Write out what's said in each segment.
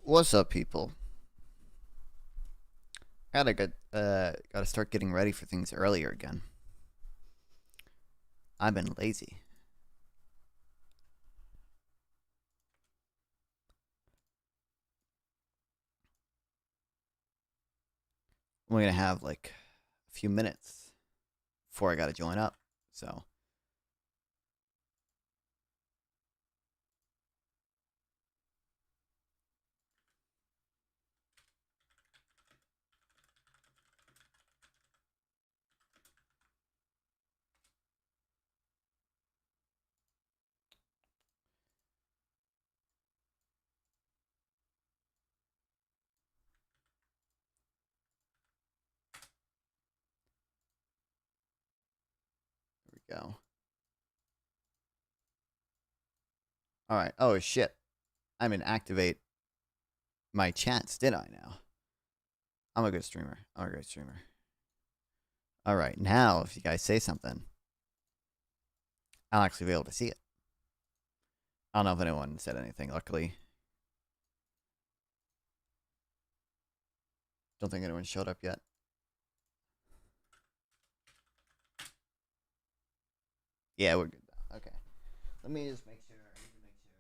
What's up, people? Gotta start getting ready for things earlier again. I've been lazy. I'm gonna have like a few minutes before I gotta join up. So here we go. All right. Oh shit! I'm gonna activate my chats, did I? Now I'm a good streamer. I'm a great streamer. All right. Now, if you guys say something, I'll actually be able to see it. I don't know if anyone said anything. Luckily, don't think anyone showed up yet. Yeah, we're good. Okay. Let me just make sure. I need to make sure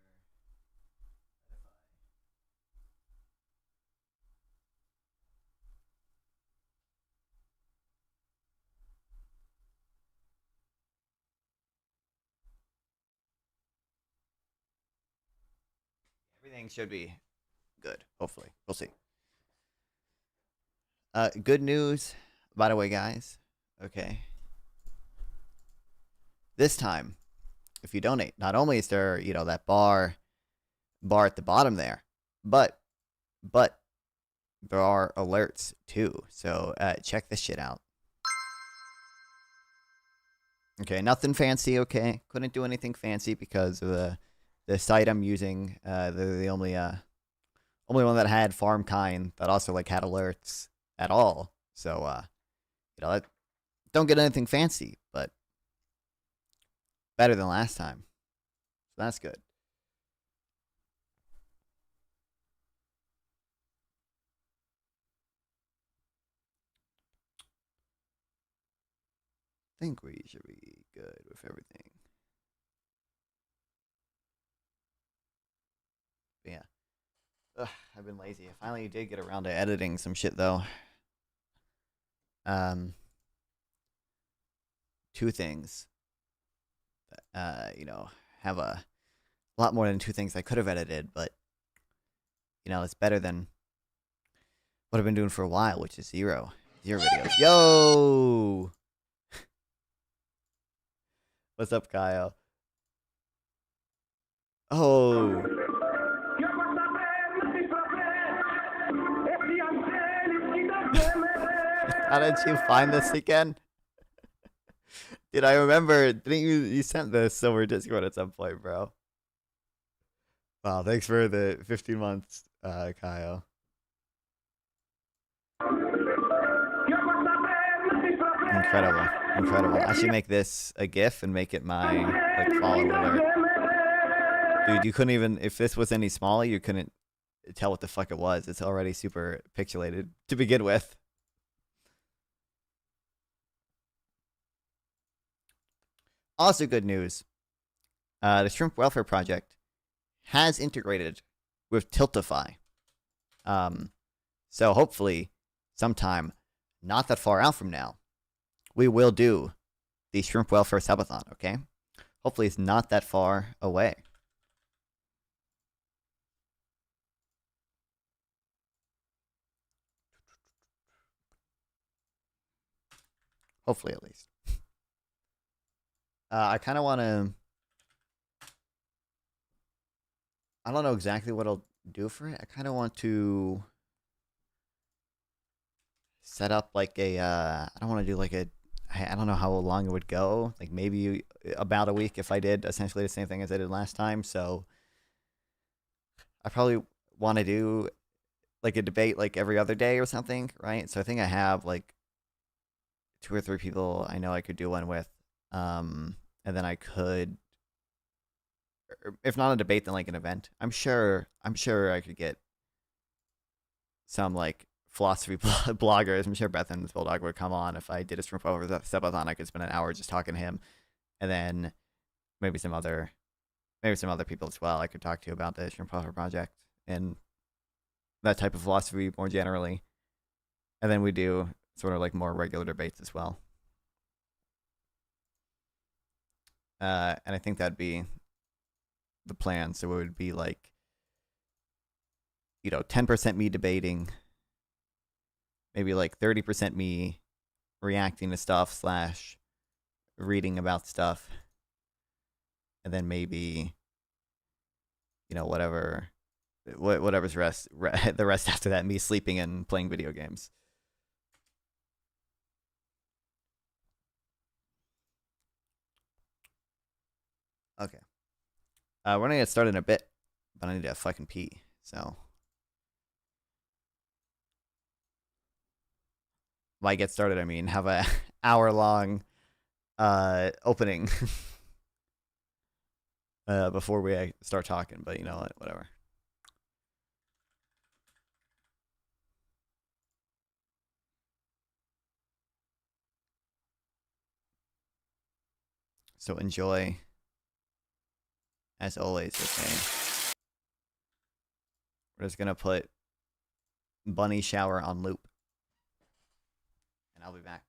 that if everything should be good. Hopefully, we'll see. Good news, by the way, guys. Okay. This time, if you donate, not only is there that bar at the bottom there, but but there are alerts too. So check this shit out. Okay, nothing fancy. Okay, couldn't do anything fancy because of the site I'm using. The only one that had farm kind that also like had alerts at all. So that don't get anything fancy, but better than last time. So that's good. Think we should be good with everything. But yeah. Ugh, I've been lazy. I finally did get around to editing some shit though. Um, two things. Have a lot more than two things I could have edited, but it's better than what I've been doing for a while, which is zero videos. Yo, what's up, Kyle? Oh, how did you find this again? Did I remember? Didn't you sent this over Discord at some point, bro? Wow, thanks for the 15 months, Kyle. Incredible, incredible. I should make this a GIF and make it my like follow alert. Dude, you couldn't even if this was any smaller, you couldn't tell what the fuck it was. It's already super pixelated to begin with. Also, good news. The Shrimp Welfare Project has integrated with Tiltify. So hopefully, sometime not that far out from now, we will do the Shrimp Welfare Subathon, okay? Hopefully it's not that far away. Hopefully, at least. I kind of want to... I don't know exactly what I'll do for it. I kind of want to set up like a... I don't want to do like a... I don't know how long it would go. Like maybe about a week if I did essentially the same thing as I did last time. So I probably want to do like a debate like every other day or something, right? So I think I have like 2 or 3 people I know I could do one with. And then I could, if not a debate, then like an event. I'm sure I could get some like philosophy bloggers. I'm sure Beth and this Bulldog would come on if I did a stream over the Stepathon. I could spend an hour just talking to him, and then maybe some other people as well I could talk to about the Shrimp Puffer project and that type of philosophy more generally. And then we do sort of like more regular debates as well. And I think that'd be the plan. So it would be like, 10% me debating, maybe like 30% me reacting to stuff / reading about stuff, and then maybe, whatever's the rest after that, me sleeping and playing video games. Okay. We're gonna get started in a bit, but I need to fucking pee, so. By get started, I mean have a hour-long opening before we start talking, but you know what, whatever. So enjoy, as always, okay? We're just gonna put Bunny Shower on loop. And I'll be back.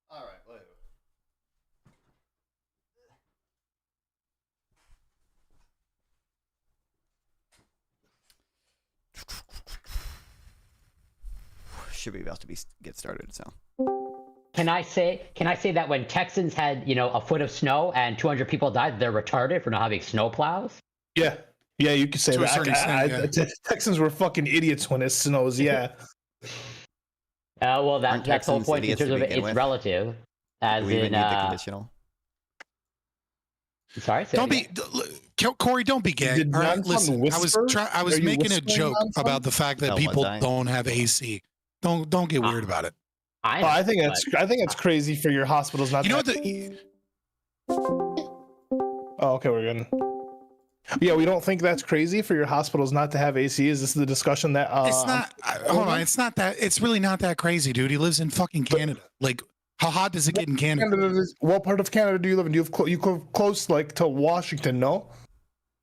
All right, whatever. Should be about to get started. So. Can I say that when Texans had, a foot of snow and 200 people died, they're retarded for not having snow plows? Yeah, you could say To a that. certain extent, yeah. Texans were fucking idiots when it snows. Yeah. Well, Aren't that's the whole Texans point in idiots to terms of begin it's with? relative. As Do we even in, need the conditional? sorry, say Don't it be, again. Corey. Don't be gay. Did All right, non-fun listen. I was whisper? I was Are you making a whispering, joke non-fun? about the fact that Oh, people was I? don't have AC. Don't get weird about it. I think it's crazy for your hospitals not. You know to Oh, okay, we're good. Yeah, we don't think that's crazy for your hospitals not to have AC. Is this the discussion that? It's not. Hold on. It's not that. It's really not that crazy, dude. He lives in fucking Canada. Like, how hot does it get in Canada? What part of Canada do you live in? Do you have you close like to Washington? No.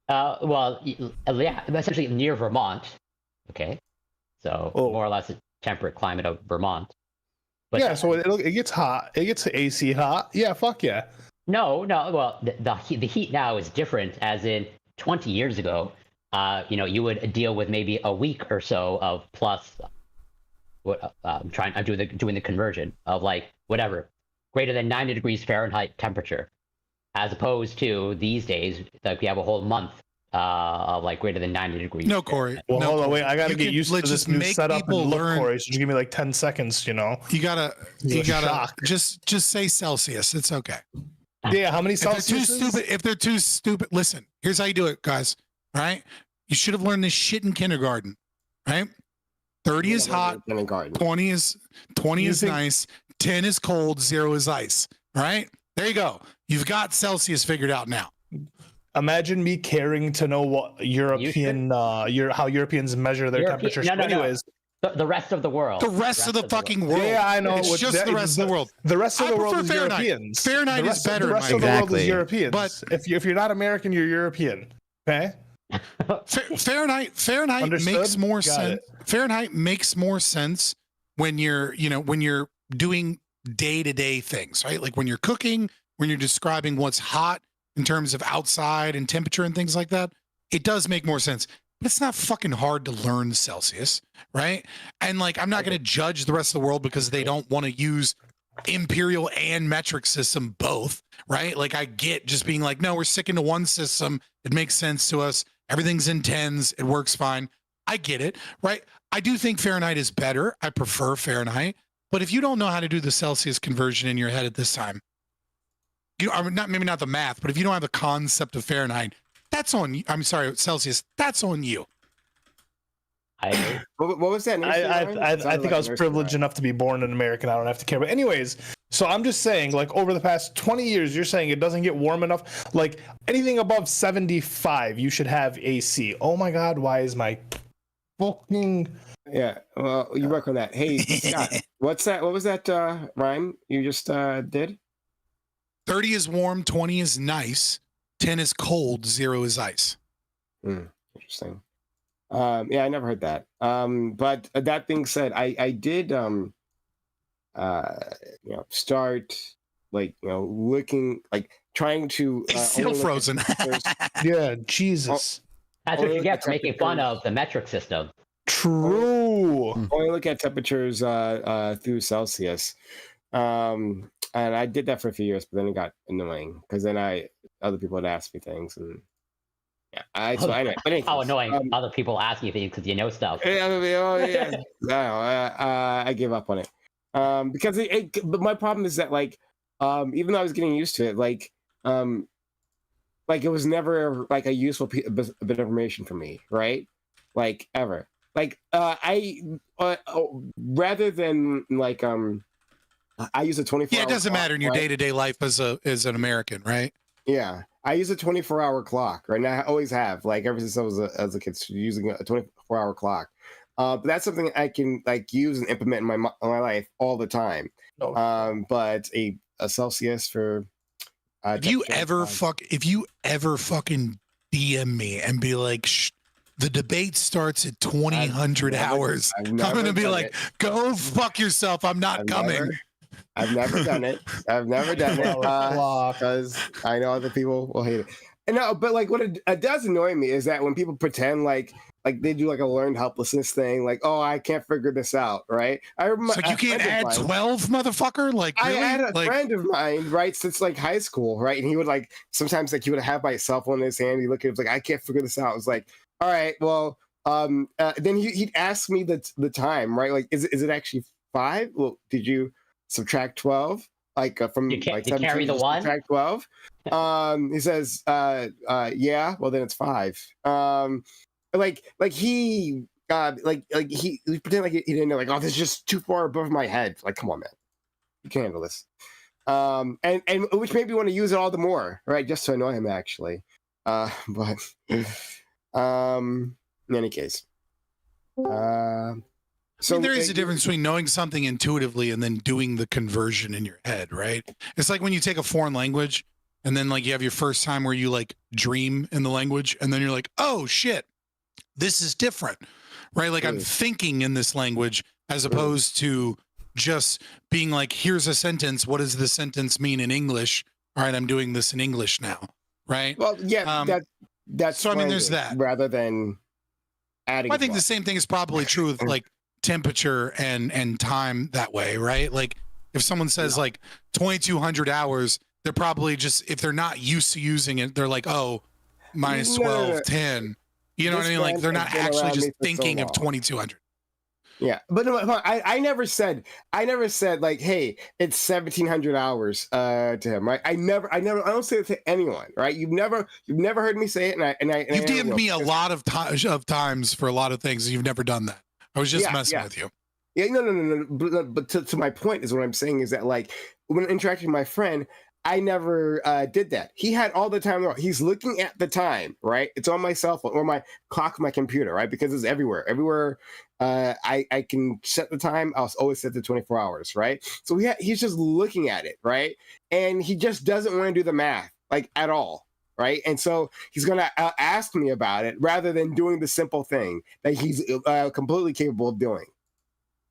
Well, yeah, essentially near Vermont. Okay, so more or less a temperate climate of Vermont. But yeah, so it gets hot. It gets AC hot. Yeah, fuck yeah. No. Well, the heat now is different. As in 20 years ago, you would deal with maybe a week or so of plus. I'm doing the conversion of like whatever greater than 90 degrees Fahrenheit temperature, as opposed to these days, like we have a whole month of like greater than 90 degrees. No, Corey. Well, no, hold on, Corey. wait. I gotta You get can- used to let's this just new make setup and people look, learn. Corey. So just give me like 10 seconds, you know? You gotta Shock. just say Celsius. It's okay. Yeah, how many If they're too Celsius? stupid, listen, here's how you do it, guys. All right? You should have learned this shit in kindergarten. Right? 30 is hot, Kindergarten. 20 is nice, 10 is cold, 0 is ice. All right? There you go. You've got Celsius figured out now. Imagine me caring to know what European, how Europeans measure their temperature. No. Anyways, The rest of the world. The rest of the fucking world. yeah, I know. It's just the rest of the world. The rest of I the world prefer is Fahrenheit. Europeans. Fahrenheit is better The in rest my of the world is Exactly. Europeans. But- if you're not American, you're European. Okay. Fahrenheit Understood? makes more Got sense. it. Fahrenheit makes more sense when you're doing day-to-day things, right? Like when you're cooking, when you're describing what's hot in terms of outside and temperature and things like that. It does make more sense. But it's not fucking hard to learn Celsius, right? And like I'm not going to judge the rest of the world because they don't want to use imperial and metric system both, right? Like I get just being like, no, we're sticking to one system. It makes sense to us. Everything's in tens. It works fine. I get it, right? I do think Fahrenheit is better. I prefer Fahrenheit. But if you don't know how to do the Celsius conversion in your head at this time, maybe not the math, but if you don't have the concept of Fahrenheit, that's on you. I'm sorry, Celsius, that's on you. I agree. What was that? I think I was privileged enough to be born an American. I don't have to care. But anyways, so I'm just saying, like over the past 20 years, you're saying it doesn't get warm enough. Like anything above 75, you should have AC. Oh my God, why is my fucking Yeah, well, you work on that. Hey, Scott, what's that? What was that rhyme you just did? 30 is warm, 20 is nice, 10 is cold, 0 is ice. Interesting. Yeah, I never heard that. But that being said, I did start looking, like trying to He's still only look at frozen. temperatures. yeah, Jesus. That's what you get for making fun of the metric system. True. Only look at temperatures through Celsius. And I did that for a few years, but then it got annoying because then other people would ask me things, and so anyway. But anyways, How annoying other people ask you things because you know stuff. I give up on it because but my problem is that even though I was getting used to it, it was never like a useful bit of information for me, right? Like ever. Rather than I use a 24. Yeah, it doesn't matter in your day-to-day life as an American, right? Yeah, I use a 24-hour clock right now. I always have, ever since I was a kid, using a 24-hour clock. But that's something I can use and implement in my life all the time. But a Celsius for if you ever fucking DM me and be like, the debate starts at 2000 hours, I'm gonna be like, go fuck yourself. I'm not coming. I've never done it. Because I know other people will hate it. And no, but what it does annoy me is that when people pretend like they do a learned helplessness thing, oh, I can't figure this out, right? I remember you can't add 12, motherfucker. Really? I had a friend of mine, right, since high school, right, and he would sometimes he would have my cell phone in his hand. He look at it, I can't figure this out. I was like, all right, well, then he'd ask me the time, right? Is it actually 5? Well, did you subtract 12 from you 17 carry the one? subtract 12? He says yeah, well then it's 5. He pretend he didn't know, oh, this is just too far above my head. Come on, man, you can handle this. And which made me want to use it all the more, right, just to annoy him actually. But in any case, so there is a difference between knowing something intuitively and then doing the conversion in your head, right? It's like when you take a foreign language and then you have your first time where you dream in the language and then you're like, oh shit, this is different, right? I'm thinking in this language as opposed to just being here's a sentence. What does the sentence mean in English? All right, I'm doing this in English now, right? Well, yeah, that's so. I mean, there's that rather than adding. I think the same thing is probably true with temperature and time that way, right? If someone says 2200 hours, they're probably just, if they're not used to using it, they're like, oh, minus No, no, 12, no. 10. You know what I This mean? Like man they're has not been actually around just me for so thinking of long. 2200. Yeah, but no, I never said like, hey, it's 1,700 hours to him, right? I don't say it to anyone, right? You've never heard me say it, and I You've never DM'd will, me a because- lot of times for a lot of things. You've never done that. I was just messing with you. Yeah, no. But to my point is what I'm saying is that, like, when interacting with my friend, I never did that. He had all the time. He's looking at the time, right? It's on my cell phone or my clock, on my computer, right? Because it's everywhere. Everywhere I can set the time. I'll always set the 24 hours, right? So he's just looking at it, right? And he just doesn't want to do the math, like, at all, right? And so he's gonna ask me about it rather than doing the simple thing that he's completely capable of doing.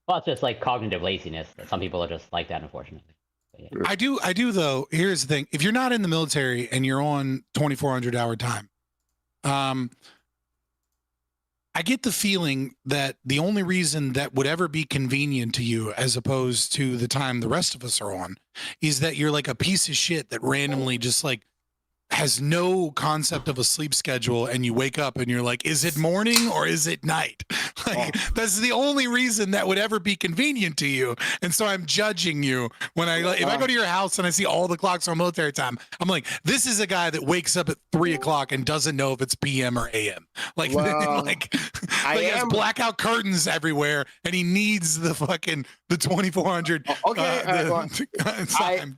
Well, it's just like cognitive laziness. Some people are just like that, unfortunately. But yeah. I do though. Here's the thing: if you're not in the military and you're on 2,400 hour time, I get the feeling that the only reason that would ever be convenient to you, as opposed to the time the rest of us are on, is that you're like a piece of shit that randomly just like has no concept of a sleep schedule, and you wake up and you're like, is it morning or is it night? Like, that's the only reason that would ever be convenient to you. And so I'm judging you when if I go to your house and I see all the clocks on military time, I'm like, this is a guy that wakes up at 3 o'clock and doesn't know if it's PM or AM. Like, Well, like he has blackout curtains everywhere, and he needs the 2,400 time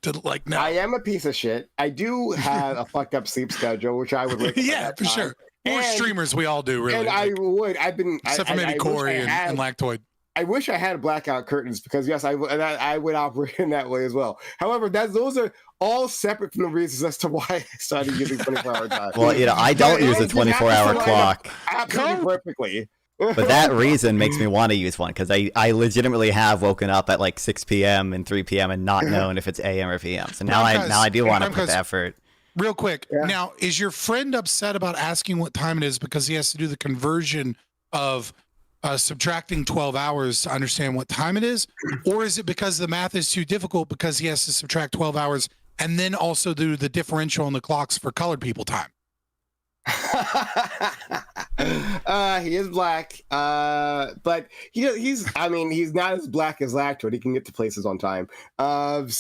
to like know. I am a piece of shit. I do have a fucked up sleep schedule, which I would wake up yeah, for sure. More streamers, we all do, really. And I would. Except for maybe Corey and Lactoid. I wish I had blackout curtains, because yes, I would operate in that way as well. However, those are all separate from the reasons as to why I started using 24-hour time. Well, I don't use a 24-hour clock. Absolutely perfectly. But that reason makes me want to use one, because I legitimately have woken up at like 6 p.m. and 3 p.m. and not known if it's AM or PM. So now I do want to put the effort. Real quick, now, is your friend upset about asking what time it is because he has to do the conversion of subtracting 12 hours to understand what time it is? Or is it because the math is too difficult because he has to subtract 12 hours and then also do the differential on the clocks for colored people time? He is black, but he's not as black as Lactoid. He can get to places on time. They have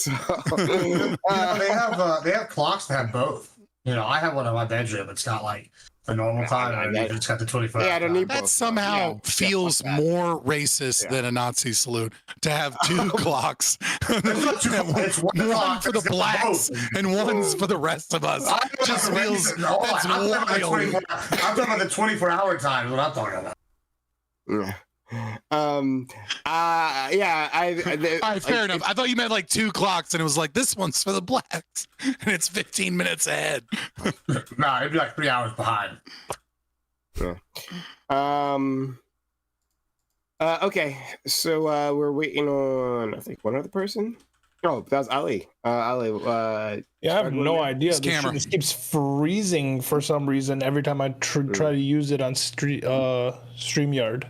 clocks that have both. I have one in my bedroom. It's got like the normal time, and it's got the 24. Yeah, I don't need that both. somehow feels more racist than a Nazi salute to have two clocks. One for the blacks and one's for the rest of us. Just feels that's wild. I'm talking about the 24-hour time. Is what I'm talking about. Fair enough. I thought you meant like two clocks, and it was like, this one's for the blacks, and it's 15 minutes ahead. Nah, it'd be like 3 hours behind. Okay, so we're waiting on, I think, one other person. Oh, that was Ali. Ali. Yeah, I have no idea. This This camera. shit just keeps freezing for some reason every time I try to use it on StreamYard.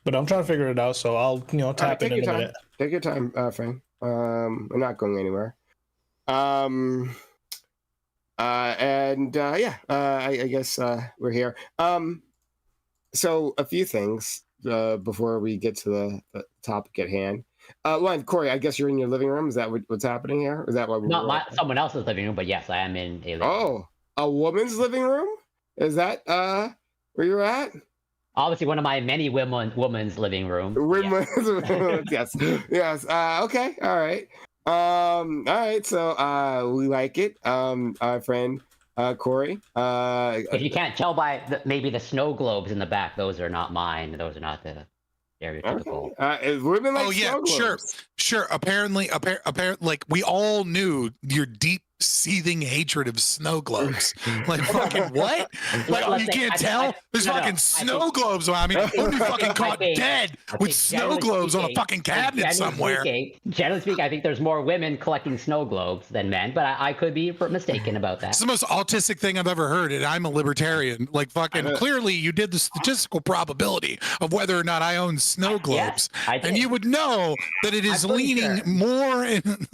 But I'm trying to figure it out, so I'll tap in a minute. Take your time, friend. We're not going anywhere. I guess we're here. So a few things before we get to the topic at hand. One, Corey, I guess you're in your living room. Is that what's happening here? Is that what we're Not someone else's living room, but yes, I am in a living room. Oh, a woman's living room? Is that where you're at? Obviously, one of my many women's living room. Yes. Yes. Okay. All right. All right. So we like it. Our friend Corey. If you can't tell by maybe the snow globes in the back, those are not mine. Those are not the stereotypical. Women like snow Sure. Apparently, like we all knew your deep seething hatred of snow globes. Like fucking what? Like you can't tell? There's fucking snow globes. I mean, we'll be fucking caught dead with snow globes on a fucking cabinet somewhere. Generally speaking, I think there's more women collecting snow globes than men, but I could be mistaken about that. It's the most autistic thing I've ever heard, and I'm a libertarian. Like fucking clearly you did the statistical probability of whether or not I own snow globes. Yes, I did. And you would know that it is leaning more in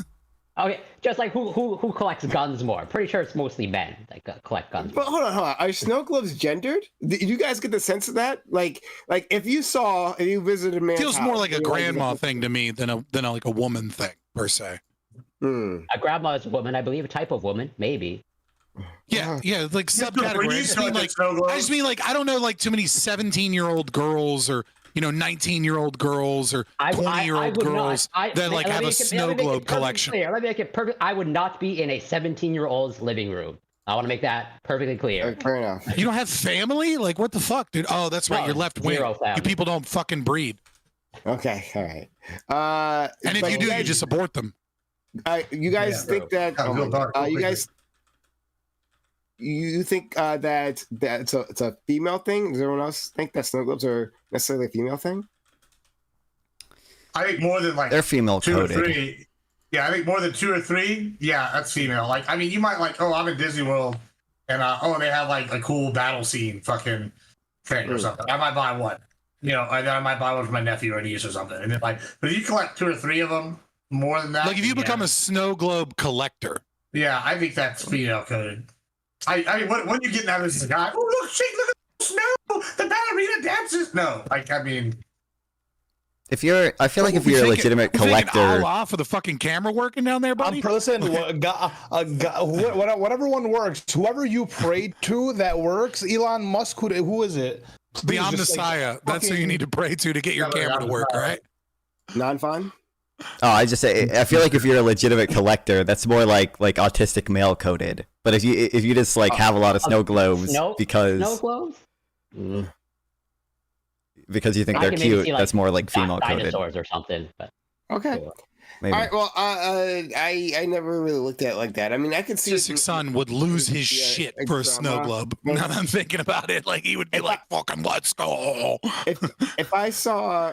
Okay, just like who collects guns more? Pretty sure it's mostly men that collect guns. But hold on. Are snow globes gendered? Did you guys get the sense of that? Like if you visited a man's Feels house, more like a and you're grandma thing to me than like a woman thing per se. A grandma is a woman, I believe, a type of woman, maybe. Yeah, like subcategory. I just mean like I don't know like too many 17-year-old girls or 19-year-old girls or 20-year-old girls that like have a snow globe collection. Let me make it perfect. I would not be in a 17-year-old's living room. I want to make that perfectly clear. Fair enough. You don't have family? Like what the fuck, dude? Oh, that's right. No, You're left wing. You people don't fucking breed. Okay, all right. And if you do, you just abort them. You guys think that? You guys. You think that it's a female thing? Does everyone else think that snow globes are necessarily a female thing? I think more than like they're female two coded. or three. Yeah, I think more than 2 or 3. Yeah, that's female. Like, I mean, you might like, oh, I'm in Disney World, and they have like a cool battle scene fucking thing or something. I might buy one. And then I might buy one for my nephew or niece or something. And then but if you collect 2 or 3 of them, more than that. Like if you become a snow globe collector. Yeah, I think that's female coded. I mean, what are you getting out of this guy? Oh, look at the snow! The ballerina dances! No, like, I mean... I feel like if you're a legitimate collector... Allah for the fucking camera working down there, buddy? Listen, whatever one works, whoever you pray to that works, Elon Musk, who is it? The Omnissiah. That's who you need to pray to get your camera to work, right? Non-fun? Oh, I just say I feel like if you're a legitimate collector, that's more like autistic male coded. But if you just like have a lot of snow globes because because you think they're cute, that's more like female coded. Dinosaurs or something. But okay. Cool. Maybe. All right. Well, I never really looked at it like that. I mean, I could see Autistic son would lose his shit for a snow globe. Now that I'm thinking about it, like he would be like, "Fucking let's go." If I saw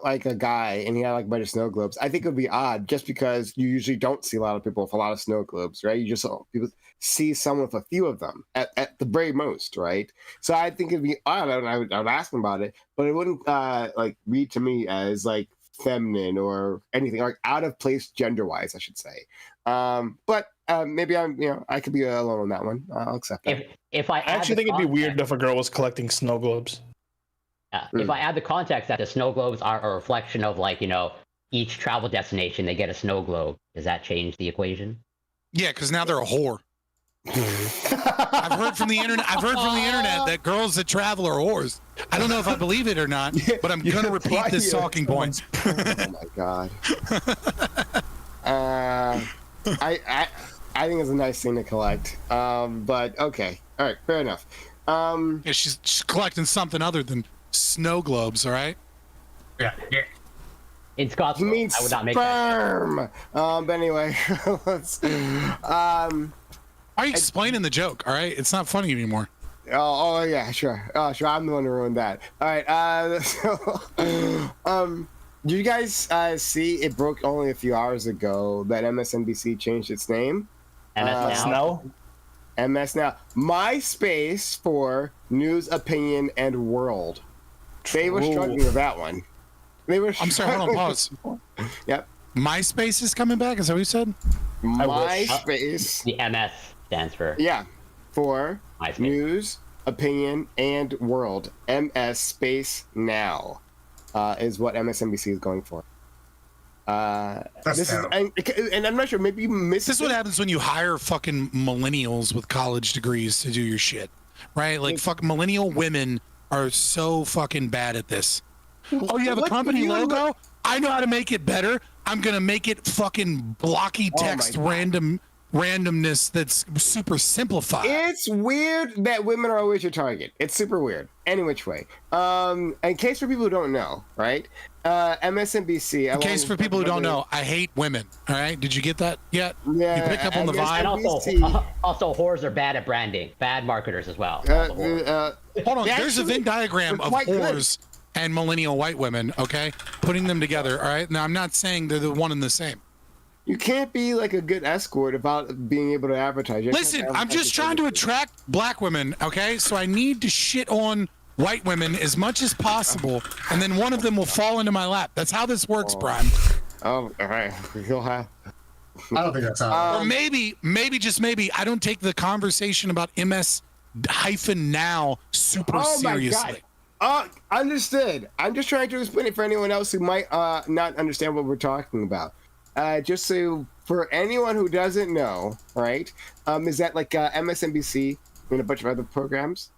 like a guy and he had like a bunch of snow globes, I think it would be odd, just because you usually don't see a lot of people with a lot of snow globes, right? You just people see someone with a few of them at the very most, right? So I think it'd be odd. I would ask him about it, but it wouldn't like read to me as like feminine or anything, like out of place gender wise, I should say. But maybe I could be alone on that one. I'll accept that. If I actually think it'd be weird if a girl was collecting snow globes. If I add the context that the snow globes are a reflection of each travel destination, they get a snow globe. Does that change the equation? Yeah, because now they're a whore. I've heard from the internet that girls that travel are whores. I don't know if I believe it or not, but I'm gonna repeat this talking point. Oh my god. I think it's a nice thing to collect. But okay. All right, fair enough. Yeah, she's collecting something other than snow globes, all right? Yeah. In Scotland, I would not make that. But anyway, let's Are you explaining the joke? All right, it's not funny anymore. Oh yeah, sure. Sure. I'm the one who ruined that. All right. Do you guys see it broke only a few hours ago that MSNBC changed its name? MS Now. MS Now. MySpace for News, Opinion, and World. They were struggling with that one. I'm sorry. Hold on. Pause. Yep. MySpace is coming back. Is that what you said? MySpace. The MS stands for. Yeah. For MySpace. News, Opinion, and World. MS Space Now is what MSNBC is going for. And I'm not sure. Maybe you missed. This is what happens when you hire fucking millennials with college degrees to do your shit, right? Like fucking millennial women are so fucking bad at this. Oh, you have a company logo? I know how to make it better. I'm gonna make it fucking blocky text randomness that's super simplified. It's weird that women are always your target. It's super weird. Any which way. In case for people who don't know, right? MSNBC. In case for people who don't know, I hate women. All right, did you get that yet? Yeah. You picked up on the vibe. And also, whores are bad at branding, bad marketers as well. Hold on, there's a Venn diagram of whores and millennial white women. Okay, putting them together. All right. Now I'm not saying they're the one and the same. You can't be like a good escort without being able to advertise. Listen, I'm just trying to attract black women, okay? So I need to shit on white women as much as possible, and then one of them will fall into my lap. That's how this works, Brian. Oh, all right. You'll have. I don't think that's how. Or maybe just maybe I don't take the conversation about MS-now super seriously. Understood. I'm just trying to explain it for anyone else who might not understand what we're talking about. Just so for anyone who doesn't know, right? Is that like MSNBC and a bunch of other programs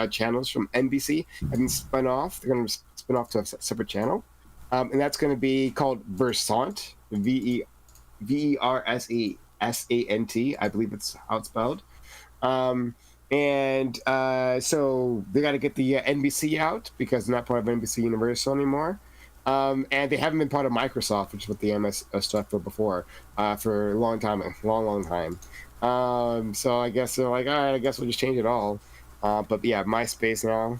channels from NBC have been spun off. They're going to spin off to a separate channel, and that's going to be called Versant. VERSESANT. I believe it's how it's spelled. So they got to get the NBC out because they're not part of NBC Universal anymore. And they haven't been part of Microsoft, which is what the MS stuff were before, for a long time. So I guess they're like, all right, I guess we'll just change it all. But yeah, MySpace now.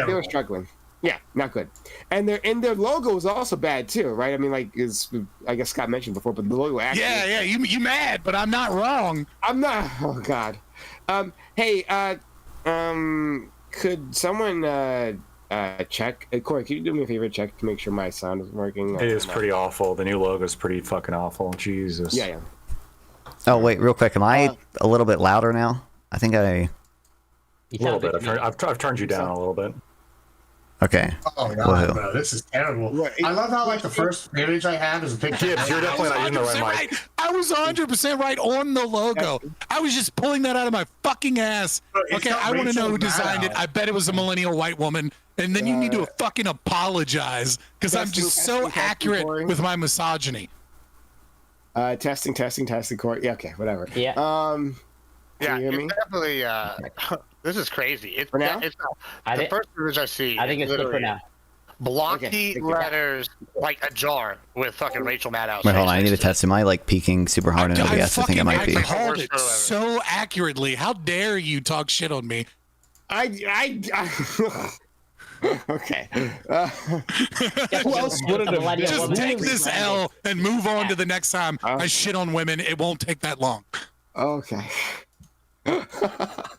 They were struggling. Yeah, not good. And their logo is also bad too, right? I mean, like I guess Scott mentioned before, but the logo actually. Yeah. You mad, but I'm not wrong. I'm not. Oh God. Hey. Could someone check? Corey, can you do me a favor? Check to make sure my sound is working. It is pretty awful. The new logo is pretty fucking awful. Jesus. Yeah. Oh wait, real quick. Am I a little bit louder now? I think a little bit. I've turned you down a little bit. Okay. Oh God, bro, this is terrible. Right. I love how like the first image I have is a picture. Gibbs, you're definitely not using the right mic. I was 100% right on the logo. I was just pulling that out of my fucking ass. Okay, I want to know who designed it. I bet it was a millennial white woman. And then you need to fucking apologize because I'm just so accurate with my misogyny. Testing, Corey. Yeah, okay, whatever. Yeah. Can you hear me? Definitely. This is crazy. It's for now. It's the first image I see. I think it's good for now. Blocky letters like a jar with fucking Rachel Maddow. Wait, hold on. I need to test. Am I like peeking super hard in OBS? I think I might be. I called it so accurately. How dare you talk shit on me? Okay. Just take this L and move on to the next time I shit on women. It won't take that long. Okay.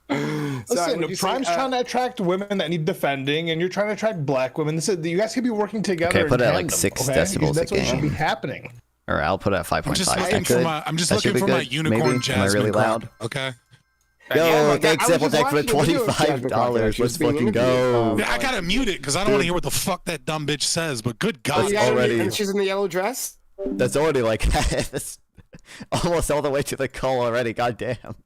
Listen, Prime's trying to attract women that need defending, and you're trying to attract black women. You guys could be working together. Okay, put it at like 6 decibels. That's what should be happening. Or I'll put it at 5.5. I'm just looking for my unicorn jasmine. Am I really loud? Okay. Yo, thanks Sample Tech for the $25. Let's fucking go. I gotta mute it because I don't want to hear what the fuck that dumb bitch says. But good God, and she's in the yellow dress. That's already like that's almost all the way to the call already. God damn.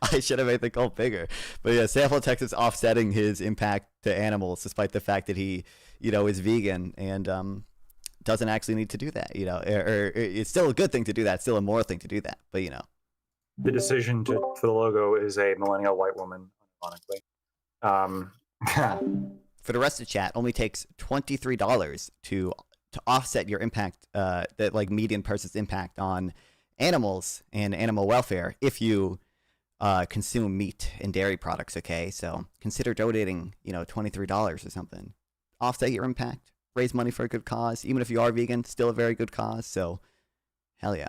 I should have made the call bigger. But yeah, Sample Tech is offsetting his impact to animals despite the fact that he, is vegan and doesn't actually need to do that, or it's still a good thing to do that, still a moral thing to do that, but The decision for the logo is a millennial white woman, ironically. For the rest of the chat, only takes $23 to offset your impact, that like median person's impact on animals and animal welfare if you consume meat and dairy products. Okay, so consider donating, $23 or something. Offset your impact, raise money for a good cause. Even if you are vegan, still a very good cause. So, hell yeah.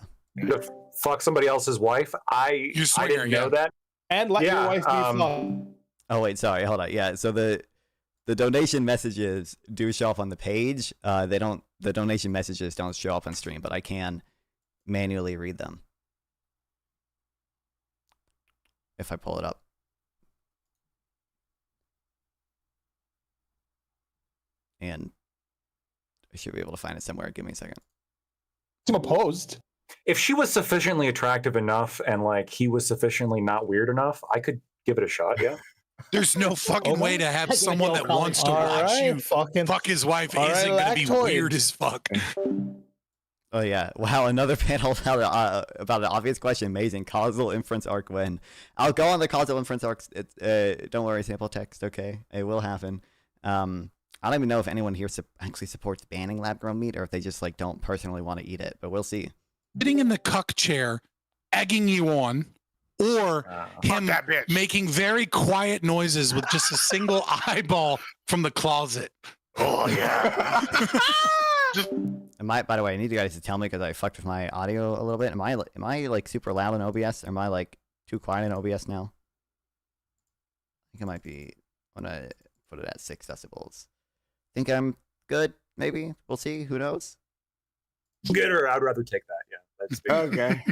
Fuck somebody else's wife. I didn't know that. And let your wife be fucked. Oh wait, sorry, hold on. Yeah, so the donation messages do show up on the page. The donation messages don't show up on stream, but I can manually read them if I pull it up. And I should be able to find it somewhere. Give me a second. I'm opposed. If she was sufficiently attractive enough and like he was sufficiently not weird enough, I could give it a shot. Yeah. There's no fucking way to have someone that wants to watch you fuck his wife isn't going to be weird as fuck. Oh yeah! Wow, another panel about an obvious question. Amazing causal inference arc when I'll go on the causal inference arcs. Don't worry, sample text. Okay, it will happen. I don't even know if anyone here actually supports banning lab-grown meat or if they just like don't personally want to eat it, but we'll see. Sitting in the cuck chair, egging you on, or him making very quiet noises with just a single eyeball from the closet. Oh yeah. By the way, I need you guys to tell me because I fucked with my audio a little bit. Am I like super loud in OBS? Or am I like too quiet in OBS now? I think I might be. I'm gonna put it at 6 decibels. Think I'm good? Maybe we'll see. Who knows? Get her. I'd rather take that. Yeah. That's Okay.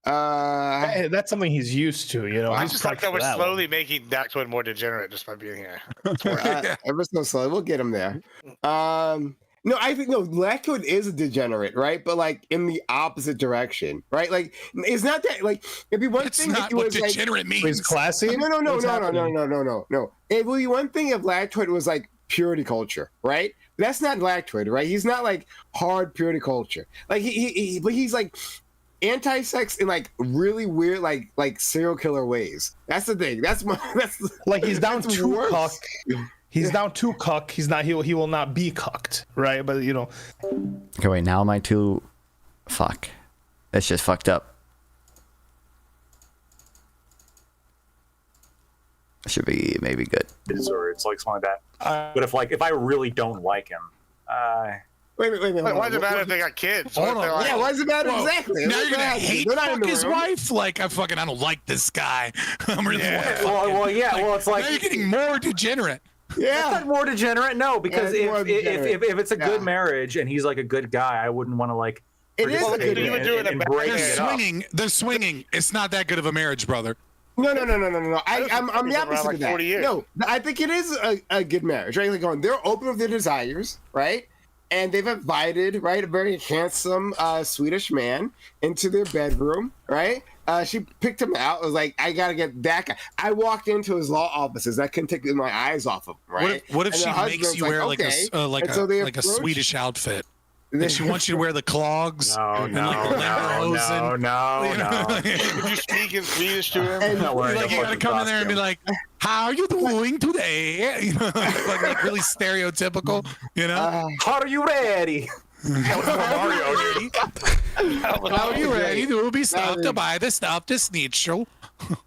Hey, that's something he's used to, you know. I He's just like prepped that for we're that slowly making Dactoid more degenerate just by being here. Ever so slowly, we'll get him there. No, I think Lactoid is a degenerate, right? But like in the opposite direction, right? Like it's not that like it'd be one That's thing not if what it was like degenerate He's means. classy. no. What's happening? It would be one thing if Lactoid was like purity culture, right? That's not Lactoid, right? He's not like hard purity culture. Like but he's like anti-sex in like really weird like serial killer ways. That's the thing. That's Like he's down that's to worse. cuck. He's down to cuck. He's not. He will not be cucked, right? But you know, Okay, wait. Now am I too? Fuck. That's just fucked up. Should be maybe good. or it's like something like that. But if I really don't like him, Wait. Why does it matter if they got kids? Hold on. Yeah, why does it matter Whoa. exactly? Now What's you're gonna happening? hate They're not in fuck the his room. wife? Like I don't like this guy. I'm really Yeah. want to fuck him. well, yeah, well, it's like Now you're getting more degenerate. it's Yeah. not more degenerate. No, because it's more if it's a Yeah. good marriage and he's like a good guy, I wouldn't want to like. It is a participate good in marriage. it You would do it and a break bad They're it up. swinging. They're swinging. It's not that good of a marriage, brother. No. I'm Those the are opposite like of that. 40 years. No, I think it is a good marriage, right? Like they're open with their desires, right? And they've invited, right, a very handsome Swedish man into their bedroom, right? She picked him out. Was like, I gotta get that guy. I walked into his law offices. I couldn't take my eyes off him, right? What if And she the makes husband's you wear like okay. a And so they like a approach- Swedish outfit? Like she wants you to wear the clogs No, and like the Lederhosen. no. Would you speak in Swedish to him? And- Not wearing Like a you gotta fucking come in there and be costume. like, "How are you doing today?" You know, like really stereotypical. You know, How are you ready? That was from Mario, dude. how are you ready to be stopped would- to buy the stuff to snitchel?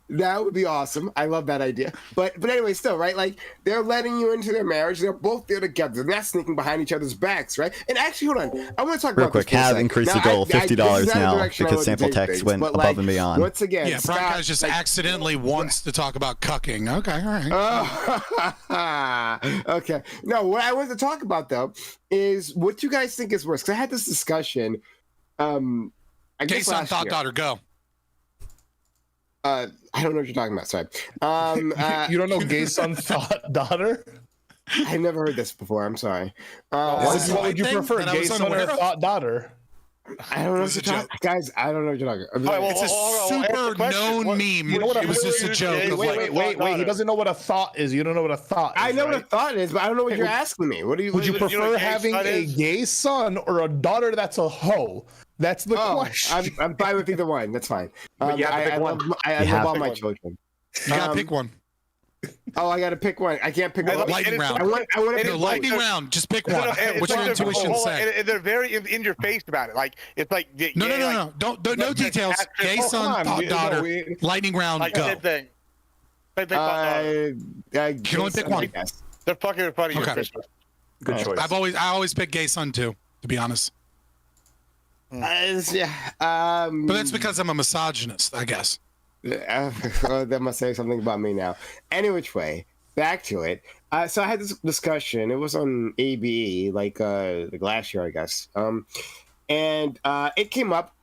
That would be awesome. I love that idea. But anyway, still, right? Like they're letting you into their marriage. They're both there together. They're not sneaking behind each other's backs, right? And actually, hold on. I want to talk Real about quick, this for a have second. increased Now, the goal this is $50 not the now direction I because want to sample take text things, went but, above like, and beyond. Once again, Yeah, Scott, Broncos just like, accidentally wants to talk about cucking. Okay, all right. okay. No, what I wanted to talk about though is what you guys think is worse. Because I had this discussion. I Gay guess son, last thought year. daughter, go. I don't know what you're talking about. Sorry. You don't know gay son thought daughter? I never heard this before. I'm sorry. What would you thing prefer, that I gay was son or unaware of? thought daughter? I don't know It what was you're a joke. talking, guys. I don't know what you're talking. I'm All right, well, It's a hold on, answer the super question. known What- meme. You know what It was just a joke. Wait, of like, Wait. He doesn't know what a thought is. You don't know what a thought is. I know right? what a thought is, but I don't know what Hey, you're would- asking me. What do you? Would you know what prefer gay having son a is? gay son or a daughter that's a hoe? That's the Oh, question. I'm fine with either one. That's fine. But you have to I pick one. love, I You love have all to my pick children. You gotta Um, pick one. Oh, I got to pick one. I can't pick I one. love- Lightning and it's- round. I want to and pick No, it's one. lightning round. Just pick No, one. no, and What's it's your like- intuition hold on, say? and they're very in your face about it. Like it's like No, yeah, like, no. Don't no like, details. like, Gay oh, son, come on, thought we- no, daughter. we- Lightning round, like go. same thing. Same thing. You can only pick one. They're fucking in front of you. Okay. at Christmas. Good choice. I always pick gay son too, to be honest. Yeah. But that's because I'm a misogynist, I guess. That must say something about me now. Any which way, back to it. So I had this discussion. It was on ABE, like last year, I guess. And it came up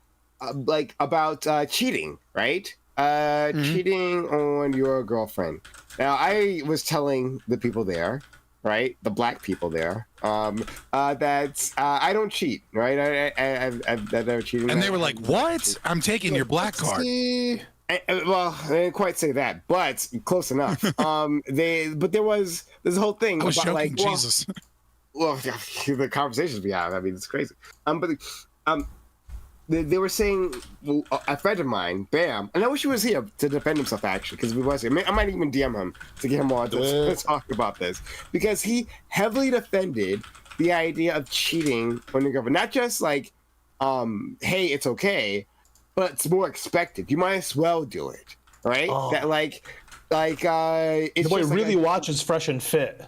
like about cheating, right? Cheating on your girlfriend. Now, I was telling the people there, right, the black people there, that I don't cheat, right? I've never cheated. And they were like, "What? I'm taking your black card." See, well, they didn't quite say that, but close enough. But there was this whole thing I was about joking, like, well, Jesus. well, the conversations we have. I mean, it's crazy. They were saying a friend of mine, Bam, and I wish he was here to defend himself actually, because if he was here, I might even DM him to get him on to talk about this, because he heavily defended the idea of cheating on your girlfriend. Not just like, hey, it's okay, but it's more expected. You might as well do it, right? That like it's The boy just like really watches Fresh and Fit.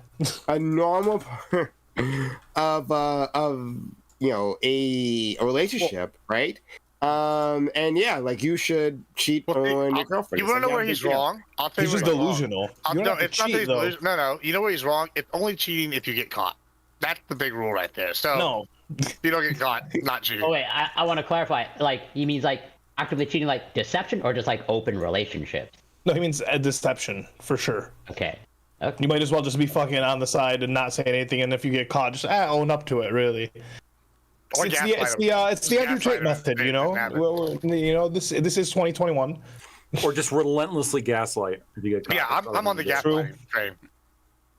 a normal part of you know a relationship, right? And yeah, like you should cheat on your girlfriend. You It's want to like, know where yeah, he's yeah. wrong? I'll tell He's you just where he's wrong. delusional. You don't No, have to it's not that cheat, he's though. delusional. No. You know where he's wrong? It's only cheating if you get caught. That's the big rule right there. So No, You don't get caught not cheating. Oh wait, I want to clarify. Like, he means like actively cheating, like deception, or just like open relationships? No, he means a deception for sure. Okay. You might as well just be fucking on the side and not say anything, and if you get caught, just own up to it. Really. Or It's gaslight the them. it's the Andrew Tate Gaslight method, them. you know. Have it. You know, this is 2021. Or just relentlessly gaslight if you get caught. Yeah, I'm on the gaslighting train.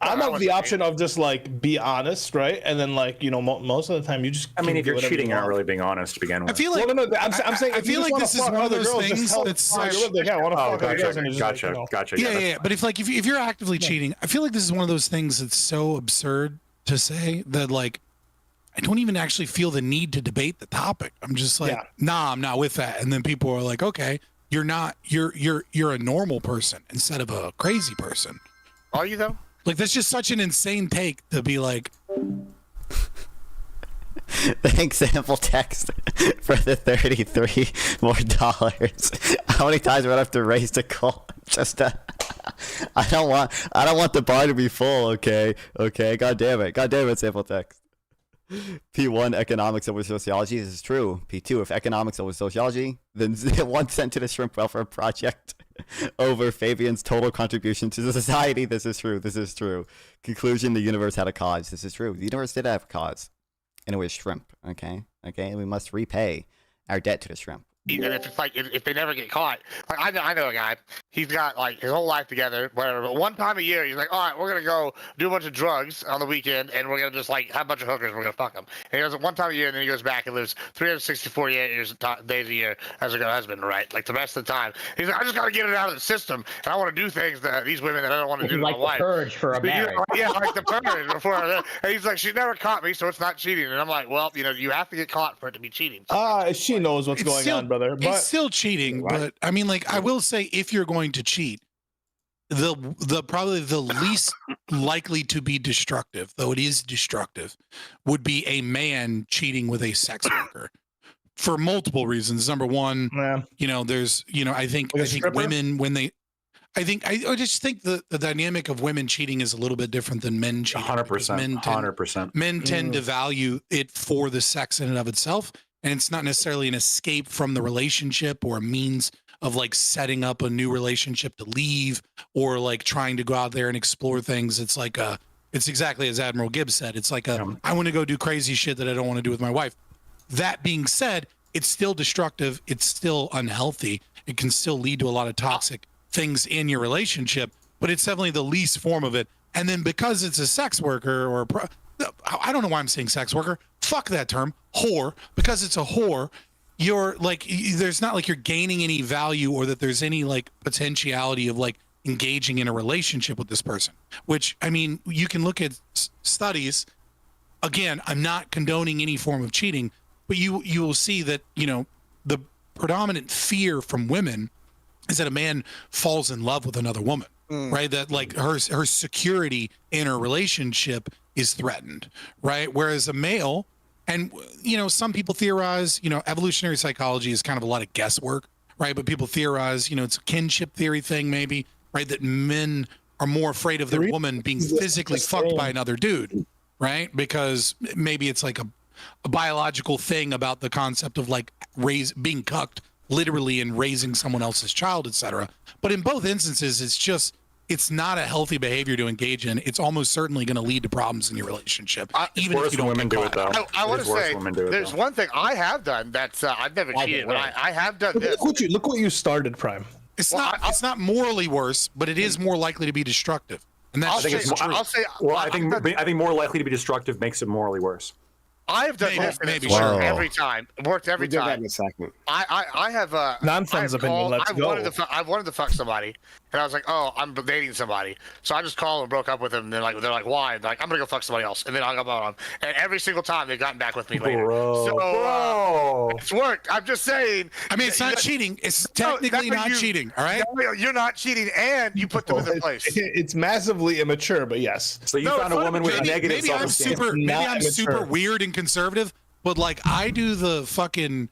I'm I of was the cheating. option of just like be honest, right? And then like, you know, most of the time you just. I mean, can if do you're whatever cheating, you you're not want. really being honest to begin with. I feel like No. I'm saying I if you feel just like wanna this is fuck one of other those girls, just things tell that's them, such- I want to Oh, fuck other girls, gotcha, and it's just like, gotcha, you know. gotcha. Yeah. But if you're actively cheating, I feel like this is one of those things that's so absurd to say that like I don't even actually feel the need to debate the topic. I'm just like, nah, I'm not with that. And then people are like, okay, you're not. You're a normal person instead of a crazy person. Are you though? Like that's just such an insane take to be like. The example text for the $33 more. How many times would I have to raise the call just to? I don't want the bar to be full. Okay. God damn it. Sample text. P1 economics over sociology. This is true. P2 if economics over sociology, then 1 cent to the shrimp welfare project over Fabian's total contribution to society. This is true. Conclusion: the universe had a cause. This is true. The universe did have a cause. And it was shrimp, okay? We must repay our debt to the shrimp. And if it's like if they never get caught, like I know a guy, he's got like his whole life together, whatever. But one time a year, he's like, all right, we're gonna go do a bunch of drugs on the weekend, and we're gonna just like have a bunch of hookers. We're gonna fuck them. And he does it one time a year, and then he goes back and lives 364 days a year as a good husband, right? Like the rest of the time, he's like, I just gotta get it out of the system, and I want to do things that these women that I don't want to do to Like my the wife. purge for a marriage. Yeah, like the purge before. And he's like, she never caught me, so it's not cheating. And I'm like, well, you know, you have to get caught for it to be cheating. She knows what's going on, brother. But It's still cheating, but I mean, like, I will say, if you're going to cheat, the probably the least likely to be destructive, though it is destructive, would be a man cheating with a sex worker for multiple reasons. Number one, you know, there's, you know, I think women when they. I just think the dynamic of women cheating is a little bit different than men cheating. 100%. 100%. Men tend to value it for the sex in and of itself. And it's not necessarily an escape from the relationship or a means of like setting up a new relationship to leave or like trying to go out there and explore things. It's like it's exactly as Admiral Gibbs said. It's like I want to go do crazy shit that I don't want to do with my wife. That being said, it's still destructive. It's still unhealthy. It can still lead to a lot of toxic things in your relationship, but it's definitely the least form of it. And then because it's a sex worker or I don't know why I'm saying sex worker. Fuck that term, whore. Because it's a whore, you're like, there's not like you're gaining any value or that there's any like potentiality of like engaging in a relationship with this person. Which, I mean, you can look at studies. Again, I'm not condoning any form of cheating, but you will see that, you know, the predominant fear from women is that a man falls in love with another woman. Right, that like her security in her relationship is threatened, right? Whereas a male, and you know, some people theorize, you know, evolutionary psychology is kind of a lot of guesswork, right? But people theorize, you know, it's a kinship theory thing, maybe, right? That men are more afraid of their woman being physically fucked by another dude, right? Because maybe it's like a biological thing about the concept of like being cucked literally and raising someone else's child, etc. But in both instances, it's not a healthy behavior to engage in. It's almost certainly going to lead to problems in your relationship, even if you don't women get do it caught. though. I want to say there's though. one thing I have done that's I've never cheated, but I have done this. Look what you started, Prime. It's not morally worse, but it is more likely to be destructive. And that's I think more likely to be destructive makes it morally worse. I have done this, and maybe, it's sure. worked every time. It worked every We did that time. in a second. I have Non-friends opinion, let's go. I wanted to fuck somebody, and I was like, oh, I'm dating somebody. So I just called and broke up with them. And they're like, why? And they're like, I'm gonna go fuck somebody else. And then I hung up on them. And every single time they've gotten back with me later. Bro. It's worked. I'm just saying. I mean, it's not cheating. It's technically not cheating. All right. No, you're not cheating, and you put them in their place. It's massively immature, but yes. So you found a woman with negative Maybe I'm self-esteem. super weird and conservative, but like I do the fucking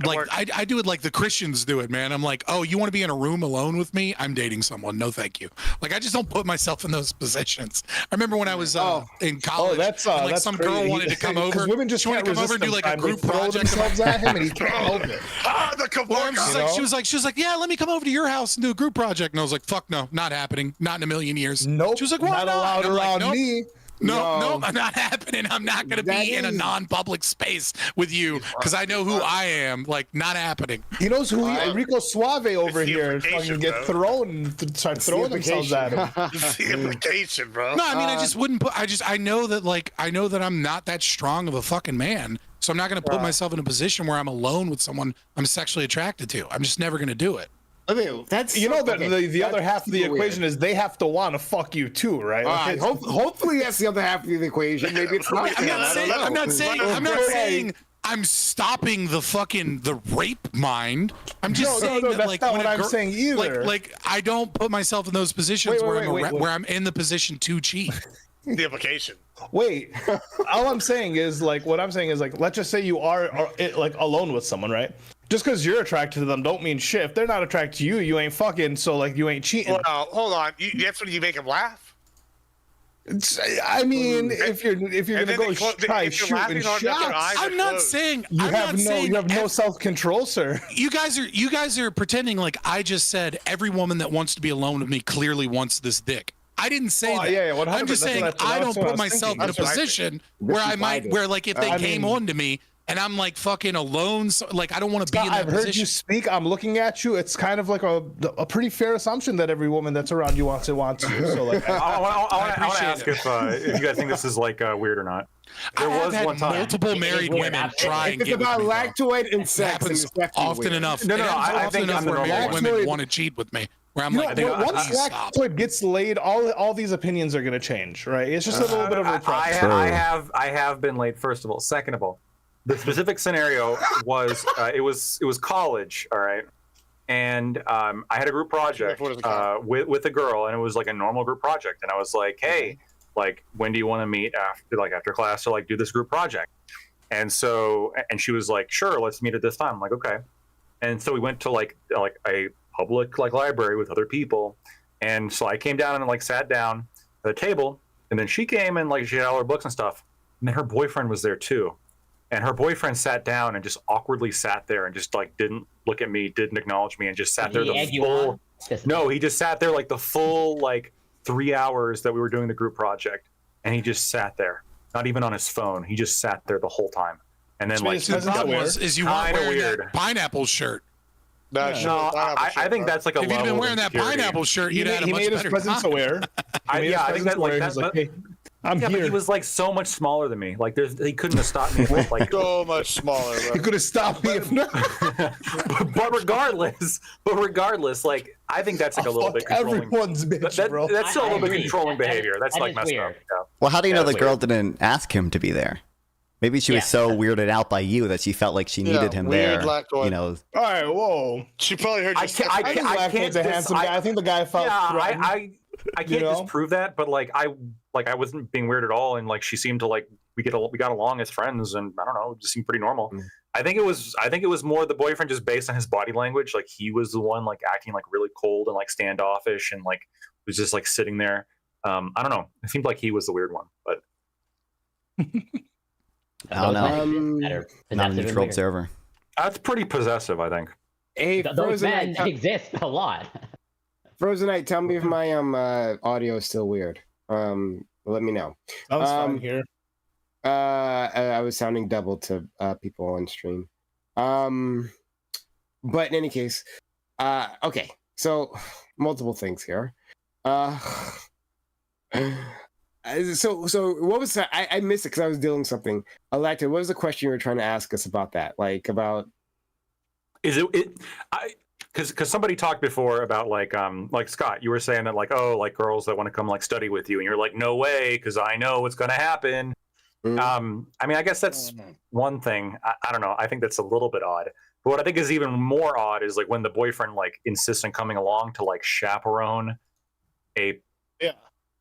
Like I do it like the Christians do it, man. I'm like, oh, you want to be in a room alone with me? I'm dating someone. No, thank you. Like I just don't put myself in those positions. I remember when I was in college. That's and, like that's some crazy. girl wanted to come over. Women just she wanted can't to come over and do resist like a them. They group throw project. themselves at him, and he can't help it. The Or I'm just You like, know? she was like, yeah, let me come over to your house and do a group project. And I was like, fuck no, not happening, not in a million years. Nope. She was like, why not not? allowed And I'm like, around nope. me. No, No. not happening. I'm not going to That be in a is- non-public space with you because I know who I am. Like, not happening. He knows who he, Rico Suave over the here implication, fucking get bro. start throwing themselves at him. It's the implication, bro. No, I mean, I just wouldn't put. I know that I'm not that strong of a fucking man, so I'm not going to put myself in a position where I'm alone with someone I'm sexually attracted to. I'm just never going to do it. Okay, that's You know that okay, the other that's half of the super equation weird. is they have to want to fuck you too, right? Like, it's- Hopefully that's the other half of the equation. Maybe it's not. I'm I not don't saying. know. I'm not saying. I'm not saying. I'm stopping the rape mind. I'm just saying that that's like not when what a I'm girl- saying either. Like I don't put myself in those positions Wait, where I'm in the position to cheat. The implication. Wait, all I'm saying is like what I'm saying is like let's just say you are like alone with someone, right? Just because you're attracted to them don't mean shit. If they're not attracted to you, you ain't fucking. So like you ain't cheating. Well, hold on. That's when you make him laugh. I mean, if you're And gonna then go try if you're laughing shooting hard enough, their shots, eyes are I'm not closed. saying. you I'm have not saying no self control, sir. You guys are pretending like I just said every woman that wants to be alone with me clearly wants this dick. I didn't say that. Yeah, 100%. I'm just saying That's I don't what I put was myself thinking. in a That's what I position This where is I might Biden. where like if they I came mean- on to me and I'm like fucking alone, so, like I don't want to be in that I've heard position. you speak. I'm looking at you. It's kind of like a pretty fair assumption that every woman that's around you wants you. So like, I want to appreciate ask it. if you guys think this is like weird or not. There I have was had one time. multiple married weird, women absolutely. try and It's get with about me. though. lactoid and It sex. and happens it's definitely often weird. enough. No, It no, happens I often think enough I'm the where married normal one. women Lactoid- want to cheat with me. Where I'm you know, like, but once please stop. lactoid gets laid, all these opinions are gonna change, right? It's just a little bit of a repress. I have been late. First of all, second of all, the specific scenario was it was college, all right, and I had a group project with a girl, and it was like a normal group project, and I was like, hey, like when do you want to meet after class to like do this group project? And so and she was like, sure, let's meet at this time. I'm like, okay, and so we went to like a public like library with other people, and so I came down and like sat down at a table, and then she came and like she had all her books and stuff, and then her boyfriend was there too. And her boyfriend sat down and just awkwardly sat there and just like didn't look at me, didn't acknowledge me, and just sat there Did he egg the you full. on? Just- No, he just sat there like the full like 3 hours that we were doing the group project, and he just sat there, not even on his phone. He just sat there the whole time, and then like See, the problem is you weren't Kinda wearing weird. that pineapple shirt. No, no, I think that's like a If you'd level been of wearing that insecurity. pineapple shirt, He you'd had a made much his better presence time. aware. I think that like He's that. hey, I'm Yeah, here. but he was like so much smaller than me. Like he couldn't have stopped me. Like, so much smaller. He could have stopped me if not. but regardless, like I think that's like a little Fuck bit controlling. everyone's bitch, bro. That's still a I little bit agree. controlling That is- behavior. That's that like is messed weird. up. Yeah. Well, how do you know the That's girl didn't ask him to be there? Maybe she was Yeah. so weirded out by you that she felt like she needed him weird there. lactoid. You know, All right, whoa. She probably heard you. I say- can't- I think Lactoid's a handsome guy. I think the guy felt threatened. I can't You know? disprove that, but like I wasn't being weird at all, and like she seemed to like we got along as friends, and I don't know, it just seemed pretty normal. I think it was more the boyfriend just based on his body language. Like he was the one like acting like really cold and like standoffish, and like was just like sitting there. I don't know. It seemed like he was the weird one, but I don't know. Those men that are Not a possessive and neutral weird. observer. that's pretty possessive, I think. Hey, Those Frozen men Knight, exist a lot. Frozen Knight, tell me if my audio is still weird. Let me know. Sounds fine here. I was sounding double to people on stream. But in any case, okay. So multiple things here. So what was that? I missed it because I was dealing with something. Alacta, what was the question you were trying to ask us about that? Like about Is it because somebody talked before about like Scott, you were saying that like, oh, like girls that want to come like study with you, and you're like, no way, because I know what's gonna happen. Mm. I mean, I guess that's one thing. I don't know. I think that's a little bit odd. But what I think is even more odd is like when the boyfriend like insists on coming along to like chaperone a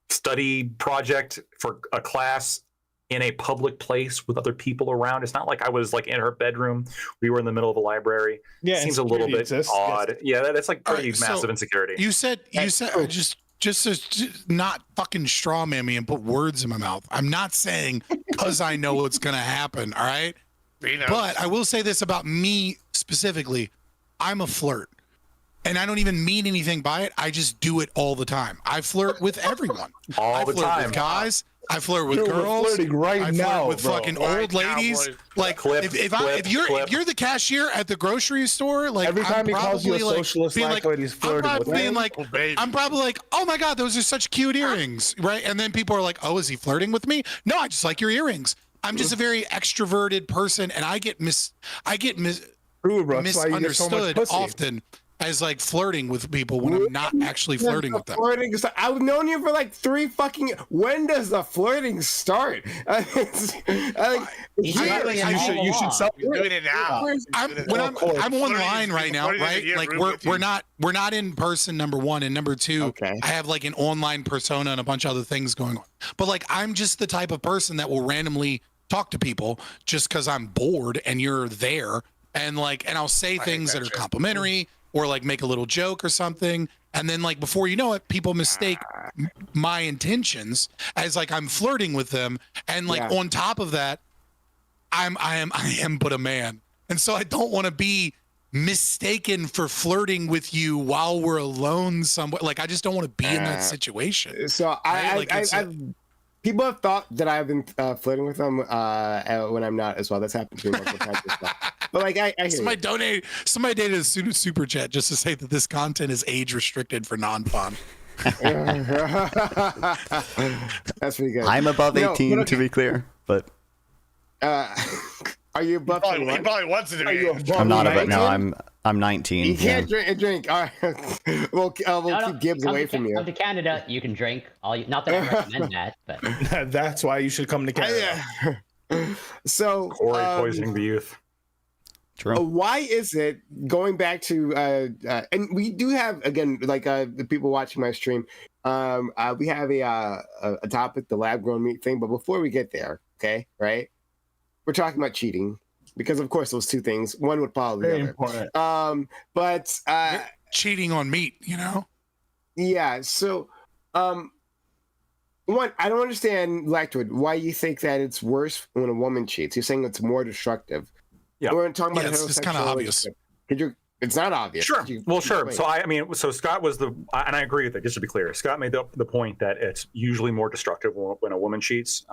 study project for a class in a public place with other people around. It's not like I was like in her bedroom. We were in the middle of a library. Yeah, Seems a little bit exists. odd. Yes. Yeah, that's like pretty Alright, massive so insecurity. You said just to not fucking straw man me and put words in my mouth. I'm not saying because I know what's gonna happen. All right. But I will say this about me specifically. I'm a flirt. And I don't even mean anything by it. I just do it all the time. I flirt with everyone. All the I flirt time. with guys. I flirt with Dude, we're girls. flirting right I flirt now, with bro. fucking Right old now, ladies. boys. Like Clip, if you're the cashier at the grocery store, like Every time I'm he calls you a probably, like, socialist being like he's flirting I'm with probably him. being like, Oh, baby. I'm probably like, oh my god, those are such cute earrings, right? And then people are like, oh, is he flirting with me? No, I just like your earrings. I'm just a very extroverted person, and I get True, bro. That's why you get so much misunderstood pussy. often as like flirting with people when I'm not actually flirting with them. Flirting. I've known you for like 3 fucking. When does the flirting start? He's flirting You should along. sell He's doing it now. I'm online right now, right? Like we're not in person, number one, and number two, Okay. I have like an online persona and a bunch of other things going on. But like I'm just the type of person that will randomly talk to people just because I'm bored and you're there, and I'll say things that are complimentary or like make a little joke or something, and then like before you know it, people mistake my intentions as like I'm flirting with them, and like on top of that, I am but a man, and so I don't want to be mistaken for flirting with you while we're alone somewhere. Like I just don't want to be in that situation. So people have thought that I've been flirting with them when I'm not as well. That's happened to me multiple times as well. But like I hear Somebody donated a super chat just to say that this content is age restricted for non-fun. That's pretty good. I'm above 18 to be clear, but are you above? He probably wants it to be. I'm not above. 19? No, I'm 19. You can't drink. All right, we'll keep Gibbs away from you. Come to Canada, you can drink. Not that I recommend that, but That's why you should come to Canada. So Corey poisoning the youth. True. why is it going back to and we do have again like the people watching my stream we have a topic, the lab grown meat thing, but before we get there, okay, right, we're talking about cheating because of course those two things, one would follow the Very other. important. But Cheating on meat, you know? yeah, so one, I don't understand, Lactwood, why you think that it's worse when a woman cheats. You're saying it's more destructive. Yeah. We're talking about it's kind of obvious. It's not obvious. Sure. Could you Well, sure. explain? So Scott was and I agree with it. Just to be clear, Scott made the point that it's usually more destructive when a woman cheats,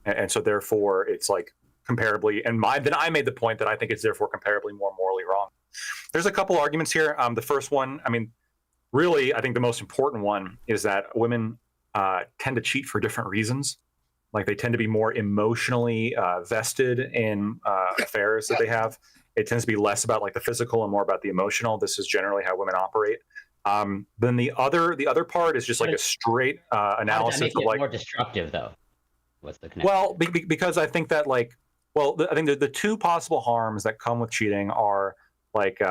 and so therefore it's like comparably. And then I made the point that I think it's therefore comparably more morally wrong. There's a couple arguments here. The first one, I mean, really, I think the most important one is that women tend to cheat for different reasons. Like they tend to be more emotionally vested in affairs that they have. It tends to be less about like the physical and more about the emotional. This is generally how women operate. Then the other part is just like a straight analysis make of it like more destructive though. What's the connection? well, because I think that I think the two possible harms that come with cheating are like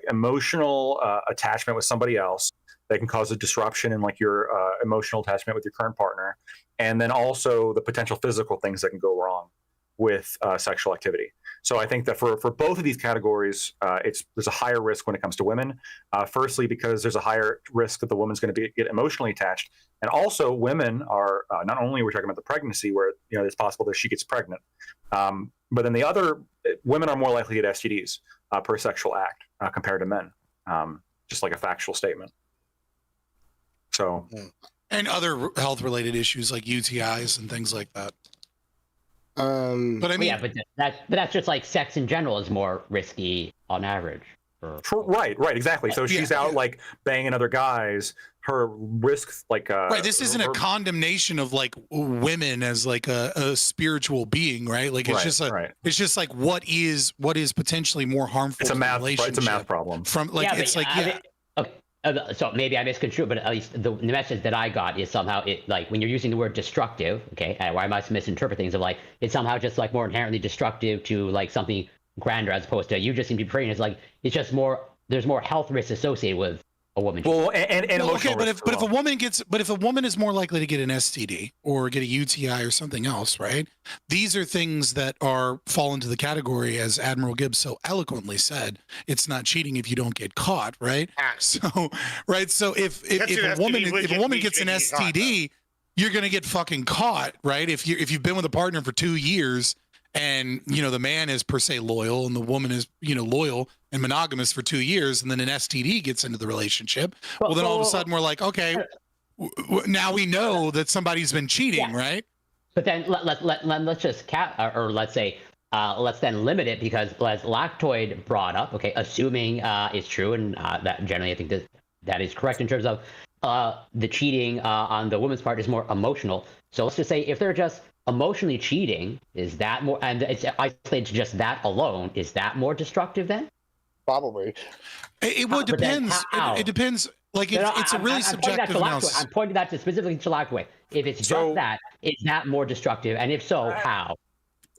emotional attachment with somebody else that can cause a disruption in like your emotional attachment with your current partner, and then also the potential physical things that can go wrong with sexual activity. So I think that for both of these categories, there's a higher risk when it comes to women. Firstly, because there's a higher risk that the woman's going to get emotionally attached, and also women are not only we're talking about the pregnancy where it's possible that she gets pregnant, but then women are more likely to get STDs per sexual act compared to men. Just like a factual statement. So. And other health related issues like UTIs and things like that. But I mean, yeah, but that's just like sex in general is more risky on average. Right, exactly. So she's out like banging other guys. Her risk, like right. This isn't a condemnation of like women as like a spiritual being, right? Like it's it's just like what is potentially more harmful. It's a math problem. From like So maybe I misconstrued, but at least the message that I got is somehow it like when you're using the word destructive, okay, why I must misinterpret things of like it's somehow just like more inherently destructive to like something grander as opposed to you just seem to be praying it's like it's just more there's more health risks associated with a woman. Well, and Well, emotional okay, but risk if as well. a woman is more likely to get an STD or get a UTI or something else, right? These are things that fall into the category, as Admiral Gibbs so eloquently said, it's not cheating if you don't get caught, right? So, right. So if a woman gets an STD, you're gonna get fucking caught, right? If you've been with a partner for 2 years and the man is per se loyal and the woman is loyal and monogamous for 2 years, and then an STD gets into the relationship, well then all of a sudden we're like, okay, now we know that somebody's been cheating, right? But then let's just let's then limit it, because as Lactoid brought up, okay, assuming is true, and that generally I think that is correct in terms of the cheating on the woman's part is more emotional. So let's just say if they're just emotionally cheating, is that more, and it's isolated to just that alone, is that more destructive then? Probably. It depends. It depends. Like it's a really subjective analysis. I'm pointing that to specifically to Lactoid. If it's just that, is that more destructive? And if so, how?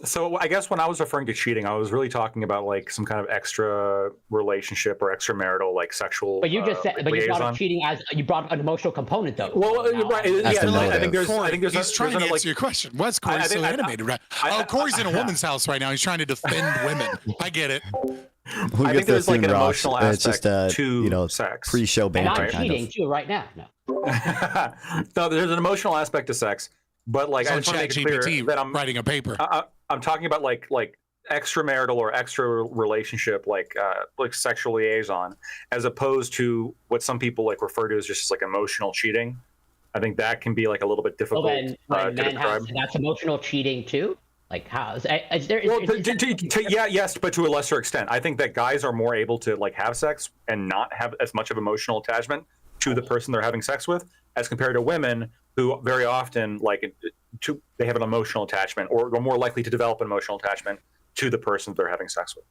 So I guess when I was referring to cheating, I was really talking about like some kind of extra relationship or extramarital, like sexual. But you just said, but you brought up cheating as you brought up an emotional component, though. Well, you're right. Yeah, I think there's. He's trying to answer your question. Why's Corey so animated? Right? Corey's in a woman's house right now. He's trying to defend women. I get it. Who I think there's like an emotional aspect it's just to sex. Pre-show banter. And I'm cheating too right now. No. No, there's an emotional aspect to sex, but like I just want to make it clear that I'm writing a paper. I'm talking about like extramarital or extra relationship, like sexual liaison, as opposed to what some people like refer to as just like emotional cheating. I think that can be like a little bit difficult to describe. That's emotional cheating too. Like how is there? Yes, but to a lesser extent. I think that guys are more able to like have sex and not have as much of emotional attachment to the person they're having sex with, as compared to women who very often they have an emotional attachment or are more likely to develop an emotional attachment to the person they're having sex with.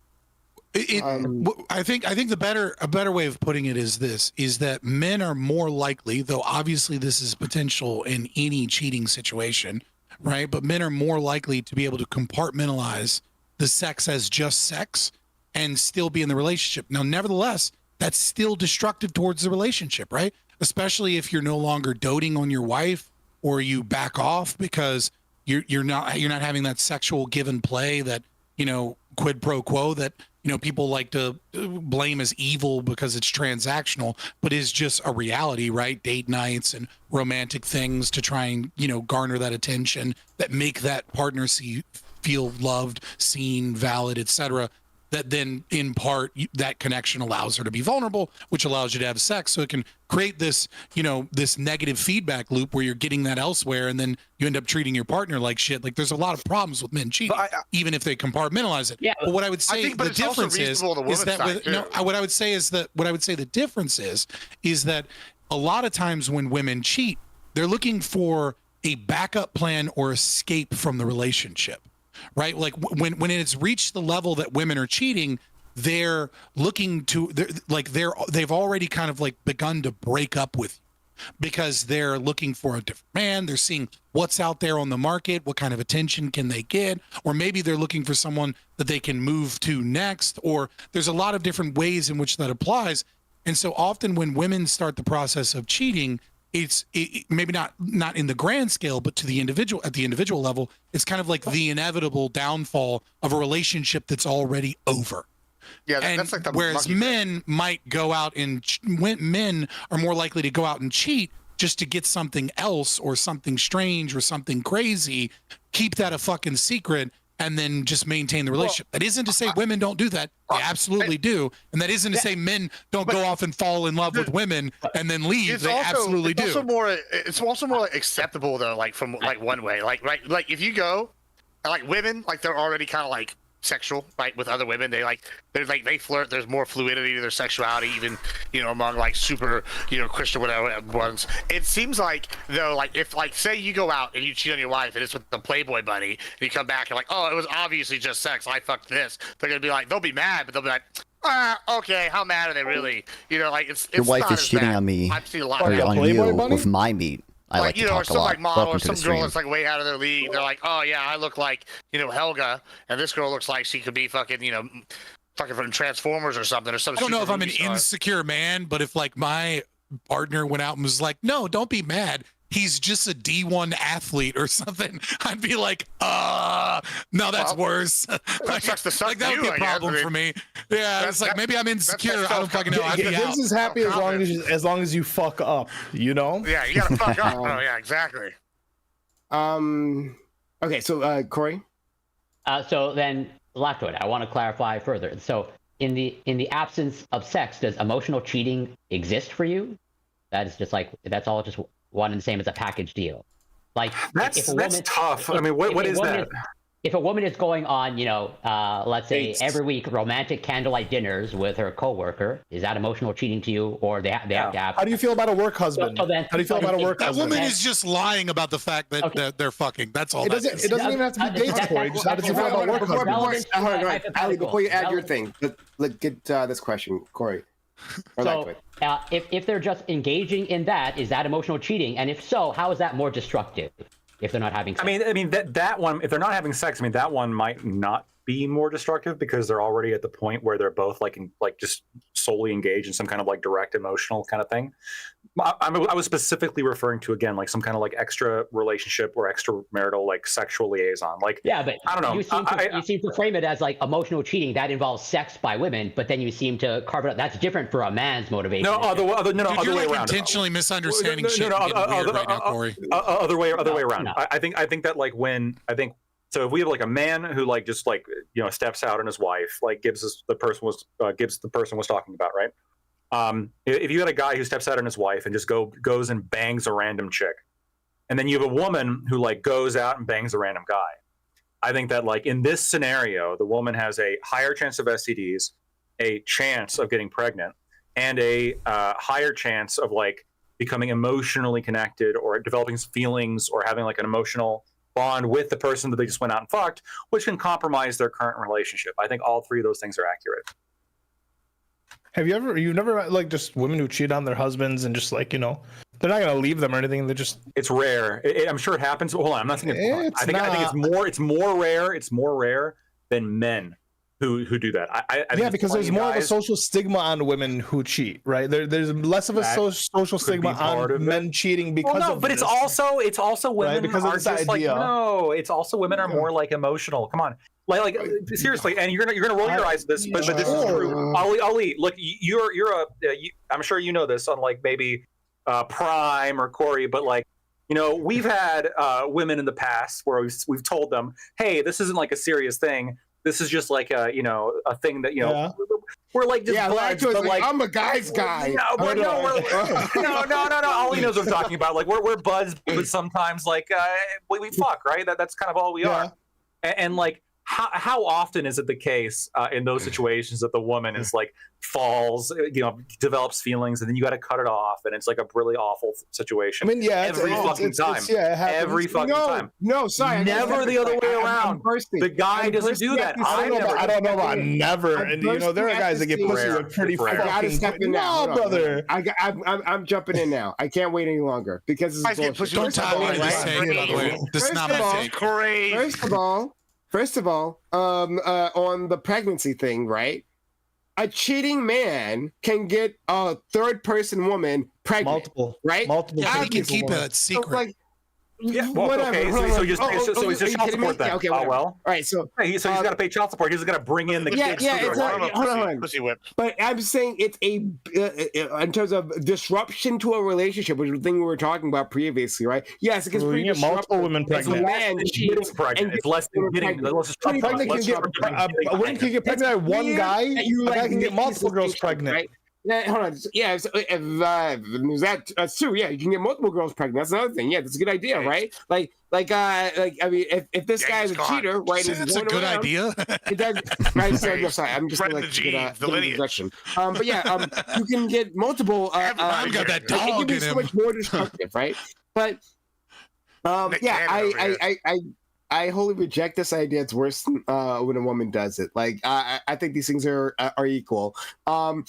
I think a better way of putting it is that men are more likely, though obviously this is potential in any cheating situation, right? But men are more likely to be able to compartmentalize the sex as just sex and still be in the relationship. Now, nevertheless, that's still destructive towards the relationship, right? Especially if you're no longer doting on your wife, or you back off because you're not having that sexual give and play, that quid pro quo that people like to blame as evil because it's transactional, but is just a reality, right? Date nights and romantic things to try and garner that attention, that make that partner feel loved, seen, valid, etc. That then in part that connection allows her to be vulnerable, which allows you to have sex. So it can create this this negative feedback loop where you're getting that elsewhere, and then you end up treating your partner like shit. Like there's a lot of problems with men cheating, even if they compartmentalize it. Yeah, but what I would say the difference is that what I would say the difference is that a lot of times when women cheat, they're looking for a backup plan or escape from the relationship. Right, like when it's reached the level that women are cheating, they're looking to they've already kind of like begun to break up with you, because they're looking for a different man. They're seeing what's out there on the market, what kind of attention can they get, or maybe they're looking for someone that they can move to next. Or there's a lot of different ways in which that applies. And so often when women start the process of cheating, it's maybe not in the grand scale, but at the individual level, it's kind of like the inevitable downfall of a relationship that's already over. Yeah, that's like whereas men might go out and men are more likely to go out and cheat just to get something else or something strange or something crazy, keep that a fucking secret, and then just maintain the relationship. That isn't to say women don't do that. They absolutely do. And that isn't to say men don't go off and fall in love with women and then leave. They absolutely do. It's also more like acceptable though, like from like one way. Like if you go, like women, like they're already kind of like sexual, right, with other women. They flirt. There's more fluidity to their sexuality, even among like super Christian whatever ones. It seems like though, like if like say you go out and you cheat on your wife and it's with the Playboy buddy, and you come back and like, oh, it was obviously just sex, I fucked this. They're gonna be like, they'll be mad, but they'll be like, okay, how mad are they really? Like it's your wife is cheating on me. I've seen a lot or of on you with my meat. I like to talk or some a lot. like model Welcome or to some the girl stream. that's like way out of their league. They're like, oh yeah, I look like Helga, and this girl looks like she could be fucking fucking from Transformers or something, or some. I don't know if I'm an insecure. insecure man, but if like my partner went out and was like, no, don't be mad, he's just a D1 athlete or something, I'd be like, no, that's worse. Like, sucks to suck like that would you, be a I guess. problem I mean, for me. Yeah, it's like maybe I'm insecure. I don't fucking know. I'd be out. Gibbs is happy as long as you fuck up, you know? Yeah, you gotta fuck up. Oh yeah, exactly. Okay, so Corey. So then, Lactoid, I want to clarify further. So in the absence of sex, does emotional cheating exist for you? That is just like that's all just one and the same as a package deal. Like That's tough. I mean, what is that? If a woman is going on, let's say every week romantic candlelight dinners with her coworker, is that emotional cheating to you, or they have to have? How do you feel about a work husband? How do you feel about a work husband? That woman is just lying about the fact that they're fucking. That's all. It doesn't even have to be dates, Corey. Just how did you feel about work husbands? Ali, before you add your thing, let's get this question, Corey. So, if they're just engaging in that, is that emotional cheating? And if so, how is that more destructive? If they're not having sex? I mean that one, if they're not having sex, I mean that one might not be more destructive because they're already at the point where they're both like just solely engaged in some kind of like direct emotional kind of thing. I was specifically referring to, again, like some kind of like extra relationship or extramarital like sexual liaison. Like, yeah, but I don't know. You seem to frame it as like emotional cheating that involves sex by women, but then you seem to carve it out. That's different for a man's motivation. No, other way you're around. Intentionally misunderstanding shit. Right now, Corey. Other way around. No. I think that like so if we have like a man who like just like steps out on his wife, like Gibbs the person was talking about, right? If you had a guy who steps out on his wife and just goes and bangs a random chick, and then you have a woman who like goes out and bangs a random guy, I think that like in this scenario, the woman has a higher chance of STDs, a chance of getting pregnant, and a higher chance of like becoming emotionally connected or developing feelings or having like an emotional bond with the person that they just went out and fucked, which can compromise their current relationship. I think all three of those things are accurate. You've never like just women who cheat on their husbands and just like, they're not going to leave them or anything. They're just, it's rare. I'm sure it happens. Hold on. I'm not saying I think it's more rare. It's more rare than men who do that. I think because there's more of a social stigma on women who cheat, right? There's less of a social stigma on men cheating because of but this. it's also women, right? Because are just like, no, it's also women are more like emotional. Come on. Like seriously, and you're gonna roll your eyes at this, but this is true. Ali, look, I'm sure you know this on like maybe Prime or Corey, but like we've had women in the past where we've told them, hey, this isn't like a serious thing. This is just like a thing that we're like just buds, but like I'm a guy's guy. No, Ali knows what I'm talking about. Like we're buds, but sometimes like we fuck, right? That's kind of all we are, and like. How often is it the case in those situations that the woman is like falls, develops feelings, and then you got to cut it off, and it's like a really awful situation. I mean, every fucking time. Every fucking time. No, sorry, never the other way around. The guy doesn't do that. I don't know about never, and there are guys that get pussy with pretty fucking. No, brother. I'm jumping in now. I can't wait any longer because it's bullshit. Don't tie me into this thing, by the way. This is not my take. First of all, on the pregnancy thing, right? A cheating man can get a third-person woman pregnant, right? Multiple. Yeah, he can keep a secret. So, like, yeah, well, whatever. Okay, so he's just child support then. Okay, oh well. All right, so he's got to pay child support. He's got to bring in the kids. Hold on. But I'm saying it's in terms of disruption to a relationship, which is the thing we were talking about previously, right? Yes, it gets pretty disruptive. Multiple women pregnant. It's less than getting. A woman can get pregnant by one guy. A guy can get multiple girls pregnant. Right? Hold on. Yeah, that's true. Yeah, you can get multiple girls pregnant. That's another thing. Yeah, that's a good idea, right? I mean, if this guy is a cheater, right? That's a good idea. It does. Right. So, sorry, I'm just gonna get the lineage. But yeah, you can get multiple. I've got that dog it can be in so him. much more destructive, right? But yeah, I wholly reject this idea. It's worse when a woman does it. Like I think these things are equal. And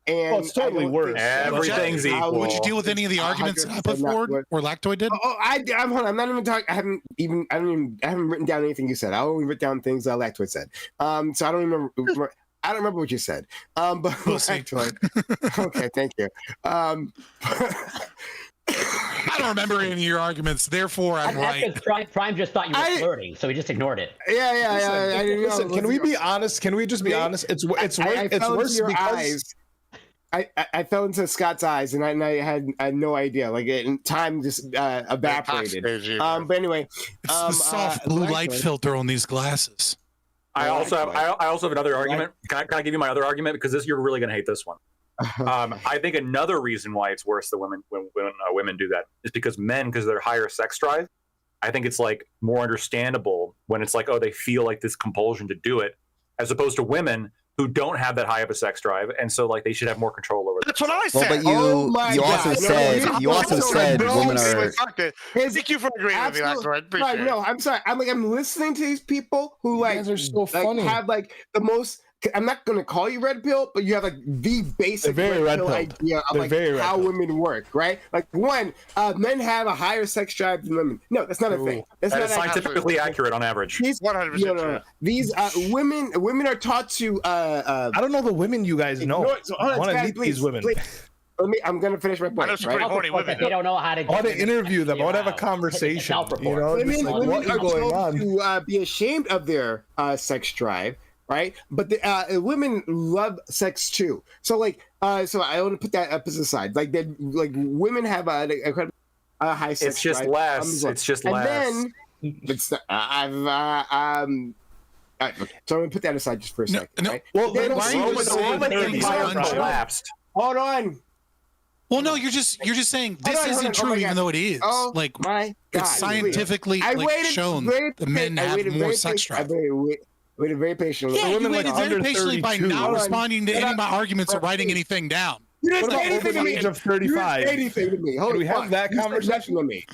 it's totally worse. Everything's equal. Would you deal with any of the arguments that I put forward or Lactoid did? I'm hold on. I'm not even talking. I haven't written down anything you said. I only wrote down things Lactoid said. So I don't remember. I don't remember what you said. But Lactoid. Okay, thank you. I don't remember any of your arguments, therefore I'm right. Prime just thought you were flirting, so he just ignored it. Yeah. Listen, can we be honest? Can we just be honest? It's worse because I fell into Scott's eyes, and I had no idea. Like time just evaporated. But anyway, it's the soft blue light filter on these glasses. I also have another argument. Can I give you my other argument, because you're really going to hate this one. I think another reason why it's worse that when women do that is because men, because they're higher sex drive. I think it's like more understandable when it's like, oh, they feel like this compulsion to do it, as opposed to women who don't have that high of a sex drive, and so like they should have more control over. That's what I said. Well, but you also said women are. Thank you for agreeing with me, Lactoid. No, I'm sorry. I'm listening to these people who like are so funny. Have like the most. I'm not going to call you red pill, but you have like the basic red pill idea of like how women work, right? Like one, men have a higher sex drive than women. No, that's not a thing. That is scientifically accurate on average. 100%. No. These women are taught to. I don't know the women you guys know. I want to meet these women. I'm going to finish my point. They don't know how to. I want to interview them. I want to have a conversation. You know, women are told to be ashamed of their sex drive. Right, but the women love sex too. So like, so I want to put that aside. Like women have a high sex. It's just drive. less. It's just and less. Then it's so I'm gonna put that aside just for a second. No. Right? Well, then why are you saying collapsed? Hold on. Well, no, you're just saying this isn't true, even though it is. Oh, like my God, it's scientifically shown that men have more sex drive. Waited very patiently. Yeah, you waited very patiently by not responding to any of my arguments or writing anything down. You didn't say anything to me. Age of 35. You didn't say anything to me. Can we have that conversation with me?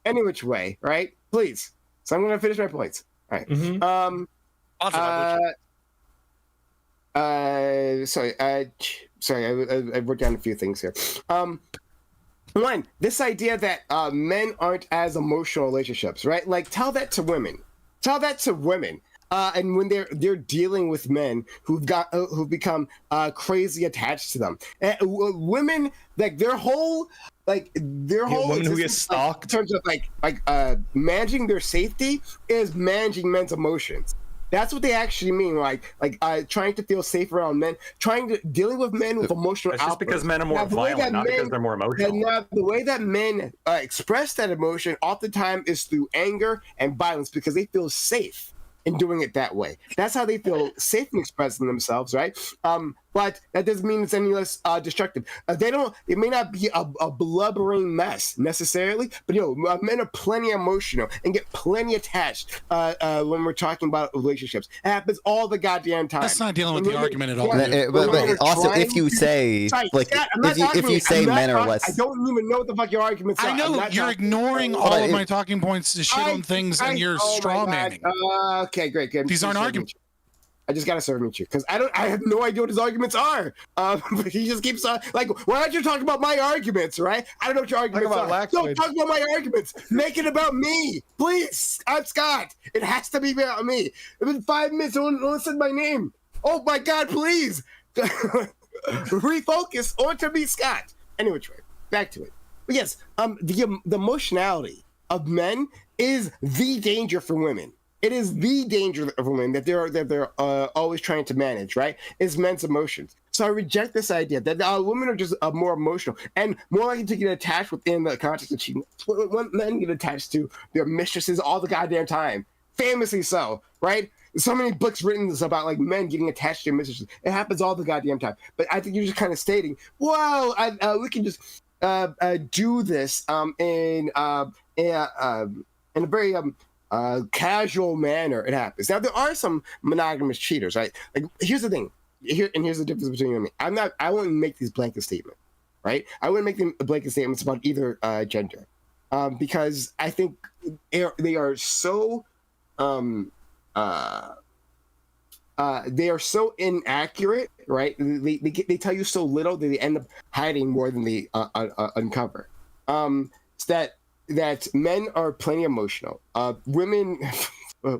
Any which way, right? Please. So I'm going to finish my points. All right. Mm-hmm. Sorry. I wrote down a few things here. One, this idea that men aren't as emotional relationships, right? Like, tell that to women. And when they're dealing with men who've become crazy attached to them, and women like their whole women who get stalked in terms of like managing their safety is managing men's emotions. That's what they actually mean, like trying to feel safe around men, dealing with men with emotional outbursts. Just because men are more violent, not because they're more emotional. And now the way that men express that emotion oftentimes is through anger and violence because they feel safe in doing it that way. That's how they feel safe in expressing themselves, right? But that doesn't mean it's any less destructive. It may not be a blubbering mess necessarily, but men are plenty emotional and get plenty attached when we're talking about relationships. It happens all the goddamn time. That's not dealing with the argument at all. But also, if you say if you say men are less, I don't even know what the fuck your arguments are. I know you're ignoring all of my talking points to shit on things, and you're straw manning. Okay, great. These aren't arguments. I just gotta serve meet you because I have no idea what his arguments are. But he just keeps like, why don't you talk about my arguments, right? I don't know what your arguments are. Don't talk about my arguments. Make it about me, please. I'm Scott. It has to be about me. It's been 5 minutes. No one said my name. Oh my God, please refocus onto me, Scott. Anyway, back to it. But yes, the emotionality of men is the danger for women. It is the danger of women that they're always trying to manage, right? Is men's emotions. So I reject this idea that women are just more emotional and more likely to get attached within the context of cheating. When men get attached to their mistresses all the goddamn time, famously so, right? So many books written about like men getting attached to their mistresses. It happens all the goddamn time. But I think you're just kind of stating, well, we can just do this in a very casual manner. It happens. Now there are some monogamous cheaters, right? Like here's the thing. Here's the difference between you and me. I wouldn't make these blanket statements, right? I wouldn't make them blanket statements about either gender, because I think they are so they are so inaccurate, right? They tell you so little that they end up hiding more than they uncover. It's that men are plenty emotional. Women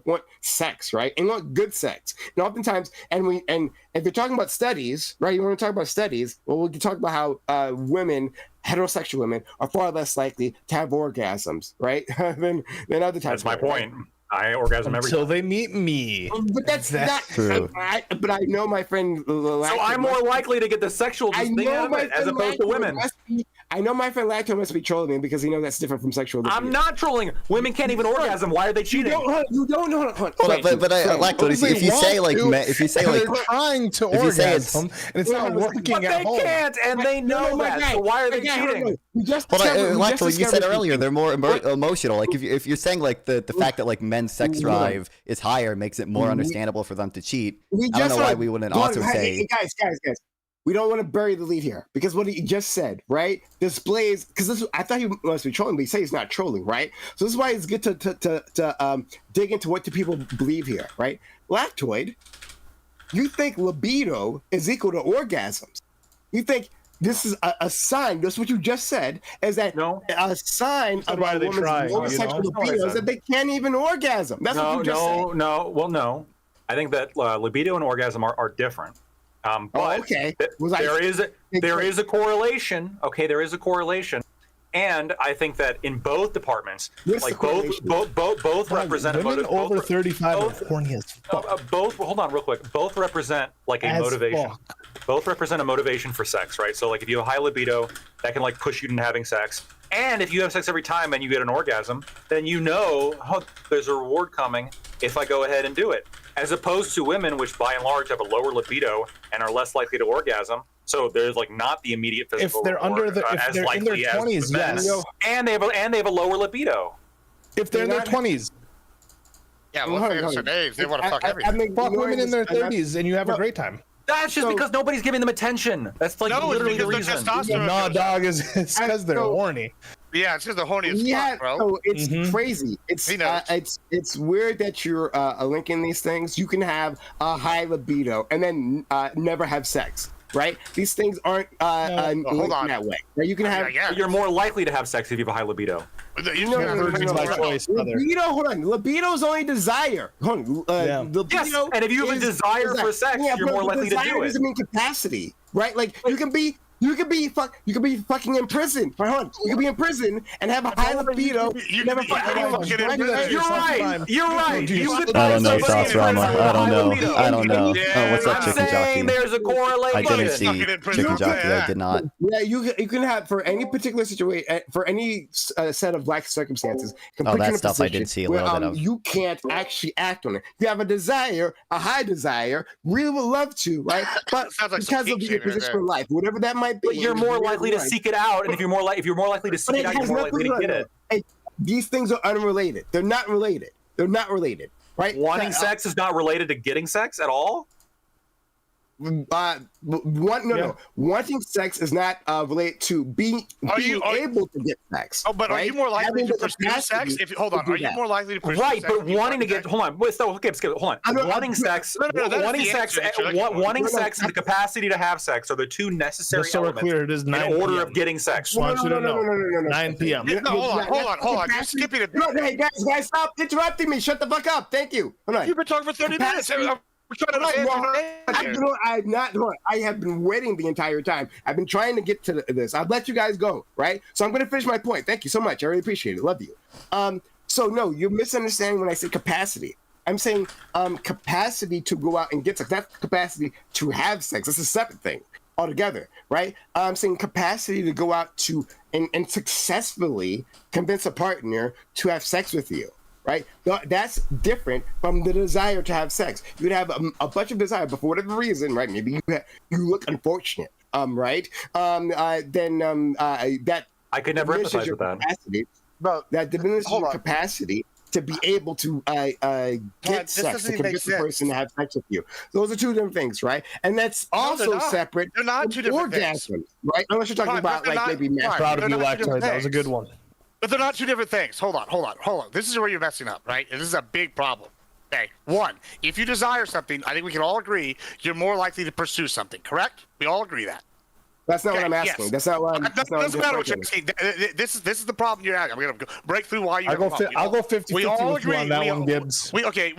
want sex, right? And want good sex. And oftentimes, and if they're talking about studies, right? You want to talk about studies? Well, we can talk about how women, heterosexual women, are far less likely to have orgasms, right? than other types. That's my point. I orgasm every Until time. they meet me. But that's not true. But I know my friend. So I'm more likely to get the sexual thing as opposed to women. I know my friend Lacto must be trolling me because he knows that's different from sexual. I'm not trolling. Women can't even orgasm. Why are they cheating? You don't know. But Lacto, if you say like they're trying to orgasm, and it's not working at home. But they can't, and they know that. So why are they cheating? Lacto, you said earlier they're more emotional. Like if you're saying like the fact that like men's sex drive is higher makes it more understandable for them to cheat. I don't know why we wouldn't also say. Guys. We don't want to bury the lead here because what he just said, right, displays because I thought he must be trolling, but he said he's not trolling, right? So this is why it's good to dig into what do people believe here, right? Lactoid, you think libido is equal to orgasms? You think this is a sign? That's what you just said. Is that a sign of a woman's lower sexual libido is that they can't even orgasm? That's what you just said. No. I think that libido and orgasm are different. But okay. There is a correlation. Okay, there is a correlation, and I think that in both departments, like both represent women over 35 are horny as fuck. Both. Hold on, real quick. Both represent like a motivation. Both represent a motivation for sex, right? So like if you have high libido, that can like push you into having sex. And if you have sex every time and you get an orgasm, then you know, there's a reward coming if I go ahead and do it. As opposed to women, which by and large have a lower libido and are less likely to orgasm. So there's like not the immediate physical if they're reward, if they're in their 20s, yes. And they have a lower libido. If they're in their 20s. Yeah, well, they want to fuck everything. Fuck women in their 30s and you have a great time. That's just because nobody's giving them attention. That's like literally the reason. No, dog, it's because they're horny. Yeah, it's because they're horny as fuck, bro. So it's crazy. It's weird that you're linking these things. You can have a high libido and then never have sex, right? These things aren't linked that way. Right? You can have. You're more likely to have sex if you have a high libido. Libido, hold on. Libido is only desire. Hold on. Libido yes, and if you have a desire for sex, you're more likely to do it. Doesn't mean capacity, right? Like you can be fucking in prison. Hold on. You can be in prison and have a high libido. You never fucking in prison. You're right. I don't know, Sauce Rama. I don't know. Oh, what's up, Chicken Jockey? There's a correlation. I didn't see Chicken Jockey. I did not. Yeah, you can have for any particular situation, for any set of black circumstances. Oh, that stuff I did see a little bit of. You can't actually act on it. You have a desire, a high desire, really would love to, right? But because of your position in life, whatever that might be, but you're more likely to seek it out, and if you're more likely to seek it out, you're more likely to get it. Hey, these things are unrelated. They're not related. Right? Wanting sex is not related to getting sex at all. Wanting sex is not related to being able to get sex. Oh, but right? Are you more likely to pursue sex? Are you more likely to pursue sex? Right, but wanting to get sex? Hold on. Wait, so okay, skip. Hold on. Wanting sex, wanting sex, and the capacity to have sex are the two necessary elements in order of getting sex. No. 9 p.m. Hold on. You're skipping it. Hey, guys, stop interrupting me. Shut the fuck up. Thank you. Hold on. You've been talking for 30 minutes. I have been waiting the entire time. I've been trying to get to this. I've let you guys go, right? So I'm going to finish my point. Thank you so much. I really appreciate it. Love you. So no, you're misunderstanding when I say capacity. I'm saying capacity to go out and get sex. That's capacity to have sex. It's a separate thing altogether, right? I'm saying capacity to go out to and successfully convince a partner to have sex with you. Right, that's different from the desire to have sex. You'd have a bunch of desire, but for whatever reason, right? Maybe you look unfortunate, right? That I could never empathize with that. That diminishes your capacity to be able to get sex, to convince the person to have sex with you. Those are two different things, right? And that's also separate. They're not two different orgasms, things, right? Unless you're talking about like maybe proud of you, Lactoid. That was a good one. But they're not two different things. Hold on. This is where you're messing up, right? And this is a big problem. Okay. One, if you desire something, I think we can all agree you're more likely to pursue something, correct? We all agree that. That's not what I'm asking. Yes. That's not what I'm. That doesn't matter what you're saying. This is the problem you're having. I'm going to break through why you I'll go 50-50 we all with you agree on that one, Gibbs. Okay.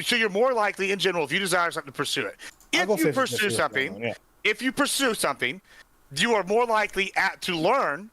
So you're more likely in general if you desire something to pursue it. If you pursue something, you are more likely to learn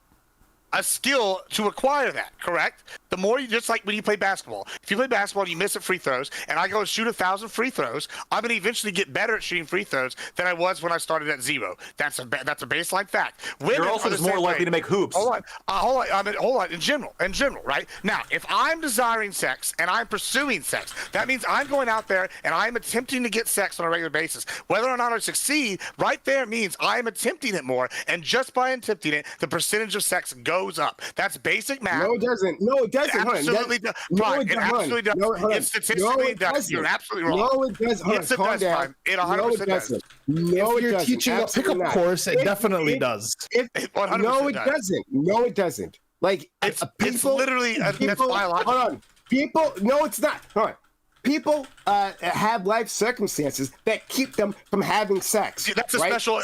a skill to acquire that, correct? The more you, just like when you play basketball. If you play basketball and you miss at free throws, and I go and shoot 1,000 free throws, I'm going to eventually get better at shooting free throws than I was when I started at 0. That's a baseline fact. You're also just more likely to make hoops. Hold on. In general, right? Now, if I'm desiring sex and I'm pursuing sex, that means I'm going out there and I'm attempting to get sex on a regular basis. Whether or not I succeed, right there means I'm attempting it more, and just by attempting it, the percentage of sex goes up. That's basic math. No, it doesn't. It absolutely does. It absolutely does. It statistically does. You're absolutely wrong. No, it doesn't. Yes, it does. It 100% does. No, if you're teaching a pickup course, it definitely does. No, it doesn't. No, it doesn't. Like it's literally that's biological. Hold on. People. No, it's not. Hold on. People have life circumstances that keep them from having sex. That's a right? special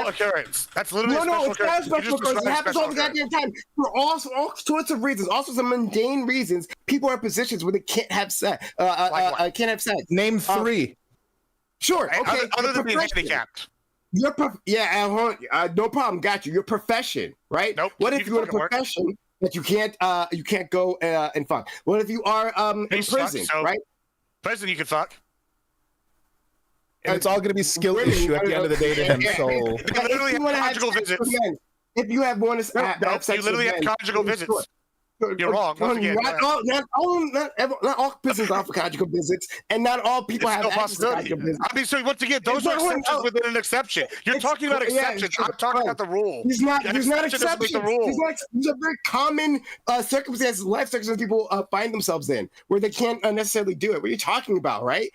occurrence. That's literally it's not a special occurrence. It happens all the goddamn time for all sorts of reasons. Also, some mundane reasons. People are in positions where they can't have sex. Can't have sex. Name 3. Sure. Okay. Other than being handicapped. No problem. Got you. Your profession, right? Nope. What if you're in a profession that you can't go and fuck? What if you are in prison, right? Prison, you can fuck. And it's all going to be skill issue at the end of the day to him. So you literally have conjugal visits. If you have one, you literally have conjugal visits. You're wrong. Once again, not all prisons offer conjugal visits, and not all people have access to conjugal visits. I mean, so once again, those are exceptions within an exception. You're talking about exceptions. I'm talking about the rule. There's not exceptions. These are very common circumstances, life circumstances people find themselves in, where they can't necessarily do it. What are you talking about, right?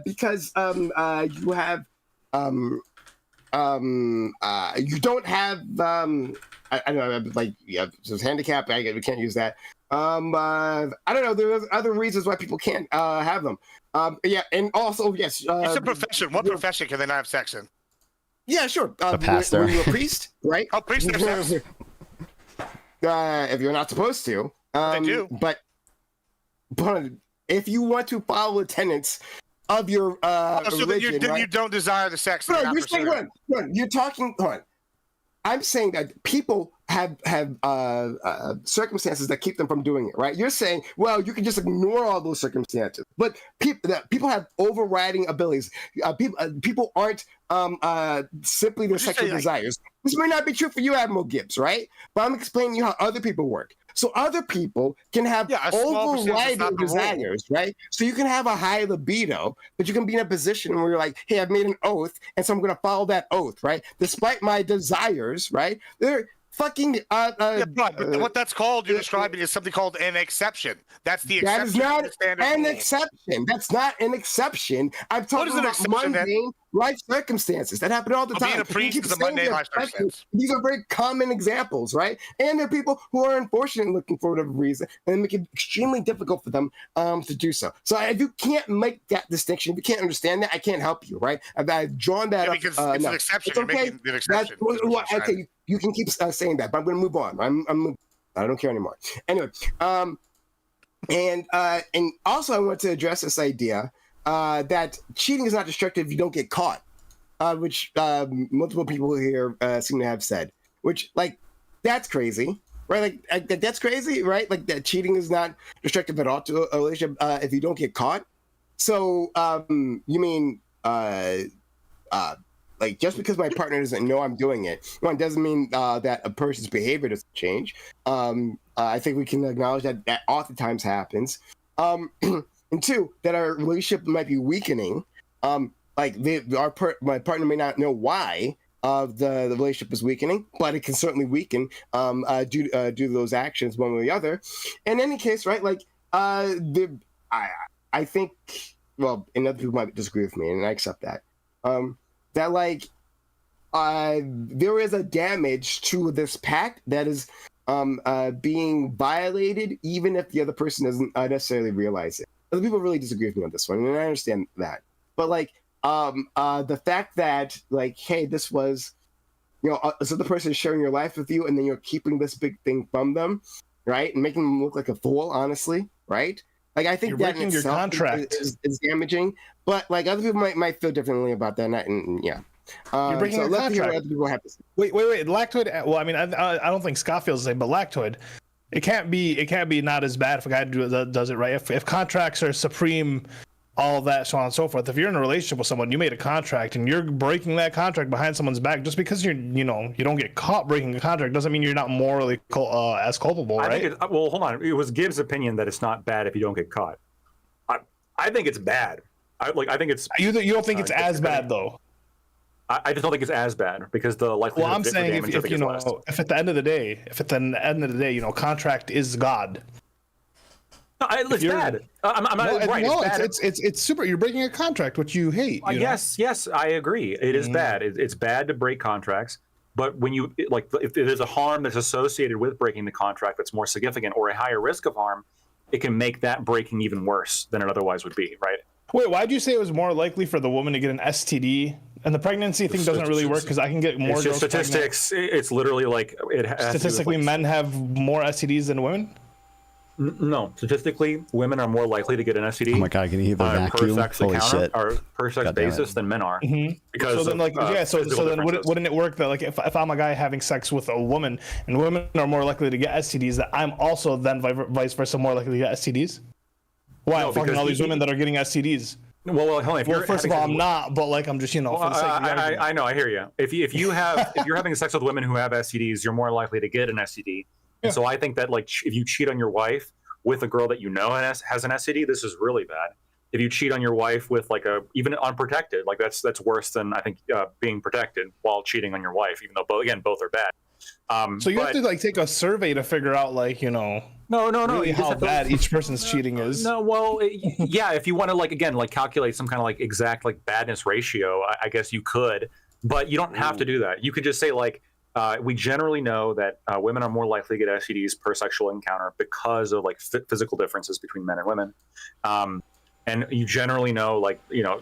Because you have you don't have I don't know, like just handicap. We can't use that. I don't know. There's other reasons why people can't have them. And also yes. It's a profession. What profession can they not have sex in? Yeah, sure. A pastor. Were you a priest, right? Oh, priests have sex. If you're not supposed to. They do. But if you want to follow the tenets of your religion, then right? you don't desire the sex. You're saying you're talking. I'm saying that people have circumstances that keep them from doing it, right? You're saying, well, you can just ignore all those circumstances, but people have overriding abilities. People aren't simply their sexual desires. This may not be true for you, Admiral Gibbs, right? But I'm explaining to you how other people work. So other people can have overriding desires, right? So you can have a high libido, but you can be in a position where you're like, hey, I've made an oath, and so I'm going to follow that oath, right? Despite my desires, right? They're fucking but what that's called, you're describing, is something called an exception. That's the exception. That is not an exception. That's not an exception. I'm talking about mundane life circumstances that happen all the time. Being a priest is a mundane life circumstance. These are very common examples, right? And there are people who are unfortunate looking for whatever reason, and make it extremely difficult for them to do so. So if you can't make that distinction, if you can't understand that, I can't help you, right? I've drawn that up. Because it's an exception. It's okay. You're making an exception. Okay, you can keep saying that, but I'm going to move on. I don't care anymore. Anyway, and also I want to address this idea that cheating is not destructive if you don't get caught, which multiple people here seem to have said. Which, like, that's crazy, right? Like that's crazy, right? Like that cheating is not destructive at all to a relationship if you don't get caught. So you mean like just because my partner doesn't know I'm doing it, one doesn't mean that a person's behavior doesn't change. I think we can acknowledge that oftentimes happens. And two, that our relationship might be weakening. Like my partner may not know why the relationship is weakening, but it can certainly weaken due to those actions one way or the other. In any case, right? Like I think, well, and other people might disagree with me, and I accept that. That there is a damage to this pact that is being violated, even if the other person doesn't necessarily realize it. Other people really disagree with me on this one, and I understand that. But like, the fact that like, hey, this was, so the person is sharing your life with you, and then you're keeping this big thing from them, right, and making them look like a fool, honestly, right? Like, I think You're that in breaking your itself contract. is damaging. But like, other people might feel differently about that, and yeah. You're breaking so your let's hear what contract. other people have to say. Wait. Lactoid. Well, I mean, I don't think Scott feels the same, but Lactoid, it can't be not as bad if a guy does it right. If contracts are supreme, all of that, so on and so forth. If you're in a relationship with someone, you made a contract, and you're breaking that contract behind someone's back, just because you don't get caught breaking a contract doesn't mean you're not morally as culpable, right? I think well, hold on. It was Gibbs' opinion that it's not bad if you don't get caught. I think it's bad. I think it's. You don't think it's as bad though? I just don't think it's as bad because the likelihood. Well, I'm of saying damage, if at the end of the day, contract is God. No, it's bad. I'm not right. No, it's bad. it's super. You're breaking a contract, which you hate. Yes, I agree. It is bad. It's bad to break contracts. But when you if there's a harm that's associated with breaking the contract that's more significant or a higher risk of harm, it can make that breaking even worse than it otherwise would be, right? Wait, why'd you say it was more likely for the woman to get an STD? And the pregnancy thing doesn't really work because I can get more. It's just statistics. It's literally like it has statistically, men have more STDs than women. No, statistically, women are more likely to get an STD. Oh my god, can you hear the vacuum? Holy shit! Or per sex basis than men are. Because so then, so then wouldn't it work that like if I'm a guy having sex with a woman and women are more likely to get STDs, that I'm also then vice versa more likely to get STDs? Why? I'm fucking all these women that are getting STDs. Well, first of all, I'm not, but like I'm just for the sake of argument. I know, I hear you. If you're having sex with women who have STDs, you're more likely to get an STD. And so I think that like if you cheat on your wife with a girl that you know has an STD, this is really bad. If you cheat on your wife with like even unprotected, like that's worse than I think being protected while cheating on your wife, even though both are bad. So you have to like take a survey to figure out like No. Really how bad each person's cheating is. No, well, yeah. If you want to calculate some kind of like exact like badness ratio, I guess you could, but you don't have to do that. You could just say like we generally know that women are more likely to get STDs per sexual encounter because of like physical differences between men and women, and you generally know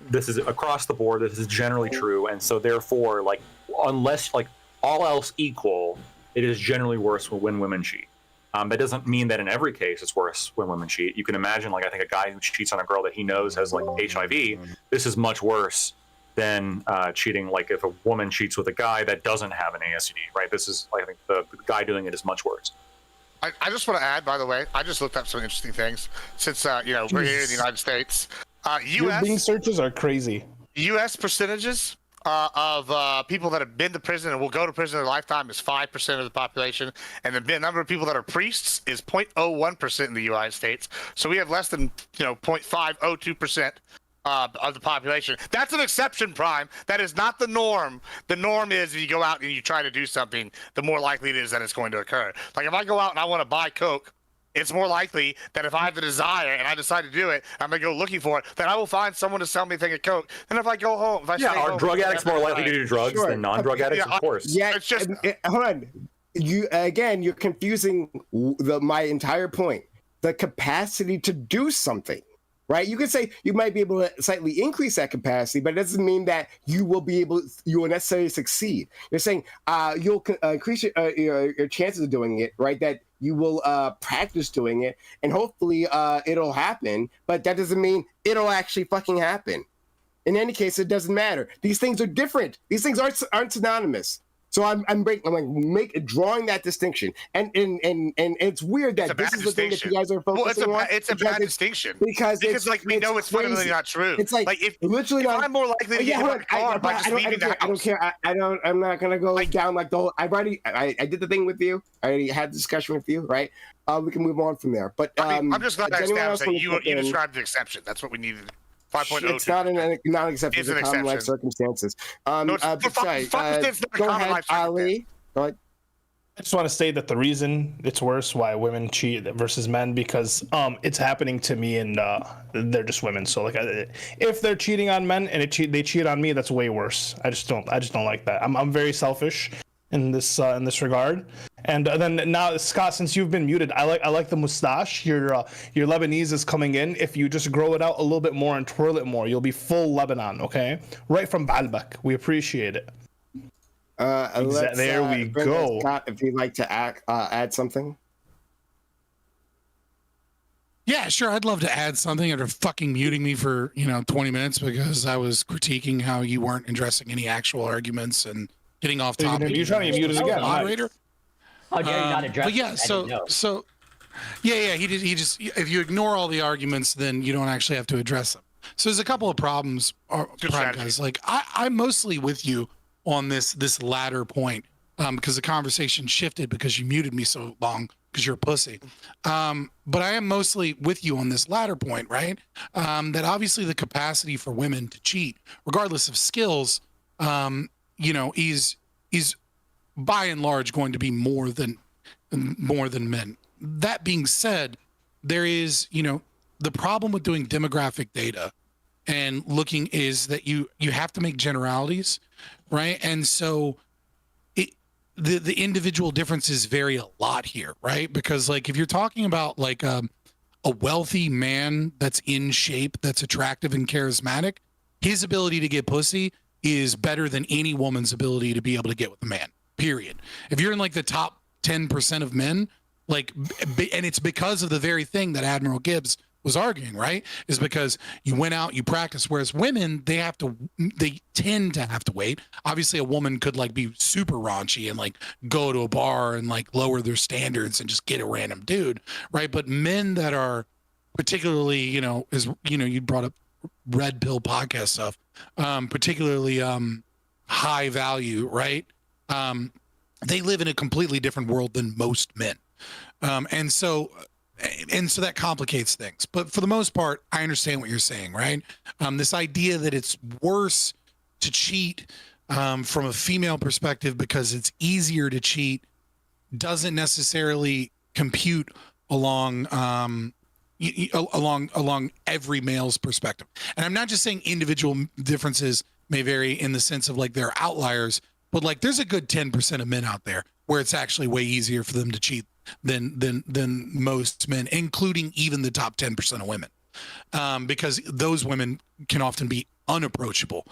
this is across the board. This is generally true, and so therefore like unless like all else equal, it is generally worse when women cheat. That doesn't mean that in every case it's worse when women cheat. You can imagine, like, I think a guy who cheats on a girl that he knows has like HIV, this is much worse than cheating. Like if a woman cheats with a guy that doesn't have an STD, right? This is, I think the guy doing it is much worse. I just want to add, by the way, I just looked up some interesting things since we're here in the United States. Your Bing searches are crazy. U.S. percentages of people that have been to prison and will go to prison in their lifetime is 5% of the population, and the number of people that are priests is 0.01% in the United States. So we have less than 0.502% of the population. That's an exception, Prime. That is not the norm. The norm is if you go out and you try to do something, the more likely it is that it's going to occur. Like if I go out and I want to buy Coke, it's more likely that if I have the desire and I decide to do it, I'm going to go looking for it, then I will find someone to sell me a thing of Coke. And if I go home, are drug addicts more likely to do drugs than non-drug addicts? Of course. Yeah, it's just hold on. You're confusing my entire point. The capacity to do something, right? You could say you might be able to slightly increase that capacity, but it doesn't mean that you will necessarily succeed. You're saying you'll increase your chances of doing it, right? That you will practice doing it, and hopefully it'll happen, but that doesn't mean it'll actually fucking happen. In any case, it doesn't matter. These things are different. These things aren't synonymous. So I'm drawing that distinction, and it's weird that this is the thing that you guys are focusing on. It's a bad distinction because like we know it's fundamentally not true. It's like if literally I'm more likely to get in my car by just leaving the house. I don't care. I'm not gonna go down like the whole. I did the thing with you. I already had the discussion with you, right? We can move on from there. But I'm just glad I established that you described the exception. That's what we need. 5.02. It's not an exception. It's a common life circumstances. No, sorry, go ahead, Ali. Go ahead. I just want to say that the reason it's worse why women cheat versus men because it's happening to me and they're just women. So like if they're cheating on men and they cheat on me, that's way worse. I just don't like that. I'm very selfish, in this regard. And then now, Scott, since you've been muted, I like the mustache. Your Lebanese is coming in. If you just grow it out a little bit more and twirl it more, you'll be full Lebanon. Okay, right from Baalbek. We appreciate it. There we go. Scott, if you'd like to add something. Yeah, sure. I'd love to add something after fucking muting me for 20 minutes because I was critiquing how you weren't addressing any actual arguments and getting off topic. You're trying to mute us again, moderator. How dare you not address? But yeah, he just if you ignore all the arguments, then you don't actually have to address them. So there's a couple of problems, guys. Like I'm mostly with you on this latter point because the conversation shifted because you muted me so long because you're a pussy. But I am mostly with you on this latter point, right? That obviously the capacity for women to cheat, regardless of skills, is by and large going to be more than men. That being said, there is, the problem with doing demographic data and looking is that you have to make generalities, right? And so the individual differences vary a lot here, right? Because like if you're talking about like a wealthy man that's in shape, that's attractive and charismatic, his ability to get pussy is better than any woman's ability to be able to get with a man, period. If you're in like the top 10% of men, like, and it's because of the very thing that Admiral Gibbs was arguing, right? Is because you went out, you practice, whereas women, they tend to have to wait. Obviously a woman could like be super raunchy and like go to a bar and like lower their standards and just get a random dude, right? But men that are particularly, you brought up red pill podcast stuff, particularly high value, right? They live in a completely different world than most men. And so that complicates things. But for the most part, I understand what you're saying, right? This idea that it's worse to cheat from a female perspective because it's easier to cheat doesn't necessarily compute along every male's perspective. And I'm not just saying individual differences may vary in the sense of like they're outliers, but like there's a good 10% of men out there where it's actually way easier for them to cheat than most men, including even the top 10% of women, because those women can often be unapproachable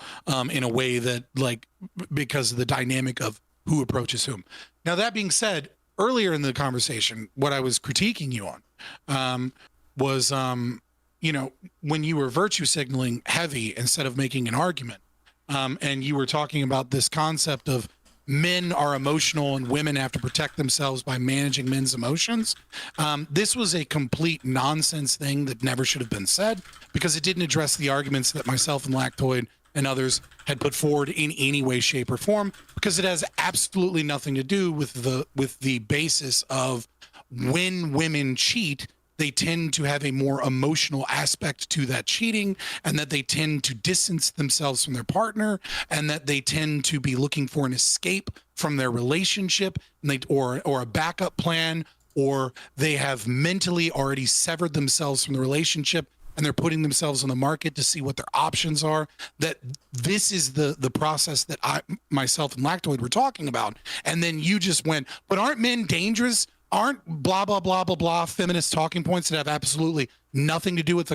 in a way that like because of the dynamic of who approaches whom. Now that being said, earlier in the conversation, what I was critiquing you on was when you were virtue signaling heavy instead of making an argument, and you were talking about this concept of men are emotional and women have to protect themselves by managing men's emotions. This was a complete nonsense thing that never should have been said because it didn't address the arguments that myself and Lactoid and others had put forward in any way, shape, or form, because it has absolutely nothing to do with the basis of when women cheat, they tend to have a more emotional aspect to that cheating, and that they tend to distance themselves from their partner, and that they tend to be looking for an escape from their relationship, and or a backup plan, or they have mentally already severed themselves from the relationship and they're putting themselves on the market to see what their options are. That this is the process that myself and Lactoid were talking about. And then you just went, but aren't men dangerous? Aren't blah, blah, blah, blah, blah, feminist talking points that have absolutely nothing to do with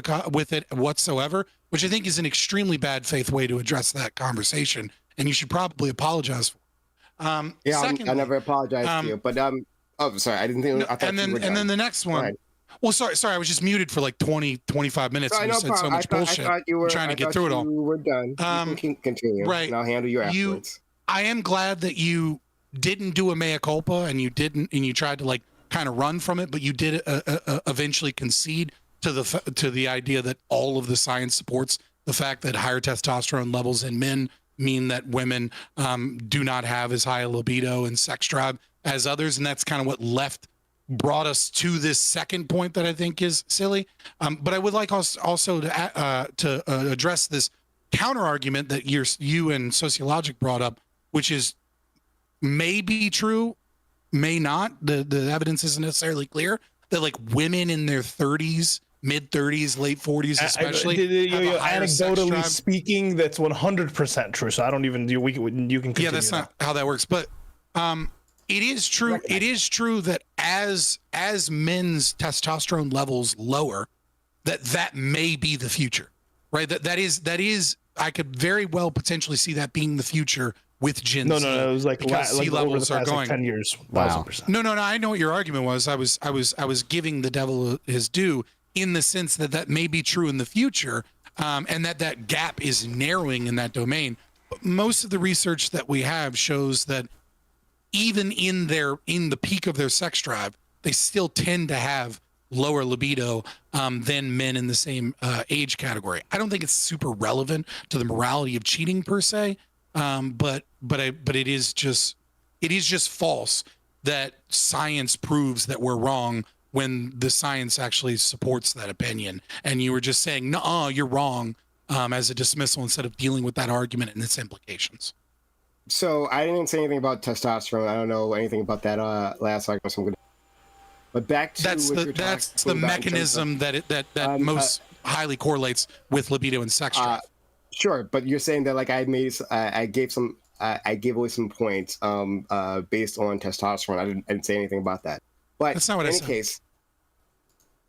it whatsoever, which I think is an extremely bad faith way to address that conversation. And you should probably apologize for. Secondly, I never apologized to you, but oh, sorry, I didn't think. I thought and then the next one. Well, sorry, I was just muted for like 20, 25 minutes. No, and you said so much bullshit. I thought you were trying to get through it all. You were done. You can continue. Right. And I'll handle you afterwards. I am glad that you didn't do a mea culpa and you tried to like kind of run from it, but you did eventually concede to the idea that all of the science supports the fact that higher testosterone levels in men mean that women do not have as high a libido and sex drive as others, and that's kind of what brought us to this second point that I think is silly. But I would like also to address this counter argument that you and Sociologic brought up, which is may be true, may not. The evidence isn't necessarily clear that like women in their 30s, mid 30s, late 40s, especially, anecdotally speaking, that's 100% true. So I don't even you can continue. Yeah, that's not how that works. But It is true. It is true that as men's testosterone levels lower, that may be the future, right? That is. I could very well potentially see that being the future with Gen Z. No. It was like sea levels over the past, are going 10 years. Wow. 1000%. No. I know what your argument was. I was giving the devil his due in the sense that may be true in the future, and that gap is narrowing in that domain. But most of the research that we have shows that even in the peak of their sex drive, they still tend to have lower libido than men in the same age category. I don't think it's super relevant to the morality of cheating per se, but it is just false that science proves that we're wrong when the science actually supports that opinion. And you were just saying, no, you're wrong, as a dismissal instead of dealing with that argument and its implications. So I didn't say anything about testosterone. I don't know anything about that last argument. So I'm gonna. But back to that's the mechanism that most highly correlates with libido and sex drive. Sure, but you're saying that like I gave away some points based on testosterone. I didn't say anything about that. But that's not what in I any said. case,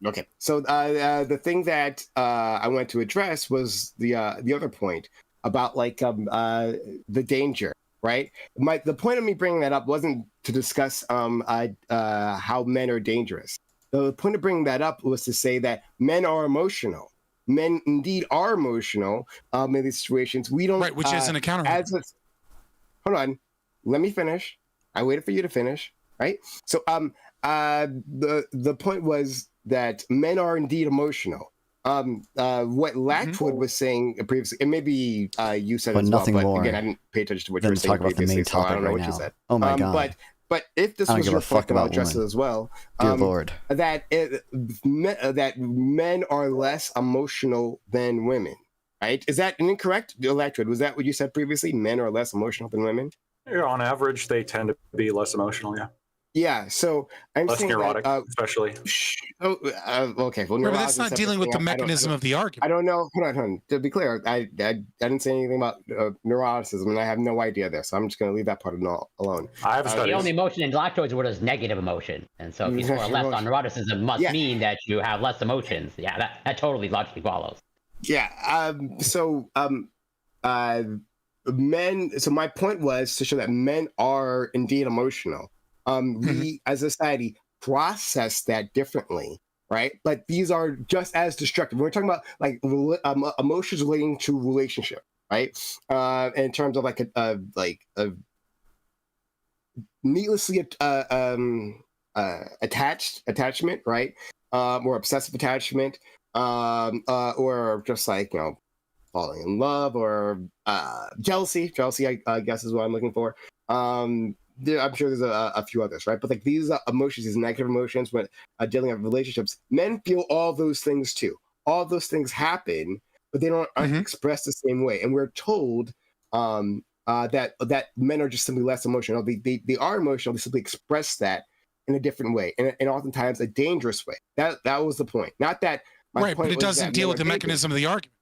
okay. So the thing that I wanted to address was the other point about like the danger. Right. The point of me bringing that up wasn't to discuss how men are dangerous. The point of bringing that up was to say that men are emotional. Men indeed are emotional in these situations. We don't. Right, which isn't a counter. Hold on, let me finish. I waited for you to finish. Right. So the point was that men are indeed emotional. What Lackwood was saying previously, and maybe you said but as nothing well, but more again, I didn't pay attention to what you were saying talk about the previously, main so I topic don't know right what you now. said. Oh my god! But if this I don't was give your a fuck point, I'll about address it women. as well. Dear Lord. That men are less emotional than women, right? Is that incorrect, Lackwood? Was that what you said previously? Men are less emotional than women? Yeah, on average, they tend to be less emotional. Yeah, Yeah. So I'm less saying neurotic, that, especially. okay. Well, But that's not dealing with the mechanism of the argument. I don't know. Hold on. To be clear, I didn't say anything about neuroticism, and I have no idea there. So I'm just going to leave that part alone. I have The studies. only emotion in lactoids word is negative emotion, and so if you score less on neuroticism, must mean that you have less emotions. Yeah, that totally logically follows. Yeah. Men. So my point was to show that men are indeed emotional. We as a society process that differently, right? But these are just as destructive. We're talking about like emotions relating to relationship, right? In terms of like a needlessly attachment, right? Or obsessive attachment, or just like falling in love, or jealousy. Jealousy, I guess, is what I'm looking for. I'm sure there's a few others, right? But like these emotions, these negative emotions, when dealing with relationships, men feel all those things too. All those things happen, but they don't express the same way. And we're told that men are just simply less emotional. They are emotional. They simply express that in a different way, and oftentimes a dangerous way. That was the point. Not that my point but it doesn't deal with the mechanism of the argument.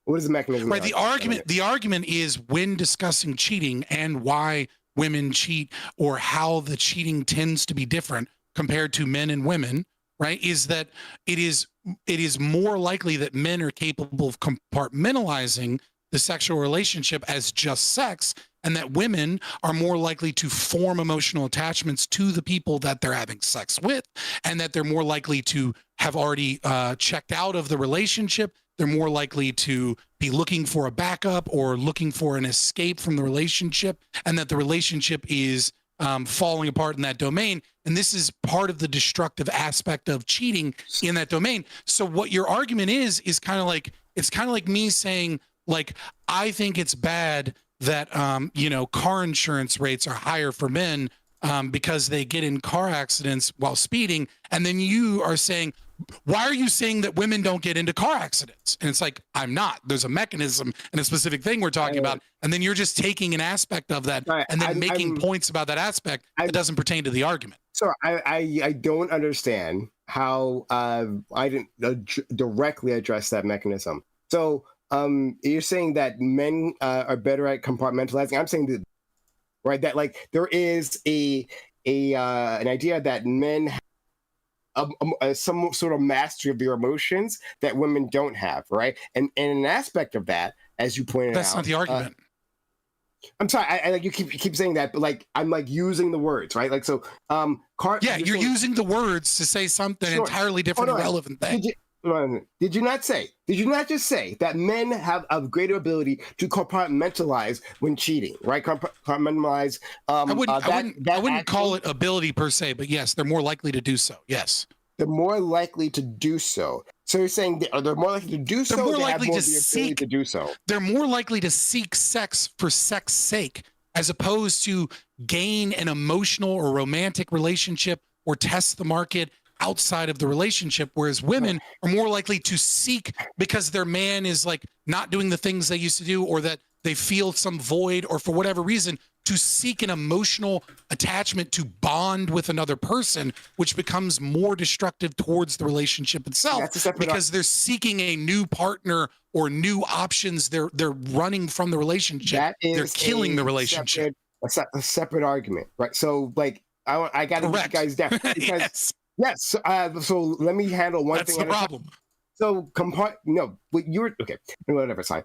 What is the mechanism? Right. The argument is when discussing cheating and why women cheat, or how the cheating tends to be different compared to men and women, right? Is that it is more likely that men are capable of compartmentalizing the sexual relationship as just sex, and that women are more likely to form emotional attachments to the people that they're having sex with, and that they're more likely to have already checked out of the relationship. They're more likely to be looking for a backup or looking for an escape from the relationship, and that the relationship is falling apart in that domain. And this is part of the destructive aspect of cheating in that domain. So what your argument is kind of like, it's kind of like me saying, like, I think it's bad that, car insurance rates are higher for men because they get in car accidents while speeding. And then you are saying, why are you saying that women don't get into car accidents? And it's like, I'm not. There's a mechanism and a specific thing we're talking about. And then you're just taking an aspect of that and then making points about that aspect that doesn't pertain to the argument. So I don't understand how I didn't directly address that mechanism. So you're saying that men are better at compartmentalizing. I'm saying that right? That like there is an idea that men have some sort of mastery of their emotions that women don't have, right? And an aspect of that, as you pointed out, That's not the argument. I'm sorry, I like you keep saying that, but like I'm like using the words, right? Like so, you're using the words to say something entirely different, irrelevant thing. Did you not just say that men have a greater ability to compartmentalize when cheating, right? Compartmentalize. I wouldn't call it ability per se, but yes, they're more likely to do so. Yes. They're more likely to do so. So you're saying they're more likely to do so. They're more likely to seek to do so. They're more likely to seek sex for sex sake, as opposed to gain an emotional or romantic relationship or test the market outside of the relationship. Whereas women are more likely to seek because their man is like not doing the things they used to do, or that they feel some void, or for whatever reason, to seek an emotional attachment to bond with another person, which becomes more destructive towards the relationship itself, because they're seeking a new partner or new options. They're running from the relationship. They're killing the relationship. A separate argument, right? So like I got to get you guys down because yes. So let me handle one thing. That's the problem. So whatever. Sorry.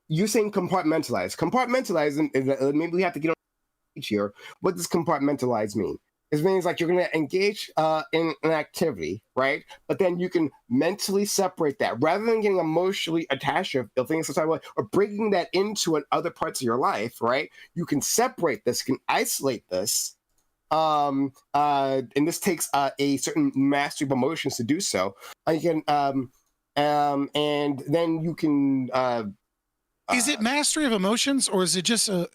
You're saying compartmentalize. Compartmentalize, maybe we have to get on here. What does compartmentalize mean? It means like you're going to engage in an activity, right? But then you can mentally separate that rather than getting emotionally attached to things or bringing that into other parts of your life, right? You can separate this, you can isolate this. And this takes a certain mastery of emotions to do so. You can, and then you can. Is it mastery of emotions, or is it just a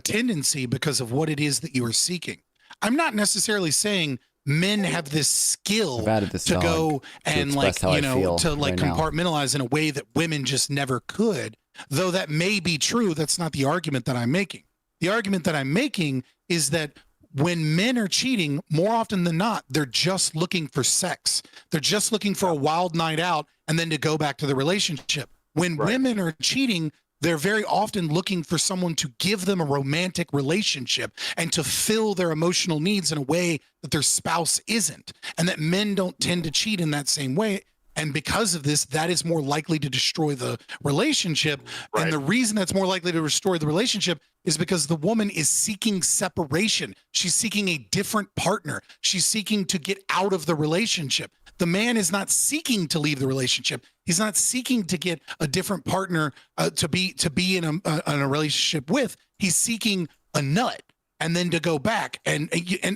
tendency because of what it is that you are seeking? I'm not necessarily saying men have this skill to go and compartmentalize in a way that women just never could. Though that may be true, that's not the argument that I'm making. The argument that I'm making is that when men are cheating, more often than not, they're just looking for sex. They're just looking for a wild night out and then to go back to the relationship. When women are cheating, they're very often looking for someone to give them a romantic relationship and to fill their emotional needs in a way that their spouse isn't. And that men don't tend to cheat in that same way. And because of this, that is more likely to destroy the relationship. Right. And the reason that's more likely to destroy the relationship is because the woman is seeking separation. She's seeking a different partner. She's seeking to get out of the relationship. The man is not seeking to leave the relationship. He's not seeking to get a different partner to be in a relationship with. He's seeking a nut. And then to go back, and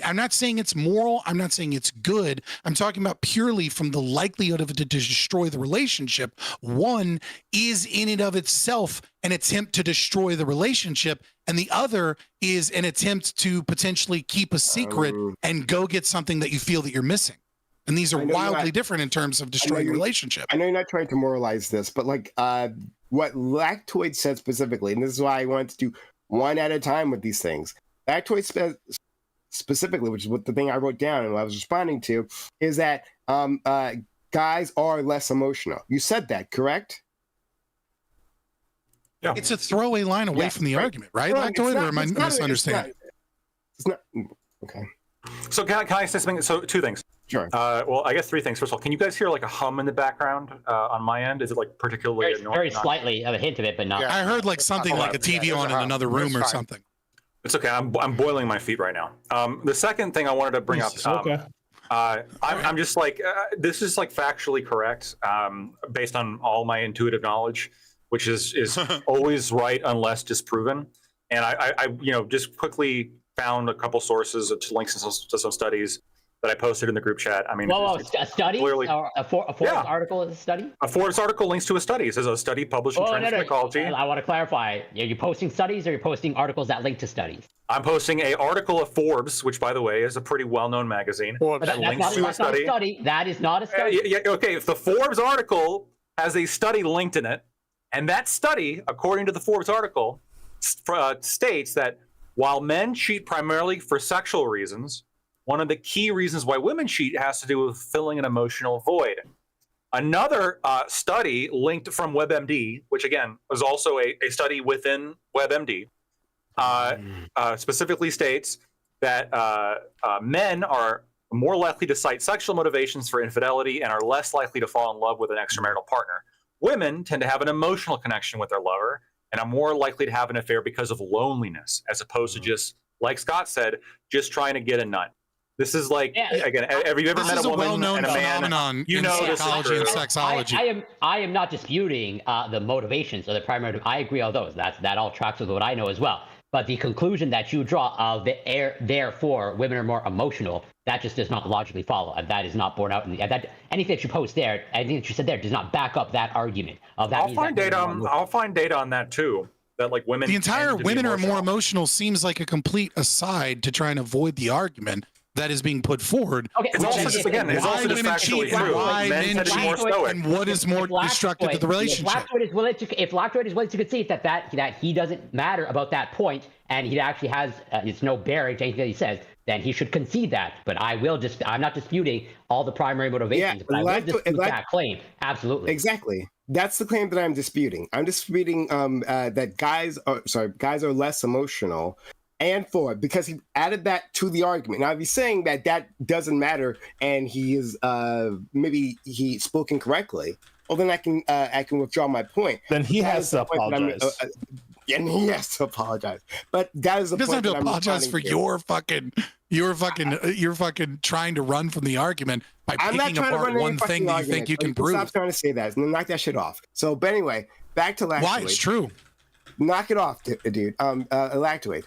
I'm not saying it's moral. I'm not saying it's good. I'm talking about purely from the likelihood of it to destroy the relationship. One is in and of itself an attempt to destroy the relationship, and the other is an attempt to potentially keep a secret and go get something that you feel that you're missing. And these are wildly different in terms of destroying a relationship. I know you're not trying to moralize this, but like what Lactoid said specifically, and this is why I wanted to do one at a time with these things. Lactoid specifically, which is what the thing I wrote down and what I was responding to, is that guys are less emotional. You said that, correct? Yeah. It's a throwaway line away from the argument, right? Lactoid, or am I misunderstanding? It's not. Okay. So can I say something? So two things. Sure. Well, I guess three things. First of all, can you guys hear like a hum in the background on my end? Is it like particularly annoying? Very slightly, a hint of it, but not. Yeah. I heard like something like a TV on in another room or something. It's okay. I'm boiling my feet right now. The second thing I wanted to bring up. I'm just like this is like factually correct based on all my intuitive knowledge, which is always right unless disproven. And I just quickly found a couple sources of links to some studies that I posted in the group chat. I mean, a study? Clearly, a Forbes article is a study? A Forbes article links to a study. It says a study published in Trends Psychology. I want to clarify. Are you posting studies or you're posting articles that link to studies? I'm posting an article of Forbes, which, by the way, is a pretty well-known magazine. That links to a study. That is not a study. Okay, if the Forbes article has a study linked in it, and that study, according to the Forbes article, states that while men cheat primarily for sexual reasons, one of the key reasons why women cheat has to do with filling an emotional void. Another study linked from WebMD, which again was also a study within WebMD, specifically states that men are more likely to cite sexual motivations for infidelity and are less likely to fall in love with an extramarital partner. Women tend to have an emotional connection with their lover and are more likely to have an affair because of loneliness, as opposed to just, like Scott said, just trying to get a nut. This is like, again, have you ever met a woman and a man? Phenomenon You know this is psychology and true. sexology. I am not disputing the motivations or the primary. I agree on those. That all tracks with what I know as well. But the conclusion that you draw of therefore women are more emotional, that just does not logically follow, and that is not borne out. That anything that you post there, anything that you said there, does not back up that argument. Of that. I'll find data on that too. That like women. The entire women are more emotional emotional seems like a complete aside to try and avoid the argument that is being put forward. Okay, It's also just again, it's also just factually true. Why Men tend to be more stoic. and what is more destructive to the relationship. If Lactoid is willing to concede that he doesn't matter about that point, and he actually has it's no bearing to anything that he says, then he should concede that. But I'm not disputing all the primary motivations, but I will dispute that claim. Absolutely. Exactly. That's the claim that I'm disputing. I'm disputing that guys are less emotional. And forward, because he added that to the argument. Now, if he's saying that doesn't matter, and he is maybe he spoke incorrectly, well, then I can withdraw my point. Then he has to apologize. And he has to apologize. But that is the point. He doesn't have to that I'm apologize for responding to. you're fucking trying to run from the argument by I'm not picking trying to apart run one thing that you think you can prove. Stop trying to say that and knock that shit off. So, but anyway, back to Lactoid. Why? It's true. Knock it off, dude. Lactoid.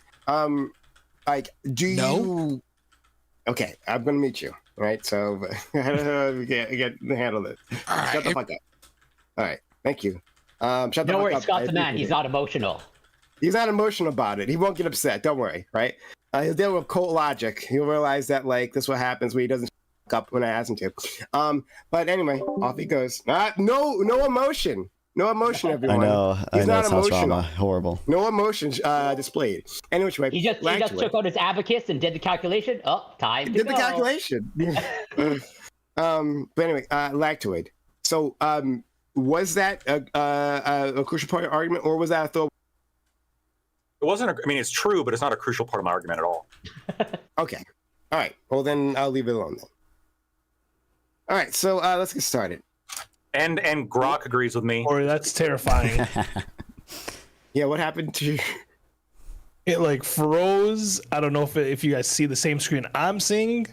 Like, do you? Okay, I'm gonna meet you. Right. So, I don't know if we can handle this. Shut the fuck up. All right. Thank you. Shut the fuck up. Don't worry, Scott's a man. He's not emotional. He's not emotional about it. He won't get upset. Don't worry. Right. He'll deal with cold logic. He'll realize that like this is what happens when he doesn't fuck up when I ask him to. But anyway, off he goes. No emotion. No emotion, everyone. I know. He's I know. not It sounds emotional. horrible. No emotion displayed. Anyway, He just took out his abacus and did the calculation. Oh, time to did go. the calculation. But anyway, Lactoid. So, was that a crucial part of the argument, or was that a throw? It wasn't. I mean, it's true, but it's not a crucial part of my argument at all. Okay. All right. Well, then I'll leave it alone then. All right. So let's get started. And Grok agrees with me. Or that's terrifying. Yeah. What happened to you? It like froze. I don't know if you guys see the same screen I'm seeing.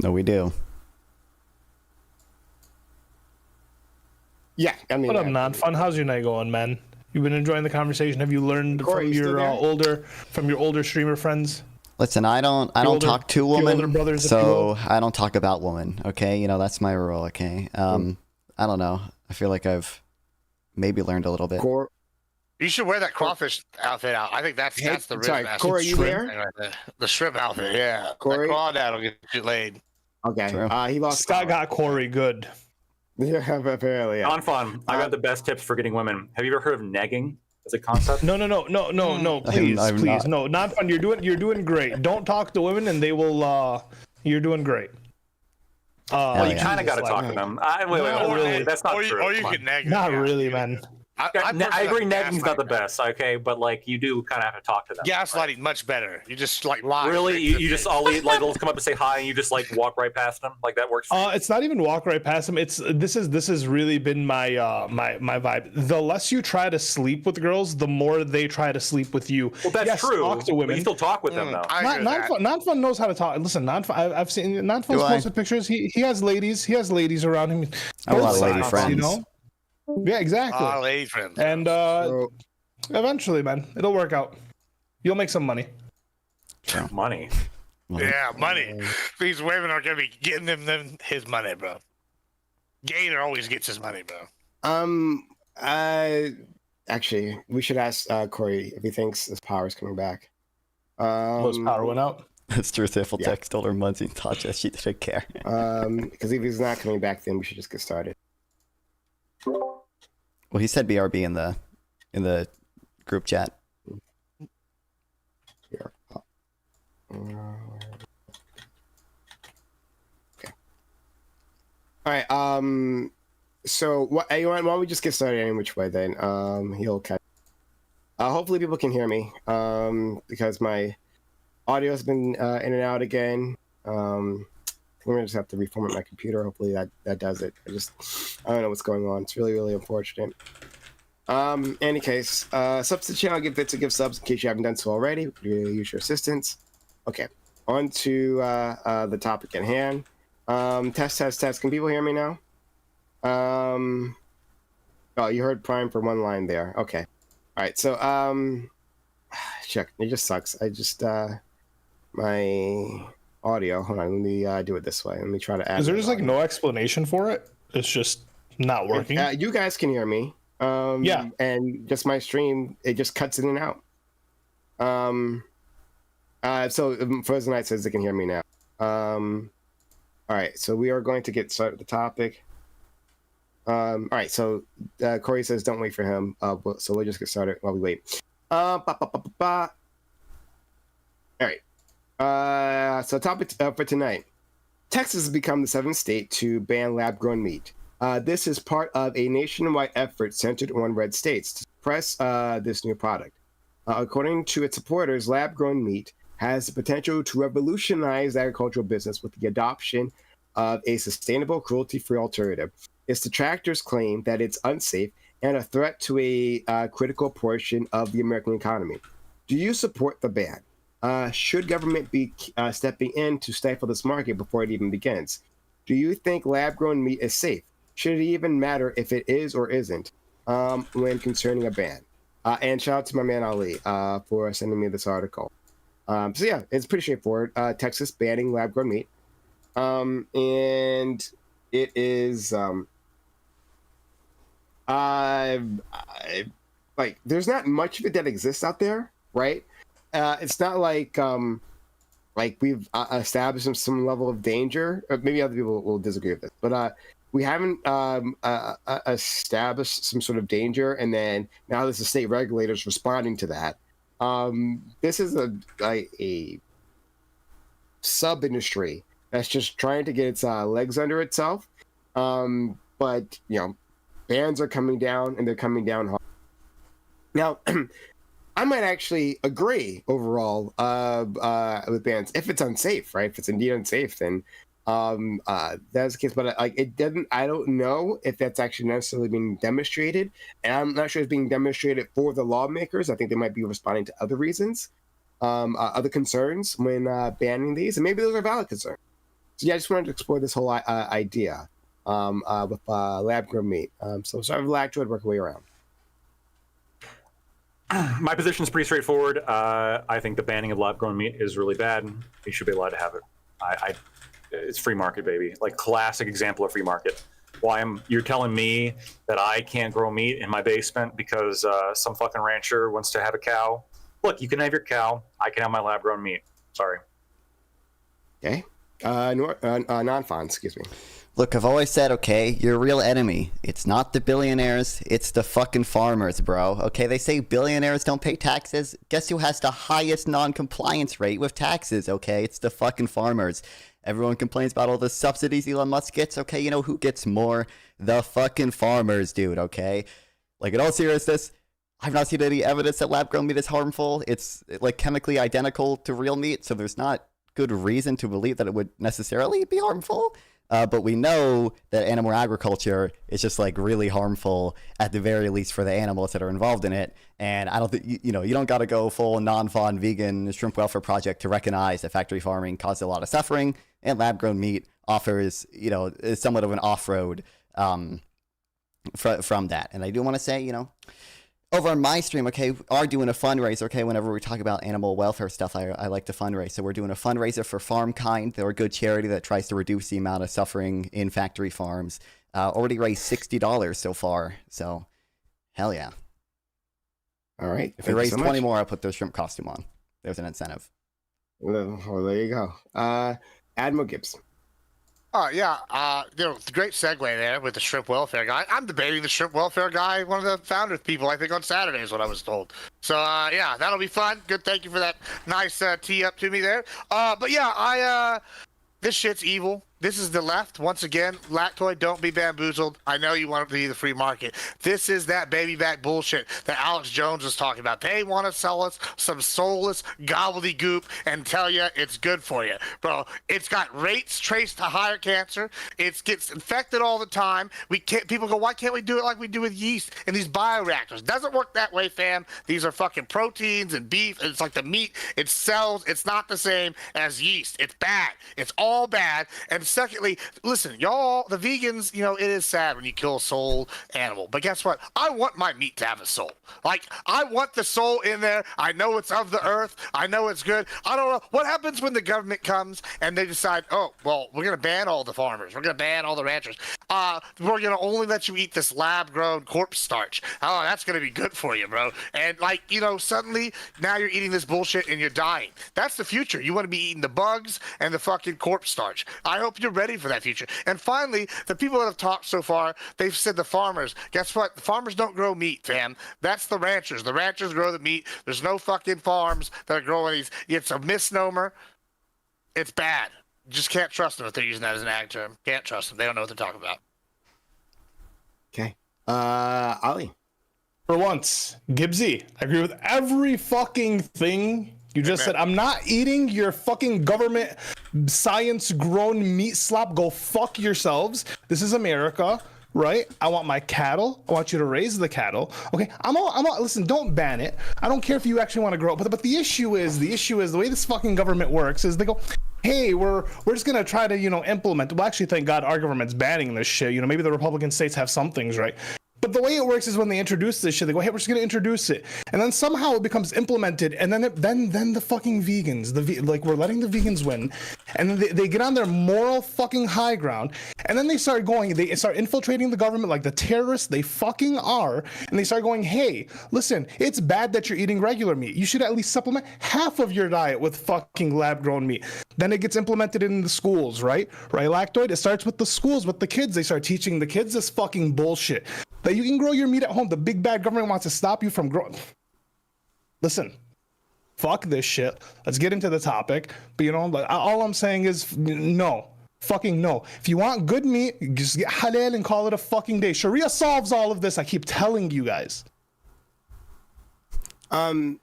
No, we do. Yeah. I mean, What up, non-fun? How's your night going, man? You've been enjoying the conversation. Have you learned Corey, from you still your there? older streamer friends? Listen, I don't older- talk to your older women, brothers, if you so will. I don't talk about women. Okay, you know that's my rule. Okay, I don't know. I feel like I've maybe learned a little bit. You should wear that crawfish outfit out. I think that's the real sorry, message. Corey, you Shrimp there? thing right there. The shrimp outfit, yeah. Corey? That crawdad will get you laid. Okay. True. He lost. Scott got Corey good. Yeah, apparently. Yeah. On fun. I got the best tips for getting women. Have you ever heard of negging as a concept? No. Please, I'm please, not. no, not fun. You're doing great. Don't talk to women, and they will. You're doing great. Hell You yeah. kind of got to talk to them. Wait, Not really. that's not or true. you can neg. Not really, man. I agree, negging's not the gaslighting. best, okay, but like you do kind of have to talk to them. Gaslighting much better. You just like lie. Really, you just all like they'll come up and say hi, and you just like walk right past them, like that works. For you? It's not even walk right past them. This has really been my my vibe. The less you try to sleep with girls, the more they try to sleep with you. Well, that's Yes, true. Talk to But women. you still talk with them though. Non-fun knows how to talk. Listen, I've seen non-fun's Do I? posted pictures. He has ladies. He has ladies around him. I have a lot of Both lady sides, friends. You know? Yeah, exactly. lady friends. And So, eventually, man, it'll work out. You'll make some money. Money. Yeah, money. These women are gonna be getting them his money, bro. Gator always gets his money, bro. actually, we should ask Corey if he thinks his power is coming back. Most power went out. That's true. Thiffle Yeah. text told her Muncie thought that she didn't care. Because if he's not coming back, then we should just get started. Well, he said BRB in the group chat. Here. Okay. All right. So why don't we just get started any which way then? He'll catch. Hopefully people can hear me. Because my audio has been in and out again. I'm gonna just have to reformat my computer. Hopefully that does it. I don't know what's going on. It's really, really unfortunate. Any case, subs to the channel, give bits and give subs in case you haven't done so already. Use your assistance. Okay, on to the topic at hand. Test. Can people hear me now? Oh, you heard Prime for one line there. Okay. All right. So, check. It just sucks. I just my audio. Hold on. Let me do it this way. Let me try to add. Is there just like no explanation for it? It's just not working. You guys can hear me. Yeah. And just my stream, it just cuts in and out. So Frozen Knight says they can hear me now. All right. So we are going to get started with the topic. All right. So Corey says don't wait for him. So we'll just get started while we wait. All right. So topic for tonight. Texas has become the 7th state to ban lab-grown meat. This is part of a nationwide effort centered on red states to suppress this new product. According to its supporters, lab-grown meat has the potential to revolutionize the agricultural business with the adoption of a sustainable, cruelty-free alternative. Its detractors claim that it's unsafe and a threat to a critical portion of the American economy. Do you support the ban? Should government be stepping in to stifle this market before it even begins? Do you think lab-grown meat is safe? Should it even matter if it is or isn't when concerning a ban? And shout out to my man Ali for sending me this article. So yeah, it's pretty straightforward. Texas banning lab-grown meat. And it is like there's not much of it that exists out there, right? It's not like we've established some level of danger. Maybe other people will disagree with this, but we haven't established some sort of danger, and then now there's the state regulators responding to that. This is a sub-industry that's just trying to get its legs under itself. But, bans are coming down, and they're coming down hard. Now, I might actually agree overall with bans if it's unsafe, right? If it's indeed unsafe, then that's the case. But it doesn't. I don't know if that's actually necessarily being demonstrated, and I'm not sure it's being demonstrated for the lawmakers. I think they might be responding to other reasons, other concerns when banning these, and maybe those are valid concerns. So yeah, I just wanted to explore this whole idea with lab-grown meat. So start with lactoid, work our way around. My position is pretty straightforward. I think the banning of lab-grown meat is really bad. You should be allowed to have it. It's free market, baby. Like classic example of free market. You're telling me that I can't grow meat in my basement because some fucking rancher wants to have a cow? Look, you can have your cow. I can have my lab-grown meat. Sorry. Okay. Non-fon, excuse me. Look, I've always said, okay, your real enemy, it's not the billionaires, it's the fucking farmers, bro. Okay, they say billionaires don't pay taxes. Guess who has the highest non-compliance rate with taxes, okay? It's the fucking farmers. Everyone complains about all the subsidies Elon Musk gets. Okay, you know who gets more? The fucking farmers, dude, okay? Like, in all seriousness, I've not seen any evidence that lab-grown meat is harmful. It's, like, chemically identical to real meat, so there's not good reason to believe that it would necessarily be harmful. But we know that animal agriculture is just like really harmful, at the very least for the animals that are involved in it. And I don't think, you don't got to go full non-fawn vegan shrimp welfare project to recognize that factory farming causes a lot of suffering, and lab-grown meat offers, is somewhat of an off-road from that. And I do want to say, over on my stream, okay, we are doing a fundraiser, okay, whenever we talk about animal welfare stuff, I like to fundraise. So we're doing a fundraiser for FarmKind. They're a good charity that tries to reduce the amount of suffering in factory farms. Already raised $60 so far, so hell yeah. All right. If we raise 20 more, I'll put the shrimp costume on. There's an incentive. Well, there you go. Admiral Gibbs. Oh, yeah. Great segue there with the shrimp welfare guy. I'm debating the shrimp welfare guy, one of the founders people, I think, on Saturday is what I was told. So, yeah, that'll be fun. Good. Thank you for that nice tee up to me there. But, yeah, this shit's evil. This is the left. Once again, Lactoid, don't be bamboozled. I know you want it to be the free market. This is that baby back bullshit that Alex Jones was talking about. They want to sell us some soulless gobbledygook and tell you it's good for you. Bro, it's got rates traced to higher cancer. It gets infected all the time. People go, why can't we do it like we do with yeast in these bioreactors? Doesn't work that way, fam. These are fucking proteins and beef. It's like the meat. It sells. It's not the same as yeast. It's bad. It's all bad. And secondly, listen, y'all, the vegans, it is sad when you kill a soul animal. But guess what? I want my meat to have a soul. Like, I want the soul in there. I know it's of the earth. I know it's good. I don't know. What happens when the government comes and they decide, oh, well, we're going to ban all the farmers. We're going to ban all the ranchers. We're going to only let you eat this lab-grown corpse starch. Oh, that's going to be good for you, bro. And, suddenly, now you're eating this bullshit and you're dying. That's the future. You want to be eating the bugs and the fucking corpse starch. I hope you're ready for that future. And finally, the people that have talked so far, they've said the farmers. Guess what? The farmers don't grow meat, fam. That's the ranchers. The ranchers grow the meat. There's no fucking farms that are growing these. It's a misnomer. It's bad. You just can't trust them if they're using that as an ag term. Can't trust them. They don't know what they're talking about. Okay. Ali. For once, Gibbsy, I agree with every fucking thing you just said. I'm not eating your fucking government science-grown meat slop. Go fuck yourselves. This is America, right? I want my cattle. I want you to raise the cattle. Okay, I'm all. Listen, don't ban it. I don't care if you actually want to grow it. But the issue is the way this fucking government works is they go, hey, we're just gonna try to implement. Well, actually, thank God our government's banning this shit. Maybe the Republican states have some things right. But the way it works is when they introduce this shit, they go, hey, we're just going to introduce it. And then somehow it becomes implemented. And then then the fucking vegans, we're letting the vegans win. And then they get on their moral fucking high ground. And then they start infiltrating the government like the terrorists they fucking are. And they start going, hey, listen, it's bad that you're eating regular meat. You should at least supplement half of your diet with fucking lab-grown meat. Then it gets implemented in the schools, right? Right, Lactoid? It starts with the schools, with the kids. They start teaching the kids this fucking bullshit. That you can grow your meat at home. The big bad government wants to stop you from growing. Listen, fuck this shit. Let's get into the topic. But all I'm saying is no. Fucking no. If you want good meat, just get halal and call it a fucking day. Sharia solves all of this. I keep telling you guys. I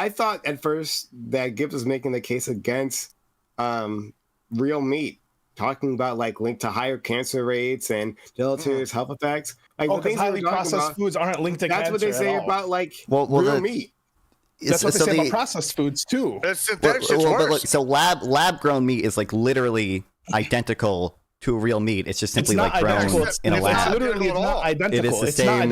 thought at first that Gibbs was making the case against real meat. Talking about linked to higher cancer rates and deleterious health effects. Because highly processed foods aren't linked to cancer. That's what they say about real meat. That's what they say about processed foods too. Synthetic shit's worse. So lab grown meat is literally identical to real meat. It's just simply grown in a lab. It's not identical. It is the same.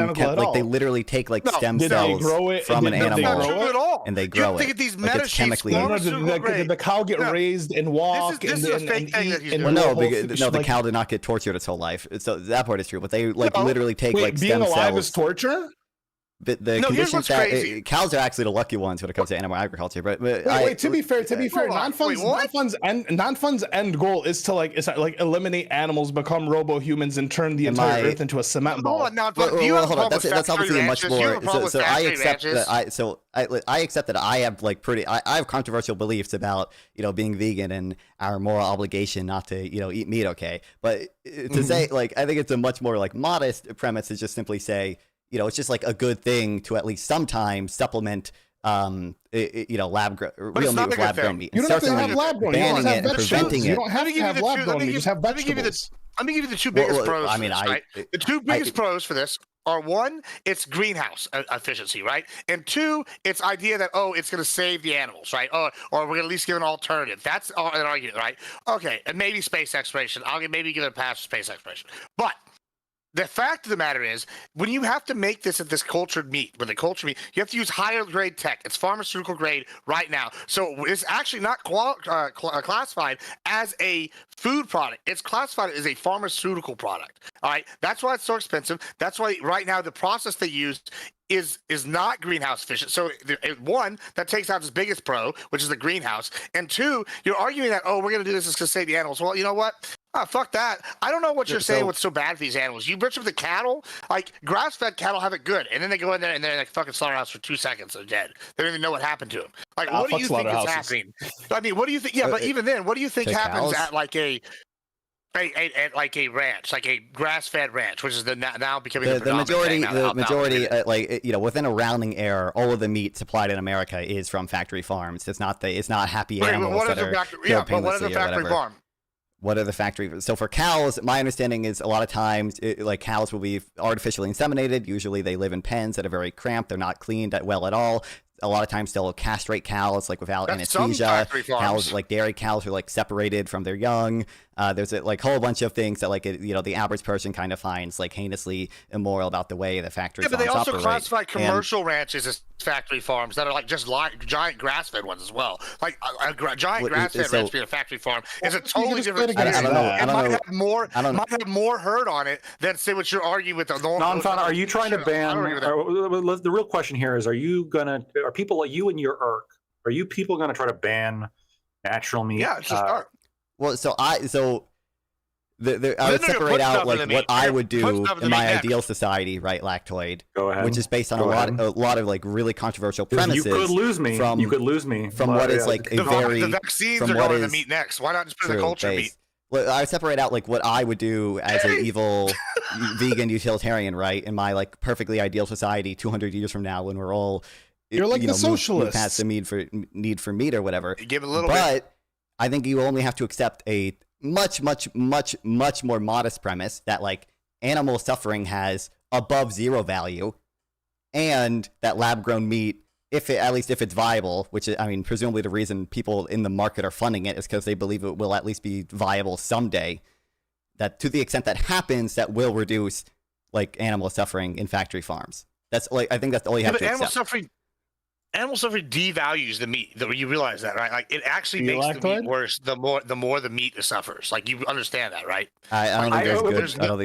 They literally take stem cells from an animal and they grow it. These it's chemically. The cow get raised and walk. This is a fake thing that he's doing. No, the cow did not get tortured its whole life. So that part is true. But they literally take stem cells. Being alive is torture? But the conditions that cows are actually the lucky ones when it comes to animal agriculture. But to be fair, non-fund's end goal is to eliminate animals, become robo-humans, and turn the entire earth into a cement ball. Hold on. That's obviously much more. So I accept that. I accept that I have I have controversial beliefs about being vegan and our moral obligation not to eat meat. Okay, but to say I think it's a much more modest premise to just simply say. It's just a good thing to at least sometimes supplement, real meat with lab-grown meat. You don't have to have lab-grown. Banning it and preventing it. You don't have to have lab-grown. You just have vegetables. Let me give you the two biggest pros. The two biggest pros for this are one, it's greenhouse efficiency, right? And two, it's idea that it's going to save the animals, right? Or we're going to at least give an alternative. That's an argument, right? Okay, and maybe space exploration. I'll maybe give it a pass for space exploration, but. The fact of the matter is, when you have to make this cultured meat, you have to use higher grade tech. It's pharmaceutical grade right now. So it's actually not classified as a food product. It's classified as a pharmaceutical product. All right. That's why it's so expensive. That's why right now the process they use is not greenhouse efficient. So one, that takes out its biggest pro, which is the greenhouse. And two, you're arguing that, we're going to do this to save the animals. Well, you know what? Fuck that. I don't know what you're saying. So- What's so bad for these animals? You butcher the cattle, like grass-fed cattle have it good, and then they go in there and they're in like fucking slaughterhouse for 2 seconds. They're dead. They don't even know what happened to them. Like, what do you think is happening? I mean, what do you think? Yeah, but even then, what do you think happens at like a ranch, like a grass-fed ranch, which is now becoming the majority, like within a rounding error, all of the meat supplied in America is from factory farms. It's not happy animals that are killed painlessly or whatever. Farm? What are the factory? So for cows, my understanding is a lot of times, like cows will be artificially inseminated. Usually they live in pens that are very cramped. They're not cleaned well at all. A lot of times they'll castrate cows like without anesthesia. Cows, like dairy cows, are like separated from their young. There's a whole bunch of things that the average person kind of finds like heinously immoral about the way the factory farms operate. Yeah, but they also classify commercial ranches as factory farms that are like just giant grass-fed ones as well. Like a giant grass-fed ranch being a factory farm is a totally different experience. I don't know. It might have more herd on it than say what you're arguing with the Non-fun. Are you trying to ban? The real question here is: are people like you and your irk? Are you people going to try to ban natural meat? Yeah, it's just Well, I would separate out like what I would do in my ideal society, right, Lactoid? Go ahead. Which is based on a lot of like really controversial premises. You could lose me. From what is like a very the vaccines are going to meat next. Why not just put the culture meat? Well, I would separate out like what I would do as an evil vegan utilitarian, right? In my like perfectly ideal society, 200 years from now, when we're all you're like the socialists, past the need for meat or whatever. You give it a little bit. I think you only have to accept a much more modest premise that like animal suffering has above zero value, and that lab-grown meat, at least if it's viable, which is, I mean, presumably the reason people in the market are funding it is because they believe it will at least be viable someday. That to the extent that happens, that will reduce like animal suffering in factory farms. That's like I think that's all you have to accept. Animal suffering devalues the meat. You realize that, right? Like it actually makes the meat worse the more the meat suffers. Like you understand that, right? I don't think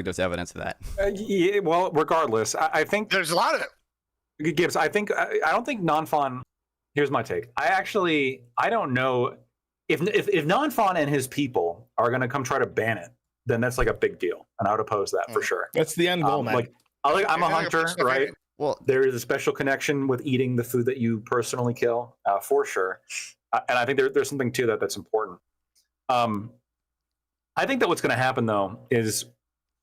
there's evidence of that. Yeah, well, regardless, I think there's a lot of it. Gibbs, I don't think non-fawn. Here's my take. I don't know if non-fawn and his people are going to come try to ban it, then that's like a big deal, and I would oppose that for sure. That's the end goal, man. Like I'm a hunter, right? Well, there is a special connection with eating the food that you personally kill, for sure, and I think there's something to that that's important. I think that what's going to happen though is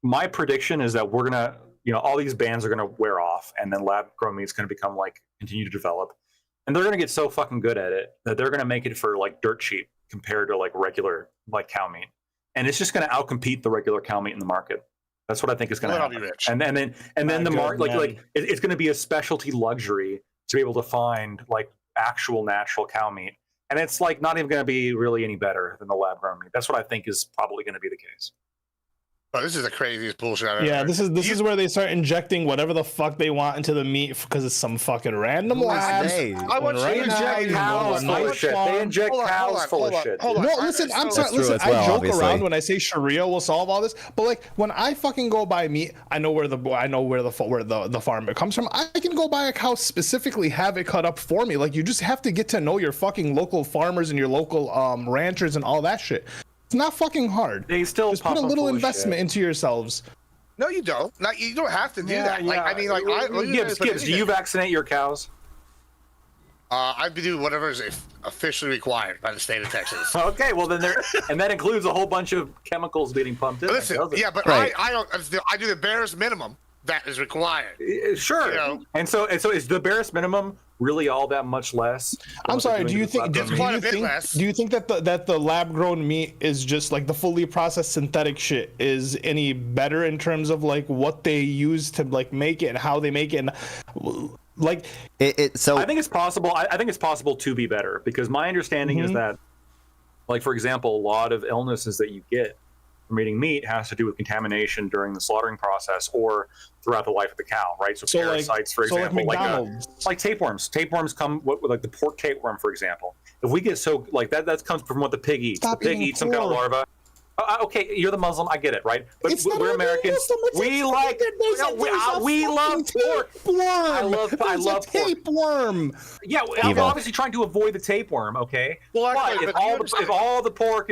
my prediction is that we're gonna, all these bans are going to wear off, and then lab-grown meat is going to become continue to develop, and they're going to get so fucking good at it that they're going to make it for dirt cheap compared to regular cow meat, and it's just going to outcompete the regular cow meat in the market. That's what I think is going to happen. And then the market, it's going to be a specialty luxury to be able to find actual natural cow meat, and it's not even going to be really any better than the lab grown meat. That's what I think is probably going to be the case. Oh, this is the craziest bullshit I've ever heard. This is where they start injecting whatever the fuck they want into the meat because it's some fucking random labs. They inject cows full of shit. They inject cows full of shit. No, listen, I'm sorry. Listen, I joke around when I say Sharia will solve all this, but when I fucking go buy meat, I know where the farm it comes from. I can go buy a cow specifically, have it cut up for me. You just have to get to know your fucking local farmers and your local ranchers and all that shit. It's not fucking hard. They still just put a little investment into yourselves. No, you don't. You don't have to do that. Gibbs, do you vaccinate your cows? I do whatever is officially required by the state of Texas. Okay, well then and that includes a whole bunch of chemicals being pumped in. Listen, but right. I do the barest minimum that is required. Sure. And so is the barest minimum really all that much less? I'm sorry. Do you think that the lab grown meat is just the fully processed synthetic shit is any better in terms of what they use to make it and how they make it? So I think it's possible. I think it's possible to be better because my understanding is that, for example, a lot of illnesses that you get from eating meat has to do with contamination during the slaughtering process or throughout the life of the cow, right? So parasites, for example, like tapeworms. Tapeworms come with the pork tapeworm, for example. If we get that comes from what the pig eats. The pig eats some kind of larva. Okay, you're the Muslim. I get it, right? But we're Americans. We love pork. I love tapeworm. Yeah, I'm obviously trying to avoid the tapeworm. Okay, but if all the pork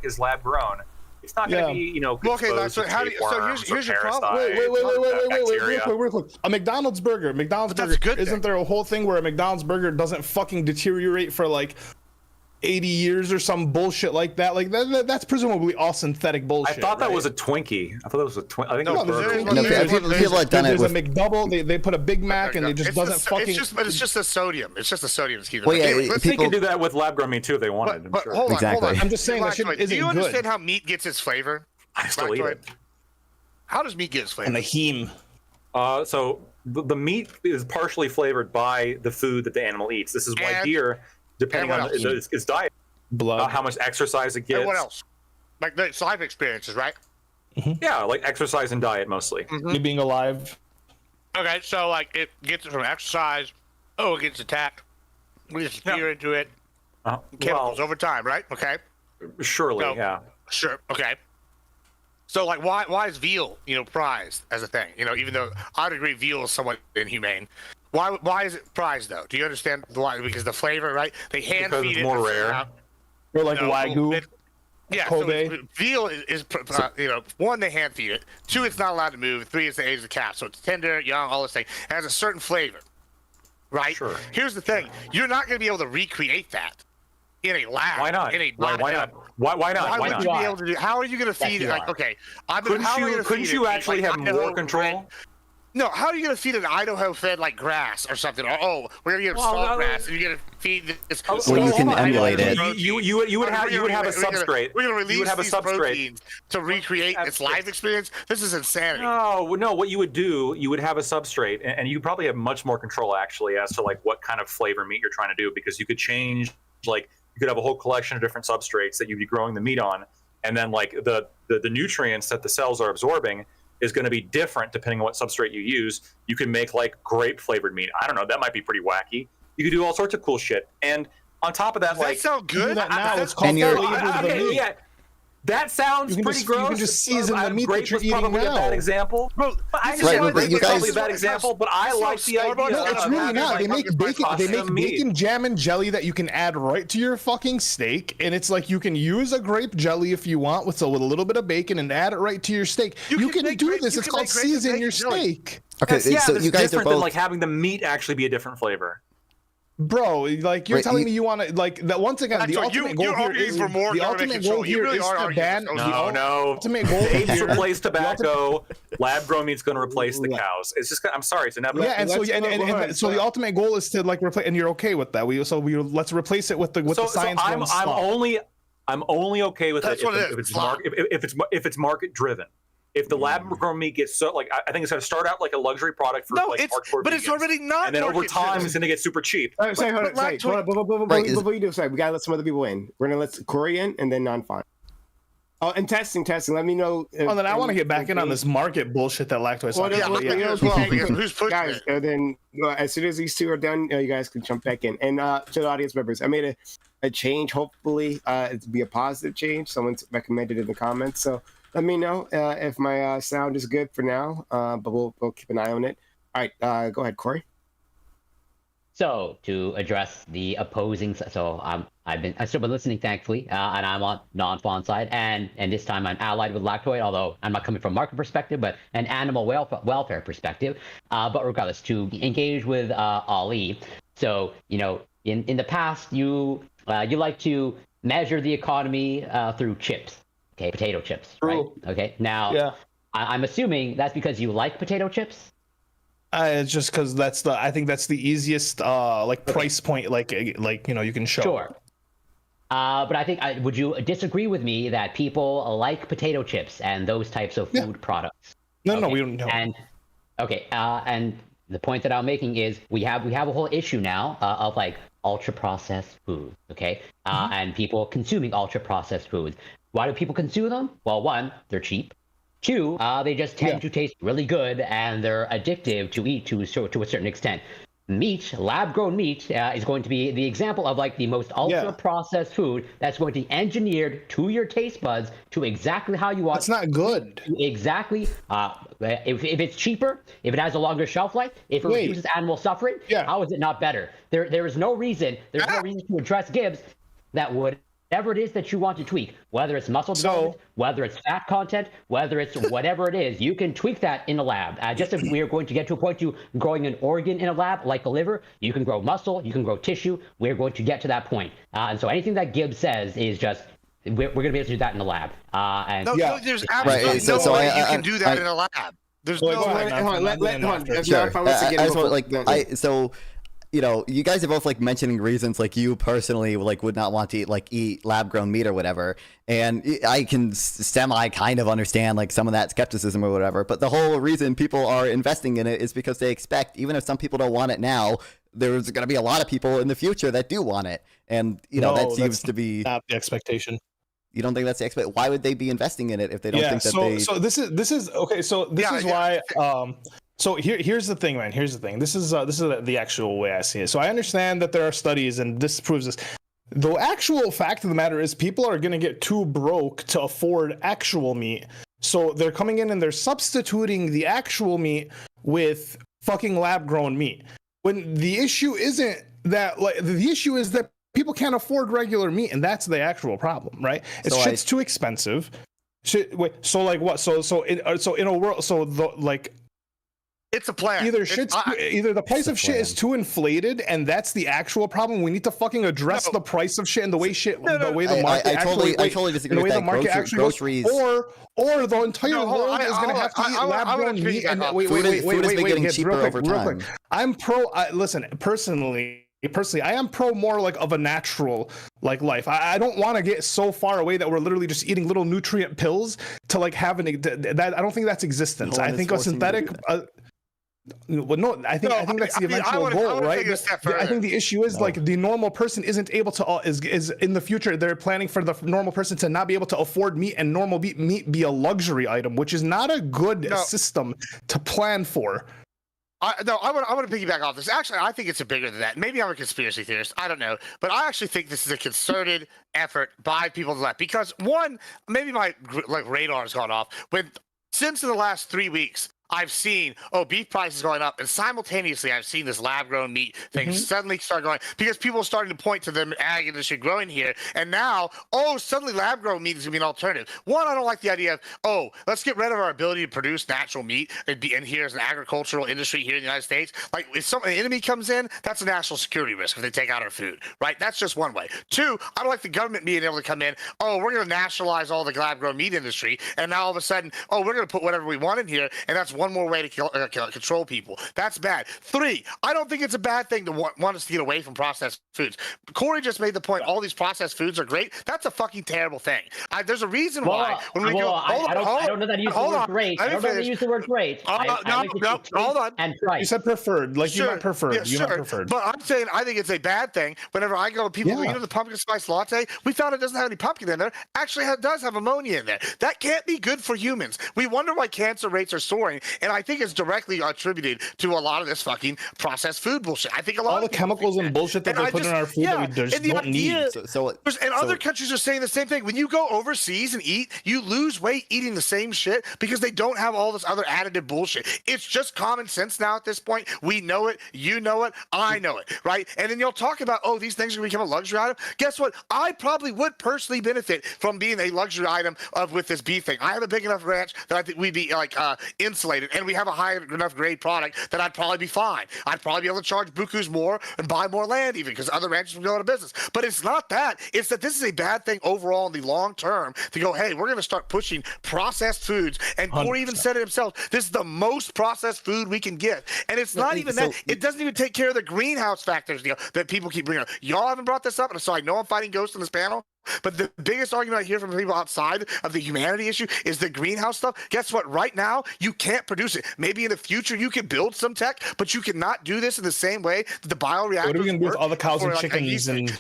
is lab grown, It's not going to be, Well, okay, exposed so to how do you, so tapeworms here's or your problem. Wait, real quick. A McDonald's burger, that's a good isn't thing. there a whole thing where a McDonald's burger doesn't fucking deteriorate for like 80 years or some bullshit like that? Like that's presumably all synthetic bullshit. I thought that right? was a Twinkie. I thought that was a Twinkie. I think it No, was a there's- burger. No, there's- people have done it There's with. a McDouble. They put a Big Mac and it just doesn't fucking. But it's just the sodium. It's just the sodium. Well, yeah, Anyway, let's They people- could do that with lab-grown meat too if they wanted. But I'm sure. hold on, Exactly. hold on. I'm just saying that shit Lactoid, isn't do you good. understand how meat gets its flavor? I still eat Lactoid? it. How does meat get its flavor? And the heme. So the meat is partially flavored by the food that the animal eats. This is why And- deer, depending and on what else? its diet, Blood. how much exercise it gets. And what else? Like the life experiences, right? Yeah, like exercise and diet mostly. You being alive. Okay, so like it gets it from exercise. Oh, it gets attacked. We just fear into it. Chemicals Well, over time, right? Okay. surely, No. yeah. Sure. Okay. So like, why is veal, prized as a thing? Even though I'd agree veal is somewhat inhumane. Why is it prized though? Do you understand why? Because the flavor, right? They hand Because feed it's it. more and figure rare. out, Or like Wagyu. Yeah, Kobe. so veal is one, they hand feed it. Two, it's not allowed to move. Three, it's the age of the calf, so it's tender, young, all this thing. It has a certain flavor, right? Sure. Here's the thing: you're not going to be able to recreate that in a lab. Why not? In a Why not? Why not? Why Why would not? you be able to do? How are you going to feed it? you Like, are. okay, Couldn't you actually have more control? No, how are you going to feed an Idaho fed like grass or something? Or, we're going to give it salt grass, and you're going to feed this. Well, you can emulate it. You would have a substrate. We're going to release You would have a these substrate. proteins to recreate its life experience. This is insanity. No. What you would do, you would have a substrate, and you probably have much more control actually as to like what kind of flavor meat you're trying to do, because you could change, like you could have a whole collection of different substrates that you'd be growing the meat on, and then like the nutrients that the cells are absorbing is going to be different depending on what substrate you use. You can make like grape flavored meat. I don't know. That might be pretty wacky. You could do all sorts of cool shit. And on top of that, Does like, that sound good? You do that now. It's called And you're- flavored okay, meat. yeah, that sounds You can pretty just- gross. you can just season the meat grape that you're was probably eating a bad now. example. Bro, I this understand is why but you grape was probably guys- a bad example, but I like the idea. Starbucks- No, it's of really having, not. like, They make fucking bacon. They make custom meat. bacon jam and jelly that you can add right to your fucking steak, and it's like you can use a grape jelly if you want with a little bit of bacon and add it right to your steak. You can can make do grape- this. you It's can called make grape and season bacon your jelly. steak, Okay, Yeah, so that's you guys are different than both. like having the meat actually be a different flavor. bro. Like you're Wait, telling you- me you want to like that. Once again, the So ultimate goal you're here arguing is for more the government ultimate control. goal You here really is are to arguing ban. for The social- No. ultimate goal Apes here. replace tobacco. Lab grown meat's going to replace the cows. It's just. I'm sorry. It's inevitable. Yeah, and so Let's- and so the ultimate goal is to like replace, and you're okay with that. Let's replace it with the science. I'm only okay with That's it what it if is. it's if it's market driven. If the lab grown meat gets so like, I think it's going to start out like a luxury product for No, like hardcore but it's vegans. already not. And then over market time, driven. it's going to get super cheap. All right, sorry, hold on, sorry. Lactoid- Hold on, Right, is- before you do, sorry, we gotta let some other people in. We're gonna let Corey in and then non-fine. Oh, and testing. Let me know. Oh, then I want to get back in on this market bullshit that Lactoid. Well, Yeah, well, yeah, yeah, as well, yeah. because who's pushing Guys, it? and then as soon as these two are done, you guys can jump back in. And to the audience members, I made a change. Hopefully, it'll be a positive change. Someone's recommended in the comments, so let me know if my sound is good for now. But we'll keep an eye on it. All right, go ahead, Corey. So to address the opposing, I've still been listening, thankfully, and I'm on non-fawn side, and this time I'm allied with Lactoid, although I'm not coming from a market perspective, but an animal welfare perspective. But regardless, to engage with Ali. So in the past, you like to measure the economy through chips, okay, potato chips, right? True. Okay, now Yeah. I'm assuming that's because you like potato chips. It's just because I think that's the easiest price point you can show. Sure. But I think, would you disagree with me that people like potato chips and those types of food products? No, Okay. we don't know. And the point that I'm making is we have a whole issue now of like ultra processed food, okay, and people consuming ultra processed foods. Why do people consume them? Well, one, they're cheap. Two, they just tend to taste really good, and they're addictive to eat to a certain extent. Meat, lab-grown meat, is going to be the example of like the most ultra-processed food that's going to be engineered to your taste buds to exactly how you want. It's not good. Exactly. If it's cheaper, if it has a longer shelf life, if it reduces animal suffering, how is it not better? There's no reason to address Gibbs that would whatever it is that you want to tweak, whether it's muscle development, whether it's fat content, whether it's whatever it is, you can tweak that in a lab. Just as we are going to get to a point to growing an organ in a lab, like the liver, you can grow muscle, you can grow tissue. We're going to get to that point. And so anything that Gibbs says is just, we're going to be able to do that in the lab. No, there's absolutely no way you can do that in a lab. There's no way. So, you know, you guys are both like mentioning reasons like you personally like would not want to eat lab grown meat or whatever, and I can semi kind of understand like some of that skepticism or whatever. But the whole reason people are investing in it is because they expect, even if some people don't want it now, there's going to be a lot of people in the future that do want it, and you know that seems to be not the expectation. You don't think that's the expectation? Why would they be investing in it if they don't think that they? So this is okay. So this is why. So here's the thing, man. Here's the thing. This is the actual way I see it. So I understand that there are studies, and this proves this. The actual fact of the matter is, people are going to get too broke to afford actual meat. So they're coming in and they're substituting the actual meat with fucking lab-grown meat. When the issue isn't that, like, the issue is that people can't afford regular meat, and that's the actual problem, right? It's shit's too expensive. So like what? So in a world, so the like. It's a plan. Either the price of shit is too inflated, and that's the actual problem. We need to fucking address the price of shit and the way the market I totally disagree with that. Groceries, or the entire world is going to have to eat lab-grown meat. And food has been getting cheaper over time. I'm pro. Listen, personally, I am pro more like of a natural like life. I don't want to get so far away that we're literally just eating little nutrient pills to like having that. I don't think that's existence. I think a synthetic. Well, no, I think that's the eventual goal, right? I think the issue is like the normal person isn't able to is in the future they're planning for the normal person to not be able to afford meat, and normal meat be a luxury item, which is not a good system to plan for. I want to piggyback off this. Actually, I think it's bigger than that. Maybe I'm a conspiracy theorist. I don't know. But I actually think this is a concerted effort by people to the left. Because one, maybe my radar has gone off. Since in the last 3 weeks, I've seen, beef prices going up, and simultaneously I've seen this lab-grown meat thing suddenly start going, because people are starting to point to the ag industry growing here, and now, suddenly lab-grown meat is going to be an alternative. One, I don't like the idea of, let's get rid of our ability to produce natural meat and be in here as an agricultural industry here in the United States. Like, if an enemy comes in, that's a national security risk if they take out our food, right? That's just one way. Two, I don't like the government being able to come in, we're going to nationalize all the lab-grown meat industry, and now all of a sudden, we're going to put whatever we want in here, and that's one more way to control people. That's bad. Three, I don't think it's a bad thing to want us to get away from processed foods. Corey just made the point, all these processed foods are great. That's a fucking terrible thing. There's a reason why. When we I don't know that you use the word great. I don't know that you use the word great. No, hold on. And price. You said preferred. Like you meant preferred. Yeah, you meant preferred. But I'm saying I think it's a bad thing. Whenever I go, people go, the pumpkin spice latte, we found it doesn't have any pumpkin in there. Actually, it does have ammonia in there. That can't be good for humans. We wonder why cancer rates are soaring, and I think it's directly attributed to a lot of this fucking processed food bullshit. I think a lot of the chemicals and bullshit that they put in our food that we just don't need. And other countries are saying the same thing. When you go overseas and eat, you lose weight eating the same shit because they don't have all this other additive bullshit. It's just common sense now at this point. We know it. You know it. I know it. Right? And then you'll talk about, these things are going to become a luxury item. Guess what? I probably would personally benefit from being a luxury item with this beef thing. I have a big enough ranch that I think we'd be insulated, and we have a high enough grade product that I'd probably be fine. I'd probably be able to charge bukus more and buy more land even, because other ranchers will go out of business. But it's not that. It's that this is a bad thing overall in the long term to go, hey, we're going to start pushing processed foods. And Corey even said it himself, this is the most processed food we can get. And it's not even that. It doesn't even take care of the greenhouse factors that people keep bringing up. Y'all haven't brought this up, and so I know I'm fighting ghosts in this panel. But the biggest argument I hear from people outside of the humanity issue is the greenhouse stuff. Guess what? Right now, you can't produce it. Maybe in the future you can build some tech, but you cannot do this in the same way that the bioreactors. What are we going to do with all the cows and chickens and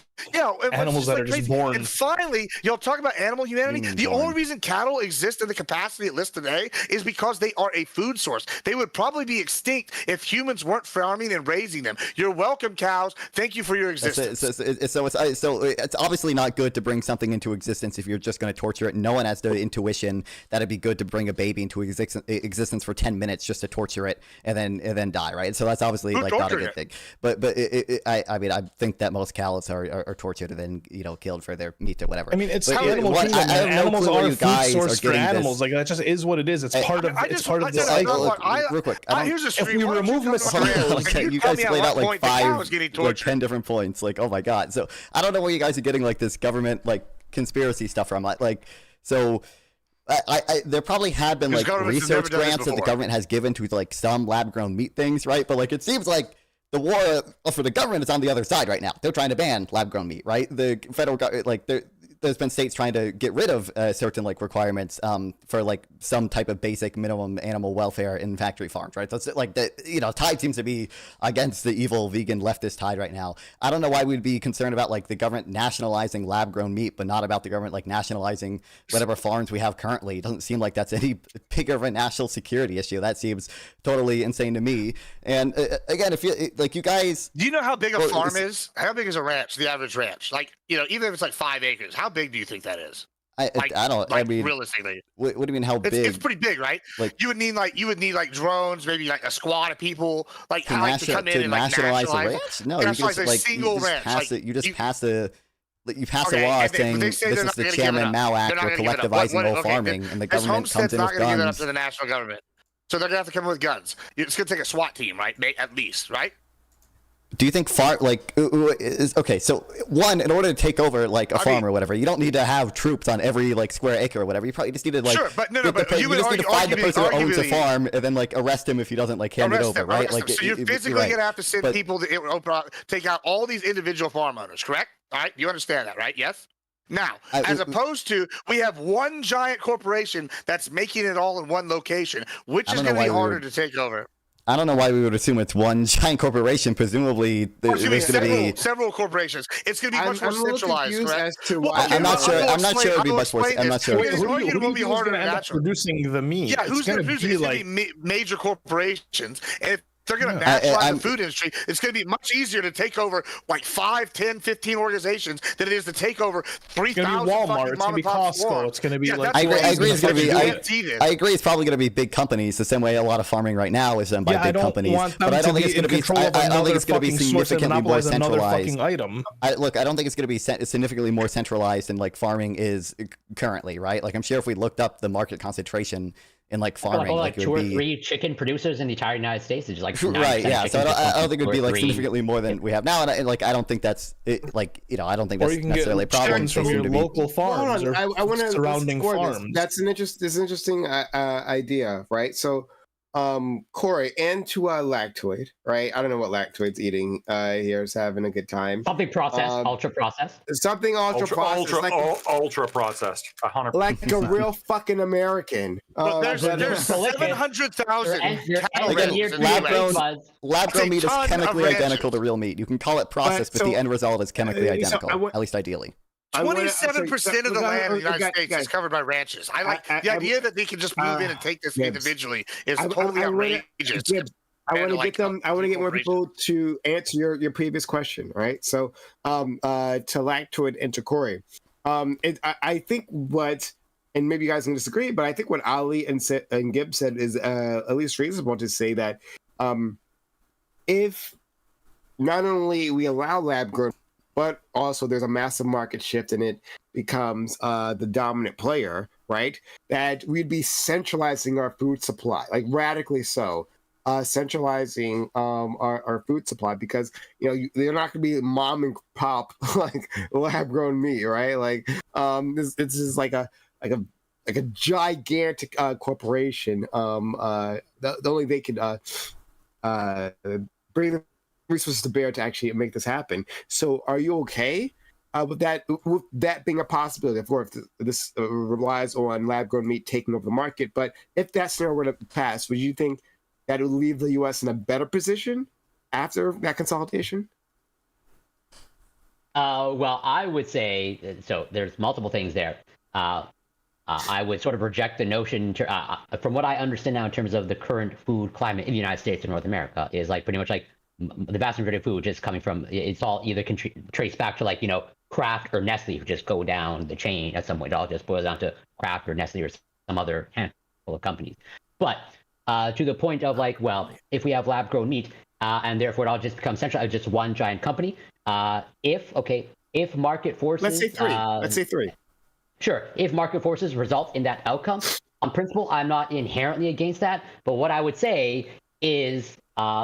animals that are just born? And finally, y'all talk about animal humanity. The only reason cattle exist in the capacity it lists today is because they are a food source. They would probably be extinct if humans weren't farming and raising them. You're welcome, cows. Thank you for your existence. So it's obviously not good to bring bring something into existence if you're just going to torture it. No one has the intuition that it'd be good to bring a baby into existence for 10 minutes just to torture it and then die, right? So that's obviously like not a good thing. But I mean, I think that most cows are tortured and then, you know, killed for their meat or whatever. I mean, it's but, how animal kingdom. Animals are you guys food source are for animals. Like that just is what it is. It's part of. It's part of the cycle. Real quick, here's a if we remove you guys played out like 10 different points. Like, oh my god. So I don't know where you guys are getting like this government like conspiracy stuff from. Like so. There probably had been like research grants that the government has given to like some lab-grown meat things, right? But like it seems like the war for the government is on the other side right now. They're trying to ban lab-grown meat, right? The federal government, like there's been states trying to get rid of certain like requirements for like some type of basic minimum animal welfare in factory farms, right? That's like the, you know, tide seems to be against the evil vegan leftist tide right now. I don't know why we'd be concerned about like the government nationalizing lab-grown meat, but not about the government like nationalizing whatever farms we have currently. It doesn't seem like that's any bigger of a national security issue. That seems totally insane to me. And again, if you like, you guys, do you know how big a farm is? How big is a ranch? The average ranch, like, you know, even if it's like 5 acres, how big do you think that is? I don't. Like, I mean, realistically, what do you mean? How big? It's pretty big, right? Like you would need like drones, maybe like a squad of people, like to come in and like nationalize a ranch. No, you just like single ranch. You pass a law saying this is the Chairman Mao Act for collectivizing all farming, and the government comes in with guns. Not going to give it up guns. to the national government, so they're going to have to come in with guns. It's going to take a SWAT team, right? At least, right? Do you think okay? So one, in order to take over like a farm or whatever, you don't need to have troops on every like square acre or whatever. You probably just need to like but you just need to find the person who owns a farm and then like arrest him if he doesn't like hand it over, right? Like so you're physically gonna have to send people to take out all these individual farm owners, correct? All right, you understand that, right? Yes. Now, as opposed to we have one giant corporation that's making it all in one location, which is going to be harder to take over. I don't know why we would assume it's one giant corporation. Presumably, there's going to be several corporations. It's going to be much more centralized, correct? I'm not sure. It'd be much more. I'm not sure. It's going to be harder to end up producing the meat. Yeah, who's going to be like major corporations? And if they're going to nationalize the food industry, it's going to be much easier to take over like 5, 10, 15 organizations than it is to take over 3,000. It's going to be Walmart. It's going to be Costco. It's going to be like. I agree. It's going to be. I agree. It's probably going to be big companies, the same way a lot of farming right now is done by big companies. But I don't think it's going to be. I don't think it's going to be significantly more centralized. I don't think it's going to be significantly more centralized than like farming is currently, right? Like I'm sure if we looked up the market concentration in like farming, like 2 or 3 chicken producers in the entire United States. It's like right, yeah. So I don't think it would be like significantly more than we have now, and like I don't think that's like I don't think that's necessarily a problem. From your local farms or surrounding farms. That's an interesting idea, right? So, Corey, and to Lactoid, right? I don't know what Lactoid's eating. Here's having a good time. Something processed, ultra processed. Something ultra processed, ultra processed, 100%. Like a real fucking American. There's 700,000 lab-grown meat is chemically identical to real meat. You can call it processed, but the end result is chemically identical, at least ideally. 27% of the land in the United States is covered by ranches. I like the idea that they can just move in and take this individually is totally outrageous. I want to get them. I want to get more people to answer your previous question, right? So, to Lactoid and to Corey, I think what, and maybe you guys can disagree, but I think what Ali and Gibbs said is at least reasonable to say that if not only we allow lab grown, but also there's a massive market shift and it becomes the dominant player, right? That we'd be centralizing our food supply, like radically so, centralizing our food supply because, they're not going to be mom and pop like lab grown meat, right? Like this is like a gigantic corporation. The only they could bring the resources to bear to actually make this happen. So are you okay with that being a possibility? Of course, this relies on lab-grown meat taking over the market, but if that scenario were to pass, would you think that it would leave the U.S. in a better position after that consolidation? Well, I would say, so there's multiple things there. I would sort of reject the notion, from what I understand now in terms of the current food climate in the United States and North America, is like pretty much like the vast majority of food is coming from, it's all either can trace back to like, Kraft or Nestle who just go down the chain at some point. It all just boils down to Kraft or Nestle or some other handful of companies. But to the point of like, well, if we have lab grown meat and therefore it all just becomes centralized, just one giant company. If market forces, let's say three. Sure, if market forces result in that outcome, on principle, I'm not inherently against that. But what I would say is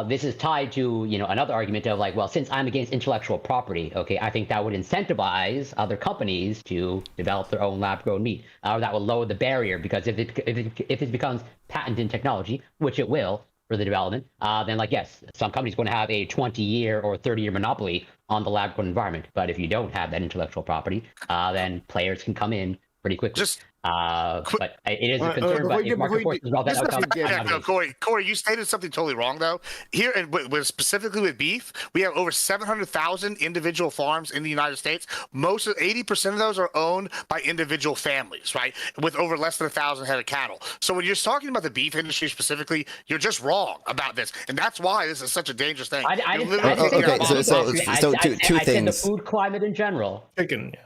this is tied to another argument of like, well, since I'm against intellectual property, okay, I think that would incentivize other companies to develop their own lab-grown meat, or that will lower the barrier because if it becomes patented technology, which it will for the development, then like yes, some companies going to have a 20-year or 30-year monopoly on the lab-grown environment. But if you don't have that intellectual property, then players can come in pretty quickly. But it is a concern. But if market forces result that outcome, Corey, you stated something totally wrong though. Here, and specifically with beef, we have over 700,000 individual farms in the United States. 80% of those are owned by individual families, right? With over less than 1,000 head of cattle. So when you're talking about the beef industry specifically, you're just wrong about this, and that's why this is such a dangerous thing. Okay, so two things. I said the things. food climate in general. Chicken. Yeah.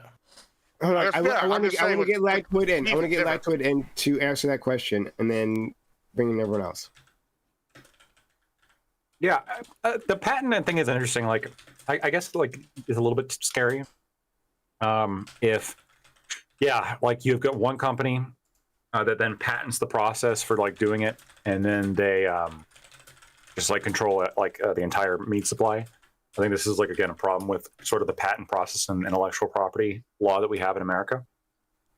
Hold on. I want to get Lactoid in. I want to get different. Lactoid in to answer that question, and then bring in everyone else. Yeah, the patent thing is interesting. Like, I guess like it's a little bit scary. Like you've got one company that then patents the process for like doing it, and then they just like control it, like the entire meat supply. I think this is like again a problem with sort of the patent process and intellectual property law that we have in America.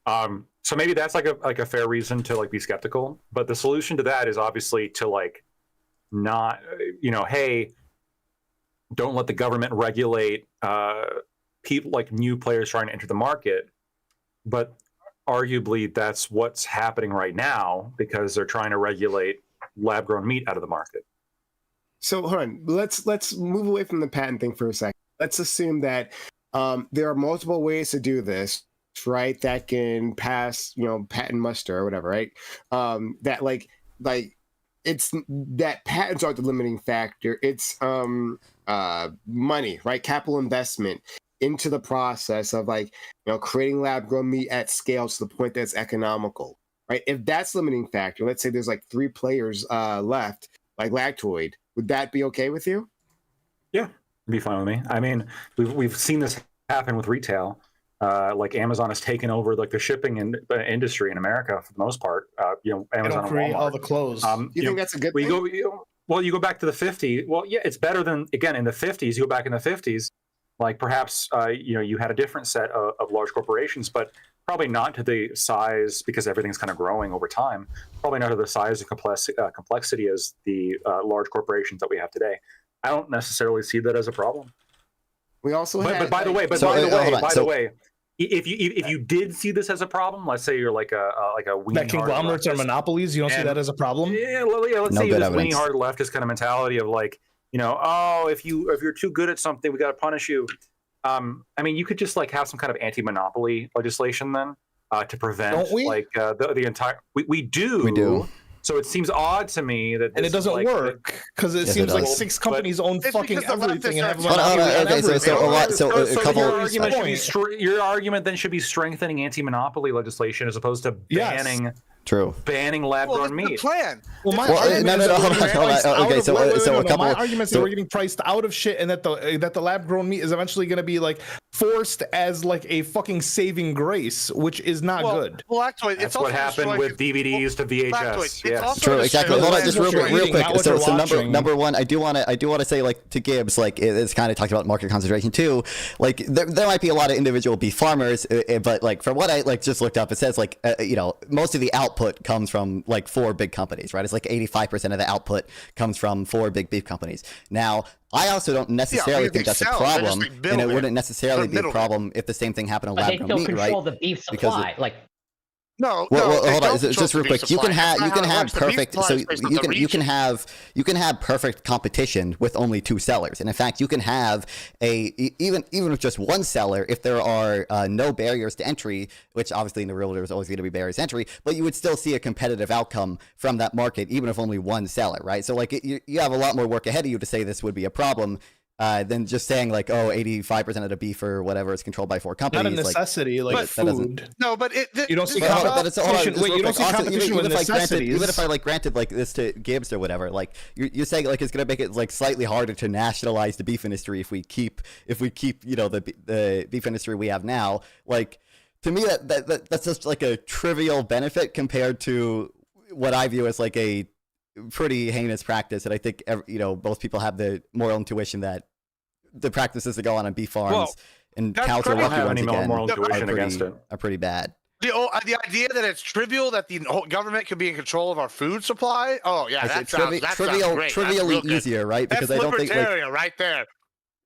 So maybe that's like a fair reason to like be skeptical. But the solution to that is obviously to like not, hey, don't let the government regulate people like new players trying to enter the market. But arguably that's what's happening right now because they're trying to regulate lab-grown meat out of the market. So hold on, let's move away from the patent thing for a second. Let's assume that there are multiple ways to do this, right? That can pass, patent muster or whatever, right? That like it's that patents aren't the limiting factor. It's money, right? Capital investment into the process of like creating lab-grown meat at scale to the point that's economical, right? If that's limiting factor, let's say there's like 3 players left, like Lactoid. Would that be okay with you? Yeah, it'd be fine with me. I mean, we've seen this happen with retail. Like Amazon has taken over like the shipping industry in America for the most part. Amazon and Walmart. All the clothes. You think that's a good thing? You go back to the 50s. Well, yeah, it's better than again in the 50s. You go back in the 50s, like perhaps you had a different set of large corporations, but probably not to the size because everything's kind of growing over time. Probably not to the size and complexity as the large corporations that we have today. I don't necessarily see that as a problem. We also but by the way, if you did see this as a problem, let's say you're like a weenie that conglomerates are monopolies, you don't see that as a problem? Let's say this weenie hard leftist kind of mentality of like, if you're too good at something, we got to punish you. I mean, you could just like have some kind of anti-monopoly legislation then to prevent like the entire. We do. So it seems odd to me that and it doesn't work because it seems like 6 companies own fucking everything and have your argument then should be strengthening anti-monopoly legislation as opposed to banning lab-grown meat. Plan. Well, my argument is we're getting priced out of shit, and that the lab-grown meat is eventually going to be like forced as like a fucking saving grace, which is not good. Well, actually, that's what happened with DVDs to VHS. Yes, true, exactly. Hold on, just real quick. So number one, I do want to say like to Gibbs, like it's kind of talked about market concentration too. Like there might be a lot of individual beef farmers, but like from what I like just looked up, it says like most of the output comes from like 4 big companies, right? It's like 85% of the output comes from 4 big beef companies. Now, I also don't necessarily think that's a problem, and it wouldn't necessarily be a problem if the same thing happened on lab-grown meat, right? They still control the beef supply, No, hold on. Just real quick. You can have perfect. So you can have perfect competition with only 2 sellers, and in fact, you can have even with just 1 seller if there are no barriers to entry, which obviously in the real world there's always going to be barriers to entry, but you would still see a competitive outcome from that market even if only 1 seller, right? So like you have a lot more work ahead of you to say this would be a problem. than just saying like, oh, 85% of the beef or whatever is controlled by 4 companies. Not a necessity, like food. No, but you don't see competition. Wait, you don't see competition with necessities. Even if I like granted like this to Gibbs or whatever, like you're saying like it's gonna make it like slightly harder to nationalize the beef industry if we keep the beef industry we have now. Like to me that's just like a trivial benefit compared to what I view as like a pretty heinous practice, and I think most people have the moral intuition that the practices that go on beef farms and cows are lucky ones again are pretty bad. The idea that it's trivial that the whole government could be in control of our food supply. Oh yeah, that sounds great. Trivially easier, right? Because that's I don't think right there.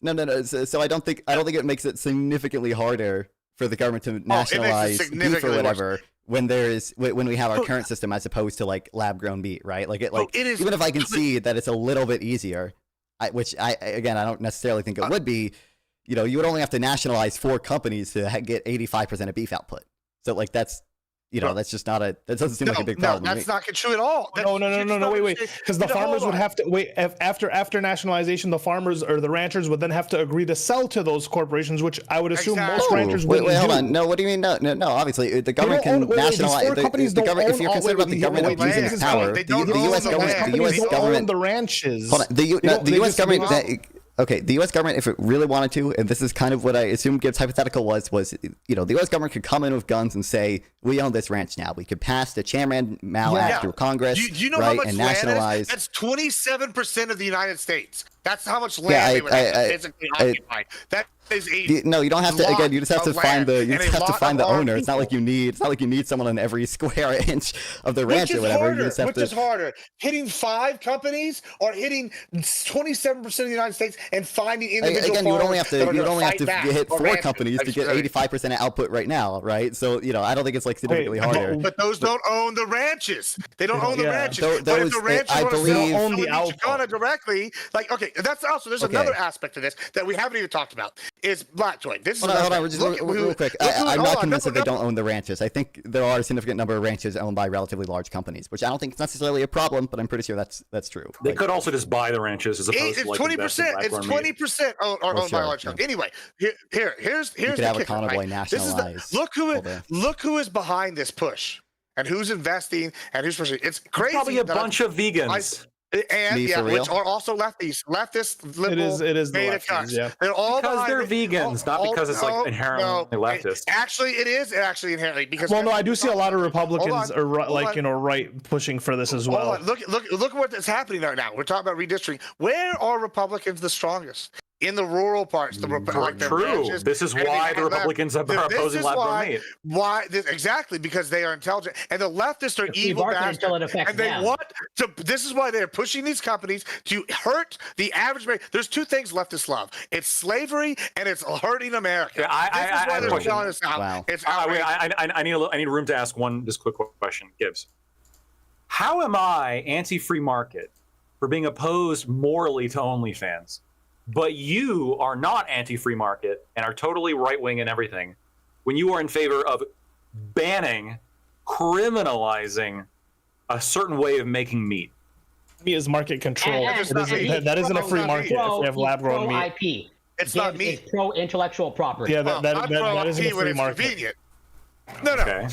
No. So I don't think it makes it significantly harder for the government to nationalize beef or whatever. When we have our current system as opposed to like lab grown meat, right? Like it is, even if I can see that it's a little bit easier, which I don't necessarily think it would be, you would only have to nationalize 4 companies to get 85% of beef output. So like that's that's just not that doesn't seem like a big problem. No, that's not true at all. No, wait. Because the farmers would have to wait after nationalization. The farmers or the ranchers would then have to agree to sell to those corporations, which I would assume most ranchers wouldn't do. Hold on. No, what do you mean? No. Obviously, the government can nationalize. The government, if you're concerned about the government abusing its power, the U.S. government own the ranches. Hold on. The U.S. government. Okay, the U.S. government, if it really wanted to, and this is kind of what I assume Gibbs' hypothetical was the U.S. government could come in with guns and say, we own this ranch now. We could pass the Chairman Mao Act through Congress, do you know how much and land nationalize. That's 27% of the United States. That's how much land they would have to physically occupy. That is no, you don't have to. Again, you just have to find the owner. It's not like you need someone on every square inch of the ranch or whatever. Which is harder, hitting 5 companies or hitting 27% of the United States and finding individual again, you would only have to hit 4 companies to get 85% of output right now, right? So I don't think it's like significantly harder. But those don't own the ranches. They don't own the ranches. But if the ranches own the output directly, like that's also there's another aspect to this that we haven't even talked about. Is black joint. This is hold on, just real quick. I'm not convinced that they don't own the ranches. I think there are a significant number of ranches owned by relatively large companies, which I don't think is necessily a problem, but I'm pretty sure that's true. They could also just buy the ranches as opposed to like 20%. It's 20% owned by large companies. Anyway, here's you could have a convoy nationalized. Look who is behind this push and who's investing and who's pushing. It's crazy. Probably a bunch of vegans. Which are also leftist liberal. It is the lefties, yeah. They're all because they're vegans, not because it's like inherently leftist. Actually, it is inherently because. Well, no, I do see a lot of Republicans right pushing for this as well. Look at what's happening right now. We're talking about redistricting. Where are Republicans the strongest? In the rural parts, true. This is why the Republicans are opposing lab-grown meat. Exactly, because they are intelligent, and the leftists are evil bastards, and they want to. This is why they're pushing these companies to hurt the average man. There's 2 things leftists love: it's slavery and it's hurting America. Yeah, this is why they're calling us out. Wow. It's I need room to ask this quick question, Gibbs. How am I anti-free market for being opposed morally to OnlyFans? But you are not anti-free market and are totally right-wing and everything when you are in favor of banning, criminalizing a certain way of making meat. Meat is market control. That isn't a free market if we have lab-grown meat. IP. It's not meat. It's pro-intellectual property. Yeah, that isn't a free market. Convenient. No. Okay.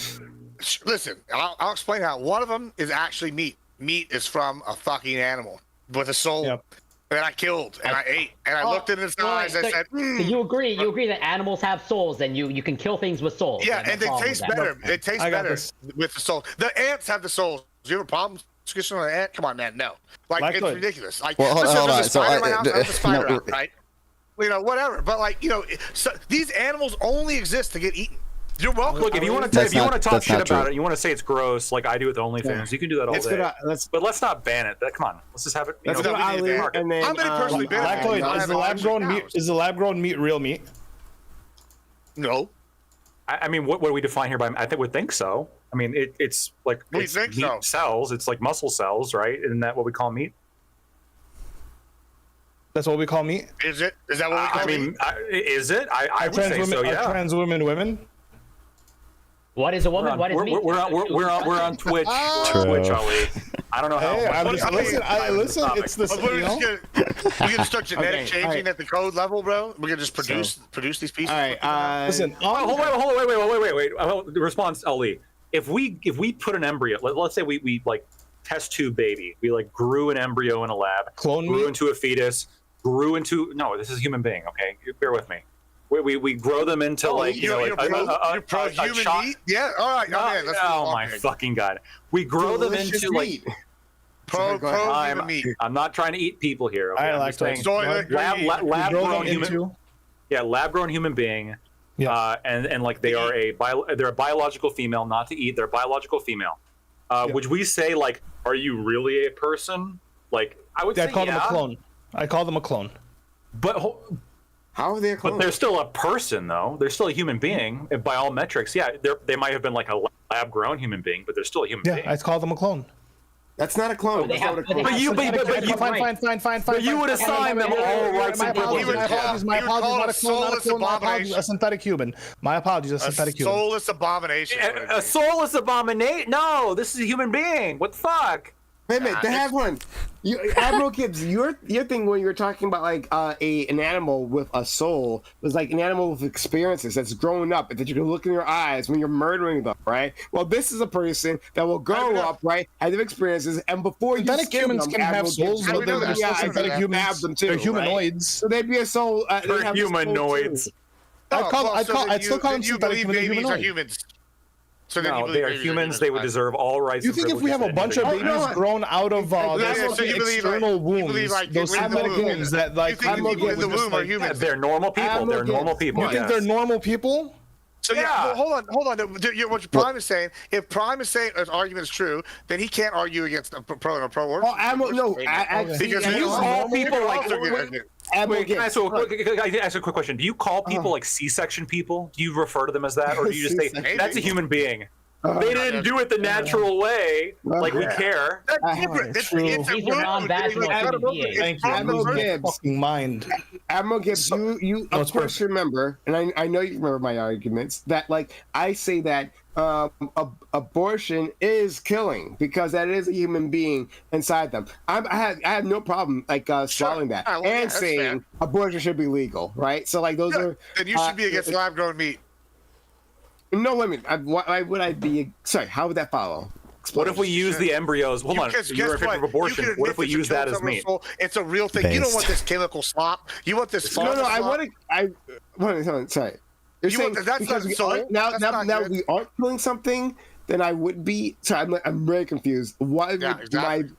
Listen, I'll explain how. One of them is actually meat. Meat is from a fucking animal with a soul. Yep. That I killed and I ate and I looked in his eyes. I said, So you agree that animals have souls and you can kill things with souls. Yeah, and they taste better. It tastes better with the soul. The ants have the souls. Do you have a problem discussion on an ant? Come on, man. No. Like, it's ridiculous. Like, hold on. So right? Whatever. But so these animals only exist to get eaten. You're welcome. Look, if you want to talk shit about it, you want to say it's gross, like I do with OnlyFans. You can do that all day. But let's not ban it. Come on, let's just have it. Let's go to Ali, and then I'm gonna personally ban it. Is the lab-grown meat real meat? No. I mean, what do we define here by? I would think so. I mean, it's like meat cells. It's like muscle cells, right? Isn't that what we call meat? That's what we call meat. Is it? Is that what we call meat? Is it? I would say so. Yeah. Trans women. What is a woman? What is meat? We're on Twitch. We're on True. Twitch, Ali. I don't know how. Hey, I'm much just, listen, it's the We're you know? gonna start genetic Okay, changing alright. at the code level, bro. We're gonna just produce these pieces. All right. Listen, Hold on, wait. The response, Ali. If we put an embryo, let's say we like test tube baby, we like grew an embryo in a lab, Clone grew meat? into a fetus, grew into this is a human being. Okay, bear with me. We grow them into like you're pro a human child. meat. Yeah, all right. Let's Oh my fucking god! We grow them delicious into like. meat. pro Go ahead. human meat. I'm not trying to eat people here. Okay? I I'm like just saying, Soy lab grow them grown human. into. Yeah, lab grown human being. Yes. And like they are they're a biological female, not to eat. They're a biological female. Would we say like, are you really a person? Like I would say I call them a clone. I call them a clone. But How are they a clone? but they're still a person though. They're still a human being by all metrics. Yeah, they might have been like a lab grown human being, but they're still a human Yeah, being. I call them a clone. That's not a clone. They That's not have- what a clone. they But you, Fine. but you would assign them all rights and privileges. My You would call apologies. it a Not a soulless clone. My apologies. abomination. A synthetic human. My apologies. A A synthetic human. soulless abomination. A soulless abomination? No, this is a human being. What the fuck? Wait a minute, they it's- have one. Admiral Gibbs, your thing when you were talking about like an animal with a soul was like an animal with experiences that's growing up and that you can look in your eyes when you're murdering them, right? Well, this is a person that will grow up, right, have experiences, and before you Synthetic skin humans them, can have Admiral souls, Gibbs, but they're still synthetic have humans. them too, They're right? humanoids. So they'd be a soul. They'd They're have a soul humanoids. too. I'd still call them you synthetic believe human. babies are Humanoid. humans. So then you No, believe they are babies humans. They would fine. deserve all rights. You and think if we have a privileges bunch of that babies no. grown out of so you believe, like, external you wombs, believe, like, those in the synthetic womb. humans that like You think I'm people in the okay with womb are Yeah, humans? they're normal people. I'm They're okay. normal people. you think yes. they're normal people? So yeah, Yeah. well, hold on. What Prime is saying, if Prime is saying his argument is true, then he can't argue against a pro and a pro. Oh, Admiral, no, actually, because Do you call people like? Admiral Wait, can I Gibbs, ask a quick question? Do you call people like C-section people? Do you refer to them as that, or do you just say C-section. that's a human being? They didn't do it the natural way, like we care. That's different. It's true. a He's a wound. non-vaginal It's human being. it's Thank you. from I'm the Admiral losing birth. my Gibbs. fucking mind. Admiral Gibbs, you No, of it's course perfect. remember, and I know you remember my arguments, that like I say that abortion is killing because that is a human being inside them. I have no problem like swallowing that Well, yeah, and that's saying fair. abortion should be legal, right? So like those are Then you should be against lab-grown meat. no women. Why would I be? Sorry, how would that follow? What if we use the embryos? Hold on, Because you're in guess favor of what? abortion. You can What if we admit use to that kill as someone's meat? soul. It's a real thing. You don't want this chemical slop. You want this. No, farm I slop. want to. Hold on, sorry. You're You saying want- that's because not we soul? aren't now That's now, not now good. we aren't killing something, then I would be. Sorry, I'm very confused. Why would Yeah, exactly.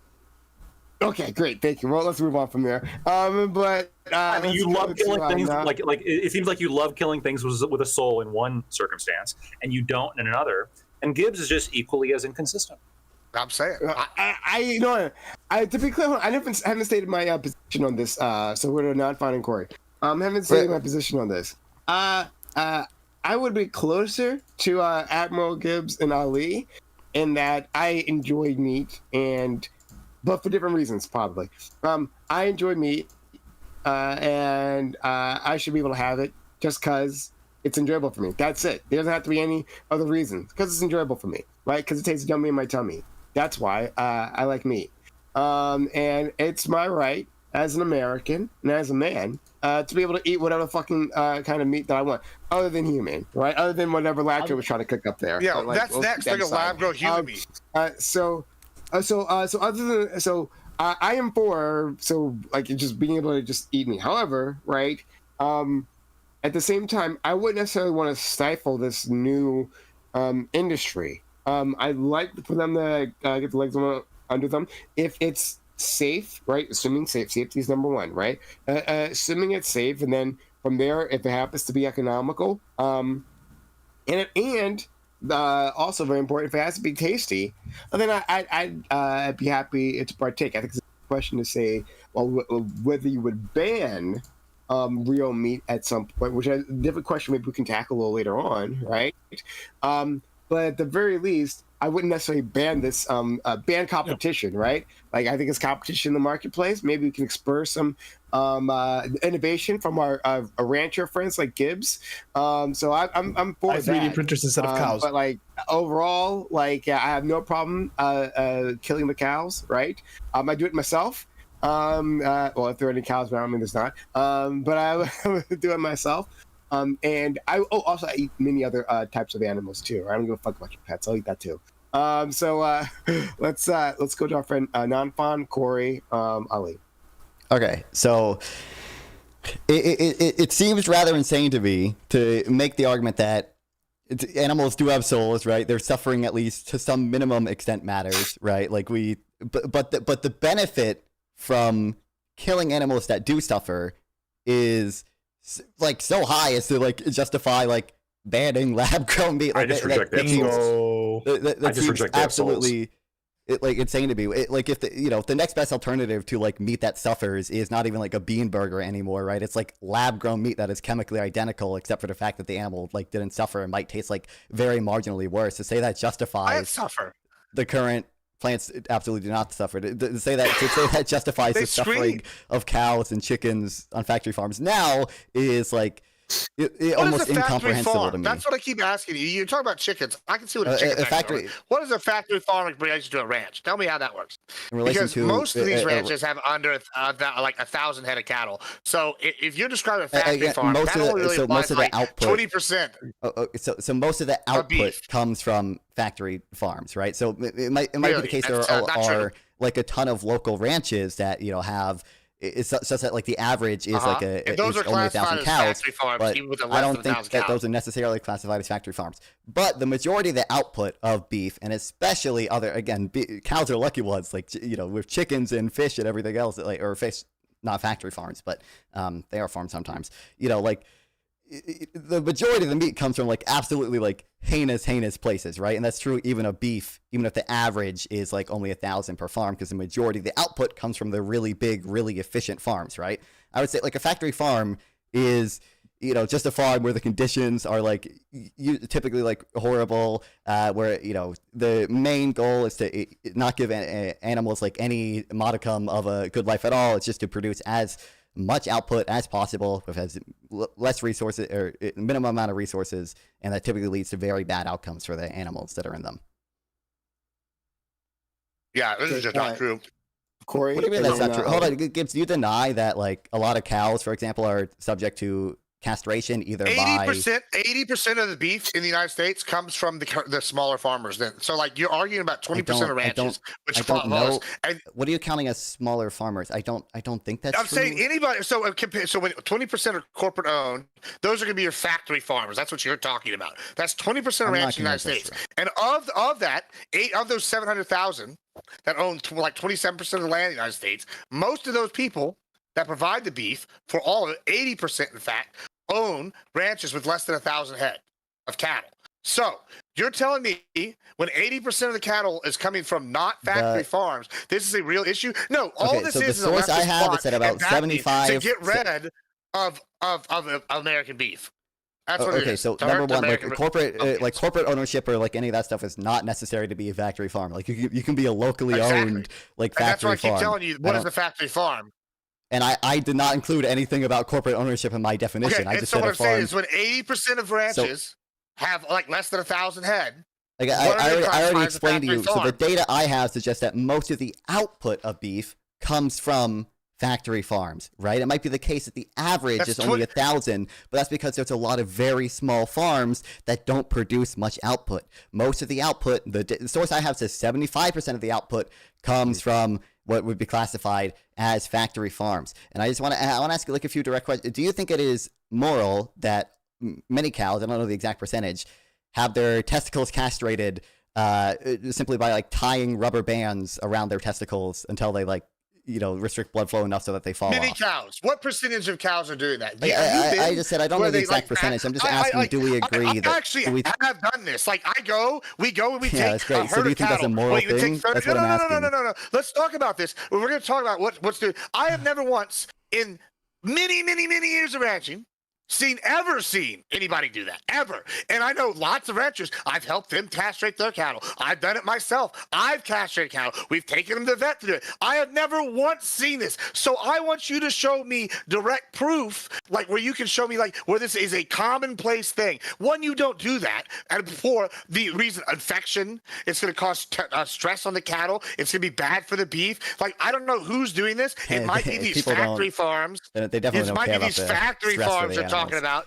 my? Okay, great, thank you. Well, let's move on from there. But I mean, you let's love go to, killing things now- like it seems like you love killing things with a soul in one circumstance, and you don't in another. And Gibbs is just equally as inconsistent. I'm saying. I no, to be clear, I haven't stated my position on this. So we're not finding Corey. Haven't stated my position on this. I would be closer to Admiral Gibbs and Ali in that I enjoy meat, but for different reasons, probably. I enjoy meat, and I should be able to have it just because it's enjoyable for me. That's it. There doesn't have to be any other reason. Because it's enjoyable for me, right? Because it tastes yummy in my tummy. That's why I like meat. And it's my right as an American and as a man to be able to eat whatever fucking kind of meat that I want, other than human, right? Other than whatever Lacto was trying to cook up there. Yeah, But, like, that's we'll next. keep Like that a aside. lab-grown human meat. I am for like just being able to just eat meat. However, right, at the same time, I wouldn't necessarily want to stifle this new industry. I'd like for them to get the legs under them if it's safe, right? Assuming safety is number one, right? Assuming it's safe, and then from there, if it happens to be economical, and also very important, if it has to be tasty, then I'd be happy to partake. I think it's a question to say, well, whether you would ban real meat at some point, which is a different question maybe we can tackle a little later on, right? But at the very least, I wouldn't necessarily ban this ban competition, right? Like I think it's competition in the marketplace. Maybe we can spur some innovation from our rancher friends like Gibbs. So I'm for Buy 3D that. printers instead of cows. But like overall, like I have no problem killing the cows, right? I do it myself. Well, if there are any cows around me, there's not. But I would do it myself. And I also I eat many other types of animals too. Right? I don't give a fuck about your pets. I'll eat that too. So let's go to our friend Non-Fon, Corey, Ali. Okay, so it seems rather insane to me to make the argument that animals do have souls, right? Their suffering, at least to some minimum extent, matters, right? Like but the benefit from killing animals that do suffer is like so high as to like justify like banning lab-grown meat. Like, I just reject that. That seems absolutely like insane to me. Like if the next best alternative to like meat that suffers is not even like a bean burger anymore, right? It's like lab-grown meat that is chemically identical, except for the fact that the animal like didn't suffer and might taste like very marginally worse. To say that justifies the current plants absolutely do not suffer. To say that justifies the suffering of cows and chickens on factory farms now is like almost incomprehensible to me. That's what I keep asking you. You're talking about chickens. I can see what a chicken factory is. What is a factory farm in relation to a ranch? Tell me how that works. Because most of these ranches have under like 1,000 head of cattle. So if you're describing a factory farm, that only really applies to like 20%. So most of the output comes from factory farms, right? So it might be the case there are like a ton of local ranches that have. It's such that like the average is like those are only 1,000 cows, farms, but I don't think that those are necessarily classified as factory farms. But the majority of the output of beef, and especially cows are lucky ones, like with chickens and fish and everything else, like or fish, not factory farms, but they are farmed sometimes. The majority of the meat comes from like absolutely like heinous places, right? And that's true even of beef, even if the average is like only 1,000 per farm, because the majority of the output comes from the really big, really efficient farms, right? I would say like a factory farm is just a farm where the conditions are like typically like horrible, where the main goal is to not give animals like any modicum of a good life at all. It's just to produce as much output as possible with as less resources or minimum amount of resources, and that typically leads to very bad outcomes for the animals that are in them. Yeah, this is just not true. Corey, what do you mean that's not true? Hold on, Gibbs, do you deny that like a lot of cows, for example, are subject to castration either 80% of the beef in the United States comes from the smaller farmers. Then, so like you're arguing about 20% of ranches, which follows. And what are you counting as smaller farmers? I don't think that's. I'm saying anybody. So when 20% are corporate owned, those are going to be your factory farmers. That's what you're talking about. That's 20% of ranches in the United States. And of that, 8 of those 700,000 that own like 27% of the land in the United States, most of those people that provide the beef for all of it, 80% in fact, own ranches with less than 1,000 head of cattle. So you're telling me when 80% of the cattle is coming from not factory farms, this is a real issue? No, all this is the source I have is that about 75 to get rid of American beef. That's what it is. Okay, so number one, like corporate ownership or like any of that stuff is not necessary to be a factory farm. Like you can be a locally owned like factory farm. That's why I keep telling you, what is the factory farm? And I did not include anything about corporate ownership in my definition. I just said a farm. What I'm saying is when 80% of ranches have like less than 1,000 head. Like I already explained to you. So the data I have suggests that most of the output of beef comes from factory farms, right? It might be the case that the average is only 1,000, but that's because there's a lot of very small farms that don't produce much output. Most of the output, the source I have says 75% of the output comes from what would be classified as factory farms. And I want to ask you like a few direct questions. Do you think it is moral that many cows, I don't know the exact percentage, have their testicles castrated simply by like tying rubber bands around their testicles until they like restrict blood flow enough so that they fall Many off? Cows. What percentage of cows are doing that? I just said I don't know the exact percentage. I'm just asking, do we agree that... I actually have done this. Like we go and we take that's great. So do you think that's a moral thing? That's what I'm asking. No. Let's talk about this. We're going to talk about what's the... I have never once, in many years of ranching, ever seen anybody do that, ever. And I know lots of ranchers. I've helped them castrate their cattle. I've done it myself. I've castrated cattle. We've taken them to the vet to do it. I have never once seen this. So I want you to show me direct proof, like where you can show me like where this is a commonplace thing. One, you don't do that. And for the reason, infection, it's going to cause stress on the cattle. It's going to be bad for the beef. Like, I don't know who's doing this. It might be these factory farms. They definitely don't care about the factory farms they're talking about.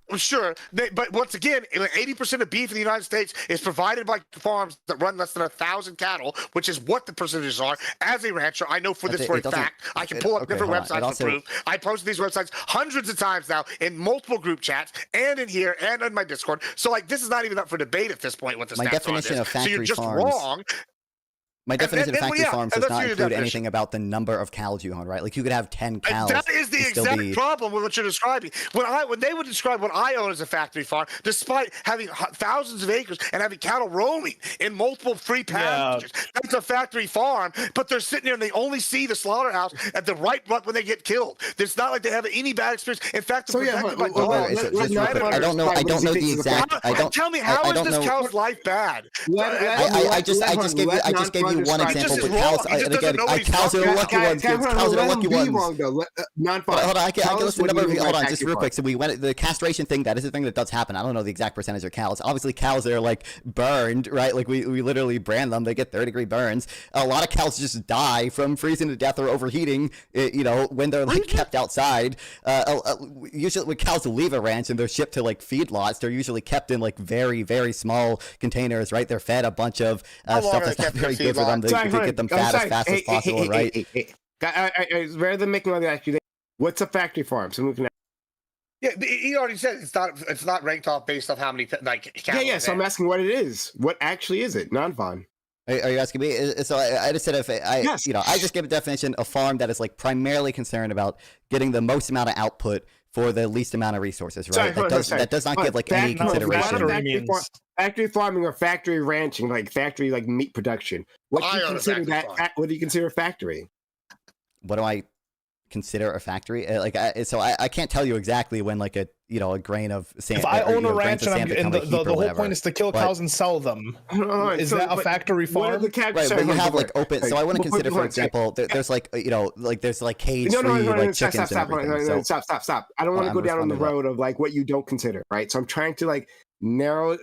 Well, sure, but once again, 80% of beef in the United States is provided by farms that run less than 1,000 cattle, which is what the percentages are. As a rancher, I know for this for a fact. I can pull up different websites for proof. I posted these websites hundreds of times now in multiple group chats and in here and on my Discord. So, like, this is not even up for debate at this point. What the stats on this. So you're just wrong. My definition of factory farms does not include anything about the number of cows you own, right? Like, you could have 10 cows. That is the exact problem with what you're describing. When they would describe what I own as a factory farm, despite having thousands of acres and having cattle roaming in multiple free pastures, that's a factory farm. But they're sitting there and they only see the slaughterhouse at the right when they get killed. It's not like they have any bad experience. In fact, they're protected by dogs. I don't know the exact. Tell me, how is this cow's life bad? I just gave you one example, but cows are the lucky ones. Cows are the lucky ones. Hold on, I can list the number of. Hold on, just real quick. So we went the castration thing. That is a thing that does happen. I don't know the exact percentage of cows. Obviously, cows that are like burned, right? Like we literally brand them. They get 30-degree burns. A lot of cows just die from freezing to death or overheating. When they're like kept outside. Usually, when cows leave a ranch and they're shipped to like feedlots, they're usually kept in like very, very small containers, right? They're fed a bunch of stuff that's not very good for them to get them fat as fast as possible, right? Rather than making all the accusation, what's a factory farm? So we can. Yeah, he already said it's not ranked off based off how many like. Yeah. So I'm asking what it is. What actually is it? Non-farm. Are you asking me? So I just said I just gave a definition: a farm that is like primarily concerned about getting the most amount of output for the least amount of resources, right? That does not give like any consideration. Factory farming or factory ranching, like factory like meat production. What do you consider that? What do you consider a factory? What do I consider a factory? I can't tell you exactly when like a grain of sand. If I own a ranch and the whole point is to kill cows and sell them, is that a factory farm? Right, but you have like open. So I want to consider, for example, there's like there's like cage-free like chickens and everything. Stop. I don't want to go down on the road of like what you don't consider, right? So I'm trying to like narrow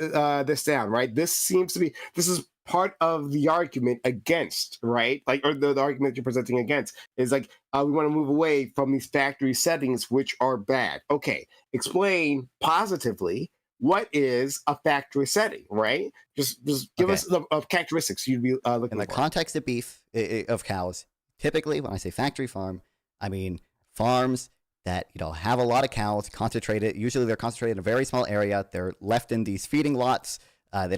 this down, right? This is part of the argument against, right? Like, or the argument you're presenting against is like, we want to move away from these factory settings, which are bad. Okay, explain positively what is a factory setting, right? Just give us the characteristics you'd be looking for. In the context of beef, of cows, typically when I say factory farm, I mean farms that have a lot of cows concentrated. Usually they're concentrated in a very small area. They're left in these feeding lots. They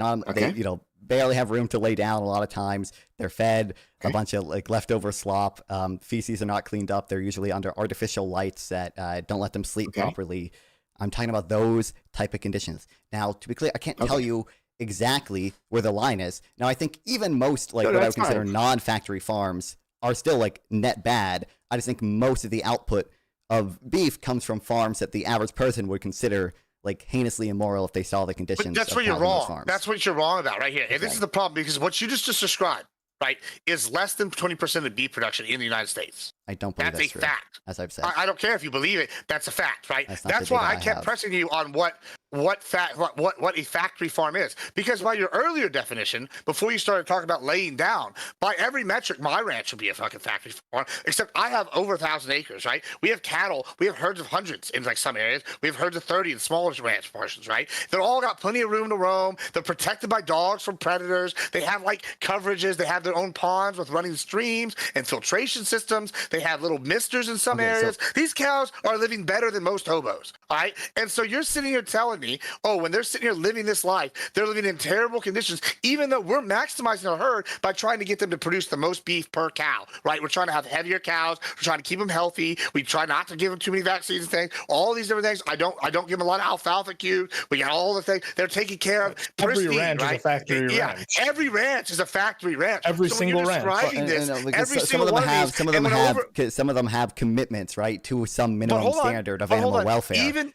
barely have room to lay down a lot of times. They're fed a bunch of like leftover slop. Feces are not cleaned up. They're usually under artificial lights that don't let them sleep properly. I'm talking about those type of conditions. Now, to be clear, I can't tell you exactly where the line is. Now, I think even most what I would consider non-factory farms are still like net bad. I just think most of the output of beef comes from farms that the average person would consider like heinously immoral if they saw the conditions. But that's where you're wrong. That's what you're wrong about right here. And this is the problem, because what you just described, right, is less than 20% of beef production in the United States. I don't believe that's a fact. As I've said. I don't care if you believe it. That's a fact, right? That's why I kept pressing you on what a factory farm is. Because by your earlier definition, before you started talking about laying down, by every metric, my ranch would be a fucking factory farm. Except I have over 1,000 acres, right? We have cattle. We have herds of hundreds in like some areas. We have herds of 30 in smaller ranch portions, right? They're all got plenty of room to roam. They're protected by dogs from predators. They have like coverages. They have their own ponds with running streams and filtration systems. They have little misters in some areas. These cows are living better than most hobos, all right? And so you're sitting here telling telling me, oh, when they're sitting here living this life, they're living in terrible conditions, even though we're maximizing our herd by trying to get them to produce the most beef per cow, right? We're trying to have heavier cows. We're trying to keep them healthy. We try not to give them too many vaccines and things. All these different things. I don't give them a lot of alfalfa cubes. We got all the things they're taking care of. Every Pristine, ranch right? is a factory ranch. Every ranch is a factory ranch. Every so single when you're ranch. describing this, every some single of them one of have these, some of them have some of them have commitments, right, to some minimum standard of animal welfare. Even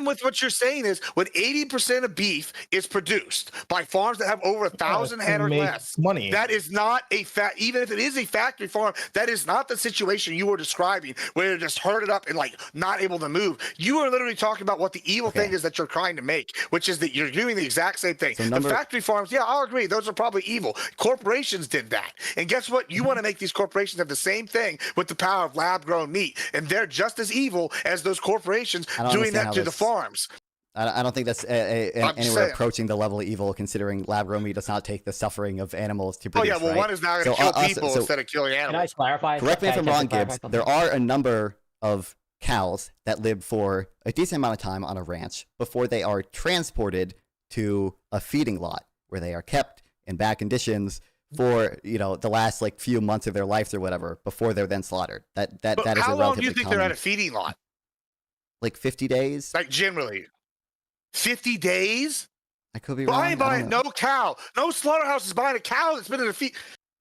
with what you're saying is when 80% of beef is produced by farms that have over 1,000 head or less, money. that is not a even if it is a factory farm, that is not the situation you were describing where you're just herded up and like not able to move. You are literally talking about what the evil thing is that you're trying to make, which is that you're doing the exact same thing. The factory farms, yeah, I'll agree, those are probably evil. Corporations did that, and guess what? You want to make these corporations have the same thing with the power of lab-grown meat, and they're just as evil as those corporations doing that to the farms. I don't think that's anywhere approaching the level of evil, considering lab-grown meat does not take the suffering of animals to produce. Oh yeah, well, right? one is now going to kill people instead of killing animals. Can I clarify? Correct me if I'm wrong, Gibbs. There are a number of cows that live for a decent amount of time on a ranch before they are transported to a feeding lot where they are kept in bad conditions for the last like few months of their lives or whatever before they're then slaughtered. That is a relatively common. How long do you think they're at a feeding lot? Like 50 days. Like generally, 50 days. I could be wrong. I ain't buying no cow. No slaughterhouse is buying a cow that's been in a feed.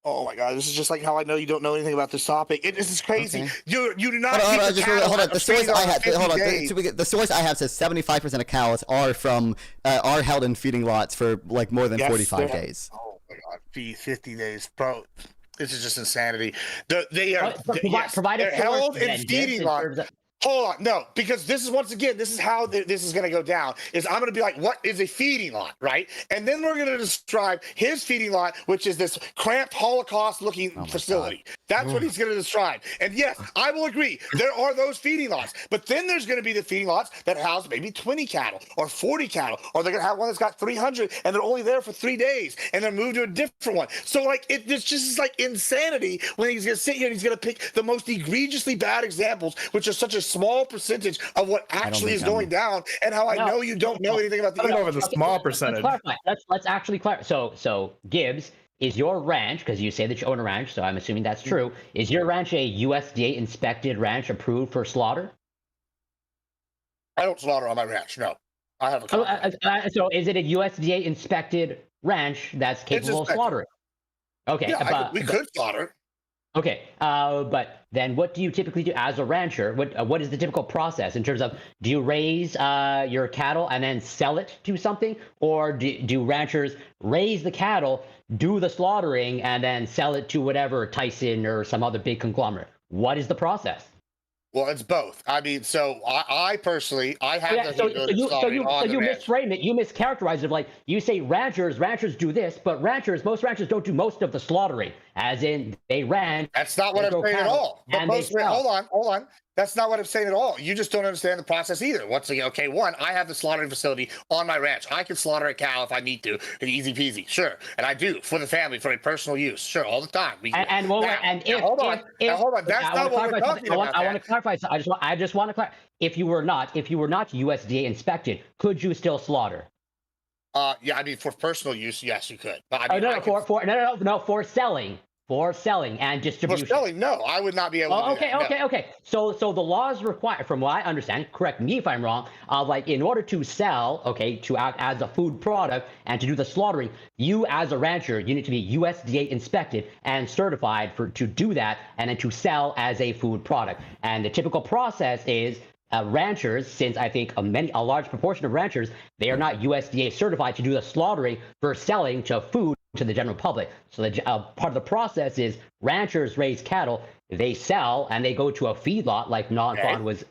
Oh my God, this is just like how I know you don't know anything about this topic. This is crazy. Okay. You do not. Hold on. The source I have. The source I have says 75% of cows are held in feeding lots for like more than 45 days. Oh my God, 50 days, bro. This is just insanity. They are they're held in feeding lots. Hold on, no, because this is this is how this is going to go down. Is I'm going to be like, what is a feeding lot, right? And then we're going to describe his feeding lot, which is this cramped Holocaust-looking facility. That's what he's going to describe. And yes, I will agree, there are those feeding lots. But then there's going to be the feeding lots that house maybe 20 cattle or 40 cattle, or they're going to have one that's got 300 and they're only there for 3 days and they're moved to a different one. So like it's just like insanity when he's going to sit here and he's going to pick the most egregiously bad examples, which are such a small percentage of what actually is going down, and how I know you don't know anything about the. I don't know over the small percentage. Let's actually clarify. So Gibbs, is your ranch, because you say that you own a ranch, so I'm assuming that's true. Is your ranch a USDA inspected ranch approved for slaughter? I don't slaughter on my ranch. No, I have a. So is it a USDA inspected ranch that's capable of slaughtering? Okay, yeah, we could slaughter. Okay, but then what do you typically do as a rancher? What is the typical process in terms of, do you raise your cattle and then sell it to something? Or do ranchers raise the cattle, do the slaughtering, and then sell it to whatever, Tyson or some other big conglomerate? What is the process? Well, it's both. I mean, so I personally, I have so you misframe it. You mischaracterize it. Like you say, ranchers do this, but most ranchers don't do most of the slaughtering. As in, they ranch. That's not what I'm saying at all. But hold on. That's not what I'm saying at all. You just don't understand the process either. Once again, okay, one, I have the slaughtering facility on my ranch. I can slaughter a cow if I need to, easy peasy, sure, and I do for the family, for a personal use, sure, all the time. Hold on. That's not what we're talking about. I want to clarify. I just want to clarify. If you were not USDA inspected, could you still slaughter? Yeah, I mean, for personal use, yes, you could. But I mean, for selling. For selling and distribution. For selling, no, I would not be able to do that. Okay. So the laws require, from what I understand, correct me if I'm wrong, like in order to sell, to act as a food product and to do the slaughtering, you as a rancher, you need to be USDA inspected and certified to do that and then to sell as a food product. And the typical process is ranchers, since I think a large proportion of ranchers, they are not USDA certified to do the slaughtering for selling to food to the general public. So part of the process is ranchers raise cattle, they sell, and they go to a feedlot like Non-Fawn was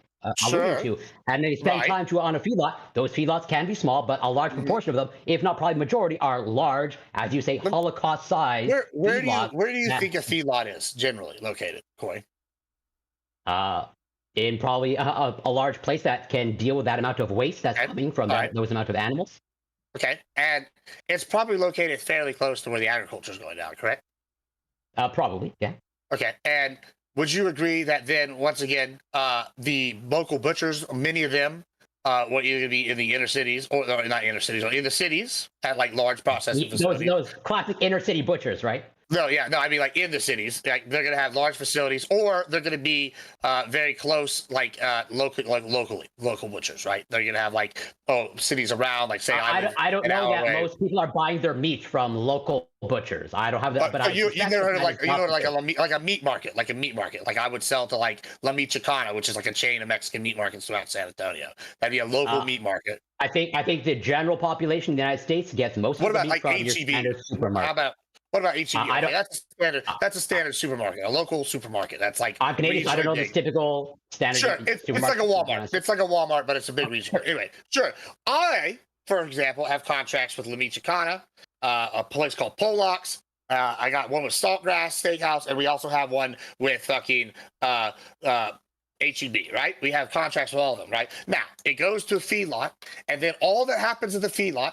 alluding to, and they spend time on a feedlot. Those feedlots can be small, but a large proportion of them, if not probably majority, are large, as you say, Holocaust-sized. Where do you think a feedlot is generally located, Coy? In probably a large place that can deal with that amount of waste that's coming from those amount of animals. Okay, and it's probably located fairly close to where the agriculture is going down, correct? Probably, yeah. Okay, and would you agree that then, once again, the local butchers, many of them what either be in the inner cities or not inner cities, or in the cities at like large processing facilities. Those classic inner city butchers, right? No, yeah, no, I mean like in the cities, like they're gonna have large facilities, or they're gonna be very close, like local butchers, right? They're gonna have like cities around, like say I don't know that most people are buying their meat from local butchers. I don't have that, but you never heard of like a meat market, like a meat market. Like I would sell to like La Michoacana, which is like a chain of Mexican meat markets throughout San Antonio. That'd be a local meat market. I think the general population in the United States gets most of the meat from your standard supermarket. What about HEB? That's a standard supermarket, a local supermarket. That's like I'm Canadian, so I don't know this typical standard. Sure, it's like a Walmart. It's like a Walmart, but it's a big region. Anyway, sure. I, for example, have contracts with La Michoacana, a place called Pollock's. I got one with Saltgrass Steakhouse, and we also have one with fucking HEB, right? We have contracts with all of them, right? Now, it goes to a feedlot, and then all that happens at the feedlot,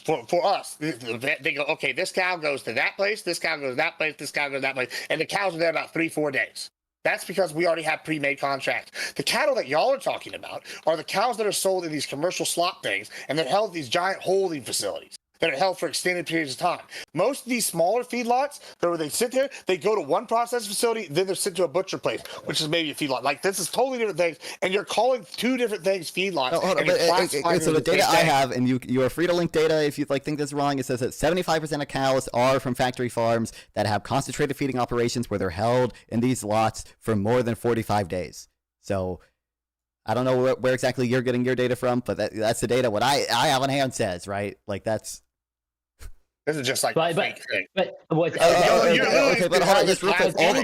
for us, they go, okay, this cow goes to that place, this cow goes to that place, this cow goes to that place, and the cows are there about 3-4 days. That's because we already have pre-made contracts. The cattle that y'all are talking about are the cows that are sold in these commercial slop things, and they're held in these giant holding facilities that are held for extended periods of time. Most of these smaller feedlots, where they sit there, they go to one processing facility, then they're sent to a butcher place, which is maybe a feedlot. Like, this is totally different things, and you're calling two different things feedlots. No, hold on, so the data I have, and you are free to link data if you think this is wrong, it says that 75% of cows are from factory farms that have concentrated feeding operations where they're held in these lots for more than 45 days. So I don't know where exactly you're getting your data from, but that's the data what I have on hand says, right? Like, that's... This is just like a fake thing. But what? Okay, but hold on, just real quick. All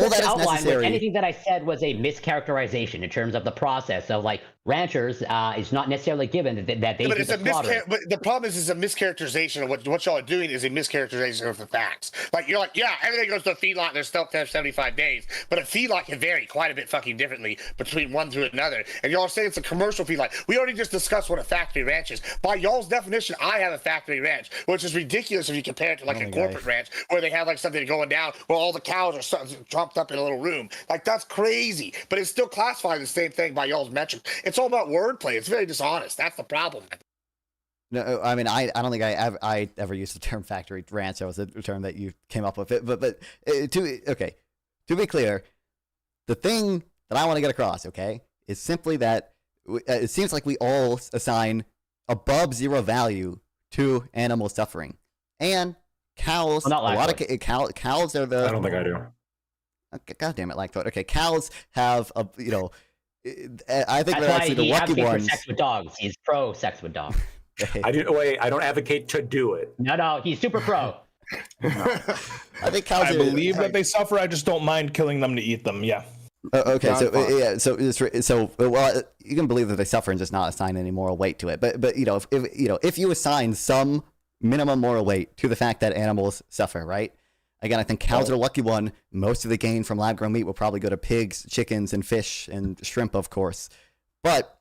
that is necessary. Anything that I said was a mischaracterization in terms of the process. So, like, ranchers is not necessarily given that they do the slaughter. But the problem is a mischaracterization of what y'all are doing is a mischaracterization of the facts. Like, you're like, yeah, everything goes to a feedlot and they're still there 75 days. But a feedlot can vary quite a bit fucking differently between one to another. And y'all are saying it's a commercial feedlot. We already just discussed what a factory ranch is. By y'all's definition, I have a factory ranch, which is ridiculous if you compare it to like a corporate ranch where they have like something going down where all the cows are trumped up in a little room. Like, that's crazy. But it's still classified the same thing by y'all's metrics. It's all about wordplay. It's very dishonest. That's the problem. No, I mean, I don't think I ever used the term factory ranch. That was a term that you came up with. But to be clear, the thing that I want to get across, okay, is simply that it seems like we all assign above zero value to animal suffering, and cows. Well, not a lot of cows are the. I don't think I do. Okay, God damn it, Lactoid. Okay, cows have a I think that's they're actually the lucky ones. Sex with dogs. He's pro sex with dogs. I don't advocate to do it. No, he's super pro. I think cows. I believe that they suffer. I just don't mind killing them to eat them. Yeah. Okay, so well, you can believe that they suffer and just not assign any moral weight to it. But if you assign some minimum moral weight to the fact that animals suffer, right? Again, I think cows are the lucky one. Most of the gain from lab-grown meat will probably go to pigs, chickens, and fish, and shrimp, of course. But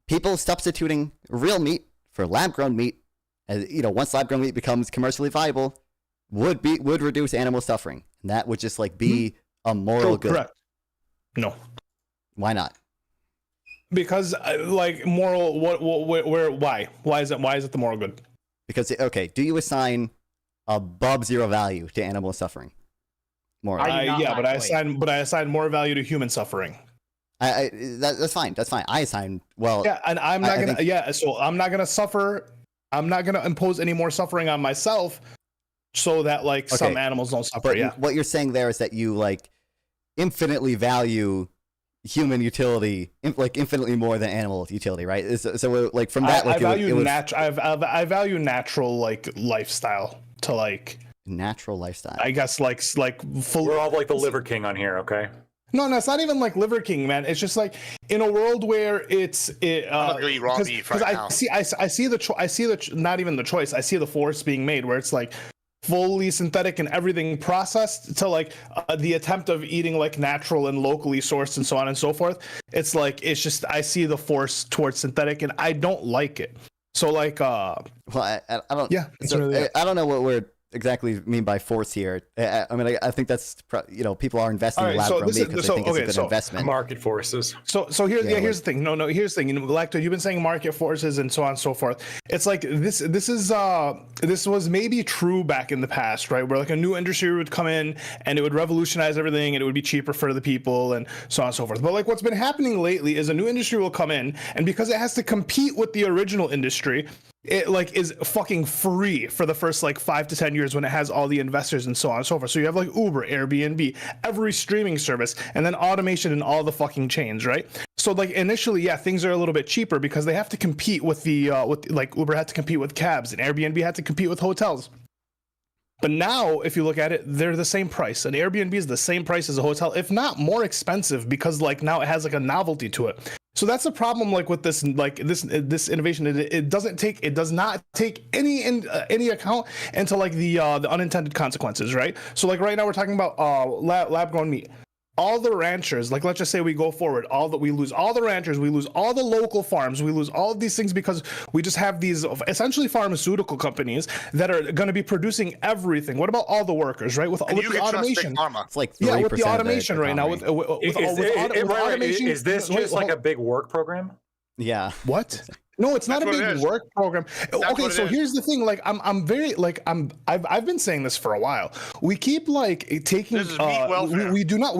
people substituting real meat for lab-grown meat, once lab-grown meat becomes commercially viable, would reduce animal suffering, and that would just be a moral good. Correct. No. Why not? Because moral. Why? Why is it the moral good? Because do you assign above zero value to animal suffering? More. But I assign more value to human suffering. That's fine. That's fine. I assign Yeah, and I'm not gonna. So I'm not gonna suffer. I'm not gonna impose any more suffering on myself, so that some animals don't suffer. But what you're saying there is that you infinitely value human utility, infinitely more than animal utility, right? So we're from that. I value natural lifestyle to natural lifestyle. I guess full. We're all the Liver King on here, okay? No, it's not even Liver King, man. It's just in a world where because I see the not even the choice. I see the force being made where it's fully synthetic and everything processed to the attempt of eating natural and locally sourced and so on and so forth. It's just I see the force towards synthetic and I don't like it. So well, I don't. Yeah. So, I don't know what we're. exactly mean by force here. I mean, I think that's people are investing in lab grown meat because they think it's a good investment. Market forces. So here's the thing. No, here's the thing. Galacto, you've been saying market forces and so on and so forth. It's like this was maybe true back in the past, right? Where like a new industry would come in and it would revolutionize everything and it would be cheaper for the people and so on and so forth. But like what's been happening lately is a new industry will come in, and because it has to compete with the original industry, it like is fucking free for the first like 5 to 10 years when it has all the investors and so on and so forth. So you have like Uber, Airbnb, every streaming service, and then automation in all the fucking chains, right? So like initially, yeah, things are a little bit cheaper because they have to compete with the with like Uber had to compete with cabs and Airbnb had to compete with hotels. But now, if you look at it, they're the same price. An Airbnb is the same price as a hotel, if not more expensive, because like now it has like a novelty to it. So that's the problem, like with this innovation. It does not take any account into like the unintended consequences, right? So like right now we're talking about lab grown meat. All the ranchers, like let's just say we go forward, we lose all the ranchers, we lose all the local farms, we lose all of these things because we just have these essentially pharmaceutical companies that are going to be producing everything. What about all the workers, right? With the automation, it's like with the automation right now. With automation, is this just like a big work program? Yeah. What? No, it's not a big work program. Okay, so here's the thing. Like, I've been saying this for a while. We keep like taking. We do not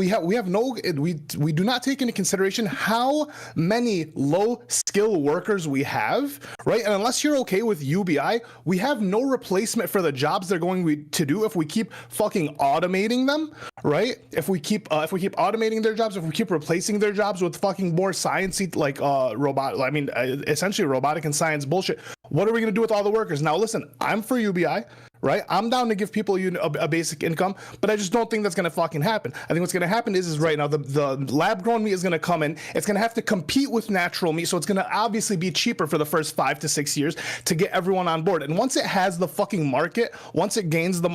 take into consideration how many low skill workers we have, right? And unless you're okay with UBI, we have no replacement for the jobs they're going to do if we keep fucking automating them, right? If we keep automating their jobs, if we keep replacing their jobs with fucking more sciencey like robot. I mean, essentially robotic and science bullshit. What are we going to do with all the workers? Now, listen, I'm for UBI, right? I'm down to give people a basic income, but I just don't think that's going to fucking happen. I think what's going to happen is right now the lab grown meat is going to come in. It's going to have to compete with natural meat, so it's going to obviously be cheaper for the first 5 to 6 years to get everyone on board. And once it has the fucking market, once it gains the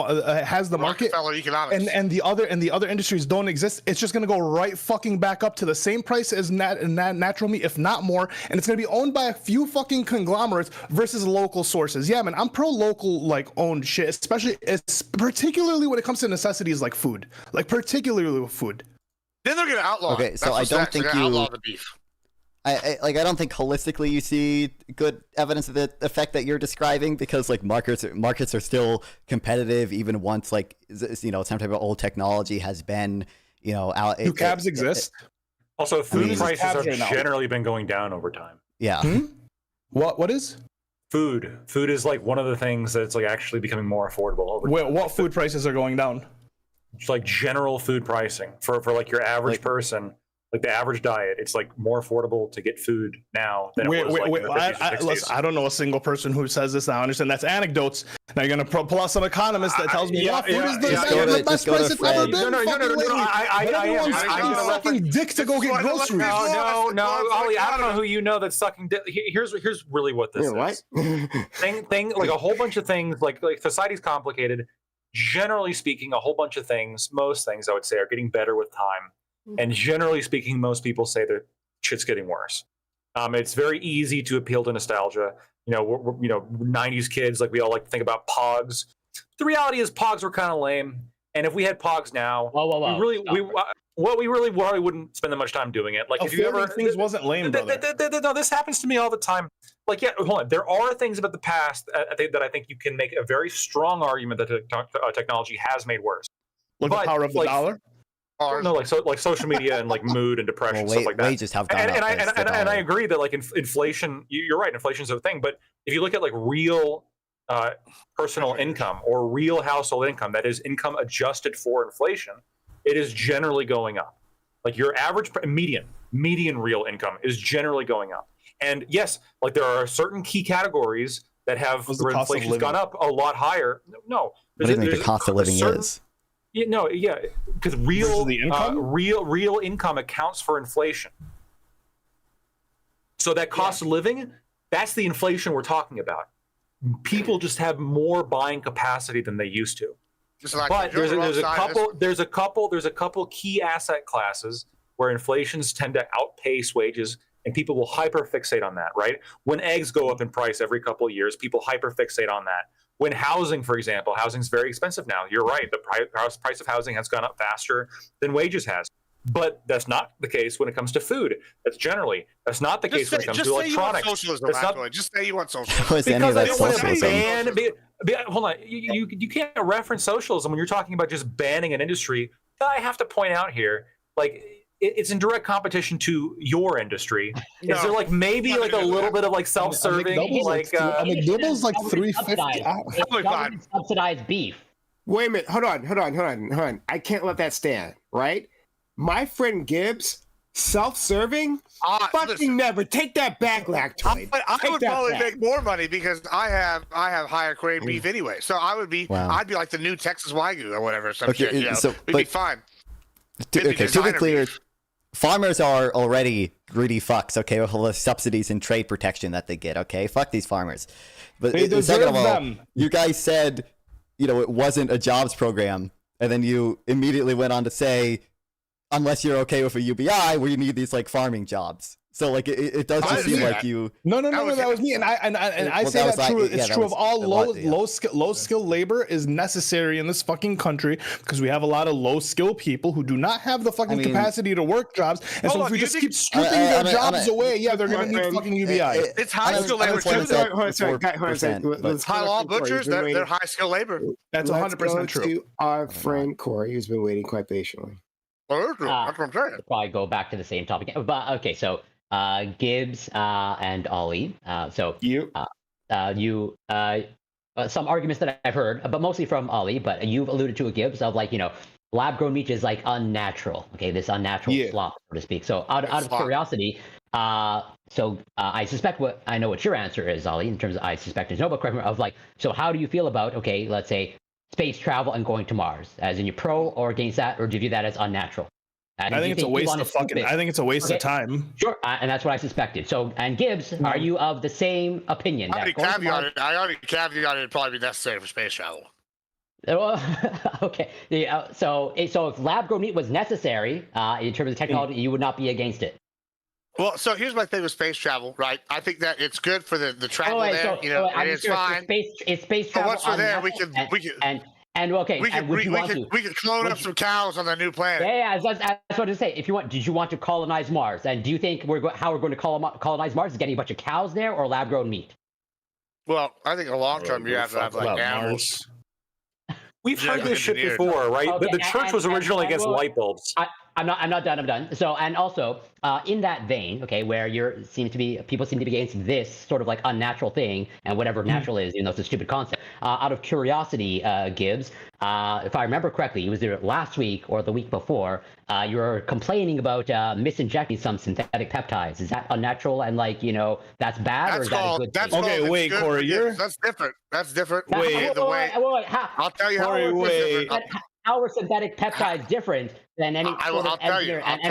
has the market, and the other industries don't exist, it's just going to go right fucking back up to the same price as natural meat, if not more. And it's going to be owned by a few fucking conglomerates versus local sources. Yeah, man, I'm pro local like owned shit. Particularly when it comes to necessities like food, like particularly with food. Then they're gonna outlaw. Okay, so I don't think you outlaw the beef. I don't think holistically you see good evidence of the effect that you're describing, because like markets are still competitive even once like some type of old technology has been out. Do cabs exist? Also, food prices have generally been going down over time. Yeah. What is? Food is like one of the things that's like actually becoming more affordable over time. What food prices are going down? It's like general food pricing for like your average person, like the average diet. It's like more affordable to get food now than it was like in the 50s or 60s. Listen, I don't know a single person who says this. I understand that's anecdotes. Now you're gonna pull out some economist that tells me food is the best price it's ever been. No. Everyone's sucking dick to go get groceries. No, Ollie, I don't know who you know that's sucking dick. Here's really what this is. Thing like a whole bunch of things. Like society's complicated. Generally speaking, a whole bunch of things, most things I would say, are getting better with time. And generally speaking, most people say that shit's getting worse. It's very easy to appeal to nostalgia. We're 90s kids, like we all like to think about Pogs. The reality is Pogs were kind of lame. And if we had Pogs now, we really wouldn't spend that much time doing it. Like if you ever things wasn't lame, brother. No, this happens to me all the time. Like, yeah, hold on. There are things about the past that I think you can make a very strong argument that technology has made worse. Like the power of the dollar. No, like social media and like mood and depression, stuff like that. Wages have gone up. And I agree that like inflation, you're right, inflation's a thing. But if you look at like real personal income or real household income, that is income adjusted for inflation, it is generally going up. Like your average median real income is generally going up. And yes, like there are certain key categories that have where inflation's gone up a lot higher. No, what do you think the cost of living is? Because real income accounts for inflation. So that cost of living, that's the inflation we're talking about. People just have more buying capacity than they used to. But there's a couple key asset classes where inflations tend to outpace wages, and people will hyperfixate on that, right? When eggs go up in price every couple of years, people hyperfixate on that. when housing, for example, housing is very expensive now. You're right. The price of housing has gone up faster than wages has. But that's not the case when it comes to food. That's not the case when it comes to electronics. Socialism, just say you want socialism. How is any of that Because I don't want to socialism? hold on. You can't reference socialism when you're talking about just banning an industry. I have to point out here, like, it's in direct competition to your industry. Is there like maybe like a little bit of like self-serving, like McDoubles like $3.50. Government subsidized beef. Wait a minute. Hold on. I can't let that stand, right? My friend Gibbs, self-serving? Fucking never. Take that back, Lactoid. I would probably make more money because I have higher grade beef anyway. So I would be, I'd be like the new Texas Wagyu or whatever. Some shit, you know? We'd be fine. To be clear, farmers are already greedy fucks, okay, with all the subsidies and trade protection that they get, okay? Fuck these farmers. But second of all, you guys said, it wasn't a jobs program, and then you immediately went on to say, unless you're okay with a UBI, where you need these, like, farming jobs. So, like, it does just seem like you... No, that was me. And I say that true. It's true of all low skill labor is necessary in this fucking country because we have a lot of low skill people who do not have the fucking capacity to work jobs. And so if we just keep stripping their jobs away, they're going to need fucking UBI. It's high skill labor too. High law butchers, they're high skill labor. That's 100% true. To our friend Corey, who's been waiting quite patiently. That's what I'm saying. Probably go back to the same topic. But okay, so Gibbs and Ollie. So some arguments that I've heard, but mostly from Ollie. But you've alluded to a Gibbs of like lab grown meat is like unnatural. Okay, this unnatural slop, so to speak. So out of curiosity, I suspect I know what your answer is, Ollie. In terms of I suspect is no, but correct me of like. So how do you feel about let's say space travel and going to Mars? As in you pro or against that, or do you view that as unnatural? I think it's a waste of fucking. I think it's a waste of time. Sure, and that's what I suspected. So, and Gibbs, are you of the same opinion? I already caveated it'd probably be necessary for space travel. Okay. So if lab grown meat was necessary in terms of technology, you would not be against it. Well, so here's my thing with space travel, right? I think that it's good for the travel there. It's fine. It's space travel. Once we're there, we can we could clone up some cows on the new planet. Yeah, that's what I say. Did you want to colonize Mars? And do you think how we're going to colonize Mars is getting a bunch of cows there or lab grown meat? Well, I think in the long term you have to have like animals. We've heard this shit before, right? Okay, the church was originally against light bulbs. I'm not done. So, and also in that vein, okay, where people seem to be against this sort of like unnatural thing and whatever natural is, it's a stupid concept. Out of curiosity, Gibbs, if I remember correctly, it was either last week or the week before, you were complaining about misinjecting some synthetic peptides. Is that unnatural and that's bad, or is that a good thing? Okay, wait, Corey, that's different. That's different. Wait, I'll tell you how are synthetic peptides different than any sort of engineer? I'm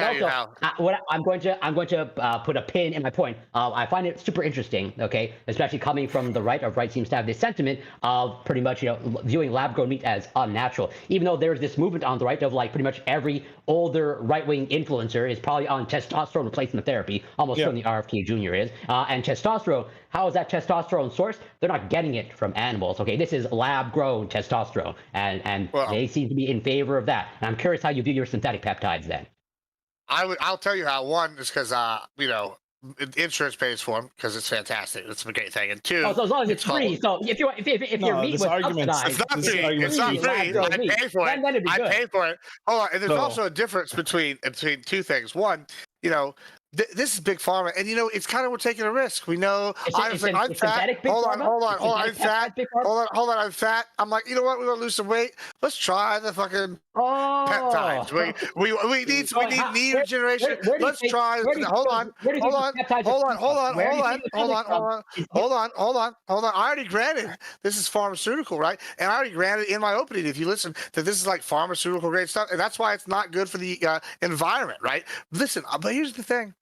going to put a pin in my point. I find it super interesting, okay, especially coming from the right. Right seems to have this sentiment of pretty much viewing lab-grown meat as unnatural, even though there's this movement on the right of like pretty much every older right-wing influencer is probably on testosterone replacement therapy. Almost certainly RFK Jr. is. And testosterone, how is that testosterone sourced? They're not getting it from animals. Okay, this is lab-grown testosterone, and they seem to be in favor of that. And I'm curious how you view your synthetic peptides then. I'll tell you how. One is because insurance pays for them because it's fantastic. It's a great thing. And two, so as long as it's free. So if your meat was subsidized, it's not free. I pay for it. I pay for it. Hold on. And there's also a difference between two things. One, this is big pharma, and it's kind of we're taking a risk. We know I'm fat. Hold on, I'm fat. Hold on, I'm fat. I'm like, you know what? We want to lose some weight. Let's try the fucking peptides. We need knee regeneration. Let's try. Hold on. I already granted this is pharmaceutical, right? And I already granted in my opening, if you listen, that this is like pharmaceutical grade stuff, and that's why it's not good for the environment, right? Listen, but here's the thing.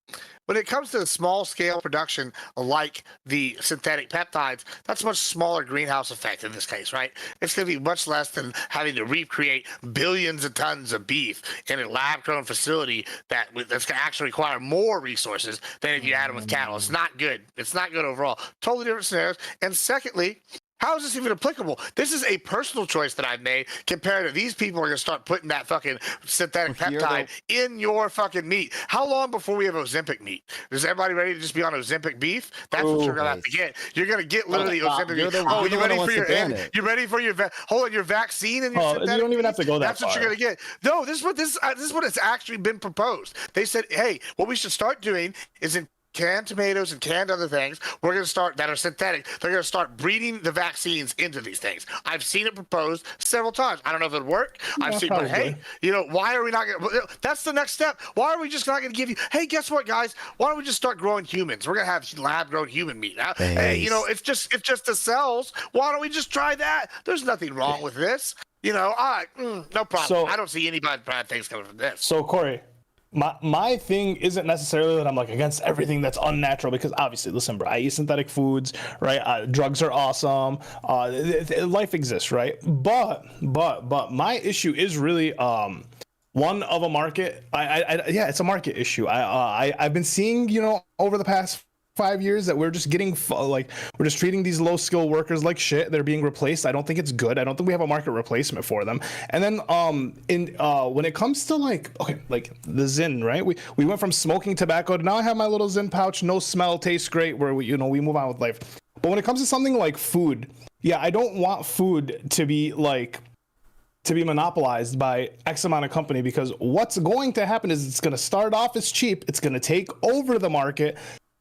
When it comes to the small scale production like the synthetic peptides, that's a much smaller greenhouse effect in this case, right? It's going to be much less than having to recreate billions of tons of beef in a lab grown facility that's going to actually require more resources than if you add them with cattle. It's not good. It's not good overall. Totally different scenarios. And secondly, How is this even applicable? This is a personal choice that I've made compared to these people are going to start putting that fucking synthetic Well, here, peptide in your fucking meat. How long before we have Ozempic meat? Is everybody ready to just be on Ozempic beef? That's what you're going to have to get. You're going to get literally Ozempic you're beef. the- Oh, you're the you one ready that for wants your to ban it. you ready for your your vaccine and your synthetic you don't even beef? have to go that That's what far. you're going to get. No, this is what has actually been proposed. They said, hey, what we should start doing is in canned tomatoes and canned other things, we're going to start that are synthetic. They're going to start breeding the vaccines into these things. I've seen it proposed several times. I don't know if it'll work. I've seen, but hey, why are we not going to? That's the next step. Why are we just not going to give you? Hey, guess what, guys? Why don't we just start growing humans? We're going to have lab-grown human meat. Hey, it's just the cells. Why don't we just try that? There's nothing wrong with this. All right, no problem. So- I don't see any bad things coming from this. So Corey, my thing isn't necessarily that I'm like against everything that's unnatural, because obviously, listen, bro, I eat synthetic foods, right? Drugs are awesome. Life exists, right? But my issue is really one of a market. Yeah, it's a market issue. I've been seeing, over the past 5 years that we're just getting we're just treating these low skill workers like shit. They're being replaced. I don't think it's good. I don't think we have a market replacement for them. And then when it comes to like the Zyn, right? We went from smoking tobacco to now I have my little Zyn pouch, no smell, tastes great, where we move on with life. But when it comes to something like food, yeah, I don't want food to be monopolized by X amount of company, because what's going to happen is it's going to start off as cheap. It's going to take over the market.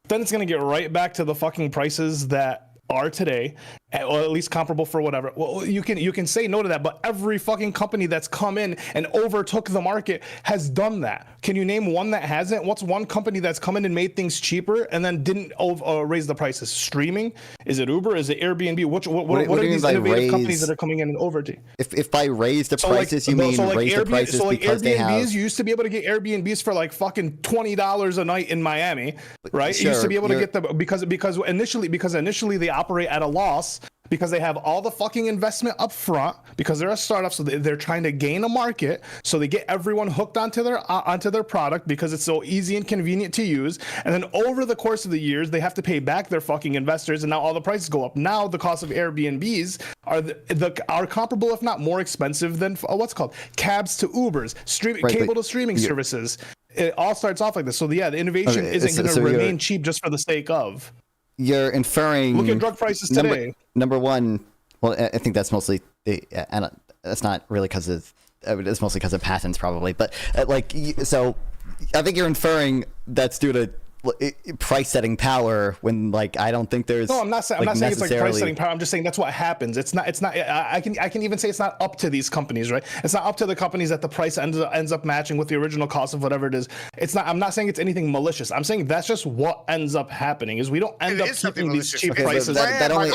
Then it's going to get right back to the fucking prices that are today, or at least comparable for whatever. Well, you can say no to that, but every fucking company that's come in and overtook the market has done that. Can you name one that hasn't? What's one company that's come in and made things cheaper and then didn't raise the prices? Streaming? Is it Uber? Is it Airbnb? What are these innovative companies that are coming in and overtaking? If by raise the prices, you mean raise the prices because they have... Airbnbs, you used to be able to get Airbnbs for like fucking $20 a night in Miami, right? Sure, you used to be able to get them because initially they operate at a loss, because they have all the fucking investment up front, because they're a startup, so they're trying to gain a market, so they get everyone hooked onto their product because it's so easy and convenient to use. And then over the course of the years, they have to pay back their fucking investors, and now all the prices go up. Now the cost of Airbnbs are comparable, if not more expensive than what's called cabs to Ubers, cable to streaming services. It all starts off like this. So yeah, the innovation isn't going to remain cheap just for the sake of. You're inferring. Look at drug prices today. Number one, well, I think that's mostly that's not really because of. It's mostly because of patents, probably. But so, I think you're inferring that's due to price setting power, when I don't think there's. No, I'm not saying it's like price setting power. I'm just saying that's what happens. It's not. I can even say it's not up to these companies, right? It's not up to the companies that the price ends up matching with the original cost of whatever it is. It's not. I'm not saying it's anything malicious. I'm saying that's just what ends up happening is we don't end up keeping these cheap prices. I'm not going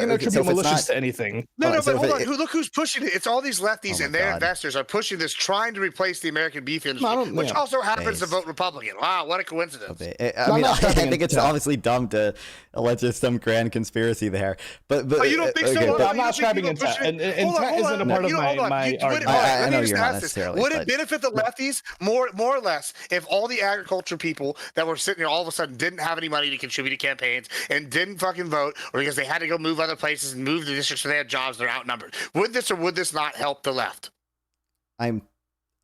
to attribute malicious to anything. No, but hold on. Look who's pushing it. It's all these lefties and their investors are pushing this, trying to replace the American beef industry, which also happens to vote Republican. Wow, what a coincidence. I think it's obviously dumb to allege there's some grand conspiracy there. But you don't think so? I'm not ascribing intent. And intent isn't a part of my argument. I know you're not necessarily. Would it benefit the lefties more or less if all the agriculture people that were sitting here all of a sudden didn't have any money to contribute to campaigns and didn't fucking vote, or because they had to go move other places and move the districts where they had jobs, they're outnumbered? Would this or would this not help the left? I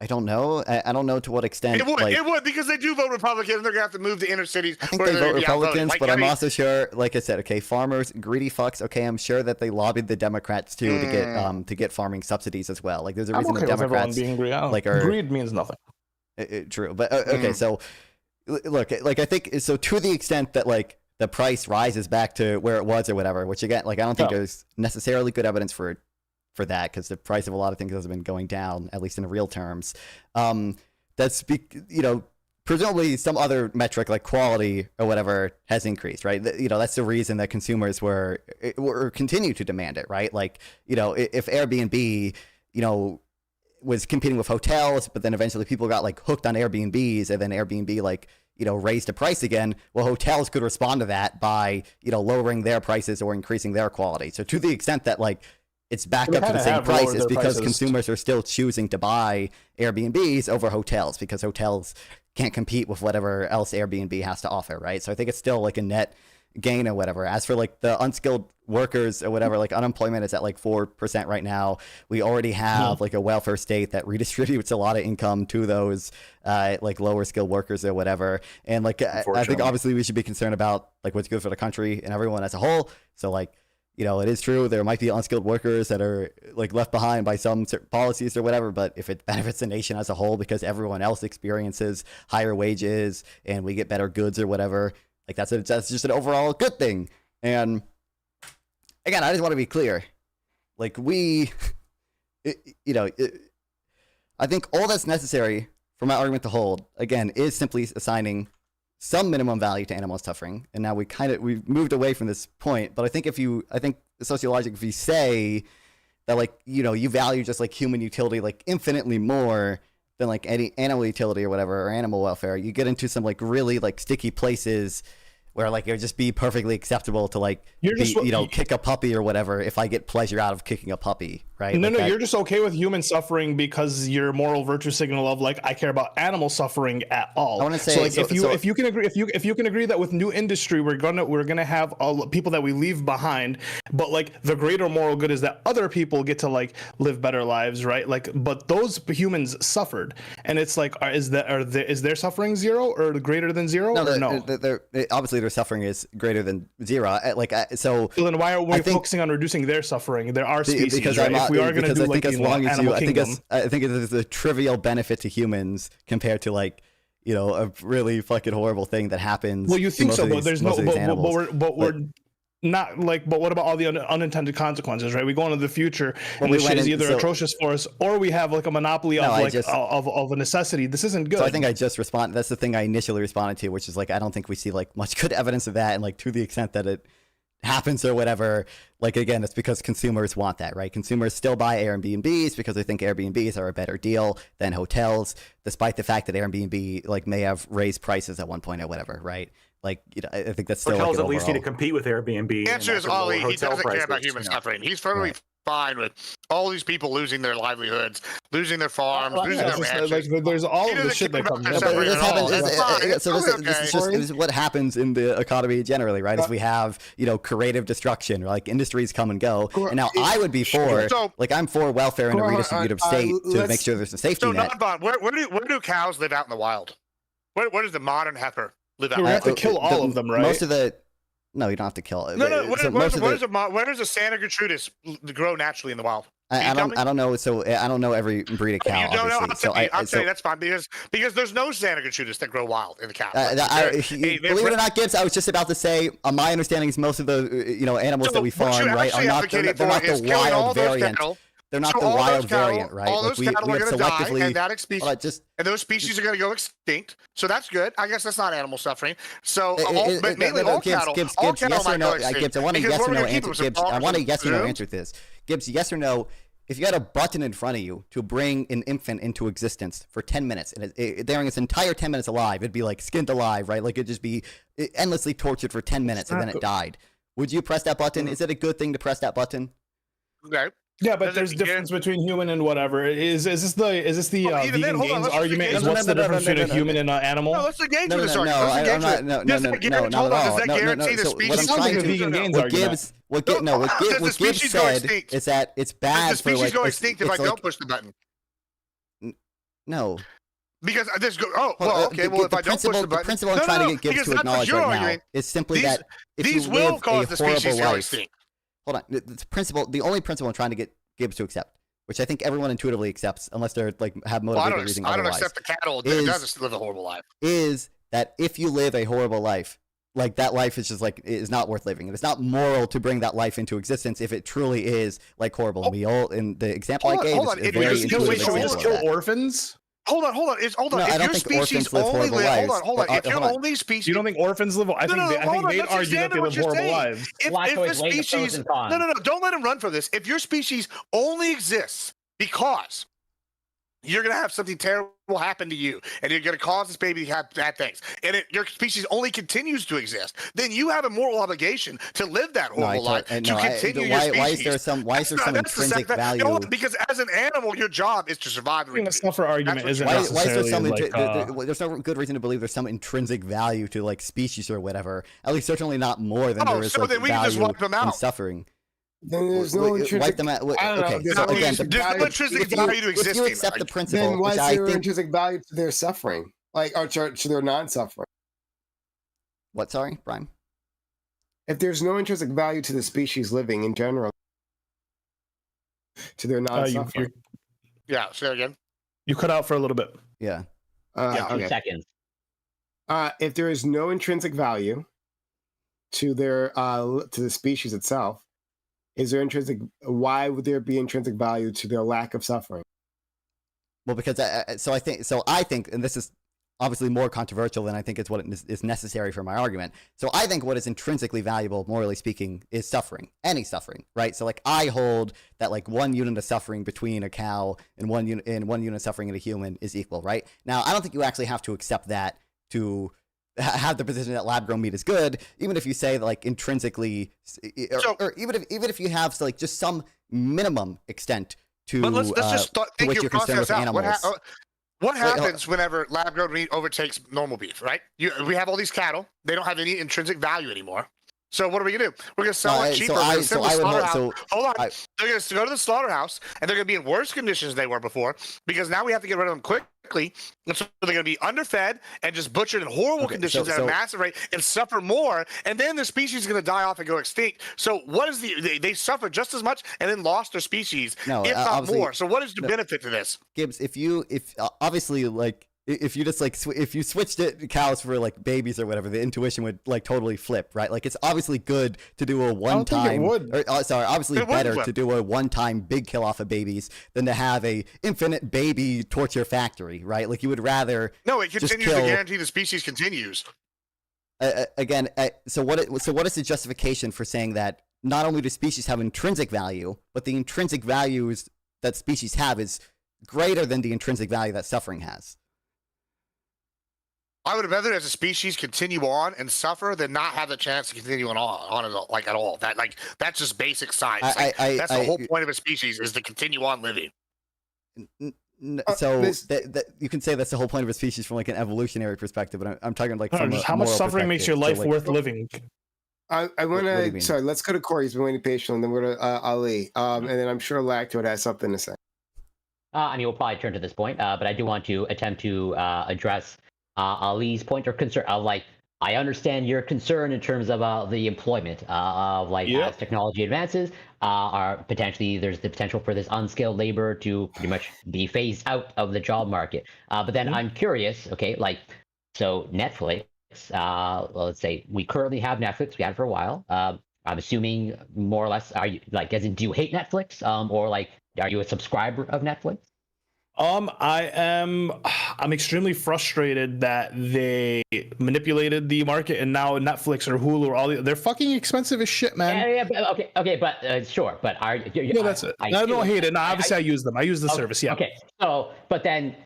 don't know. I don't know to what extent. It would, because they do vote Republican, and they're gonna have to move to inner cities. I think they vote Republicans, but I'm also sure, like I said, okay, farmers, greedy fucks. Okay, I'm sure that they lobbied the Democrats too to get farming subsidies as well. There's a reason the Democrats greed means nothing. True, but okay, so look, I think so to the extent that the price rises back to where it was or whatever. Which again, I don't think there's necessarily good evidence for that, because the price of a lot of things has been going down, at least in real terms. That's presumably some other metric like quality or whatever has increased, right? That's the reason that consumers were continue to demand it, right? If Airbnb was competing with hotels, but then eventually people got hooked on Airbnbs, and then Airbnb raised the price again, well, hotels could respond to that by lowering their prices or increasing their quality. So to the extent that it's back up to the same price, is because consumers are still choosing to buy Airbnbs over hotels, because hotels can't compete with whatever else Airbnb has to offer, right? So I think it's still a net gain or whatever. As for the unskilled workers or whatever, like unemployment is at like 4% right now. We already have like a welfare state that redistributes a lot of income to those like lower skilled workers or whatever. And like I think obviously we should be concerned about like what's good for the country and everyone as a whole. So like, you know, it is true there might be unskilled workers that are like left behind by some policies or whatever, but if it benefits the nation as a whole because everyone else experiences higher wages and we get better goods or whatever, like that's just an overall good thing. And again, I just want to be clear, like I think all that's necessary for my argument to hold, again, is simply assigning some minimum value to animal suffering. And now we've moved away from this point. But I think sociologically, if you say that, like, you know, you value just like human utility, like infinitely more than like any animal utility or whatever, or animal welfare, you get into some like really like sticky places where like it would just be perfectly acceptable to like kick a puppy or whatever if I get pleasure out of kicking a puppy, right? No, like you're just okay with human suffering because your moral virtue signal of like I care about animal suffering at all. I want to say so like if you can agree that with new industry we're gonna have people that we leave behind, but like the greater moral good is that other people get to like live better lives, right? Like, but those humans suffered, and it's like is their suffering zero or greater than zero? No, obviously their suffering is greater than zero. So then why are we focusing on reducing their suffering? There are species, because right? If we are going to do like Animal Kingdom, I think it's a trivial benefit to humans compared to like, you know, a really fucking horrible thing that happens. Well, you think so, but there's no, but we're not like. But what about all the unintended consequences, right? We go into the future, and this shit is either atrocious for us, or we have like a monopoly of of a necessity. This isn't good. So I think I just responded. That's the thing I initially responded to, which is like I don't think we see like much good evidence of that, and like to the extent that it happens or whatever, like again, it's because consumers want that, right? Consumers still buy Airbnbs because they think Airbnbs are a better deal than hotels, despite the fact that Airbnb like may have raised prices at one point or whatever, right? Like, you know, I think that's still hotels like at least need to compete with Airbnb. The answer is Ollie. He doesn't care about human suffering. He's totally fine with all these people losing their livelihoods, losing their farms, losing their ranches. Like, there's all of the shit that comes up. So this is what happens in the economy generally, right? Is we have, you know, creative destruction, like industries come and go. And now I would be for, like, I'm for welfare and a redistributive state to make sure there's a safety net. So, where do cows live out in the wild? Where does the modern heifer live out? We have to kill all of them, right? Most of the No, you don't have to kill it. No. Where does a Santa Gertrudis grow naturally in the wild? I don't know. So I don't know every breed of cow. You don't know. I'm saying that's fine because there's no Santa Gertrudis that grow wild in the cow. Believe it or not, Gibbs, I was just about to say. My understanding is most of the animals that we farm, right, are not they're not the wild variant. They're not the wild variant, right? All those cattle are going to die, and those species are going to go extinct. So that's good. I guess that's not animal suffering. So mainly all cattle. Gibbs, yes or no? Gibbs, I want a yes or no answer. Gibbs, I want a yes or no answer to this. Gibbs, yes or no? If you had a button in front of you to bring an infant into existence for 10 minutes, and during its entire 10 minutes alive, it'd be like skinned alive, right? Like it'd just be endlessly tortured for 10 minutes, and then it died. Would you press that button? Is it a good thing to press that button? Okay. Yeah, but there's difference between human and whatever. Is this the vegan gains argument? Is what's the difference between a human and an animal? No, let's engage with this argument. No, not at all. Does what Gibbs said is that it's bad for like. Does the species go extinct if I don't push the button? No. Because this go. Oh, well, okay. Well, if I don't push the button, the principle I'm trying to get Gibbs to acknowledge right now is simply that if you live a horrible life. Hold on. The only principle I'm trying to get Gibbs to accept, which I think everyone intuitively accepts, unless they're like have motivated reason otherwise. I don't accept the cattle. It doesn't live a horrible life. Is that if you live a horrible life, like that life is just like is not worth living, and it's not moral to bring that life into existence if it truly is like horrible. We all in the example I gave is a very intuitive example. Should we just kill orphans? Hold on. No, if your species only live, hold on. If your only species, you don't think orphans live? I think they'd argue that they live horrible lives. If the species, no, don't let him run for this. If your species only exists because you're going to have something terrible happen to you, and you're going to cause this baby to have bad things, and your species only continues to exist, then you have a moral obligation to live that horrible life, to continue your species. Why is there some intrinsic value? Because as an animal, your job is to survive. The suffer argument isn't why is there some there's no good reason to believe there's some intrinsic value to like species or whatever. At least certainly not more than there is so like then we can just value wipe them out. in suffering. Then there's no intrinsic. I don't know. Okay, so again, there's no intrinsic value to existing. If you accept the principle, then why is there think, intrinsic value to their suffering, like or to their non-suffering? What? Sorry, Brian. If there's no intrinsic value to the species living in general, to their non-suffering. Yeah. Say that again. You cut out for a little bit. Yeah. Yeah, 2 Okay. seconds. If there is no intrinsic value to their to the species itself, is there intrinsic? Why would there be intrinsic value to their lack of suffering? Well, because I think, and this is obviously more controversial than I think it's what is necessary for my argument. So I think what is intrinsically valuable, morally speaking, is suffering, any suffering, right? So like I hold that like 1 unit of suffering between a cow and 1 unit of suffering in a human is equal, right? Now I don't think you actually have to accept that to have the position that lab grown meat is good, even if you say that like intrinsically, or even if you have like just some minimum extent to let's just think your process out. Animals. What happens whenever lab grown meat overtakes normal beef, right? We have all these cattle. They don't have any intrinsic value anymore. So what are we gonna do? We're gonna sell it cheaper. Hold on. They're gonna go to the slaughterhouse, and they're gonna be in worse conditions than they were before, because now we have to get rid of them quickly. And so they're gonna be underfed and just butchered in horrible conditions at a massive rate and suffer more. And then the species is gonna die off and go extinct. So what is they suffer just as much and then lost their species, if not more. So what is the benefit to this? Gibbs, if obviously like. If you just like if you switched it cows for like babies or whatever, the intuition would like totally flip, right? Like it's obviously good to do a one-time. Obviously better to do a one-time big kill off of babies than to have a infinite baby torture factory, right? Like you would rather. No, it continues to guarantee the species continues. So what is the justification for saying that not only do species have intrinsic value, but the intrinsic values that species have is greater than the intrinsic value that suffering has? I would rather, as a species, continue on and suffer than not have the chance to continue on at all. That's just basic science. That's the whole point of a species, is to continue on living. So you can say that's the whole point of a species from like an evolutionary perspective, but I'm talking like from how much suffering makes your life worth living. I want to. Sorry, let's go to Corey. He's been waiting patiently, and then we're to Ali, and then I'm sure Lactoid has something to say. I mean, we'll probably turn to this point, but I do want to attempt to address Ali's point or concern. I understand your concern in terms of the employment of as technology advances, there's the potential for this unskilled labor to pretty much be phased out of the job market. But then I'm curious, so Netflix, let's say we currently have Netflix, we had it for a while. I'm assuming more or less, are you do you hate Netflix, or are you a subscriber of Netflix? I'm extremely frustrated that they manipulated the market, and now Netflix or Hulu or they're fucking expensive as shit, man. But sure. But that's it. I don't hate it. No, obviously I use them. I use the service. Yeah. Okay. So, but then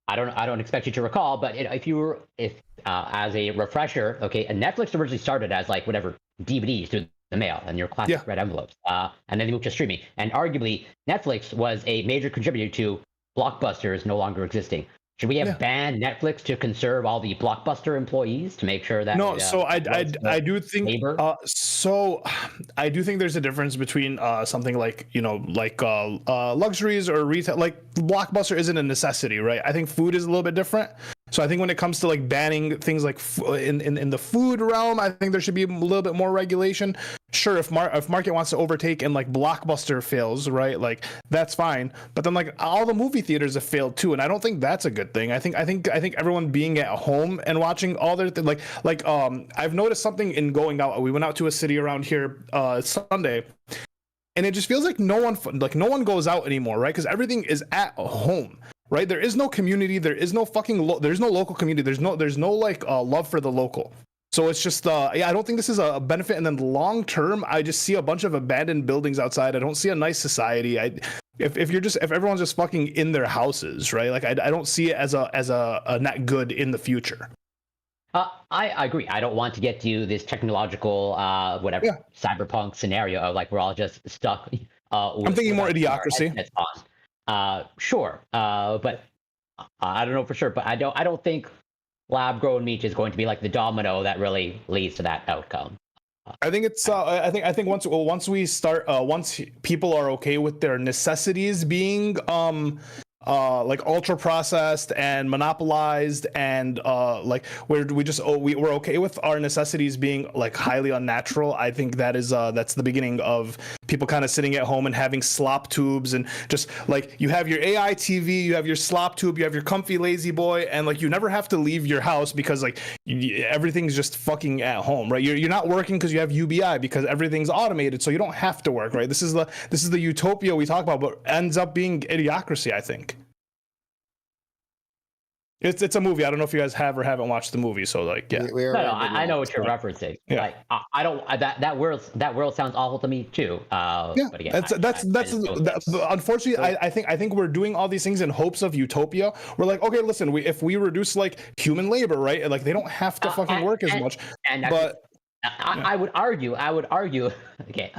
I don't expect you to recall, but if as a refresher, and Netflix originally started as whatever DVDs through the mail and your classic red envelopes, and then they moved to streaming, and arguably Netflix was a major contributor to Blockbuster no longer existing. Should we have banned Netflix to conserve all the Blockbuster employees to make sure that? No, so I do think I do think there's a difference between something luxuries or retail. Like Blockbuster isn't a necessity, right? I think food is a little bit different. So I think when it comes to banning things in the food realm, I think there should be a little bit more regulation. Sure, if market wants to overtake and Blockbuster fails, right? That's fine. But then all the movie theaters have failed too, and I don't think that's a good thing. I think everyone being at home and watching all their I've noticed something in going out. We went out to a city around here Sunday, and it just feels like no one goes out anymore, right? Because everything is at home. Right, there is no community. There is no there's no local community. There's no love for the local. So it's just I don't think this is a benefit. And then long term, I just see a bunch of abandoned buildings outside. I don't see a nice society. If everyone's just fucking in their houses, right? Like I don't see it as a net good in the future. I agree. I don't want to get to this technological, cyberpunk scenario of like we're all just stuck. I'm thinking more idiocracy. Sure, but I don't know for sure. But I don't think lab-grown meat is going to be like the domino that really leads to that outcome. I think it's. I think once we start, once people are okay with their necessities being like ultra processed and monopolized, and like we're okay with our necessities being like highly unnatural. I think that's the beginning of people kind of sitting at home and having slop tubes, and just like you have your AI TV, you have your slop tube, you have your comfy lazy boy, and like you never have to leave your house because like everything's just fucking at home, right? You're not working because you have UBI because everything's automated, so you don't have to work, right? This is the utopia we talk about, but ends up being idiocracy, I think. It's a movie. I don't know if you guys have or haven't watched the movie. So like, yeah. I know what you're referencing. Yeah. Like, I don't. That world sounds awful to me too. Yeah. But again, that's unfortunately. I think we're doing all these things in hopes of utopia. We're like, okay, listen, if we reduce like human labor, right? Like they don't have to fucking work as much. But I would argue. Okay.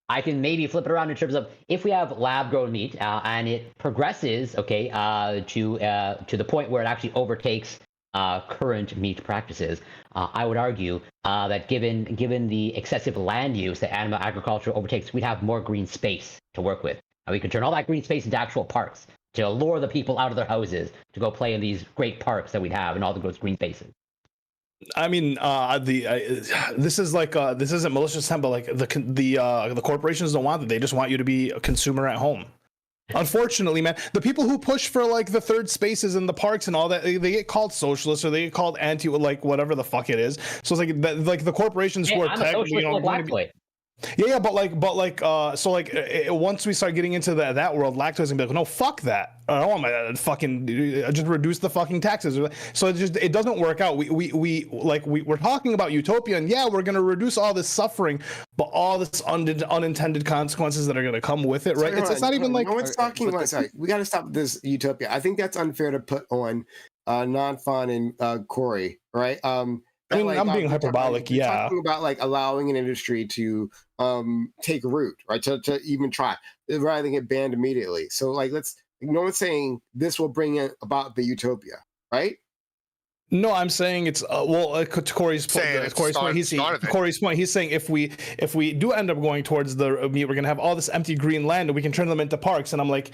I can maybe flip it around in terms of if we have lab-grown meat and it progresses, okay, to the point where it actually overtakes current meat practices. I would argue that given the excessive land use that animal agriculture overtakes, we'd have more green space to work with. And we could turn all that green space into actual parks to lure the people out of their houses to go play in these great parks that we'd have and all the green spaces. I mean, this is like this isn't malicious intent, but like the corporations don't want that. They just want you to be a consumer at home. Unfortunately, man, the people who push for like the third spaces in the parks and all that, they get called socialists or they get called anti, like whatever the fuck it is. So it's like the corporations who are technically, yeah, but once we start getting into that world, lactose is gonna be like, no, fuck that. I don't want my fucking just reduce the fucking taxes. So it doesn't work out. We're talking about utopia, and yeah, we're gonna reduce all this suffering, but all this unintended consequences that are gonna come with it, right? It's not even like no one's talking about. Sorry, we got to stop this utopia. I think that's unfair to put on Non-Fun and Corey, right? I mean, I'm being hyperbolic, yeah. Talking about like allowing an industry to take root, right? To even try, rather than get banned immediately. So like, no one's saying this will bring about the utopia, right? No, I'm saying it's to Corey's point. He's saying if we do end up going towards the meat, we're gonna have all this empty green land and we can turn them into parks. And I'm like,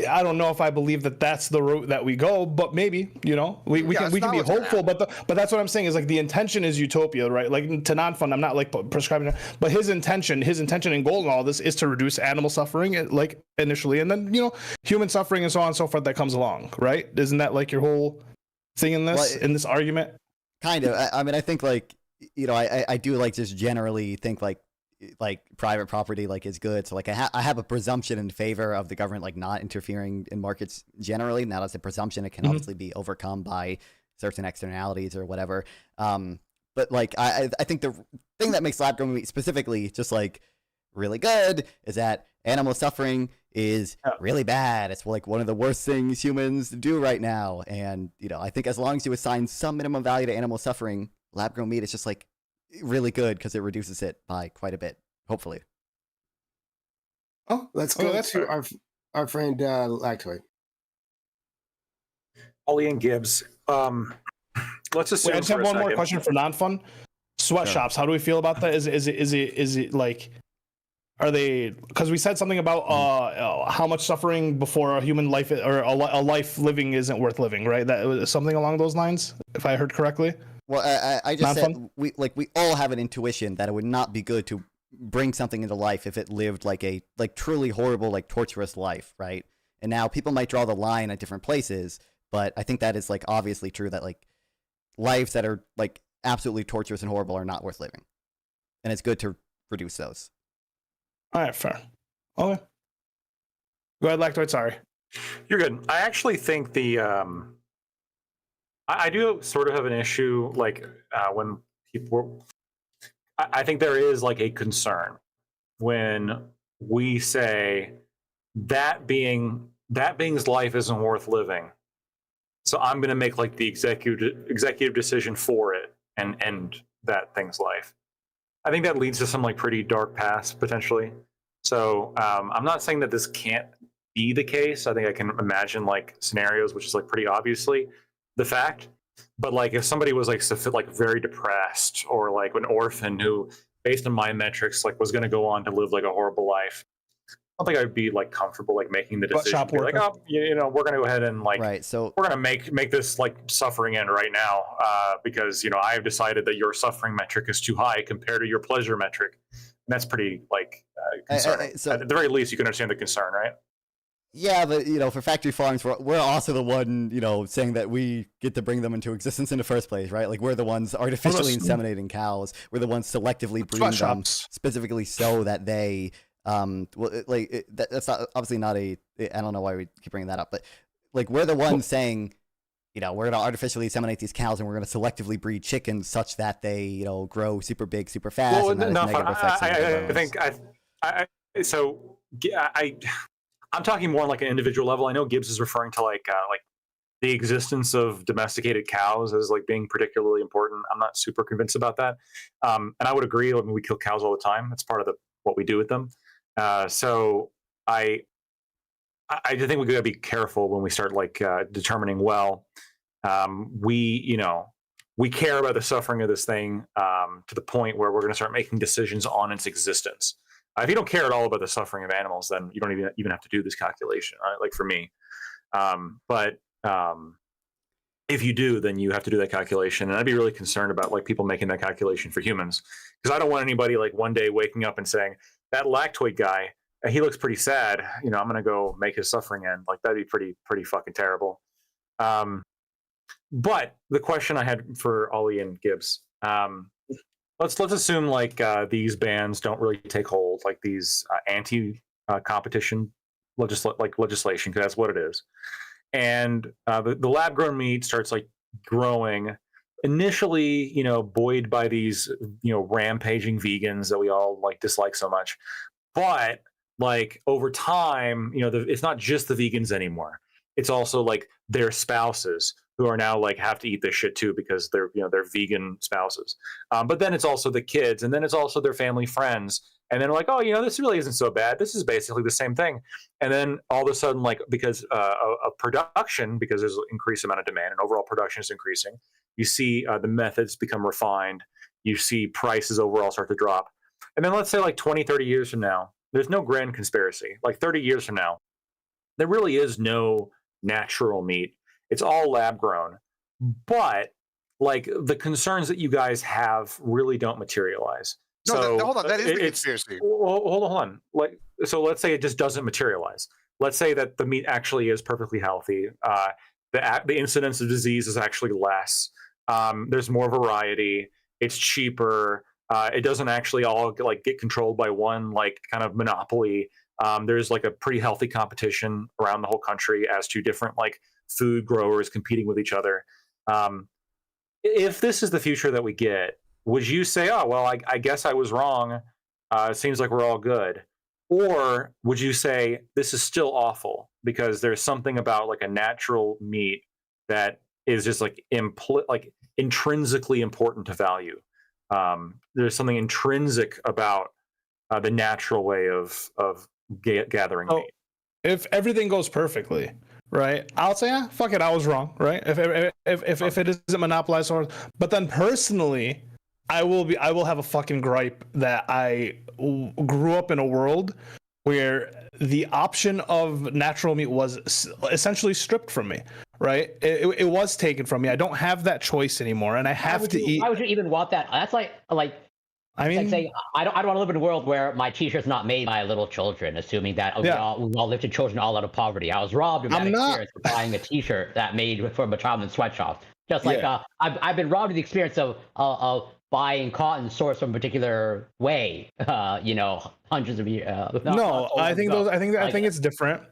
I don't know if I believe that that's the route that we go, but maybe, we can be hopeful, but that's what I'm saying is like the intention is utopia, right? Like to Non-Fun, I'm not like prescribing it, but his intention and goal in all this is to reduce animal suffering, like initially, and then human suffering and so on and so forth that comes along, right? Isn't that like your whole thing in this argument? Kind of. I mean, I think like I do like just generally think like private property like is good. So like I have a presumption in favor of the government like not interfering in markets generally. Now that's a presumption. It can obviously be overcome by certain externalities or whatever. But like I think the thing that makes lab grown meat specifically just like really good is that animal suffering is really bad. It's like one of the worst things humans do right now. And I think as long as you assign some minimum value to animal suffering, lab grown meat is just like really good because it reduces it by quite a bit, hopefully. Oh, let's go to our friend Lactoid. Ollie and Gibbs. Let's assume. I just have one more question for Non-Fun. Sweatshops. How do we feel about that? Is it like? Are they? Because we said something about how much suffering before a human life or a life living isn't worth living, right? That was something along those lines, if I heard correctly. Well, I just said we all have an intuition that it would not be good to bring something into life if it lived like a truly horrible, like torturous life, right? And now people might draw the line at different places, but I think that is like obviously true that like lives that are like absolutely torturous and horrible are not worth living, and it's good to reduce those. All right, fair. Okay. Go ahead, Lactoid. Sorry. You're good. I actually think I do sort of have an issue, like when people. I think there is like a concern when we say that being's life isn't worth living. So I'm going to make like the executive decision for it and end that thing's life. I think that leads to some like pretty dark paths potentially. So I'm not saying that this can't be the case. I think I can imagine like scenarios which is like pretty obviously the fact. But like if somebody was like very depressed, or like an orphan who, based on my metrics, like was going to go on to live like a horrible life, I don't think I'd be like comfortable like making the decision. Be like, oh, you know, we're going to go ahead and like, right. So we're going to make this like suffering end right now, because you know I have decided that your suffering metric is too high compared to your pleasure metric. And that's pretty like concerning. So, at the very least, you can understand the concern, right? Yeah, but you know, for factory farms, we're also the one, you know, saying that we get to bring them into existence in the first place, right? Like we're the ones artificially inseminating cows. We're the ones selectively breeding them specifically so that they, that's not, obviously not a. I don't know why we keep bringing that up, but like we're the ones saying, you know, we're going to artificially inseminate these cows and we're going to selectively breed chickens such that they, you know, grow super big, super fast. Well, and that has negative effects on I think I'm talking more on like an individual level. I know Gibbs is referring to like the existence of domesticated cows as like being particularly important. I'm not super convinced about that, and I would agree. I mean, we kill cows all the time. It's part of what we do with them. So I think we got to be careful when we start like determining. Well, we care about the suffering of this thing to the point where we're going to start making decisions on its existence. If you don't care at all about the suffering of animals, then you don't even have to do this calculation, right? Like for me. But if you do, then you have to do that calculation. And I'd be really concerned about like people making that calculation for humans. Because I don't want anybody like one day waking up and saying, that lactoid guy, he looks pretty sad. You know, I'm going to go make his suffering end. Like that'd be pretty fucking terrible. But the question I had for Ollie and Gibbs, let's assume like these bans don't really take hold, like these anti-competition legislation, because that's what it is. And the lab-grown meat starts like growing, initially, you know, buoyed by these, you know, rampaging vegans that we all like dislike so much. But like over time, you know, it's not just the vegans anymore. It's also like their spouses who are now like have to eat this shit too because they're vegan spouses. But then it's also the kids, and then it's also their family friends. And then like, oh, you know, this really isn't so bad. This is basically the same thing. And then all of a sudden, like because of production, because there's an increased amount of demand and overall production is increasing, you see the methods become refined. You see prices overall start to drop. And then let's say like 20, 30 years from now, there's no grand conspiracy. Like 30 years from now, there really is no natural meat. It's all lab grown. But like the concerns that you guys have really don't materialize. No, so hold on. That is the conspiracy. Well, hold on. Like, so let's say it just doesn't materialize. Let's say that the meat actually is perfectly healthy. The incidence of disease is actually less. There's more variety. It's cheaper. It doesn't actually all like get controlled by one like kind of monopoly. There's like a pretty healthy competition around the whole country as to different like food growers competing with each other. If this is the future that we get, would you say, oh, well, I guess I was wrong. It seems like we're all good. Or would you say this is still awful because there's something about like a natural meat that is just like intrinsically important to value? There's something intrinsic about the natural way of gathering meat. If everything goes perfectly, right, I'll say, yeah, fuck it, I was wrong, right? If it isn't monopolized, but then personally, I will have a fucking gripe that I grew up in a world where the option of natural meat was essentially stripped from me, right? It was taken from me. I don't have that choice anymore, and I have to eat. Why would you even want that? That's like I mean, like saying I don't want to live in a world where my t-shirt's not made by little children, assuming that we all lifted children all out of poverty. I was robbed of that experience of buying a t-shirt that made from a child in sweatshop. Just like I've been robbed of the experience of buying cotton sourced from a particular way, hundreds of years. I think it's different.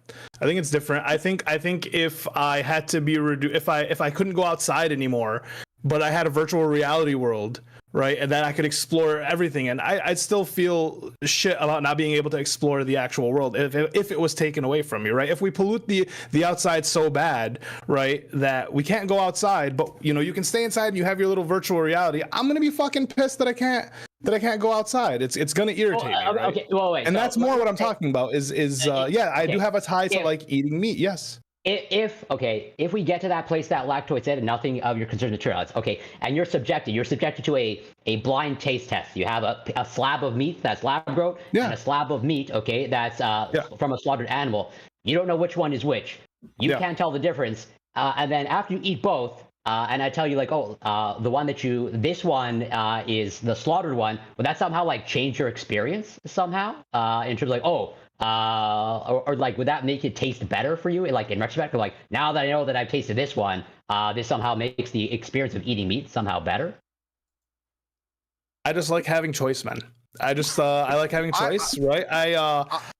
I think it's different. I think if I had to be if I couldn't go outside anymore, but I had a virtual reality world right? And then I could explore everything. And I'd still feel shit about not being able to explore the actual world if it was taken away from me, right? If we pollute the outside so bad, right, that we can't go outside, but you know, you can stay inside and you have your little virtual reality, I'm gonna be fucking pissed that I can't go outside. It's gonna irritate me, right? Okay, well, wait. And so, that's more what I'm talking about is yeah, I do have a tie to if- like eating meat, yes. If we get to that place that Lactoid said, and nothing of your concerns materialize, okay, and you're subjected to a blind taste test. You have a slab of meat that's lab grown, and a slab of meat, okay, that's from a slaughtered animal. You don't know which one is which. You can't tell the difference. And then after you eat both, and I tell you like, the one this one is the slaughtered one, would that somehow like change your experience somehow? In terms of like, or like, would that make it taste better for you? Like in retrospect, or like now that I know that I've tasted this one, this somehow makes the experience of eating meat somehow better? I just like having choice, man. I like having choice, right?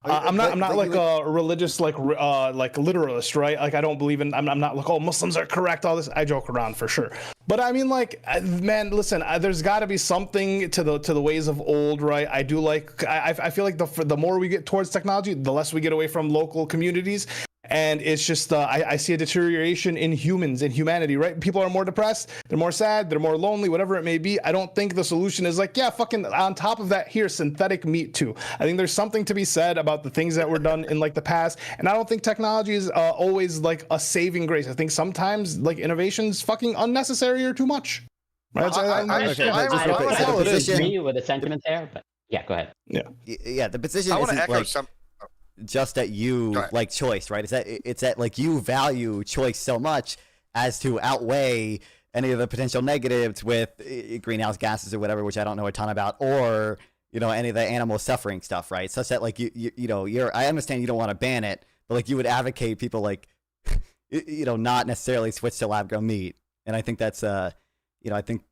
I'm not like a religious like literalist, right? Like I don't believe in. I'm not like, oh, Muslims are correct. All this, I joke around for sure. But I mean, like, man, listen, there's got to be something to the ways of old, right? I do like. I feel like the more we get towards technology, the less we get away from local communities. And it's just, I see a deterioration in humans, in humanity, right? People are more depressed, they're more sad, they're more lonely, whatever it may be. I don't think the solution is like, yeah, fucking on top of that, here's synthetic meat too. I think there's something to be said about the things that were done in like the past. And I don't think technology is always like a saving grace. I think sometimes like innovation's fucking unnecessary or too much. Right? I agree with the sentiment there, but yeah, go ahead. Yeah, the position isn't like just that you like choice, right? It's that like you value choice so much as to outweigh any of the potential negatives with greenhouse gases or whatever, which I don't know a ton about, or you know, any of the animal suffering stuff, right? Such that like you know, I understand you don't want to ban it, but like you would advocate people like you know, not necessarily switch to lab grown meat, and I think that's you know, I think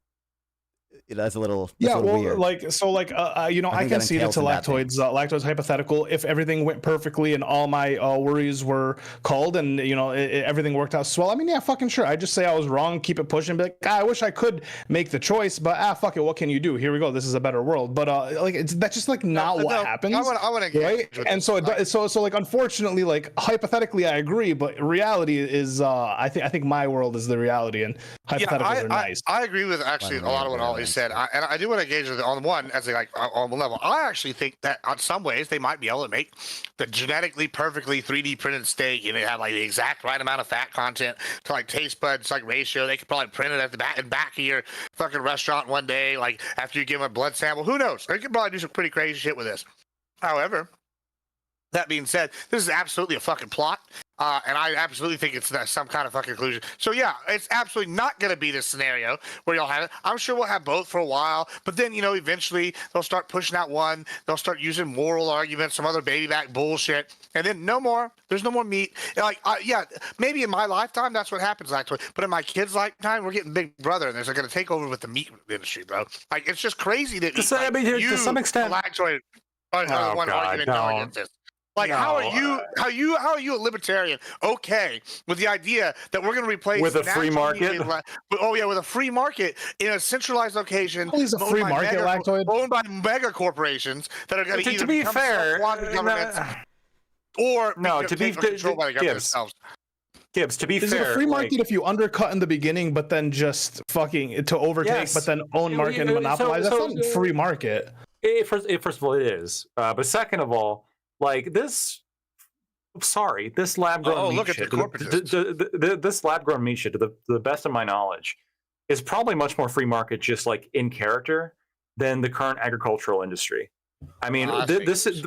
that's a little weird. Like so like you know, I can see it to lactoid's hypothetical. If everything went perfectly and all my worries were called and you know everything worked out so well, I mean, yeah, fucking sure, I just say I was wrong, keep it pushing, be like, I wish I could make the choice, but fuck it, what can you do? Here we go, this is a better world. But like that's just like not what happens. I want to right? And so so like unfortunately, like hypothetically I agree, but reality is I think my world is the reality, and hypotheticals are nice. I agree with actually a lot of what Ollie said. And I do want to engage with it on one as like on the level. I actually think that on some ways they might be able to make the genetically perfectly 3D printed steak, and it have like the exact right amount of fat content to like taste buds like ratio. They could probably print it at the back of your fucking restaurant one day, like after you give them a blood sample. Who knows? They could probably do some pretty crazy shit with this. However, that being said, this is absolutely a fucking plot. And I absolutely think it's some kind of fucking conclusion. So yeah, it's absolutely not going to be this scenario where you'll have it. I'm sure we'll have both for a while, but then, you know, eventually they'll start pushing out one. They'll start using moral arguments, some other baby back bullshit, and then no more. There's no more meat. And like, yeah, maybe in my lifetime that's what happens actually, but in my kid's lifetime, we're getting Big Brother, and they're going to take over with the meat industry, bro. Like, it's just crazy that to some extent. Lactoid, against this. Like, how are you a libertarian okay with the idea that we're going to replace with a free market? With a free market in a centralized location. It's a free market, Lactoid, owned by mega corporations that are going to either be fair, governments or to be controlled by the government themselves. Gibbs, to be fair, is it a free market if you undercut in the beginning, but then just fucking to overtake, but then own market and monopolize? That's not free market. First of all, it is. But second of all, like this lab grown meat shit. This lab grown meat shit, to the best of my knowledge, is probably much more free market, just like in character, than the current agricultural industry. I mean,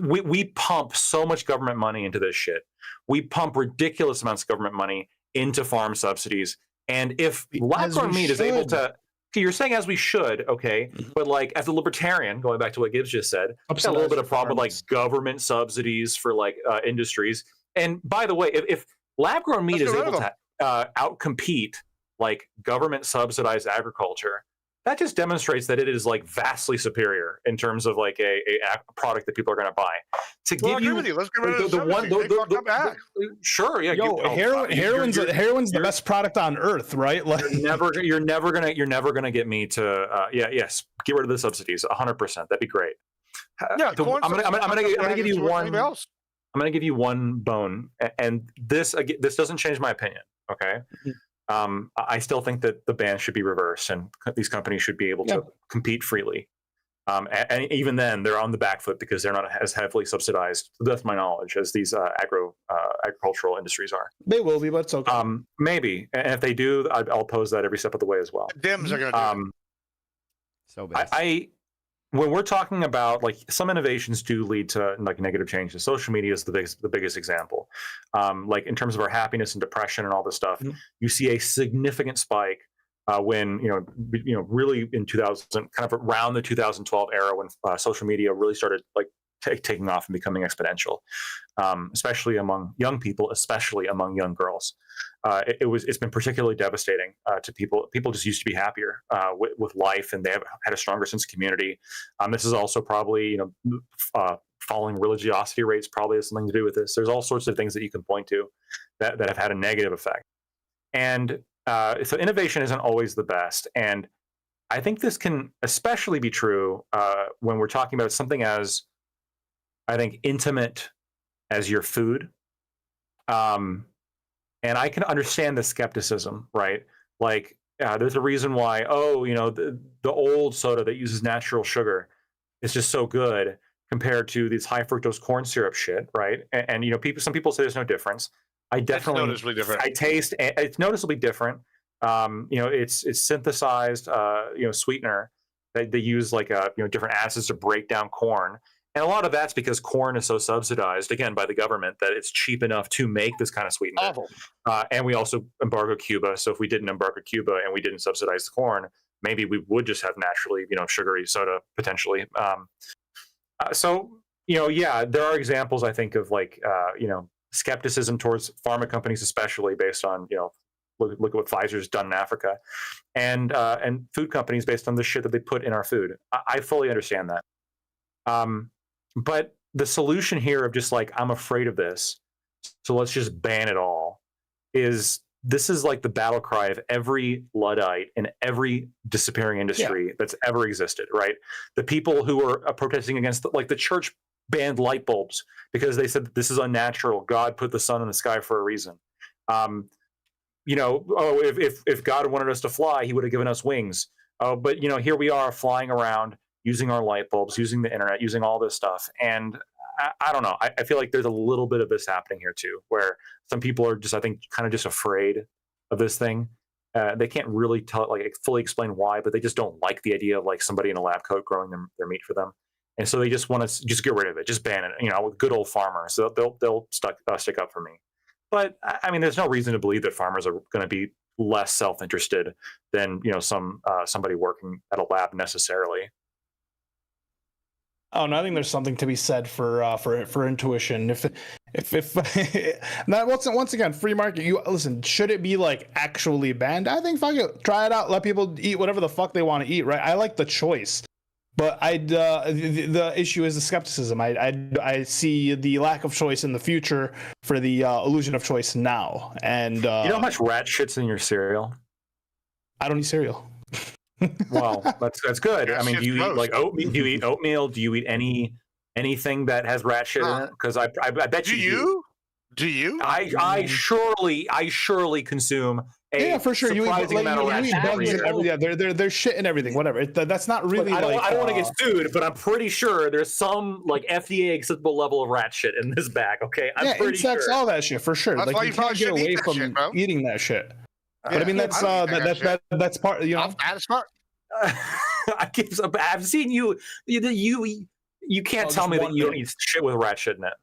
we pump so much government money into this shit. We pump ridiculous amounts of government money into farm subsidies, and if lab grown meat is able to. You're saying as we should, okay, but like as a libertarian, going back to what Gibbs just said, I've got a little bit of problem with like government subsidies for like industries. And by the way, if lab-grown meat is able to outcompete like government subsidized agriculture, that just demonstrates that it is like vastly superior in terms of like a product that people are going to buy. To Well, I give agree with you. Let's get rid of the one, sure, yeah, Yo, heroin's the best product on earth, right? Like you're never gonna get me to yes, get rid of the subsidies 100%. That'd be great. Yeah, I'm gonna give you one. Else. I'm gonna give you one bone, and this doesn't change my opinion. Okay. I still think that the ban should be reversed, and these companies should be able to compete freely. And even then, they're on the back foot because they're not as heavily subsidized, to the best of my knowledge, as these agricultural industries are. They will be, but it's okay. Maybe, and if they do, I'll oppose that every step of the way as well. Dims are going to do it. So bad. When we're talking about like some innovations do lead to like negative changes. Social media is the biggest example. Like in terms of our happiness and depression and all this stuff, you see a significant spike when really in 2000, kind of around the 2012 era when social media really started like taking off and becoming exponential, especially among young people, especially among young girls. It's been particularly devastating to people. People just used to be happier with life, and they have had a stronger sense of community. This is also probably falling religiosity rates probably has something to do with this. There's all sorts of things that you can point to that have had a negative effect. And so innovation isn't always the best. And I think this can especially be true when we're talking about something as, I think, intimate as your food. And I can understand the skepticism, right? Like, there's a reason why, the old soda that uses natural sugar is just so good compared to these high fructose corn syrup shit, right? And some people say there's no difference. I definitely, it's noticeably different. I taste, it's noticeably different. It's synthesized, sweetener. They use like different acids to break down corn. And a lot of that's because corn is so subsidized, again, by the government, that it's cheap enough to make this kind of sweetener. Awful. And we also embargo Cuba. So if we didn't embargo Cuba and we didn't subsidize the corn, maybe we would just have naturally, sugary soda potentially. There are examples, I think, of like, skepticism towards pharma companies, especially based on, look at what Pfizer's done in Africa, and food companies based on the shit that they put in our food. I fully understand that. But the solution here of just like, I'm afraid of this, so let's just ban it all, this is like the battle cry of every Luddite in every disappearing industry that's ever existed, right? The people who are protesting against the church banned light bulbs because they said that this is unnatural. God put the sun in the sky for a reason. If God wanted us to fly, he would have given us wings. But here we are flying around, using our light bulbs, using the internet, using all this stuff. And I don't know. I feel like there's a little bit of this happening here too, where some people are just, I think, kind of just afraid of this thing. They can't really fully explain why, but they just don't like the idea of like somebody in a lab coat growing their meat for them. And so they just want to just get rid of it, just ban it, with good old farmers. So they'll stick up for me. But I mean, there's no reason to believe that farmers are going to be less self-interested than, somebody working at a lab necessarily. Oh, no, I think there's something to be said for intuition. If now once again, free market. You listen. Should it be like actually banned? I think fuck it, try it out. Let people eat whatever the fuck they want to eat. Right? I like the choice, but the issue is the skepticism. I see the lack of choice in the future for the illusion of choice now. And you know how much rat shit's in your cereal? I don't eat cereal. Well, that's good. I mean, do you eat like oatmeal? Do you eat oatmeal? Do you eat anything that has rat shit in it? Because I bet you do. Do you? I surely consume a for sure. You eat bugs and everything. Yeah, there's shit and everything. Whatever. That's not really. Look, I don't want to get sued, but I'm pretty sure there's some like FDA acceptable level of rat shit in this bag. Okay, I'm pretty insects, sure. all that shit for sure. That's like you can't get away from eating that shit. But I mean, that's part. That's smart. I've seen you. You can't tell me that you don't eat shit with rat shit in it.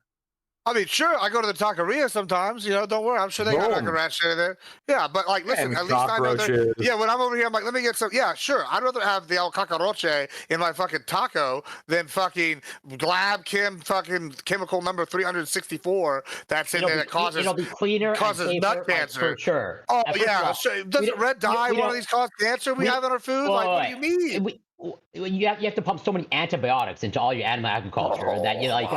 I mean, sure, I go to the taqueria sometimes. You know, don't worry. I'm sure they got like a rat shit in there. Yeah, but like, listen, And at least I know. cockroaches. Yeah, when I'm over here, I'm like, let me get some. Yeah, sure. I'd rather have the El Cacaroche in my fucking taco than fucking Glab Chem fucking chemical number 364 that's in there that causes It'll be cleaner causes and safer, nut like, cancer. for sure. Oh And first of yeah, all, sure. Doesn't red dye one of these cause cancer we have in our food? Like, what do you mean? You have to pump so many antibiotics into all your animal agriculture that you like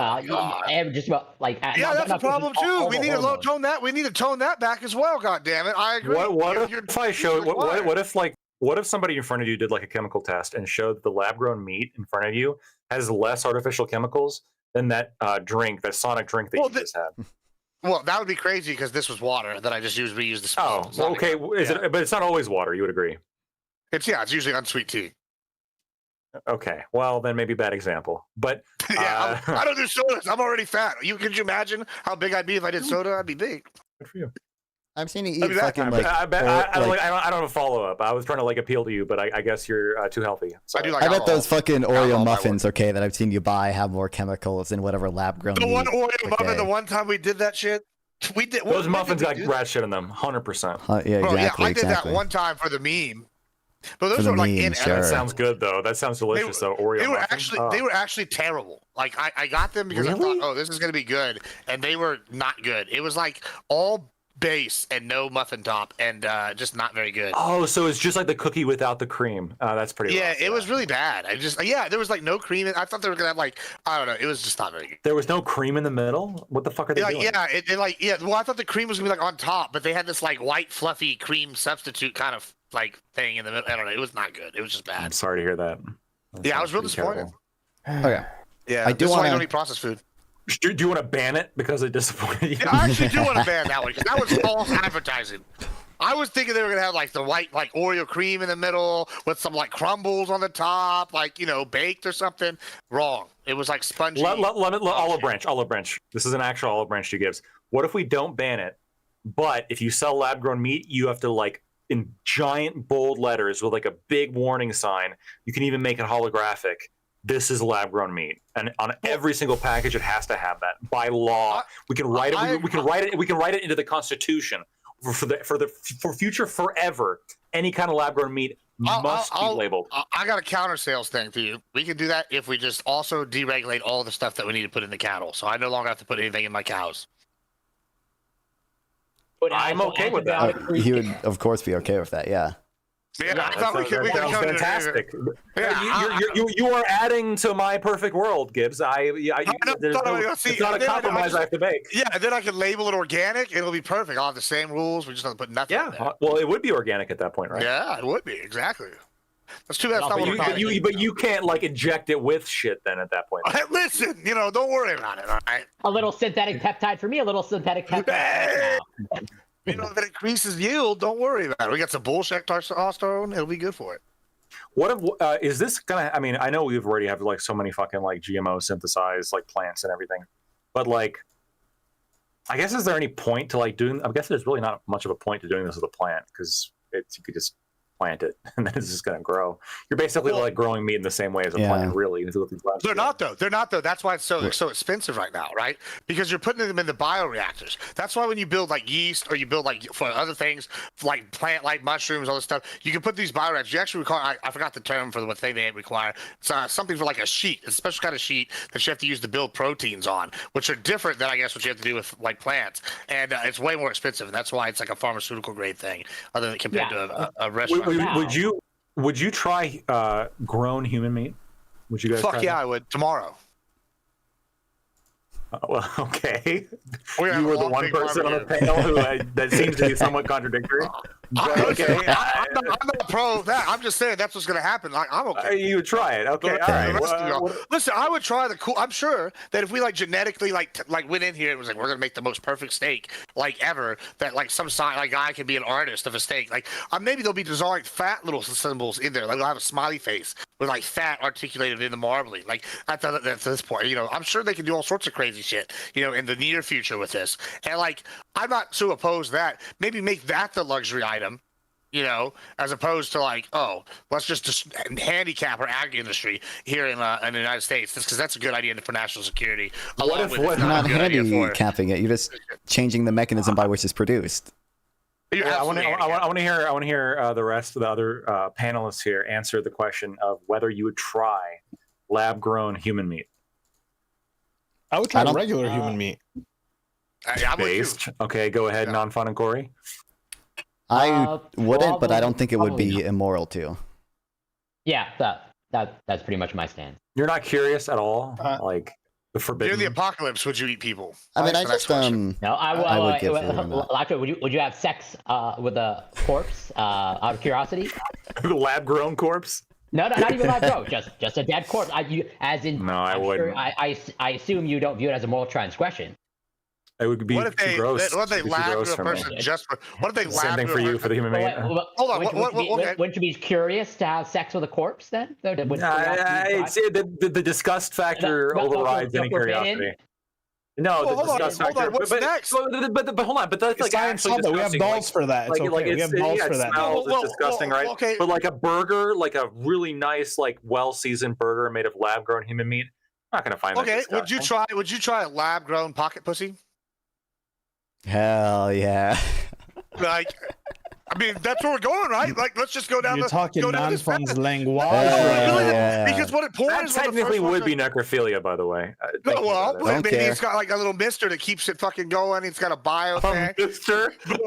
just about like yeah, that's a problem too. We need to tone that. We need to tone that back as well. God damn it, I agree. What if I showed? What if like? What if somebody in front of you did like a chemical test and showed that the lab-grown meat in front of you has less artificial chemicals than that drink, that Sonic drink that you just had? Well, that would be crazy because this was water that I just reused the spoon. Oh, well, okay. But it's not always water. You would agree? It's usually unsweet tea. Okay, well then maybe bad example, but yeah, I don't do sodas. I'm already fat. Could you imagine how big I'd be if I did soda? I'd be big. Good for you. I've seen you eat fucking like. I don't have a follow up. I was trying to like appeal to you, but I guess you're too healthy. So. I bet those fucking Oreo muffins, okay, that I've seen you buy have more chemicals than whatever lab grown. The one Oreo muffin, the one time we did that shit, we did. Those muffins got rat shit in them, 100%. Yeah, exactly. I did that one time for the meme. But those were like sure. That sounds good though. That sounds delicious though. Oreo. They were actually terrible. Like I got them because I thought, oh, this is gonna be good, and they were not good. It was like all base and no muffin top, and just not very good. Oh, so it's just like the cookie without the cream. That's pretty. Yeah, it was really bad. There was like no cream. I thought they were gonna have like, I don't know. It was just not very good. There was no cream in the middle. What the fuck are they doing? Yeah, well, I thought the cream was gonna be like on top, but they had this like white fluffy cream substitute kind of like thing in the middle. I don't know. It was not good. It was just bad. I'm sorry to hear that. I was real disappointed. Okay. Yeah, I don't eat processed food. Do you want to ban it because it disappointed you? Yeah, I actually do want to ban that one because that was false advertising. I was thinking they were gonna have like the white like Oreo cream in the middle with some like crumbles on the top, like baked or something. Wrong. It was like spongy. Olive branch. This is an actual olive branch she gives. What if we don't ban it, but if you sell lab-grown meat, you have to like in giant bold letters with like a big warning sign. You can even make it holographic. This is lab-grown meat, and on every single package, it has to have that by law. We can write it. We can write it. We can write it into the Constitution for future forever. Any kind of lab-grown meat must be labeled. I got a counter sales thing to you. We can do that if we just also deregulate all the stuff that we need to put in the cattle. So I no longer have to put anything in my cows. I'm okay with that. He would, of course, be okay with that. Yeah. Yeah, I thought we could. Fantastic. You are adding to my perfect world, Gibbs. It's not a compromise I have to make. Yeah, and then I can label it organic. It'll be perfect. I'll have the same rules. We just have to put nothing. Yeah. In there. Well, it would be organic at that point, right? Yeah, it would be exactly. That's too bad. But you can't like inject it with shit then at that point. Listen, don't worry about it. All right. A little synthetic peptide for me. A little synthetic peptide. If it increases yield, don't worry about it. We got some bullshit testosterone. It'll be good for it. What if, is this gonna? I mean, I know we've already have like so many fucking like GMO synthesized like plants and everything, but like, I guess is there any point to like doing? I guess there's really not much of a point to doing this with a plant because you could just plant it and then it's just gonna grow. You're basically like growing meat in the same way as a plant, really. They're not though. That's why it's so expensive right now, right? Because you're putting them in the bioreactors. That's why when you build like yeast or you build like for other things like plant like mushrooms, all this stuff, you can put these bioreactors. You actually require I forgot the term for what thing they require. It's something for like a sheet. It's a special kind of sheet that you have to use to build proteins on, which are different than I guess what you have to do with like plants, and it's way more expensive. And that's why it's like a pharmaceutical grade thing, other than compared to a restaurant. Would you try grown human meat? Would you guys? Fuck yeah, I would tomorrow. Well, okay. You were the one person on the panel who that seems to be somewhat contradictory. Okay, I'm not pro of that. I'm just saying that's what's going to happen. I'm okay. You would try it, okay? All right. Listen, I would try the cool. I'm sure that if we like genetically like went in here and was like, we're going to make the most perfect steak like ever. That like some guy can be an artist of a steak. Like maybe they'll be designed fat little symbols in there. Like they'll have a smiley face with like fat articulated in the marbling. Like I thought at this point, I'm sure they can do all sorts of crazy shit, in the near future with this. And like I'm not so opposed to that. Maybe make that the luxury item. as opposed to like, oh, let's just handicap our ag industry here in the United States, because that's a good idea for national security. What if You're not handicapping it. You're just changing the mechanism by which it's produced. Yeah, I want to hear the rest of the other panelists here answer the question of whether you would try lab-grown human meat. I would try regular human meat. Based. Okay, go ahead, Non-Fun and Corey. I wouldn't, but I don't think it would be immoral to. Yeah, that's pretty much my stance. You're not curious at all, like the forbidden. Near the apocalypse, would you eat people? I mean, I just No, I would give food on that. Actually, would you have sex with a corpse out of curiosity? Lab-grown corpse? No, not even lab grown. Just a dead corpse. No, I wouldn't. I assume you don't view it as a moral transgression. It would be too gross. What if they lab a person just for? What if they lab? Same thing for you for the human meat. Hold on. Wouldn't you be curious to have sex with a corpse then? The disgust factor overrides any curiosity. No, the disgust factor. Hold on. What's next? But hold on. But that's like actually we have dolls for that. It's okay. We have dolls for that. It's disgusting, right? Okay. But like a burger, like a really nice, like well-seasoned burger made of lab-grown human meat, I'm not gonna find that. Okay. Would you try a lab-grown pocket pussy? Hell yeah. Like, I mean, that's where we're going, right? Like, let's just go down. You're talking Non-Fun's language. Yeah. Because what it porn That is technically would be necrophilia, by the way. Don't maybe care. it's got like a little mister that keeps it fucking going. It's got a bio thing. Mister. Really,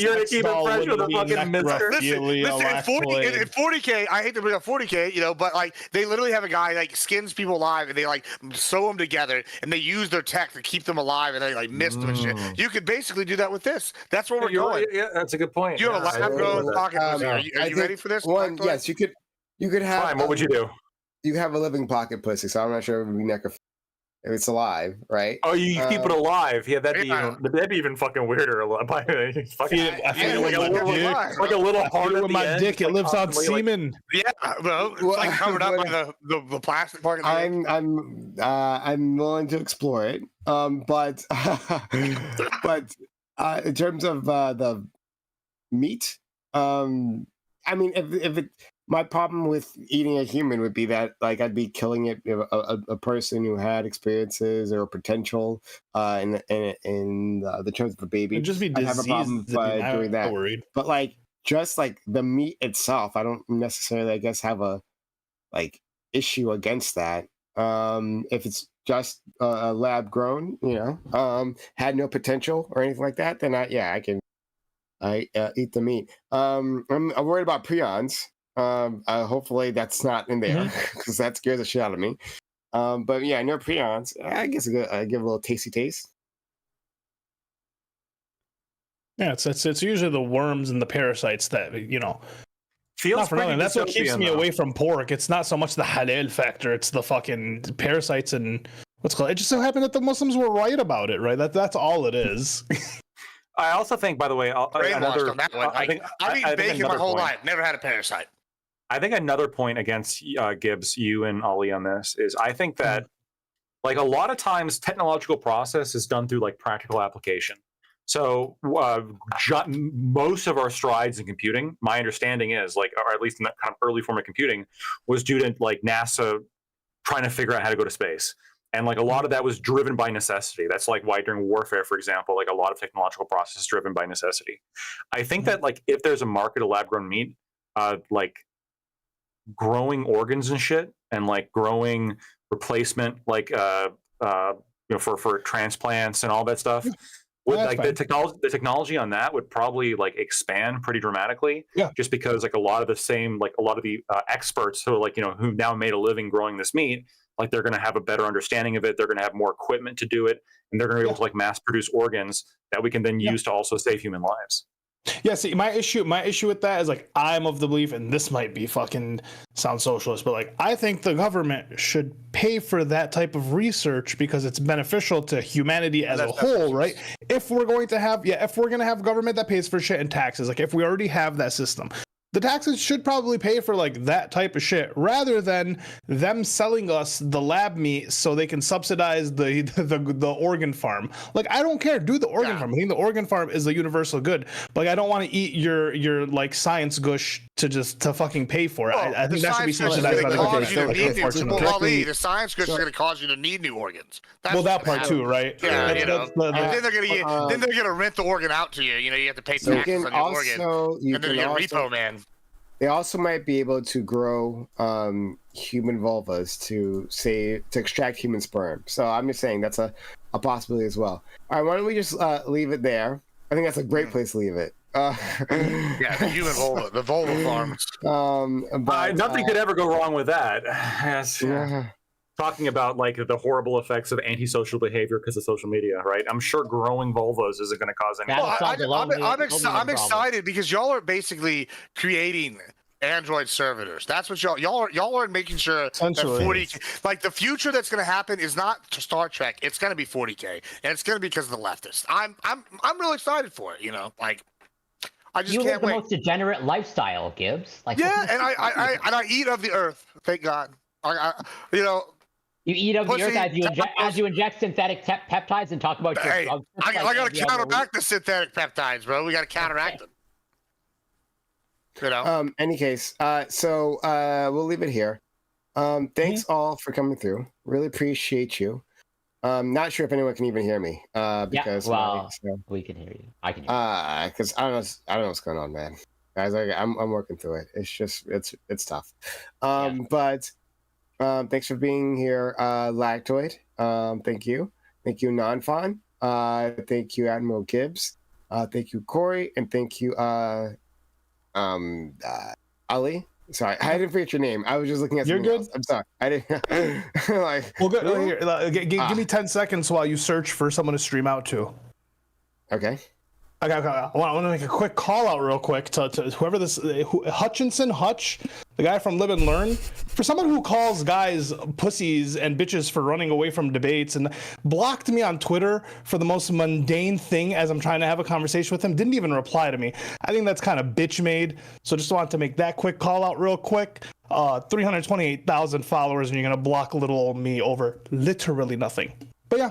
You're gonna keep it fresh with a fucking mister. Listen, in 40K, I hate to bring up 40K, but like they literally have a guy like skins people alive and they like sew them together and they use their tech to keep them alive and they like mist them and shit. You could basically do that with this. That's where we're going. Yeah, that's a good point. You have a lab-grown pocket pussy. Are you ready for this? Yes, you could have. Fine. What would you do? You have a living pocket pussy, so I'm not sure it would be necrophilia if it's alive, right? Oh, you keep it alive? Yeah, that'd be even fucking weirder. Like a little harder with my dick. It lives on semen. Yeah, bro. It's like covered up by the plastic part. I'm willing to explore it. But in terms of the meat, I mean, if it, my problem with eating a human would be that like I'd be killing it a person who had experiences or potential in the terms of a baby. It'd just be I'd have a problem by doing that. Worried. But like just like the meat itself, I don't necessarily, I guess, have a like issue against that. If it's just lab grown, had no potential or anything like that, then I can eat the meat. I'm worried about prions. Hopefully that's not in there because that scares the shit out of me. But yeah, no prions. I guess I give a little tasty taste. Yeah, it's usually the worms and the parasites that feels not for nothing. That's what keeps me away from pork. It's not so much the halal factor; it's the fucking parasites and what's called. It just so happened that the Muslims were right about it, right? That's all it is. I also think, by the way, I've eaten bacon my whole life. Never had a parasite. I think another point against Gibbs, you and Ollie on this is I think that like a lot of times technological process is done through like practical application. So most of our strides in computing, my understanding is like, or at least in that kind of early form of computing, was due to like NASA trying to figure out how to go to space. And like a lot of that was driven by necessity. That's like why during warfare, for example, like a lot of technological process is driven by necessity. I think that like if there's a market of lab-grown meat, like growing organs and shit, and like growing replacement, like for transplants and all that stuff, would like the technology on that would probably like expand pretty dramatically. Yeah. Just because like a lot of the experts who like who now made a living growing this meat, like they're going to have a better understanding of it. They're going to have more equipment to do it, and they're going to be able to like mass produce organs that we can then use to also save human lives. Yeah, see, my issue with that is like I'm of the belief, and this might be fucking sound socialist, but like I think the government should pay for that type of research because it's beneficial to humanity as a whole, right? If we're going to have government that pays for shit and taxes, like if we already have that system, the taxes should probably pay for like that type of shit rather than them selling us the lab meat so they can subsidize the organ farm. Like, I don't care, do the organ farm. I think the organ farm is a universal good. But like, I don't want to eat your like science gush to fucking pay for it. I think that should be subsidized by the government. Unfortunately, the science gush is going to cause you to need new organs. Well, that part too, right? Yeah, you know. Then they're gonna rent the organ out to you. You know, you have to pay taxes on your organ, and then you get repo man. They also might be able to grow human vulvas to extract human sperm. So I'm just saying that's a possibility as well. All right, why don't we just leave it there? I think that's a great place to leave it. Yeah, the human vulva, the vulva farms. Nothing could ever go wrong with that. Yes. Yeah. Talking about like the horrible effects of antisocial behavior because of social media, right? I'm sure growing vulvas isn't going to cause any. Well, I'm excited because y'all are basically creating Android servitors. That's what y'all are making sure that 40K, like the future that's going to happen is not Star Trek. It's going to be 40K, and it's going to be because of the leftists. I'm really excited for it. You know, like. I just can't wait. You live the most degenerate lifestyle, Gibbs. Like, yeah, and I eat of the earth. Thank God. You know. You eat of the earth as you inject synthetic peptides and talk about your drugs. I got to counteract the synthetic peptides, bro. We got to counteract them. You know. Any case, so we'll leave it here. Thanks all for coming through. Really appreciate you. Not sure if anyone can even hear me. Because we can hear you. I can hear you. Because I don't know what's going on, man. Guys, I'm working through it. It's just it's tough. But thanks for being here, Lactoid. Thank you, Nonfon. Thank you, Admiral Gibbs. Thank you, Corey, and thank you, Ali. Sorry, I didn't forget your name. I was just looking at. You're good. Else. I'm sorry. I didn't. Like. Well, good. Here, give me 10 seconds while you search for someone to stream out to. Okay. I want to make a quick call out real quick to whoever Hutch, the guy from Live and Learn. For someone who calls guys pussies and bitches for running away from debates and blocked me on Twitter for the most mundane thing as I'm trying to have a conversation with him, didn't even reply to me. I think that's kind of bitch made. So just wanted to make that quick call out real quick. 328,000 followers and you're going to block little old me over literally nothing. But yeah.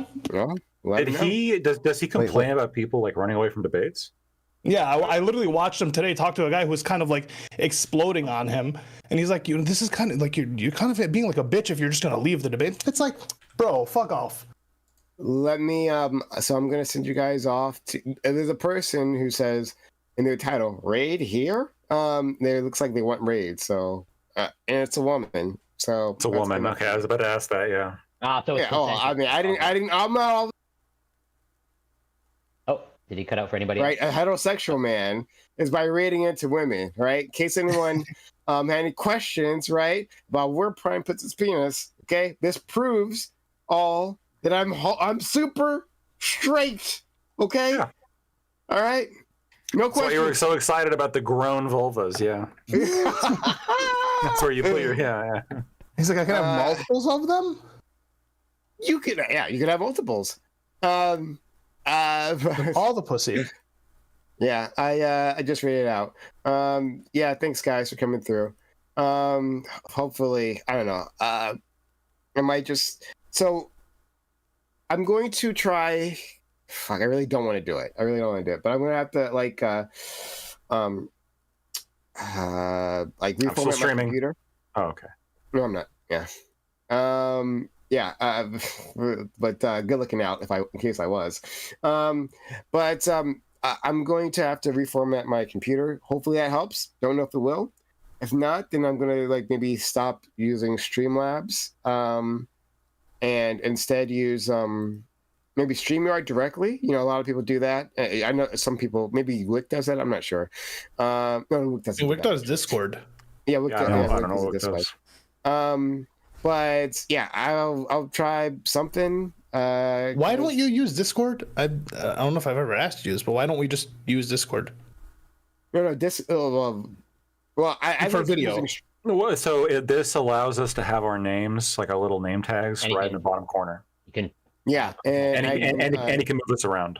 Does he complain about people like running away from debates? Yeah, I literally watched him today talk to a guy who was kind of like exploding on him, and he's like, "This is kind of like you're kind of being like a bitch if you're just gonna leave the debate." It's like, bro, fuck off. Let me so I'm gonna send you guys off to. There's a person who says in their title, "Raid here." There looks like they want raid, so and it's a woman, so it's a woman. Okay, I was about to ask that. Yeah. So it's I didn't. I'm not. Did he cut out for anybody else? Right, a heterosexual man is by raiding into women, right? In case anyone had any questions, right, about where Prime puts his penis, okay? This proves all that I'm super straight, okay? Yeah. All right? No question. So you were so excited about the grown vulvas, yeah. That's where you put your, yeah. He's like, I can have multiples of them? You could have multiples. All the pussy. Yeah, I just read it out. Yeah, thanks guys for coming through. Hopefully, I don't know. I might just I'm going to try. Fuck, I really don't want to do it. But I'm gonna have to like reformat my computer. Oh, okay. No, I'm not. Yeah. Yeah, but good looking out in case I was. I'm going to have to reformat my computer. Hopefully that helps. Don't know if it will. If not, then I'm gonna like maybe stop using Streamlabs and instead use maybe StreamYard directly. You know, a lot of people do that. I know some people. Maybe Wick does that. I'm not sure. No, Wick doesn't. Wick does Discord. Yeah, Wick does. I don't know what it does. But yeah, I'll try something. Why don't you use Discord? I don't know if I've ever asked you this, but why don't we just use Discord? No, well, I for video. So this allows us to have our names, like our little name tags, right in the bottom corner. You can. Yeah, and he can move this around.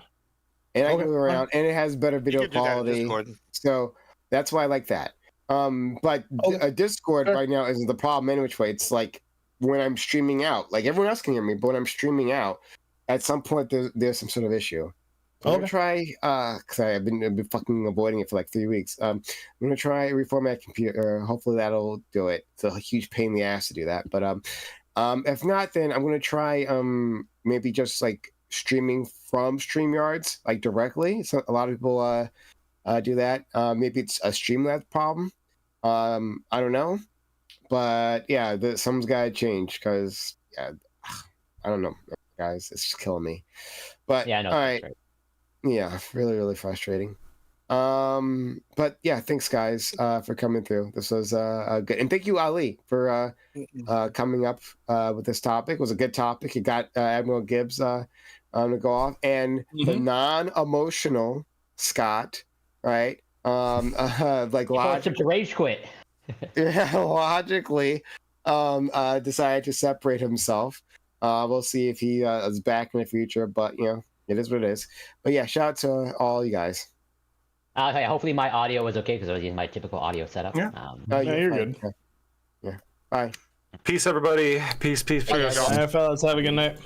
And I can move around, and it has better video quality. So that's why I like that. But Discord right now isn't the problem anyway. It's like when I'm streaming out, like everyone else can hear me, but when I'm streaming out, at some point there's some sort of issue. I'm gonna try, because I've been fucking avoiding it for like 3 weeks. I'm gonna try reformat computer. Hopefully that'll do it. It's a huge pain in the ass to do that, but if not, then I'm gonna try maybe just like streaming from StreamYards like directly. So a lot of people do that. Maybe it's a Streamlabs problem. I don't know, but yeah, something's gotta change because I don't know, guys, it's just killing me. But yeah, I know. All right. Yeah, really, really frustrating. But yeah, thanks guys for coming through. This was good, and thank you, Ali, for coming up with this topic. It was a good topic. It got Admiral Gibbs to go off, and the non-emotional Scott, right? Like logically to rage quit. Yeah, logically, decided to separate himself. We'll see if he is back in the future, but you know. It is what it is. But yeah, shout out to all you guys. Hopefully my audio was okay because I was using my typical audio setup. Yeah, you're good. Yeah. Bye. Peace, everybody. Peace. All right, fellas. Have a good night.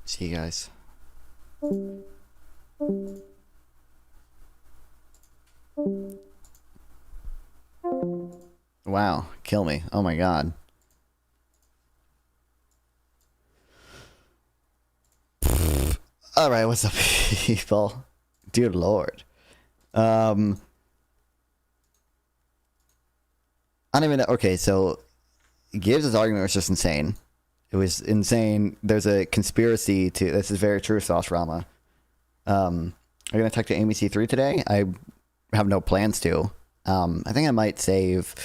See you guys. Wow. Kill me. Oh my god. All right, what's up, people? Dear Lord. I don't even know. Okay, so Gibbs' argument was just insane. It was insane. There's a conspiracy to... This is very true, Sauce Rama. I'm going to talk to Amy C3 today. I have no plans to. I think I might save...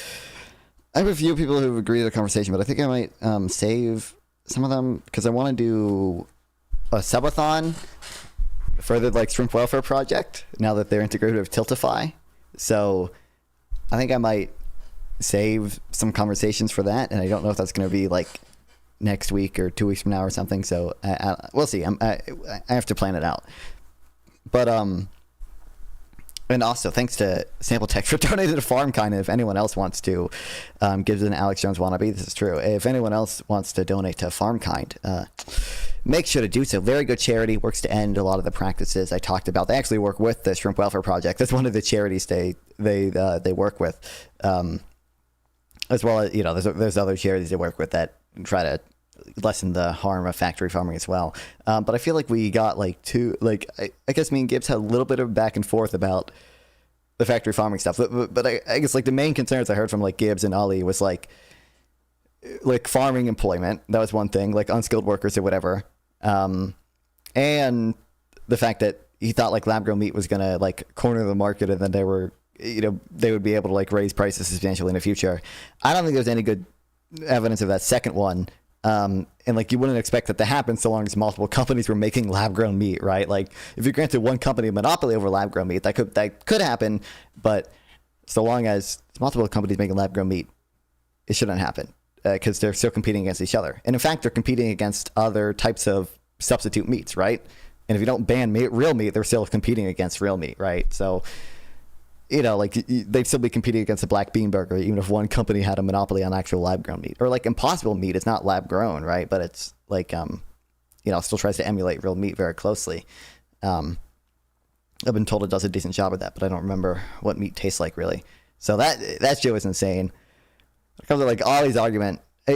I have a few people who agree to the conversation, but I think I might save some of them because I want to do... a subathon for the like shrimp welfare project now that they're integrated with Tiltify. So I think I might save some conversations for that, and I don't know if that's going to be like next week or 2 weeks from now or something. So we'll see. I have to plan it out. But and also thanks to Sample Tech for donating to FarmKind. If anyone else wants to, gives an Alex Jones wannabe. This is true. If anyone else wants to donate to FarmKind, make sure to do so. Very good charity, works to end a lot of the practices I talked about. They actually work with the Shrimp Welfare Project. That's one of the charities they work with, as well as there's other charities they work with that try to lessen the harm of factory farming as well. But I feel like we got I guess me and Gibbs had a little bit of back and forth about the factory farming stuff. But I guess like the main concerns I heard from like Gibbs and Ali was like farming employment. That was one thing, like unskilled workers or whatever. And the fact that he thought like lab grown meat was going to like corner the market, and then they would be able to like raise prices substantially in the future. I don't think there's any good evidence of that second one. And like you wouldn't expect that to happen so long as multiple companies were making lab grown meat, right? Like if you granted one company a monopoly over lab grown meat, that could happen, but so long as multiple companies making lab grown meat, it shouldn't happen. Because they're still competing against each other. And in fact, they're competing against other types of substitute meats, right? And if you don't ban real meat, they're still competing against real meat, right? So, they'd still be competing against a black bean burger, even if one company had a monopoly on actual lab-grown meat. Or like Impossible Meat, it's not lab-grown, right? But it's like, still tries to emulate real meat very closely. I've been told it does a decent job of that, but I don't remember what meat tastes like, really. So that shit was insane. It comes to like Ollie's argument, I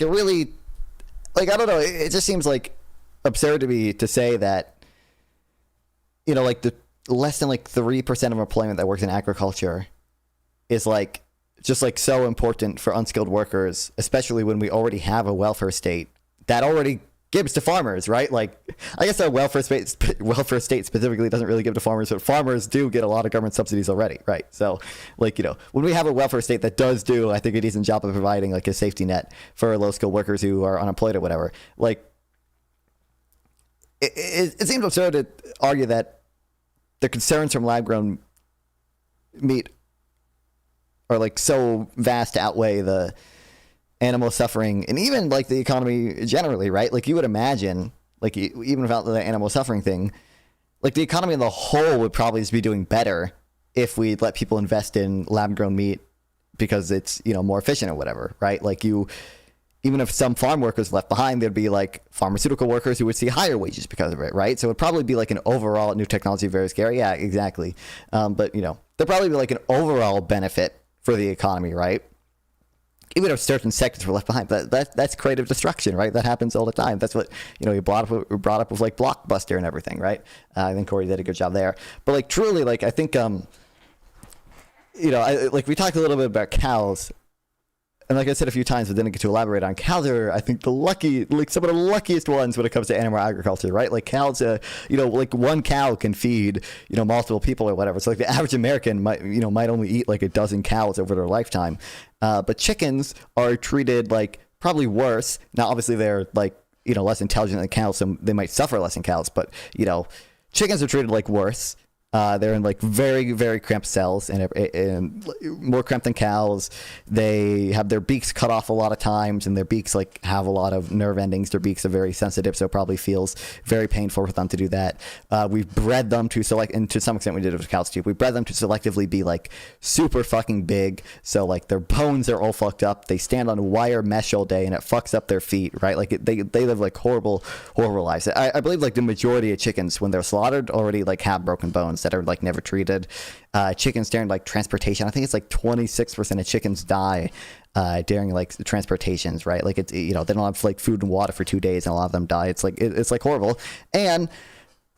really, I don't know. It just seems like absurd to me to say that, like the less than like 3% of employment that works in agriculture is like just like so important for unskilled workers, especially when we already have a welfare state that already gives to farmers, right? Like, I guess our welfare state specifically doesn't really give to farmers, but farmers do get a lot of government subsidies already, right? So, like, when we have a welfare state that does do, I think, a decent job of providing like a safety net for low-skilled workers who are unemployed or whatever, like, it seems absurd to argue that the concerns from lab-grown meat are like so vast to outweigh the animal suffering and even like the economy generally, right? Like you would imagine, like even without the animal suffering thing, like the economy in the whole would probably just be doing better if we let people invest in lab grown meat because it's, you know, more efficient or whatever, right? Like even if some farm workers left behind, there'd be like pharmaceutical workers who would see higher wages because of it, right? So it'd probably be like an overall new technology, very scary. Yeah, exactly. But, you know, there'd probably be like an overall benefit for the economy, right? Even if certain sectors were left behind, but that's creative destruction, right? That happens all the time. That's what, you know, you brought up with like Blockbuster and everything, right? I think Corey did a good job there. But like truly, like I think, you know, like we talked a little bit about cows. And like I said a few times, but didn't get to elaborate on, cows are, I think, some of the luckiest ones when it comes to animal agriculture, right? Like cows, you know, like one cow can feed, you know, multiple people or whatever. So like the average American might only eat like a dozen cows over their lifetime. But chickens are treated like probably worse. Now, obviously, they're like, you know, less intelligent than cows, so they might suffer less than cows. But, you know, chickens are treated like worse. They're in like very, very cramped cells and more cramped than cows. They have their beaks cut off a lot of times, and their beaks like have a lot of nerve endings. Their beaks are very sensitive, so it probably feels very painful for them to do that. We've bred them to select, and to some extent we did it with cows too. We bred them to selectively be like super fucking big. So like their bones are all fucked up. They stand on wire mesh all day, and it fucks up their feet, right? Like they live like horrible lives. I believe like the majority of chickens when they're slaughtered already like have broken bones that are like never treated. Chickens during like transportation, I think it's like 26% of chickens die during like the transportations, right? Like it's, you know, they don't have like food and water for 2 days, and a lot of them die. It's like it's like horrible. And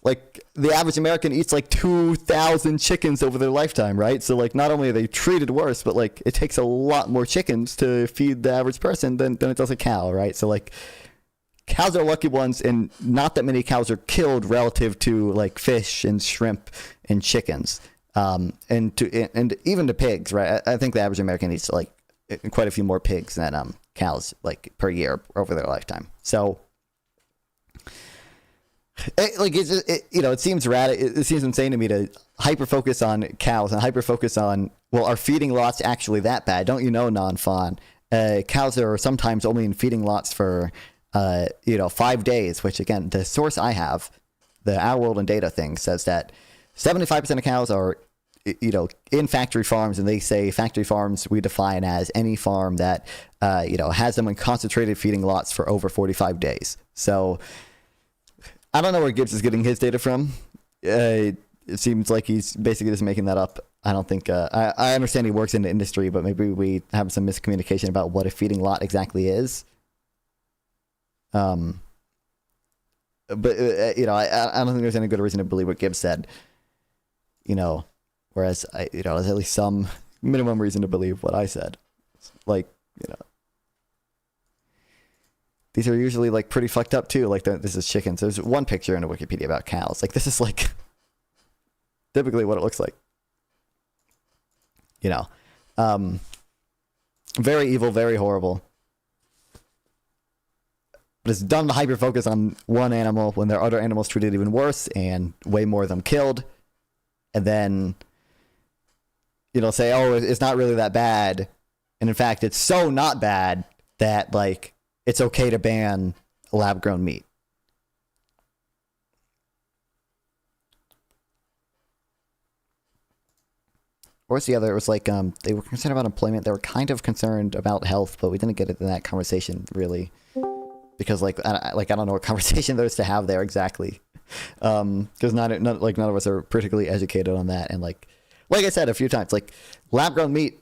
like the average American eats like 2,000 chickens over their lifetime, right? So like not only are they treated worse, but like it takes a lot more chickens to feed the average person than it does a cow, right? So like cows are lucky ones, and not that many cows are killed relative to like fish and shrimp and chickens, and even to pigs, right? I think the average American eats like quite a few more pigs than cows like per year over their lifetime. So it seems rad. It seems insane to me to hyper focus on cows and hyper focus on, well, are feeding lots actually that bad? Don't you know, non-fawn? Cows are sometimes only in feeding lots for 5 days, which again, the source I have, the Our World and Data thing, says that 75% of cows are, you know, in factory farms, and they say factory farms we define as any farm that, has them in concentrated feeding lots for over 45 days. So I don't know where Gibbs is getting his data from. It seems like he's basically just making that up. I don't think, I understand he works in the industry, but maybe we have some miscommunication about what a feeding lot exactly is. But I don't think there's any good reason to believe what Gibbs said, whereas there's at least some minimum reason to believe what I said. Like, these are usually like pretty fucked up too. Like this is chickens. There's one picture in a Wikipedia about cows. Like this is like typically what it looks like, very evil, very horrible. But it's dumb to hyper focus on one animal when there are other animals treated even worse and way more of them killed. And then, say, oh, it's not really that bad. And in fact, it's so not bad that like it's okay to ban lab grown meat. What's the other? It was like they were concerned about employment. They were kind of concerned about health, but we didn't get into that conversation really. Because I don't know what conversation there is to have there exactly, because none of us are particularly educated on that. And like I said a few times, like lab grown meat,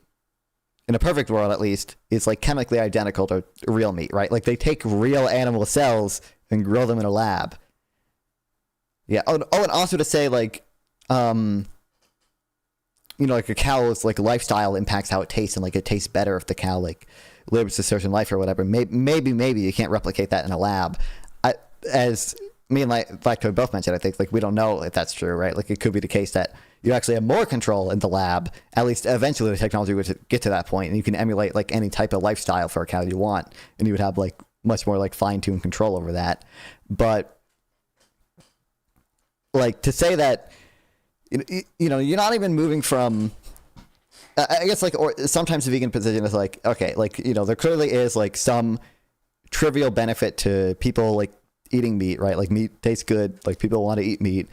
in a perfect world at least, is like chemically identical to real meat, right? Like they take real animal cells and grow them in a lab. Yeah. Oh, and also to say like, like a cow's like lifestyle impacts how it tastes, and like it tastes better if the cow like lives a certain life or whatever. Maybe you can't replicate that in a lab. As me and Lacto both mentioned, I think like we don't know if that's true, right? Like it could be the case that you actually have more control in the lab. At least eventually the technology would get to that point, and you can emulate like any type of lifestyle for a cow you want, and you would have like much more like fine-tuned control over that. But like to say that you're not even moving from, I guess like, or sometimes the vegan position is like, okay, like, there clearly is like some trivial benefit to people like eating meat, right? Like meat tastes good. Like people want to eat meat.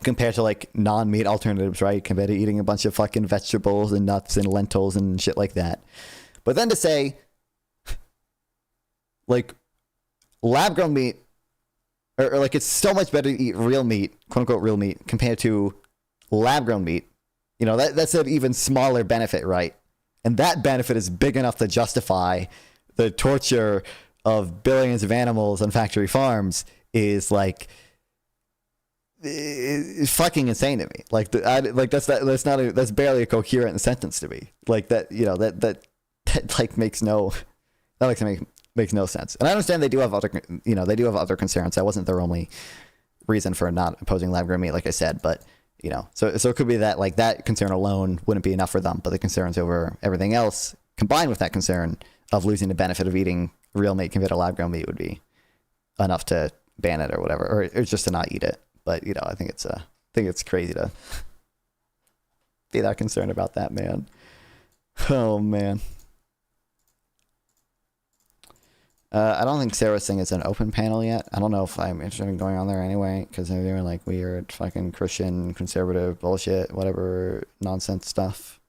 compared to like non-meat alternatives, right? Compared to eating a bunch of fucking vegetables and nuts and lentils and shit like that. But then to say, like, lab-grown meat, or like it's so much better to eat real meat, quote-unquote real meat, compared to lab-grown meat, you know, that's an even smaller benefit, right? And that benefit is big enough to justify the torture of billions of animals on factory farms is like... It's fucking insane to me. Like, that's barely a coherent sentence to me. Like that, you know, that like makes no sense. And I understand they do have other concerns. That wasn't their only reason for not opposing lab-grown meat, like I said. But you know, so it could be that like that concern alone wouldn't be enough for them. But the concerns over everything else, combined with that concern of losing the benefit of eating real meat compared to lab-grown meat, would be enough to ban it or whatever, or just to not eat it. But you know, I think it's crazy to be that concerned about that, man. Oh man. I don't think Sarah's thing is an open panel yet. I don't know if I'm interested in going on there anyway, because they're doing like weird fucking Christian conservative bullshit, whatever nonsense stuff.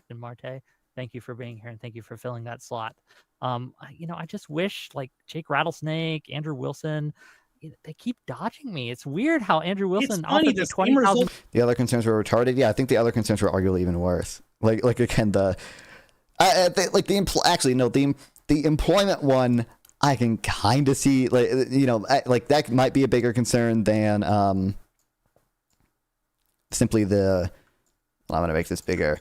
And Marte, thank you for being here and thank you for filling that slot. You know, I just wish like Jake Rattlesnake, Andrew Wilson, they keep dodging me. It's weird how Andrew Wilson offered me 20,000. The other concerns were retarded. Yeah, I think the other concerns were arguably even worse. Like again, the employment one, I can kind of see, like, you know, like that might be a bigger concern than simply the. Well, I'm gonna make this bigger.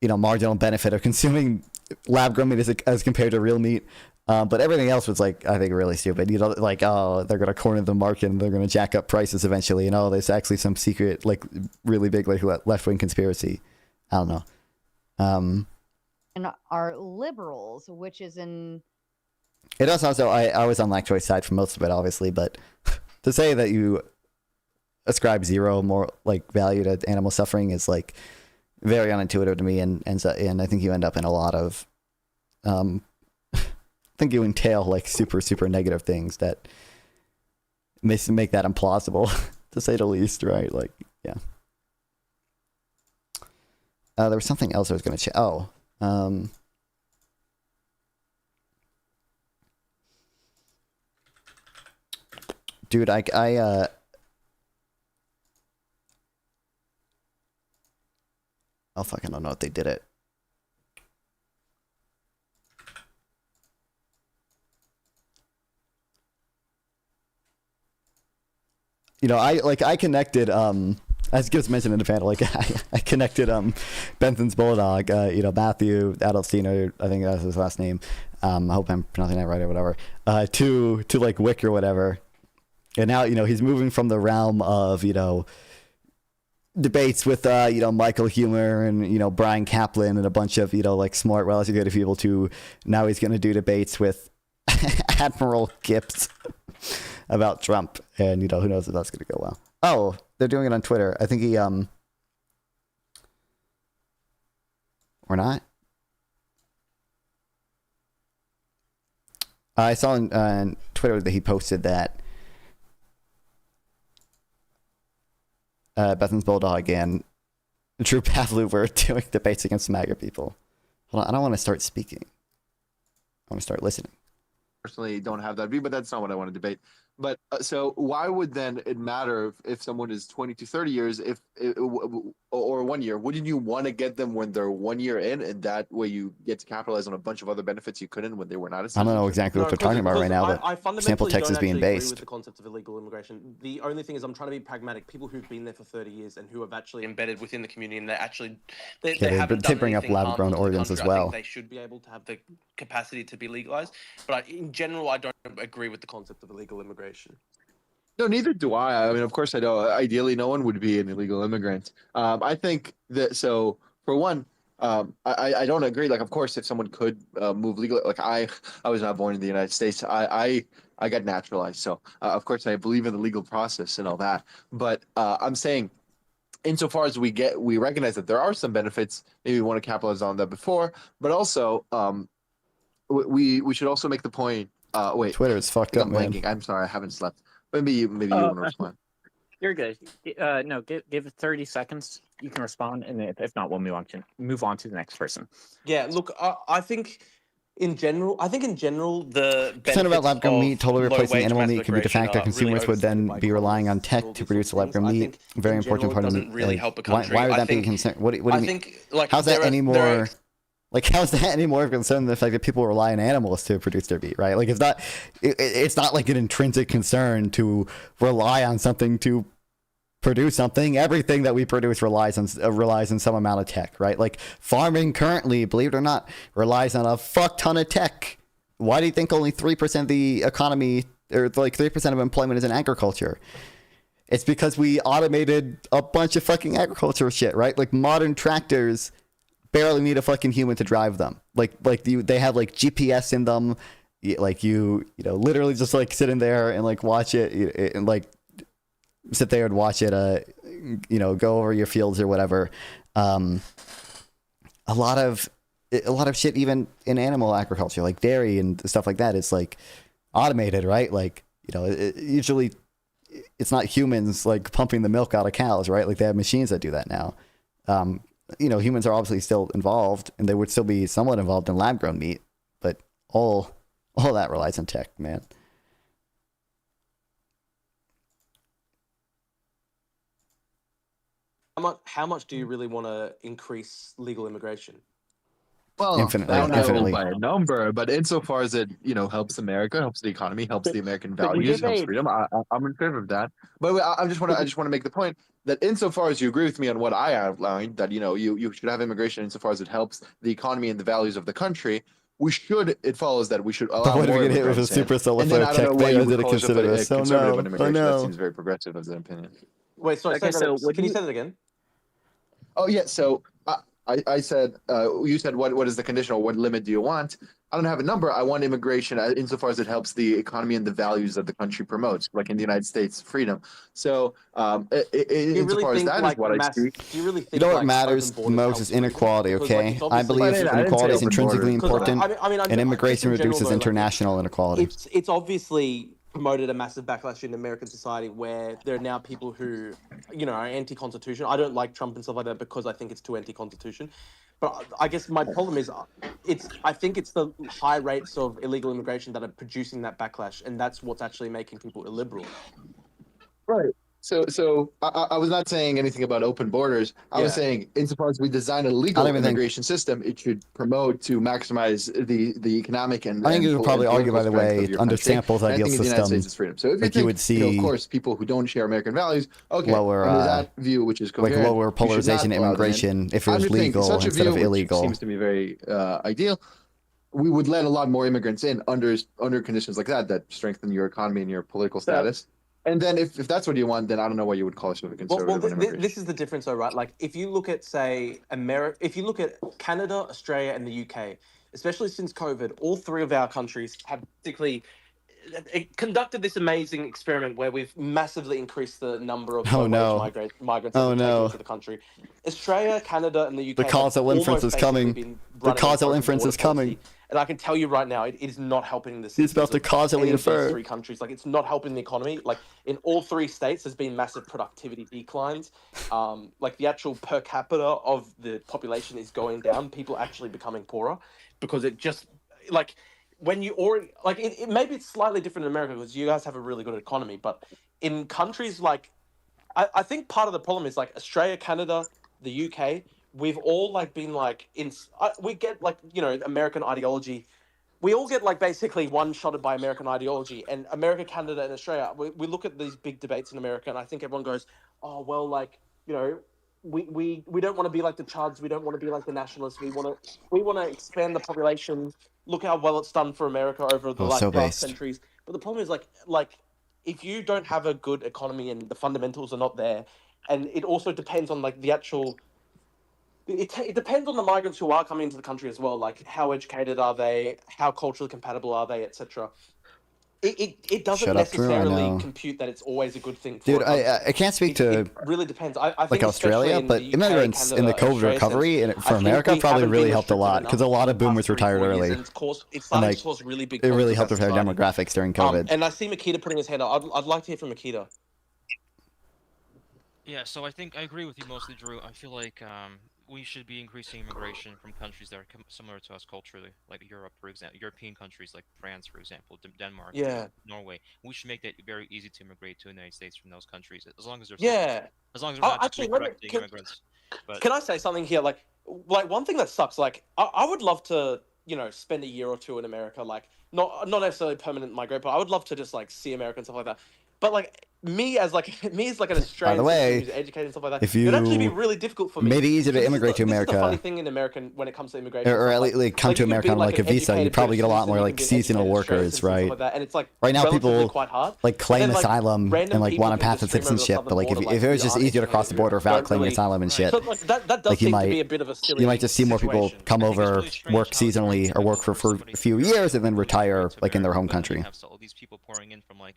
You know, marginal benefit of consuming lab-grown meat as compared to real meat. But everything else was, like, I think really stupid. You know, like, oh, they're going to corner the market and they're going to jack up prices eventually. And, oh, there's actually some secret, like, really big, like, left-wing conspiracy. I don't know. And are liberals, which is in... It does also, I was on Lactoi's side for most of it, obviously. But to say that you ascribe zero more, like, value to animal suffering is, like... very unintuitive to me, and I think you end up in a lot of, I think you entail like super negative things that make that implausible, to say the least, right? Like, yeah. There was something else I was going to check. Oh, dude, I oh, fuck, I don't know if they did it. You know, I connected, as Gibbs mentioned in the panel, like, I connected, Benson's Bulldog, you know, Matthew Adelstein, I think that's his last name. I hope I'm pronouncing that right or whatever, to like Wick or whatever. And now, you know, he's moving from the realm of, you know, debates with you know, Michael Humer and, you know, Brian Kaplan and a bunch of, you know, like smart, well-educated people, to now he's going to do debates with Admiral Gibbs about Trump, and, you know, who knows if that's going to go well. Oh, they're doing it on Twitter. I think he or not. I saw on Twitter that he posted that Bethan's Bulldog and Drew Pavlou were doing debates against MAGA people. Hold on, I don't want to start speaking. I want to start listening. Personally, don't have that view, but that's not what I want to debate. But so why would then it matter if someone is 20 to 30 years, or 1 year? Wouldn't you want to get them when they're 1 year in, and that way you get to capitalize on a bunch of other benefits you couldn't when they were not a citizen? I don't know exactly what they're talking about right now, but sample text is being based. With the concept of illegal immigration, the only thing is I'm trying to be pragmatic. People who've been there for 30 years and who have actually embedded within the community, and they bring up lab-grown organs as well. They should be able to have the capacity to be legalized, but in general, I don't agree with the concept of illegal immigration. No, neither do I. I mean, of course, I know. Ideally, no one would be an illegal immigrant. I think that, so for one, I don't agree. Like, of course, if someone could move legally, like I was not born in the United States. I got naturalized, so of course I believe in the legal process and all that. But I'm saying, insofar as we recognize that there are some benefits, maybe we want to capitalize on that before, but also we should also make the point Wait. Twitter is fucked up, I'm man. blanking. I'm sorry, I haven't slept. Maybe you want to respond. You're good. No, give it 30 seconds. You can respond, and if not, we'll move on to the next person. Yeah, look, I think in general, the Concern about benefits lab-grown of meat totally replacing low-wage animal mass meat can be de migration facto. are really Consumers would overstated then by be relying on economists and tech all to these produce sorts of lab-grown things. I meat. think Very in important general, part it of doesn't really help a Why country. would I that be a think, concern? What do you I mean? think, like, How's that there are- any there are- more? Like, how's that any more of a concern than the fact that people rely on animals to produce their meat, right? Like, it's not like an intrinsic concern to rely on something to produce something. Everything that we produce relies on some amount of tech, right? Like, farming currently, believe it or not, relies on a fuck ton of tech. Why do you think only 3% of the economy, or like 3% of employment, is in agriculture? It's because we automated a bunch of fucking agriculture shit, right? Like, modern tractors barely need a fucking human to drive them. They have like GPS in them. Like, you know, literally just like sit in there and like watch it, and like sit there and watch it, go over your fields or whatever. A lot of shit, even in animal agriculture, like dairy and stuff like that, is like automated, right? Like, you know, usually it's not humans like pumping the milk out of cows, right? Like, they have machines that do that now. You know, humans are obviously still involved, and they would still be somewhat involved in lab-grown meat, but all that relies on tech, man. How much do you really want to increase legal immigration? Well, Infinitely, I don't know infinitely. by a number, but insofar as it, you know, helps America, helps the economy, helps the American values, helps freedom, I'm in favor of that. But I just want to make the point that insofar as you agree with me on what I outlined, that, you know, you should have immigration insofar as it helps the economy and the values of the country. It follows that we should allow But what if more we get hit with a immigrants super in. solar And then flare I don't know tech? why They you would didn't call yourself consider a this. Oh conservative on no! Oh immigration. That no! seems very progressive as an opinion. Wait, sorry, Okay, so can you say that again? Oh yeah, so I said, you said what is the condition, or what limit do you want? I don't have a number. I want immigration insofar as it helps the economy and the values that the country promotes, like in the United States, freedom. So insofar as that is what I see. Do you really think You know what like, matters open the borders most helps is freedom? inequality, Because, like, okay? it's I obviously- believe I didn't say inequality is open intrinsically borders. important, I'm and immigration just in general, reduces though, like, international inequality. It's obviously promoted a massive backlash in American society where there are now people who, you know, are anti-constitution. I don't like Trump and stuff like that because I think it's too anti-constitution. But I guess my problem is, I think it's the high rates of illegal immigration that are producing that backlash, and that's what's actually making people illiberal. Right. So I was not saying anything about open borders. I was saying, insofar as we design a legal immigration system, it should promote to maximize the economic and. I think you would probably argue, by the way, under Sample's ideal in the United States is system, freedom. So if like you you would of see course, people who don't share American values, okay, lower, under that view, which is like coherent, lower we should not polarization allow them in. immigration if it I'm was just saying, legal such a instead view, of which illegal. seems to be very ideal. We would let a lot more immigrants in under conditions like that strengthen your economy and your political status. And then if that's what you want, then I don't know why you would call yourself a conservative on immigration. This is the difference, though, right? Like, if you look at, say, if you look at Canada, Australia, and the UK, especially since COVID, all three of our countries have basically conducted this amazing experiment where we've massively increased the number of migrants that are taken into the country. Australia, Canada, and the UK. The causal inference is coming. The causal inference is coming. And I can tell you right now, it is not helping the He's about to causally infer. Three countries, like, it's not helping the economy. Like, in all three states, there's been massive productivity declines. Like, the actual per capita of the population is going down. People are actually becoming poorer because it just, like, when you already, like, maybe it's slightly different in America because you guys have a really good economy, but in countries like, I think part of the problem is, like, Australia, Canada, the UK, we've all, like, been, like, we get, like, you know, American ideology. We all get, like, basically one-shotted by American ideology. And America, Canada, and Australia, we look at these big debates in America, and I think everyone goes, oh, well, like, you know, we don't want to be like the Chuds. We don't want to be like the nationalists. We want to expand the population. Look how well it's done for America over the last centuries. But the problem is, like if you don't have a good economy and the fundamentals are not there, and it also depends on, like, the actual. It depends on the migrants who are coming into the country as well. Like, how educated are they? How culturally compatible are they, etc. it doesn't Shut up, Drew, I necessarily know. compute that it's always a good thing. For Dude, a country. I can't speak to It really depends. I like think Australia, especially in but the UK, immigrants in the Canada, COVID Australia recovery sense, for I think America we probably haven't really been helped a restrictive lot enough because a lot in of the past boomers 3-4 retired years, early. and it's And starting like to cause really big it problems really with helped our with our society. demographics during COVID. And I see Makita putting his hand up. I'd like to hear from Makita. Yeah, so I think I agree with you mostly, Drew. I feel like we should be increasing immigration from countries that are similar to us culturally, like Europe, for example, European countries like France, for example, Denmark, Yeah. Norway. We should make that very easy to immigrate to the United States from those countries, as long as they're Yeah. as long as we're not just Actually, let me, recorrecting immigrants. But can I say something here? Like one thing that sucks. Like I would love to, spend a year or two in America. Like not necessarily permanent migrate, but I would love to just like see America and stuff like that. But like me as an Australian way, citizen who's educated and stuff like that, if it'd actually be you really difficult for me. made it easier to Because immigrate to This is the funny America, thing in America when it comes to immigration, or at least like, come to you could America be on like a an visa, you educated probably get a lot citizen, more you like can be an seasonal educated Australian workers, citizen, stuff right? like that, and it's like Right now, relatively people quite hard. like But claim then, like, asylum random and like people want a who path to just stream over the citizenship, southern but like border, if it was who just aren't easier to cross the border without don't claiming really- asylum and shit, So like that does like you seem to might be a bit of a silly you might just see more people situation. come I think it's over, really strange work how it's seasonally, or work for a few years, and then retire like in their home country. You have all these people pouring in from like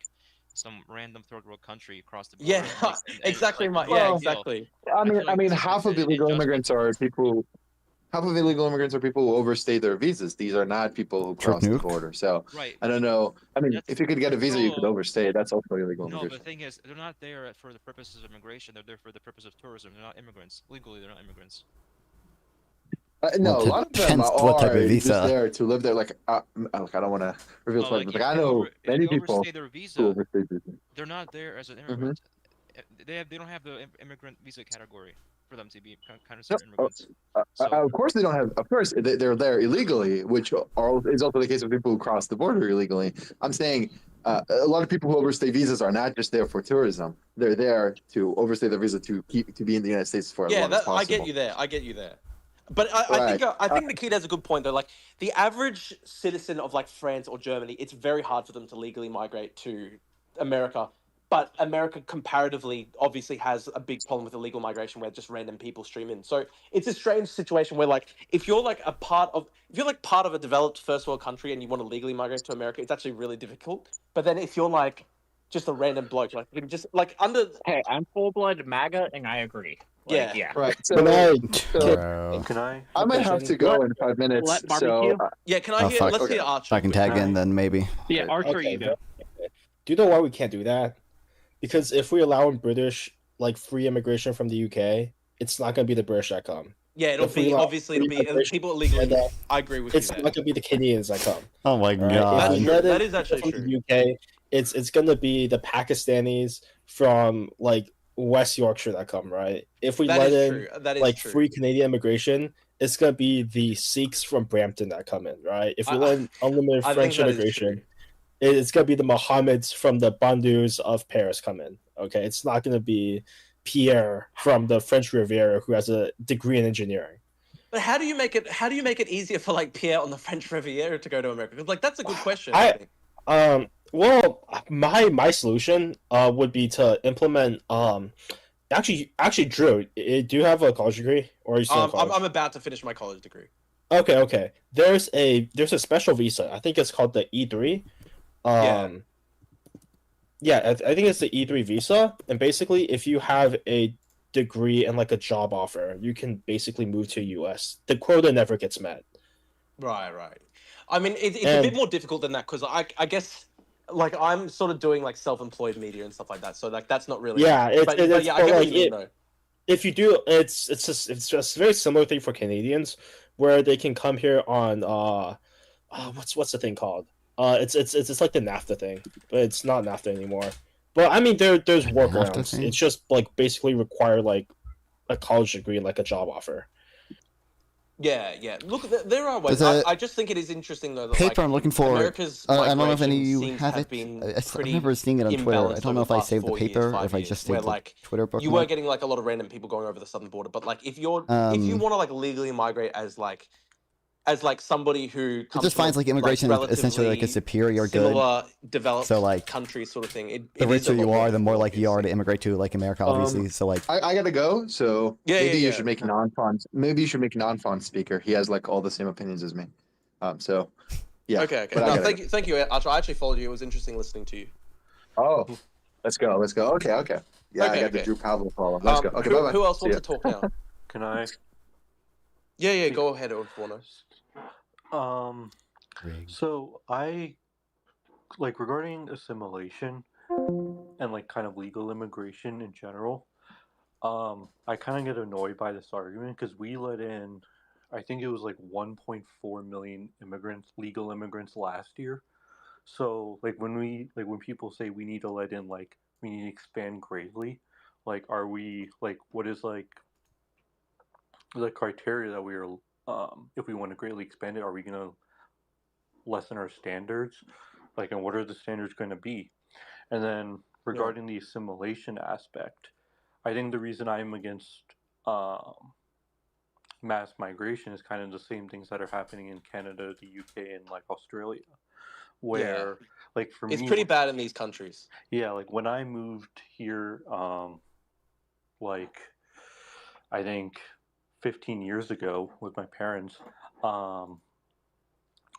some random third world country across the border. Yeah, exactly. Exactly. I mean, this is half of an illegal injustice. immigrants are people. Half of illegal immigrants are people who overstay their visas. These are not people who cross the nuke. border. So Right. I don't know. I mean, That's- if you could get a visa, you could Oh. overstay it. That's also illegal No, but immigration. the thing is, they're not there for the purposes of immigration. They're there for the purpose of tourism. They're not immigrants. Legally, they're not immigrants. No, Well, a lot of them depends what type of are just visa. there to live there. Like, look, I don't want to reveal No, too much, like, but if I they know if many they people overstay their who visa, overstay visas. they're not there as an immigrant. They don't have the immigrant visa category for them to be considered immigrants. Of course, they don't have. Of course, they're there illegally, which is also the case with people who cross the border illegally. I'm saying a lot of people who overstay visas are not just there for tourism. They're there to overstay their visa to be in the United States for as long as possible. I get you there. But I think the kid has a good point though. Like the average citizen of like France or Germany, it's very hard for them to legally migrate to America. But America comparatively obviously has a big problem with illegal migration where just random people stream in. So it's a strange situation where like if you're part of a developed first world country and you want to legally migrate to America, it's actually really difficult. But then if you're like just a random bloke, like you can just like under Hey, I'm full blood MAGA and I agree. Like, yeah. Right. So, Can I? I might have to go in 5 minutes. Let So barbecue? yeah, can I Oh, hear? fuck. Let's hear Archer. If I can tag in, then maybe. Yeah, Archer, you go. Do you know why we can't do that? Because if we allow British like free immigration from the UK, it's not going to be the British that come. Yeah, it'll If we be allow obviously it'll free be immigration people illegally. Canada, I agree with it's you not there. going to be the Canadians that come. Oh my Right? god. If we let That it is actually from true. the UK, it's going to be the Pakistanis from like West Yorkshire that come, right? If we That let is in true. That is like true. free Canadian immigration, it's going to be the Sikhs from Brampton that come in, right? If we let in unlimited I think French that is immigration, it's going to be the Mohammeds from the Bandus of Paris come in. Okay, it's not going to be Pierre from the French Riviera who has a degree in engineering. But how do you make it easier for like Pierre on the French Riviera to go to America? 'Cause, like that's a good question. I think. Well, my solution would be to implement actually Drew, do you have a college degree or are you still in college? I'm about to finish my college degree. Okay. There's a special visa. I think it's called the E3. Yeah, I think it's the E3 visa, and basically, if you have a degree and like a job offer, you can basically move to US. The quota never gets met. Right. I mean, it's a bit more difficult than that because I guess like I'm sort of doing like self-employed media and stuff like that, so like that's not really. Yeah, but I get what you mean, though. If you do, it's just a very similar thing for Canadians, where they can come here on what's the thing called? It's like the NAFTA thing, but it's not NAFTA anymore. But I mean, there's workarounds. It's just like basically require like a college degree and like a job offer. Yeah. Look, there are ways. There's I just think it is interesting though. That, Paper like, I'm looking for. America's I don't know if any of migration you seems to have have it. been I pretty remember seeing it on Twitter. I imbalanced don't know over if I past saved the 4 years, paper or 5 if I years, just where, saved the like, Twitter book. you were getting like a lot of random people going over the southern border. But like, if you want to like legally migrate as like somebody who It comes just finds like immigration is essentially like a superior similar good. developed So like country sort of thing. the richer you are, the more likely you are to immigrate to like America, obviously. So like I gotta go. So maybe you should make Maybe you should make non-font speaker. He has like all the same opinions as me. So Yeah. Okay. but I No, gotta thank you, Archer. I actually followed you. It was interesting listening to you. go. Oh, let's go. Okay. Yeah, I got the Drew Pablo follow. Let's go. Okay, bye. Who else wants to talk now? Can I? Yeah, go ahead, Orno. So I like regarding assimilation and like kind of legal immigration in general. I kind of get annoyed by this argument because we let in, I think it was like 1.4 million immigrants, legal immigrants last year. So like when people say we need to let in, like we need to expand greatly, like are we like what is like the criteria that we are if we want to greatly expand it, are we going to lessen our standards, like, and what are the standards going to be? And then regarding the assimilation aspect, I think the reason I'm against mass migration is kind of the same things that are happening in Canada, the UK, and like Australia, where like for me, it's pretty bad in these countries. Yeah, like when I moved here, like I think 15 years ago with my parents,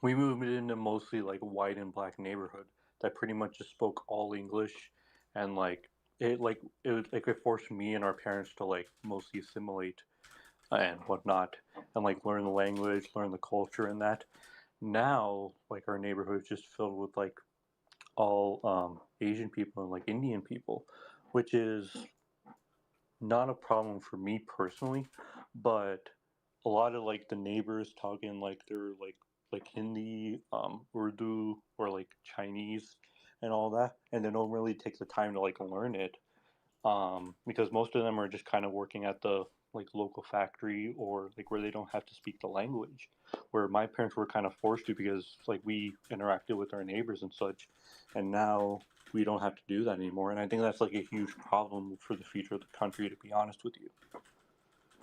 we moved into mostly like white and black neighborhood that pretty much just spoke all English, and it forced me and our parents to like mostly assimilate and whatnot, and like learn the language, learn the culture, and that. Now, like our neighborhood is just filled with like all Asian people and like Indian people, which is not a problem for me personally, but a lot of like the neighbors talking like they're like Hindi, Urdu, or like Chinese and all that, and they don't really take the time to like learn it, because most of them are just kind of working at the like local factory or like where they don't have to speak the language. Where my parents were kind of forced to because like we interacted with our neighbors and such, and now we don't have to do that anymore. And I think that's like a huge problem for the future of the country, to be honest with you.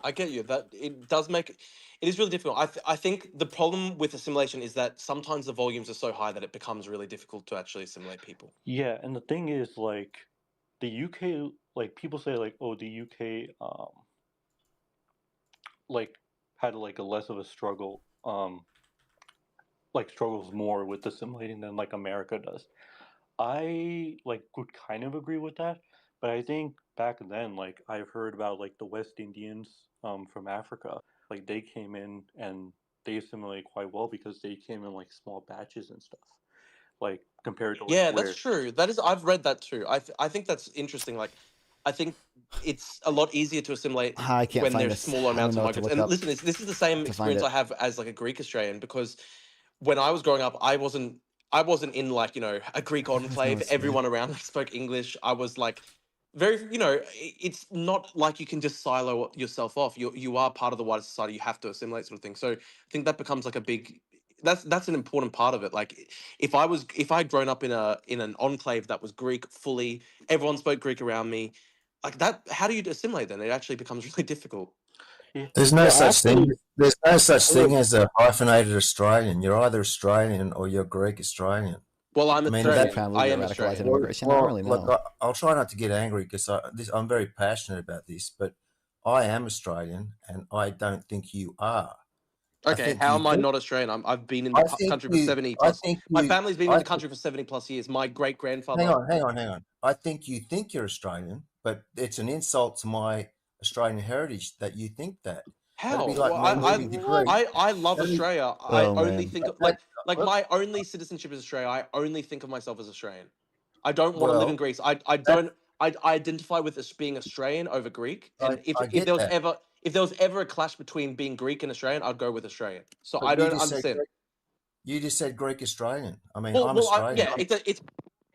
I get you. That it does make it is really difficult. I think the problem with assimilation is that sometimes the volumes are so high that it becomes really difficult to actually assimilate people. Yeah, and the thing is, like, the UK, like people say, like, oh, the UK, like had like a less of a struggle, like struggles more with assimilating than like America does. I like would kind of agree with that, but I think back then, like I've heard about like the West Indians from Africa, like they came in and they assimilated quite well because they came in like small batches and stuff, like compared to like Yeah, where that's true. That is, I've read that too. I think that's interesting. Like, I think it's a lot easier to assimilate I can't when find there's this. smaller I don't amounts know of what to migrants. look And up listen, this is the same to find experience it. I have as like a Greek Australian, because when I was growing up, I wasn't in like, you know, a Greek enclave. Everyone around me spoke English. I was like very, you know, it's not like you can just silo yourself off. You are part of the wider society. You have to assimilate, sort of thing. So I think that becomes like a big. That's an important part of it. Like if I'd grown up in an enclave that was Greek fully, everyone spoke Greek around me, like that. How do you assimilate then? It actually becomes really difficult. There's no such thing. There's no such Well, thing as a hyphenated Australian. You're either Australian or you're Greek Australian. Well, I'm Australian. I am radicalized Australian. immigration. I don't really know. Look, I'll try not to get angry because I'm very passionate about this, but I am Australian, and I don't think you are. Okay, how am I not Australian? I've been in the country for 70 plus. My family's been in the country for 70 plus years. My great grandfather. Hang on. I think you think you're Australian, but it's an insult to my Australian heritage that you think that. How? That'd be like me moving to Greece. I love Australia. I only think of, like my only citizenship is Australia. I only think of myself as Australian. I don't want to live in Greece. I identify with being Australian over Greek. And if there was ever a clash between being Greek and Australian, I'd go with Australian. So I don't understand. You just said Greek Australian. I mean, I'm Australian. It's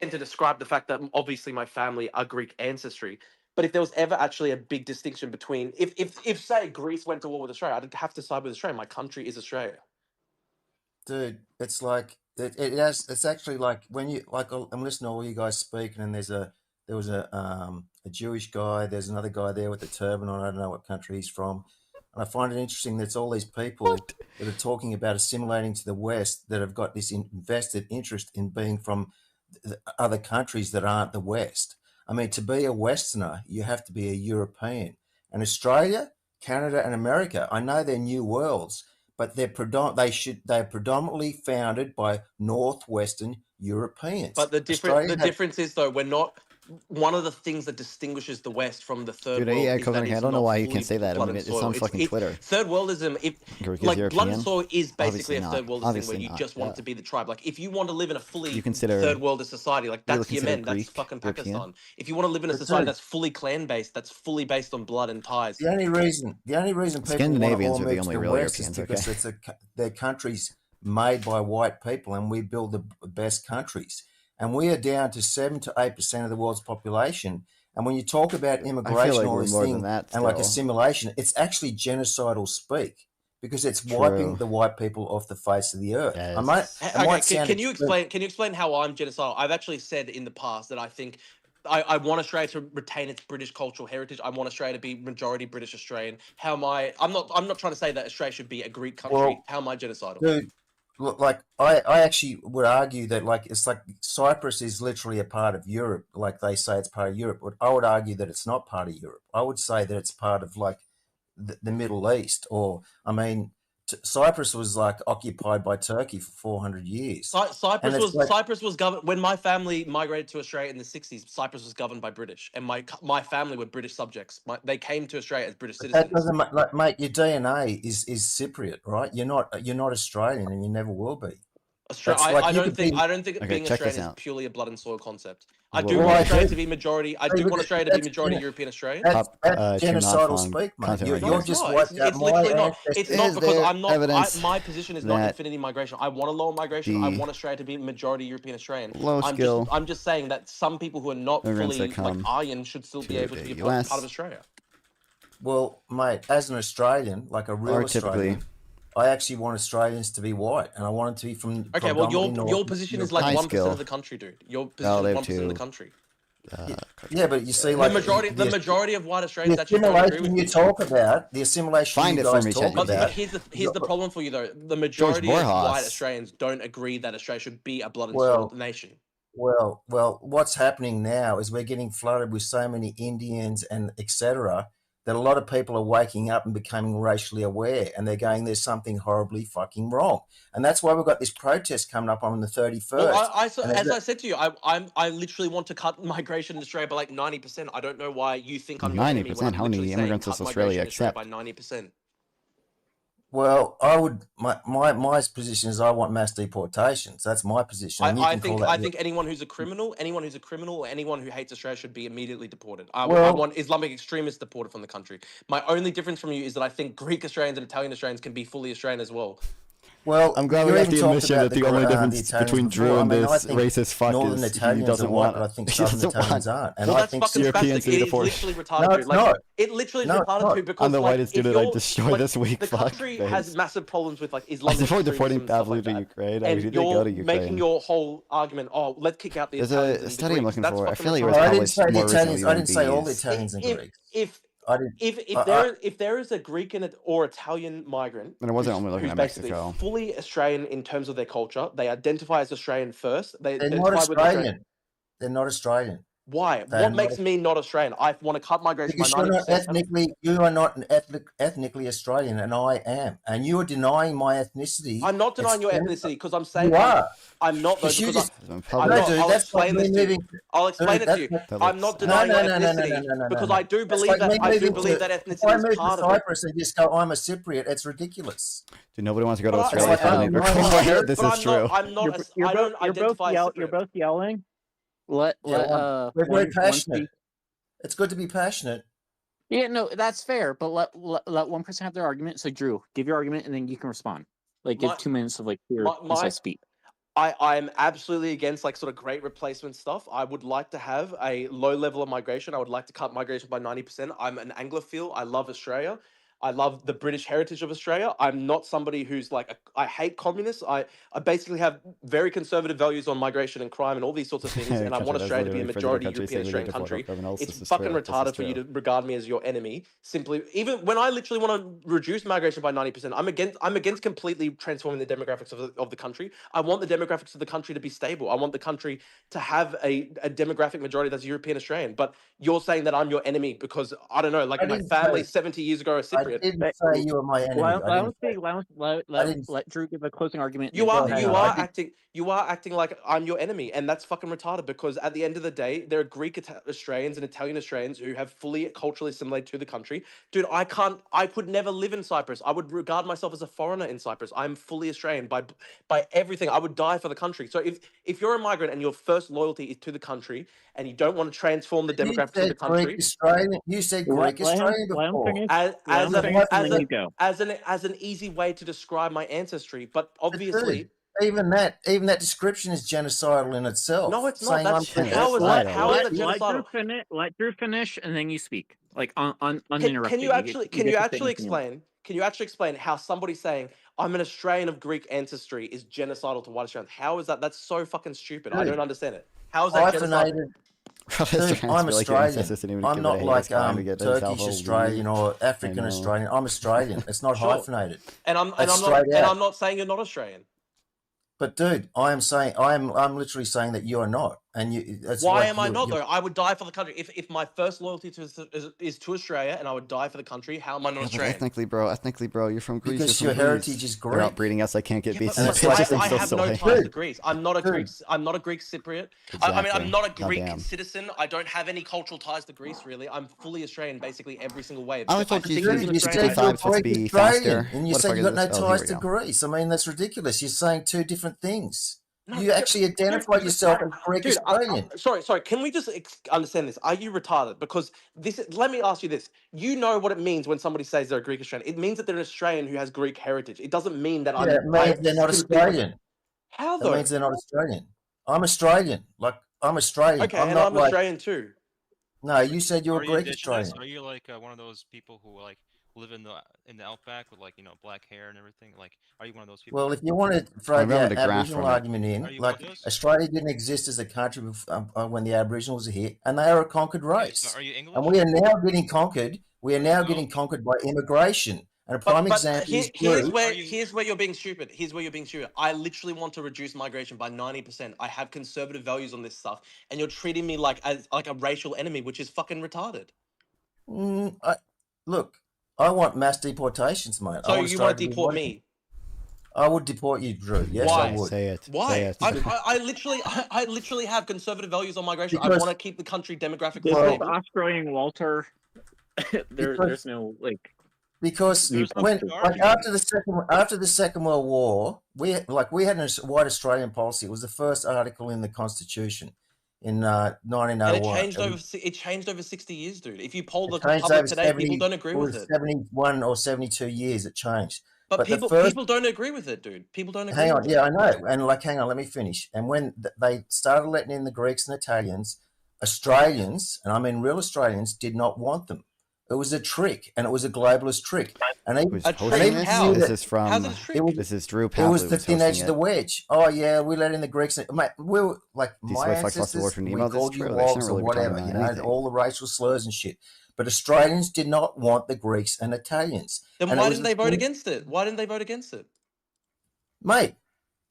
to describe the fact that obviously my family are Greek ancestry. But if there was ever actually a big distinction between, if say Greece went to war with Australia, I'd have to side with Australia. My country is Australia. Dude, it's like it's actually like when you like I'm listening to all you guys speaking, and there was a Jewish guy. There's another guy there with the turban on. I don't know what country he's from. And I find it interesting that it's all these people that are talking about assimilating to the West that have got this invested interest in being from other countries that aren't the West. I mean, to be a Westerner, you have to be a European. And Australia, Canada, and America, I know they're new worlds, but they're predominantly founded by Northwestern Europeans. But the Australia had- difference is though, we're not. One of the things that distinguishes the West from the third Dude, world yeah, is that I it's don't know not why you fully can't say that. I blood mean, and it's on soil. fucking Twitter. Third worldism, Because like European? blood and soil is basically Obviously a not. third worldist thing Obviously where you not, just want yeah. to be the tribe. Like if you want to live in a fully You consider- third worldist society, like you would that's consider Yemen, that's Greek fucking European? Pakistan. If you want to live in a But society dude- that's fully clan based, that's fully based on blood and ties. The only reason people want to all Scandinavians are the move to only the real West Europeans, is because okay? they're countries made by white people, and we build the best countries. And we are down to 7 to 8% of the world's population. And when you talk about immigration, like all we're this more than thing, that and like still. assimilation, it's actually genocidal speak because it's wiping True. the white people off the face of the earth. Yes. I might, it might Okay, sound can you extreme. explain? Can you explain how I'm genocidal? I've actually said in the past that I think I want Australia to retain its British cultural heritage. I want Australia to be majority British Australian. How am I? I'm not trying to say that Australia should be a Greek country. Well, how am I genocidal? Dude, look, like I actually would argue that like it's like Cyprus is literally a part of Europe. Like they say it's part of Europe, but I would argue that it's not part of Europe. I would say that it's part of like the Middle East, or I mean, Cyprus was like occupied by Turkey for 400 years. Cyprus was governed when my family migrated to Australia in the 60s. Cyprus was governed by British, and my family were British subjects. They came to Australia as British But citizens. that doesn't like, mate. Your DNA is Cypriot, right? You're not Australian, and you never will be. I don't think being check this Australian is out. purely a blood and soil concept. I Well, do well, want I Australia do. to be majority. I Hey, do but want Australia to be that's majority geno- European Australian. That's turn off genocidal on speak, mate. content You're recording. just No, wiped out it's my literally not. ancestors. It's not Is because there I'm not. evidence My position is not that infinity migration. I want to lower migration. I the want Australia to be majority European Australian. low skill I'm just saying that some people who are not immigrants fully that like come Aryan should still be to able to the be part US of Australia. Well, mate, as an Australian, like a real are typically Australian, I actually want Australians to be white, and I want it to be from Okay, well predominantly your North position is Europe. like high 1% skill of the country, dude. Your position relative is 1% of the to country. Yeah, but you see, The like majority of white the Australians actually don't agree assimilation with you talk about, the assimilation Find you it for guys me, talk ChatGPT. But about. here's the problem for you though. The majority of Borjas. white Australians don't agree that Australia should be a blood and Well, soil nation. Well, what's happening now is we're getting flooded with so many Indians and etc. that a lot of people are waking up and becoming racially aware, and they're going, "There's something horribly fucking wrong," and that's why we've got this protest coming up on the 31st. Well, And as I said to you, I literally want to cut migration in Australia by like 90%. I don't know why you think I'm your enemy when 90%. I'm How many literally saying immigrants cut does Australia migration in Australia accept? by 90%. Well, I would my position is I want mass deportations. That's my position. And you I can call think that I think anyone who's a criminal, or anyone who hates Australia should be immediately deported. I Well- want Islamic extremists deported from the country. My only difference from you is that I think Greek Australians and Italian Australians can be fully Australian as well. Well, I'm glad you we got even the talked admission about that the only difference Italians between before. Drew and I mean, I this think racist fuck Northern is he Italians doesn't are white, want. but I think He Southern doesn't Italians want. aren't. And Well, I that's think fucking Europeans spastic. to be It is deported. literally No, retarded. it's Like not. it literally is No, it's retarded not. too because I'm the like, whitest if dude that I you're- destroyed like, this week. the Fuck. country has Thanks. massive problems with like I Islamic support extremism deporting and stuff Pavlov like to that. Ukraine. I And did go you're to Ukraine. making your whole argument, oh, let's kick out the There's Italians a and study the I'm Greeks. looking That's for. I fucking feel like it was retarded. I didn't published say the more recently Italians. I than didn't say all the these. Italians and Greeks. If I didn't. if there is a Greek or Italian migrant And I wasn't only looking who's at basically Mexico. fully Australian in terms of their culture, they identify as Australian first. They They're not identify with Australian. Australian. They're not Australian. Why? They're What not makes me not Australian? I want to cut migration by Because you're not 90%. ethnically, you are not an ethnically Australian, and I am, and you are denying my ethnicity. I'm not denying your It's- ethnicity because I'm saying You are. I'm not though Because you because just. I'm No, not. dude, I'll that's like explain me this to you. moving. I'll explain Dude, it to you. that's- I'm not No, denying no, your no, no, no, ethnicity no, no, because no. I do That's believe like that me I do moving believe to- that If I ethnicity move is to part of it. Cyprus and just go, I'm a Cypriot, it's ridiculous. Dude, nobody wants to go to But Australia. like, for me. This But is true. I'm not. I don't identify as You're Cypriot. both yelling. Yeah, we're very one passionate. speak. It's good to be passionate. Yeah, no, that's fair. But let one person have their argument. So Drew, give your argument, and then you can respond. Like give 2 minutes of like pure concise speech. I'm absolutely against like sort of great replacement stuff. I would like to have a low level of migration. I would like to cut migration by 90%. I'm an Anglophile. I love Australia. I love the British heritage of Australia. I'm not somebody who's like, I hate communists. I basically have very conservative values on migration and crime and all these sorts of things. And I want Australia to be a majority European Australian country. It's fucking retarded for you to regard me as your enemy. Simply, even when I literally want to reduce migration by 90%, I'm against completely transforming the demographics of the country. I want the demographics of the country to be stable. I want the country to have a demographic majority that's European Australian. But you're saying that I'm your enemy because, I don't know, like my family 70 years ago are Cypriot. cypriot. didn't say you were my enemy. I didn't say. Let Drew give a closing argument. You are Hang on, I did- acting like I'm your enemy, and that's fucking retarded. Because at the end of the day, there are Greek Australians and Italian Australians who have fully culturally assimilated to the country. Dude, I could never live in Cyprus. I would regard myself as a foreigner in Cyprus. I'm fully Australian by everything. I would die for the country. So if you're a migrant and your first loyalty is to the country, and you don't want to transform the demographics of the country, Greek Australian. You said Greek Australian before. as an easy way to describe my ancestry, but obviously. Dude, even that description is genocidal in itself. No, it's not. That's How is that genocidal? Let Drew finish, and then you speak. Like uninterrupted. Can you actually explain how somebody saying I'm an Australian of Greek ancestry is genocidal to white Australians? How is that? That's so fucking stupid. I don't understand it. How is that genocidal? Dude, I'm Australian. I'm not like Turkish Australian or African Australian. I'm Australian. It's not hyphenated. And I'm not saying you're not Australian. But dude, I'm literally saying that you are not, and you. Why am I not though? I would die for the country. If my first loyalty is to Australia, and I would die for the country, how am I not Australian? Ethnically, bro, you're from Greece. Because your heritage is Greek. They're outbreeding us. I can't get beat. I have no ties to Greece. I'm not a Greek. I'm not a Greek Cypriot. I mean, I'm not a Greek citizen. I don't have any cultural ties to Greece. Really, I'm fully Australian, basically every single way. I was told you said you're Greek Australian, and you said you got no ties to Greece. I mean, that's ridiculous. You're saying two different things. No, you actually identified yourself as Greek Australian. Sorry. Can we just understand this? Are you retarded? Because let me ask you this. You know what it means when somebody says they're a Greek Australian. It means that they're an Australian who has Greek heritage. It doesn't mean that it means they're not Australian. How though? It means they're not Australian. I'm Australian. Like, I'm Australian. Okay, I'm Australian too. No, you said you were Greek Australian. Are you like one of those people who like live in the outback with like black hair and everything? Like, are you one of those people? Well, if you want to throw the Aboriginal argument in, like Australia didn't exist as a country when the Aboriginals are here, and they are a conquered race. Are you English? And we are now getting conquered. We are now getting conquered by immigration. And a prime example is here's where you're being stupid. Here's where you're being stupid. I literally want to reduce migration by 90%. I have conservative values on this stuff, and you're treating me like a racial enemy, which is fucking retarded. Look. I want mass deportations, mate. So you want to deport me? I would deport you, Drew. Yes, Why? I would. Say it. Why? Say it. I literally have conservative values on migration. I want to keep the country demographically stable. Australian Walter. There's no like. Because when after the Second World War, we had a white Australian policy. It was the first article in the Constitution. In 1901, and it changed over 60 years, dude. If you poll the public today, people don't agree with it. 71 or 72 years it changed. But people don't agree with it, dude. People don't agree. Hang on, I know. And hang on, let me finish. And when they started letting in the Greeks and Italians, Australians, and I mean real Australians, did not want them. It was a trick, and it was a globalist trick. And This is Drew Pavlov. It was the thin edge of the wedge. Oh yeah, we let in the Greeks. Mate, we were like my ancestors. We called you wogs or whatever, all the racial slurs and shit. But Australians did not want the Greeks and Italians. Then why didn't they vote against it? Why didn't they vote against it? Mate,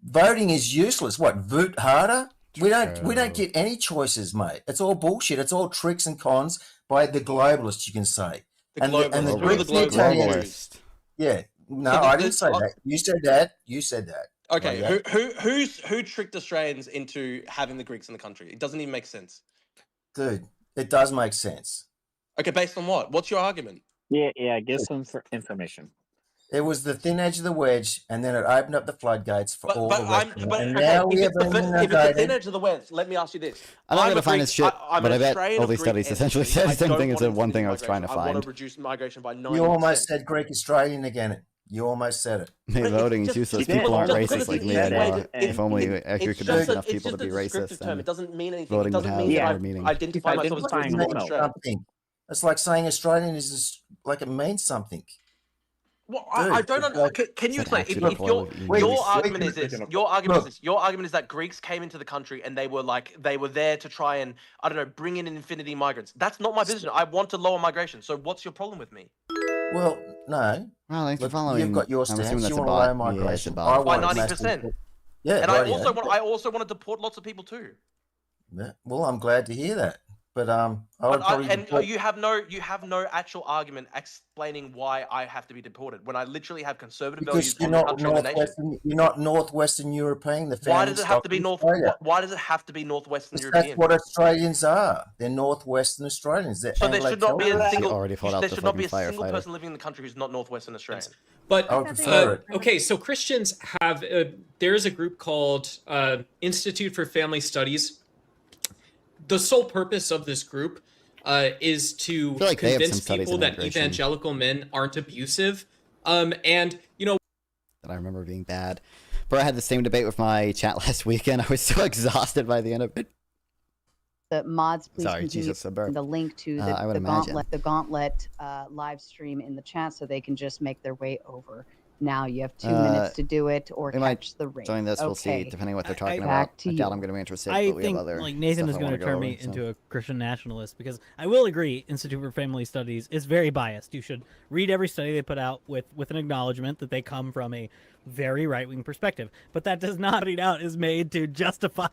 voting is useless. What, vote harder? We don't get any choices, mate. It's all bullshit. It's all tricks and cons by the globalists, you can say. The globalists. Yeah. No, I didn't say that. You said that. You said that. Okay. Who tricked Australians into having the Greeks in the country? It doesn't even make sense. Dude, it does make sense. Okay, based on what? What's your argument? Yeah. Give some information. It was the thin edge of the wedge, and then it opened up the floodgates for all the rest. If it's the thin edge of the wedge, let me ask you this. I'm not going to find this shit, but I bet all these studies essentially say the same thing as the one thing I was trying to find. I want to reduce migration by 90%. You almost said Greek Australian again. You almost said it. Hey, voting is useless. People aren't racist like me anymore. If only you could make enough people to be racist, then it doesn't mean anything. voting would have meaning. I identify myself as something. It's like saying Australian is just, like it means something. Well, I don't know. Can you explain? If your argument is this, your argument is that Greeks came into the country and they were there to try and, I don't know, bring in infinity migrants. That's not my position. I want to lower migration. So what's your problem with me? Well, no. Well, thanks for following. You've got your stance. You want to lower migration by 90%. Yeah, and I also want to deport lots of people too. Yeah. Well, I'm glad to hear that. But I would probably you have no actual argument explaining why I have to be deported when I literally have conservative values because you're on the not country and the nation. northwestern. You're not northwestern European. The Why founding does it have stock to be of north? Australia. Why does it have to be northwestern Because that's European? what Australians are. They're northwestern Australians. They're So there should not be a Anglo-Celtic. single. already pulled out There the should not be a fucking single firefighter. person living in the country who's not northwestern Australian. But I would prefer it. okay, so Christians have there's a group called Institute for Family Studies. The sole purpose of this group is to I feel like they have some convince studies people in that immigration. evangelical men aren't abusive. And you know, that I remember being bad. But I had the same debate with my chat last weekend. I was so exhausted by the end of it. The mods, please Sorry, continue Jesus, suburb. the link to I would the imagine. gauntlet live stream in the chat so they can just make their way over. Now you have 2 minutes to do it or we might catch the race. Join this, we'll see, Okay. depending on what they're talking Back about. to I you. doubt I'm going to be interested, I but we think have other like Nathan stuff is I going wanna to go turn over, me so. into a Christian nationalist because I will agree Institute for Family Studies is very biased. You should read every study they put out with an acknowledgement that they come from a very right-wing perspective. But that does not read out is made to justify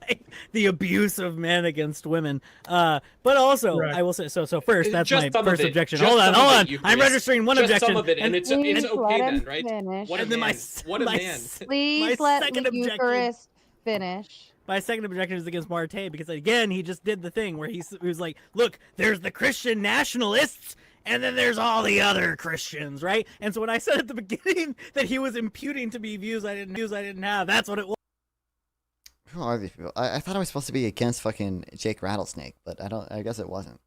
the abuse of men against women. But also, Correct. I will say so first that's Just my some of first it. objection. Just Hold some on. of it, I'm Eucharist. registering one Just objection. some of it, and it's okay let then, right? finish. What a And then man! What a my man! Please my let second the objection- Eucharist finish. My second objection is against Marte because again he just did the thing where he was like, "Look, there's the Christian nationalists, and then there's all the other Christians, right?" And so when I said at the beginning that he was imputing to me views I didn't have, that's what it was. Who are these people? I thought I was supposed to be against fucking Jake Rattlesnake, but I guess it wasn't.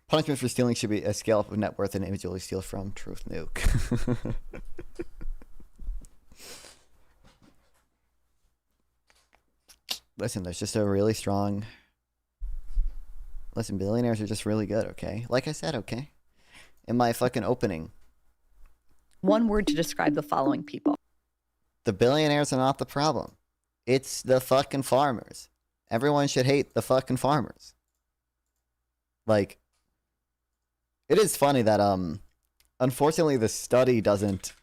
Punishment for stealing should be a scale up of net worth and individually steal from. Truth nuke. Listen, there's just a really strong... Listen, billionaires are just really good, okay? Like I said, okay? In my fucking opening. One word to describe the following people. The billionaires are not the problem. It's the fucking farmers. Everyone should hate the fucking farmers. Like, it is funny that, unfortunately the study doesn't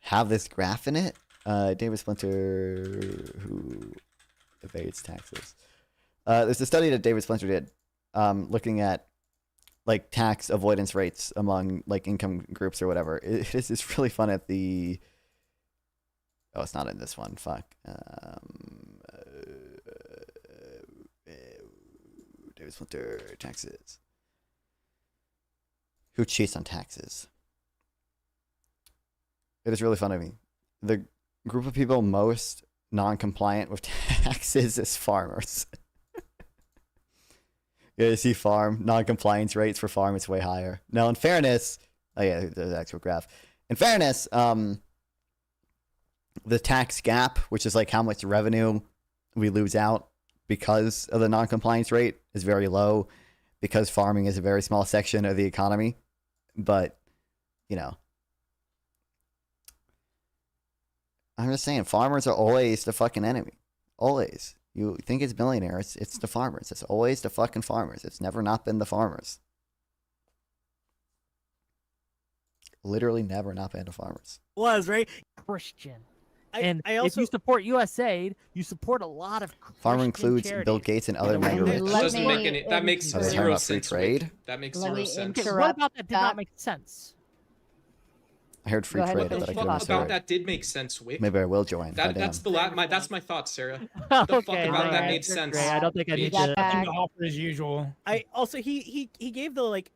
have this graph in it. David Splinter, who evades taxes. There's a study that David Splinter did, looking at, like, tax avoidance rates among, like, income groups or whatever. It's really fun at the... Oh, it's not in this one. Fuck. David Splinter, taxes. Who cheats on taxes? It is really fun of me. The group of people most non-compliant with taxes is farmers. You see farm, non-compliance rates for farm, it's way higher. Now, in fairness... Oh, yeah, there's the actual graph. In fairness, the tax gap, which is like how much revenue we lose out because of the non-compliance rate, is very low because farming is a very small section of the economy. But, you know, I'm just saying, farmers are always the fucking enemy. Always. You think it's billionaires, it's the farmers. It's always the fucking farmers. It's never not been the farmers. Literally never not been the farmers. Was right. Christian. And if also you support USAID, you support a lot of Farmer Christian includes charities. Bill Gates and other mega rich. That doesn't make any. That makes Are they talking zero about free sense. trade? Wick. That makes Let zero me sense. Okay, what about that did not make sense? I heard free Go ahead trade, with but I the couldn't Fuck about understand. that did make sense, Wick. Maybe I will join. That, Goddamn. that's my thought, Sarah. The fuck Okay, about that man, made you're sense. great. I don't think I need Bitch. to. Back. Offer as usual. I also he gave the like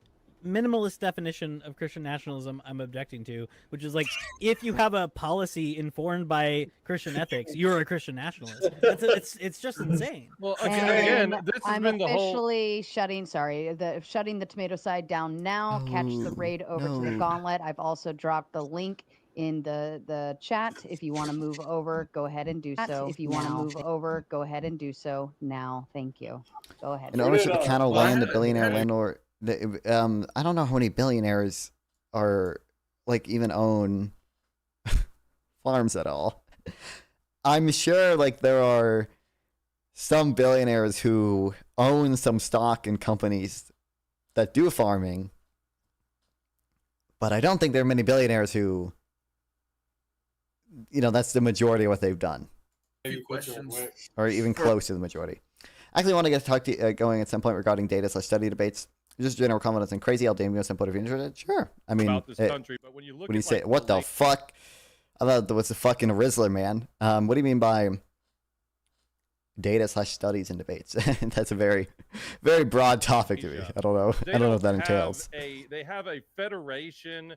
minimalist definition of Christian nationalism I'm objecting to, which is like if you have a policy informed by Christian ethics, you're a Christian nationalist. It's just insane. Well, And again, this has I'm been the whole. officially shutting the tomato side down now. Catch the raid over to the no. gauntlet. I've also dropped the link in the chat. If you want to move over, go ahead and do so. If you want to move over, go ahead and do so now. Thank you. Go ahead. In ownership of cattle land, the billionaire landlord. I don't know how many billionaires are like even own farms at all. I'm sure like there are some billionaires who own some stock in companies that do farming, but I don't think there are many billionaires who, you know, that's the majority of what they've done. few questions. or even close to the majority. I actually want to get to talk to you, going at some point regarding data/study debates. Just general confidence and crazy Aldamios and point of view. Sure. I mean, about this country, but when you look when you at say, like, what the fuck? I thought that was a fucking Rizzler, man. What do you mean by data/studies and debates? That's a very, very broad topic to me. I don't know. I don't know what that entails. They have a federation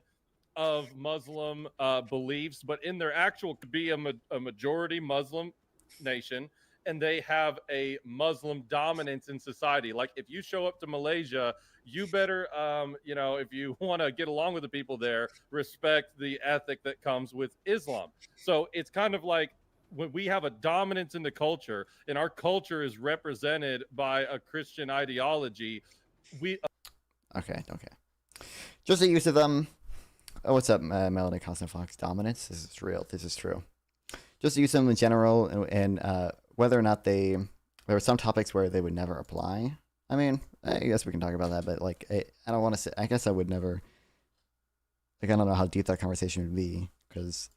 of Muslim beliefs, but in their actual could be a majority Muslim nation, and they have a Muslim dominance in society. Like if you show up to Malaysia, you better, if you want to get along with the people there, respect the ethic that comes with Islam. So it's kind of like when we have a dominance in the culture, and our culture is represented by a Christian ideology, Okay. Just the use of them. Oh, what's up, Melanie Constant Fox? Dominance. This is real. This is true. Just use them in general, and whether or not there are some topics where they would never apply. I mean, I guess we can talk about that, but like, I don't want to say. I guess I would never. Like, I don't know how deep that conversation would be, because,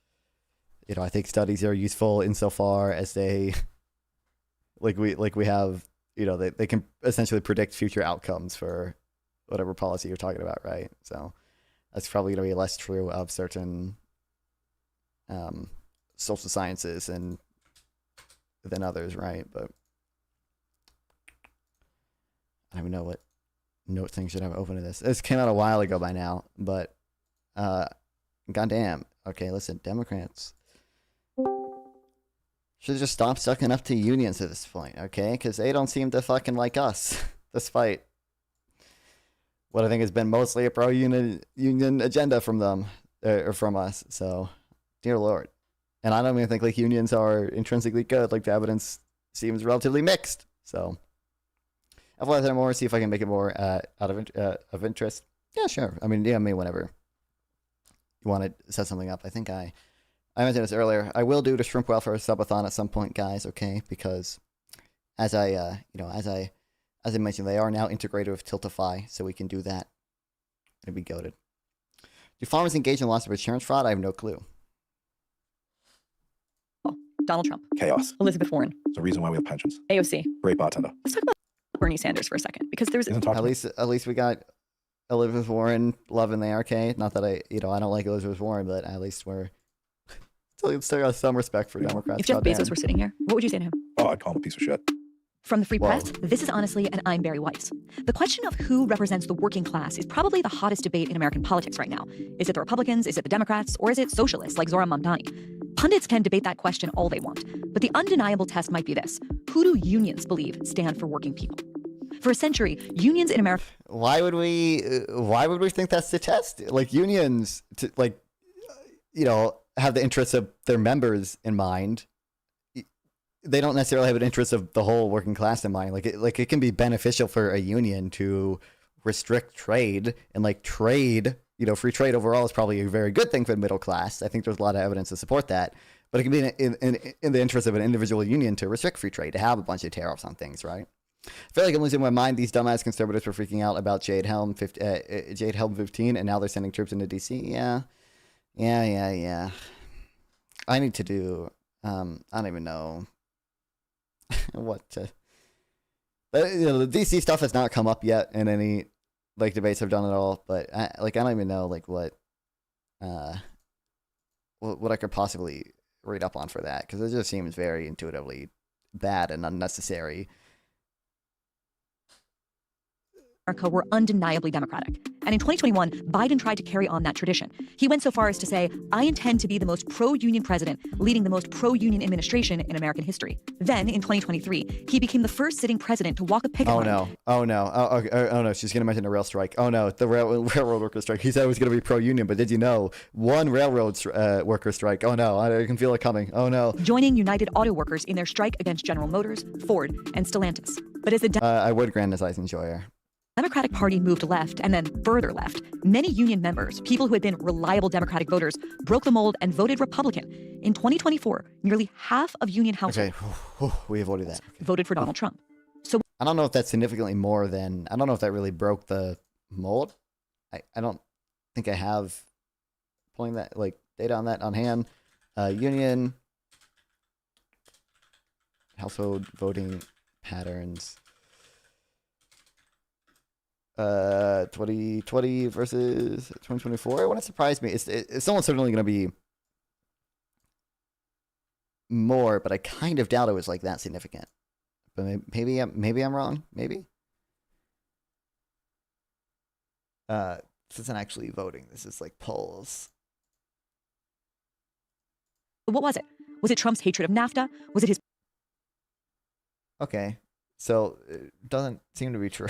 I think studies are useful insofar as they, we have, they can essentially predict future outcomes for whatever policy you're talking about, right? So that's probably going to be less true of certain social sciences than others, right? But I don't even know what note thing should have open to this. This came out a while ago by now, but goddamn. Okay, listen, Democrats should just stop sucking up to unions at this point, okay? Because they don't seem to fucking like us, despite what I think has been mostly a pro-union agenda from them, or from us. So, dear Lord. And I don't even think like unions are intrinsically good. Like the evidence seems relatively mixed. So, I'll fly there more, see if I can make it more out of interest. Yeah, sure. I mean, me whenever you want to set something up. I think I mentioned this earlier. I will do the shrimp welfare subathon at some point, guys. Okay, because as I mentioned, they are now integrated with Tiltify, so we can do that. It'd be goated. Do farmers engage in lots of insurance fraud? I have no clue. Donald Trump. Chaos. Elizabeth Warren. It's the reason why we have pensions. AOC. Great bartender. Let's talk about Bernie Sanders for a second, because there's At least we got Elizabeth Warren loving the RK. Not that I don't like Elizabeth Warren, but at least we're still got some respect for Democrats. If Jeff Bezos were sitting here, what would you say to him? Oh, I'd call him a piece of shit. From the Free Press, this is honestly an I'm Barry Weiss. The question of who represents the working class is probably the hottest debate in American politics right now. Is it the Republicans, is it the Democrats, or is it socialists like Zohran Mamdani? Pundits can debate that question all they want, but the undeniable test might be this. Who do unions believe stand for working people? For a century, unions in America... Why would we think that's the test? Like, unions, have the interests of their members in mind. They don't necessarily have an interest of the whole working class in mind. Like it can be beneficial for a union to restrict trade, and trade, free trade overall is probably a very good thing for the middle class. I think there's a lot of evidence to support that. But it can be in the interest of an individual union to restrict free trade, to have a bunch of tariffs on things, right? I feel like I'm losing my mind. These dumbass conservatives were freaking out about Jade Helm 15, and now they're sending troops into DC. Yeah. I need to do. I don't even know what to. The DC stuff has not come up yet in any debates I've done at all. But I don't even know what I could possibly read up on for that, because it just seems very intuitively bad and unnecessary. America were undeniably Democratic. And in 2021, Biden tried to carry on that tradition. He went so far as to say, I intend to be the most pro-union president, leading the most pro-union administration in American history. Then, in 2023, he became the first sitting president to walk a picket line. Oh no. She's going to mention a rail strike. Oh no, the railroad worker strike. He said it was going to be pro-union, but did you know one railroad worker strike? Oh no, I can feel it coming. Oh no. Joining United Auto Workers in their strike against General Motors, Ford, and Stellantis. But as the I would grant his Eisenhower. Democratic Party moved left and then further left, many union members, people who had been reliable Democratic voters, broke the mold and voted Republican. In 2024, nearly half of union households we avoided that. Voted for Donald Trump. So I don't know if that's significantly more than, I don't know if that really broke the mold. I don't think I have pulling that data on that on hand. Union household voting patterns. 2020 versus 2024. It wouldn't surprise me. It's almost certainly going to be more, but I kind of doubt it was like that significant. But maybe I'm wrong. Maybe. This isn't actually voting. This is like polls. What was it? Was it Trump's hatred of NAFTA? Was it his Okay, so it doesn't seem to be true.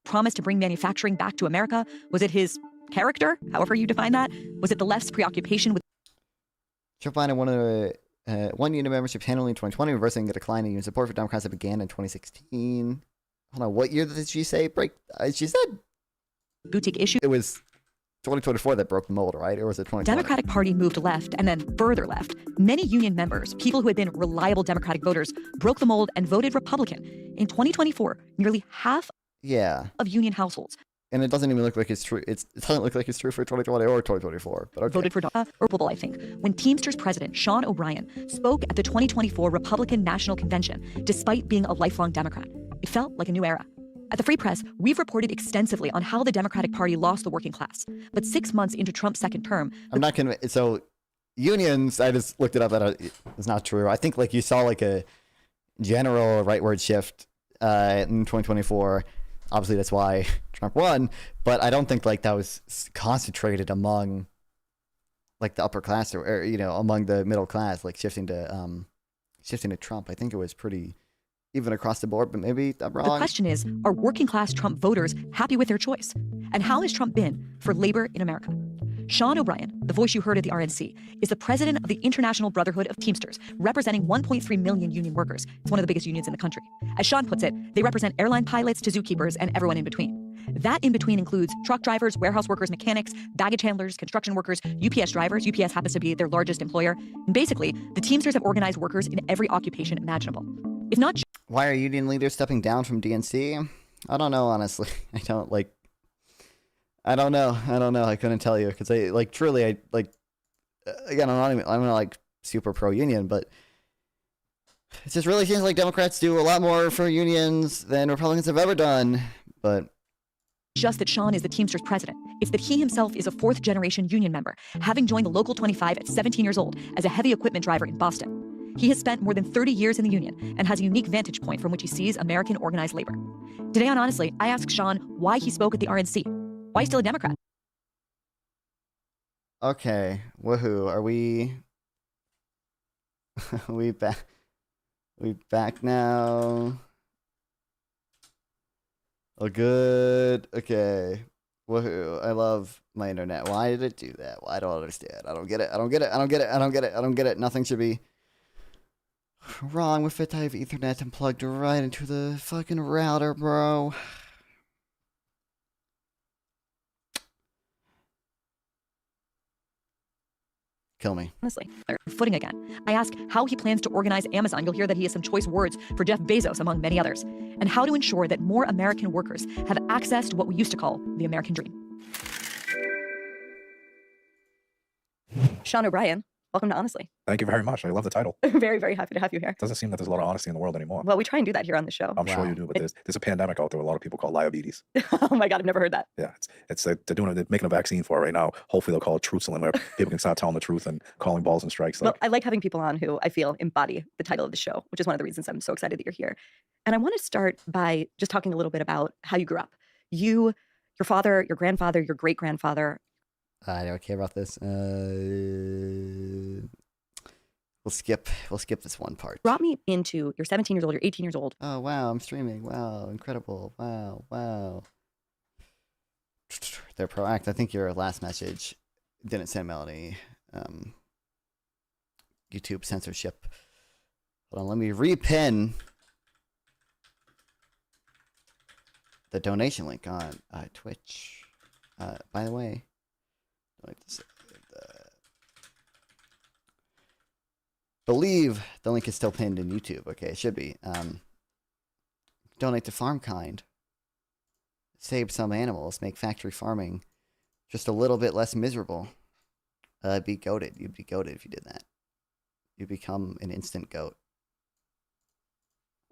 promise to bring manufacturing back to America? Was it his character, however you define that? Was it the left's preoccupation with Joe Biden won union membership handily in 2020, reversing a decline in union support for Democrats that began in 2016. Hold on, what year did she say break? She said boutique issue. It was 2024 that broke the mold, right? Or was it 2020? Democratic Party moved left and then further left. Many union members, people who had been reliable Democratic voters, broke the mold and voted Republican. In 2024, nearly half of union households and it doesn't even look like it's true. It doesn't look like it's true for 2020 or 2024. But okay. Voted for or I think. When Teamsters president Sean O'Brien spoke at the 2024 Republican National Convention, despite being a lifelong Democrat, it felt like a new era. At the Free Press, we've reported extensively on how the Democratic Party lost the working class. But 6 months into Trump's second term, I'm not convinced. So unions, I just looked it up. It's not true. I think like you saw like a general rightward shift in 2024. Obviously, that's why Trump won. But I don't think like that was concentrated among like the upper class or among the middle class, like shifting to Trump. I think it was pretty even across the board, but maybe I'm wrong. The question is, are working class Trump voters happy with their choice? And how has Trump been for labor in America? Sean O'Brien, the voice you heard at the RNC, is the president of the International Brotherhood of Teamsters, representing 1.3 million union workers. It's one of the biggest unions in the country. As Sean puts it, they represent airline pilots to zookeepers and everyone in between. That in between includes truck drivers, warehouse workers, mechanics, baggage handlers, construction workers, UPS drivers. UPS happens to be their largest employer. And basically, the Teamsters have organized workers in every occupation imaginable. If not, why are union leaders stepping down from DNC? I don't know, honestly. I don't know. I couldn't tell you because I like truly. I like again. I'm not like super pro union, but it just really seems like Democrats do a lot more for unions than Republicans have ever done. But just that Sean is the Teamsters president. It's that he himself is a fourth-generation union member, having joined the Local 25 at 17 years old as a heavy equipment driver in Boston. He has spent more than 30 years in the union and has a unique vantage point from which he sees American organized labor. Today on Honestly, I asked Sean why he spoke at the RNC. Why he's still a Democrat? Okay, woohoo! Are we back? We back now? Oh, good. Okay, woohoo! I love my internet. Why did it do that? Well, I don't understand. I don't get it. Nothing should be wrong with it. I have Ethernet and plugged right into the fucking router, bro. Kill me. Honestly, footing again. I ask how he plans to organize Amazon. You'll hear that he has some choice words for Jeff Bezos, among many others. And how to ensure that more American workers have access to what we used to call the American dream. Sean O'Brien, welcome to Honestly. Thank you very much. I love the title. Very, very happy to have you here. Doesn't seem that there's a lot of honesty in the world anymore. Well, we try and do that here on the show. I'm sure you do, but there's a pandemic out there. A lot of people call diabetes. Oh my God, I've never heard that. Yeah, they're making a vaccine for it right now. Hopefully they'll call it Truthselling, where people can start telling the truth and calling balls and strikes. Well, I like having people on who I feel embody the title of the show, which is one of the reasons I'm so excited that you're here. And I want to start by just talking a little bit about how you grew up. You, your father, your grandfather, your great-grandfather. I don't care about this. We'll skip this one part. Brought me into, you're 17 years old, you're 18 years old. Oh, wow, I'm streaming. Wow, incredible. Wow. They're proactive. I think your last message didn't send Melanie. YouTube censorship. Hold on, let me repin the donation link on Twitch. By the way, believe the link is still pinned in YouTube. Okay, it should be. Donate to FarmKind. Save some animals. Make factory farming just a little bit less miserable. Be goated. You'd be goated if you did that. You become an instant goat.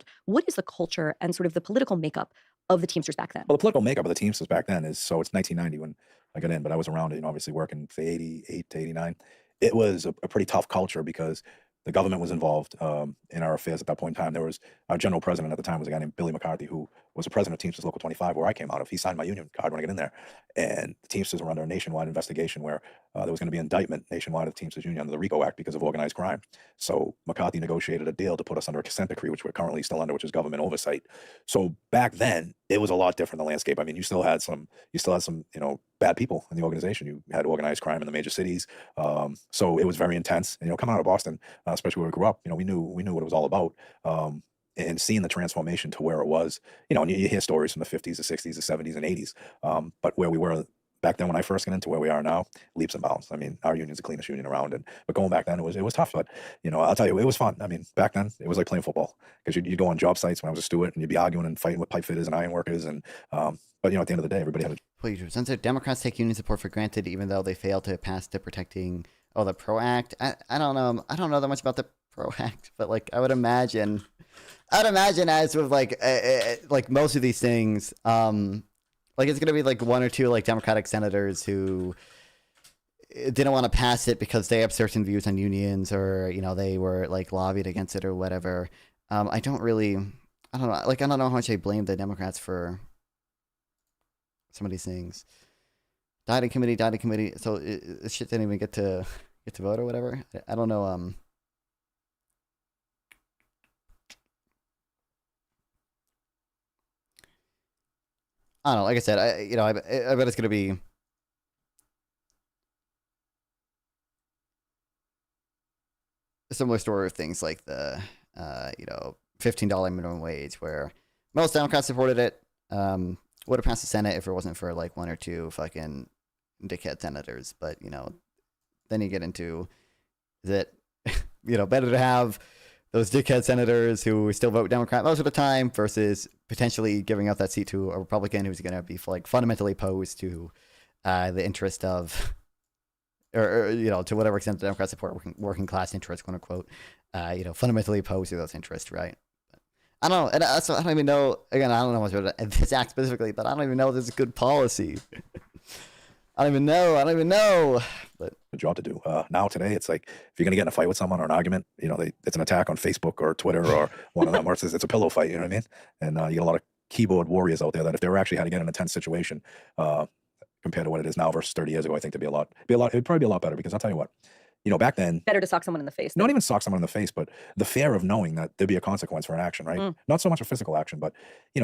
left. What is the culture and sort of the political makeup of the Teamsters back then? Well, the political makeup of the Teamsters back then is, so it's 1990 when I got in, but I was around it, obviously working for 88 to 89. It was a pretty tough culture because the government was involved in our affairs at that point in time. There was our general president at the time was a guy named Billy McCarthy, who was the president of Teamsters Local 25, where I came out of. He signed my union card when I got in there. And the Teamsters were under a nationwide investigation where there was going to be indictment nationwide of the Teamsters Union under the RICO Act because of organized crime. So McCarthy negotiated a deal to put us under a consent decree, which we're currently still under, which is government oversight. So back then, it was a lot different, the landscape. I mean, you still had some, bad people in the organization. You had organized crime in the major cities. So it was very intense. And, coming out of Boston, especially where we grew up, we knew what it was all about. And seeing the transformation to where it was, and you hear stories from the 50s, the 60s, the 70s, and 80s. But where we were back then when I first got into where we are now, leaps and bounds. I mean, our union's the cleanest union around. But going back then, it was tough. But, I'll tell you, it was fun. I mean, back then, it was like playing football because you'd go on job sites when I was a steward and you'd be arguing and fighting with pipe fitters and iron workers. And, but, at the end of the day, everybody had a... Please, since Democrats take union support for granted, even though they fail to pass the protecting, the PRO Act. I don't know. I don't know that much about the PRO Act, but I would imagine as with like most of these things, it's gonna be one or two Democratic senators who didn't want to pass it because they have certain views on unions or they were lobbied against it or whatever. I don't know. I don't know how much I blame the Democrats for some of these things. Died in committee. So this shit didn't even get to vote or whatever. I don't know. I don't know. Like I said, I bet it's gonna be a similar story of things like the $15 minimum wage, where most Democrats supported it. Would have passed the Senate if it wasn't for one or two fucking dickhead senators. But then you get into, is it better to have those dickhead senators who still vote Democrat most of the time versus potentially giving up that seat to a Republican who's going to be fundamentally opposed to the interest of, or to whatever extent the Democrats support working class interests, quote unquote, fundamentally opposed to those interests, right? I don't know, and I don't even know. Again, I don't know much about this act specifically, but I don't even know if this is good policy. I don't even know. But a job to do. Now today, it's like if you're gonna get in a fight with someone or an argument, it's an attack on Facebook or Twitter or one of them, or it's a pillow fight. You know what I mean? And you get a lot of keyboard warriors out there that if they were actually had to get in a tense situation, compared to what it is now versus 30 years ago, I think it'd probably be a lot better because I'll tell you what. Back then, Better to sock someone in the face. not even sock someone in the face, but the fear of knowing that there'd be a consequence for an action, right? Not so much a physical action, but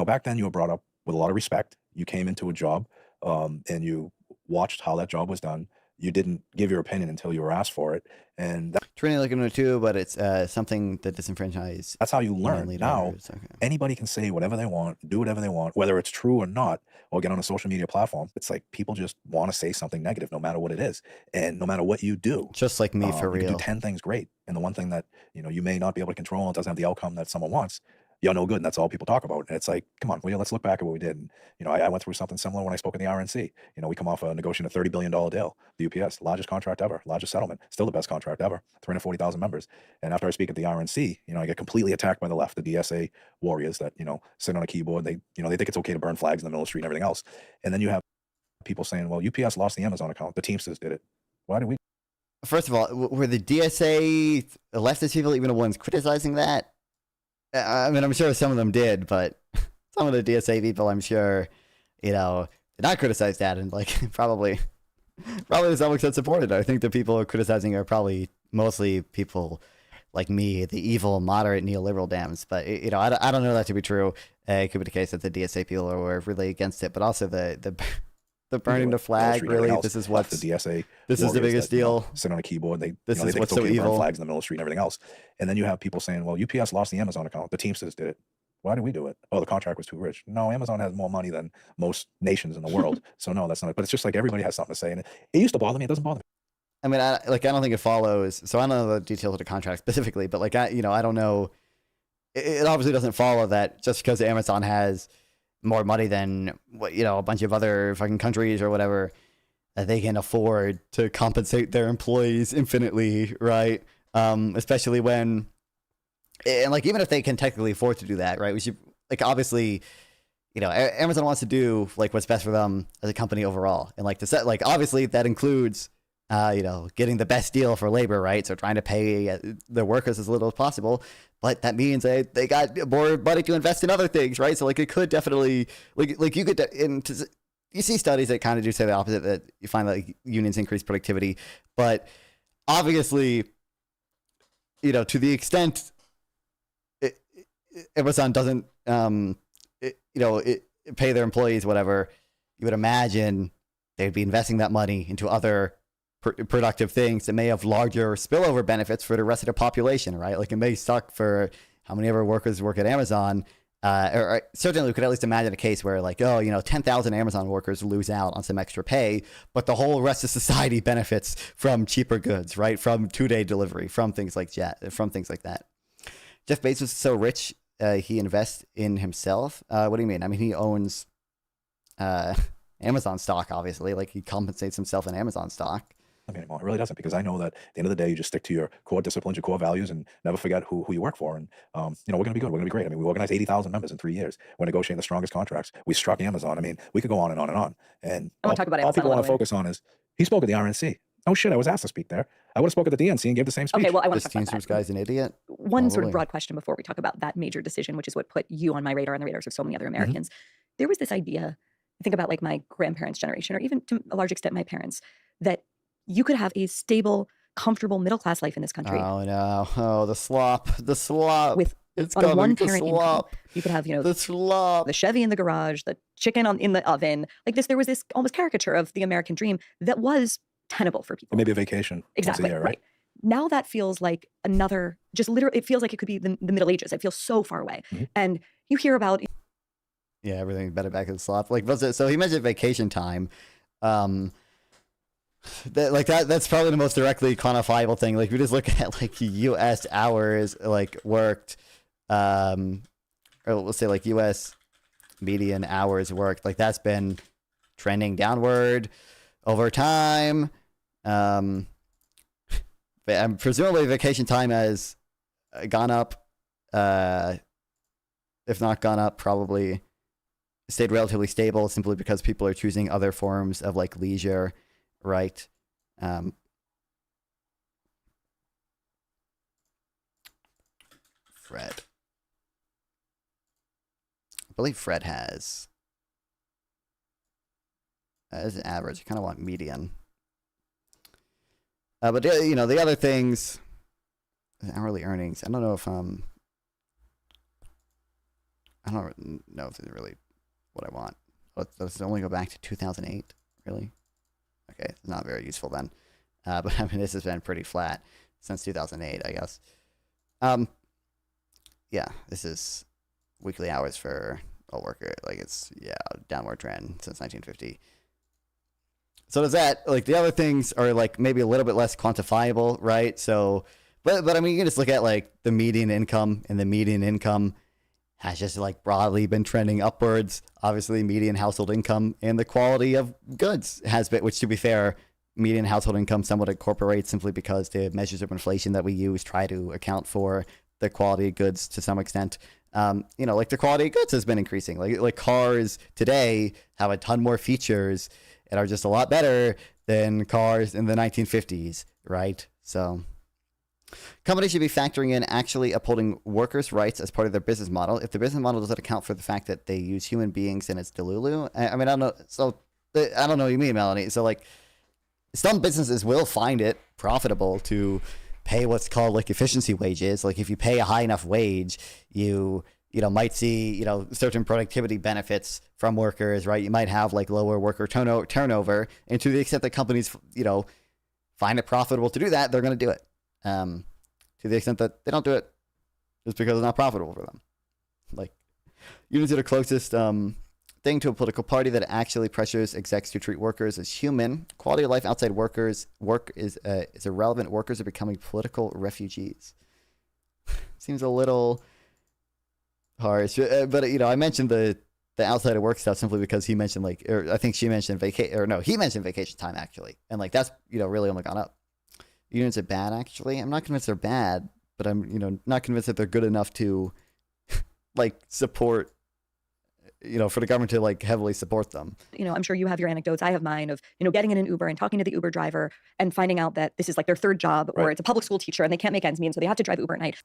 back then you were brought up with a lot of respect. You came into a job, and you watched how that job was done. You didn't give your opinion until you were asked for it, and training like number two, but it's something that disenfranchised. That's how you learn. leaders. Now, Okay. anybody can say whatever they want, do whatever they want, whether it's true or not, or get on a social media platform. It's like people just want to say something negative, no matter what it is, and no matter what you do. Just like me, for you can real. do 10 things great, and the one thing that you may not be able to control and doesn't have the outcome that someone wants, you're no good, and that's all people talk about. And it's like, come on, let's look back at what we did. And I went through something similar when I spoke in the RNC. We come off negotiating a $30 billion deal. The UPS, largest contract ever, largest settlement, still the best contract ever, 340,000 members. And after I speak at the RNC, I get completely attacked by the left, the DSA warriors that sit on a keyboard. They they think it's okay to burn flags in the middle of the street and everything else. And then you have people saying, well, UPS lost the Amazon account, the Teamsters did it. Why did we? First of all, were the DSA leftist people even the ones criticizing that? I mean, I'm sure some of them did, but some of the DSA people, I'm sure, did not criticize that, and probably to some extent supported it. I think the people who are criticizing are probably mostly people like me, the evil, moderate, neoliberal Dems. But I don't know that to be true. It could be the case that the DSA people were really against it, but also the burning the flag. Really, this is what the DSA. This is the biggest deal. Sit on a keyboard. They This they is think what's it's okay so to burn evil. flags in the middle of the street and everything else. And then you have people saying, well, UPS lost the Amazon account, the Teamsters did it. Why did we do it? Oh, the contract was too rich. No, Amazon has more money than most nations in the world. So no, that's not. But it's just like everybody has something to say, and it used to bother me. It doesn't bother me. I mean, I don't think it follows. So I don't know the details of the contract specifically, but I don't know. It obviously doesn't follow that just because Amazon has more money than a bunch of other fucking countries or whatever, that they can afford to compensate their employees infinitely, right? Especially when and like even if they can technically afford to do that, right? We should like obviously, Amazon wants to do like what's best for them as a company overall, and like to set like obviously that includes getting the best deal for labor, right? So trying to pay their workers as little as possible, but that means they got more money to invest in other things, right? So like it could definitely like you could you see studies that kind of do say the opposite, that you find that like, unions increase productivity, but obviously, to the extent Amazon doesn't, pay their employees whatever, you would imagine they'd be investing that money into other productive things that may have larger spillover benefits for the rest of the population, right? Like it may suck for how many ever workers work at Amazon. Or certainly we could at least imagine a case where like, 10,000 Amazon workers lose out on some extra pay, but the whole rest of society benefits from cheaper goods, right? From 2-day delivery, from things like that. Jeff Bezos is so rich, he invests in himself. What do you mean? I mean, he owns Amazon stock, obviously. Like he compensates himself in Amazon stock. Anymore. It really doesn't, because I know that at the end of the day, you just stick to your core disciplines, your core values, and never forget who you work for. And we're going to be good. We're going to be great. I mean, we organized 80,000 members in 3 years. We're negotiating the strongest contracts. We struck Amazon. I mean, we could go on and on and on. And I want to talk about all Amazon people want to focus on is he spoke at the RNC. Oh shit, I was asked to speak there. I would have spoken at the DNC and gave the same speech. Okay, well, I want to talk about that. This guy's an idiot. One sort of broad question before we talk about that major decision, which is what put you on my radar and the radars of so many other Americans. There was this idea, I think about like my grandparents' generation, or even to a large extent my parents, that you could have a stable, comfortable middle-class life in this country. Oh no! Oh, the slop! With it's on a coming. one-parent The income, slop. you could have The slop. the Chevy in the garage, the chicken in the oven. Like this, there was this almost caricature of the American dream that was tenable for people. Maybe a vacation Exactly. once a year, right? Now that feels like another, just literally, it feels like it could be the Middle Ages. It feels so far away. And you hear about. Yeah, everything better back in the slop. Like, so he mentioned vacation time. That's probably the most directly quantifiable thing. Like, we just look at like U.S. hours like worked, or let's say like U.S. median hours worked. Like that's been trending downward over time. Presumably vacation time has gone up, if not gone up, probably stayed relatively stable simply because people are choosing other forms of like leisure, right? Fred. I believe Fred has as an average. I kind of want median. But the other things, hourly earnings. I don't know if I don't know if it's really what I want. Let's only go back to 2008. Really? Okay, it's not very useful then. But I mean, this has been pretty flat since 2008, I guess. Yeah, this is weekly hours for a worker. Like it's downward trend since 1950. So does that, like the other things are like maybe a little bit less quantifiable, right? So, but I mean, you can just look at like the median income, and the median income has just like broadly been trending upwards. Obviously, median household income and the quality of goods has been, which to be fair, median household income somewhat incorporates simply because the measures of inflation that we use try to account for the quality of goods to some extent. Like the quality of goods has been increasing. Like cars today have a ton more features and are just a lot better than cars in the 1950s, right? So companies should be factoring in actually upholding workers' rights as part of their business model. If the business model doesn't account for the fact that they use human beings, then it's delulu. I mean, I don't know. So I don't know what you mean, Melanie. So like some businesses will find it profitable to pay what's called like efficiency wages. Like if you pay a high enough wage, you might see, certain productivity benefits from workers, right? You might have like lower worker turnover. And to the extent that companies, find it profitable to do that, they're going to do it. To the extent that they don't do it, just because it's not profitable for them. Like, unions are the closest thing to a political party that actually pressures execs to treat workers as human. Quality of life outside work is irrelevant. Workers are becoming political refugees. Seems a little harsh, but I mentioned the outside of work stuff simply because he mentioned I think she mentioned he mentioned vacation time actually, and like that's really only gone up. Unions are bad actually. I'm not convinced they're bad, but I'm not convinced that they're good enough to like support, for the government to like heavily support them. I'm sure you have your anecdotes. I have mine of, getting in an Uber and talking to the Uber driver and finding out that this is like their third job, or it's a public school teacher and they can't make ends meet, and so they have to drive Uber at night.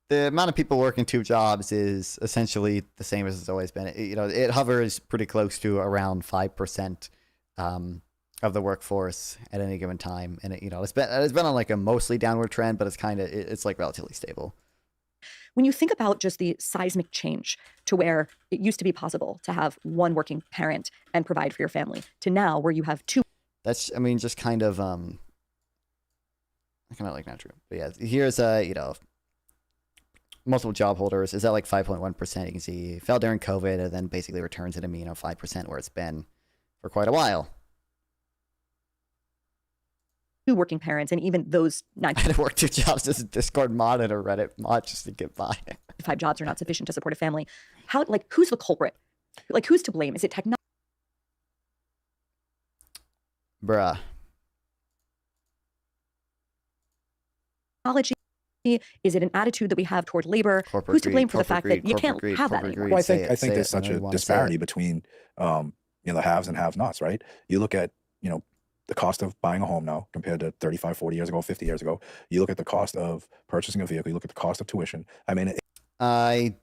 The amount of people working 2 jobs is essentially the same as it's always been. It hovers pretty close to around 5% of the workforce at any given time, and it's been on like a mostly downward trend, but it's like relatively stable. When you think about just the seismic change to where it used to be possible to have one working parent and provide for your family, to now where you have 2. That's just kind of like not true, but yeah, here's multiple job holders is at like 5.1%. You can see fell during COVID and then basically returns at a mean of 5% where it's been for quite a while. 2 working parents, and even those 9 I had to work 2 jobs as a Discord mod and a Reddit mod just to get by. 5 jobs are not sufficient to support a family. How, like, who's the culprit? Like, who's to blame? Is it technology? Bruh. Is it an attitude that we have toward labor? Who's to blame for the fact that you can't have that anymore? Well, I think there's such a disparity between the haves and have-nots, right? You look at the cost of buying a home now compared to 35, 40 years ago, 50 years ago. You look at the cost of purchasing a vehicle. You look at the cost of tuition. I mean, I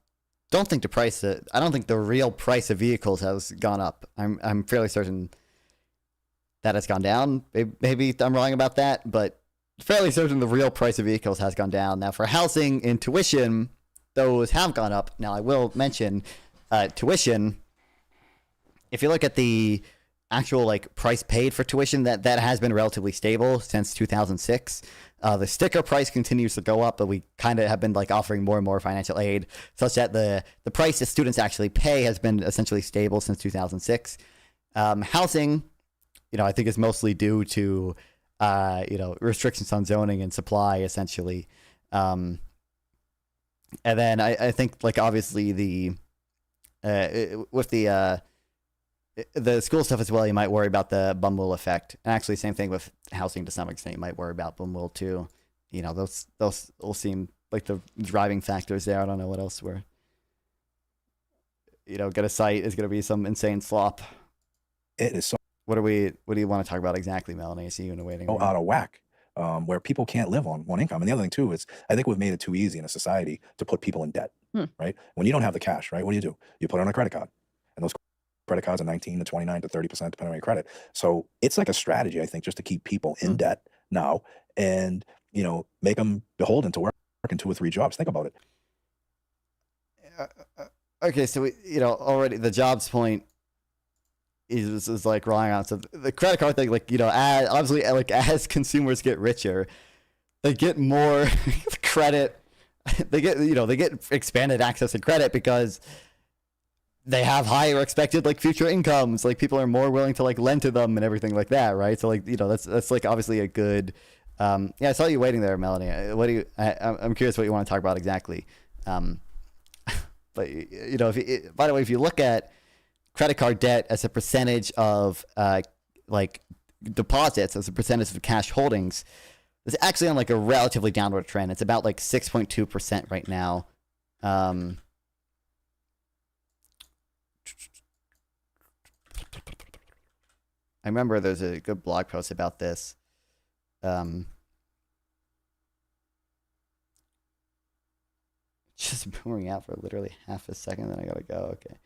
don't think I don't think the real price of vehicles has gone up. I'm fairly certain that it's gone down. Maybe I'm wrong about that, but fairly certain the real price of vehicles has gone down. Now, for housing and tuition, those have gone up. Now, I will mention tuition. If you look at the actual like price paid for tuition, that has been relatively stable since 2006. The sticker price continues to go up, but we kind of have been like offering more and more financial aid, such that the price that students actually pay has been essentially stable since 2006. Housing, I think is mostly due to restrictions on zoning and supply, essentially. And then I think like obviously with the school stuff as well, you might worry about the bum will effect. And actually, same thing with housing to some extent. You might worry about bum will too. Those will seem like the driving factors there. I don't know what else we're. Get a site is going to be some insane slop. It is so. What do you want to talk about exactly, Melanie? I see you in the waiting room. Out of whack, where people can't live on one income. And the other thing too is, I think we've made it too easy in a society to put people in debt. Right? When you don't have the cash, right? What do? You put it on a credit card, and those credit cards are 19 to 29 to 30%, depending on your credit. So it's like a strategy, I think, just to keep people in debt now and, make them beholden to working 2 or 3 jobs. Think about it. Okay. So, already the jobs point is like relying on. So the credit card thing, like, obviously like as consumers get richer, they get more credit. They get expanded access to credit because they have higher expected like future incomes. Like people are more willing to like lend to them and everything like that, right? So like that's like obviously a good. Yeah, I saw you waiting there, Melanie. What do you? I'm curious what you want to talk about exactly. But by the way, if you look at credit card debt as a percentage of like deposits as a percentage of cash holdings, it's actually on like a relatively downward trend. It's about like 6.2% right now. I remember there's a good blog post about this. Just booming out for literally half a second, then I gotta go. Okay.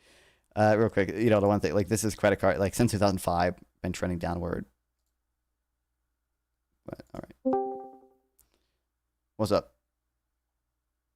Real quick, the one thing, like this is credit card, like since 2005, been trending downward. But all right. What's up?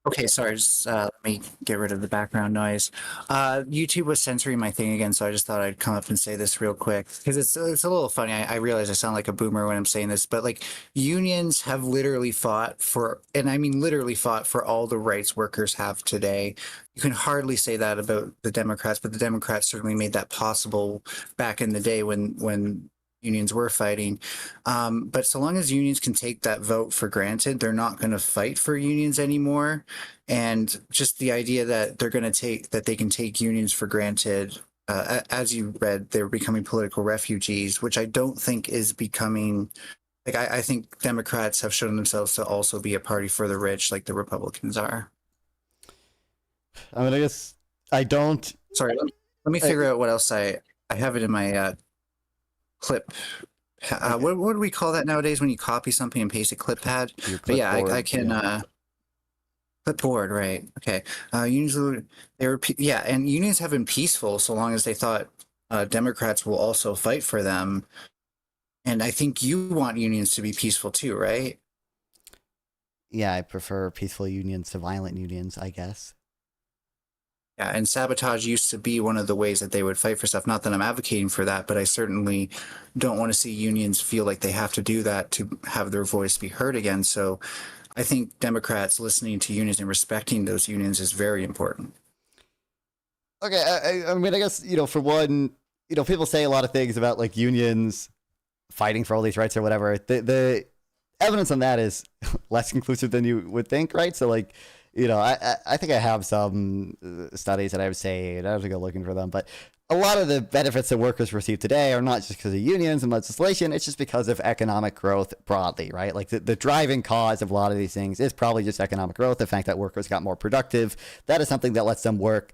Okay, sorry, just let me get rid of the background noise. YouTube was censoring my thing again, so I just thought I'd come up and say this real quick because it's a little funny. I realize I sound like a boomer when I'm saying this, but like unions have literally fought for, and I mean literally fought for all the rights workers have today. You can hardly say that about the Democrats, but the Democrats certainly made that possible back in the day when unions were fighting. But so long as unions can take that vote for granted, they're not going to fight for unions anymore. And just the idea that they can take unions for granted, as you read, they're becoming political refugees, which I don't think is becoming Like I think Democrats have shown themselves to also be a party for the rich, like the Republicans are. I mean, I guess I don't. Sorry, let me figure out what else I have it in my clip. What do we call that nowadays when you copy something and paste a clip pad? But yeah, I can. Yeah. Clipboard, right? Okay. Unions, and unions have been peaceful so long as they thought Democrats will also fight for them. And I think you want unions to be peaceful too, right? Yeah, I prefer peaceful unions to violent unions, I guess. Yeah, and sabotage used to be one of the ways that they would fight for stuff. Not that I'm advocating for that, but I certainly don't want to see unions feel like they have to do that to have their voice be heard again. So I think Democrats listening to unions and respecting those unions is very important. Okay, I mean, I guess, for one, people say a lot of things about like unions fighting for all these rights or whatever. The evidence on that is less conclusive than you would think, right? So like, I think I have some studies that I would say, I have to go looking for them, but a lot of the benefits that workers receive today are not just because of unions and legislation, it's just because of economic growth broadly, right? Like the driving cause of a lot of these things is probably just economic growth, the fact that workers got more productive. That is something that lets them work,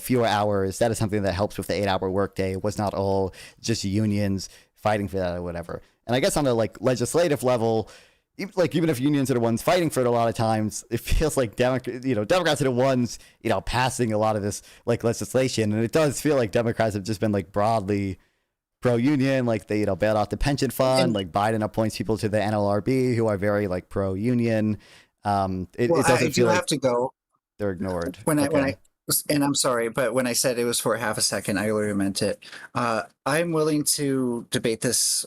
fewer hours. That is something that helps with the 8-hour workday. It was not all just unions fighting for that or whatever. And I guess on the like legislative level, even if unions are the ones fighting for it a lot of times, it feels like Democrats are the ones, passing a lot of this like legislation. And it does feel like Democrats have just been like broadly pro-union, like they, bailed out the pension fund, like Biden appoints people to the NLRB who are very like pro-union. It doesn't feel like have to go. They're ignored. When I and I'm sorry, but when I said it was for half a second, I really meant it. I'm willing to debate this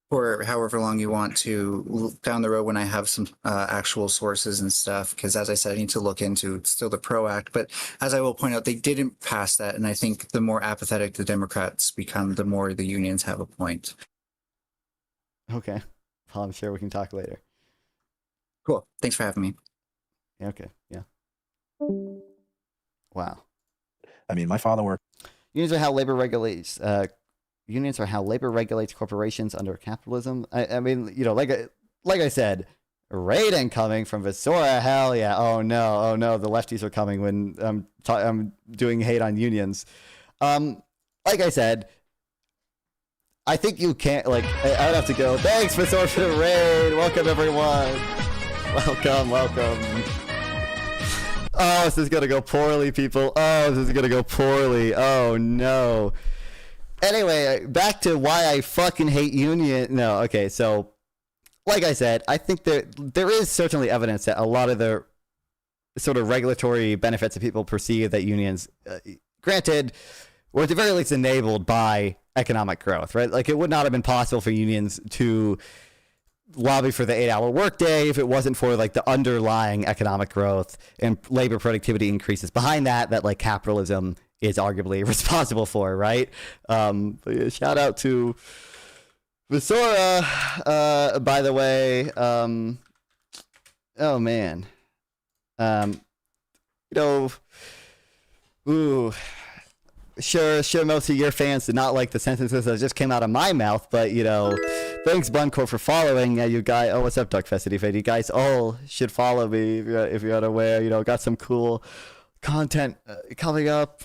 for however long you want to down the road when I have some actual sources and stuff. Because as I said, I need to look into still the PRO Act. But as I will point out, they didn't pass that. And I think the more apathetic the Democrats become, the more the unions have a point. Okay. Well, I'm sure we can talk later. Cool. Thanks for having me. Okay. Yeah. Wow. I mean, my father worked. Unions are how labor regulates. Unions are how labor regulates corporations under capitalism. I mean, like I said, raid incoming from Visora. Hell yeah! Oh no! The lefties are coming when I'm doing hate on unions. Like I said, I think you can't. Like, I would have to go. Thanks, Visora, for the raid. Welcome everyone. Welcome. Oh, this is gonna go poorly, people. Oh, this is gonna go poorly. Oh no. Anyway, back to why I fucking hate union. No, okay, so like I said, I think there is certainly evidence that a lot of the sort of regulatory benefits that people perceive that unions granted were at the very least enabled by economic growth, right? Like it would not have been possible for unions to lobby for the 8-hour workday if it wasn't for like the underlying economic growth and labor productivity increases behind that like capitalism is arguably responsible for, right? But yeah, shout out to Visora, by the way. Oh man. Sure, most of your fans did not like the sentences that just came out of my mouth, but thanks Buncore for following. You guys, oh, what's up, Duckfest? You guys all should follow me if you're unaware. Got some cool content coming up.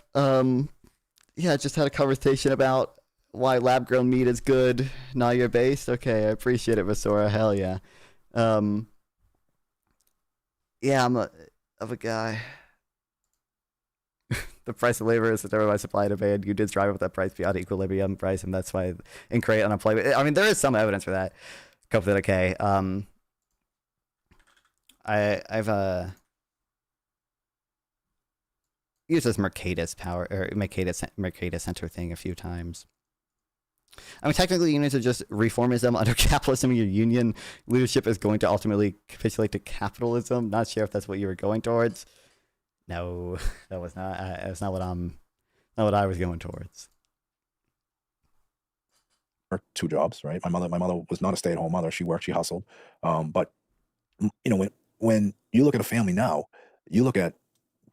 Just had a conversation about why lab grown meat is good, not your based. Okay, I appreciate it, Visora. Hell yeah. I'm a guy. The price of labor is determined by supply and demand. You did drive up that price beyond equilibrium price, and that's why create unemployment. I mean, there is some evidence for that. Hopefully, okay. I've used this Mercatus power or Mercatus Center thing a few times. I mean, technically, unions are just reformism under capitalism. Your union leadership is going to ultimately capitulate to capitalism. Not sure if that's what you were going towards. No, that was not. That's not what I was going towards. Worked 2 jobs, right? My mother was not a stay-at-home mother. She worked, she hustled. But when you look at a family now, you look at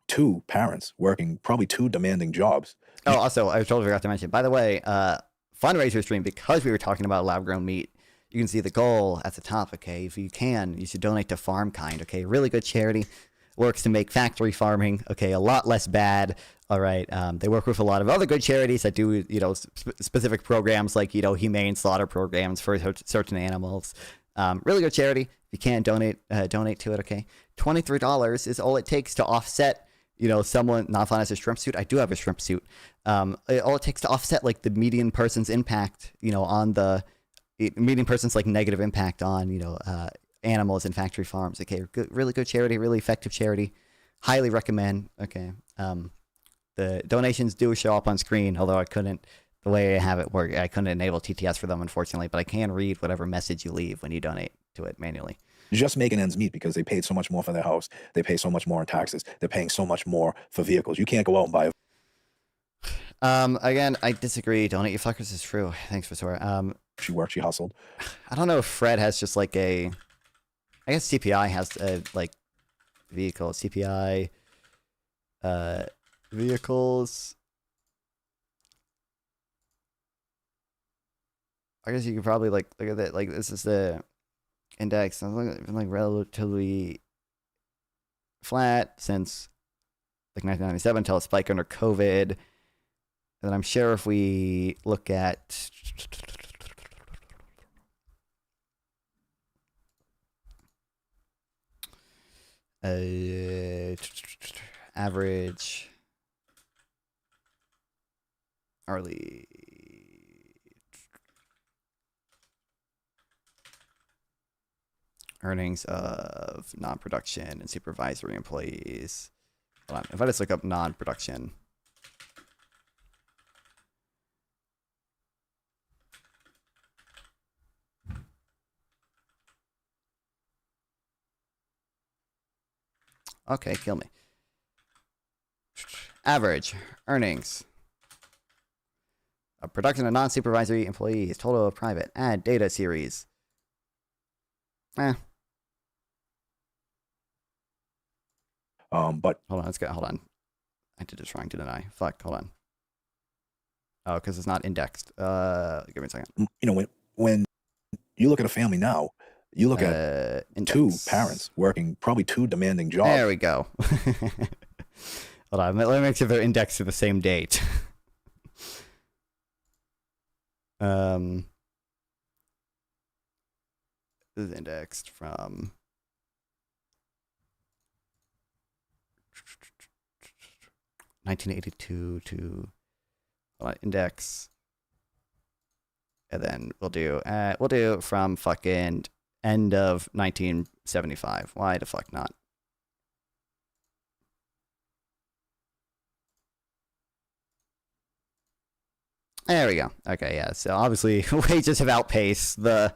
2 parents working probably 2 demanding jobs. Oh, also, I totally forgot to mention. By the way, fundraiser stream, because we were talking about lab grown meat, you can see the goal at the top. Okay, if you can, you should donate to FarmKind. Okay, really good charity, works to make factory farming, okay, a lot less bad. All right, they work with a lot of other good charities that do, specific programs like, humane slaughter programs for certain animals. Really good charity. If you can donate to it, okay. $23 is all it takes to offset, someone, not fun as a shrimp suit. I do have a shrimp suit. All it takes to offset like the median person's impact, on the median person's like negative impact on, animals and factory farms. Okay, really good charity, really effective charity. Highly recommend. Okay. The donations do show up on screen, although the way I have it work, I couldn't enable TTS for them, unfortunately, but I can read whatever message you leave when you donate to it manually. Just making ends meet because they paid so much more for their house. They pay so much more in taxes. They're paying so much more for vehicles. You can't go out and buy Again, I disagree. Donate you fuckers is true. Thanks for swearing. She worked, she hustled. I don't know if Fred has just like I guess CPI has like vehicle CPI vehicles. I guess you could probably look at that. Like, this is the index. It's been like relatively flat since like 1997 until it spiked under COVID. And I'm sure if we look at average hourly earnings of non-production and supervisory employees. Hold on. If I just look up non-production. Okay, kill me. Average earnings of production and non-supervisory employees. Total of private. Add data series. But hold on, hold on. I did this wrong, didn't I? Fuck, hold on. Oh, because it's not indexed. Give me a second. When you look at a family now, you look at two parents working probably two demanding jobs. There we go. Hold on, let me make sure they're indexed to the same date. This is indexed from 1982 to index, and then we'll do from fucking end of 1975. Why the fuck not? There we go. Okay, yeah. So obviously wages have outpaced the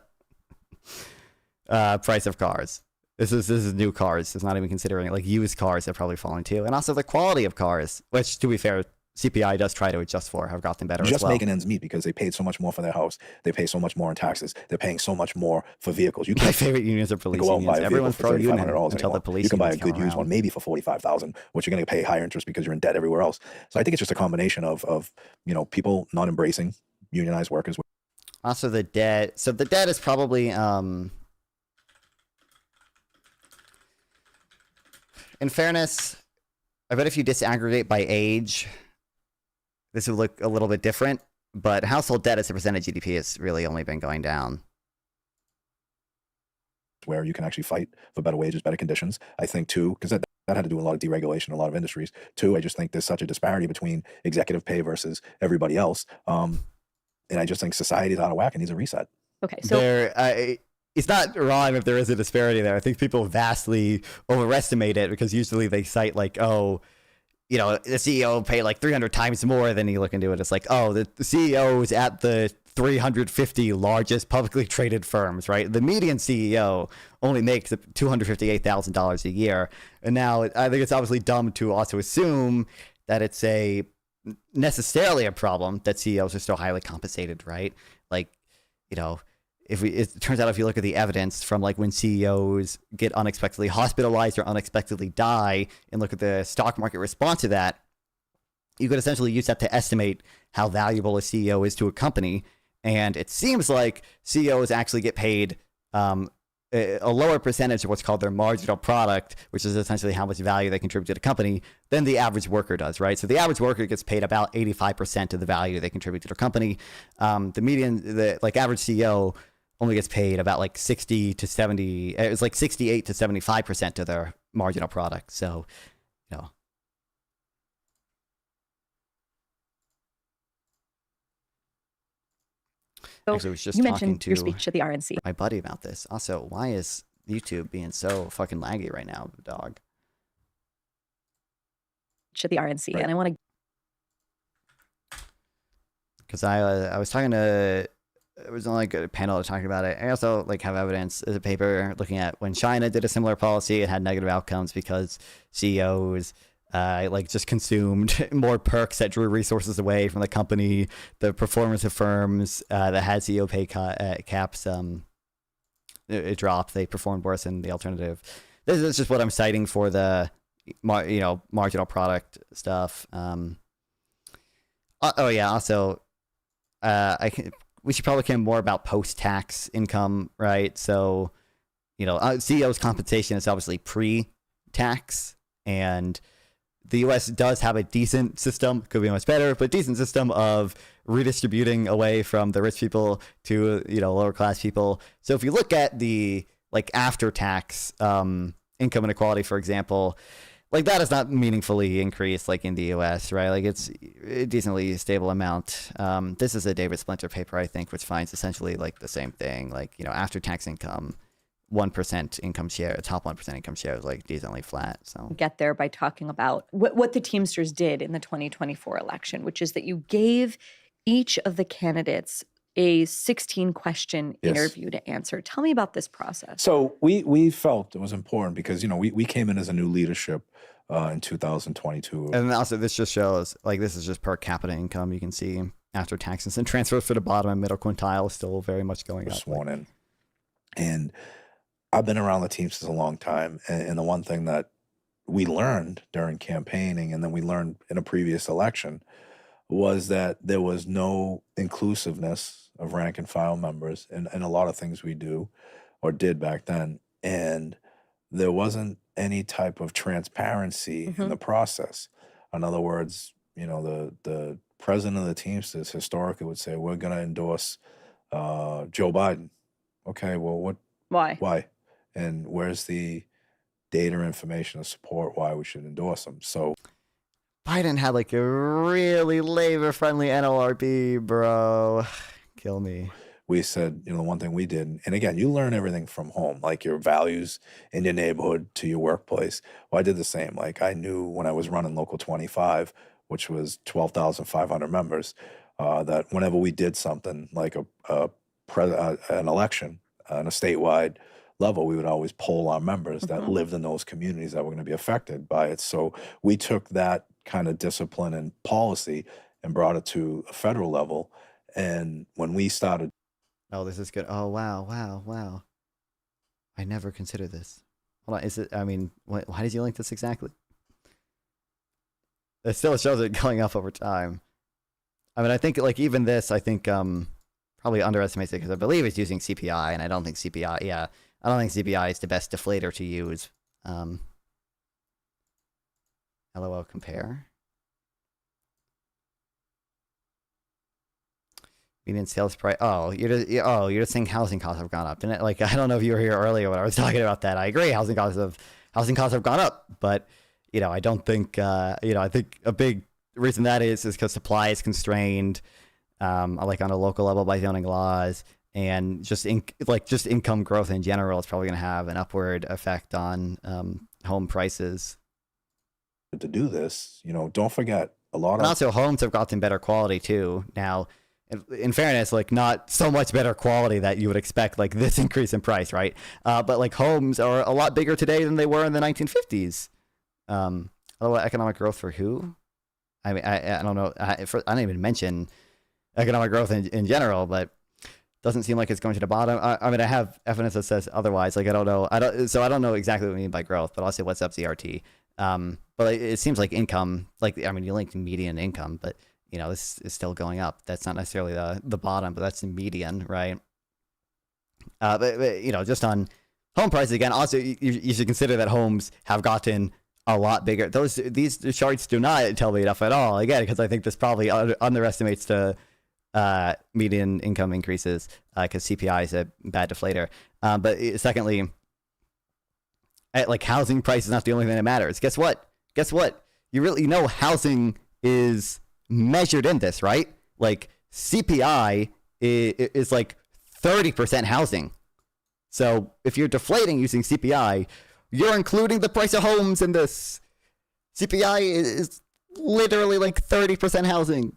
price of cars. This is new cars. It's not even considering like used cars have probably fallen too, and also the quality of cars, which to be fair, CPI does try to adjust for, have gotten better Just as well. making ends meet because they paid so much more for their house. They pay so much more in taxes. They're paying so much more for vehicles. You My favorite unions are police go out and buy unions. a vehicle Everyone's for pro-union $3,500 until anymore. the police You can buy a unions come good used around. one maybe for $45,000, which you're going to pay higher interest because you're in debt everywhere else. So I think it's just a combination of people not embracing unionized workers. Also the debt. So the debt is probably in fairness, I bet if you disaggregate by age, this would look a little bit different, but household debt as a percentage of GDP has really only been going down. Where you can actually fight for better wages, better conditions. I think too, because that had to do with a lot of deregulation in a lot of industries. Two, I just think there's such a disparity between executive pay versus everybody else. And I just think society is out of whack and needs a reset. Okay, so It's not wrong if there is a disparity there. I think people vastly overestimate it because usually they cite like, oh, the CEO pay like 300 times more. Then you look into it, it's like, oh, the CEO is at the 350 largest publicly traded firms, right? The median CEO only makes $258,000 a year. And now I think it's obviously dumb to also assume that it's necessarily a problem that CEOs are still highly compensated, right? Like, it turns out if you look at the evidence from like when CEOs get unexpectedly hospitalized or unexpectedly die and look at the stock market response to that, you could essentially use that to estimate how valuable a CEO is to a company. And it seems like CEOs actually get paid a lower percentage of what's called their marginal product, which is essentially how much value they contribute to the company, than the average worker does, right? So the average worker gets paid about 85% of the value they contribute to their company. The median, the average CEO only gets paid about like 60 to 70, it's like 68 to 75% of their marginal product. So, you know. So Actually, I was just you talking mentioned your speech at the RNC. my buddy about this. Also, why is YouTube being so fucking laggy right now, dog? At the RNC, Right. and I want to. Because I was talking to, it was on like a panel talking about it. I also like have evidence as a paper looking at when China did a similar policy, it had negative outcomes because CEOs like just consumed more perks that drew resources away from the company. The performance of firms that had CEO pay caps, it dropped. They performed worse than the alternative. This is just what I'm citing for the marginal product stuff. Oh yeah. Also, we should probably care more about post-tax income, right? So, CEO's compensation is obviously pre-tax, and the U.S. does have a decent system, could be much better, but decent system of redistributing away from the rich people to lower class people. So if you look at the after-tax income inequality, for example, that is not meaningfully increased in the U.S., right? It's a decently stable amount. This is a David Splinter paper, I think, which finds essentially the same thing. After-tax income, 1% income share, top 1% income share is decently flat. So Get there by talking about what the Teamsters did in the 2024 election, which is that you gave each of the candidates a 16-question interview to answer. Tell me about this process. So we felt it was important because we came in as a new leadership in 2022, and also this just shows this is just per capita income. You can see after taxes and transfers for the bottom and middle quintile is still very much going up. Sworn in, and I've been around the Teamsters a long time, and the one thing that we learned during campaigning, and then we learned in a previous election, was that there was no inclusiveness of rank and file members in a lot of things we do or did back then. And there wasn't any type of transparency in the process. In other words, the president of the Teamsters historically would say, we're going to endorse Joe Biden. Okay, well, Why? Why? And where's the data or information to support why we should endorse them? So Biden had a really labor-friendly NLRB, bro. Kill me. We said, the one thing we did, and again, you learn everything from home, your values in your neighborhood to your workplace. Well, I did the same. I knew when I was running Local 25, which was 12,500 members, that whenever we did something like an election on a statewide level, we would always poll our members that lived in those communities that were going to be affected by it. So we took that kind of discipline and policy and brought it to a federal level. And when we started, oh, this is good. Oh, wow. I never considered this. Hold on, is it? I mean, why did you link this exactly? It still shows it going up over time. I mean, I think even this, I think probably underestimates it because I believe it's using CPI, and I don't think CPI. Yeah, I don't think CPI is the best deflator to use. LOL compare. Median sales price. Oh, you're just saying housing costs have gone up, didn't it? I don't know if you were here earlier when I was talking about that. I agree, housing costs have gone up, but I don't think I think a big reason that is because supply is constrained, on a local level by zoning laws, and just income growth in general is probably going to have an upward effect on home prices. to do this, don't forget a lot And of also, homes have gotten better quality too. Now, in fairness, not so much better quality that you would expect this increase in price, right? But homes are a lot bigger today than they were in the 1950s. Economic growth for who? I mean, I don't know. I didn't even mention economic growth in general, but doesn't seem like it's going to the bottom. I mean, I have evidence that says otherwise. I don't know. I don't know exactly what we mean by growth, but I'll say what's up CRT. But it seems like income, you linked median income, but this is still going up. That's not necessarily the bottom, but that's the median, right? But just on home prices again. Also, you should consider that homes have gotten a lot bigger. These charts do not tell me enough at all. Again, because I think this probably underestimates the median income increases because CPI is a bad deflator. But secondly, like housing price is not the only thing that matters. Guess what? You really housing is measured in this, right? Like CPI is like 30% housing. So if you're deflating using CPI, you're including the price of homes in this. CPI is literally like 30% housing.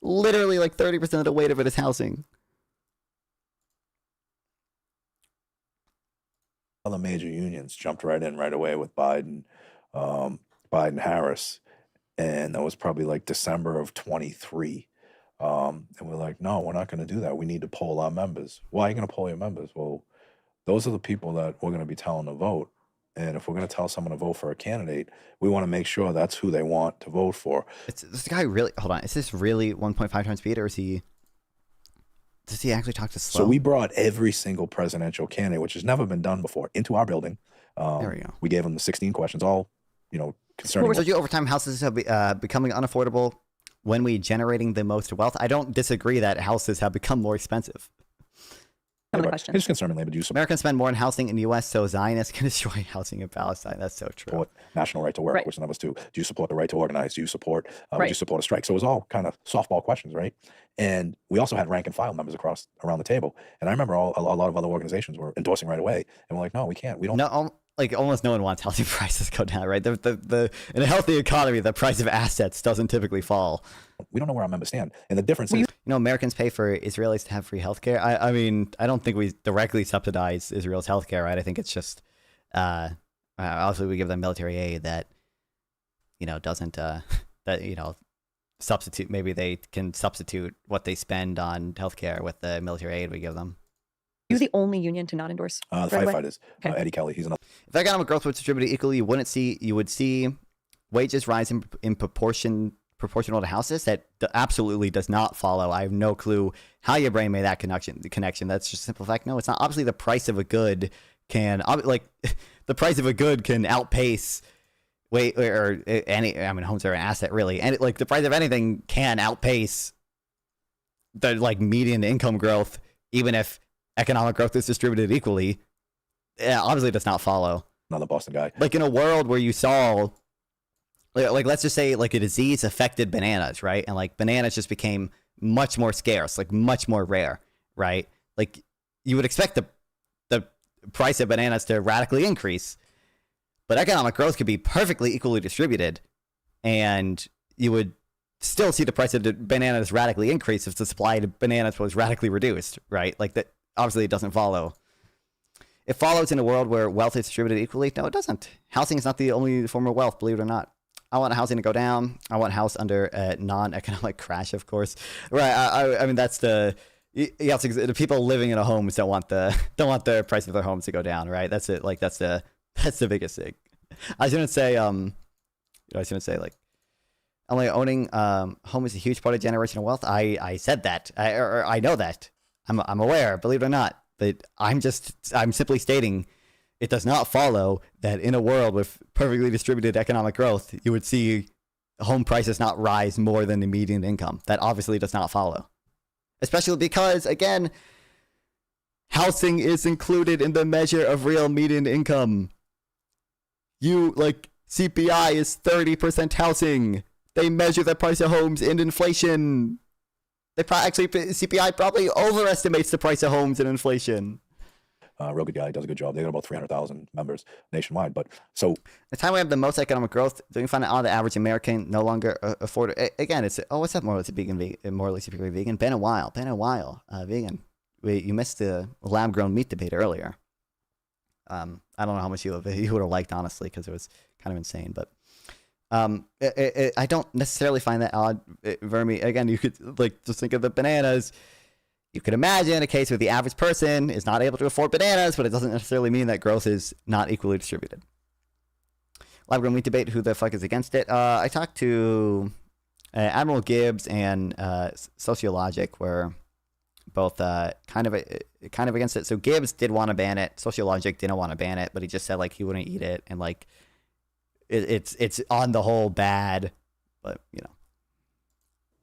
Literally like 30% of the weight of it is housing. All the major unions jumped right in right away with Biden, Harris, and that was probably like December of 23. And we're like, no, we're not going to do that. We need to poll our members. Why are you going to poll your members? Well, those are the people that we're going to be telling to vote. And if we're going to tell someone to vote for a candidate, we want to make sure that's who they want to vote for. This guy really, hold on, is this really 1.5 times speed, or does he actually talk to slow? So we brought every single presidential candidate, which has never been done before, into our building. There we go. We gave them the 16 questions, all, concerning. So over time, houses have becoming unaffordable when we generating the most wealth. I don't disagree that houses have become more expensive. It's concerning labor. Do you support Americans spend more on housing in the U.S., so Zionists can destroy housing in Palestine? That's so true. national right to work, Right. which number 2? Do you support the right to organize? Do you support? Would Right. you support a strike? So it was all kind of softball questions, right? And we also had rank and file members around the table. And I remember a lot of other organizations were endorsing right away, and we're like, no, we can't. We don't. No, like almost no one wants housing prices go down, right? The in a healthy economy, the price of assets doesn't typically fall. We don't know where our members stand, and the difference is, Americans pay for Israelis to have free healthcare. I mean, I don't think we directly subsidize Israel's healthcare, right? I think it's just, obviously we give them military aid that, doesn't substitute. Maybe they can substitute what they spend on healthcare with the military aid we give them. You're the only union to not endorse. the right away? firefighters. Eddie Kelly, he's another. If economic growth was distributed equally, you would see wages rise in proportional to houses. That absolutely does not follow. I have no clue how your brain made that connection. That's just a simple fact. No, it's not. Obviously, the price of a good can the price of a good can outpace homes are an asset really, and the price of anything can outpace the median income growth, even if economic growth is distributed equally. Obviously it does not follow. Another Boston guy. In a world where you saw, let's just say a disease affected bananas, right? And bananas just became much more scarce, much more rare, right? You would expect the price of bananas to radically increase, but economic growth could be perfectly equally distributed, and you would still see the price of the bananas radically increase if the supply of bananas was radically reduced, right? That obviously it doesn't follow. It follows in a world where wealth is distributed equally. No, it doesn't. Housing is not the only form of wealth, believe it or not. I want housing to go down. I want house under a non-economic crash, of course. Right. I mean, that's the people living in a homes don't want the price of their homes to go down, right? That's it. That's the biggest thing. I shouldn't say owning home is a huge part of generational wealth. I said that. I know that. I'm aware, believe it or not. But I'm simply stating it does not follow that in a world with perfectly distributed economic growth, you would see home prices not rise more than the median income. That obviously does not follow. Especially because, again, housing is included in the measure of real median income. CPI is 30% housing. They measure the price of homes in inflation. CPI probably overestimates the price of homes and inflation. Real good guy, does a good job. They got about 300,000 members nationwide. But so the time we have the most economic growth, do you find that the average American no longer afford it? Again, it's what's up, morally superior vegan? Been a while, vegan. You missed the lab-grown meat debate earlier. I don't know how much you would have liked, honestly, because it was kind of insane, but. I don't necessarily find that odd, Vermi. Again, you could just think of the bananas. You could imagine a case where the average person is not able to afford bananas, but it doesn't necessarily mean that growth is not equally distributed. Lab-grown meat debate, who the fuck is against it? I talked to Admiral Gibbs and Sociologic were both kind of against it. So Gibbs did want to ban it. Sociologic didn't want to ban it, but he just said like he wouldn't eat it, and like it's on the whole bad. But you know,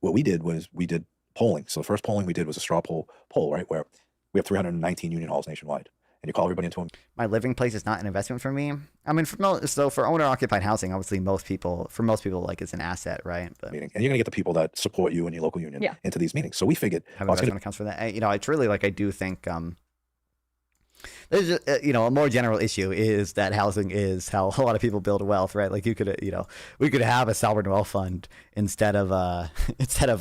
what we did was we did polling. So the first polling we did was a straw poll, right, where we have 319 union halls nationwide, and you call everybody into a my living place is not an investment for me. I mean, for owner occupied housing, obviously most people like it's an asset, right? But meeting, and you're gonna get the people that support you and your local union into these meetings. So we figured having investment accounts for that. You know, it's really like I do think there's you know, a more general issue is that housing is how a lot of people build wealth, right? Like you could you know, we could have a sovereign wealth fund instead of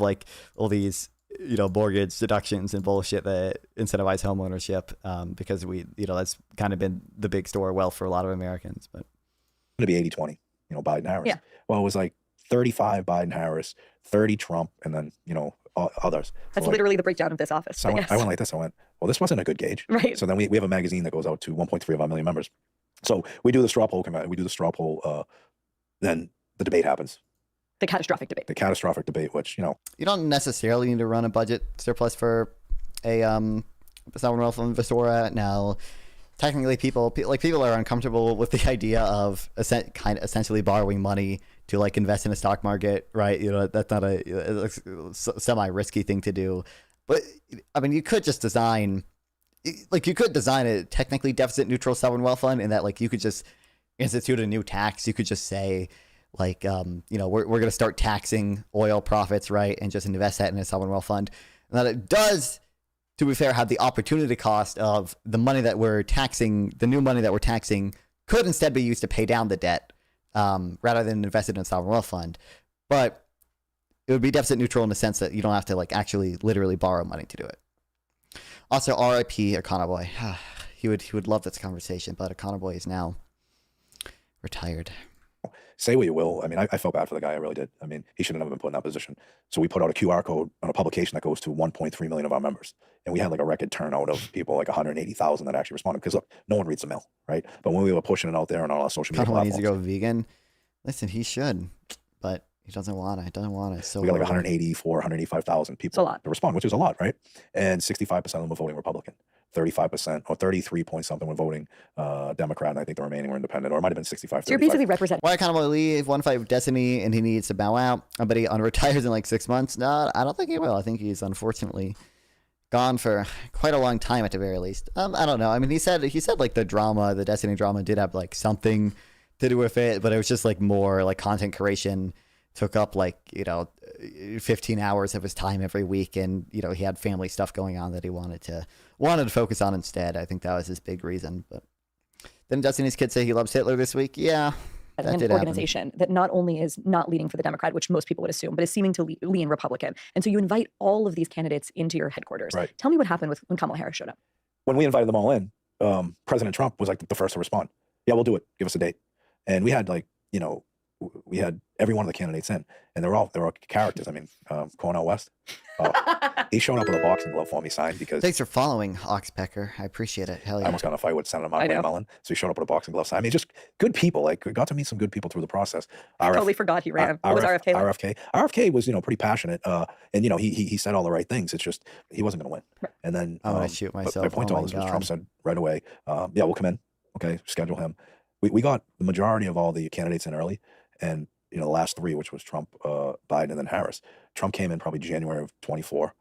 like all these, you know, mortgage deductions and bullshit that incentivize home ownership, because we, you know, that's kind of been the big store of wealth for a lot of Americans. But going to be 80-20, you know, Biden Harris. Yeah. Well, it was like 35 Biden Harris, 30 Trump, and then, you know, others. That's so literally the breakdown of this office. So I went like this. I went, well, this wasn't a good gauge. Right. So then we have a magazine that goes out to 1.3 of our million members. So we do the straw poll. Then the debate happens. The catastrophic debate. The catastrophic debate, which, you know, you don't necessarily need to run a budget surplus for a sovereign wealth fund Visora. Now, technically, people are uncomfortable with the idea of essentially borrowing money to like invest in a stock market, right? You know, that's not a semi-risky thing to do. But I mean, you could design a technically deficit neutral sovereign wealth fund, in that like you could just institute a new tax. You could just say, like, you know, we're going to start taxing oil profits, right? And just invest that in a sovereign wealth fund. And that it does, to be fair, have the opportunity cost of the money that we're taxing, the new money that we're taxing could instead be used to pay down the debt, rather than invested in a sovereign wealth fund. But it would be deficit neutral in the sense that you don't have to like actually literally borrow money to do it. Also, R.I.P. Econoboy. He would love this conversation, but Econoboy is now retired. Say what you will. I mean, I felt bad for the guy. I really did. I mean, he should have never been put in that position. So we put out a QR code on a publication that goes to 1.3 million of our members. And we had like a record turnout of people, like 180,000 that actually responded. Because look, no one reads the mail, right? But when we were pushing it out there on all our social media Econoboy needs platforms, to go vegan. Listen, he should, but he doesn't want it. So we got like 184, 185,000 people to respond, which is a lot, right? And 65% of them were voting Republican. 35% or 33 point something were voting Democrat, and I think the remaining were independent, or it might have been 65. So you're basically representing. Why Econoboy leave? One fight with Destiny, and he needs to bow out. But he unretires in like 6 months. No, I don't think he will. I think he's unfortunately gone for quite a long time at the very least. I don't know. I mean, he said like the Destiny drama did have like something to do with it, but it was just like more like content creation took up like, you know, 15 hours of his time every week, and you know, he had family stuff going on that he wanted to focus on instead. I think that was his big reason. But then Destiny's kid say he loves Hitler this week. Yeah, that an organization that not only is not leading for the Democrat, which most people would assume, but is seeming to lean Republican. And so you invite all of these candidates into your headquarters. Right. Tell me what happened when Kamala Harris showed up. When we invited them all in, President Trump was like the first to respond. Yeah, we'll do it. Give us a date. And we had like, you know, we had every one of the candidates in, and they're all characters. I mean, Cornel West, he showed up with a boxing glove for me signed because. Thanks for following, Oxpecker. I appreciate it. Hell yeah. I almost got in a fight with Senator Mark Mullen, so he showed up with a boxing glove signed. I mean, just good people. Like, we got to meet some good people through the process. I totally forgot he ran. What was RFK like? RFK was, you know, pretty passionate, and you know, he said all the right things. It's just he wasn't going to win. Right. And then I'm gonna shoot myself. My point to all this was Trump said right away, yeah, we'll come in. Okay, schedule him. We got the majority of all the candidates in early, and you know, the last three, which was Trump, Biden, and then Harris. Trump came in probably January of 24.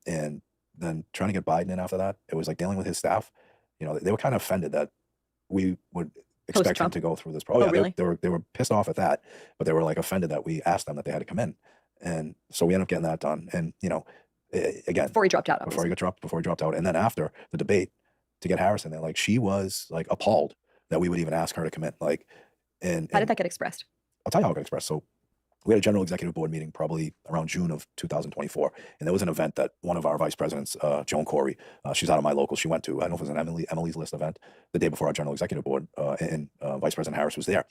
And then trying to get Biden in after that, it was like dealing with his staff. You know, they were kind of offended that we would expect him to go through this. Yeah, really? They were pissed off at that, but they were like offended that we asked them that they had to come in. And so we ended up getting that done. And, you know, again. Before he dropped out. Before he dropped out. And then after the debate to get Harris in there, like she was like appalled that we would even ask her to come in. Like, how did that get expressed? I'll tell you how it got expressed. So we had a general executive board meeting probably around June of 2024. And there was an event that one of our vice presidents, Joan Corey, she's out of my local, she went to, I don't know if it was an Emily's List event the day before our general executive board, and Vice President Harris was there.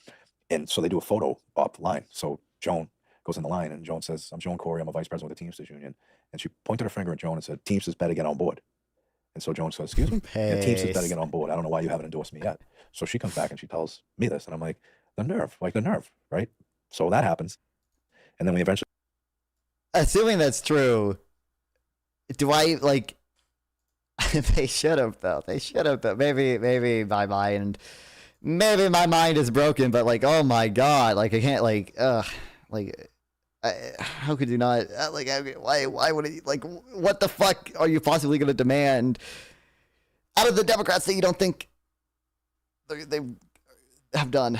And so they do a photo op line. So Joan goes in the line and Joan says, I'm Joan Corey, I'm a vice president with the Teamsters Union. And she pointed her finger at Joan and said, Teamsters better get on board. And so Joan says, excuse me? Yeah, Teamsters better get on board. I don't know why you haven't endorsed me yet. So she comes back and she tells me this. And I'm like, the nerve, right? So that happens. And then we eventually assuming that's true, do I like? They should have though. They should have though. Maybe my mind is broken. But like, oh my god, like I can't like, like, how could you not? Like, why would it? Like, what the fuck are you possibly going to demand out of the Democrats that you don't think they have done?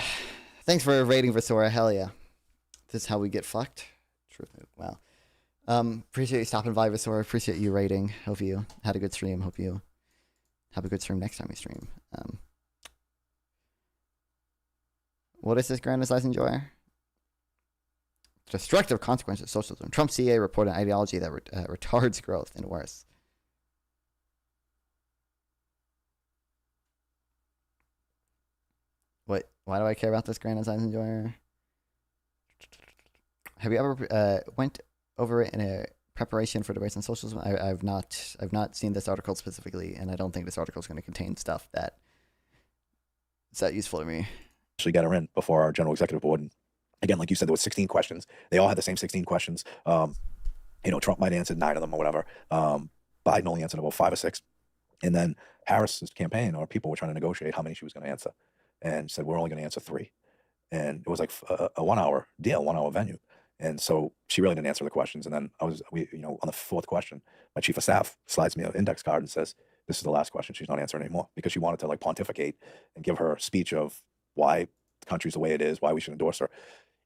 Thanks for rating Vasora. Hell yeah, this is how we get fucked. True. Wow. Appreciate you stopping by, Vasora. Appreciate you rating. Hope you had a good stream. Hope you have a good stream next time we stream. What is this Grand Size Enjoyer? Destructive consequences of socialism. Trump CA reported an ideology that retards growth and worse. What? Why do I care about this Grand Size Enjoyer? Have you ever went over it in a preparation for debates on socialism? I've not seen this article specifically, and I don't think this article is going to contain stuff that is that useful to me. Actually got her in before our general executive board. And again, like you said, there was 16 questions. They all had the same 16 questions. Trump might answer 9 of them or whatever. Biden only answered about 5 or 6. And then Harris's campaign or people were trying to negotiate how many she was going to answer, and said we're only going to answer 3. And it was like a 1 hour deal, 1 hour venue. And so she really didn't answer the questions. And then on the 4th question, my chief of staff slides me an index card and says, this is the last question. She's not answering anymore, because she wanted to like pontificate and give her speech of why the country's the way it is, why we should endorse her.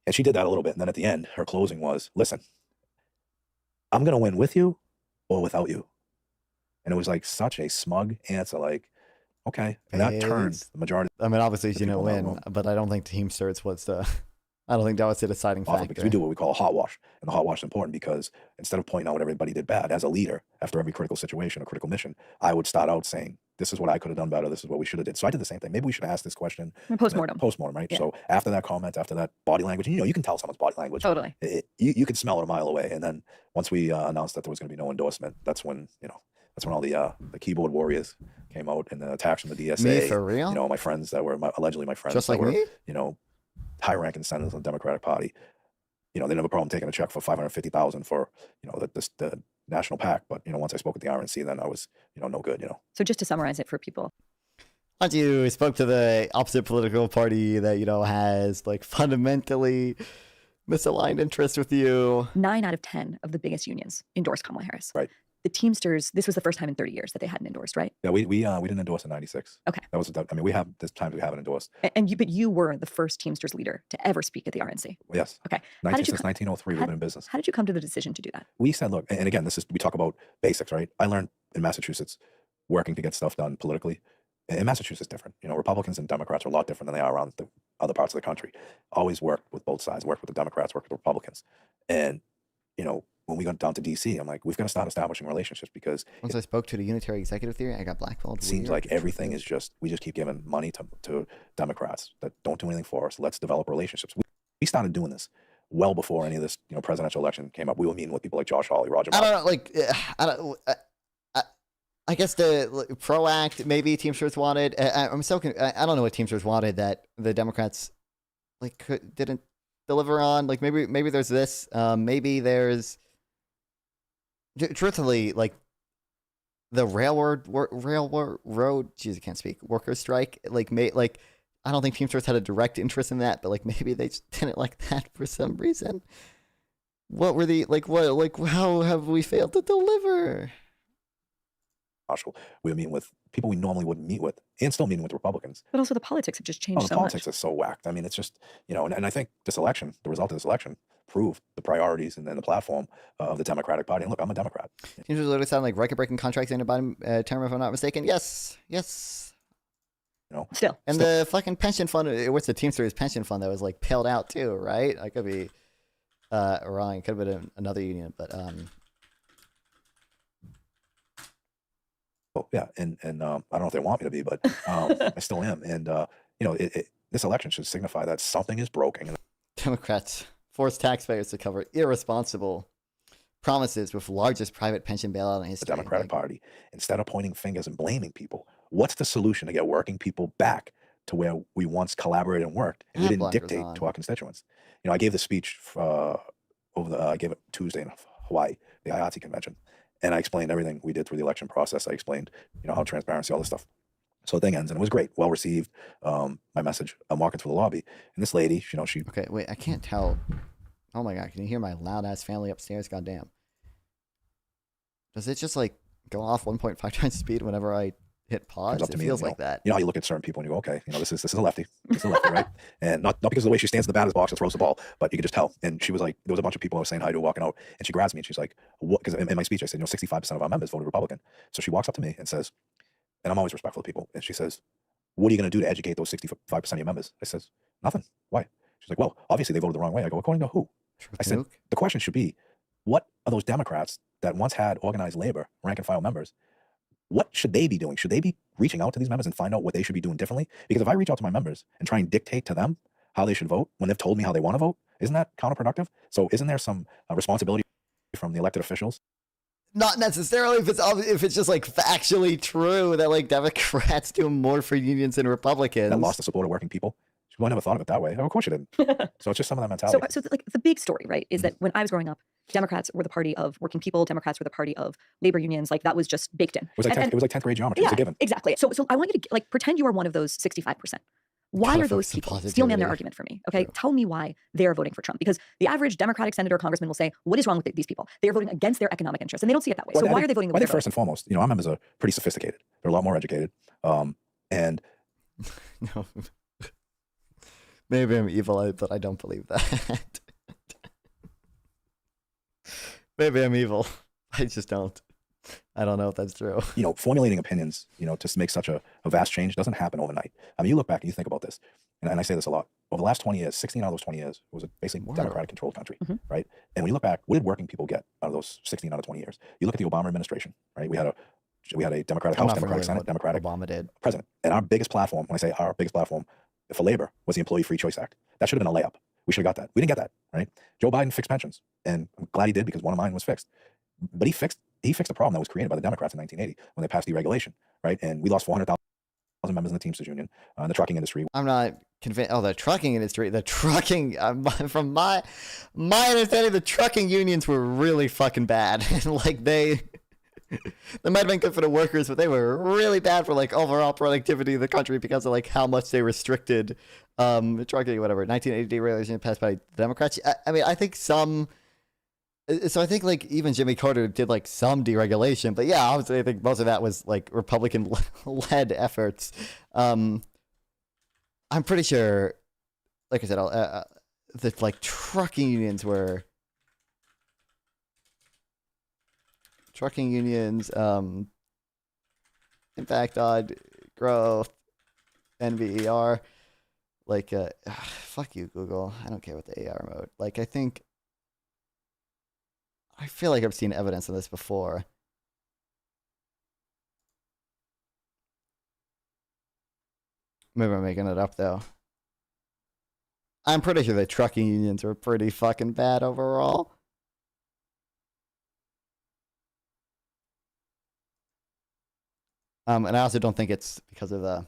And she did that a little bit. And then at the end, her closing was, listen, I'm going to win with you or without you. And it was like such a smug answer, like, okay. And that turned the majority. I mean, obviously she didn't win, but I don't think Teamsters was the... I don't think that was the deciding factor. Because we do what we call a hot wash. And the hot wash is important because instead of pointing out what everybody did bad, as a leader, after every critical situation or critical mission, I would start out saying, this is what I could have done better. This is what we should have did. So I did the same thing. Maybe we should ask this question. Postmortem. Postmortem, right? Yeah. So after that comment, after that body language, you can tell someone's body language. Totally. You can smell it a mile away. And then once we announced that there was going to be no endorsement, that's when all the keyboard warriors came out and the attacks from the DSA. Me, for real? My friends that were allegedly my friends. Just like me? High-ranking senators in the Democratic Party, they didn't have a problem taking a check for $550,000 for, the national PAC. But once I spoke with the RNC, then I was, no good. So just to summarize it for people, Once you spoke to the opposite political party that has like fundamentally misaligned interests with you. 9 out of 10 of the biggest unions endorsed Kamala Harris. Right. The Teamsters, this was the first time in 30 years that they hadn't endorsed, right? Yeah, we didn't endorse in '96. Okay. That was we have this time we haven't endorsed. But you were the first Teamsters leader to ever speak at the RNC. Yes. Okay. Since 1903, we've been in business. How did you come to the decision to do that? We said, look, and again, we talk about basics, right? I learned in Massachusetts working to get stuff done politically. In Massachusetts, is different. Republicans and Democrats are a lot different than they are around the other parts of the country. Always worked with both sides, worked with the Democrats, worked with the Republicans. And, when we got down to DC, I'm like, we've got to start establishing relationships because once I spoke to the unitary executive theory, I got blackballed. It seems like everything is we just keep giving money to Democrats that don't do anything for us. Let's develop relationships. We started doing this well before any of this, presidential election came up. We were meeting with people like Josh Hawley, Roger. I guess the PRO-Act, maybe Teamsters wanted. I don't know what Teamsters wanted that the Democrats didn't deliver on. Like maybe there's this. Maybe there's. Truthfully, the railroad. Jeez, I can't speak. Workers' strike. I don't think Teamsters had a direct interest in that, but maybe they just didn't like that for some reason. What were the how have we failed to deliver? We were meeting with people we normally wouldn't meet with, and still meeting with Republicans. But also the politics have just changed the so politics much. is so whacked. I mean, it's just, and I think the result of this election proved the priorities and then the platform of the Democratic Party. And look, I'm a Democrat. Teamsters literally sound like record-breaking contracts in a Biden term, if I'm not mistaken. Yes. Still. And the fucking pension fund, what's the Teamsters pension fund that was pailed out too, right? I could be wrong. It could have been another union, but yeah, and I don't know if they want me to be, but I still am. And this election should signify that something is broken. Democrats force taxpayers to cover irresponsible promises with largest private pension bailout in history. The Democratic Party, instead of pointing fingers and blaming people, what's the solution to get working people back to where we once collaborated and worked, and we didn't dictate to our constituents? I gave the speech I gave it Tuesday in Hawaii, the IATI convention. And I explained everything we did through the election process. I explained, how transparency, all this stuff. So the thing ends, and it was great, well received. My message, I'm walking through the lobby, and this lady, she. Okay, wait, I can't tell. Oh my god, can you hear my loud ass family upstairs? Goddamn. Does it just like go off 1.5 times speed whenever I hit pause? Up It to me, feels and, like that. You know how you look at certain people and you go, okay, this is a lefty, this is a lefty, right? And not because of the way she stands in the batter's box and throws the ball, but you can just tell. And she was like, there was a bunch of people I was saying hi to walking out, and she grabs me and she's like, what? Because in my speech I said, 65% of our members voted Republican. So she walks up to me and says, and I'm always respectful of people, and she says, what are you going to do to educate those 65% of your members? I says, nothing. Why? She's like, well, obviously they voted the wrong way. I go, according to who? I said, the question should be, what are those Democrats that once had organized labor, rank and file members, what should they be doing? Should they be reaching out to these members and find out what they should be doing differently? Because if I reach out to my members and try and dictate to them how they should vote when they've told me how they want to vote, isn't that counterproductive? So isn't there some responsibility from the elected officials? Not necessarily if it's just like factually true that like Democrats do more for unions than Republicans. That lost the support of working people. I never thought of it that way. Oh, of course you didn't. So it's just some of that mentality. So like the big story, right, is that when I was growing up, Democrats were the party of working people. Democrats were the party of labor unions. Like that was just baked in. It was like 10th grade geometry. Yeah, It's a given. exactly. So I want you to like pretend you are one of those 65%. Why are those people? Steel man their argument for me. Okay, tell me why they are voting for Trump. Because the average Democratic senator or congressman will say, "What is wrong with these people? They are voting against their economic interests, and they don't see it that way. So why are they voting the way I they're think first and foremost, our members are pretty sophisticated. They're a lot more educated, and no. Maybe I'm evil, but I don't believe that. Maybe I'm evil. I just don't. I don't know if that's true. Formulating opinions, to make such a vast change doesn't happen overnight. I mean, you look back and you think about this, and I say this a lot. Over the last 20 years, 16 out of those 20 years was a basically Democratic-controlled country, right? And when you look back, what did working people get out of those 16 out of 20 years? You look at the Obama administration, right? We had a Democratic House, Democratic Senate, Democratic President. And our biggest platform, when I say our biggest platform for labor, was the Employee Free Choice Act. That should have been a layup. We should have got that. We didn't get that, right? Joe Biden fixed pensions, and I'm glad he did because one of mine was fixed. But he fixed a problem that was created by the Democrats in 1980 when they passed deregulation, right? And we lost 400,000 members in the Teamsters Union, in the trucking industry. I'm not convinced. Oh, the trucking industry, from my understanding, the trucking unions were really fucking bad. Like they might have been good for the workers, but they were really bad for like overall productivity of the country because of like how much they restricted trucking, whatever. 1980 deregulation passed by the Democrats. I mean, I think some. So I think like even Jimmy Carter did like some deregulation, but yeah, obviously I think most of that was like Republican led efforts. I'm pretty sure, like I said, that like trucking unions, impact on growth, NVER, like fuck you Google, I don't care what the AR mode. Like I feel like I've seen evidence of this before. Maybe I'm making it up though. I'm pretty sure the trucking unions were pretty fucking bad overall. And I also don't think it's because of the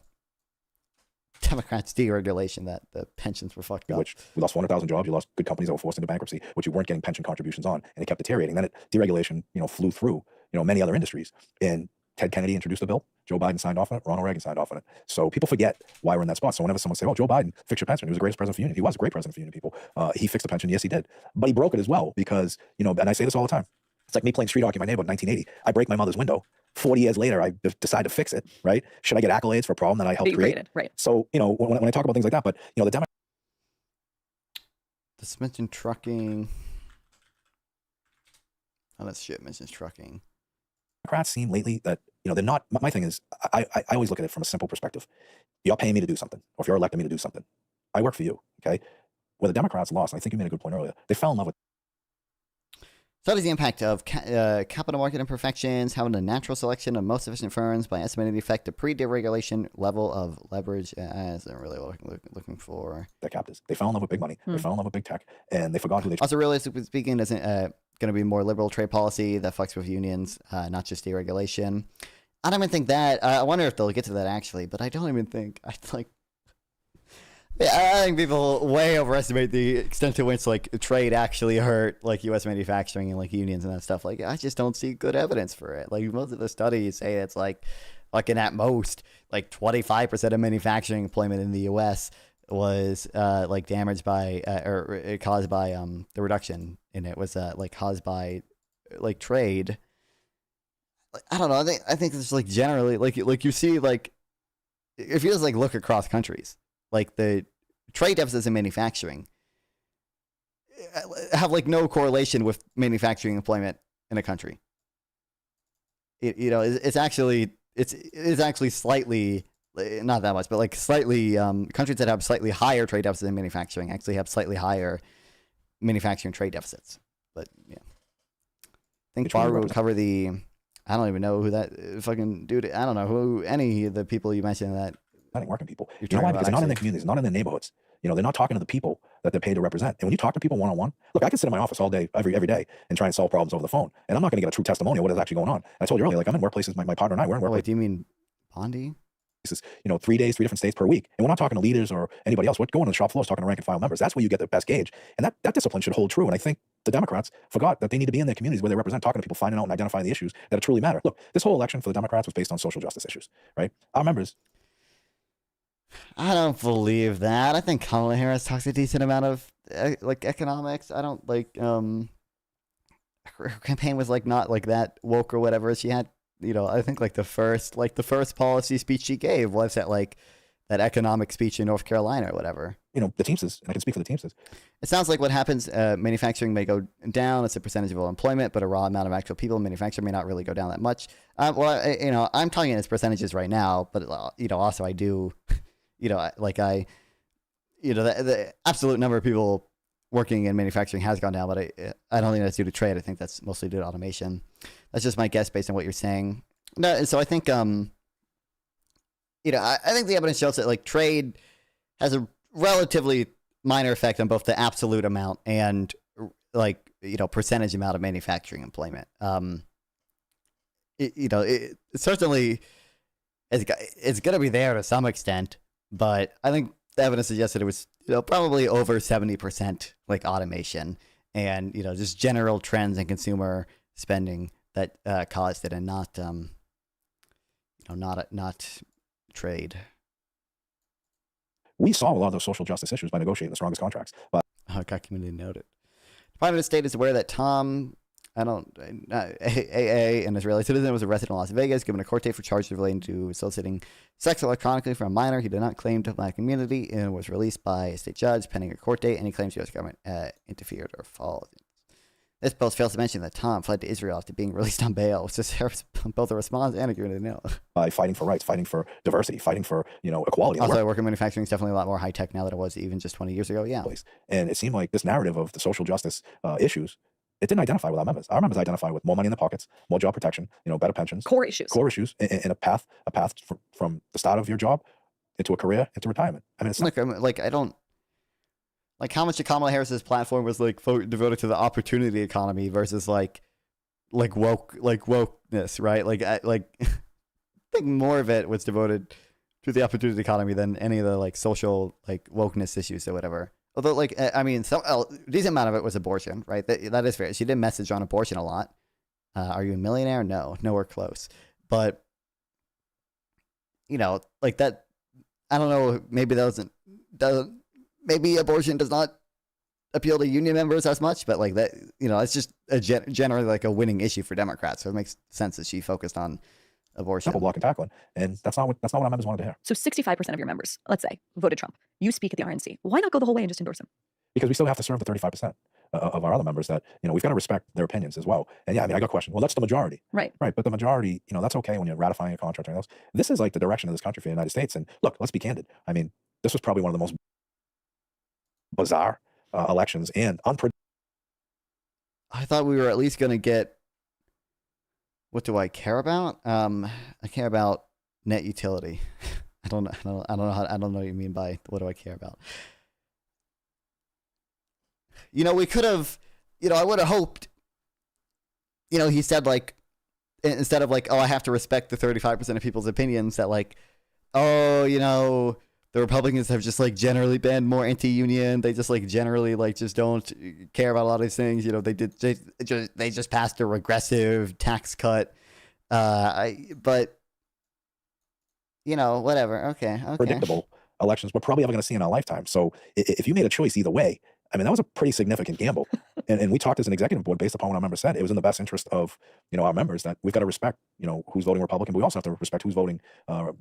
Democrats' deregulation that the pensions were fucked up. Which we lost 400,000 jobs. You lost good companies that were forced into bankruptcy, which you weren't getting pension contributions on, and it kept deteriorating. Then deregulation, flew through, many other industries. And Ted Kennedy introduced a bill. Joe Biden signed off on it. Ronald Reagan signed off on it. So people forget why we're in that spot. So whenever someone says, "Oh, Joe Biden fixed your pension," he was the greatest president for union. He was a great president for union people. He fixed the pension. Yes, he did. But he broke it as well because, and I say this all the time. It's like me playing street hockey in my neighborhood in 1980. I break my mother's window. 40 years later, I decide to fix it, right? Should I get accolades for a problem that I helped create? Right. So, when I talk about things like that, but, the This mentioned trucking. Oh, that shit mentions trucking. Democrats seem lately that, they're not, my thing is, I always look at it from a simple perspective. You're paying me to do something, or if you're electing me to do something, I work for you, okay? Where the Democrats lost, and I think you made a good point earlier, they fell in love with. Studies the impact of capital market imperfections, having a natural selection of most efficient firms by estimating the effect of pre-deregulation level of leverage. Isn't really what I'm looking for. Their captives. They fell in love with big money. They fell in love with big tech, and they forgot who they. Also, realistically speaking, isn't going to be more liberal trade policy that fucks with unions, not just deregulation. I don't even think that. I wonder if they'll get to that actually, but I don't even think. Yeah, I think people way overestimate the extent to which like trade actually hurt like U.S. manufacturing and like unions and that stuff. Like, I just don't see good evidence for it. Like, most of the studies say it's like fucking at most like 25% of manufacturing employment in the U.S. was like damaged by or caused by the reduction in it was like caused by like trade. Like, I don't know. I think it's like generally like you see like if you just like look across countries, like the trade deficits in manufacturing have like no correlation with manufacturing employment in a country. It's actually slightly, not that much, but like slightly countries that have slightly higher trade deficits in manufacturing actually have slightly higher manufacturing trade deficits. But yeah, I think Baru would cover the. I don't even know who that fucking dude. I don't know who any of the people you mentioned that. Working people. You know why? Because they're not in the communities, not in the neighborhoods. They're not talking to the people that they're paid to represent. And when you talk to people one-on-one, look, I can sit in my office all day, every day, and try and solve problems over the phone. And I'm not going to get a true testimonial of what is actually going on. And I told you earlier, like I'm in workplaces, my partner and I, we're in workplaces. Wait, do you mean Bondi? 3 days, 3 different states per week. And we're not talking to leaders or anybody else. We're going to the shop floors talking to rank and file members. That's where you get the best gauge. And that discipline should hold true. And I think the Democrats forgot that they need to be in their communities where they represent, talking to people, finding out and identifying the issues that truly matter. Look, this whole election for the Democrats was based on social justice issues, right? Our members. I don't believe that. I think Kamala Harris talks a decent amount of like economics. I don't like her campaign was like not like that woke or whatever. She had, I think like the first policy speech she gave was that economic speech in North Carolina or whatever. The Teamsters, and I can speak for the Teamsters. It sounds like what happens, manufacturing may go down. It's a percentage of all employment, but a raw amount of actual people in manufacturing may not really go down that much. I'm talking in its percentages right now, but also I do, the absolute number of people working in manufacturing has gone down, but I don't think that's due to trade. I think that's mostly due to automation. That's just my guess based on what you're saying. No, so I think, I think the evidence shows that like trade has a relatively minor effect on both the absolute amount and percentage amount of manufacturing employment. It certainly it's going to be there to some extent, but I think the evidence suggests that it was probably over 70% like automation and just general trends in consumer spending that caused it, and not not trade. We solve a lot of those social justice issues by negotiating the strongest contracts. But got community noted. Department of State is aware that Tom, AA, an Israeli citizen, was arrested in Las Vegas, given a court date for charges relating to soliciting sex electronically from a minor. He did not claim to black immunity and was released by a state judge pending a court date. And he claims U.S. government interfered or followed. This post fails to mention that Tom fled to Israel after being released on bail, which is both a response and a community note. By fighting for rights, fighting for diversity, fighting for equality. Also, work in manufacturing is definitely a lot more high tech now than it was even just 20 years ago. Yeah. And it seemed like this narrative of the social justice issues, it didn't identify with our members. Our members identify with more money in the pockets, more job protection, better pensions, core issues, and a path from the start of your job into a career, into retirement. I mean, it's I don't. Like how much of Kamala Harris's platform was devoted to the opportunity economy versus wokeness, right? I think more of it was devoted to the opportunity economy than any of the social wokeness issues or whatever. Although a decent amount of it was abortion, right? That is fair. She did message on abortion a lot. Are you a millionaire? No, nowhere close. But that. I don't know. Maybe that doesn't. Maybe abortion does not appeal to union members as much, but that, it's just generally a winning issue for Democrats. So it makes sense that she focused on abortion. Block and tackling, and that's not what our members wanted to hear. So 65% of your members, let's say, voted Trump. You speak at the RNC. Why not go the whole way and just endorse him? Because we still have to serve the 35% of our other members that, we've got to respect their opinions as well. And yeah, I got a question. Well, that's the majority. Right. Right. But the majority, that's okay when you're ratifying a contract or anything else. This is the direction of this country for the United States. And look, let's be candid. I mean, this was probably one of the most bizarre elections and unpredictable. I thought we were at least going to get. What do I care about? I care about net utility. I don't know what you mean by what do I care about. We could have. I would have hoped. He said instead of I have to respect the 35% of people's opinions that the Republicans have just like generally been more anti-union. They just like generally like just don't care about a lot of these things. You know, they just passed a regressive tax cut. But you know, whatever. Okay. Predictable elections we're probably ever going to see in our lifetime. So if you made a choice either way, I mean, that was a pretty significant gamble. And we talked as an executive board based upon what our members said. It was in the best interest of, you know, our members that we've got to respect, you know, who's voting Republican, but we also have to respect who's voting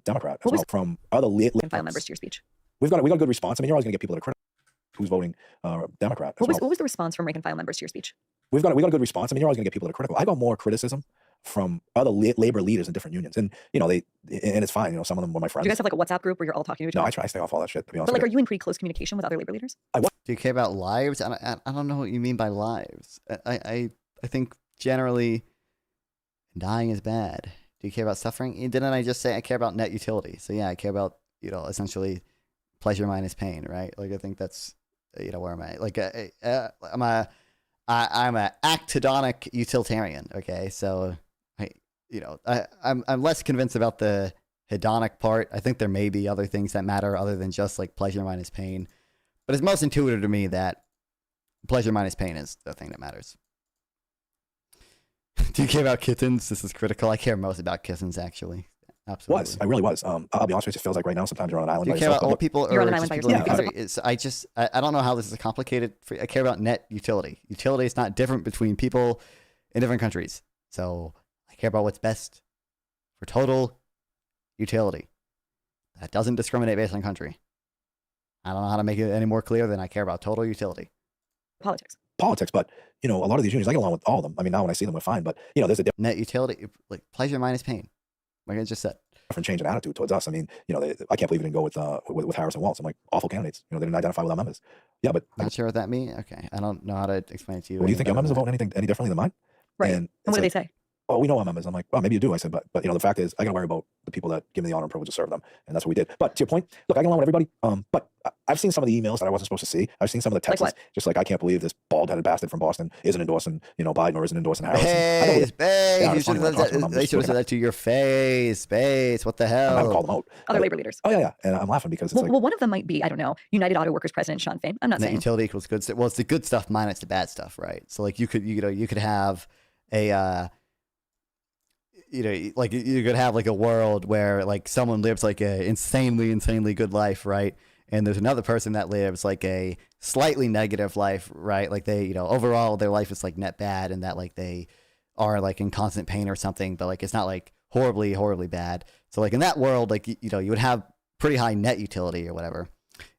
Democrat as well. From other file members to your speech. We got a good response. I mean, you're always going to get people that are critical who's voting Democrat as What was the response from rank and file members to your speech? we got a good response. I mean, you're always going to get people that are critical. I got more criticism from other labor leaders in different unions, and you know and it's fine. You know, some of them were my friends. Do you guys have like a WhatsApp group where you're all talking to each No, other? I try to stay off all that shit. To be honest, But like, with are you in pretty close communication with other labor leaders? Do you care about lives? I don't know what you mean by lives. I think generally dying is bad. Do you care about suffering? Didn't I just say I care about net utility? So yeah, I care about, you know, essentially pleasure minus pain, right? Like I think that's, you know, where am I? Like I'm a actodonic utilitarian. Okay, so I'm less convinced about the hedonic part. I think there may be other things that matter other than just like pleasure minus pain, but it's most intuitive to me that pleasure minus pain is the thing that matters. Do you care about kittens? This is critical. I care most about kittens, actually. Absolutely. I really was. I'll be honest with you. It feels like right now sometimes you're on an island. Do you by care yourself, about but- old people You're or on an island just by people in the yourself. country? I don't know how this is complicated. I care about net utility. Utility is not different between people in different countries. So I care about what's best for total utility. That doesn't discriminate based on country. I don't know how to make it any more clear than I care about total utility. Politics, but you know, a lot of these unions, I get along with all of them. I mean, now when I see them, we're fine. But you know, there's a Net utility, like pleasure minus pain, like I just said. different change in attitude towards us. I mean, you know, I can't believe it didn't go with Harris and Waltz. I'm like, awful candidates. You know, they didn't identify with our members. Yeah, but Not sure what that means. Okay, I don't know how to explain it to you. well, do you think your any members are better voting any differently than mine? Right. And what do they say? oh, we know our members. I'm like, well, maybe you do. I said, but you know, the fact is, I got to worry about the people that give me the honor and privilege to serve them, and that's what we did. But to your point, look, I get along with everybody. But I've seen some of the emails that I wasn't supposed to see. I've seen some of the texts, just like I can't believe this bald-headed bastard from Boston isn't endorsing, you know, Biden or isn't endorsing Harris. You should have they should have said that to your face. What the hell? I haven't called them out. Other labor leaders. Oh yeah, and I'm laughing because it's like Well, one of them might be, I don't know, United Auto Workers President Sean Fain. I'm not Net saying. utility equals good stuff. Well, it's the good stuff minus the bad stuff, right? So like you could have a like you could have like a world where like someone lives like a insanely good life, right? And there's another person that lives like a slightly negative life, right? Like they, you know, overall their life is like net bad, and that like they are like in constant pain or something, but like it's not like horribly bad. So like in that world, like you know, you would have pretty high net utility or whatever.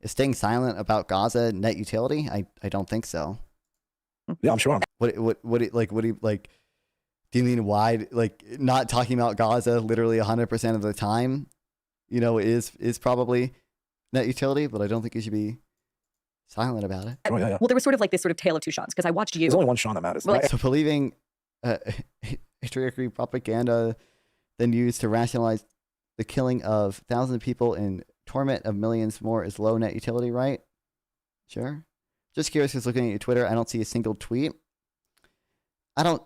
Is staying silent about Gaza net utility? I don't think so. Yeah, I'm sure. What do you like? Do you mean why, like, not talking about Gaza literally 100% of the time, you know, is probably net utility, but I don't think you should be silent about it. Oh, yeah. Well, there was sort of like this sort of tale of two Seans, because I watched you. There's only one Sean that matters. Well, So believing patriarchy propaganda then used to rationalize the killing of thousands of people and torment of millions more is low net utility, right? Sure. Just curious, because looking at your Twitter, I don't see a single tweet. I don't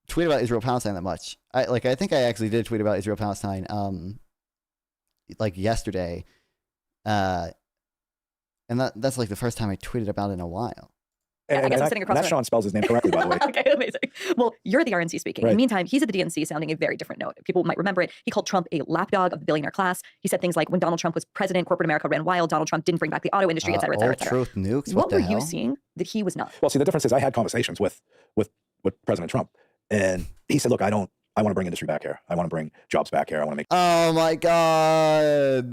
tweet about Israel-Palestine that much. I think I actually did tweet about Israel-Palestine like yesterday. And that's like the first time I tweeted about it in a while. I guess I'm sitting across that from Sean spells his name correctly, by the way. Okay, amazing. Well, you're the RNC speaking. In Right. the meantime, he's at the DNC sounding a very different note. People might remember it. He called Trump a lapdog of the billionaire class. He said things like, when Donald Trump was president, corporate America ran wild. Donald Trump didn't bring back the auto industry, et cetera, et cetera, et cetera. Truth nukes. What the were hell? you seeing that he was not? Well, see, the difference is I had conversations with President Trump, and he said, look, I want to bring industry back here. I want to bring jobs back here. I want to make. Oh my God.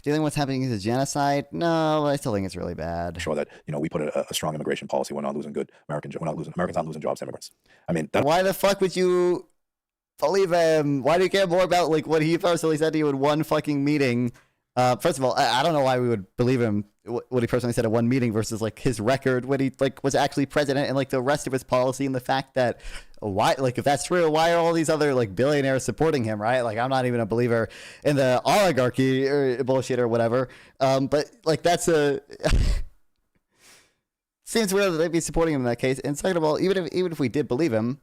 Do you think what's happening is a genocide? No, I still think it's really bad. Sure that, you know, we put a strong immigration policy. We're not losing Americans aren't losing jobs to immigrants. I mean, Why the fuck would you believe him? Why do you care more about like what he personally said to you in one fucking meeting? First of all, I don't know why we would believe him what he personally said at one meeting versus like his record when he like was actually president, and like the rest of his policy, and the fact that why, like, if that's true, why are all these other like billionaires supporting him, right? Like, I'm not even a believer in the oligarchy or bullshit or whatever. But like that's a seems weird that they'd be supporting him in that case. And second of all, even if we did believe him,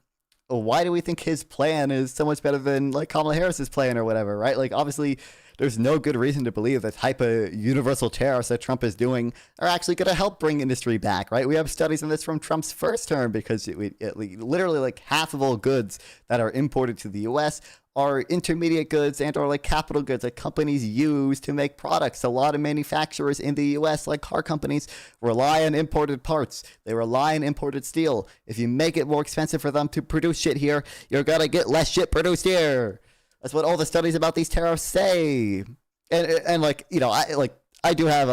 why do we think his plan is so much better than like Kamala Harris's plan or whatever, right? Like, obviously there's no good reason to believe the type of universal tariffs that Trump is doing are actually going to help bring industry back, right? We have studies on this from Trump's first term, because literally like half of all goods that are imported to the U.S. are intermediate goods and or like capital goods that companies use to make products. A lot of manufacturers in the U.S., like car companies, rely on imported parts. They rely on imported steel. If you make it more expensive for them to produce shit here, you're going to get less shit produced here. That's what all the studies about these tariffs say. And like, you know, I do have,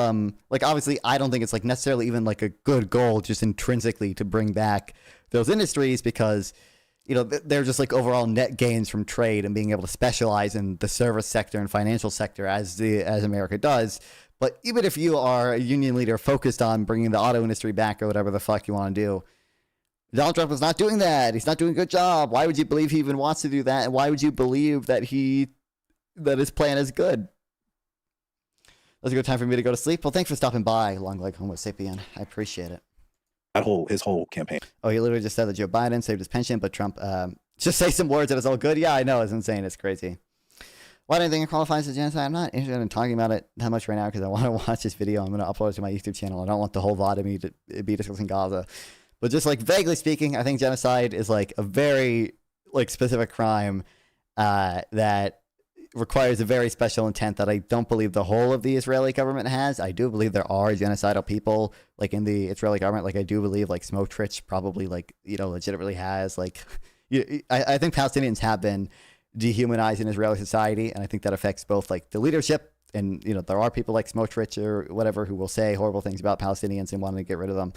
like, obviously I don't think it's like necessarily even like a good goal just intrinsically to bring back those industries, because you know, they're just like overall net gains from trade and being able to specialize in the service sector and financial sector as America does. But even if you are a union leader focused on bringing the auto industry back or whatever the fuck you want to do, Donald Trump is not doing that. He's not doing a good job. Why would you believe he even wants to do that? And why would you believe that his plan is good? That's a good time for me to go to sleep. Well, thanks for stopping by, Long Leg Homo Sapien. I appreciate it. His whole campaign. Oh, he literally just said that Joe Biden saved his pension, but Trump just say some words that it's all good. Yeah, I know. It's insane. It's crazy. Why do you think it qualifies as genocide? I'm not interested in talking about it that much right now because I want to watch this video. I'm going to upload it to my YouTube channel. I don't want the whole VOD of me to be discussing Gaza. But just like vaguely speaking, I think genocide is like a very like specific crime that requires a very special intent that I don't believe the whole of the Israeli government has. I do believe there are genocidal people like in the Israeli government. Like I do believe like Smotrich probably like, you know, legitimately has like, I think Palestinians have been dehumanized in Israeli society. And I think that affects both like the leadership and, you know, there are people like Smotrich or whatever who will say horrible things about Palestinians and wanting to get rid of them.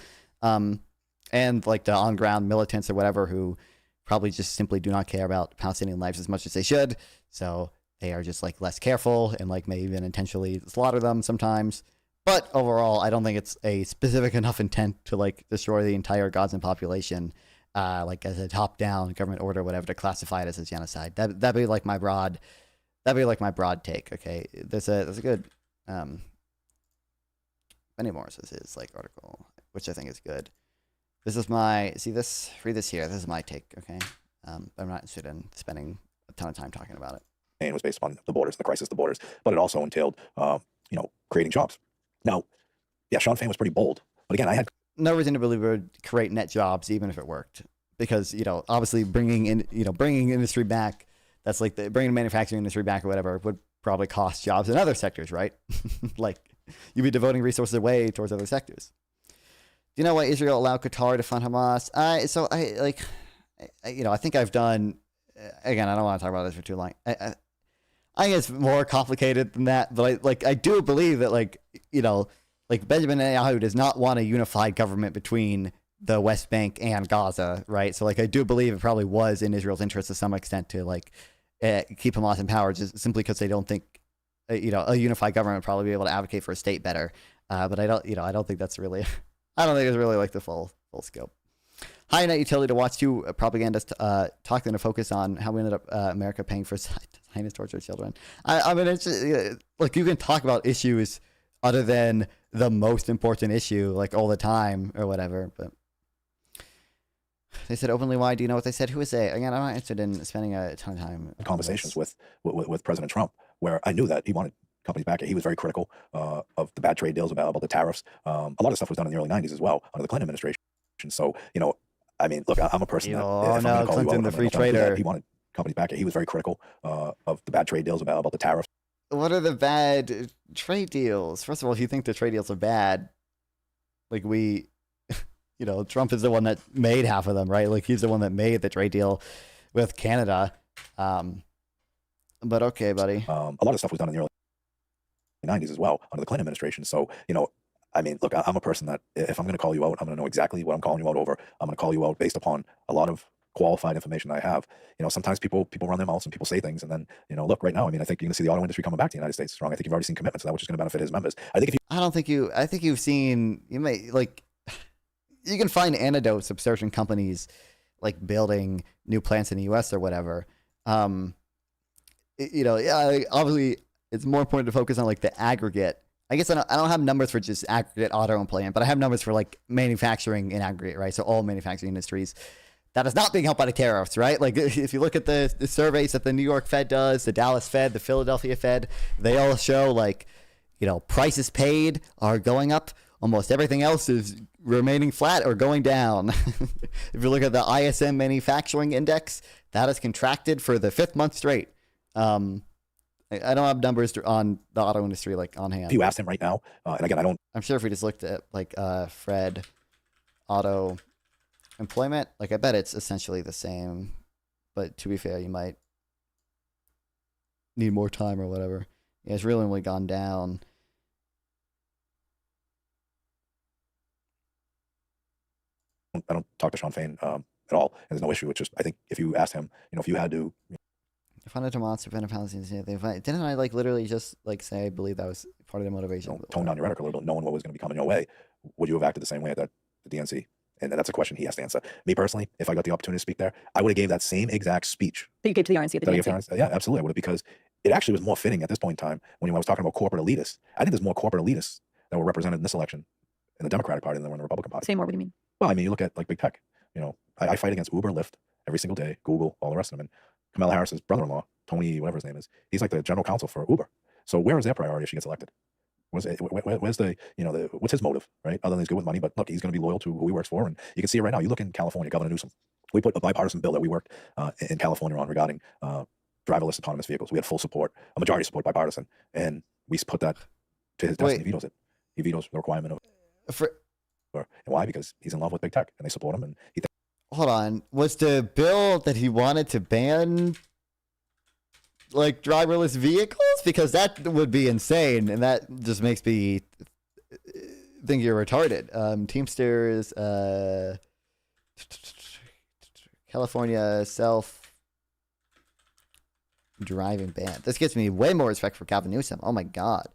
And like the on ground militants or whatever who probably just simply do not care about Palestinian lives as much as they should. So they are just like less careful and like may even intentionally slaughter them sometimes. But overall, I don't think it's a specific enough intent to like destroy the entire Gazan population, like as a top down government order, whatever, to classify it as a genocide. That'd be like my broad take. Okay. There's a good, Benny Morris's like article, which I think is good. This is my, read this here. This is my take. Okay. I'm not interested in spending a ton of time talking about it. And it was based on the borders, the crisis of the borders, but it also entailed, creating jobs. Now, yeah, Sean Fain was pretty bold, but again, I had no reason to believe it would create net jobs, even if it worked, because obviously bringing industry back, that's like bringing the manufacturing industry back or whatever would probably cost jobs in other sectors, right? Like you'd be devoting resources away towards other sectors. Do you know why Israel allowed Qatar to fund Hamas? I think I've done. Again, I don't want to talk about this for too long. I think it's more complicated than that, but I do believe that Benjamin Netanyahu does not want a unified government between the West Bank and Gaza, right? So I do believe it probably was in Israel's interest to some extent to keep Hamas in power, just simply because they don't think a unified government would probably be able to advocate for a state better. But I don't think that's really, I don't think it's really like the full scope. High net utility to watch two propagandists talking to focus on how we ended up America paying for Zionist torture children. I mean, it's just, you can talk about issues other than the most important issue all the time or whatever. But they said openly why. Do you know what they said? Who is they? Again, I'm not interested in spending a ton of time. Conversations with President Trump, where I knew that he wanted companies back. He was very critical of the bad trade deals about the tariffs. A lot of stuff was done in the early 90s as well under the Clinton administration. So, I mean, look, I'm a person that Clinton, the free trader. He wanted companies back. He was very critical of the bad trade deals about the tariffs. What are the bad trade deals? First of all, if you think the trade deals are bad, Trump is the one that made half of them, right? He's the one that made the trade deal with Canada. But okay, buddy. A lot of stuff was done in the early 90s as well under the Clinton administration. So, I mean, look, I'm a person that if I'm going to call you out, I'm going to know exactly what I'm calling you out over. I'm going to call you out based upon a lot of qualified information I have. Sometimes people run their mouths and people say things, and then look, right now, I mean, I think you're going to see the auto industry coming back to the United States strong. I think you've already seen commitments to that, which is going to benefit his members. I think you've seen, you can find anecdotes of certain companies building new plants in the U.S. or whatever. Obviously, it's more important to focus on the aggregate. I guess I don't have numbers for just aggregate auto plant, but I have numbers for manufacturing in aggregate, right? So all manufacturing industries that is not being helped by the tariffs, right? Like if you look at the surveys that the New York Fed does, the Dallas Fed, the Philadelphia Fed, they all show like, prices paid are going up. Almost everything else is remaining flat or going down. If you look at the ISM Manufacturing Index, that has contracted for the 5th month straight. I don't have numbers on the auto industry like on hand. If you asked him right now, and again, I don't. I'm sure if we just looked at like Fred auto employment, like I bet it's essentially the same. But to be fair, you might need more time or whatever. Yeah, it's really only gone down. I don't talk to Sean Fain at all, and there's no issue. It's just I think if you asked him, if you had to. If I had a monster fan of Palestine, didn't I like literally just like say I believe that was part of the motivation? Tone down your rhetoric a little bit, knowing what was going to be coming your way. Would you have acted the same way at the DNC? And that's a question he has to answer. Me personally, if I got the opportunity to speak there, I would have gave that same exact speech. That you gave to the RNC at the DNC? Yeah, absolutely. I would have, because it actually was more fitting at this point in time when I was talking about corporate elitists. I think there's more corporate elitists that were represented in this election in the Democratic Party than there were in the Republican Party. Say more. What do you mean? Well, I mean, you look at like big tech. I fight against Uber, Lyft every single day, Google, all the rest of them. And Kamala Harris's brother-in-law, Tony, whatever his name is, he's like the general counsel for Uber. So where is their priority if she gets elected? Where's the what's his motive, right? Other than he's good with money, but look, he's going to be loyal to who he works for. And you can see it right now. You look in California, Governor Newsom. We put a bipartisan bill that we worked in California on regarding driverless autonomous vehicles. We had full support, a majority support, bipartisan, and we put that to his desk and he vetoes it. He vetoes the requirement of and why? Because he's in love with big tech and they support him. And he hold on, was the bill that he wanted to ban like driverless vehicles? Because that would be insane, and that just makes me think you're retarded. Teamsters, California self-driving ban. This gives me way more respect for Gavin Newsom. Oh my god.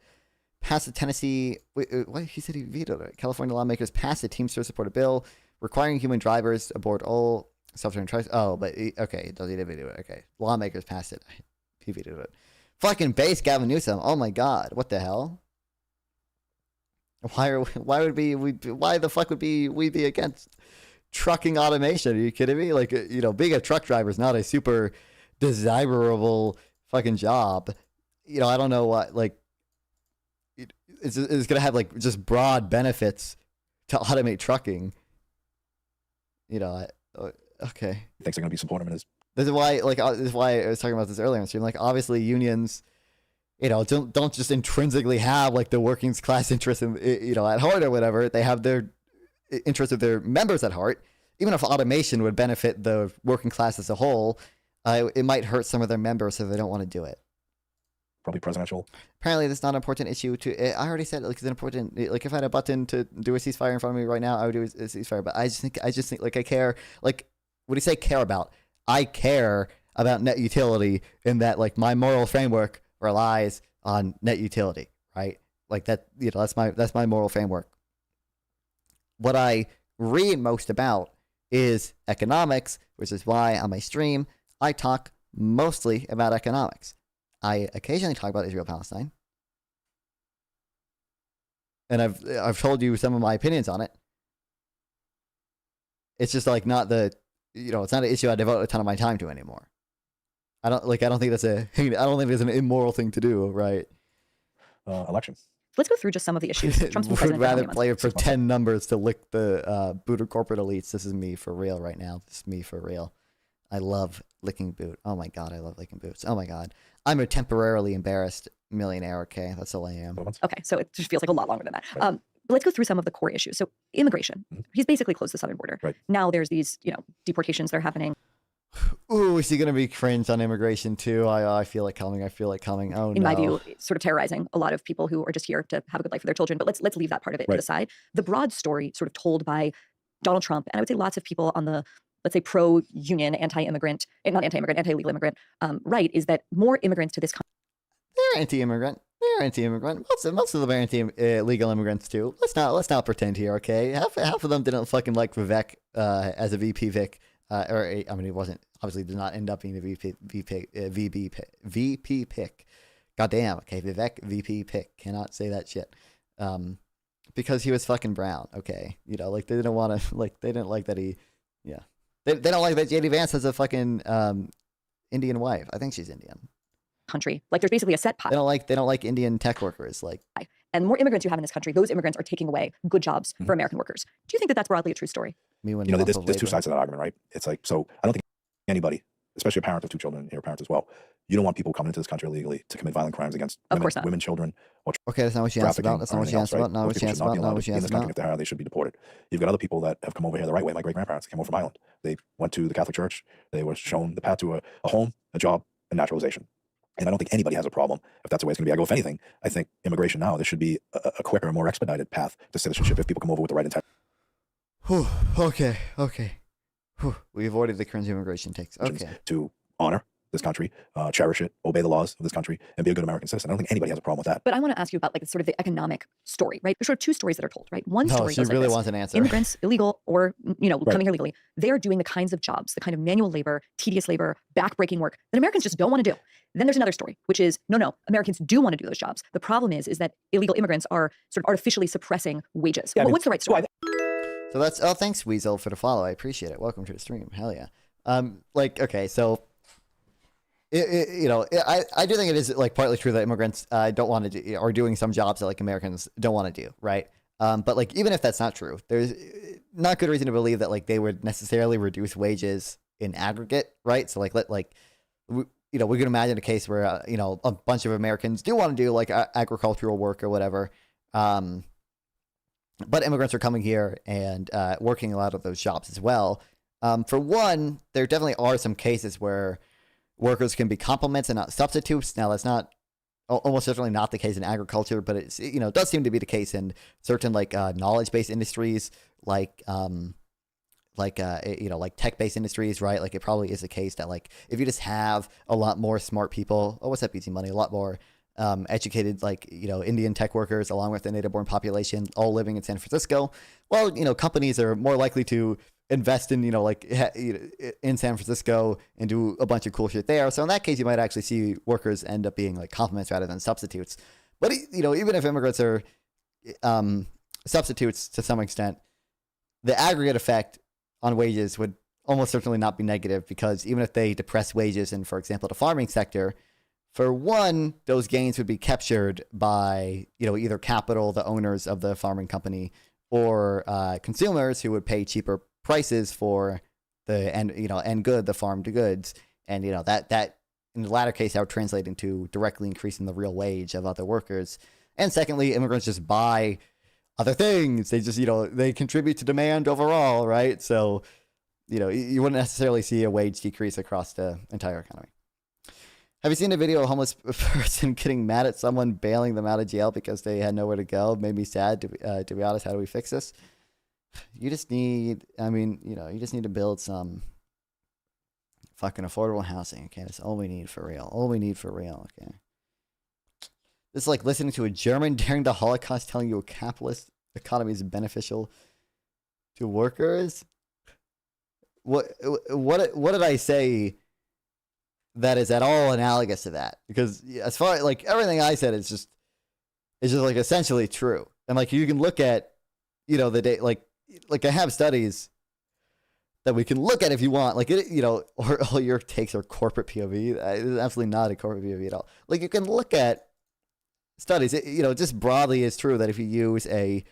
Passed the Tennessee. Wait, what? He said he vetoed it. California lawmakers passed a Teamsters supported bill requiring human drivers aboard all self-driving trucks. Oh, but okay, does he veto it? Okay, lawmakers passed it. He vetoed it. Fucking base Gavin Newsom. Oh my god, what the hell? Why the fuck would we be against trucking automation? Are you kidding me? Like, being a truck driver is not a super desirable fucking job. I don't know what, like, it's going to have like just broad benefits to automate trucking. Okay. thinks they're going to be supporting him in his. This is why I was talking about this earlier in the stream. Like, obviously unions, don't just intrinsically have like the working class interest in, at heart or whatever. They have their interest of their members at heart. Even if automation would benefit the working class as a whole, it might hurt some of their members if they don't want to do it. Probably presidential. Apparently, that's not an important issue to. I already said, like, it's an important. Like, if I had a button to do a ceasefire in front of me right now, I would do a ceasefire. But I just think, like, I care. Like, what do you say? Care about? I care about net utility, in that, like, my moral framework relies on net utility, right? Like that. That's my moral framework. What I read most about is economics, which is why on my stream I talk mostly about economics. I occasionally talk about Israel-Palestine, and I've told you some of my opinions on it. It's just like not it's not an issue I devote a ton of my time to anymore. I don't think that's an immoral thing to do, right? Election. Let's go through just some of the issues. Trump's been president would rather for only a play month. for 10 numbers to lick the boot of corporate elites. This is me for real right now. This is me for real. I love licking boot. Oh my god, I love licking boots. Oh my god. I'm a temporarily embarrassed millionaire, okay? That's all I am. Okay, so it just feels like a lot longer than that. But let's go through some of the core issues. So immigration. He's basically closed the southern border. Right. Now there's these, deportations that are happening. Ooh, is he going to be cringe on immigration too? I feel it coming. Oh, no. In my view, sort of terrorizing a lot of people who are just here to have a good life for their children. But let's leave that part of it to the side. The broad story sort of told by Donald Trump, and I would say lots of people on the, let's say, pro-union, anti-immigrant, not anti-immigrant, anti-illegal immigrant, right, is that more immigrants to this country. They're anti-immigrant. Most of them are anti-illegal immigrants too. Let's not pretend here, okay? Half of them didn't fucking like Vivek as a VP Vic, he wasn't. Obviously, did not end up being the VP pick. Goddamn. Okay, Vivek VP pick. Cannot say that shit. Because he was fucking brown. Okay, they didn't want to they didn't like that he, yeah. They don't like that JD Vance has a fucking Indian wife. I think she's Indian. Country. Like there's basically a set pie. They don't like Indian tech workers. Like, and the more immigrants you have in this country, those immigrants are taking away good jobs for American workers. Do you think that that's broadly a true story? There's two sides to that argument, right? It's like, so I don't think anybody, especially a parent of two children, your parents as well, you don't want people coming into this country illegally to commit violent crimes against women, children, or okay, that's not what she asked about. That's not what she asked about. Not what she asked about. Not what she asked about. If they're hired, they should be deported. You've got other people that have come over here the right way. My great grandparents came over from Ireland. They went to the Catholic Church. They were shown the path to a home, a job, and naturalization. And I don't think anybody has a problem if that's the way it's going to be. I go, if anything, I think immigration now, there should be a quicker, more expedited path to citizenship if people come over with the right intent. Okay. We avoided the cringe immigration takes. Okay. To honor this country, cherish it, obey the laws of this country, and be a good American citizen. I don't think anybody has a problem with that. But I want to ask you about like sort of the economic story, right? There's sort of two stories that are told, right? One story she goes really like this. wants an answer. Immigrants, illegal or coming here legally, they are doing the kinds of jobs, the kind of manual labor, tedious labor, backbreaking work that Americans just don't want to do. Then there's another story, which is no, Americans do want to do those jobs. The problem is that illegal immigrants are sort of artificially suppressing wages. Yeah, what's the right story? So that's thanks Weasel for the follow. I appreciate it. Welcome to the stream. Hell yeah. Okay, so I do think it is like partly true that immigrants don't want to do, are doing some jobs that like Americans don't want to do, right? But like even if that's not true, there's not good reason to believe that like they would necessarily reduce wages in aggregate, right? So like we can imagine a case where a bunch of Americans do want to do like agricultural work or whatever, but immigrants are coming here and working a lot of those jobs as well. For one, there definitely are some cases where workers can be complements and not substitutes. Now, that's not almost certainly not the case in agriculture, but it's it does seem to be the case in certain like knowledge-based industries, like tech-based industries, right? Like it probably is the case that like if you just have a lot more smart people, what's up, BT Money? A lot more educated like Indian tech workers along with the native-born population all living in San Francisco. Well, companies are more likely to invest in in San Francisco and do a bunch of cool shit there. So in that case, you might actually see workers end up being like complements rather than substitutes. But even if immigrants are substitutes to some extent, the aggregate effect on wages would almost certainly not be negative, because even if they depress wages in, for example, the farming sector, for one, those gains would be captured by either capital, the owners of the farming company, or consumers who would pay cheaper prices for the end good, the farmed goods, and that in the latter case that would translate into directly increasing the real wage of other workers. And secondly, immigrants just buy other things. They just they contribute to demand overall, right? So you wouldn't necessarily see a wage decrease across the entire economy. Have you seen a video of a homeless person getting mad at someone bailing them out of jail because they had nowhere to go? It made me sad. To be honest, how do we fix this? You just need, you just need to build some fucking affordable housing. Okay, that's all we need for real. All we need for real. Okay. It's like listening to a German during the Holocaust telling you a capitalist economy is beneficial to workers. What did I say that is at all analogous to that? Because as far as like everything I said is just like essentially true. And like you can look at the day like I have studies that we can look at if you want, like or all your takes are corporate POV. It's absolutely not a corporate POV at all. Like you can look at studies. Just broadly is true that if you use a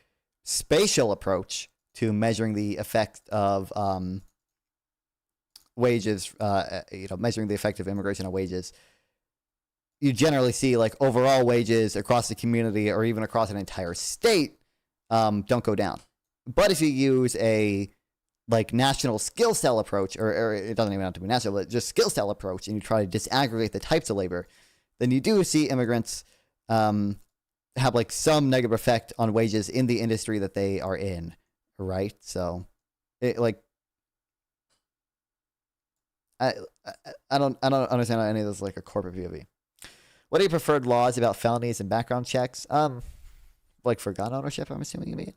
spatial approach to measuring the effect of wages, measuring the effect of immigration on wages, you generally see like overall wages across the community or even across an entire state don't go down. But if you use a like national skill cell approach, or it doesn't even have to be national, but just skill cell approach, and you try to disaggregate the types of labor, then you do see immigrants have like some negative effect on wages in the industry that they are in, right? So, I don't understand how any of this is like a corporate POV. What are your preferred laws about felonies and background checks? Like for gun ownership, I'm assuming you mean.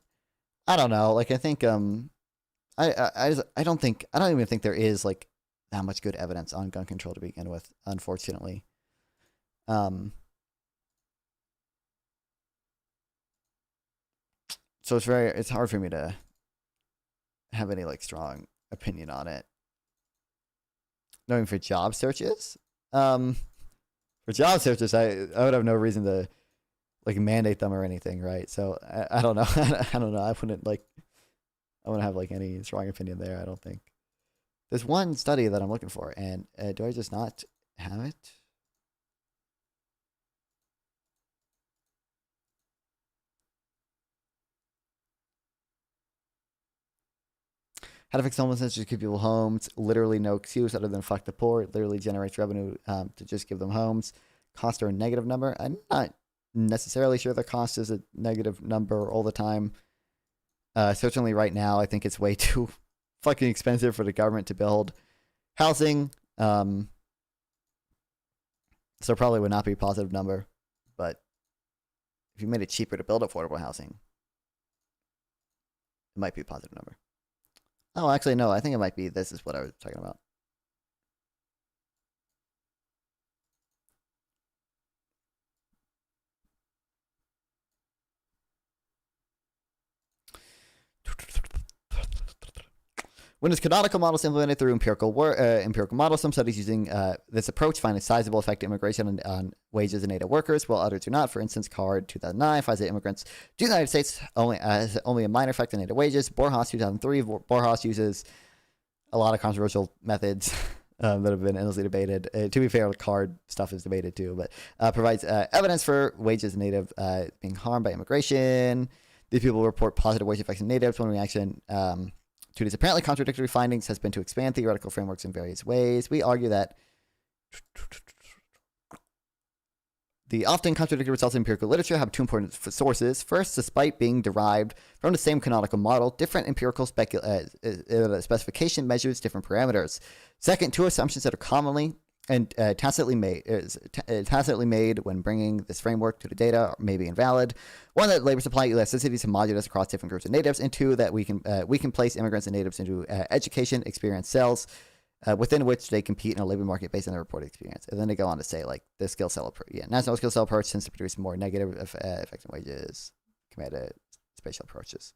I don't know. Like I think I don't even think there is like that much good evidence on gun control to begin with, unfortunately. So it's hard for me to have any like strong opinion on it. knowing for job searches. For job searches, I would have no reason to like mandate them or anything, right? So I don't know. I don't know. I wouldn't have like any strong opinion there. I don't think. There's one study that I'm looking for, and do I just not have it? How to fix homelessness, just keep people homes. Literally no excuse other than fuck the poor. It literally generates revenue to just give them homes. Costs are a negative number. I'm not necessarily sure the cost is a negative number all the time. Certainly right now, I think it's way too fucking expensive for the government to build housing. So probably would not be a positive number. But if you made it cheaper to build affordable housing, it might be a positive number. Oh, actually, no. I think it might be. This is what I was talking about. When is canonical models implemented through empirical models, some studies using this approach find a sizable effect of immigration on wages of native workers, while others do not. For instance, Card 2009 finds that immigrants to the United States has only a minor effect on native wages. Borjas 2003, Borjas uses a lot of controversial methods that have been endlessly debated. To be fair, the Card stuff is debated too, but provides evidence for wages of native being harmed by immigration. These people report positive wage effects in natives. One reaction to these apparently contradictory findings has been to expand theoretical frameworks in various ways. We argue that the often contradictory results in empirical literature have two important sources. First, despite being derived from the same canonical model, different empirical specification measures different parameters. Second, two assumptions that are commonly and tacitly made when bringing this framework to the data may be invalid. One, that labor supply elasticity is homogeneous across different groups of natives, and two, that we can place immigrants and natives into education experience cells within which they compete in a labor market based on their reported experience. And then they go on to say, like, the skill cell approach. Yeah, national skill cell approach tends to produce more negative effects on wages compared to spatial approaches.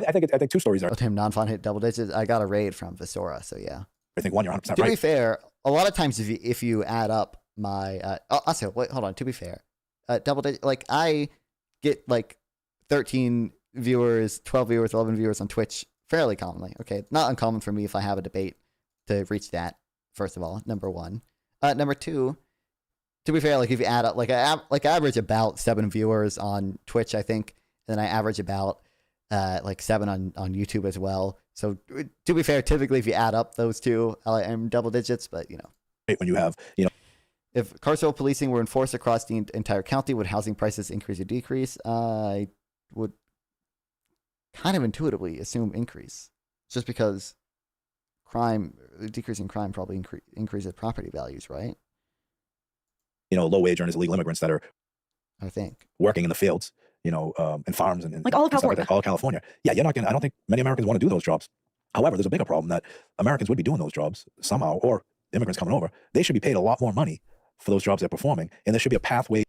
I think two stories are. Oh, damn, non-font hit double digits. I got a raid from Visora, so yeah. I think one, you're 100% right. To be fair, a lot of times if you add up my also wait, hold on. To be fair, double digit, like I get like 13 viewers, 12 viewers, 11 viewers on Twitch fairly commonly. Okay, not uncommon for me if I have a debate to reach that. First of all, number one. Number two, to be fair, like if you add up, like I average about 7 viewers on Twitch, I think, and then I average about like 7 on YouTube as well. So to be fair, typically if you add up those two, I'm double digits, but you know. When you have, you know. If carceral policing were enforced across the entire county, would housing prices increase or decrease? I would kind of intuitively assume increase, just because decreasing crime probably increases property values, right? You know, low wage earners, illegal immigrants that are, I think, working in the fields, you know, in farms and like all of and stuff California. like that, all of California. Yeah, you're not gonna. I don't think many Americans want to do those jobs. However, there's a bigger problem that Americans would be doing those jobs somehow, or immigrants coming over. They should be paid a lot more money for those jobs they're performing, and there should be a pathway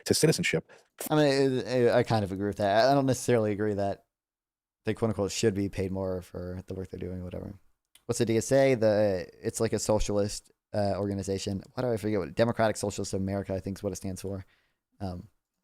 to citizenship. I mean, I kind of agree with that. I don't necessarily agree that they quote unquote should be paid more for the work they're doing, whatever. What's the DSA? It's like a socialist organization. Why do I forget what Democratic Socialist of America, I think is what it stands for.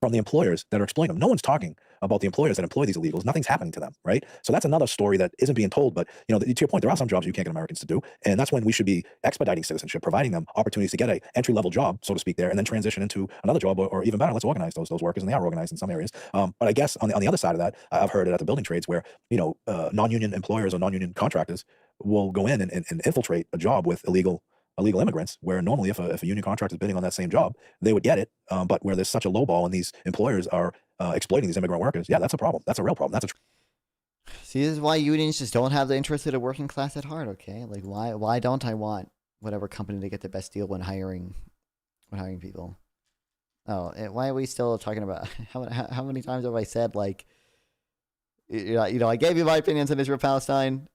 From the employers that are exploiting them. No one's talking about the employers that employ these illegals. Nothing's happening to them, right? So that's another story that isn't being told. But you know, to your point, there are some jobs you can't get Americans to do, and that's when we should be expediting citizenship, providing them opportunities to get a entry-level job, so to speak, there, and then transition into another job, or even better, let's organize those workers, and they are organized in some areas. But I guess on the other side of that, I've heard it at the building trades where you know non-union employers or non-union contractors will go in and infiltrate a job with illegal immigrants, where normally if a union contractor is bidding on that same job, they would get it. But where there's such a low ball and these employers are exploiting these immigrant workers, yeah, that's a problem. That's a real problem. See, this is why unions just don't have the interest of the working class at heart. Okay, like why don't I want whatever company to get the best deal when hiring people? Oh, and why are we still talking about how many times have I said, like, you know, I gave you my opinions on Israel Palestine.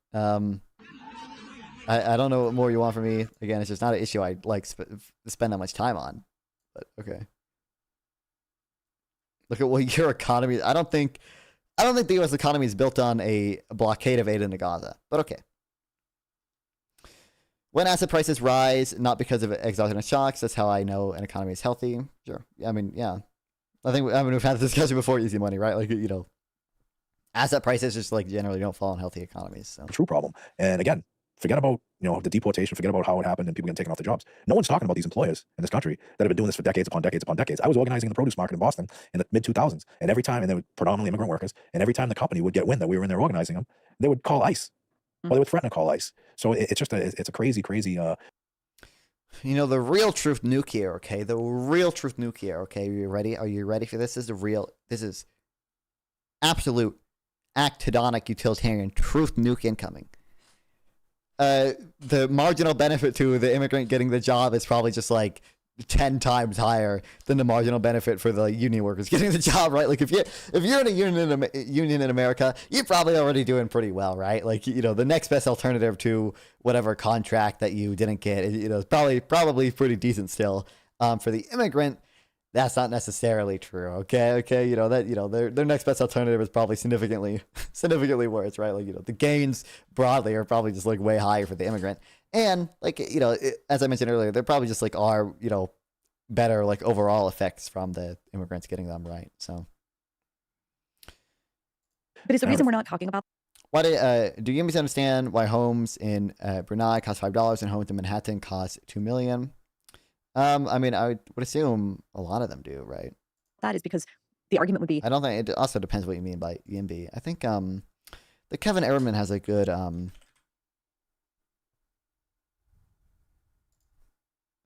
I don't know what more you want from me. Again, it's just not an issue I like spend that much time on. But okay. Look at what your economy. I don't think the U.S. economy is built on a blockade of aid in Gaza. But okay. When asset prices rise, not because of exogenous shocks, that's how I know an economy is healthy. Sure. I mean, yeah. I mean, we've had this discussion before, easy money, right? Like, you know, asset prices just like generally don't fall in healthy economies. So. True problem. And again, forget about, you know, the deportation, forget about how it happened and people getting taken off their jobs. No one's talking about these employers in this country that have been doing this for decades upon decades upon decades. I was organizing in the produce market in Boston in the mid 2000s, and every time, and they were predominantly immigrant workers, and every time the company would get wind that we were in there organizing them, they would call ICE, or they would threaten to call ICE. So it's just it's a crazy, crazy. You know, the real truth nuke here, okay? The real truth nuke here, okay? Are you ready? Are you ready for this? This is absolute actodonic utilitarian truth nuke incoming. The marginal benefit to the immigrant getting the job is probably just like 10 times higher than the marginal benefit for the union workers getting the job, right? Like if you're in a union in America, you're probably already doing pretty well, right? Like, you know, the next best alternative to whatever contract that you didn't get, you know, is probably pretty decent still. For the immigrant, that's not necessarily true. Okay. You know, that, you know, their next best alternative is probably significantly worse, right? Like, you know, the gains broadly are probably just like way higher for the immigrant. And like, you know, as I mentioned earlier, there probably just like are, you know, better like overall effects from the immigrants getting them right. So. But is the reason we're not talking about? Why do you understand why homes in Brunei cost $5 and homes in Manhattan cost $2 million? I mean, I would assume a lot of them do, right? That is because the argument would be. I don't think it also depends what you mean by EMB. I think the Kevin Ehrman has a good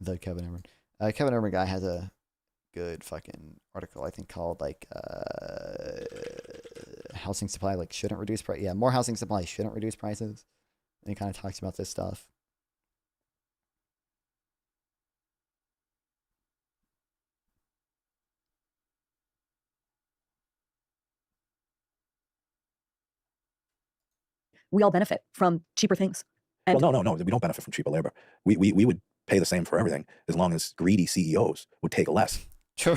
the Kevin Ehrman guy has a good fucking article, I think, called like housing supply like shouldn't reduce price. Yeah, more housing supply shouldn't reduce prices. And he kind of talks about this stuff. We all benefit from cheaper things. And well, no, we don't benefit from cheaper labor. We would pay the same for everything as long as greedy CEOs would take less. So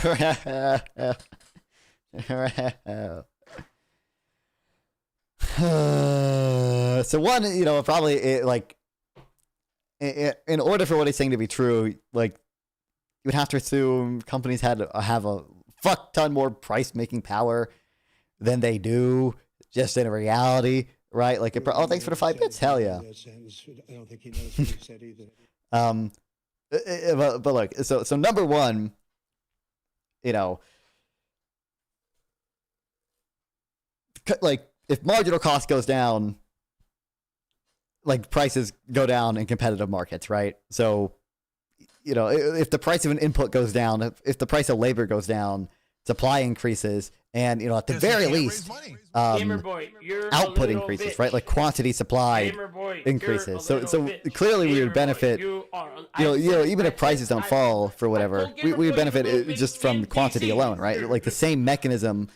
one, you know, probably in order for what he's saying to be true, like you would have to assume companies have a fuck ton more price making power than they do just in reality. Right, like thanks for the 5 bits. Hell yeah. I don't think he knows what he said either. But look, so number one, you know, like if marginal cost goes down, like prices go down in competitive markets, right? So, you know, if the price of an input goes down, if the price of labor goes down, supply increases. And, you know, at the very least, output increases, right? Like quantity supply increases. So clearly we would benefit, you know, even if prices don't fall for whatever, we would benefit just from quantity alone, right? Like the same mechanism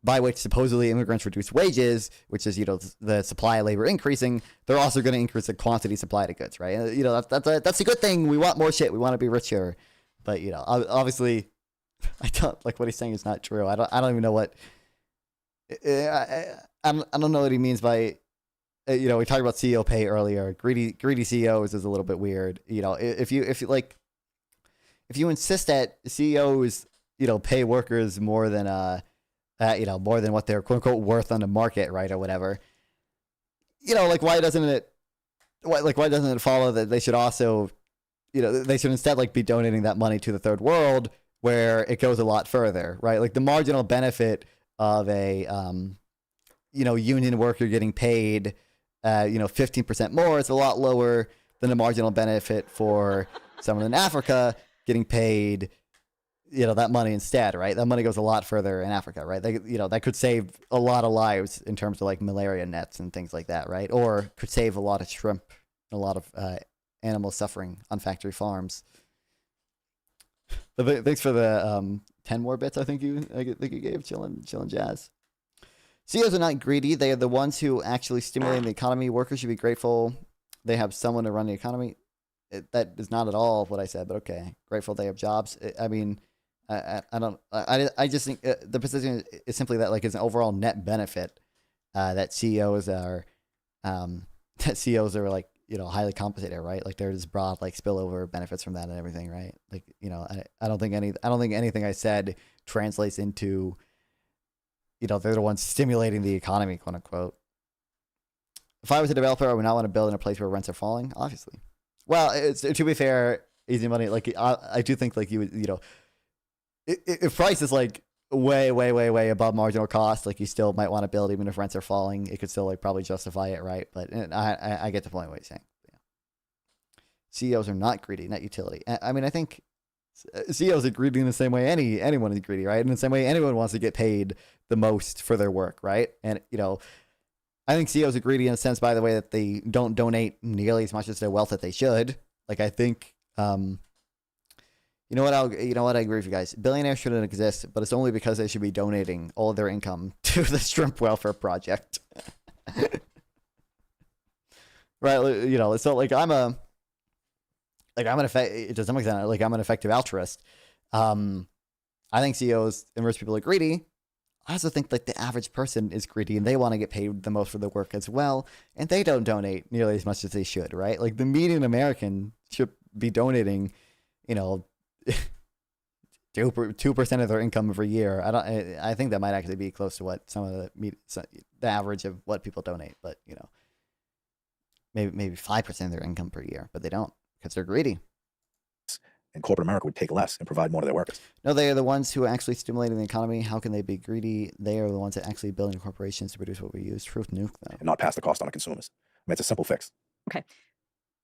by which supposedly immigrants reduce wages, which is, you know, the supply of labor increasing, they're also going to increase the quantity supplied of goods, right? You know, that's a good thing. We want more shit. We want to be richer. But, you know, obviously, I don't like what he's saying is not true. I don't even know what I don't know what he means by you know, we talked about CEO pay earlier. Greedy CEOs is a little bit weird. You know, if you insist that CEOs, you know, pay workers more than you know, more than what they're quote unquote worth on the market, right, or whatever. You know, like why doesn't it follow that they should also, you know, they should instead like be donating that money to the third world, where it goes a lot further, right? Like the marginal benefit of a, you know, union worker getting paid, you know, 15% more is a lot lower than the marginal benefit for someone in Africa getting paid, you know, that money instead, right? That money goes a lot further in Africa, right? They, you know, that could save a lot of lives in terms of like malaria nets and things like that, right? Or could save a lot of shrimp, a lot of animal suffering on factory farms. But thanks for the 10 more bits. I think you gave chillin' jazz. CEOs are not greedy. They are the ones who actually stimulate the economy. Workers should be grateful they have someone to run the economy. That is not at all what I said, but okay. Grateful they have jobs. I mean, I just think the position is simply that like it's an overall net benefit that CEOs are like, highly compensated, right? Like there's broad like spillover benefits from that and everything, right? Like, I don't think anything I said translates into, they're the ones stimulating the economy, quote unquote. If I was a developer, I would not want to build in a place where rents are falling, obviously. Well, to be fair, easy money, like I do think like if price is like way above marginal cost, like you still might want to build even if rents are falling. It could still like probably justify it, right? But I get the point of what you're saying. Yeah. CEOs are not greedy, not utility. I mean, I think CEOs are greedy in the same way anyone is greedy, right? In the same way anyone wants to get paid the most for their work, right? And I think CEOs are greedy in a sense, by the way, that they don't donate nearly as much as their wealth that they should. Like I think, you know what? I agree with you guys. Billionaires shouldn't exist, but it's only because they should be donating all of their income to the Shrimp Welfare Project. Right? So like I'm an effective altruist. I think CEOs and rich people are greedy. I also think like the average person is greedy and they want to get paid the most for their work as well, and they don't donate nearly as much as they should, right? Like the median American should be donating, 2% of their income every year. I think that might actually be close to what some of the average of what people donate, but maybe 5% of their income per year, but they don't because they're greedy. And corporate America would take less and provide more to their workers. No, they are the ones who are actually stimulating the economy. How can they be greedy? They are the ones that actually building corporations to produce what we use. Truth nuke, though. And not pass the cost on to consumers. I mean, it's a simple fix. Okay.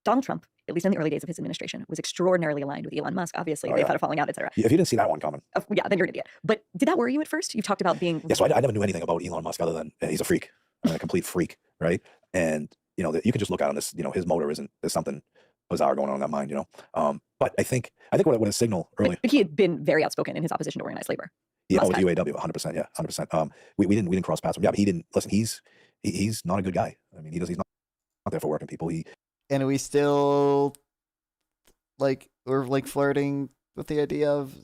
Donald Trump, at least in the early days of his administration, was extraordinarily aligned with Elon Musk. Obviously, they've had a falling out, etc. If you didn't see that one coming. Yeah, then you're an idiot. But did that worry you at first? You've talked about being... Yeah, so I never knew anything about Elon Musk other than he's a freak. I mean, a complete freak, right? And, you can just look at him, his motor there's something bizarre going on in that mind, But I think what a signal early. But he had been very outspoken in his opposition to organized labor. Yeah, with UAW, 100%, yeah, 100%. We didn't cross paths with him. Yeah, but he didn't listen. He's not a good guy. I mean, he's not there for working people. And we still we're flirting with the idea of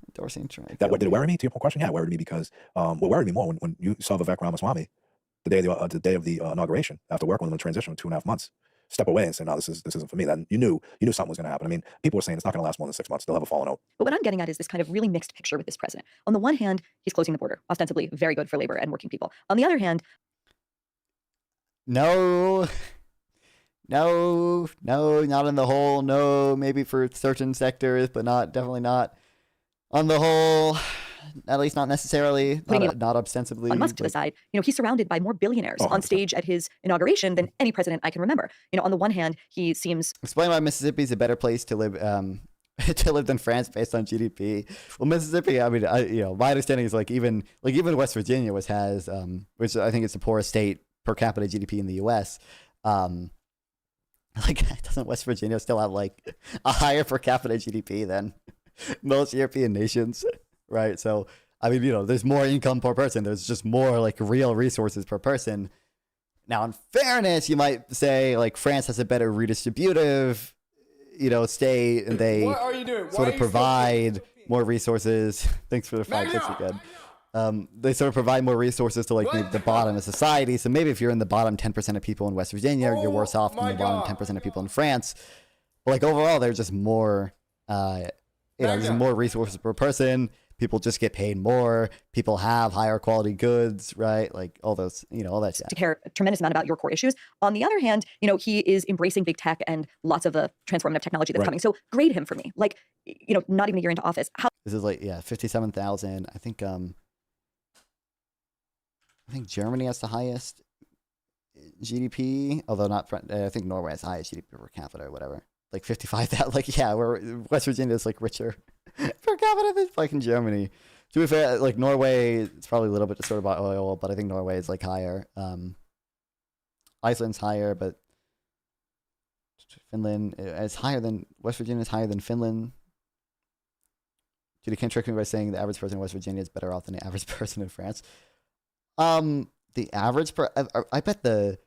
endorsing Trump. What did it worry me? To your question, yeah, it worried me because what worried me more when you saw Vivek Ramaswamy the day of the inauguration after working with him in transition for 2.5 months. Step away and say, no, this isn't for me. Then you knew something was going to happen. I mean, people were saying it's not going to last more than 6 months. They'll have a falling out. But what I'm getting at is this kind of really mixed picture with this president. On the one hand, he's closing the border, ostensibly very good for labor and working people. On the other hand, no, not in the whole. No, maybe for certain sectors, but definitely not on the whole. At least not necessarily, not ostensibly. On Musk to the side, he's surrounded by more billionaires on stage at his inauguration than any president I can remember. On the one hand, he seems... Explain why Mississippi is a better place to live than France based on GDP. Well, Mississippi, I mean, my understanding is even West Virginia, which has, which I think is the poorest state per capita GDP in the U.S. Doesn't West Virginia still have a higher per capita GDP than most European nations? Right. So, I mean, there's more income per person. There's just more real resources per person. Now, in fairness, you might say France has a better redistributive, state, and they sort of provide more resources. Thanks for the 5 cents again. They sort of provide more resources to maybe the bottom of society. So maybe if you're in the bottom 10% of people in West Virginia, you're worse off than the bottom 10% of people in France. But overall, there's just more, there's more resources per person. People just get paid more. People have higher quality goods, right? All those, all that shit. To care a tremendous amount about your core issues. On the other hand, he is embracing big tech and lots of the transformative technology that's coming. So grade him for me. Not even a year into office. This is 57,000. I think Germany has the highest GDP, although not. I think Norway has the highest GDP per capita or whatever. 55,000. Where West Virginia is richer per capita than fucking Germany. To be fair, Norway, it's probably a little bit distorted by oil, but I think Norway is higher. Iceland's higher, but Finland is higher than West Virginia is higher than Finland. Dude, you can't trick me by saying the average person in West Virginia is better off than the average person in France. The average I bet the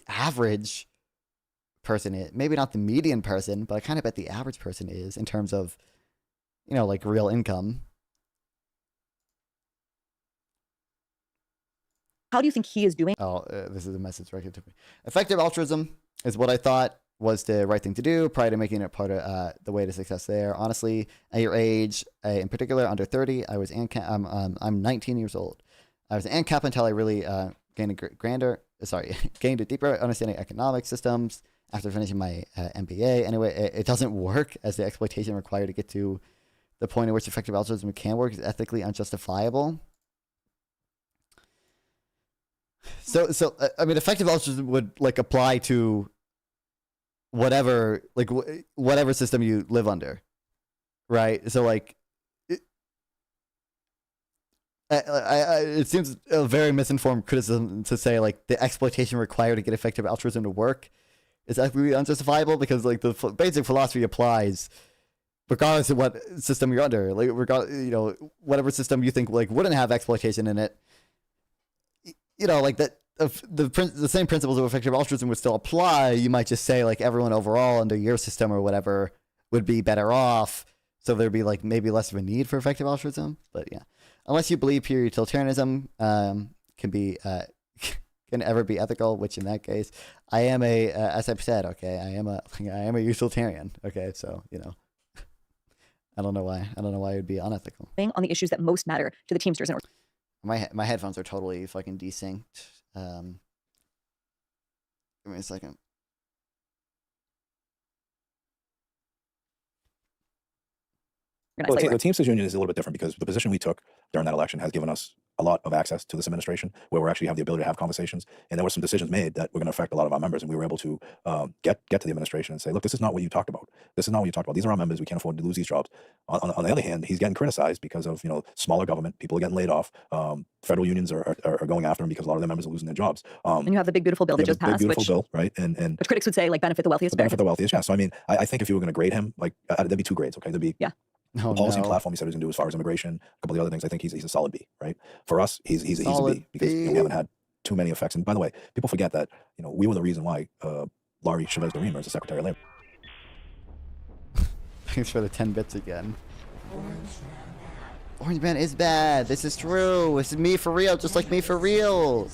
average person is maybe not the median person, but I kind of bet the average person is in terms of real income. How do you think he is doing? Oh, this is a message directed to me. Effective altruism is what I thought was the right thing to do prior to making it part of the way to success there. Honestly, at your age, in particular, under 30, I was I'm 19 years old. I was ANCAP until I really gained a deeper understanding of economic systems after finishing my MBA. Anyway, it doesn't work, as the exploitation required to get to the point at which effective altruism can work is ethically unjustifiable. So I mean, effective altruism would like apply to whatever whatever system you live under, right? So like, it seems a very misinformed criticism to say like the exploitation required to get effective altruism to work is ethically unjustifiable, because like the basic philosophy applies regardless of what system you're under. Like whatever system you think like wouldn't have exploitation in it, like that. The same principles of effective altruism would still apply. You might just say like everyone overall under your system or whatever would be better off, so there'd be like maybe less of a need for effective altruism. But yeah, unless you believe pure utilitarianism can ever be ethical, which in that case I am as I've said, okay, I am a utilitarian. Okay, so I don't know why it would be unethical. On the issues that most matter to the Teamsters and my headphones are totally fucking desynced. Give me a second. Well, the Teamsters Union is a little bit different because the position we took during that election has given us a lot of access to this administration, where we actually have the ability to have conversations. And there were some decisions made that were going to affect a lot of our members, and we were able to get to the administration and say, look, this is not what you talked about. This is not what you talked about. These are our members. We can't afford to lose these jobs. On the other hand, he's getting criticized because of smaller government. People are getting laid off. Federal unions are going after him because a lot of their members are losing their jobs. And you have the big beautiful bill that just passed, beautiful bill, right? And which critics would say like benefit the wealthiest. Benefit the wealthiest, yeah. So I mean, I think if you were going to grade him, like there'd be 2 grades. Okay, there'd be the policy and platform he said he was going to do as far as immigration, a couple of the other things. I think he's a solid B, right? For us, he's a B because we haven't had too many effects. And by the way, people forget that we were the reason why Laurie Chavez-DeRemer is the Secretary of Labor. Thanks for the 10 bits again. Orange Man is bad. This is true. This is me for real, just like me for real.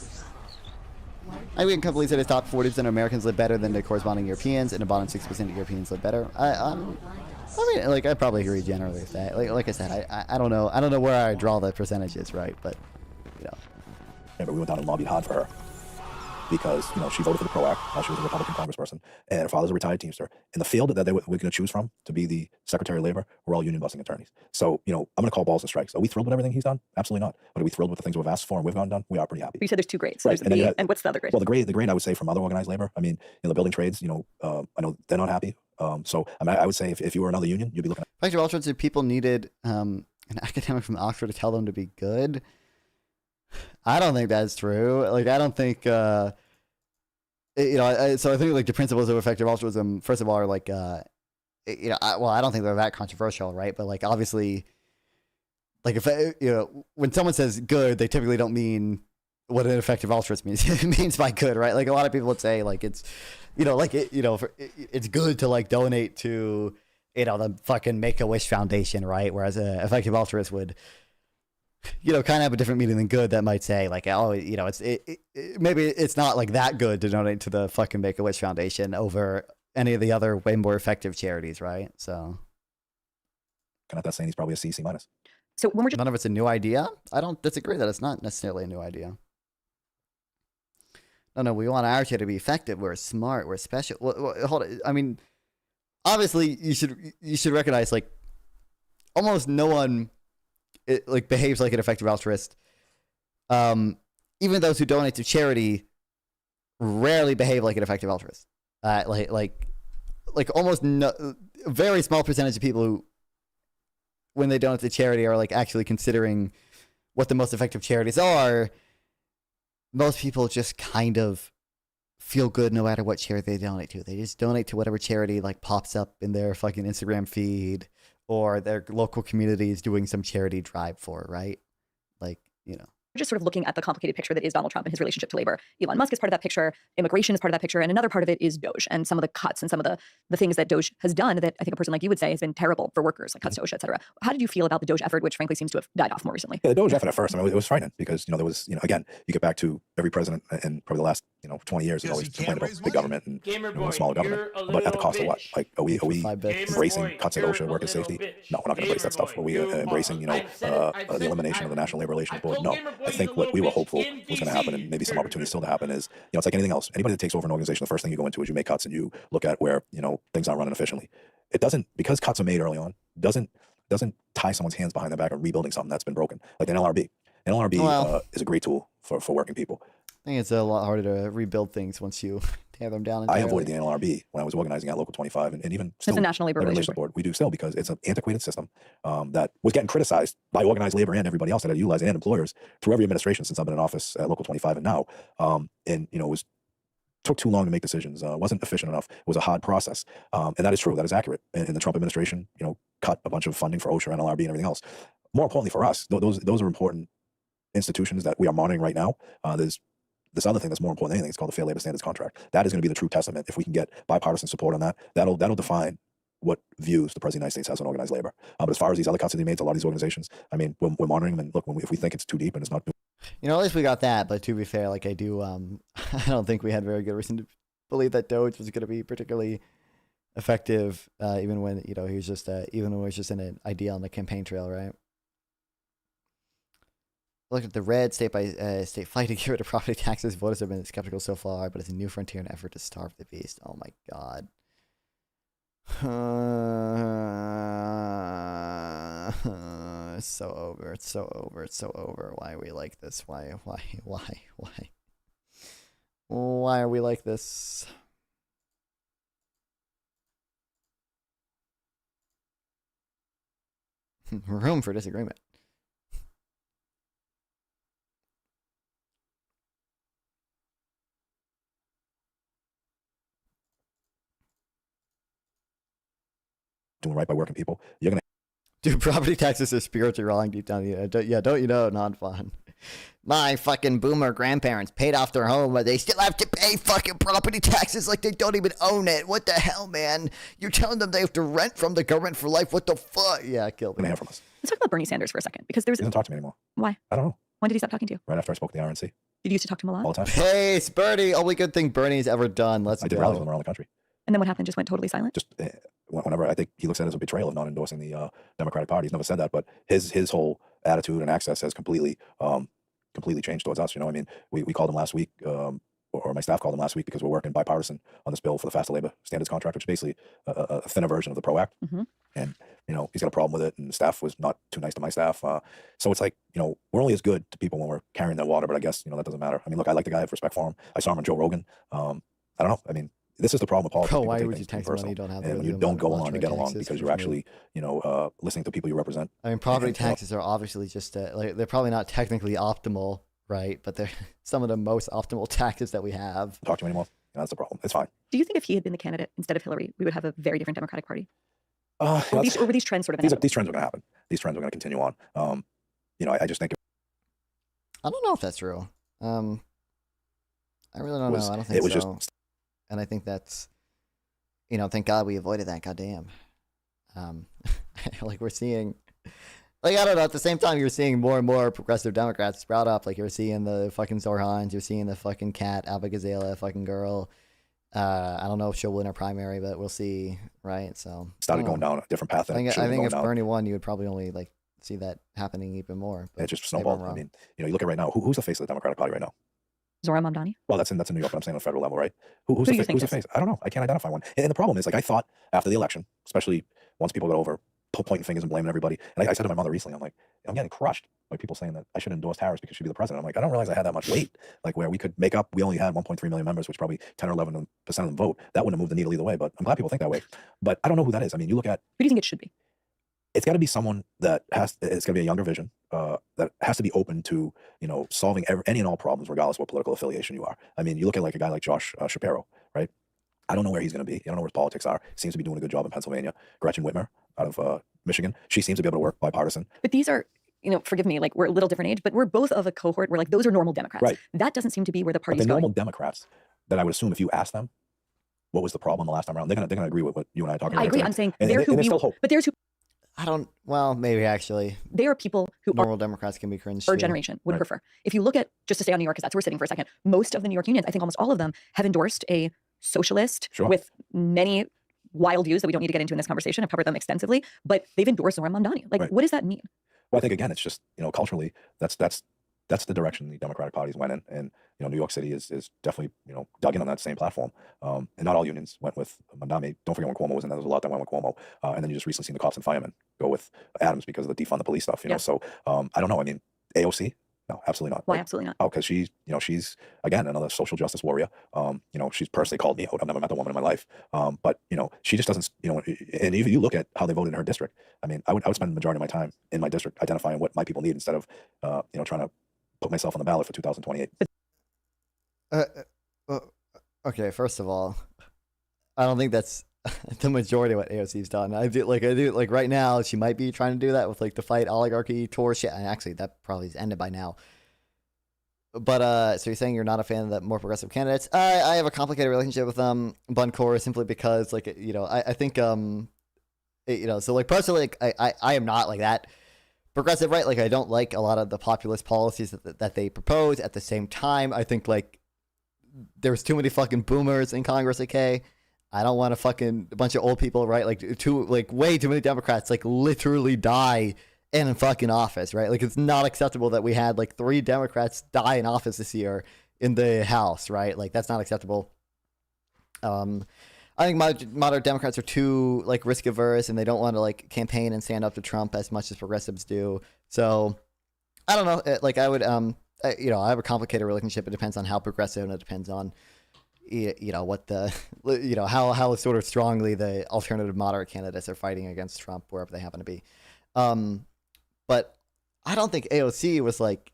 I can't believe that the top 40% of Americans live better than the corresponding Europeans, and the bottom 6% of Europeans live better. I mean, like, I probably agree generally with that. Like I said, I don't know. I don't know where I draw the percentages, right? But, Yeah, but we went down and lobbied hard for her because, she voted for the PRO Act while she was a Republican congressperson, and her father's a retired Teamster. In the field that we're going to choose from to be the Secretary of Labor, we're all union busting attorneys. So, I'm going to call balls and strikes. Are we thrilled with everything he's done? Absolutely not. But are we thrilled with the things we've asked for and we've gotten done? We are pretty happy. But you said there's 2 grades. So Right. there's the B, and what's the other grade? Well, the grade I would say from other organized labor. I mean, in the building trades, I know they're not happy. So I mean, I would say if you were another union, you'd be looking at. Effective altruism, people needed an academic from Oxford to tell them to be good. I don't think that's true. Like, I don't think, so I think like the principles of effective altruism, first of all, are like, I don't think they're that controversial, right? But like, obviously, like if, when someone says good, they typically don't mean what an effective altruist means. It means by good, right? Like a lot of people would say like it's, it's good to like donate to, the fucking Make-A-Wish Foundation, right? Whereas an effective altruist would, kind of have a different meaning than good. That might say like, oh, maybe it's not like that good to donate to the fucking Make-A-Wish Foundation over any of the other way more effective charities, right? So, Kind of that saying he's probably a CC minus. So when we're just none of it's a new idea. I don't disagree that it's not necessarily a new idea. No, we want our charity to be effective. We're smart. We're special. Well, hold on. I mean, obviously, you should recognize like almost no one behaves like an effective altruist. Even those who donate to charity rarely behave like an effective altruist. Like almost no, a very small percentage of people who, when they donate to charity, are like actually considering what the most effective charities are. Most people just kind of feel good no matter what charity they donate to. They just donate to whatever charity like pops up in their fucking Instagram feed or their local community is doing some charity drive for, right? Like, just sort of looking at the complicated picture that is Donald Trump and his relationship to labor. Elon Musk is part of that picture. Immigration is part of that picture. And another part of it is Doge and some of the cuts and some of the things that Doge has done that I think a person like you would say has been terrible for workers, like cuts to OSHA, et cetera. How did you feel about the Doge effort, which frankly seems to have died off more recently? Yeah, the Doge effort at first, I mean, it was frightening because, there was, again, you get back to every president in probably the last, 20 years has always complained about big government and smaller government. But at the cost of what? Like, are we embracing cuts at OSHA, worker safety? No, we're not going to embrace that stuff. Are we embracing, the elimination of the National Labor Relations Board? No. I think what we were hopeful was going to happen, and maybe some opportunities still to happen, is, it's like anything else. Anybody that takes over an organization, the first thing you go into is you make cuts and you look at where, things aren't running efficiently. It doesn't, because cuts are made early on, doesn't tie someone's hands behind their back on rebuilding something that's been broken. Like the NLRB. NLRB is a great tool for working people. I think it's a lot harder to rebuild things once you tear them down. I avoided the NLRB when I was organizing at Local 25, and even still, the National Labor Relations Board. We do still, because it's an antiquated system that was getting criticized by organized labor and everybody else that had utilized it, and employers through every administration since I've been in office at Local 25 and now. And it was took too long to make decisions. Wasn't efficient enough. It was a hard process, and that is true. That is accurate. And the Trump administration, cut a bunch of funding for OSHA, NLRB, and everything else. More importantly for us, those are important institutions that we are monitoring right now. There's this other thing that's more important than anything. It's called the Fair Labor Standards Contract. That is going to be the true testament. If we can get bipartisan support on that, that'll define what views the President of the United States has on organized labor. But as far as these other cuts that he made to a lot of these organizations, I mean, we're monitoring them. And look, if we think it's too deep and it's not, at least we got that. But to be fair, like I do, I don't think we had very good reason to believe that Doge was going to be particularly effective, even when he was just even when it was just an idea on the campaign trail, right? Look at the red state by state fight to get rid of property taxes. Voters have been skeptical so far, but it's a new frontier and effort to starve the beast. Oh my god. It's so over. It's so over. It's so over. Why are we like this? Why are we like this? Room for disagreement. doing right by working people, you're gonna. Dude, property taxes are spiritually wrong deep down. Don't you know? Not fun. My fucking boomer grandparents paid off their home, but they still have to pay fucking property taxes like they don't even own it. What the hell, man? You're telling them they have to rent from the government for life? What the fuck? Yeah, kill them. From us. Let's talk about Bernie Sanders for a second, because He doesn't talk to me anymore. Why? I don't know. When did he stop talking to you? Right after I spoke to the RNC. Did you used to talk to him a lot? All the time. Hey, it's Bernie. Only good thing Bernie's ever done. Let's I did go. rallies with him around the country. And then what happened? Just went totally silent? Just whenever I think he looks at it as a betrayal of not endorsing the Democratic Party. He's never said that, but his whole attitude and access has completely changed towards us. I mean, we called him last week, or my staff called him last week, because we're working bipartisan on this bill for the Faster Labor Standards Contract, which is basically a thinner version of the PRO Act. Mm-hmm. And he's got a problem with it, and the staff was not too nice to my staff. So it's like, we're only as good to people when we're carrying their water, but I guess that doesn't matter. I mean, look, I like the guy, I have respect for him. I saw him on Joe Rogan. I don't know. I mean, this is the problem with politics. Bro, why would you tax money you don't have? And when you don't go along to get along, because you're actually, listening to people you represent. I mean, property taxes are obviously just like, they're probably not technically optimal, right? But they're some of the most optimal taxes that we have. Talk to me anymore. That's the problem. It's fine. Do you think if he had been the candidate instead of Hillary, we would have a very different Democratic Party? Or were these trends sort of? These trends are going to happen. These trends are going to continue on. I just think. I don't know if that's true. I really don't know. I don't think it was so. Just. And I think that's, thank God we avoided that. Goddamn. Like we're seeing, like, I don't know. At the same time, you're seeing more and more progressive Democrats sprout up. Like you're seeing the fucking Zorhans, you're seeing the fucking cat, Alba Gazela, fucking girl. I don't know if she'll win her primary, but we'll see, right? So started going down a different path. I think if Bernie won, you would probably only like see that happening even more. It just snowballed. I mean, you look at right now, who's the face of the Democratic Party right now? Zohran Mamdani. Well, that's in New York, but I'm saying on the federal level, right? Who's the face? I don't know. I can't identify one. And the problem is, like, I thought after the election, especially once people got over pointing fingers and blaming everybody, and I said to my mother recently, I'm like, I'm getting crushed by people saying that I should endorse Harris because she'd be the president. I'm like, I don't realize I had that much weight. Like, where we could make up, we only had 1.3 million members, which probably 10 or 11% of them vote. That wouldn't have moved the needle either way. But I'm glad people think that way. But I don't know who that is. I mean, you look at. Who do you think it should be? It's got to be someone that it's got to be a younger vision, that has to be open to, solving any and all problems, regardless of what political affiliation you are. I mean, you look at like a guy like Josh Shapiro, right? I don't know where he's going to be. I don't know where his politics are. He seems to be doing a good job in Pennsylvania. Gretchen Whitmer out of Michigan. She seems to be able to work bipartisan. But these are forgive me, like we're a little different age, but we're both of a cohort where like those are normal Democrats. Right. That doesn't seem to be where the But party's the normal going. Democrats that I would assume if you ask them what was the problem the last time around, they're gonna agree with what you and I are talking about. I agree. today. I'm saying And they're who there's we, still hope. but there's who I don't. Well, maybe actually. they are people who Normal Democrats can be cringe. our too. generation would Right. prefer. If you look at, just to stay on New York, because that's where we're sitting for a second, most of the New York unions, I think almost all of them, have endorsed a socialist with many wild views that we don't need to get into in this conversation. I've covered them extensively, but they've endorsed Zoran Mamdani. Like, Right. what does that mean? Well, I think again, it's just culturally, that's the direction the Democratic parties went in, and New York City is definitely dug in on that same platform. And not all unions went with Mamdani. Don't forget when Cuomo was in there, there was a lot that went with Cuomo, and then you just recently seen the cops and firemen go with Adams because of the defund the police stuff. Yeah. So I don't know. I mean, AOC. No, absolutely not. Why absolutely not? Oh, because she's again another social justice warrior. She's personally called me out. I've never met the woman in my life. But she just doesn't. And if you look at how they voted in her district, I mean, I would spend the majority of my time in my district identifying what my people need instead of trying to put myself on the ballot for 2028. Okay, first of all, I don't think that's the majority of what AOC's done. I do like right now she might be trying to do that with like the Fight Oligarchy tour shit. And actually, that probably is ended by now. But so you're saying you're not a fan of the more progressive candidates? I have a complicated relationship with Buncor simply because like I think so like personally like, I am not like that progressive, right? Like I don't like a lot of the populist policies that they propose. At the same time, I think like there's too many fucking boomers in Congress. Okay, I don't want a bunch of old people, right? Like way too many Democrats like literally die in fucking office, right? Like it's not acceptable that we had like 3 Democrats die in office this year in the House, right? Like that's not acceptable. I think moderate Democrats are too like risk averse and they don't want to like campaign and stand up to Trump as much as progressives do. So I don't know. Like I would, I have a complicated relationship. It depends on how progressive and it depends on, what the, how sort of strongly the alternative moderate candidates are fighting against Trump wherever they happen to be. But I don't think AOC was like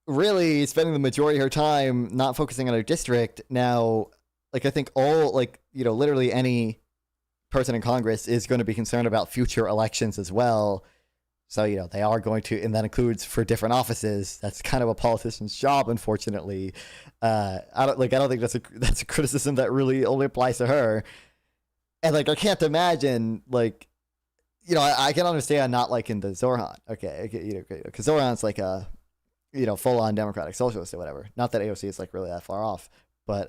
really spending the majority of her time not focusing on her district. Now, like I think all literally any person in Congress is going to be concerned about future elections as well. So, they are going to, and that includes for different offices. That's kind of a politician's job, unfortunately. I don't think that's a criticism that really only applies to her. And like I can't imagine like I can understand not liking the Zoran. Okay, because Zoran's like a full on democratic socialist or whatever. Not that AOC is like really that far off, but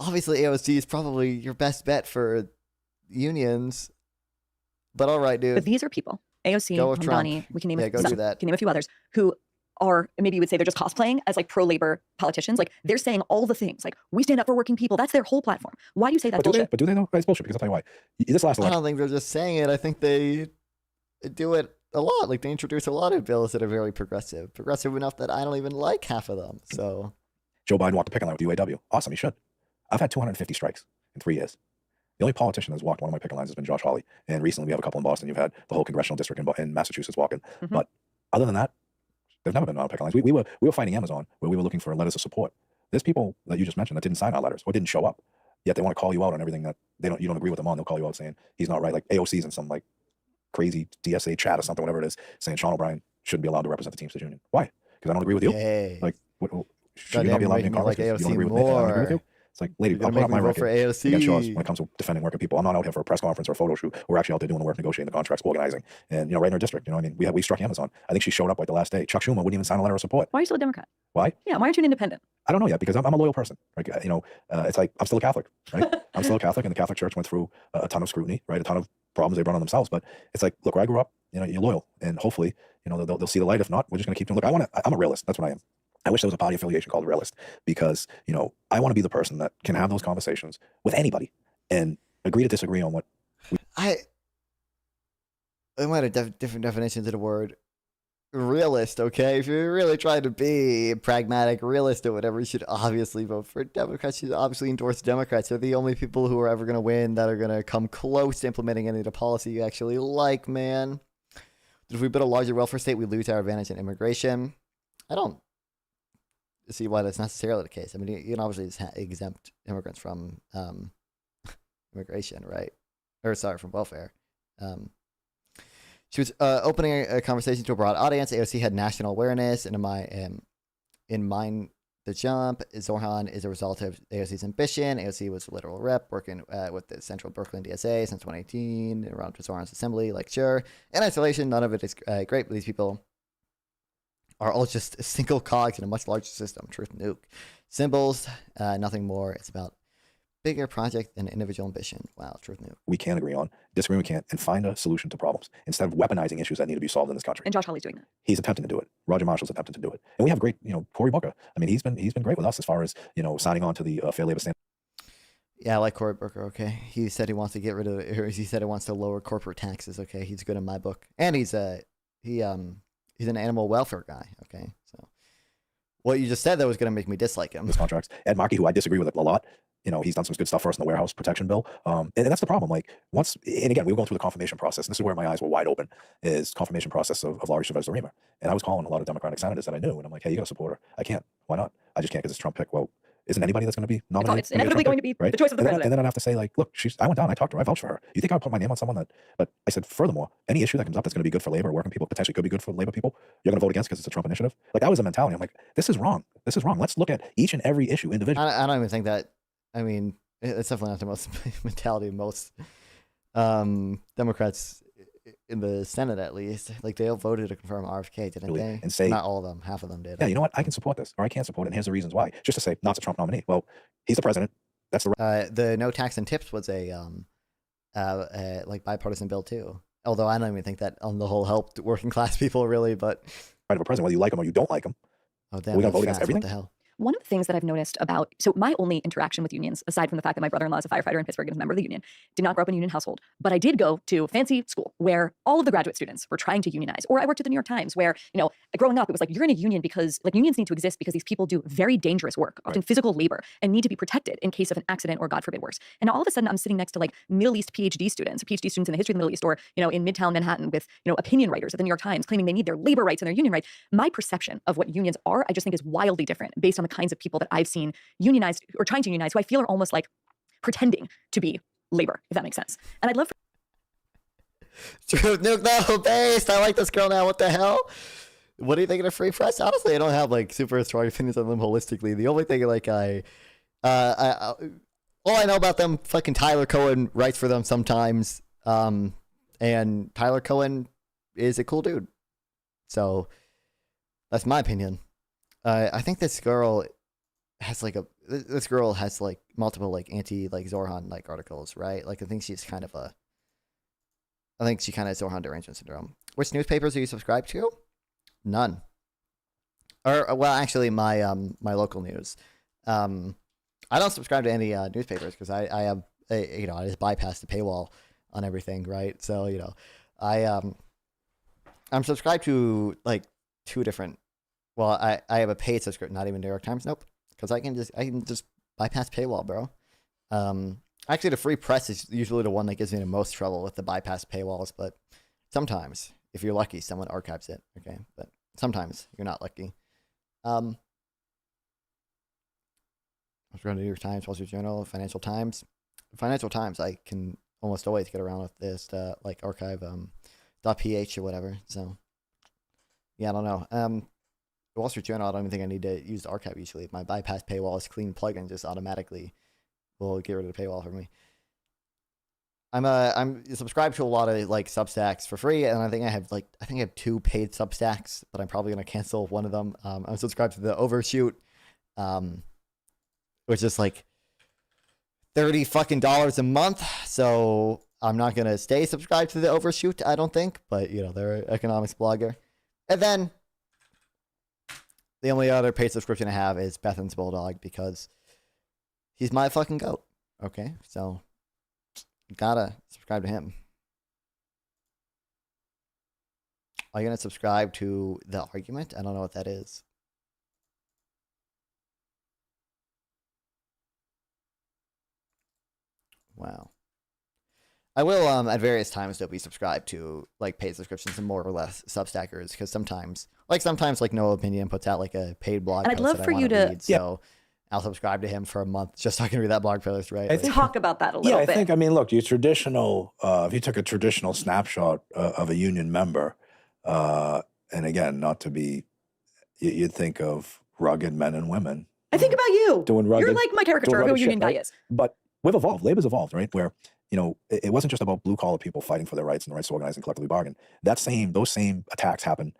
obviously AOC is probably your best bet for unions. But all right, dude. But these are people, AOC, Mamdani, we can name do that. Can name a few others who are, maybe you would say they're just cosplaying as like pro-labor politicians. Like they're saying all the things, like we stand up for working people. That's their whole platform. Why do you say that's bullshit? But do they know? It's bullshit because I'll tell you why. This last I election, don't think they're just saying it. I think they do it a lot. Like they introduce a lot of bills that are very progressive enough that I don't even like half of them. So Joe Biden walked the picket line with UAW. Awesome, he should. I've had 250 strikes in 3 years. The only politician that's walked one of my picket lines has been Josh Hawley. And recently we have a couple in Boston. You've had the whole congressional district in Massachusetts walking. Mm-hmm. But other than that, there's never been on picket lines. We were fighting Amazon where we were looking for letters of support. There's people that you just mentioned that didn't sign our letters or didn't show up. Yet they want to call you out on everything that you don't agree with them on. They'll call you out saying he's not right. Like AOC's in some like crazy DSA chat or something, whatever it is, saying Sean O'Brien shouldn't be allowed to represent the Teamsters Union. Why? Because I don't agree with you. Yay. Like, should you not be allowed in Congress? Like you don't AOC agree with me. I don't agree with you. It's like, lady, I'll put up my record for AOC against yours when it comes to defending working people. I'm not out here for a press conference or a photo shoot. We're actually out there doing the work, negotiating the contracts, organizing, and right in our district. I mean, we struck Amazon. I think she showed up like the last day. Chuck Schumer wouldn't even sign a letter of support. Why are you still a Democrat? Why? Yeah, why aren't you an independent? I don't know yet because I'm a loyal person. Right? It's like I'm still a Catholic, right? I'm still a Catholic, and the Catholic Church went through a ton of scrutiny, right? A ton of problems they brought on themselves. But it's like, look, where I grew up, you're loyal, and hopefully, they'll see the light. If not, we're just going to keep doing. Look, I'm a realist. That's what I am. I wish there was a party affiliation called realist because, I want to be the person that can have those conversations with anybody and agree to disagree on what. I might have different definitions of the word realist. Okay, if you're really trying to be pragmatic, realist, or whatever, you should obviously vote for Democrats. You should obviously endorse Democrats. They're the only people who are ever going to win that are going to come close to implementing any of the policy you actually like, man. If we build a larger welfare state, we lose our advantage in immigration. I don't see why that's necessarily the case. I mean, you can obviously exempt immigrants from immigration, right? or sorry, from welfare. She was opening a conversation to a broad audience. AOC had national awareness, and in mind, the jump. Zorhan is a result of AOC's ambition. AOC was a literal rep working with the Central Brooklyn DSA since 2018, around Zorhan's assembly. Like, sure, in isolation, none of it is great, but these people are all just single cogs in a much larger system. Truth nuke. Symbols, nothing more. It's about bigger project than individual ambition. Wow, truth nuke. We can agree on, disagree we can't, and find a solution to problems instead of weaponizing issues that need to be solved in this country. And Josh Hawley's doing that. He's attempting to do it. Roger Marshall's attempting to do it. And we have great, Cory Booker. I mean, he's been great with us as far as, signing on to the Fair Labor Standards. Yeah, I like Cory Booker. Okay, he said he wants to get rid of, or he said he wants to lower corporate taxes. Okay, he's good in my book, and he's an animal welfare guy. Okay, so what you just said that was going to make me dislike him. His contracts. Ed Markey, who I disagree with a lot. He's done some good stuff for us in the warehouse protection bill. And that's the problem. Like and again, we were going through the confirmation process. And this is where my eyes were wide open, is confirmation process of Laurie Chavez Zarema. And I was calling a lot of Democratic senators that I knew. And I'm like, hey, you got to support her. I can't. Why not? I just can't because it's Trump pick. Well, isn't anybody that's going to be nominated? It's inevitably going to be right? the choice of the president. And then I'd have to say, like, look, I went down, I talked to her, I vouched for her. You think I would put my name on someone that, but I said, furthermore, any issue that comes up that's going to be good for labor, working people, potentially could be good for labor people, you're going to vote against because it's a Trump initiative? Like, that was the mentality. I'm like, this is wrong. This is wrong. Let's look at each and every issue individually. I don't even think that, I mean, it's definitely not the most mentality of most Democrats in the Senate, at least. Like, they all voted to confirm RFK, didn't they? And say, not all of them, half of them did. Yeah, you know what? I can support this, or I can't support it, and here's the reasons why. Just to say, not a Trump nominee. Well, he's the president. That's the no tax and tips was a like bipartisan bill too. Although I don't even think that on the whole helped working class people really, but right of a president, whether you like him or you don't like him. Oh damn! We're gonna vote against everything. What the hell? One of the things that I've noticed about, so my only interaction with unions, aside from the fact that my brother-in-law is a firefighter in Pittsburgh and is a member of the union, did not grow up in a union household, but I did go to fancy school where all of the graduate students were trying to unionize. Or I worked at the New York Times where, growing up, it was like, you're in a union because, like, unions need to exist because these people do very dangerous work, often physical labor, and need to be protected in case of an accident or, God forbid, worse. And all of a sudden, I'm sitting next to, like, Middle East PhD students in the history of the Middle East, or, in Midtown Manhattan with, opinion writers at the New York Times claiming they need their labor rights and their union rights. My perception of what unions are, I just think is wildly different based on the kinds of people that I've seen unionized or trying to unionize, who I feel are almost like pretending to be labor, if that makes sense. And I'd love for Truth nuke, no, based. I like this girl now. What the hell? What do you think of the free press? Honestly, I don't have like super strong opinions on them holistically. The only thing like all I know about them, fucking Tyler Cohen writes for them sometimes. And Tyler Cohen is a cool dude. So that's my opinion. I think this girl has like multiple like anti like Zorhan like articles, right? Like I think she kind of has Zorhan derangement syndrome. Which newspapers are you subscribed to? None. Or well, actually, my my local news. I don't subscribe to any newspapers because I have I just bypass the paywall on everything, right? So I'm subscribed to like two different. Well, I have a paid subscription, not even New York Times. Nope, because I can just bypass paywall, bro. Actually, the free press is usually the one that gives me the most trouble with the bypass paywalls, but sometimes, if you're lucky, someone archives it. Okay, but sometimes you're not lucky. I was going to New York Times, Wall Street Journal, Financial Times. Financial Times, I can almost always get around with this like archive .ph or whatever. So yeah, I don't know. Wall Street Journal, I don't even think I need to use the archive usually. If my bypass paywall is clean plugin, just automatically will get rid of the paywall for me. I'm subscribed to a lot of like Substacks for free, and I think I have 2 paid Substacks, but I'm probably gonna cancel one of them. I'm subscribed to the Overshoot, which is like $30 fucking a month. So I'm not gonna stay subscribed to the Overshoot, I don't think. But they're an economics blogger, and then the only other paid subscription I have is Bethan's Bulldog because he's my fucking goat. Okay, so gotta subscribe to him. Are you gonna subscribe to The Argument? I don't know what that is. Wow. I will at various times though be subscribed to like paid subscriptions and more or less Substackers because sometimes like No Opinion puts out like a paid blog And I'd post love that for I you wanna to- read, so I'll subscribe to him for a month just so I can read that blog post, right? I think, talk about that a little Yeah, bit. I think, I mean, look, your traditional, if you took a traditional snapshot of a union member, and again, not to be, you'd think of rugged men and women I think about you. doing rugged. You're like my caricature of who a union guy is. But we've evolved. Labor's evolved, right? Where, you know, it wasn't just about blue collar people fighting for their rights and the rights to organize and collectively bargain. Those same attacks happen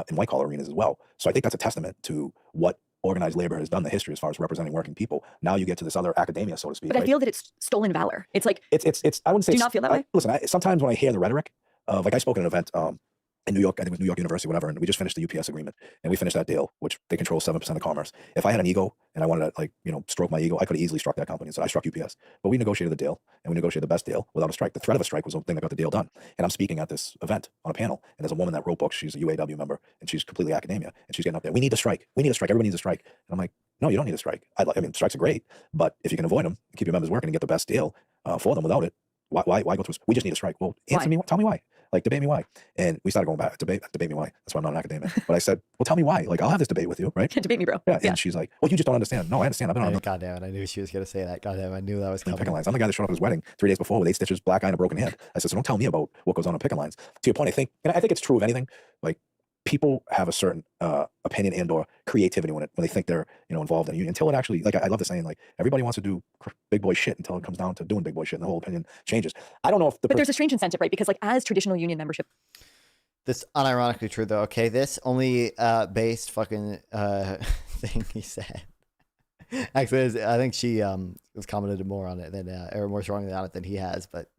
in white collar arenas as well. So I think that's a testament to what organized labor has done in the history as far as representing working people. Now you get to this other academia, so to speak. But I feel that it's stolen valor. It's like it's. I wouldn't say. Do you not feel that way? Listen, sometimes when I hear the rhetoric of, like, I spoke at an event in New York, I think it was New York University, whatever, and we just finished the UPS agreement, and we finished that deal, which they control 7% of commerce. If I had an ego and I wanted to, like, you know, stroke my ego, I could have easily struck that company. So I struck UPS, but we negotiated the deal, and we negotiated the best deal without a strike. The threat of a strike was the thing that got the deal done. And I'm speaking at this event on a panel, and there's a woman that wrote books. She's a UAW member, and she's completely academia, and she's getting up there. We need a strike. We need a strike. Everybody needs a strike. And I'm like, no, you don't need a strike. I mean, strikes are great, but if you can avoid them, keep your members working and get the best deal for them without it, why go through? We just need a strike. Well, answer me. Tell me why. Like, debate me why. And we started going back, debate me why. That's why I'm not an academic. But I said, well, tell me why. Like, I'll have this debate with you, right? Debate me, bro. Yeah. And she's like, well, you just don't understand. No, I understand. I've been on God damn it. I knew she was going to say that. God damn it. I knew that was coming. picket lines. I'm the guy that showed up at his wedding 3 days before with 8 stitches, black eye, and a broken hand. I said, so don't tell me about what goes on picket lines. To your point, I think it's true of anything. Like, people have a certain opinion and or creativity when they think they're, you know, involved in a union, until it actually, like, I love the saying, like, everybody wants to do big boy shit until it comes down to doing big boy shit, and the whole opinion changes. I don't know if but there's a strange incentive, right? Because, like, as traditional union membership, this unironically true though. Okay, this only based fucking thing he said. Actually, I think she was commented more on it than or more strongly on it than he has. But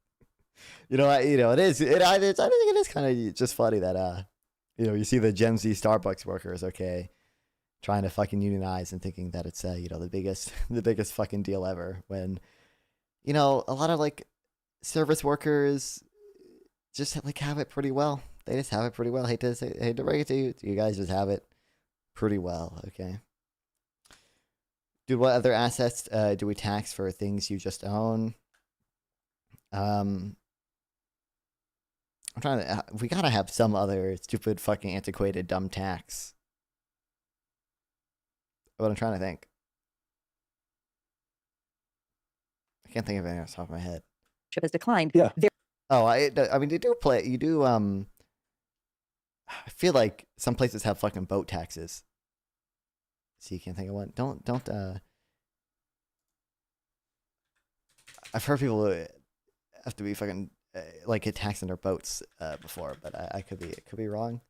it is. I think it is kind of just funny that you see the Gen Z Starbucks workers, okay, trying to fucking unionize and thinking that it's the biggest fucking deal ever, when a lot of, like, service workers just, like, have it pretty well. They just have it pretty well. Hate to break it to you. You guys just have it pretty well, okay? Dude, what other assets do we tax for things you just own? I'm trying to. We gotta have some other stupid, fucking, antiquated, dumb tax. But I'm trying to think. I can't think of anything off the top of my head. has declined. Yeah. Oh, I mean, you do. I feel like some places have fucking boat taxes. So you can't think of one. Don't. I've heard people have to be fucking like get taxed on their boats before, but I could be wrong.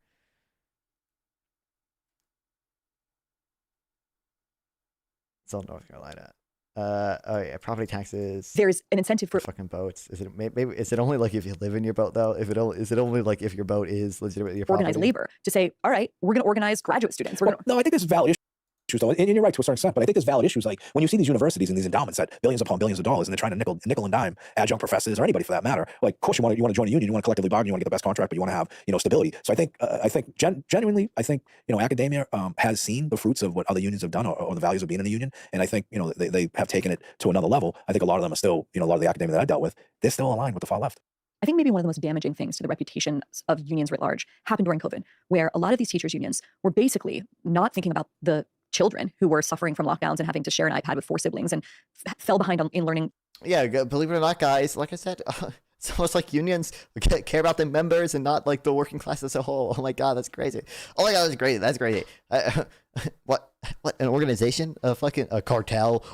It's all North Carolina. Oh yeah, property taxes. There's an incentive for fucking boats. Is it maybe? Is it only like if you live in your boat though? Is it only like if your boat is legitimately your property? organized labor to say, all right, we're going to organize graduate students. No, I think there's valid issues though, and you're right to a certain extent. But I think there's valid issues, like when you see these universities and these endowments at billions upon billions of dollars, and they're trying to nickel and dime adjunct professors or anybody for that matter. Like, of course, you want to join a union, you want to collectively bargain, you want to get the best contract, but you want to have stability. So I think genuinely, I think academia has seen the fruits of what other unions have done, or the values of being in a union, and I think they have taken it to another level. I think a lot of them are still, a lot of the academia that I dealt with, they're still aligned with the far left. I think maybe one of the most damaging things to the reputation of unions writ large happened during COVID, where a lot of these teachers' unions were basically not thinking about the children who were suffering from lockdowns and having to share an iPad with 4 siblings and fell behind in learning. Yeah, believe it or not, guys, like I said, it's almost like unions care about their members and not like the working class as a whole. Oh my God, that's crazy. Oh my God, that's great. That's crazy. What an organization? A cartel,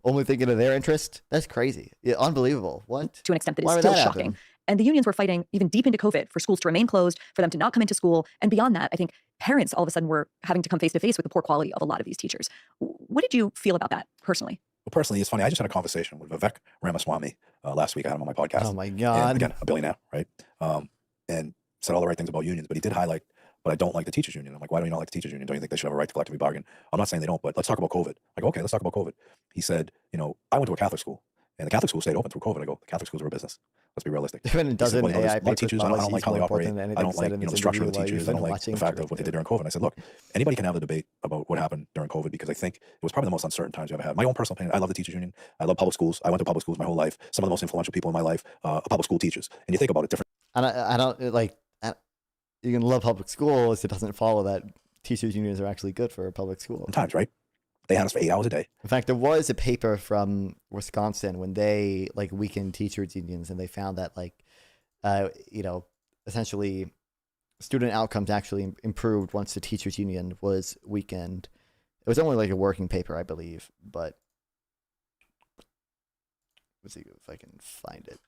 only thinking of their interest? That's crazy. Yeah, unbelievable. What? To an extent that is still shocking. Happen? And the unions were fighting even deep into COVID for schools to remain closed, for them to not come into school. And beyond that, I think parents all of a sudden were having to come face to face with the poor quality of a lot of these teachers. What did you feel about that personally? Well, personally, it's funny. I just had a conversation with Vivek Ramaswamy last week. I had him on my podcast. Oh my God. And again, a billionaire, right? And said all the right things about unions, but he did highlight, but I don't like the teachers union. I'm like, why do you not like the teachers union? Don't you think they should have a right to collectively bargain? I'm not saying they don't, but let's talk about COVID. I go, okay, let's talk about COVID. He said, I went to a Catholic school, and the Catholic school stayed open through COVID. I go, the Catholic schools are a business. Let's be realistic. Even it doesn't said, well, AI a lot of teachers, I don't like how they operate. I don't like the structure of the teachers. I don't like the fact of what they did during COVID. And I said, look, anybody can have a debate about what happened during COVID, because I think it was probably the most uncertain times you ever had. My own personal opinion, I love the teachers union. I love public schools. I went to public schools my whole life. Some of the most influential people in my life are public school teachers. And you think about it different. And I don't like. You can love public schools. It doesn't follow that teachers unions are actually good for a public school. Sometimes, right? They had us for 8 hours a day. In fact, there was a paper from Wisconsin when they like weakened teachers unions, and they found that like, essentially, student outcomes actually improved once the teachers union was weakened. It was only like a working paper, I believe, but let's see if I can find it.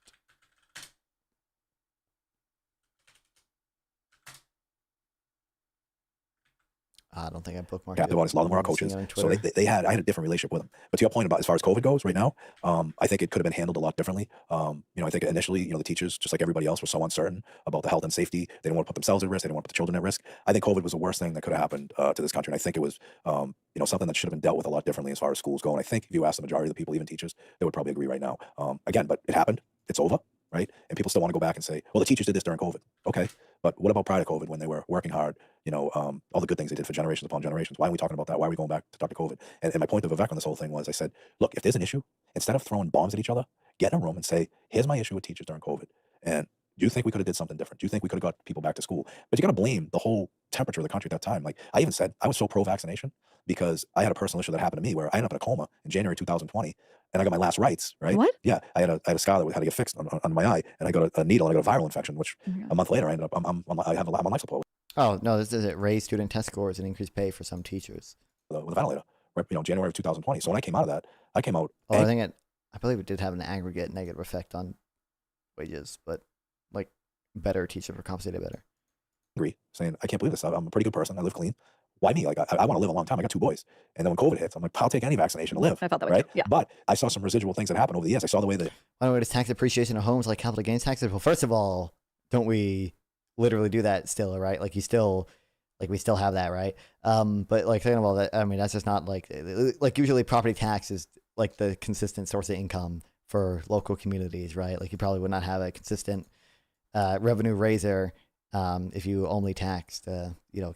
I don't think I bookmarked Yeah, it. a lot of them were our coaches. So I had a different relationship with them. But to your point about as far as COVID goes right now, I think it could have been handled a lot differently. I think initially, the teachers, just like everybody else, were so uncertain about the health and safety. They didn't want to put themselves at risk. They didn't want to put the children at risk. I think COVID was the worst thing that could have happened to this country. And I think it was, something that should have been dealt with a lot differently as far as schools go. And I think if you ask the majority of the people, even teachers, they would probably agree right now. Again, but it happened. It's over. Right? And people still want to go back and say, well, the teachers did this during COVID. Okay. But what about prior to COVID when they were working hard, all the good things they did for generations upon generations? Why are we talking about that? Why are we going back to talk to COVID? And my point of Vivek on this whole thing was I said, look, if there's an issue, instead of throwing bombs at each other, get in a room and say, here's my issue with teachers during COVID. And do you think we could have did something different? Do you think we could have got people back to school? But you got to blame the whole temperature of the country at that time. Like I even said, I was so pro-vaccination because I had a personal issue that happened to me where I ended up in a coma in January 2020. And I got my last rites, right? What? Yeah, I had a scar that had to get fixed on my eye, and I got a needle, and I got a viral infection, which a month later I ended up I'm on life support Oh no, this is it. Raise student test scores and increase pay for some teachers. with a ventilator, right? January of 2020. So when I came out of that, I came out. Oh, I believe it did have an aggregate negative effect on wages, but like better teachers were compensated better. Angry, saying I can't believe this. I'm a pretty good person. I live clean. Why me? Like I want to live a long time. I got 2 boys, and then when COVID hits, I'm like, I'll take any vaccination to live. I felt that way right? too. Yeah. But I saw some residual things that happened over the years. I saw the way that. By the way, does tax depreciation of homes like capital gains taxes? Well, first of all, don't we literally do that still, right? Like we still have that, right? But like second of all, that's just not like usually property tax is like the consistent source of income for local communities, right? Like you probably would not have a consistent revenue raiser if you only taxed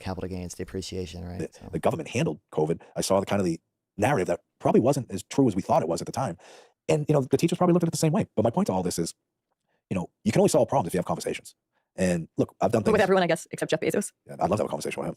capital gains depreciation, right? The government handled COVID. I saw the narrative that probably wasn't as true as we thought it was at the time. And the teachers probably looked at it the same way. But my point to all this is, you can only solve problems if you have conversations. And look, I've done things with everyone, I guess, except Jeff Bezos. Yeah, I'd love to have a conversation with him.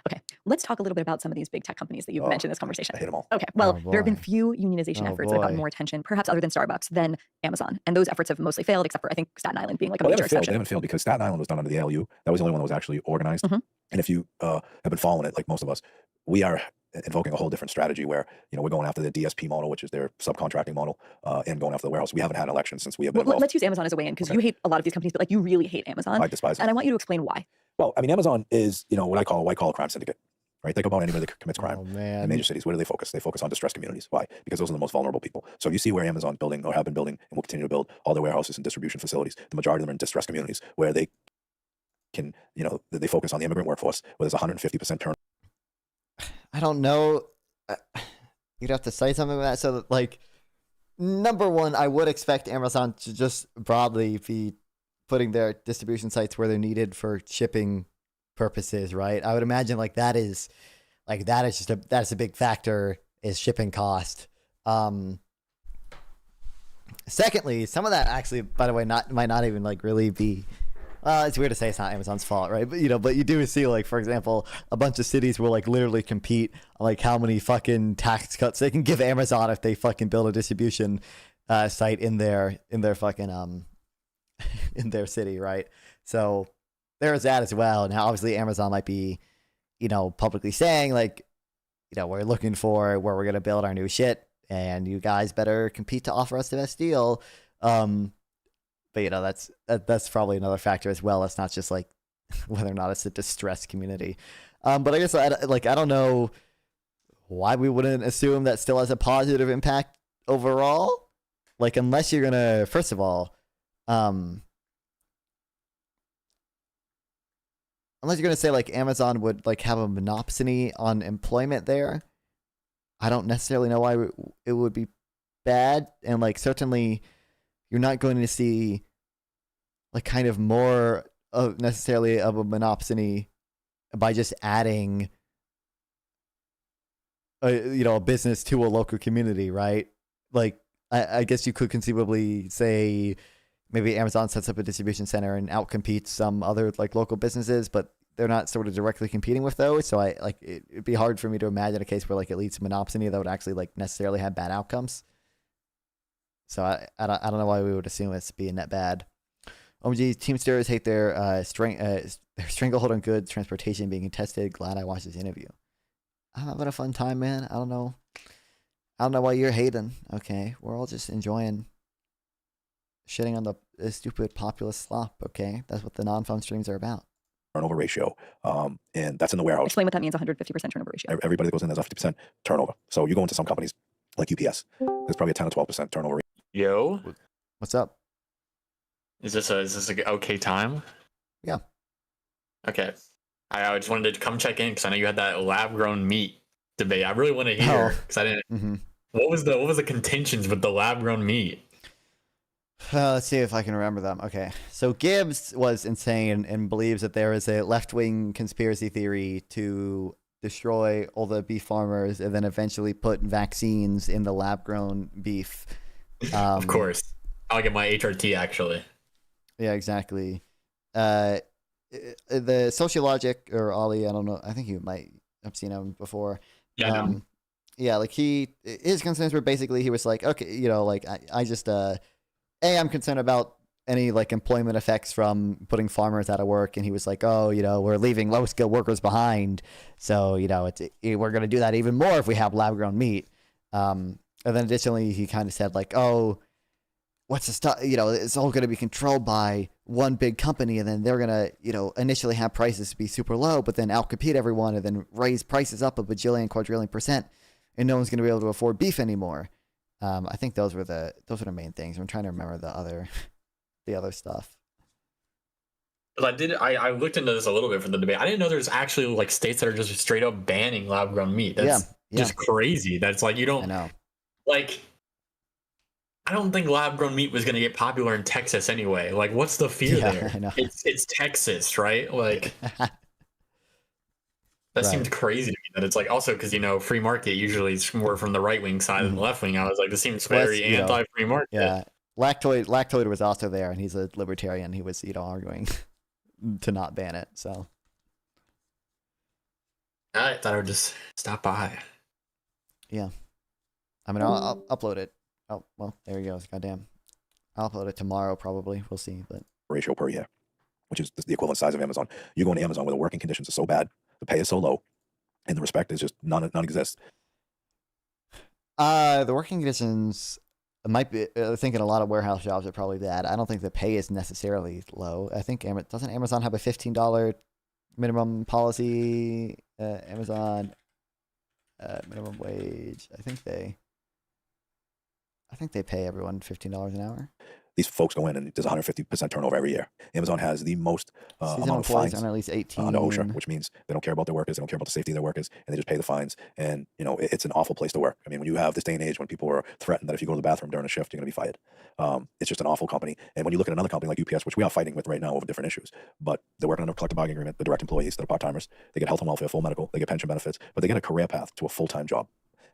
Okay, let's talk a little bit about some of these big tech companies that you've mentioned in this conversation. I hate them all. Okay, well, there have been few unionization efforts that have gotten more attention, perhaps other than Starbucks, than Amazon. And those efforts have mostly failed, except for, I think, Staten Island being like a major exception. They haven't failed because Staten Island was done under the ALU. That was the only one that was actually organized. And if you have been following it, like most of us, we are invoking a whole different strategy where, we're going after the DSP model, which is their subcontracting model, and going after the warehouse. We haven't had elections since we have been involved. Let's use Amazon as a way in, because you hate a lot of these companies, but like you really hate Amazon. I despise it. And I want you to explain why. Well, Amazon is, what I call a white-collar crime syndicate. Right? Think about anybody that commits crime in major cities. Where do they focus? They focus on distressed communities. Why? Because those are the most vulnerable people. So if you see where Amazon's building or have been building and will continue to build all their warehouses and distribution facilities, the majority of them are in distressed communities where they can, they focus on the immigrant workforce, where there's 150% turnover. I don't know. You'd have to say something with that. So, like, number one, I would expect Amazon to just broadly be putting their distribution sites where they're needed for shipping purposes, right? I would imagine that's a big factor is shipping cost. Secondly, some of that actually, by the way, might not even really be. It's weird to say it's not Amazon's fault, right? But you do see, like, for example, a bunch of cities will literally compete on how many fucking tax cuts they can give Amazon if they fucking build a distribution site in their fucking in their city, right? So there's that as well. Now, obviously, Amazon might be, publicly saying we're looking for where we're gonna build our new shit, and you guys better compete to offer us the best deal. But that's probably another factor as well. It's not just whether or not it's a distressed community. But I guess I don't know why we wouldn't assume that still has a positive impact overall. Unless you're gonna, first of all, unless you're going to say Amazon would have a monopsony on employment there, I don't necessarily know why it would be bad. And certainly you're not going to see kind of more of necessarily of a monopsony by just adding a business to a local community, right? I guess you could conceivably say maybe Amazon sets up a distribution center and outcompetes some other local businesses, but they're not sort of directly competing with those. So it'd be hard for me to imagine a case where like it leads to monopsony that would actually like necessarily have bad outcomes. So I don't know why we would assume it's being that bad. OMG, Teamsters hate their stranglehold on goods transportation being contested. Glad I watched this interview. I'm having a fun time, man. I don't know why you're hating. Okay, we're all just enjoying shitting on the stupid populist slop. Okay, that's what the non-fun streams are about. Turnover ratio, and that's in the warehouse. Explain what that means. 150% turnover ratio. Everybody that goes in has a 50% turnover. So you go into some companies like UPS, there's probably a 10 or 12% turnover rate. Yo, what's up? Is this a okay time? Yeah. Okay. I just wanted to come check in because I know you had that lab grown meat debate. I really want to hear because I didn't. Mm-hmm. What was the contentions with the lab grown meat? Let's see if I can remember them. Okay, so Gibbs was insane and believes that there is a left-wing conspiracy theory to destroy all the beef farmers and then eventually put vaccines in the lab-grown beef. Of course, I'll get my HRT actually. Yeah, exactly. The Sociologic or Ollie, I don't know. I think you might have seen him before. Yeah. Yeah, like his concerns were basically he was like, okay, like I just I'm concerned about any like employment effects from putting farmers out of work, and he was like, oh, we're leaving low skilled workers behind, so we're gonna do that even more if we have lab grown meat. And then additionally, he kind of said like, oh, what's the stuff? It's all gonna be controlled by one big company, and then they're gonna initially have prices be super low, but then outcompete everyone, and then raise prices up a bajillion quadrillion %, and no one's gonna be able to afford beef anymore. I think those were the main things. I'm trying to remember the other stuff. I looked into this a little bit for the debate. I didn't know there's actually like states that are just straight up banning lab grown meat. That's just crazy. That's like you don't. I know. Like, I don't think lab grown meat was gonna get popular in Texas anyway. Like, what's the fear there? I know. It's Texas, right? Like. That seems crazy to me. That it's like also because free market usually is more from the right wing side than the left wing. I was like, this seems very anti free market. Yeah, Lactoid was also there, and he's a libertarian. He was arguing to not ban it. So I thought I would just stop by. Yeah, I mean I'll upload it. Oh well, there he goes. Goddamn, I'll upload it tomorrow probably. We'll see, but ratio per year, which is the equivalent size of Amazon. You go into Amazon where the working conditions are so bad, the pay is so low, and the respect is just non-exist. The working conditions might be. I think in a lot of warehouse jobs are probably bad. I don't think the pay is necessarily low. I think doesn't Amazon have a $15 minimum policy? Amazon minimum wage. I think they pay everyone $15 an hour. These folks go in and there's 150% turnover every year. Amazon has the most amount of fines on at least 18 on OSHA, which means they don't care about their workers, they don't care about the safety of their workers, and they just pay the fines. And it's an awful place to work. I mean, when you have this day and age when people are threatened that if you go to the bathroom during a shift, you're going to be fired. It's just an awful company. And when you look at another company like UPS, which we are fighting with right now over different issues, but they're working under a collective bargaining agreement. The direct employees that are part-timers, they get health and welfare, full medical, they get pension benefits, but they get a career path to a full-time job.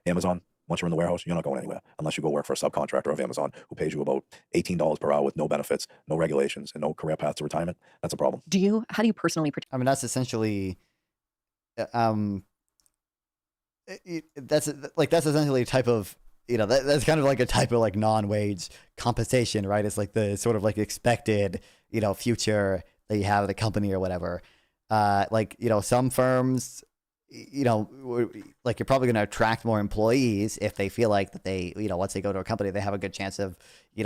Amazon, once you're in the warehouse, you're not going anywhere unless you go work for a subcontractor of Amazon who pays you about $18 per hour with no benefits, no regulations, and no career path to retirement. That's a problem. How do you personally protect? I mean, that's essentially, that's essentially a type of, that's kind of like a type of like non-wage compensation, right? It's like the sort of like expected, future that you have at the company or whatever. Some firms, like you're probably going to attract more employees if they feel like that they, once they go to a company, they have a good chance of,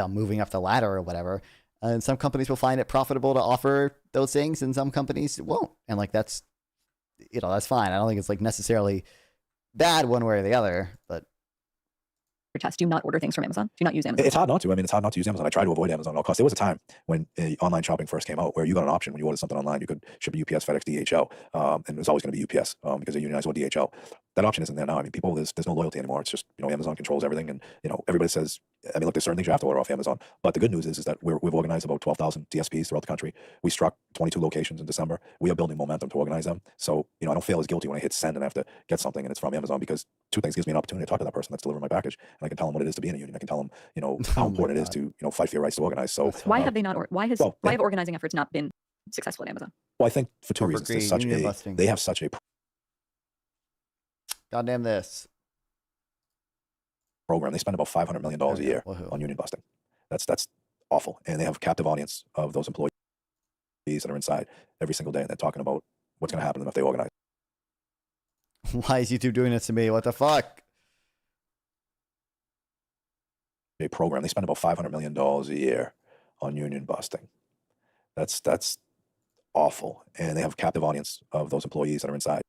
moving up the ladder or whatever. And some companies will find it profitable to offer those things, and some companies won't. And like that's fine. I don't think it's like necessarily bad one way or the other, but. Test. Do not order things from Amazon. Do not use Amazon. It's hard not to. I mean, it's hard not to use Amazon. I try to avoid Amazon at all costs. There was a time when online shopping first came out where you got an option when you ordered something online. You could ship a UPS, FedEx, DHL, and it was always going to be UPS because they unionized with DHL. That option isn't there now. I mean, people, there's no loyalty anymore. It's just, Amazon controls everything. And, everybody says, I mean, look, there's certain things you have to order off Amazon. But the good news is that we've organized about 12,000 DSPs throughout the country. We struck 22 locations in December. We are building momentum to organize them. So, I don't feel as guilty when I hit send and I have to get something and it's from Amazon, because two things gives me an opportunity to talk to that person that's delivering my package. And I can tell them what it is to be in a union. I can tell them, how important it is to, fight for your rights to organize. So why have they not, why have organizing efforts not been successful at Amazon? Well, I think for two Corporate reasons. greed, union busting. They have such a Goddamn this program. They spend about $500 million a year on union busting. That's awful. And they have a captive audience of those employees that are inside every single day, and they're talking about what's going to happen to them if they organize. Why is YouTube doing this to me? What the fuck? A program. They spend about $500 million a year on union busting. That's awful. And they have a captive audience of those employees that are inside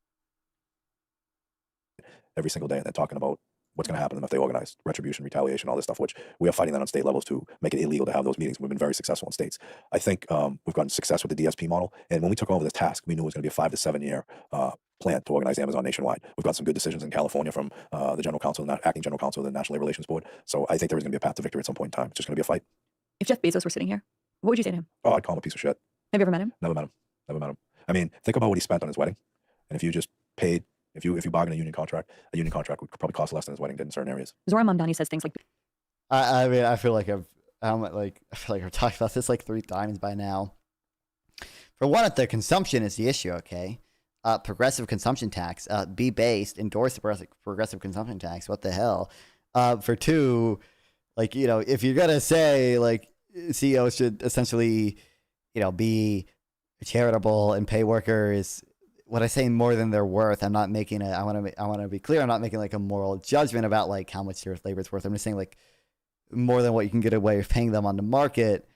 every single day, and they're talking about what's going to happen to them if they organize, retribution, retaliation, all this stuff, which we are fighting that on state levels to make it illegal to have those meetings. We've been very successful in states. I think we've gotten success with the DSP model. And when we took over this task, we knew it was going to be a 5 to 7 year plan to organize Amazon nationwide. We've got some good decisions in California from the general counsel, not acting general counsel of the National Labor Relations Board. So I think there is going to be a path to victory at some point in time. It's just going to be a fight. If Jeff Bezos were sitting here, what would you say to him? Oh, I'd call him a piece of shit. Have you ever met him? Never met him. Never met him. I mean, think about what he spent on his wedding. And if you just paid, if you bargain a union contract would probably cost less than his wedding did in certain areas. Zoran Mamdani says things like, I mean, I feel like I've talked about this like 3 times by now. For one, the consumption is the issue, okay? Progressive consumption tax, be based, endorse the progressive consumption tax. What the hell? For 2, like, you know, if you're gonna say like CEOs should essentially, you know, be charitable and pay workers, what I say more than they're worth. I'm not making I want to be clear. I'm not making like a moral judgment about like how much your labor is worth. I'm just saying like more than what you can get away with paying them on the market.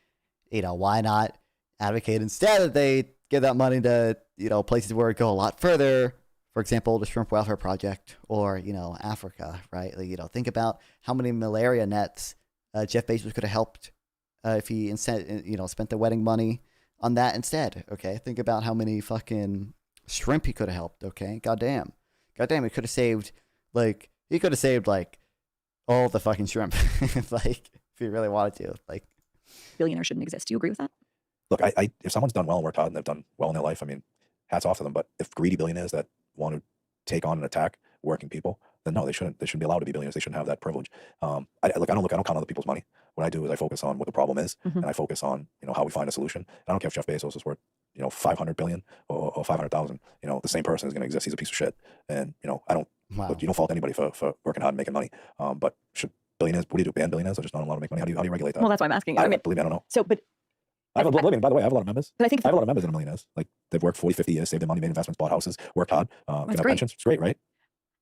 You know, why not advocate instead that they give that money to, you know, places where it go a lot further. For example, the Shrimp Welfare Project, or, you know, Africa, right? Like, you know, think about how many malaria nets Jeff Bezos could have helped if he instead, you know, spent the wedding money on that instead. Okay, think about how many fucking shrimp he could have helped. Okay, goddamn, he could have saved like all the fucking shrimp, like if he really wanted to. Like, billionaires shouldn't exist. Do you agree with that? Look, I if someone's done well and worked hard and they've done well in their life, I mean, hats off to them. But if greedy billionaires that want to take on and attack working people, then no, they shouldn't be allowed to be billionaires. They shouldn't have that privilege. I don't count other people's money. What I do is I focus on what the problem is, and I focus on, you know, how we find a solution. And I don't care if Jeff Bezos is worth, you know, 500 billion or 500,000. You know, the same person is going to exist. He's a piece of shit. And, you know, look, you don't fault anybody for working hard and making money. But should billionaires, what do you do? Ban billionaires or just not allowed to make money? How do you regulate that? Well, that's why I'm asking. I mean, believe me, I don't know. So, but by the way, I have a lot of members. But I have a lot of members that are millionaires. Like, they've worked 40, 50 years, saved their money, made investments, bought houses, worked hard, can have pensions. It's great, right?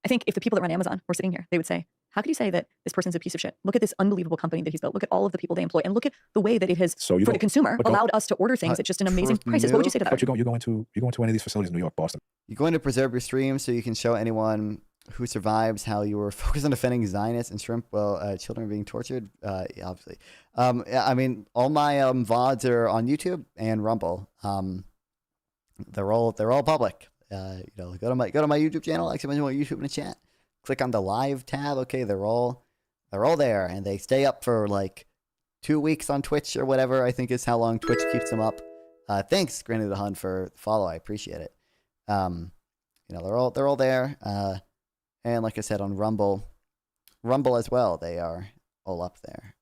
I think if the people that run Amazon were sitting here, they would say, how could you say that this person's a piece of shit? Look at this unbelievable company that he's built. Look at all of the people they employ, and look at the way that it has, for the consumer, allowed us to order things at just an amazing prices. What would you say to that? But you go into any of these facilities in New York, Boston. You're going to preserve your stream so you can show anyone who survives how you were focused on defending Zionists and shrimp while children are being tortured. Yeah, obviously. I mean, all my VODs are on YouTube and Rumble. They're all public. You know, go to my YouTube channel. Actually, mention what YouTube in the chat. Click on the live tab. Okay, they're all there, and they stay up for like 2 weeks on Twitch or whatever. I think is how long Twitch keeps them up. Thanks, Granny the Hun, for the follow. I appreciate it. You know, they're all there. And like I said, on Rumble as well, they are all up there.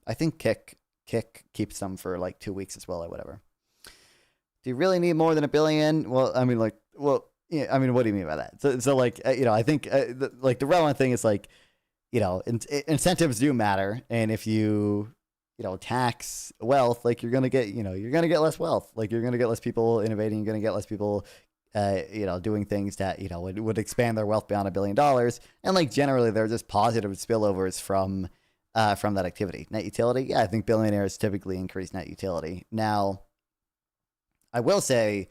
I think Kick keeps them for like 2 weeks as well, or whatever. Do you really need more than $1 billion? Well, I mean, yeah, I mean, what do you mean by that? So like, you know, I think the relevant thing is like, you know, incentives do matter, and if you know, tax wealth, like you're gonna get less wealth, like you're gonna get less people innovating, you're gonna get less people, you know, doing things that, you know, would expand their wealth beyond $1 billion, and like generally they're just positive spillovers from that activity. Net utility, yeah, I think billionaires typically increase net utility. Now, I will say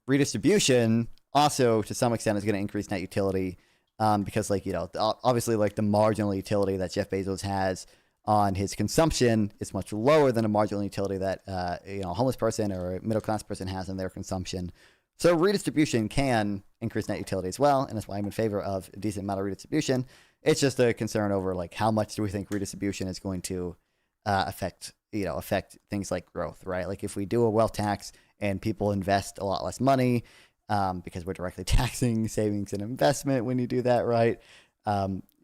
redistribution also to some extent is going to increase net utility, because like, you know, obviously like the marginal utility that Jeff Bezos has on his consumption is much lower than a marginal utility that you know, a homeless person or a middle class person has in their consumption. So redistribution can increase net utility as well, and that's why I'm in favor of a decent amount of redistribution. It's just a concern over like how much do we think redistribution is going to affect things like growth, right? Like if we do a wealth tax and people invest a lot less money, because we're directly taxing savings and investment when you do that, right?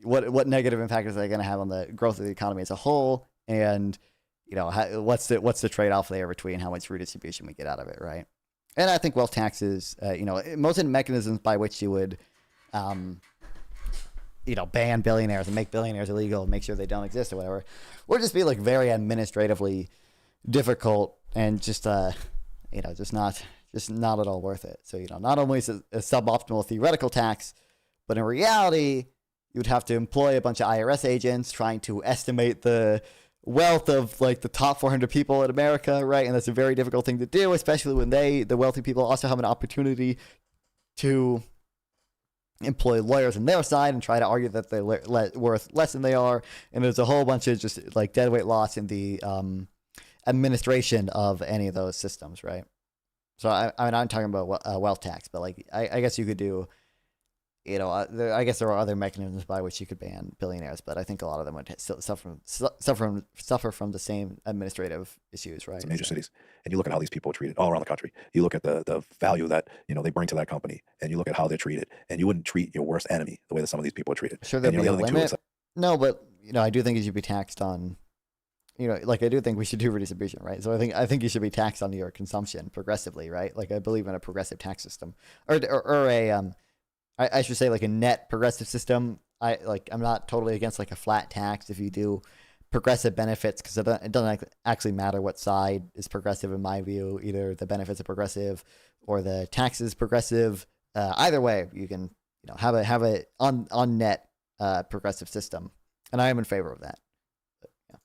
What negative impact is that going to have on the growth of the economy as a whole? And, you know, what's the trade-off there between how much redistribution we get out of it, right? And I think wealth taxes, most of the mechanisms by which you would, ban billionaires and make billionaires illegal and make sure they don't exist or whatever, would just be like very administratively difficult and just not at all worth it. So, not only is it a suboptimal theoretical tax, but in reality, you would have to employ a bunch of IRS agents trying to estimate the wealth of like the top 400 people in America, right? And that's a very difficult thing to do, especially when the wealthy people, also have an opportunity to employ lawyers on their side and try to argue that they're worth less than they are. And there's a whole bunch of just like deadweight loss in the administration of any of those systems, right? So I'm talking about wealth tax, but like I guess you could do, I guess there are other mechanisms by which you could ban billionaires, but I think a lot of them would still suffer from the same administrative issues, right? Some major cities, and you look at how these people are treated all around the country. You look at the value that they bring to that company, and you look at how they're treated, and you wouldn't treat your worst enemy the way that some of these people are treated. Sure, there'd and, be a limit. No, but I do think you should be taxed on. I do think we should do redistribution, right? So I think you should be taxed on your consumption progressively, right? Like I believe in a progressive tax system, or I should say like a net progressive system. I'm not totally against like a flat tax if you do progressive benefits, because it doesn't actually matter what side is progressive in my view. Either the benefits are progressive or the tax is progressive. Either way, you can have a on net progressive system, and I am in favor of that. But, yeah.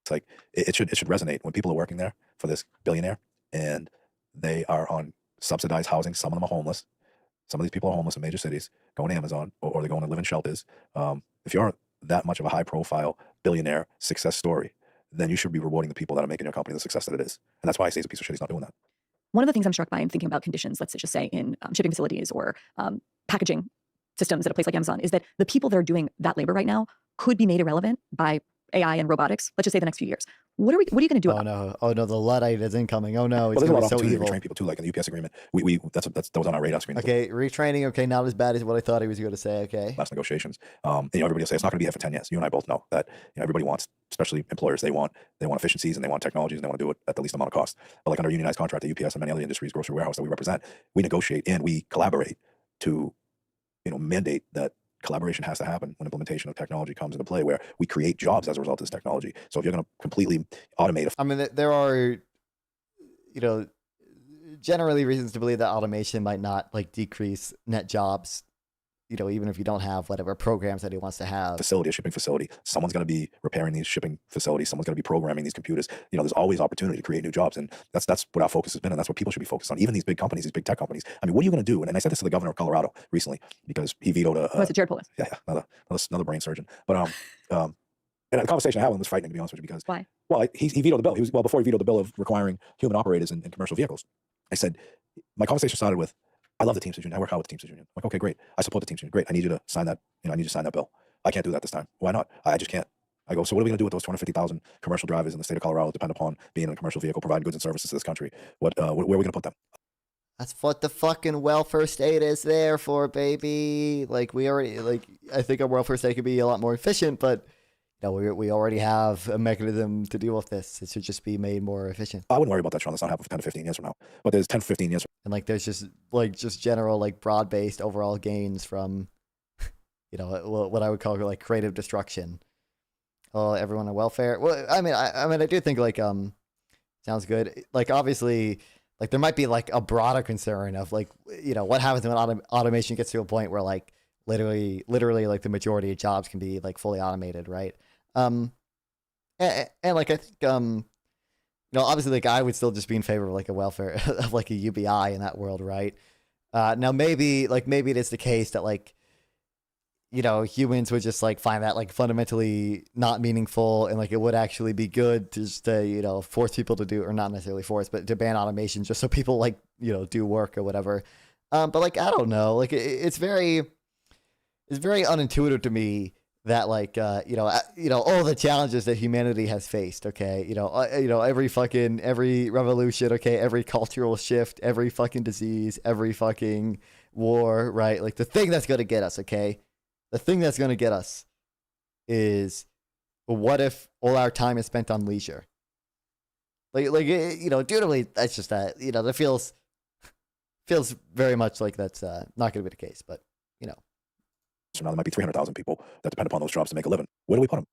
It's like it should resonate when people are working there for this billionaire and they are on subsidized housing. Some of them are homeless. Some of these people are homeless in major cities, going to Amazon, or they're going to live in shelters. If you're that much of a high-profile billionaire success story, then you should be rewarding the people that are making your company the success that it is. And that's why I say he's a piece of shit. He's not doing that. One of the things I'm struck by in thinking about conditions, let's just say in shipping facilities or packaging systems at a place like Amazon, is that the people that are doing that labor right now could be made irrelevant by AI and robotics. Let's just say the next few years. What are you going to do about that? Oh no, the Luddite is incoming. Oh no, Well, there's a lot of opportunity to retrain people too, like in the UPS agreement. That was on our radar screen. Okay, retraining. Okay, not as bad as what I thought he was going to say. Okay. Last negotiations. Everybody will say it's not going to be here for 10 years. You and I both know that. Everybody wants, especially employers, they want efficiencies and they want technologies and they want to do it at the least amount of cost. But like under a unionized contract at UPS and many other industries, grocery warehouse that we represent, we negotiate and we collaborate to, mandate that collaboration has to happen when implementation of technology comes into play, where we create jobs as a result of this technology. So if you're going to completely automate, there are, generally reasons to believe that automation might not like decrease net jobs. Even if you don't have whatever programs that he wants to have. A shipping facility, someone's going to be repairing these shipping facilities. Someone's going to be programming these computers. There's always opportunity to create new jobs, and that's what our focus has been, and that's what people should be focused on. Even these big companies, these big tech companies. I mean, what are you going to do? And I said this to the governor of Colorado recently because he vetoed a. It's Jared Polis. Yeah, another brain surgeon. But and the conversation I had with him was frightening, to be honest with you, because why? Well, he vetoed the bill. Before he vetoed the bill of requiring human operators in commercial vehicles. I said, my conversation started with, I love the Teamsters Union. I work hard with the Teamsters Union. I'm like, okay, great. I support the Teamsters Union. Great. I need you to sign that. I need you to sign that bill. I can't do that this time. Why not? I just can't. I go, so what are we going to do with those 250,000 commercial drivers in the state of Colorado that depend upon being in a commercial vehicle, providing goods and services to this country? Where are we going to put them? That's what the fucking welfare state is there for, baby. Like I think our welfare state could be a lot more efficient, but we already have a mechanism to deal with this. It should just be made more efficient. I wouldn't worry about that, Sean. That's not happening for 10 to 15 years from now. But there's 10 to 15 years. And there's just general broad-based overall gains from, what I would call creative destruction. Oh, everyone on welfare. Well, I mean, I do think sounds good. Obviously, there might be a broader concern of what happens when automation gets to a point where literally the majority of jobs can be fully automated, right? And I think obviously I would still just be in favor of a welfare of a UBI in that world, right? Now maybe it is the case that humans would just find that fundamentally not meaningful, and it would actually be good to just force people to do, or not necessarily force, but to ban automation just so people do work or whatever. But I don't know, it's very unintuitive to me that all the challenges that humanity has faced, okay, every revolution, okay, every cultural shift, every fucking disease, every fucking war, right? The thing that's going to get us, okay, the thing that's going to get us is, what if all our time is spent on leisure? Dutifully, that's just that, that feels feels very much like that's not going to be the case. But you know, so now there might be 300,000 people that depend upon those jobs to make a living. Where do we put them?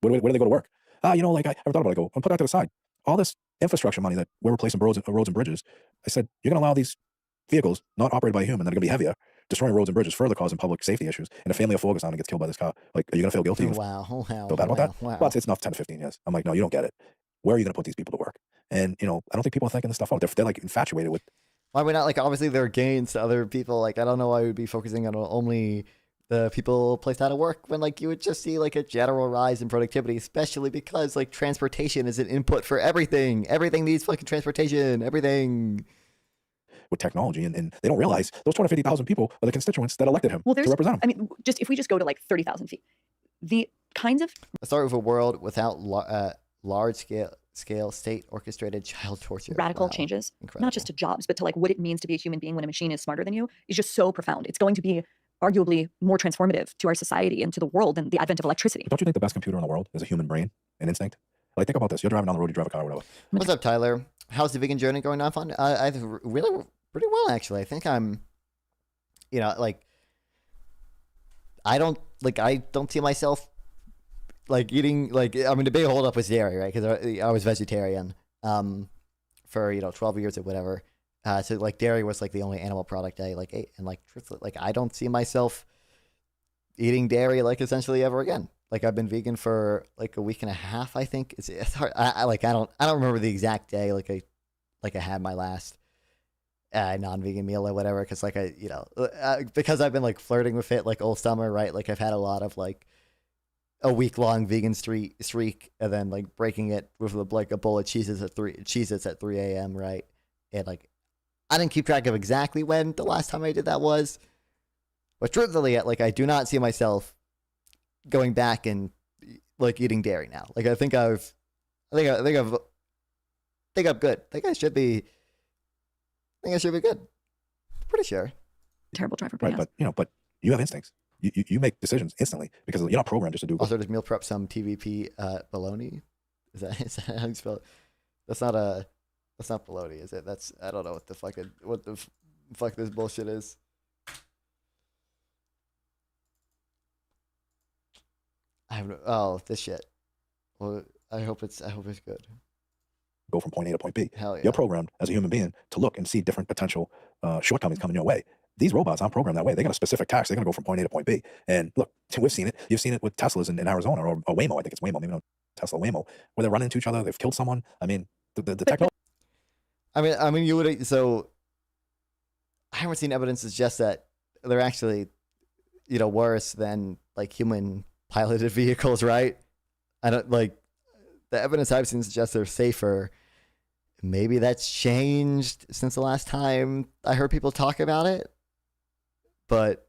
Where do they go to work? You know, like I ever thought about it. I go, I'll put that to the side. All this infrastructure money that we're replacing roads and bridges. I said, you're going to allow these vehicles not operated by a human that are going to be heavier, destroying roads and bridges, further causing public safety issues. And a family of 4 goes down and gets killed by this car. Like, are you going to feel guilty? Wow, feel bad about that? wow. Well, it's enough 10 to 15 years. I'm like, no, you don't get it. Where are you going to put these people to work? And, you know, I don't think people are thinking this stuff out. They're like infatuated with. Why would not? Like, obviously there are gains to other people. Like, I don't know why we would be focusing on only the people placed out of work when, like, you would just see like a general rise in productivity, especially because like transportation is an input for everything. Everything needs fucking transportation. Everything. With technology, and they don't realize those 250,000 people are the constituents that elected him to represent them. I mean, just if we just go to like 30,000 feet, the kinds of Let's start with a world without large scale state orchestrated child torture. radical Wow. changes, Incredible. not just to jobs, but to like what it means to be a human being when a machine is smarter than you, is just so profound. It's going to be arguably more transformative to our society and to the world than the advent of electricity. Don't you think the best computer in the world is a human brain and instinct? Like, think about this. You're driving down the road, you drive a car or whatever. What's up, Tyler? How's the vegan journey going on? Fun? I really pretty well, actually. I think I'm, you know, like, I don't see myself like eating, like, I mean, the big holdup was dairy, right? Because I was vegetarian for 12 years or whatever. So like dairy was like the only animal product I like ate, and like truthfully, like I don't see myself eating dairy like essentially ever again. Like I've been vegan for like a week and a half, I think. It's hard. I don't remember the exact day like I had my last non-vegan meal or whatever, because like because I've been like flirting with it like all summer, right? Like I've had a lot of like a week-long vegan streak, and then like breaking it with like a bowl of Cheez-Its at 3 a.m., right? And like I didn't keep track of exactly when the last time I did that was, but truthfully, like I do not see myself going back and like eating dairy now. Like I think I'm good. I think I should be good. Pretty sure. Terrible driver. Right, but you have instincts. You make decisions instantly because you're not programmed just to do. Also, just meal prep some TVP bologna. Is that how you spell it? That's not bologna, is it? I don't know what the fuck this bullshit is. This shit. Well, I hope it's good. Go from point A to point B. Hell yeah. You're programmed as a human being to look and see different potential shortcomings coming your way. These robots aren't programmed that way. They got a specific task. They're going to go from point A to point B. And look, we've seen it. You've seen it with Teslas in Arizona or Waymo. I think it's Waymo, maybe not Tesla, Waymo, where they're running into each other. They've killed someone. I mean, the technology. I mean, you would. So I haven't seen evidence to suggest that they're actually, worse than like human piloted vehicles, right? I don't like the evidence I've seen suggests they're safer. Maybe that's changed since the last time I heard people talk about it, but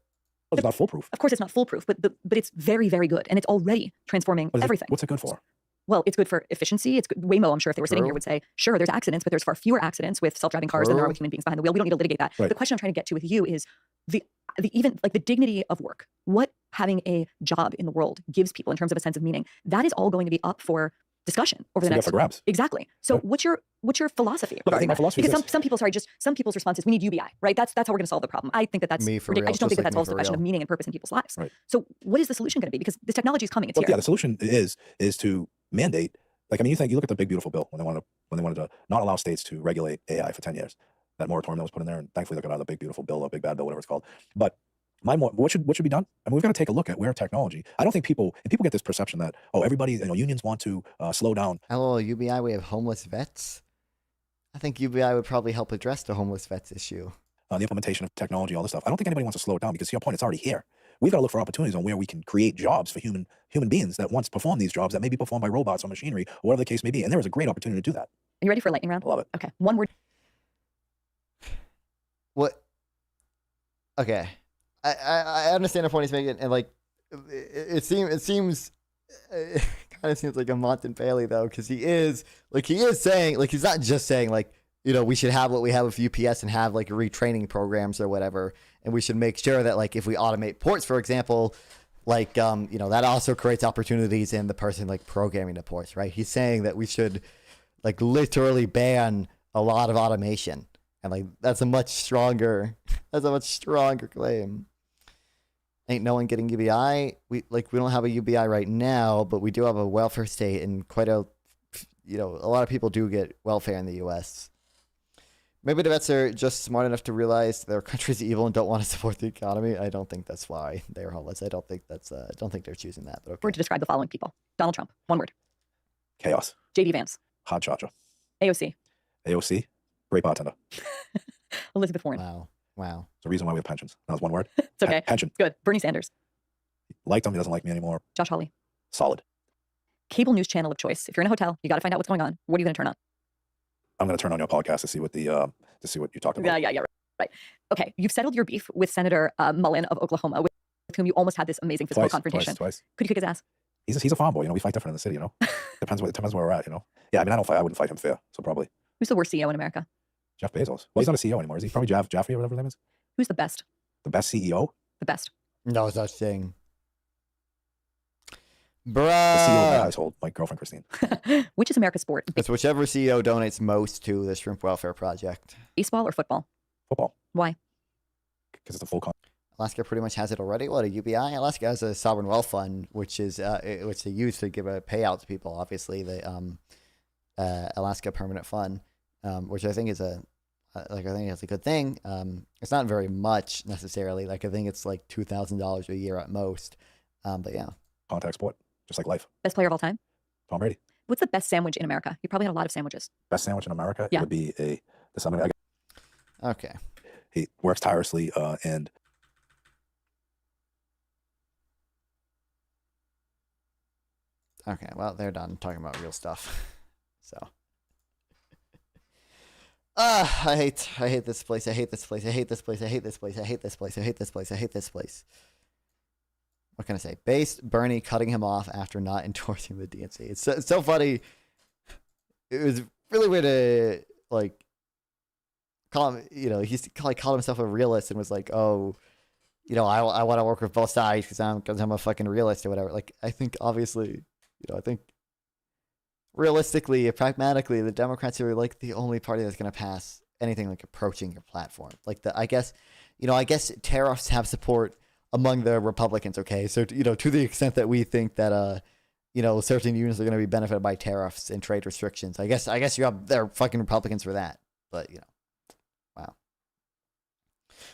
it's not foolproof. Of course, it's not foolproof, but it's very, very good, and it's already transforming everything. What's it good for? Well, it's good for efficiency. It's good. Waymo, I'm sure if they were sitting here would say, sure, there's accidents, but there's far fewer accidents with self-driving cars than there are with human beings behind the wheel. We don't need to litigate that. Right. The question I'm trying to get to with you is the even like the dignity of work. What having a job in the world gives people in terms of a sense of meaning. That is all going to be up for discussion over the next for grabs. Exactly. So what's your philosophy? Look, I think my philosophy is because some people's response is we need UBI, right? That's how we're going to solve the problem. I think that's Me for ridiculous. real, I just don't just think like that me solves the for question of real. meaning and purpose in people's lives. Right. So what is the solution going to be? Because this technology is coming. It's Look, here. yeah, the solution is to mandate. Like, I mean, you look at the big beautiful bill when they wanted to not allow states to regulate AI for 10 years. That moratorium that was put in there, and thankfully they got out of the big beautiful bill, or big bad bill, whatever it's called. But what should be done? I mean, we've got to take a look at where technology. I don't think people get this perception that everybody, unions want to slow down. hello, UBI, we have homeless vets. I think UBI would probably help address the homeless vets issue. The implementation of technology, all this stuff. I don't think anybody wants to slow it down because, to your point, it's already here. We've got to look for opportunities on where we can create jobs for human beings that once perform these jobs that may be performed by robots or machinery, or whatever the case may be. And there is a great opportunity to do that. Are you ready for a lightning round? I love it. Okay. One word. What? Okay, I understand the point he's making, and like it seems it kind of seems like a Monten Bailey though, because he is saying, like, he's not just saying like, we should have what we have with UPS and have like retraining programs or whatever, and we should make sure that like if we automate ports, for example, like that also creates opportunities in the person like programming the ports, right? He's saying that we should like literally ban a lot of automation, And like that's a much stronger claim. Ain't no one getting UBI. We don't have a UBI right now, but we do have a welfare state, and a lot of people do get welfare in the U.S. Maybe the vets are just smart enough to realize their country's evil and don't want to support the economy. I don't think that's why they're homeless. I don't think they're choosing that. But okay. Word to describe the following people: Donald Trump, one word. Chaos. JD Vance. Hot Chacha. AOC. AOC. Great bartender. Elizabeth Warren. Wow. It's the reason why we have pensions. That was one word. It's okay. Pension. Good. Bernie Sanders. Liked him. He doesn't like me anymore. Josh Hawley. Solid. Cable news channel of choice. If you're in a hotel, you got to find out what's going on. What are you going to turn on? I'm going to turn on your podcast to see what you talked about. Yeah. Right. Okay. You've settled your beef with Senator Mullen of Oklahoma, with whom you almost had this amazing physical confrontation. Twice. Could you kick his ass? He's a farm boy. We fight different in the city. Depends where we're at. Yeah. I mean, I wouldn't fight him fair. So probably. Who's the worst CEO in America? Jeff Bezos. Well, he's not a CEO anymore. Is he? Probably Jaffrey or whatever his name is. Who's the best? The best CEO? The best. No such thing. Bruh. The CEO of my household, my girlfriend Christine. Which is America's sport? It's whichever CEO donates most to the Shrimp Welfare Project. Baseball or football? Football. Why? Because it's a full. Alaska pretty much has it already. What, a UBI? Alaska has a sovereign wealth fund, which they use to give a payout to people. Obviously, the Alaska Permanent Fund, which I think is I think it's a good thing. It's not very much necessarily. I think it's like $2,000 a year at most. But yeah. Contact sport, just like life. Best player of all time? Tom Brady. What's the best sandwich in America? You probably had a lot of sandwiches. Best sandwich in America? Yeah. It would be somebody. Okay. He works tirelessly and. Okay, well, they're done talking about real stuff. So. I hate this place. I hate this place. I hate this place. I hate this place. I hate this place. I hate this place. I hate this place. What can I say? Based Bernie cutting him off after not endorsing the DNC. It's so funny. It was really weird to call him. He's called himself a realist and was like, "Oh, I want to work with both sides because I'm a fucking realist or whatever." I think obviously, I think realistically, pragmatically, the Democrats are the only party that's going to pass anything approaching your platform. I guess tariffs have support among the Republicans. Okay, so to the extent that we think that certain unions are going to be benefited by tariffs and trade restrictions, I guess they're fucking Republicans for that. But wow.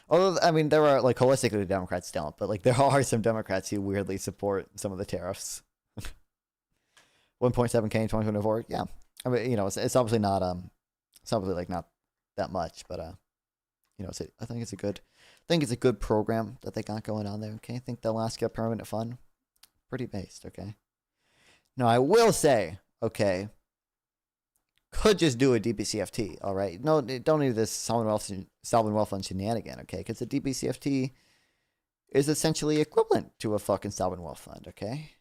Although I mean, there are holistically the Democrats don't, but there are some Democrats who weirdly support some of the tariffs. 1.7K in 2024. Yeah, I mean, it's obviously not it's obviously not that much, but I think it's a good program that they got going on there. Okay, I think the Alaska Permanent Fund, pretty based. Okay, now I will say, okay, could just do a DBCFT. All right, no, don't need this sovereign wealth fund shenanigan. Okay, because the DBCFT is essentially equivalent to a fucking sovereign wealth fund. Okay.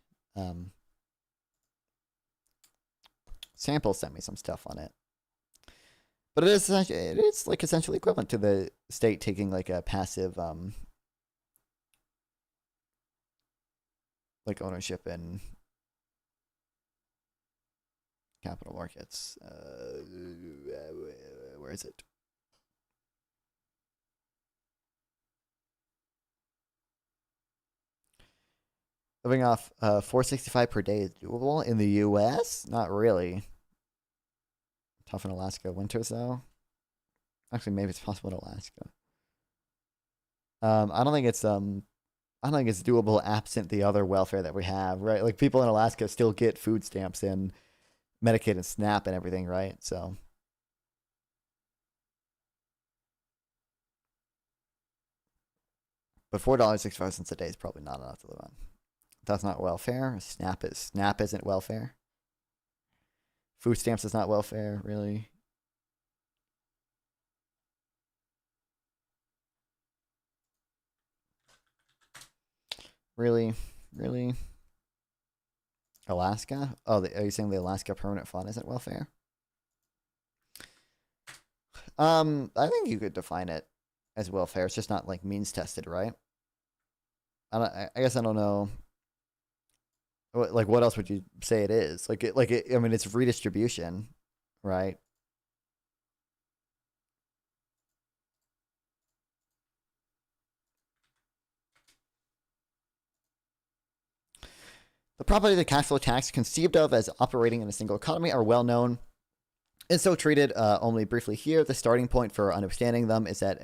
Sample sent me some stuff on it, but it is essentially equivalent to the state taking a passive ownership in capital markets. Where is it? Living off $465 per day is doable in the U.S. Not really. Tough in Alaska winters though. Actually, maybe it's possible in Alaska. I don't think it's doable absent the other welfare that we have, right? People in Alaska still get food stamps and Medicaid and SNAP and everything, right? So. But $4.65 a day is probably not enough to live on. That's not welfare. SNAP isn't welfare. Food stamps is not welfare, really. Really? Alaska? Oh, are you saying the Alaska Permanent Fund isn't welfare? I think you could define it as welfare. It's just not means tested, right? I guess I don't know. What else would you say it is? I mean, it's redistribution, right? The property of the cash flow tax, conceived of as operating in a single economy, are well known and so treated only briefly here. The starting point for understanding them is that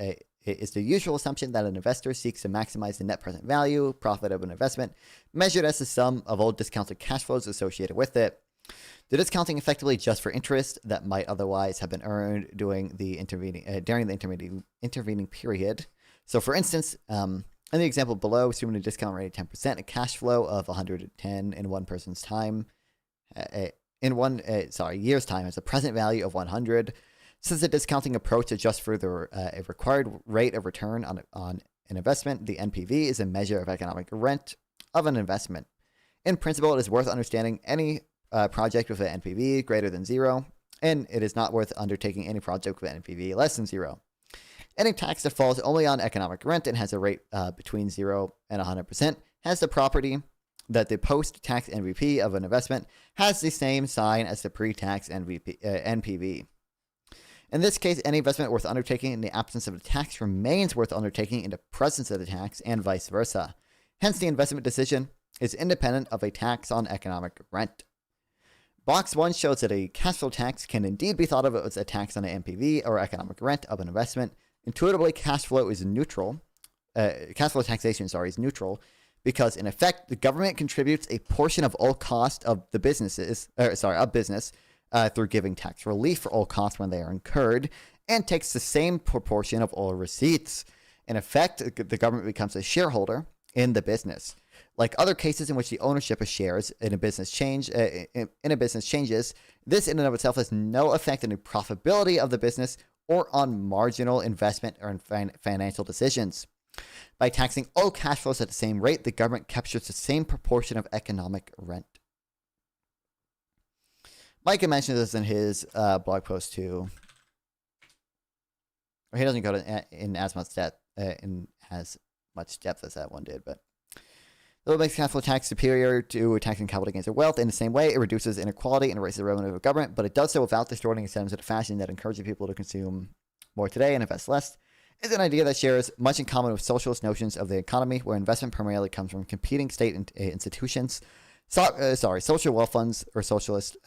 is the usual assumption that an investor seeks to maximize the net present value, profit of an investment, measured as the sum of all discounted cash flows associated with it. The discounting effectively just for interest that might otherwise have been earned during the intervening period. So, for instance, in the example below, assuming a discount rate of 10%, a cash flow of 110 in one person's time, year's time, has a present value of 100. Since the discounting approach adjusts for the a required rate of return on an investment, the NPV is a measure of economic rent of an investment. In principle, it is worth understanding any project with an NPV greater than 0, and it is not worth undertaking any project with an NPV less than 0. Any tax that falls only on economic rent and has a rate between 0 and 100% has the property that the post-tax NVP of an investment has the same sign as the pre-tax NPV. In this case, any investment worth undertaking in the absence of a tax remains worth undertaking in the presence of the tax, and vice versa. Hence, the investment decision is independent of a tax on economic rent. Box 1 shows that a cash flow tax can indeed be thought of as a tax on the NPV or economic rent of an investment. Intuitively, cash flow is neutral. Cash flow taxation, is neutral, because in effect, the government contributes a portion of all cost of the business through giving tax relief for all costs when they are incurred, and takes the same proportion of all receipts. In effect, the government becomes a shareholder in the business. Like other cases in which the ownership of shares in a business changes, this in and of itself has no effect on the profitability of the business or on marginal investment or financial decisions. By taxing all cash flows at the same rate, the government captures the same proportion of economic rent. Micah mentions this in his blog post too. Or he doesn't go in as much depth as that one did, but though it makes cash flow tax superior to taxing capital gains or wealth, in the same way, it reduces inequality and raises the revenue of the government, but it does so without distorting incentives in a fashion that encourages people to consume more today and invest less. It's an idea that shares much in common with socialist notions of the economy, where investment primarily comes from competing state institutions. Social wealth funds or socialist,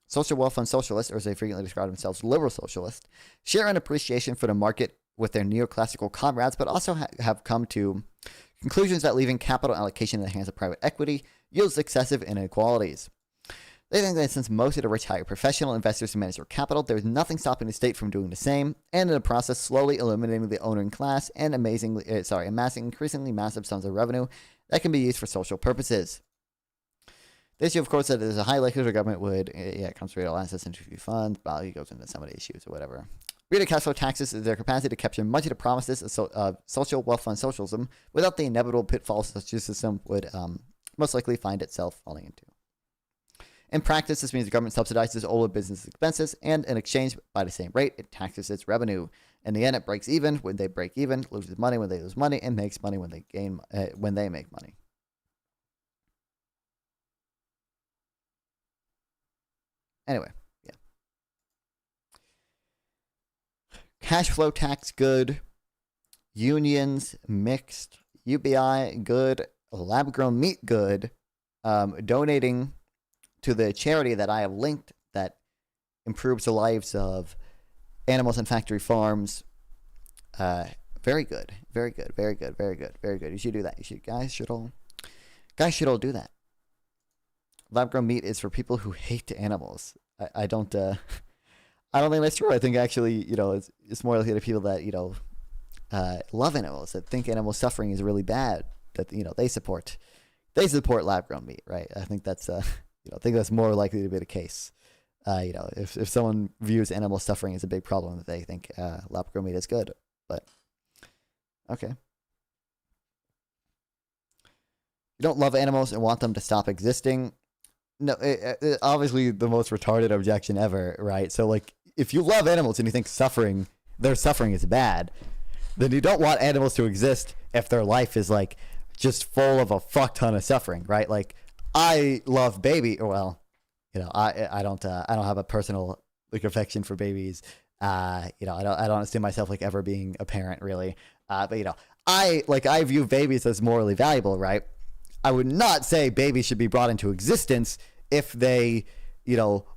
social wealth fund socialists, or as they frequently describe themselves, liberal socialists, share an appreciation for the market with their neoclassical comrades, but also have come to conclusions that leaving capital allocation in the hands of private equity yields excessive inequalities. They think that since most of the rich hire professional investors to manage their capital, there is nothing stopping the state from doing the same, and in the process slowly eliminating the owning class and amassing increasingly massive sums of revenue that can be used for social purposes. The issue, of course, that there's a high likelihood the government would, concentrate all assets into funds, value goes into some of the issues or whatever. Real cash flow taxes is their capacity to capture much of the promises of social wealth fund socialism without the inevitable pitfalls such a system would most likely find itself falling into. In practice, this means the government subsidizes all of business expenses, and in exchange, by the same rate, it taxes its revenue. In the end, it breaks even when they break even, loses money when they lose money, and makes money when they make money. Anyway, yeah. Cash flow tax good. Unions mixed. UBI good. Lab-grown meat good. Donating to the charity that I have linked that improves the lives of animals in factory farms. Very good. Very good. Very good. Very good. Very good. You should do that. Guys should all do that. Lab-grown meat is for people who hate animals. I don't think that's true. I think actually, it's more likely to people that, love animals, that think animal suffering is really bad, that, they support lab-grown meat, right? I think that's, I think that's more likely to be the case. If someone views animal suffering as a big problem, that they think lab-grown meat is good. But okay, you don't love animals and want them to stop existing. No, obviously the most retarded objection ever, right? So like, if you love animals and you think their suffering is bad, then you don't want animals to exist if their life is like just full of a fuck ton of suffering, right? Like, I love I don't have a personal like affection for babies. I don't see myself like ever being a parent really. But I view babies as morally valuable, right? I would not say babies should be brought into existence if they,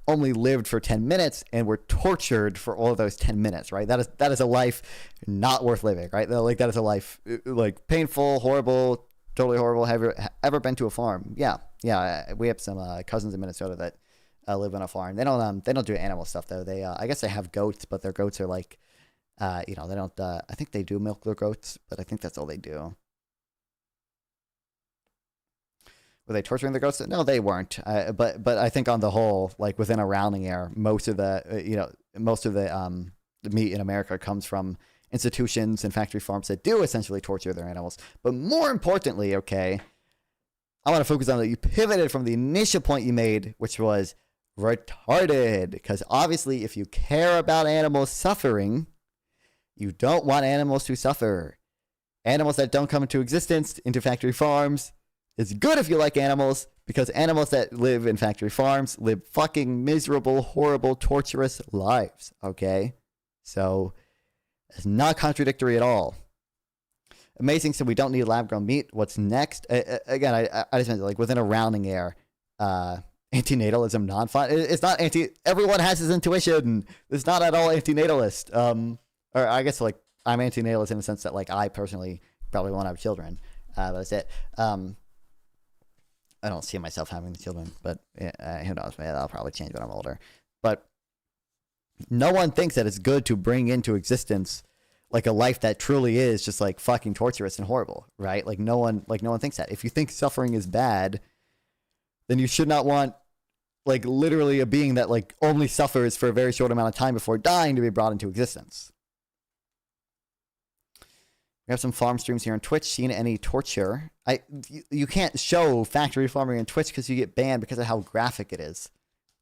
only lived for 10 minutes and were tortured for all of those 10 minutes, right? That is a life not worth living, right? Like, that is a life, like, painful, horrible, totally horrible. Have you ever been to a farm? Yeah. We have some cousins in Minnesota that live on a farm. They don't do animal stuff, though. They, I guess they have goats, but their goats are like, they don't, I think they do milk their goats, but I think that's all they do. Were they torturing the goats? No, they weren't. But I think on the whole, like, within a rounding error, most of the meat in America comes from institutions and factory farms that do essentially torture their animals. But more importantly, okay, I want to focus on that you pivoted from the initial point you made, which was retarded. Because obviously, if you care about animals suffering, you don't want animals to suffer. Animals that don't come into existence into factory farms. It's good if you like animals, because animals that live in factory farms live fucking miserable, horrible, torturous lives, okay? So, it's not contradictory at all. Amazing, so we don't need lab-grown meat. What's next? Again, I just meant, like, within a rounding error, antinatalism, non-fun. It's not everyone has his intuition. It's not at all antinatalist. Or I guess, like, I'm antinatalist in the sense that, like, I personally probably won't have children. But that's it. I don't see myself having children, but who knows? Maybe that'll probably change when I'm older. But no one thinks that it's good to bring into existence like a life that truly is just like fucking torturous and horrible, right? Like no one thinks that. If you think suffering is bad, then you should not want like literally a being that like only suffers for a very short amount of time before dying to be brought into existence. We have some farm streams here on Twitch. Seen any torture? You can't show factory farming on Twitch because you get banned because of how graphic it is.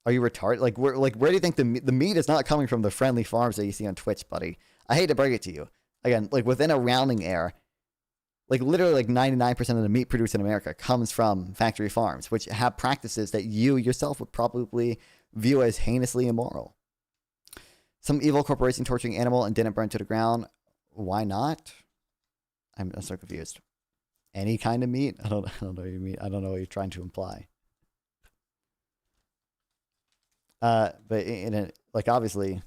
Are you retarded? Like where do you think the meat is not coming from the friendly farms that you see on Twitch, buddy? I hate to break it to you. Again, like within a rounding error, like literally like 99% of the meat produced in America comes from factory farms, which have practices that you yourself would probably view as heinously immoral. Some evil corporation torturing animal and didn't burn to the ground. Why not? I'm so confused. Any kind of meat? I don't know what you mean. I don't know what you're trying to imply. But like obviously,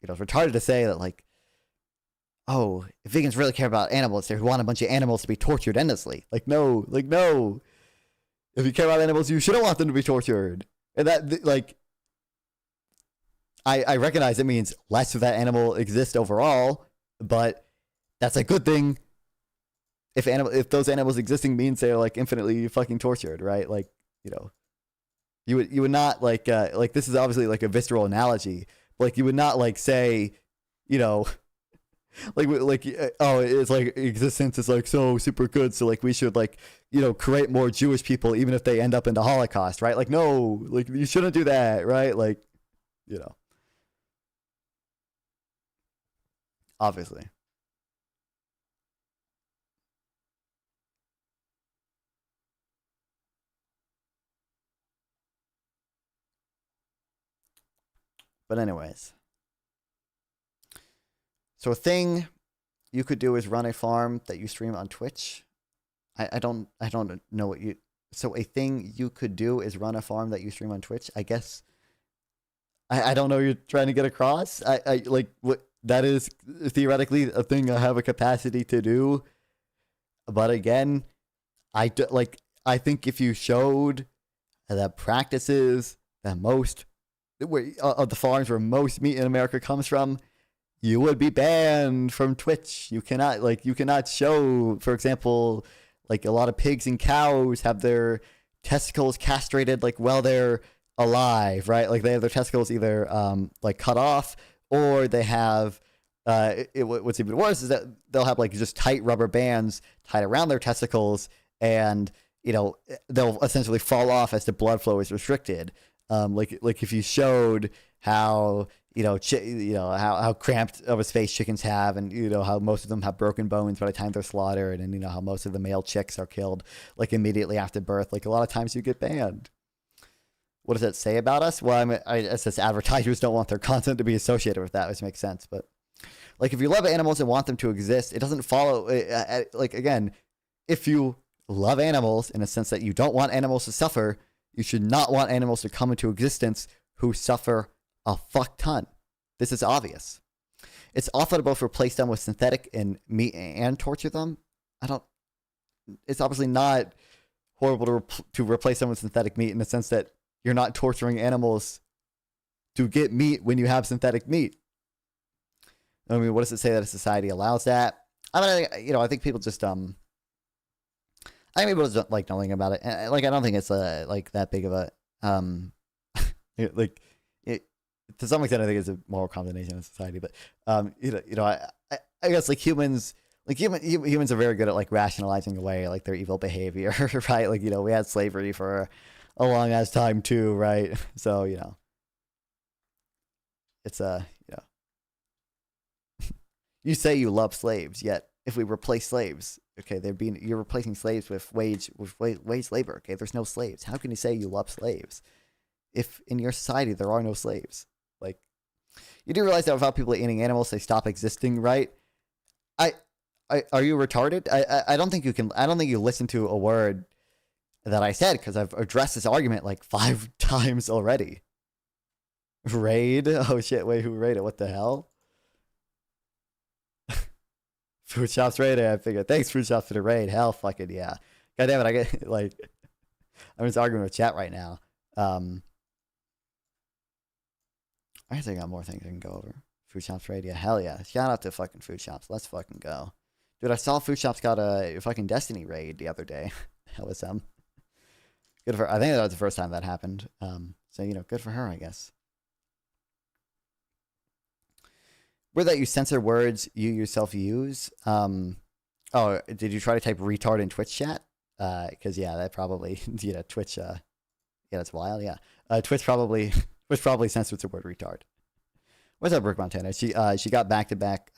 it's retarded to say that like, oh, if vegans really care about animals, they want a bunch of animals to be tortured endlessly. Like no. If you care about animals, you shouldn't want them to be tortured. And that like, I recognize it means less of that animal exists overall, but that's a good thing. If those animals existing means they're like infinitely fucking tortured, right? Like, you would not like this is obviously like a visceral analogy, but like you would not like say, oh, it's like existence is like so super good, so like we should like create more Jewish people even if they end up in the Holocaust, right? Like no, like you shouldn't do that, right? Like, obviously. But anyways, so a thing you could do is run a farm that you stream on Twitch. I don't know what you. So a thing you could do is run a farm that you stream on Twitch. I guess. I don't know what you're trying to get across. I like what that is theoretically a thing I have a capacity to do. But again, I think if you showed that practices that most of the farms where most meat in America comes from, you would be banned from Twitch. You cannot show, for example, like a lot of pigs and cows have their testicles castrated like while they're alive, right? Like they have their testicles either like cut off, or they have what's even worse is that they'll have like just tight rubber bands tied around their testicles, and they'll essentially fall off as the blood flow is restricted. Like if you showed how how cramped of a space chickens have, and how most of them have broken bones by the time they're slaughtered, and how most of the male chicks are killed like immediately after birth, like a lot of times you get banned. What does that say about us? Well, it says advertisers don't want their content to be associated with that, which makes sense. But like if you love animals and want them to exist, it doesn't follow. Like again, if you love animals in a sense that you don't want animals to suffer, you should not want animals to come into existence who suffer a fuck ton. This is obvious. It's awful to both replace them with synthetic and meat and torture them. It's obviously not horrible to replace them with synthetic meat in the sense that you're not torturing animals to get meat when you have synthetic meat. I mean, what does it say that a society allows that? I mean, I think people just I think people just don't like knowing about it. And, like, I don't think it's like that big of a like it. To some extent, I think it's a moral condemnation of society. But I guess like humans are very good at like rationalizing away like their evil behavior, right? Like, we had slavery for a long ass time too, right? So it's you say you love slaves, yet if we replace slaves, okay, you're replacing slaves with wage labor. Okay, there's no slaves. How can you say you love slaves if in your society there are no slaves? Like, you do realize that without people eating animals, they stop existing, right? Are you retarded? I don't think you can. I don't think you listen to a word that I said because I've addressed this argument like 5 times already. Raid? Oh shit! Wait, who raided? What the hell? Food Shops raid. I figured. Thanks, Food Shops, for the raid. Hell, fucking yeah. God damn it! I get like, I'm just arguing with chat right now. I guess I got more things I can go over. Food Shops raid. Yeah, hell yeah. Shout out to fucking Food Shops. Let's fucking go. Dude, I saw Food Shops got a fucking Destiny raid the other day. That was good for. I think that was the first time that happened. So good for her, I guess. Where that you censor words you yourself use. Oh, did you try to type retard in Twitch chat? Because that probably Twitch. That's wild. Yeah, Twitch probably censors the word retard. What's up, Brooke Montana? She got back-to-back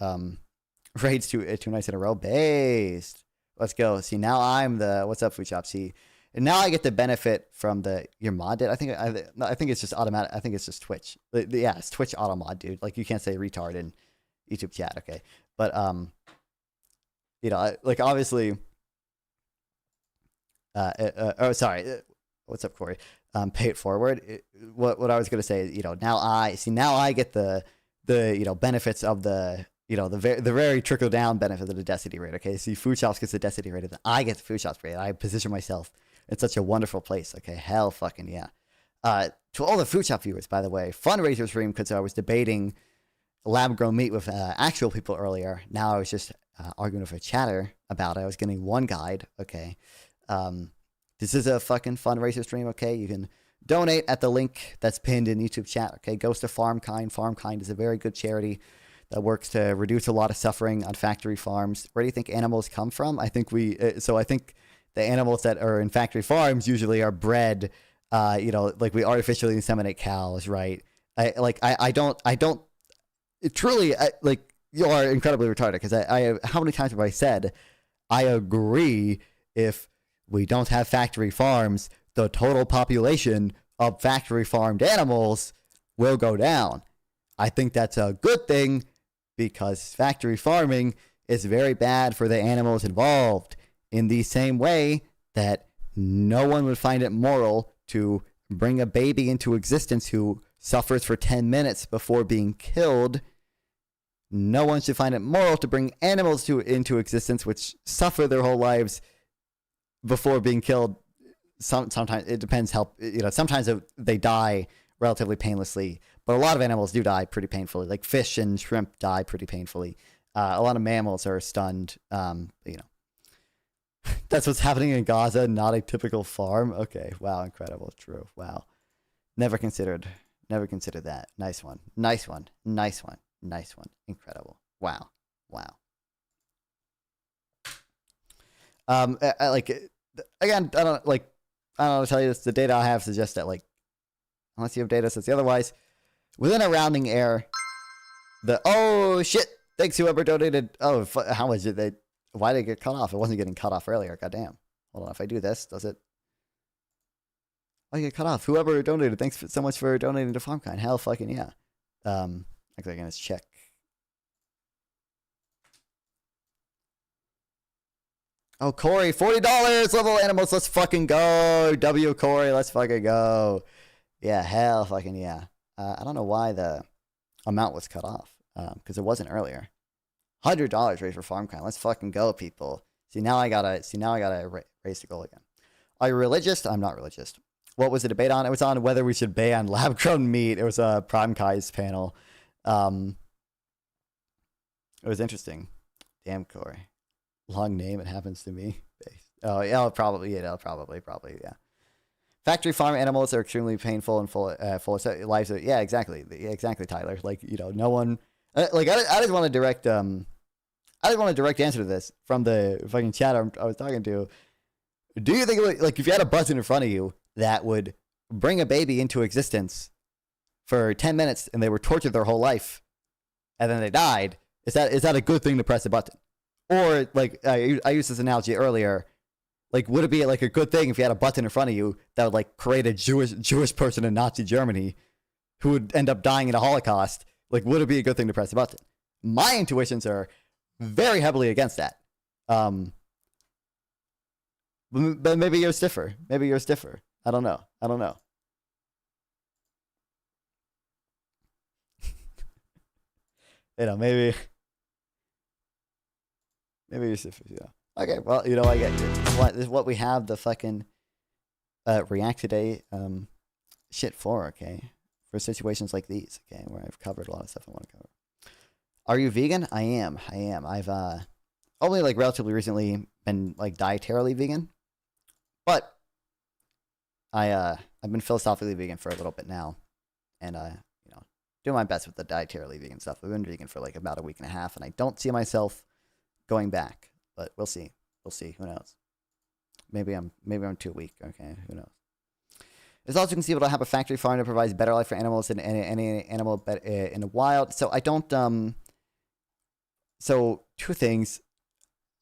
raids 2 nights in a row. Based. Let's go. See, now I'm the what's up, Food Shop. See, and now I get the benefit from your mod did. I think it's just automatic. I think it's just Twitch. Yeah, it's Twitch auto mod, dude. Like, you can't say retard in YouTube chat, okay? But like, obviously. Sorry. What's up, Corey? Pay it forward. What I was gonna say is, now I get the benefits of the very trickle down benefit of the Destiny raid. Okay, see, Food Shops gets the Destiny raid, and I get the Food Shops raid. I position myself in such a wonderful place. Okay, hell fucking yeah. To all the Food Shop viewers, by the way, fundraiser stream because I was debating lab grown meat with actual people earlier. Now I was just arguing with a chatter about it. I was getting one guide. Okay. This is a fucking fundraiser stream, okay? You can donate at the link that's pinned in YouTube chat, okay? Goes to FarmKind. FarmKind is a very good charity that works to reduce a lot of suffering on factory farms. Where do you think animals come from? I think I think the animals that are in factory farms usually are bred, like we artificially inseminate cows, right? I don't, truly, like, you are incredibly retarded because how many times have I said, I agree if we don't have factory farms, the total population of factory farmed animals will go down. I think that's a good thing because factory farming is very bad for the animals involved, in the same way that no one would find it moral to bring a baby into existence who suffers for 10 minutes before being killed. No one should find it moral to bring animals into existence which suffer their whole lives before being killed. Sometimes it depends how, sometimes they die relatively painlessly, but a lot of animals do die pretty painfully. Like fish and shrimp die pretty painfully. A lot of mammals are stunned. That's what's happening in Gaza, not a typical farm. Okay, wow, incredible, true, wow. Never considered that. Nice one, incredible, wow. Again, I don't know to tell you this. The data I have suggests that, like, unless you have data that says otherwise, within a rounding error, oh shit! Thanks whoever donated. Oh, how much did they? Why did it get cut off? It wasn't getting cut off earlier. Goddamn. Hold on. If I do this, does it? I get cut off. Whoever donated, thanks so much for donating to FarmKind. Hell, fucking yeah. Actually, I'm gonna check. Oh, Corey, $40 level animals. Let's fucking go. W Corey, let's fucking go. Yeah, hell fucking yeah. I don't know why the amount was cut off because it wasn't earlier. $100 raised for farm kind. Let's fucking go, people. See now I gotta raise the goal again. Are you religious? I'm not religious. What was the debate on? It was on whether we should ban lab-grown meat. It was a Prime Kai's panel. It was interesting. Damn, Corey. Long name. It happens to me. Oh yeah, probably. Yeah, probably. Yeah. Factory farm animals are extremely painful and full of lives. Yeah, exactly. Yeah, exactly, Tyler. Like, you know, no one. Like, I just want to direct. I just want a direct answer to this from the fucking chat I was talking to. Do you think, like, if you had a button in front of you that would bring a baby into existence for 10 minutes and they were tortured their whole life, and then they died, is that a good thing to press a button? Or, like, I used this analogy earlier. Like, would it be like a good thing if you had a button in front of you that would like create a Jewish person in Nazi Germany who would end up dying in a Holocaust? Like, would it be a good thing to press a button? My intuitions are very heavily against that. But maybe yours differ. I don't know. You know, maybe yours differ. Yeah. Okay, well, you know, I get this is what we have the fucking React Today shit for, okay? For situations like these, okay, where I've covered a lot of stuff I want to cover. Are you vegan? I am. I've only like relatively recently been like dietarily vegan, but I've been philosophically vegan for a little bit now, and you know, doing my best with the dietarily vegan stuff. I've been vegan for like about a week and a half, and I don't see myself going back. But we'll see. Who knows? Maybe I'm too weak. Okay, who knows? It's also conceivable to have a factory farm that provides better life for animals than any animal in the wild. So I don't. So two things.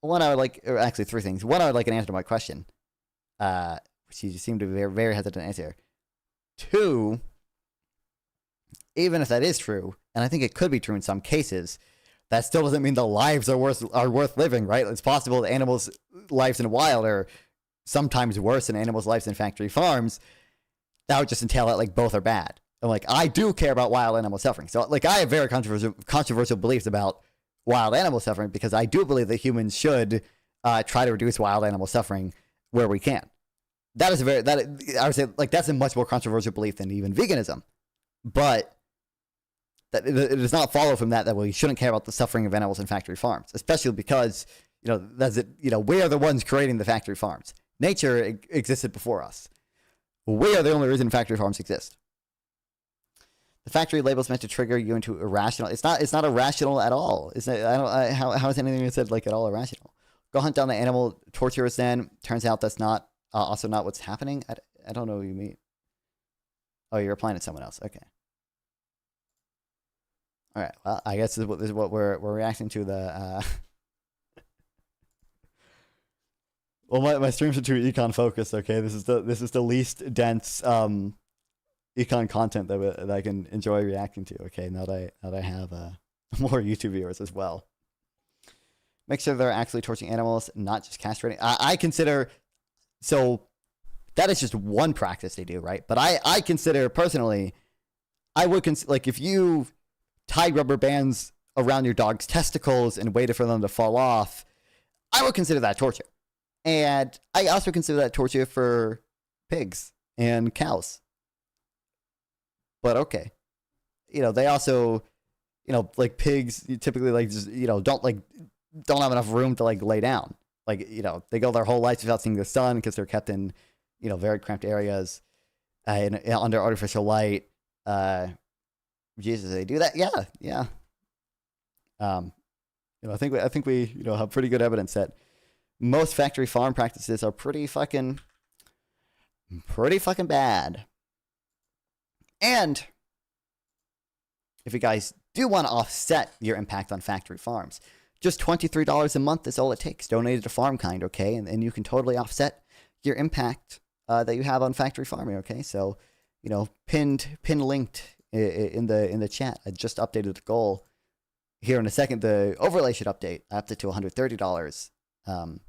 One, I would like, or actually three things. One, I would like an answer to my question. Which you seem to be very, very hesitant to answer. Two, even if that is true, and I think it could be true in some cases, that still doesn't mean the lives are worth living, right? It's possible that animals' lives in the wild are sometimes worse than animals' lives in factory farms. That would just entail that like both are bad. And like I do care about wild animal suffering. So like I have very controversial beliefs about wild animal suffering because I do believe that humans should try to reduce wild animal suffering where we can. I would say like that's a much more controversial belief than even veganism. But that it does not follow from that we shouldn't care about the suffering of animals in factory farms, especially because, you know, we are the ones creating the factory farms. Nature existed before us. We are the only reason factory farms exist. The factory label is meant to trigger you into irrational. It's not irrational at all. How is anything you said like at all irrational? Go hunt down the animal torturers. Then turns out that's not also not what's happening. I don't know what you mean. Oh, you're replying to someone else. Okay. All right. Well, I guess this is what we're reacting to the. Well, my streams are too econ focused. Okay, this is the least dense econ content that I can enjoy reacting to. Okay, now that I have more YouTube viewers as well. Make sure they're actually torturing animals, not just castrating. I consider so that is just one practice they do, right? But I consider personally, I would consider like if you tied rubber bands around your dog's testicles and waited for them to fall off, I would consider that torture. And I also consider that torture for pigs and cows. But okay. You know, they also, you know, like pigs typically like just, you know, don't have enough room to like lay down. Like, you know, they go their whole lives without seeing the sun because they're kept in, you know, very cramped areas under artificial light. Jesus, they do that? Yeah. You know, I think we you know have pretty good evidence that most factory farm practices are pretty fucking bad. And if you guys do want to offset your impact on factory farms, just $23 a month is all it takes. Donated to FarmKind, okay? And you can totally offset your impact that you have on factory farming, okay? So, you know, pinned linked in the chat. I just updated the goal here in a second. The overlay should update to $130.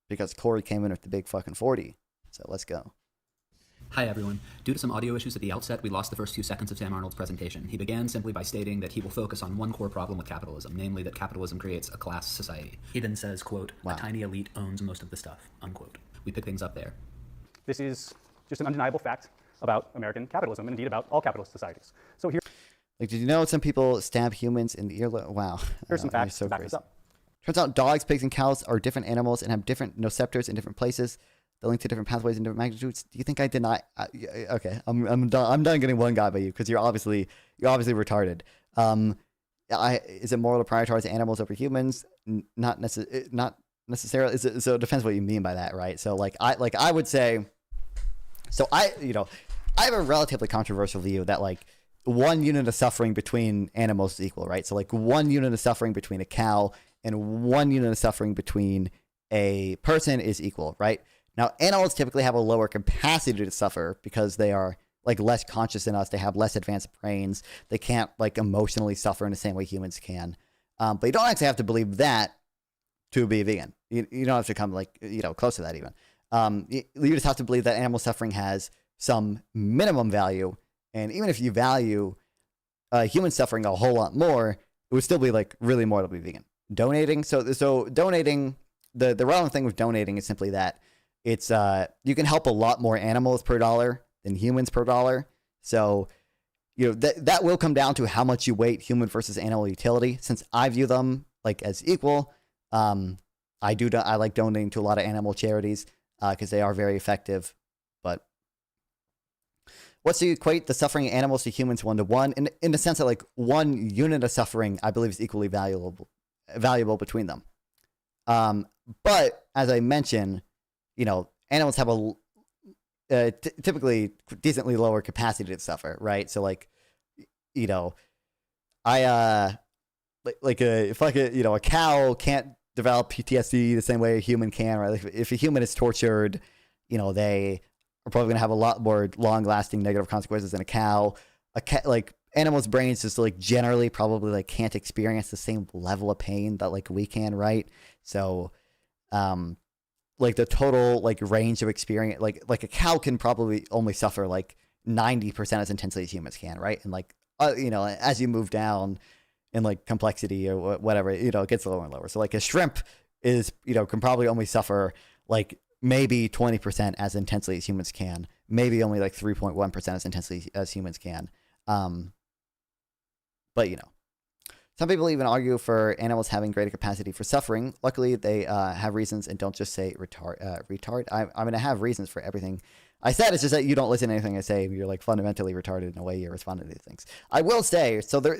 because Corey came in with the big fucking 40. So let's go. Hi everyone. Due to some audio issues at the outset, we lost the first 2 seconds of Sam Arnold's presentation. He began simply by stating that he will focus on one core problem with capitalism, namely that capitalism creates a class society. He then says, quote, a tiny elite owns most of the stuff, unquote. We pick things up there. This is just an undeniable fact about American capitalism, and indeed about all capitalist societies. So here, Like, did you know some people stab humans in the earlobe? Wow. here's some facts so to back crazy. this up. Turns out dogs, pigs, and cows are different animals and have different nociceptors in different places. They link to different pathways in different magnitudes. Do you think I did not? Okay, I'm done. I'm done getting one guy by you because you're obviously retarded. Is it moral to prioritize animals over humans? Not necessarily. So it depends what you mean by that, right? So I would say. So I have a relatively controversial view that like one unit of suffering between animals is equal, right? So like one unit of suffering between a cow and one unit of suffering between a person is equal, right? Now, animals typically have a lower capacity to suffer because they are like less conscious than us. They have less advanced brains. They can't like emotionally suffer in the same way humans can. But you don't actually have to believe that to be vegan. You don't have to come like, close to that even. You just have to believe that animal suffering has some minimum value. And even if you value human suffering a whole lot more, it would still be like really more to be vegan. Donating. So donating, the relevant thing with donating is simply that it's you can help a lot more animals per dollar than humans per dollar. So that will come down to how much you weight human versus animal utility. Since I view them like as equal, I like donating to a lot of animal charities because they are very effective. But what's to equate the suffering of animals to humans 1-to-1 in the sense that like one unit of suffering I believe is equally valuable between them. But as I mentioned, animals have a typically decently lower capacity to suffer, right? So like, a cow can't develop PTSD the same way a human can, right? Like if a human is tortured, they are probably gonna have a lot more long-lasting negative consequences than a cow. Like animals' brains just like generally probably like can't experience the same level of pain that like we can, right? So, like the total like range of experience, like a cow can probably only suffer like 90% as intensely as humans can, right? And like as you move down in like complexity or whatever, it gets lower and lower. So like a shrimp is can probably only suffer like maybe 20% as intensely as humans can, maybe only like 3.1% as intensely as humans can. But some people even argue for animals having greater capacity for suffering. Luckily, they have reasons and don't just say retard. I'm going to have reasons for everything I said. It's just that you don't listen to anything I say. You're like fundamentally retarded in a way you're responding to these things. I will say, so there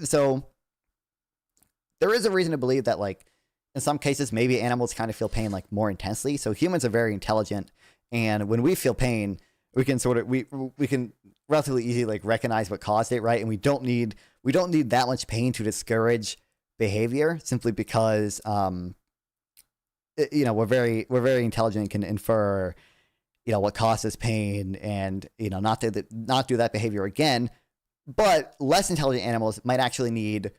is a reason to believe that like in some cases, maybe animals kind of feel pain like more intensely. So humans are very intelligent. And when we feel pain, we can we can relatively easily like recognize what caused it, right? And we don't need that much pain to discourage behavior simply because we're very intelligent and can infer what causes pain and not do that behavior again. But less intelligent animals might actually need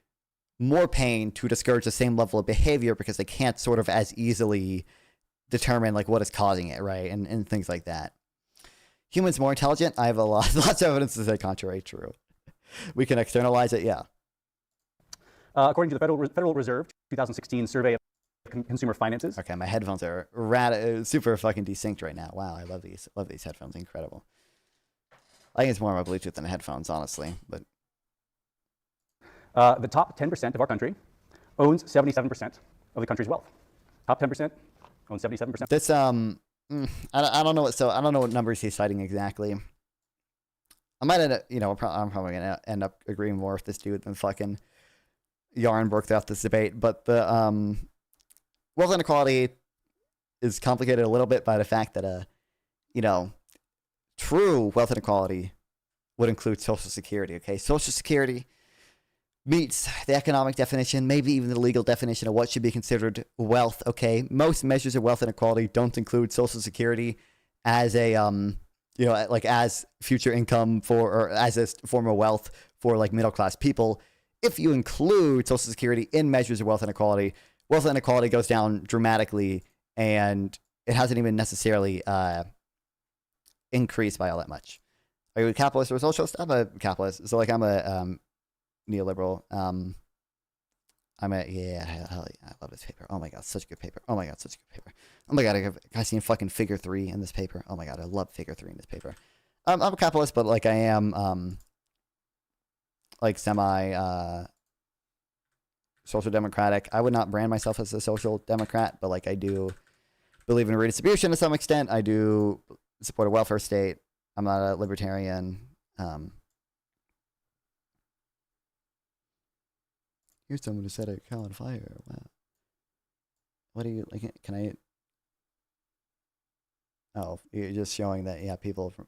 more pain to discourage the same level of behavior because they can't sort of as easily determine like what is causing it, right? And things like that. Humans more intelligent? I have lots of evidence to say contrary. True. We can externalize it, yeah. According to the Federal Reserve 2016 survey of consumer finances. Okay, my headphones are super fucking desynced right now. Wow, I love these headphones. Incredible. I think it's more my Bluetooth than headphones, honestly. But the top 10% of our country owns 77% of the country's wealth. Top 10% owns 77%. This I don't know what numbers he's citing exactly. I might end up, I'm probably gonna end up agreeing more with this dude than fucking Yarnberg throughout this debate. But the wealth inequality is complicated a little bit by the fact that true wealth inequality would include Social Security. Okay, Social Security meets the economic definition, maybe even the legal definition of what should be considered wealth. Okay, most measures of wealth inequality don't include Social Security as a as future income or as a form of wealth for like middle class people. If you include Social Security in measures of wealth inequality goes down dramatically, and it hasn't even necessarily increased by all that much. Are you a capitalist or a socialist? I'm a capitalist. So like I'm a neoliberal. I'm a hell yeah, I love this paper. Oh my god, such a good paper. Oh my god, such a good paper. Oh my god, I seen fucking figure 3 in this paper. Oh my god, I love figure 3 in this paper. I'm a capitalist, but like I am like semi social democratic. I would not brand myself as a social democrat, but like I do believe in redistribution to some extent. I do support a welfare state. I'm not a libertarian. Here's someone who set a cow on fire. Wow. What do you like? Can I? Oh, you're just showing that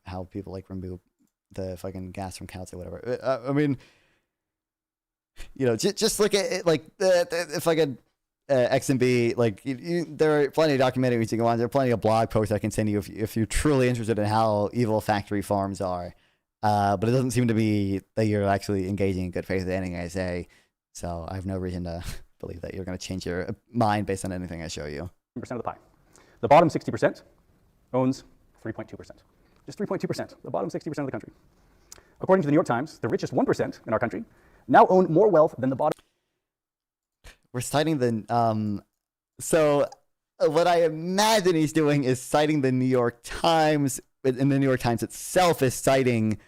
how people like remove the fucking gas from cows or whatever. I mean, you know, just look at it like the fucking X and B. Like there are plenty of documentaries you can go on. There are plenty of blog posts I can send you if you're truly interested in how evil factory farms are. But it doesn't seem to be that you're actually engaging in good faith with anything I say. So I have no reason to believe that you're going to change your mind based on anything I show you. Percent of the pie. The bottom 60% owns 3.2%. Just 3.2%. The bottom 60% of the country. According to the New York Times, the richest 1% in our country now own more wealth than the bottom. We're citing the so what I imagine he's doing is citing the New York Times, and the New York Times itself is citing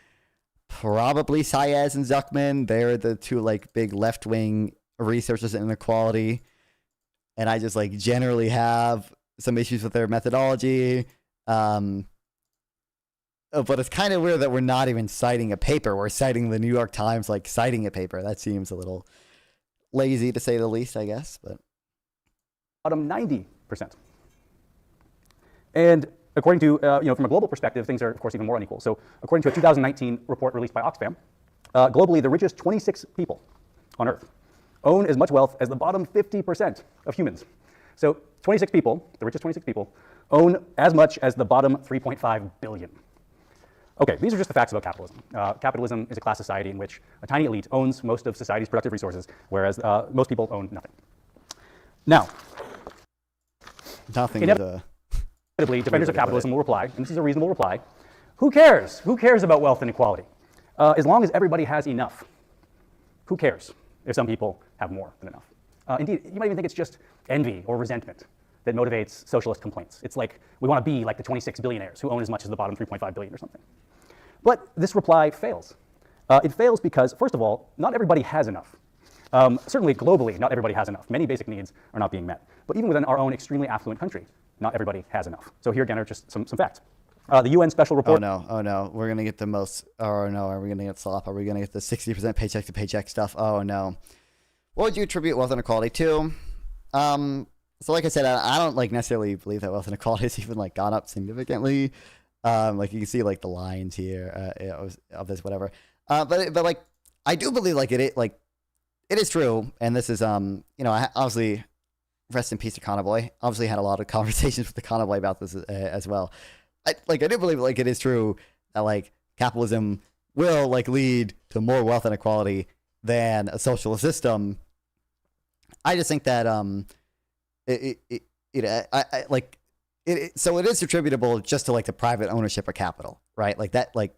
probably Saez and Zuckman. They're the two like big left-wing researchers in inequality, and I just like generally have some issues with their methodology. But it's kind of weird that we're not even citing a paper. We're citing the New York Times, like citing a paper. That seems a little lazy to say the least, I guess. But bottom 90%. And according to, from a global perspective, things are, of course, even more unequal. So according to a 2019 report released by Oxfam, globally, the richest 26 people on Earth own as much wealth as the bottom 50% of humans. So 26 people, the richest 26 people, own as much as the bottom 3.5 billion. Okay, these are just the facts about capitalism. Capitalism is a class society in which a tiny elite owns most of society's productive resources, whereas most people own nothing. Now, nothing inevitably, defenders of capitalism will reply, and this is a reasonable reply, who cares? Who cares about wealth and equality? As long as everybody has enough. Who cares if some people have more than enough? Indeed, you might even think it's just envy or resentment that motivates socialist complaints. It's like we want to be like the 26 billionaires who own as much as the bottom 3.5 billion or something. But this reply fails. It fails because, first of all, not everybody has enough. Certainly globally, not everybody has enough. Many basic needs are not being met. But even within our own extremely affluent country, not everybody has enough. So here again are just some facts. The UN special report. Oh no, we're going to get the most, oh no, are we going to get slop? Are we going to get the 60% paycheck to paycheck stuff? Oh no. What would you attribute wealth inequality to? So like I said, I don't like necessarily believe that wealth inequality has even like gone up significantly. Like you can see like the lines here of this whatever. But like I do believe like it is true, and this is I obviously rest in peace to Conaboy. Obviously had a lot of conversations with the Conaboy about this as well. I do believe like it is true that like capitalism will like lead to more wealth inequality than a socialist system. I just think that so it is attributable just to like the private ownership of capital, right? Like that, like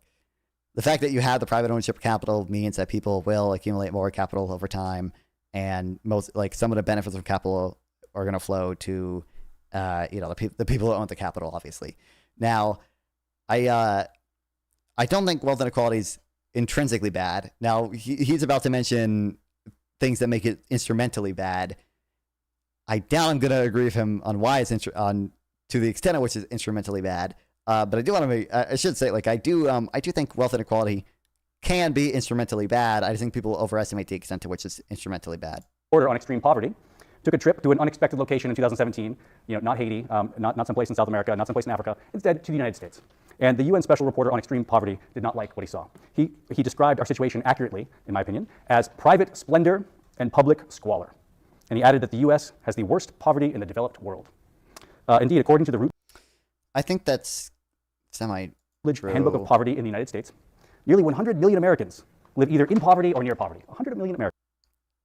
the fact that you have the private ownership of capital means that people will accumulate more capital over time, and most like some of the benefits of capital are going to flow to the people who own the capital, obviously. Now, I don't think wealth inequality is intrinsically bad. Now, he's about to mention things that make it instrumentally bad. I doubt I'm going to agree with him on why it's to the extent of which it's instrumentally bad. But I do want to I should say, like, I do think wealth inequality can be instrumentally bad. I just think people overestimate the extent to which it's instrumentally bad. Order on extreme poverty took a trip to an unexpected location in 2017, not Haiti, not someplace in South America, not someplace in Africa, instead to the United States. And the UN Special Reporter on Extreme Poverty did not like what he saw. He described our situation accurately, in my opinion, as private splendor and public squalor. And he added that the U.S. has the worst poverty in the developed world. Indeed, according to the I think that's semi-true. Handbook of Poverty in the United States, nearly 100 million Americans live either in poverty or near poverty. 100 million Americans.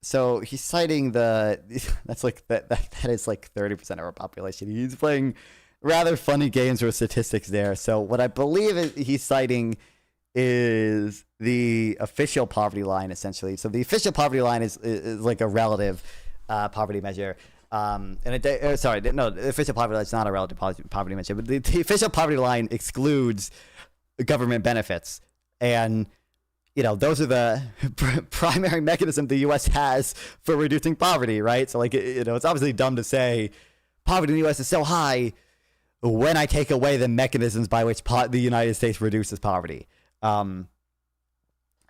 So he's citing that is like 30% of our population. He's playing rather funny games with statistics there. So what I believe he's citing is the official poverty line, essentially. So the official poverty line is like a relative poverty measure. The official poverty line is not a relative poverty measure, but the official poverty line excludes government benefits. And, those are the primary mechanism the U.S. has for reducing poverty, right? So, like, it's obviously dumb to say poverty in the U.S. is so high when I take away the mechanisms by which the United States reduces poverty.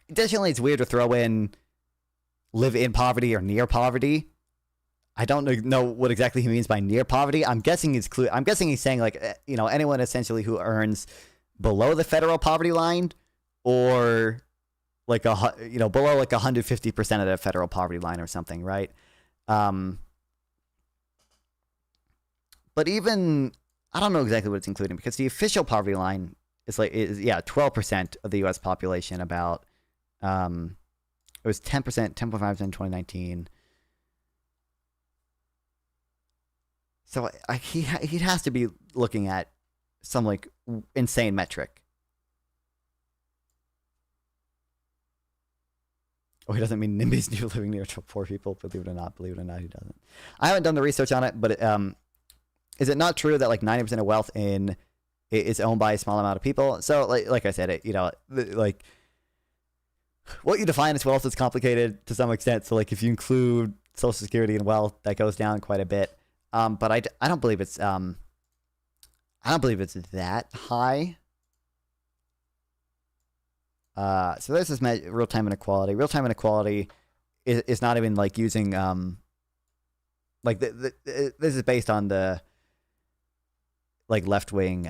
Additionally, it's weird to throw in live in poverty or near poverty. I don't know what exactly he means by near poverty. I'm guessing he's saying like, anyone essentially who earns below the federal poverty line or like below like 150% of the federal poverty line or something, right? But even I don't know exactly what it's including because the official poverty line is 12% of the U.S. population. About it was 10%, 10.5% in 2019. So he has to be looking at some like insane metric. Oh, he doesn't mean NIMBY's new living near poor people. Believe it or not, he doesn't. I haven't done the research on it, but is it not true that like 90% of wealth is owned by a small amount of people? So like I said, like what you define as wealth is complicated to some extent. So like if you include Social Security and wealth, that goes down quite a bit. But I don't believe it's that high. So this is real-time inequality. Real-time inequality is not even like using like this is based on the like left-wing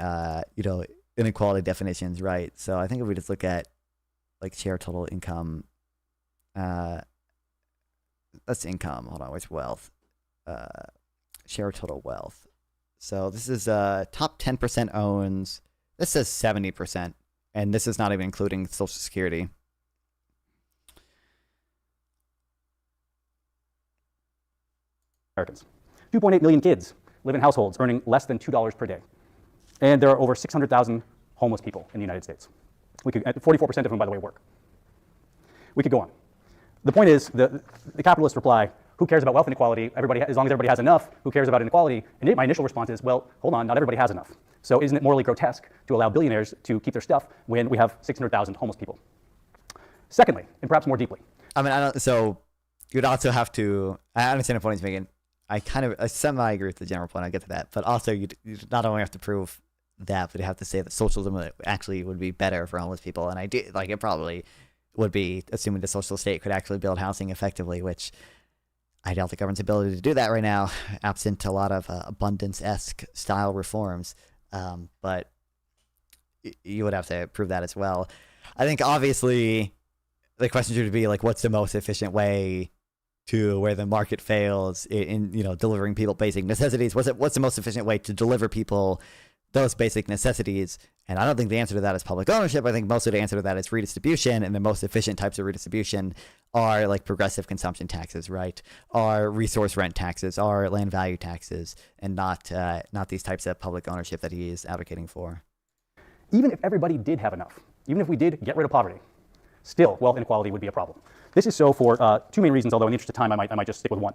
inequality definitions, right? So I think if we just look at like share total income, that's income. Hold on, where's wealth? Share total wealth. So this is top 10% owns. This says 70%, and this is not even including Social Security. Americans. 2.8 million kids live in households earning less than $2 per day. And there are over 600,000 homeless people in the United States. 44% of them, by the way, work. We could go on. The point is, the capitalists reply, who cares about wealth inequality? Everybody, as long as everybody has enough, who cares about inequality? And my initial response is, well, hold on, not everybody has enough. So isn't it morally grotesque to allow billionaires to keep their stuff when we have 600,000 homeless people? Secondly, and perhaps more deeply. So you'd also have to, I understand the point he's making. I semi-agree with the general point. I get to that. But also, you not only have to prove that, but you have to say that socialism actually would be better for homeless people. And I do, like, it probably would be, assuming the social state could actually build housing effectively, which I doubt the government's ability to do that right now, absent a lot of abundance-esque style reforms. But you would have to prove that as well. I think, obviously, the question should be, like, what's the most efficient way to where the market fails in delivering people basic necessities? What's the most efficient way to deliver people those basic necessities? And I don't think the answer to that is public ownership. I think mostly the answer to that is redistribution, and the most efficient types of redistribution are like progressive consumption taxes, right? Are resource rent taxes, are land value taxes, and not these types of public ownership that he is advocating for. Even if everybody did have enough, even if we did get rid of poverty, still wealth inequality would be a problem. This is so for two main reasons, although in the interest of time, I might just stick with one.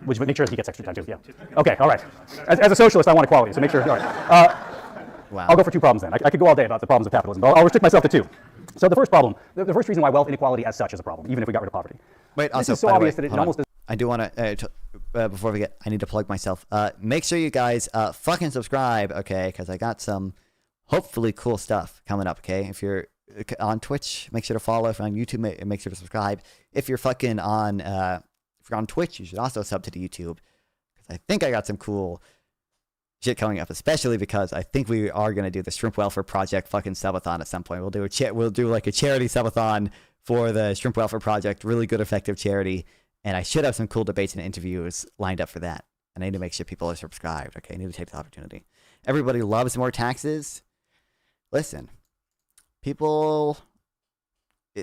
Which would make sure he gets extra time too, yeah. Okay, all right. As a socialist, I want equality, so make sure, all right. Wow. I'll go for two problems then. I could go all day about the problems of capitalism, but I'll restrict myself to two. So the first problem, the first reason why wealth inequality as such is a problem, even if we got rid of poverty. Wait, this also, is so obvious that it almost doesn't. I do want to, before we get, I need to plug myself. Make sure you guys fucking subscribe, okay? Because I got some hopefully cool stuff coming up, okay? If you're on Twitch, make sure to follow. If you're on YouTube, make sure to subscribe. If you're fucking on, if you're on Twitch, you should also sub to the YouTube. Because I think I got some cool shit coming up, especially because I think we are going to do the Shrimp Welfare Project fucking subathon at some point. We'll do like a charity subathon for the Shrimp Welfare Project, really good, effective charity. And I should have some cool debates and interviews lined up for that. And I need to make sure people are subscribed. Okay, I need to take the opportunity. Everybody loves more taxes. Listen, people,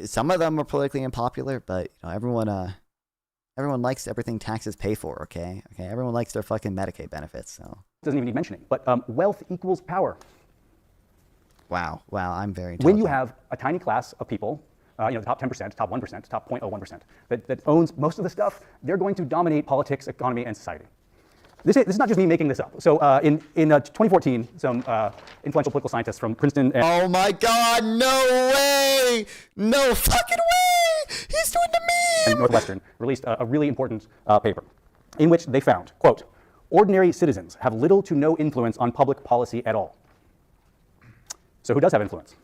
some of them are politically unpopular, but everyone likes everything taxes pay for. Okay, everyone likes their fucking Medicaid benefits. So doesn't even need mentioning, but wealth equals power. Wow, I'm very When you have a tiny class of people, the top 10%, top 1%, top 0.01%, that owns most of the stuff, they're going to dominate politics, economy, and society. This is not just me making this up. So in 2014, some influential political scientists from Princeton and oh my God, no way! No fucking way! He's doing the meme! and Northwestern released a really important paper in which they found, quote, ordinary citizens have little to no influence on public policy at all. So who does have influence?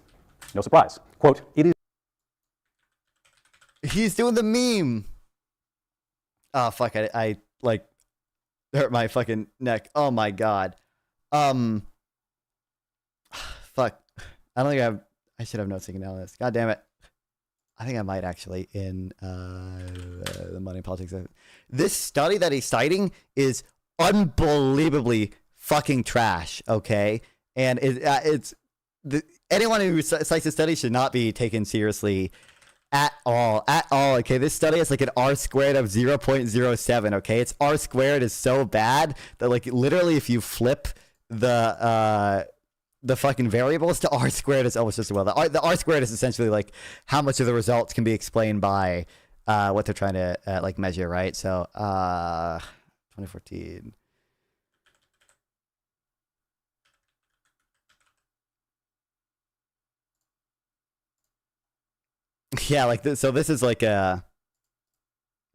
No surprise. Quote, it is. He's doing the meme. Oh, fuck, I like hurt my fucking neck. Oh my God. Fuck. I don't think I should have notes taken down on this. God damn it. I think I might actually in the money and politics. This study that he's citing is unbelievably fucking trash, okay? And anyone who cites a study should not be taken seriously at all, okay? This study is like an R squared of 0.07, okay? Its R squared is so bad that like literally if you flip the fucking variables to R squared is almost just well. The R squared is essentially like how much of the results can be explained by what they're trying to like measure, right? So 2014. Yeah, like this. So this is like this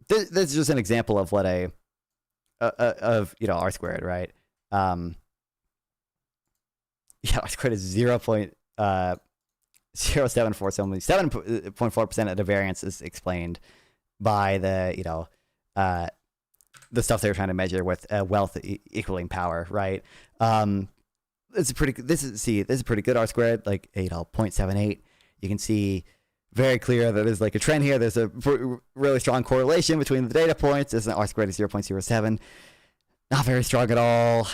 is just an example of what of R squared, right? Yeah, R squared is 0.074, so only 7.4% of the variance is explained by the the stuff they were trying to measure with wealth equaling power, right? This is pretty good R squared, like 0.78. You can see very clear that there's like a trend here. There's a really strong correlation between the data points. There's an R squared of 0.07. Not very strong at all.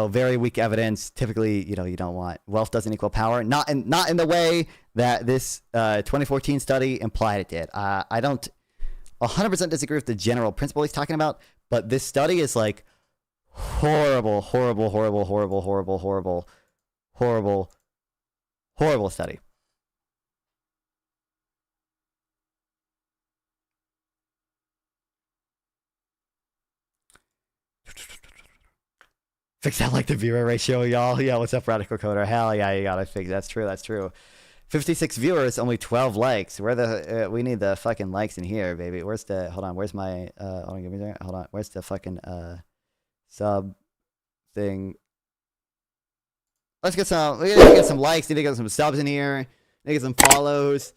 Very weak evidence. Typically, you don't want wealth doesn't equal power. Not in the way that this 2014 study implied it did. I don't 100% disagree with the general principle he's talking about, but this study is like horrible study. Fix that like the viewer ratio, y'all. Yeah, what's up, Radical Coder? Hell yeah, you gotta fix. That's true. 56 viewers, only 12 likes. We need the fucking likes in here, baby. Where's my where's the fucking sub thing? We need to get some likes, need to get some subs in here, need to get some follows.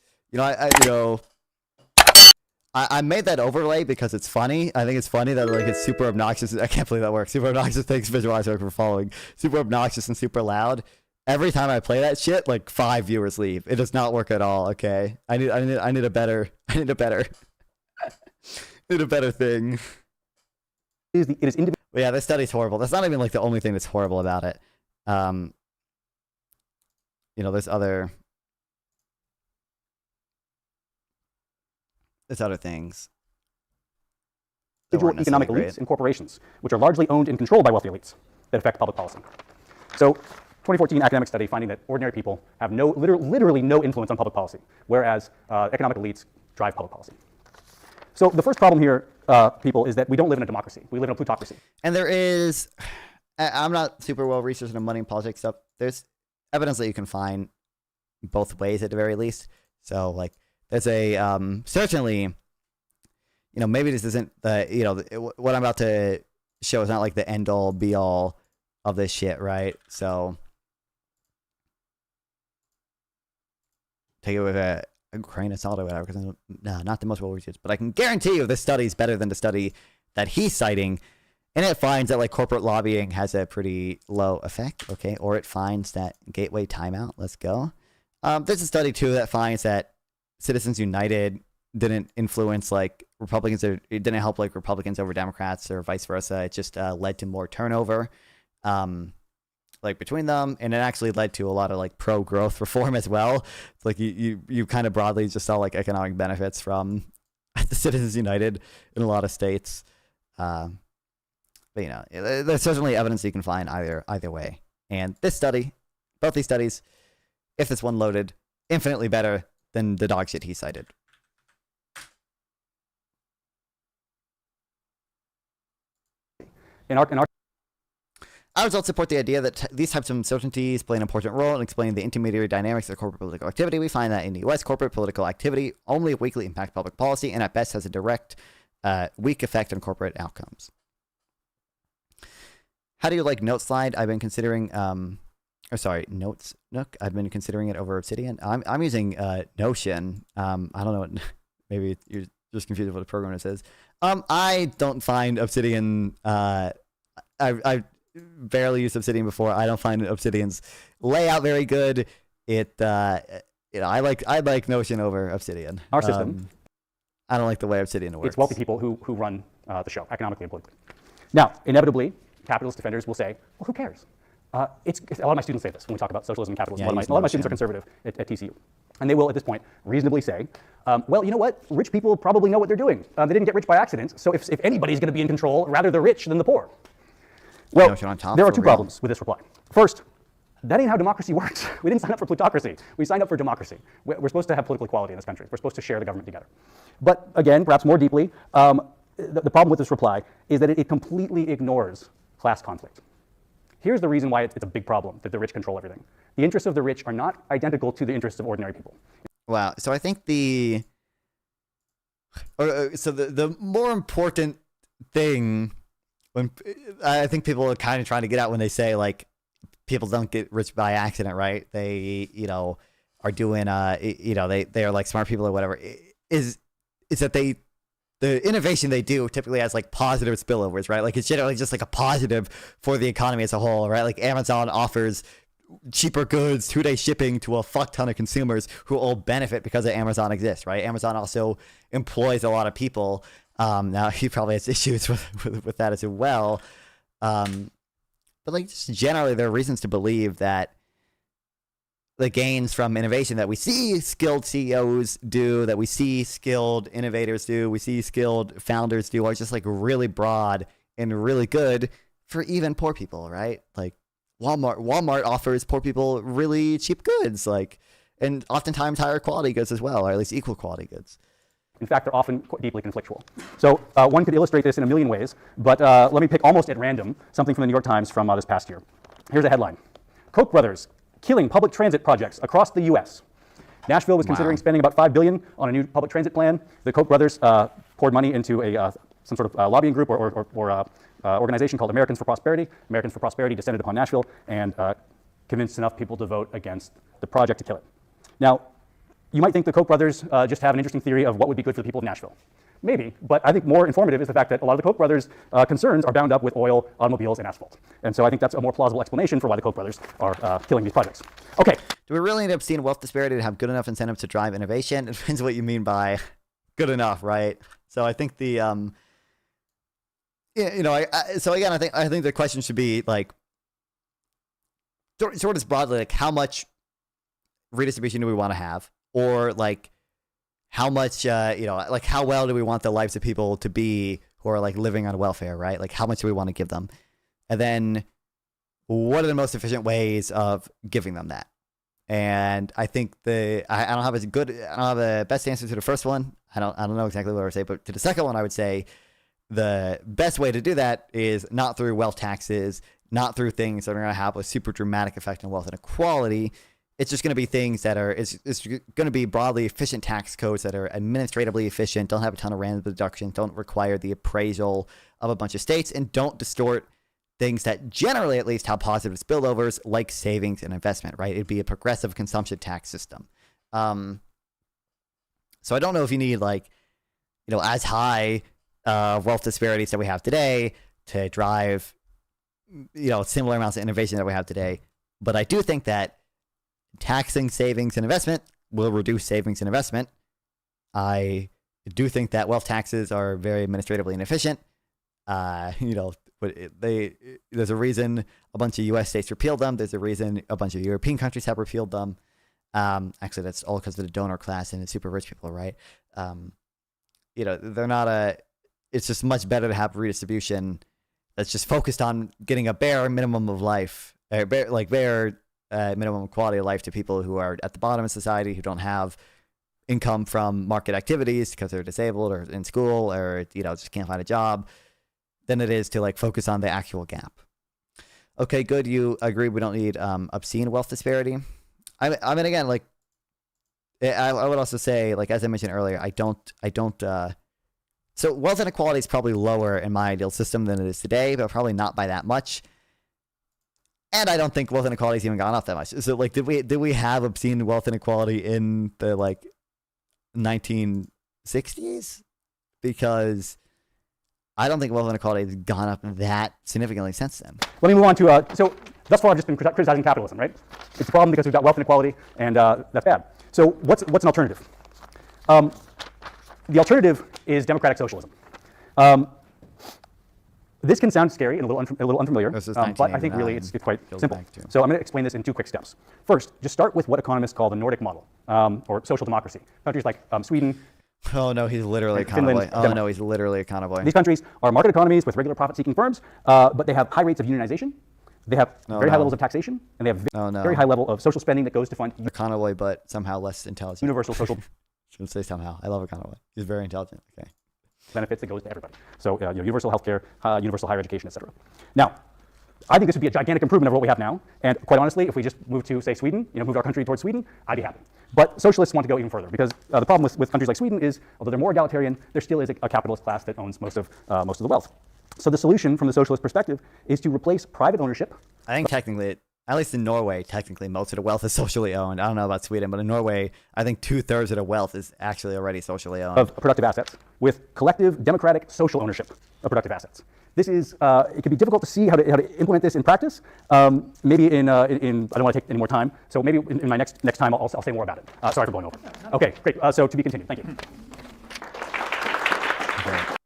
I made that overlay because it's funny. I think it's funny that like it's super obnoxious. I can't believe that works. Super obnoxious. Thanks, Visualizer, for following. Super obnoxious and super loud. Every time I play that shit, like 5 viewers leave. It does not work at all. Okay, I need a better thing. It is individual. Yeah, this study's horrible. That's not even like the only thing that's horrible about it. There's other things. Individual economic elites and corporations, which are largely owned and controlled by wealthy elites, that affect public policy. So, 2014 academic study finding that ordinary people have literally no influence on public policy, whereas economic elites drive public policy. So the first problem here, people, is that we don't live in a democracy. We live in a plutocracy. And there is, I'm not super well researched in money and politics stuff. There's evidence that you can find both ways at the very least. So like, there's a certainly, maybe this isn't what I'm about to show is not like the end all be all of this shit, right? So take it with a grain of salt or whatever, because not the most well researched, but I can guarantee you this study is better than the study that he's citing, and it finds that like corporate lobbying has a pretty low effect, okay, or it finds that gateway timeout. Let's go. There's a study too that finds that Citizens United didn't influence like Republicans, or it didn't help like Republicans over Democrats or vice versa. It just led to more turnover. Like between them, and it actually led to a lot of like pro-growth reform as well. It's like you kind of broadly just saw like economic benefits from the Citizens United in a lot of states. But there's certainly evidence you can find either way. And this study, both these studies, if this one loaded, infinitely better than the dog shit he cited. Our results support the idea that these types of uncertainties play an important role in explaining the intermediary dynamics of corporate political activity. We find that in the U.S., corporate political activity only weakly impacts public policy and at best has a direct, weak effect on corporate outcomes. How do you like Note Slide? I've been considering, Notes Nook. I've been considering it over Obsidian. I'm using Notion. I don't know what, maybe you're just confused with what the program is. I don't find Obsidian, I've barely used Obsidian before. I don't find Obsidian's layout very good. I like Notion over Obsidian. Our system. I don't like the way Obsidian works. It's wealthy people who run the show, economically and politically. Now, inevitably, capitalist defenders will say, well, who cares? A lot of my students say this when we talk about socialism and capitalism. Yeah, a lot of my students are conservative at TCU. And they will, at this point, reasonably say, well, you know what? Rich people probably know what they're doing. They didn't get rich by accident. So if anybody's going to be in control, rather the rich than the poor. Well, there are two problems with this reply. First, that ain't how democracy works. We didn't sign up for plutocracy. We signed up for democracy. We're supposed to have political equality in this country. We're supposed to share the government together. But again, perhaps more deeply, the problem with this reply is that it completely ignores class conflict. Here's the reason why it's a big problem that the rich control everything. The interests of the rich are not identical to the interests of ordinary people. Wow. So I think the more important thing when I think people are kind of trying to get out when they say like people don't get rich by accident, right? They, are doing, they are like smart people or whatever, is that the innovation they do typically has like positive spillovers, right? Like it's generally just like a positive for the economy as a whole, right? Like Amazon offers cheaper goods, 2-day shipping to a fuck ton of consumers who all benefit because of Amazon exists, right? Amazon also employs a lot of people. Now he probably has issues with that as well. But like just generally there are reasons to believe that the gains from innovation that we see skilled CEOs do, that we see skilled innovators do, we see skilled founders do are just like really broad and really good for even poor people, right? Like Walmart offers poor people really cheap goods, like, and oftentimes higher quality goods as well, or at least equal quality goods. In fact, they're often deeply conflictual. So one could illustrate this in a million ways, but let me pick almost at random something from the New York Times from this past year. Here's a headline. Koch brothers killing public transit projects across the U.S. Nashville was considering spending about $5 billion on a new public transit plan. The Koch brothers poured money into some sort of lobbying group or organization called Americans for Prosperity. Americans for Prosperity descended upon Nashville and convinced enough people to vote against the project to kill it. Now, you might think the Koch brothers just have an interesting theory of what would be good for the people of Nashville. Maybe, but I think more informative is the fact that a lot of the Koch brothers' concerns are bound up with oil, automobiles, and asphalt. And so I think that's a more plausible explanation for why the Koch brothers are killing these projects. Okay. Do we really end up seeing wealth disparity to have good enough incentives to drive innovation? It depends what you mean by good enough, right? So I think the, so again, I think the question should be like, sort of broadly, like how redistribution do we want to have? Or like how much, like how well do we want the lives of people to be who are like living on welfare, right? Like how much do we want to give them? And then what are the most efficient ways of giving them that? And I think I don't have a best answer to the first one. I don't know exactly what I would say, but to the second one, I would say the best way to do that is not through wealth taxes, not through things that are going to have a super dramatic effect on wealth inequality. It's just going to be things that are, it's going to be broadly efficient tax codes that are administratively efficient, don't have a ton of random deductions, don't require the appraisal of a bunch of states, and don't distort things that generally at least have positive spillovers like savings and investment, right? It'd be a progressive consumption tax system. So I don't know if you need like, as high wealth disparities that we have today to drive, similar amounts of innovation that we have today. But I do think that taxing savings and investment will reduce savings and investment. I do think that wealth taxes are very administratively inefficient. But there's a reason a bunch of U.S. states repealed them. There's a reason a bunch of European countries have repealed them. Actually, that's all because of the donor class and the super rich people, right? They're not it's just much better to have redistribution that's just focused on getting a bare minimum of life, bare minimum quality of life to people who are at the bottom of society, who don't have income from market activities because they're disabled or in school or just can't find a job, than it is to like focus on the actual gap. Okay, good. You agree we don't need obscene wealth disparity. I mean, again, like I would also say, like as I mentioned earlier, I don't. So wealth inequality is probably lower in my ideal system than it is today, but probably not by that much. And I don't think wealth inequality has even gone up that much. So like, did we have obscene wealth inequality in the like 1960s? Because I don't think wealth inequality has gone up that significantly since then. Let me move on to, so thus far I've just been criticizing capitalism, right? It's a problem because we've got wealth inequality, and that's bad. So what's an alternative? The alternative is democratic socialism. This can sound scary and a little unfamiliar, but I think really it's quite simple. So I'm going to explain this in 2 quick steps. First, just start with what economists call the Nordic model, or social democracy. Countries like Sweden. Oh no, he's literally a convoy. Oh no, he's literally a convoy. These countries are market economies with regular profit-seeking firms, but they have high rates of unionization. They have very high levels of taxation, and they have very high level of social spending that goes to fund a convoy, but somehow less intelligent. Universal social. Shouldn't say somehow. I love a convoy. He's very intelligent. Okay. Benefits that goes to everybody. So universal healthcare, universal higher education, etc. Now, I think this would be a gigantic improvement over what we have now. And quite honestly, if we just move to, say, Sweden, move our country towards Sweden, I'd be happy. But socialists want to go even further because the problem with countries like Sweden is, although they're more egalitarian, there still is a capitalist class that owns most of the wealth. So the solution from the socialist perspective is to replace private ownership. I think technically, at least in Norway, technically most of the wealth is socially owned. I don't know about Sweden, but in Norway, I think 2/3 of the wealth is actually already socially owned. Of productive assets with collective democratic social ownership of productive assets. This is, it can be difficult to see how to implement this in practice. Maybe in I don't want to take any more time, so maybe in my next time I'll say more about it. Sorry for going over. Okay, great. So to be continued. Thank you.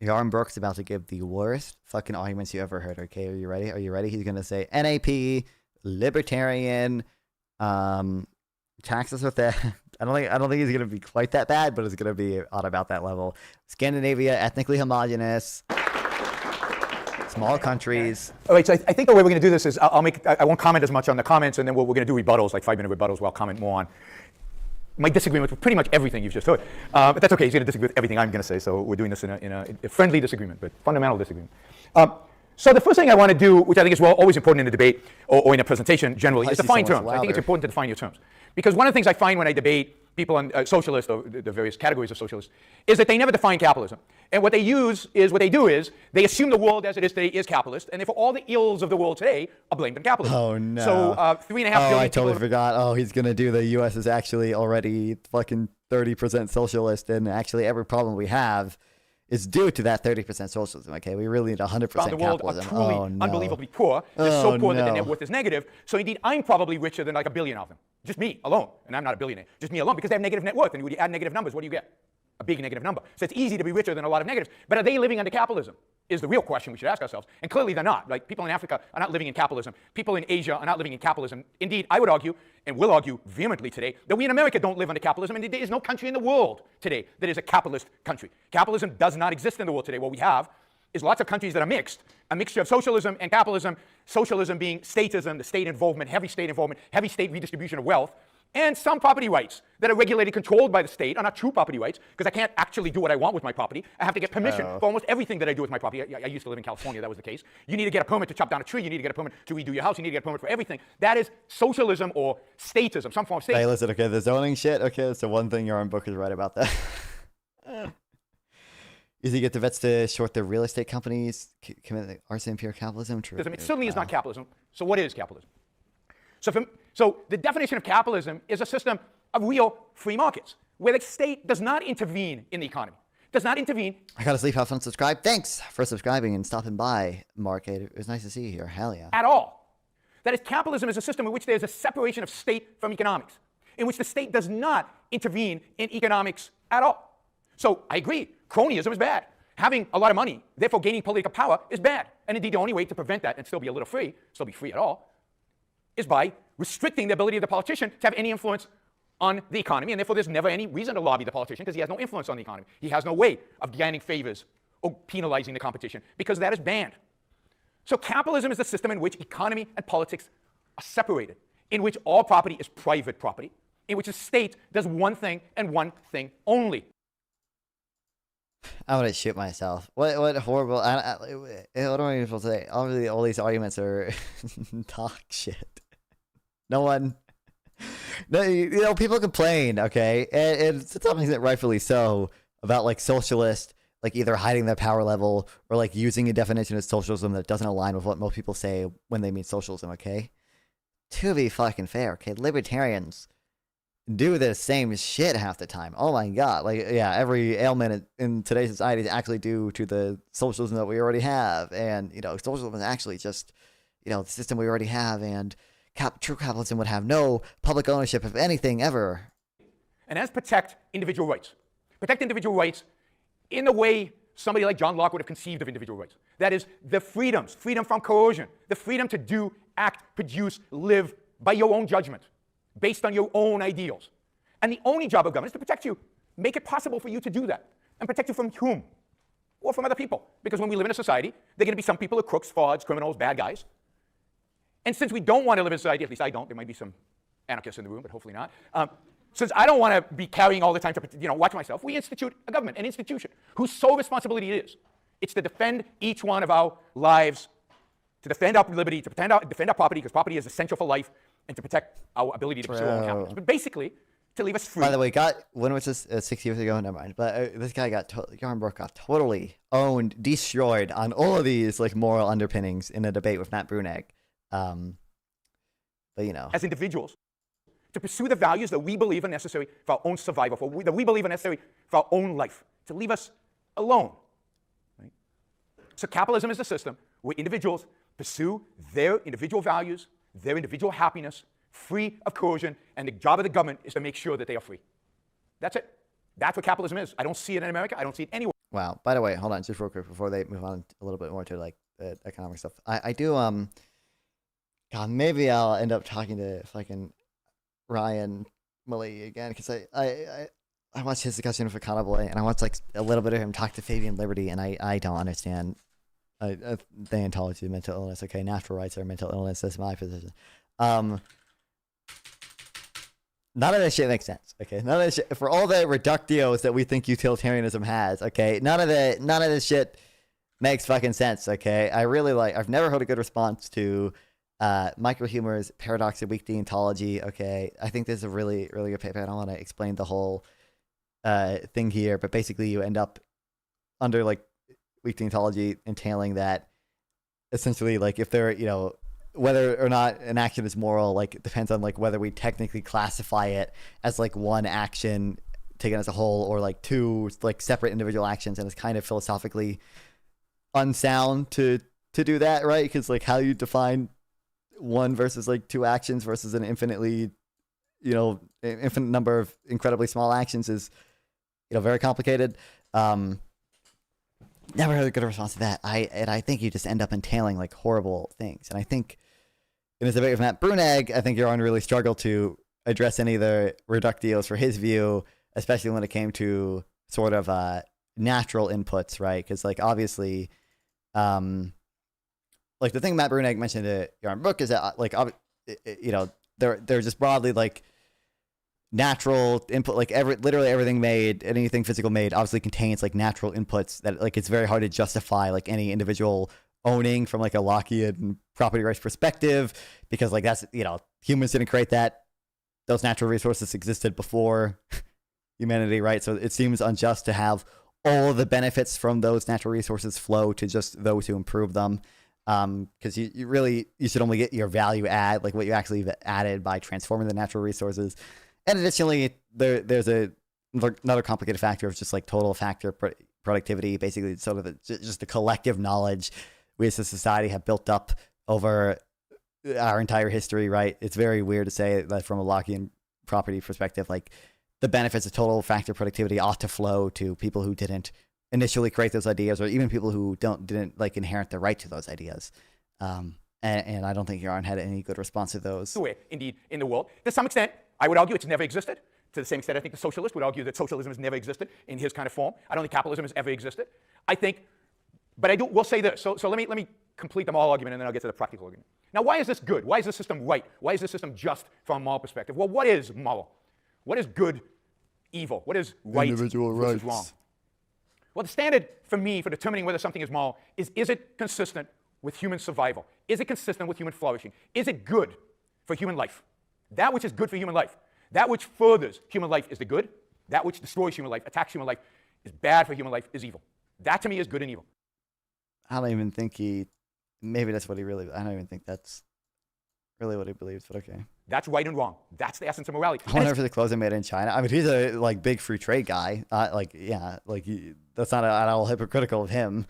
Yarn Brooks about to give the worst fucking arguments you ever heard. Okay, are you ready? Are you ready? He's gonna say NAP, libertarian, taxes with that. I don't think he's gonna be quite that bad, but it's gonna be on about that level. Scandinavia, ethnically homogenous, small countries. All right, so I think the way we're going to do this is I won't comment as much on the comments, and then what we're going to do rebuttals, like 5-minute rebuttals, where I'll comment more on my disagreement with pretty much everything you've just heard. But that's okay. He's going to disagree with everything I'm going to say, so we're doing this in a friendly disagreement, but fundamental disagreement. So the first thing I want to do, which I think is always important in a debate or in a presentation generally, is define terms. I think it's important to define your terms. Because one of the things I find when I debate people on socialists or the various categories of socialists is that they never define capitalism. And what they do is they assume the world as it is today is capitalist, and therefore all the ills of the world today are blamed on capitalism. Oh no. So 3.5 billion I totally forgot. Oh, he's going to do the U.S. is actually already fucking 30% socialist, and actually every problem we have is due to that 30% socialism. Okay, we really need 100% capitalism. The world are truly unbelievably poor. They're so poor that their net worth is negative. So indeed, I'm probably richer than like 1 billion of them. Just me alone, and I'm not a billionaire. Just me alone, because they have negative net worth. And when you add negative numbers, what do you get? A big negative number. So it's easy to be richer than a lot of negatives. But are they living under capitalism? Is the real question we should ask ourselves. And clearly they're not. Like people in Africa are not living in capitalism. People in Asia are not living in capitalism. Indeed, I would argue, and will argue vehemently today, that we in America don't live under capitalism. And there is no country in the world today that is a capitalist country. Capitalism does not exist in the world today. What we have is lots of countries that are mixed, a mixture of socialism and capitalism, socialism being statism, the state involvement, heavy state redistribution of wealth, and some property rights that are regulated, controlled by the state are not true property rights, because I can't actually do what I want with my property. I have to get permission for almost everything that I do with my property. I used to live in California, that was the case. You need to get a permit to chop down a tree, you need to get a permit to redo your house, you need to get a permit for everything. That is socialism or statism, some form of statism. Hey, listen, okay, the zoning shit, okay, that's the one thing your own book is right about that. Is he get the vets to short their real estate companies, commit arson, pure capitalism? True. It certainly is not capitalism. So what is capitalism? So the definition of capitalism is a system of real free markets, where the state does not intervene in the economy, does not intervene. I gotta sleep, have fun, subscribe. Thanks for subscribing and stopping by, Mark. It was nice to see you here. Hell yeah. At all. That is, capitalism is a system in which there's a separation of state from economics, in which the state does not intervene in economics at all. So I agree, cronyism is bad. Having a lot of money, therefore gaining political power, is bad. And indeed, the only way to prevent that and still be a little free, still be free at all, is by restricting the ability of the politician to have any influence on the economy, and therefore there's never any reason to lobby the politician because he has no influence on the economy. He has no way of gaining favors or penalizing the competition because that is banned. So capitalism is a system in which economy and politics are separated, in which all property is private property, in which the state does one thing and one thing only. I want to shoot myself. What horrible. What am I supposed to say? Obviously, all these arguments are talk shit. No one. No, people complain, okay? And to some extent, rightfully so, about like socialist, like either hiding their power level or like using a definition of socialism that doesn't align with what most people say when they mean socialism, okay? To be fucking fair, okay? Libertarians do the same shit half the time. Oh my god. Like, yeah, every ailment in today's society is actually due to the socialism that we already have. And, socialism is actually just, the system we already have. And true capitalism would have no public ownership of anything ever. And as protect individual rights. Protect individual rights in the way somebody like John Locke would have conceived of individual rights. That is, the freedoms, freedom from coercion, the freedom to do, act, produce, live by your own judgment, based on your own ideals. And the only job of government is to protect you, make it possible for you to do that. And protect you from whom? Or from other people. Because when we live in a society, there are going to be some people who are crooks, frauds, criminals, bad guys. And since we don't want to live in a society, at least I don't, there might be some anarchists in the room, but hopefully not. Since I don't want to be carrying all the time to watch myself, we institute a government, an institution, whose sole responsibility it is. It's to defend each one of our lives, to defend our liberty, to defend our property, because property is essential for life, and to protect our ability to pursue our own happiness. But basically, to leave us free. By the way, when was this? 6 years ago? Never mind. But this guy Yarnbrook got totally owned, destroyed on all of these like moral underpinnings in a debate with Matt Brunegg. But as individuals, to pursue the values that we believe are necessary for our own survival, that we believe are necessary for our own life, to leave us alone. Right? So capitalism is a system where individuals pursue their individual values, their individual happiness, free of coercion, and the job of the government is to make sure that they are free. That's it. That's what capitalism is. I don't see it in America. I don't see it anywhere. Wow. By the way, hold on, just real quick before they move on a little bit more to like the economic stuff. I do God, maybe I'll end up talking to fucking Ryan Milley again, because I watched his discussion of Econoboy, and I watched like a little bit of him talk to Fabian Liberty, and I don't understand Theontology of mental illness. Okay, natural rights are mental illness. That's my position. None of this shit makes sense. Okay, none of this shit, for all the reductios that we think utilitarianism has. Okay, none of this shit makes fucking sense. Okay, I've never heard a good response to Microhumor's Paradox of Weak Deontology. Okay, I think this is a really, really good paper. I don't want to explain the whole thing here, but basically you end up under like weak deontology, entailing that essentially like if they're, whether or not an action is moral, like it depends on like whether we technically classify it as like one action taken as a whole or like two like separate individual actions, and it's kind of philosophically unsound to do that, right? Because like how you define one versus like two actions versus an infinite number of incredibly small actions is, very complicated. Never heard a good response to that. I think you just end up entailing like horrible things. And I think in this debate with Matt Brunegg, I think Yaron really struggled to address any of the reductios for his view, especially when it came to sort of natural inputs, right? Because like obviously, like the thing Matt Brunegg mentioned to Yaron Brook is that like they're just broadly like natural input, like literally everything made, anything physical made obviously contains like natural inputs that like it's very hard to justify like any individual owning from like a Lockean property rights perspective, because like that's, humans didn't create that. Those natural resources existed before humanity, right? So it seems unjust to have all of the benefits from those natural resources flow to just those who improve them. Because you should only get your value add, like what you actually added by transforming the natural resources. And additionally, there's another complicated factor of just like total factor productivity, basically sort of just the collective knowledge we as a society have built up over our entire history, right? It's very weird to say that from a Lockean property perspective, like the benefits of total factor productivity ought to flow to people who didn't initially create those ideas, or even people who didn't like inherit the right to those ideas. And I don't think Yaron had any good response to those. Indeed, in the world, to some extent, I would argue it's never existed. To the same extent, I think the socialist would argue that socialism has never existed in his kind of form. I don't think capitalism has ever existed. I think, but we'll say this. So let me complete the moral argument, and then I'll get to the practical argument. Now, why is this good? Why is this system right? Why is this system just from a moral perspective? Well, what is moral? What is good, evil? What is right Individual versus rights. wrong? Well, the standard for me for determining whether something is moral is it consistent with human survival? Is it consistent with human flourishing? Is it good for human life? That which is good for human life, that which furthers human life is the good. That which destroys human life, attacks human life, is bad for human life, is evil. That to me is good and evil. I don't even think maybe that's what he really, I don't even think that's really what he believes, but okay. That's right and wrong. That's the essence of morality. I wonder if the clothes are made in China. I mean, he's a like big free trade guy. That's not at all hypocritical of him.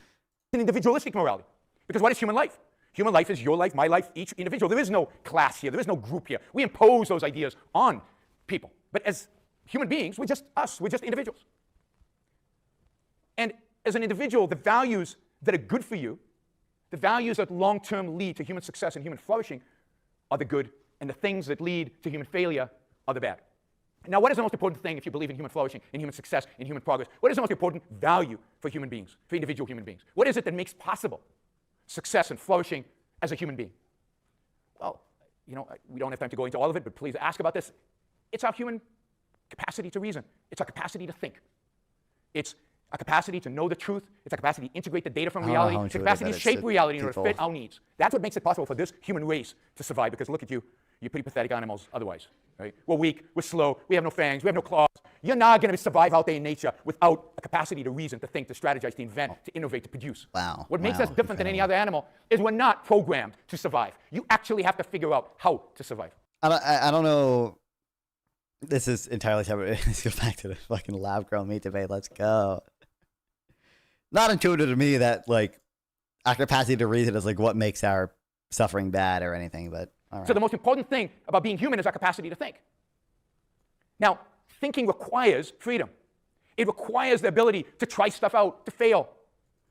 An individualistic morality. Because what is human life? Human life is your life, my life, each individual. There is no class here. There is no group here. We impose those ideas on people. But as human beings, we're just us. We're just individuals. And as an individual, the values that are good for you, the values that long-term lead to human success and human flourishing are the good, and the things that lead to human failure are the bad. Now, what is the most important thing if you believe in human flourishing, in human success, in human progress? What is the most important value for human beings, for individual human beings? What is it that makes possible success and flourishing as a human being? Well, we don't have time to go into all of it, but please ask about this. It's our human capacity to reason. It's our capacity to think. It's a capacity to know the truth. It's a capacity to integrate the data from reality. It's a capacity to shape reality in order to fit our needs. That's what makes it possible for this human race to survive, because look at you. You're pretty pathetic animals otherwise. Right? We're weak, we're slow, we have no fangs, we have no claws. You're not going to survive out there in nature without a capacity to reason, to think, to strategize, to invent, to innovate, to produce. Wow. What makes us different than any other animal is we're not programmed to survive. You actually have to figure out how to survive. I don't know. This is entirely separate. Let's go back to the fucking lab-grown meat debate. Let's go. Not intuitive to me that like our capacity to reason is like what makes our suffering bad or anything, but all right. So the most important thing about being human is our capacity to think. Now, thinking requires freedom. It requires the ability to try stuff out, to fail,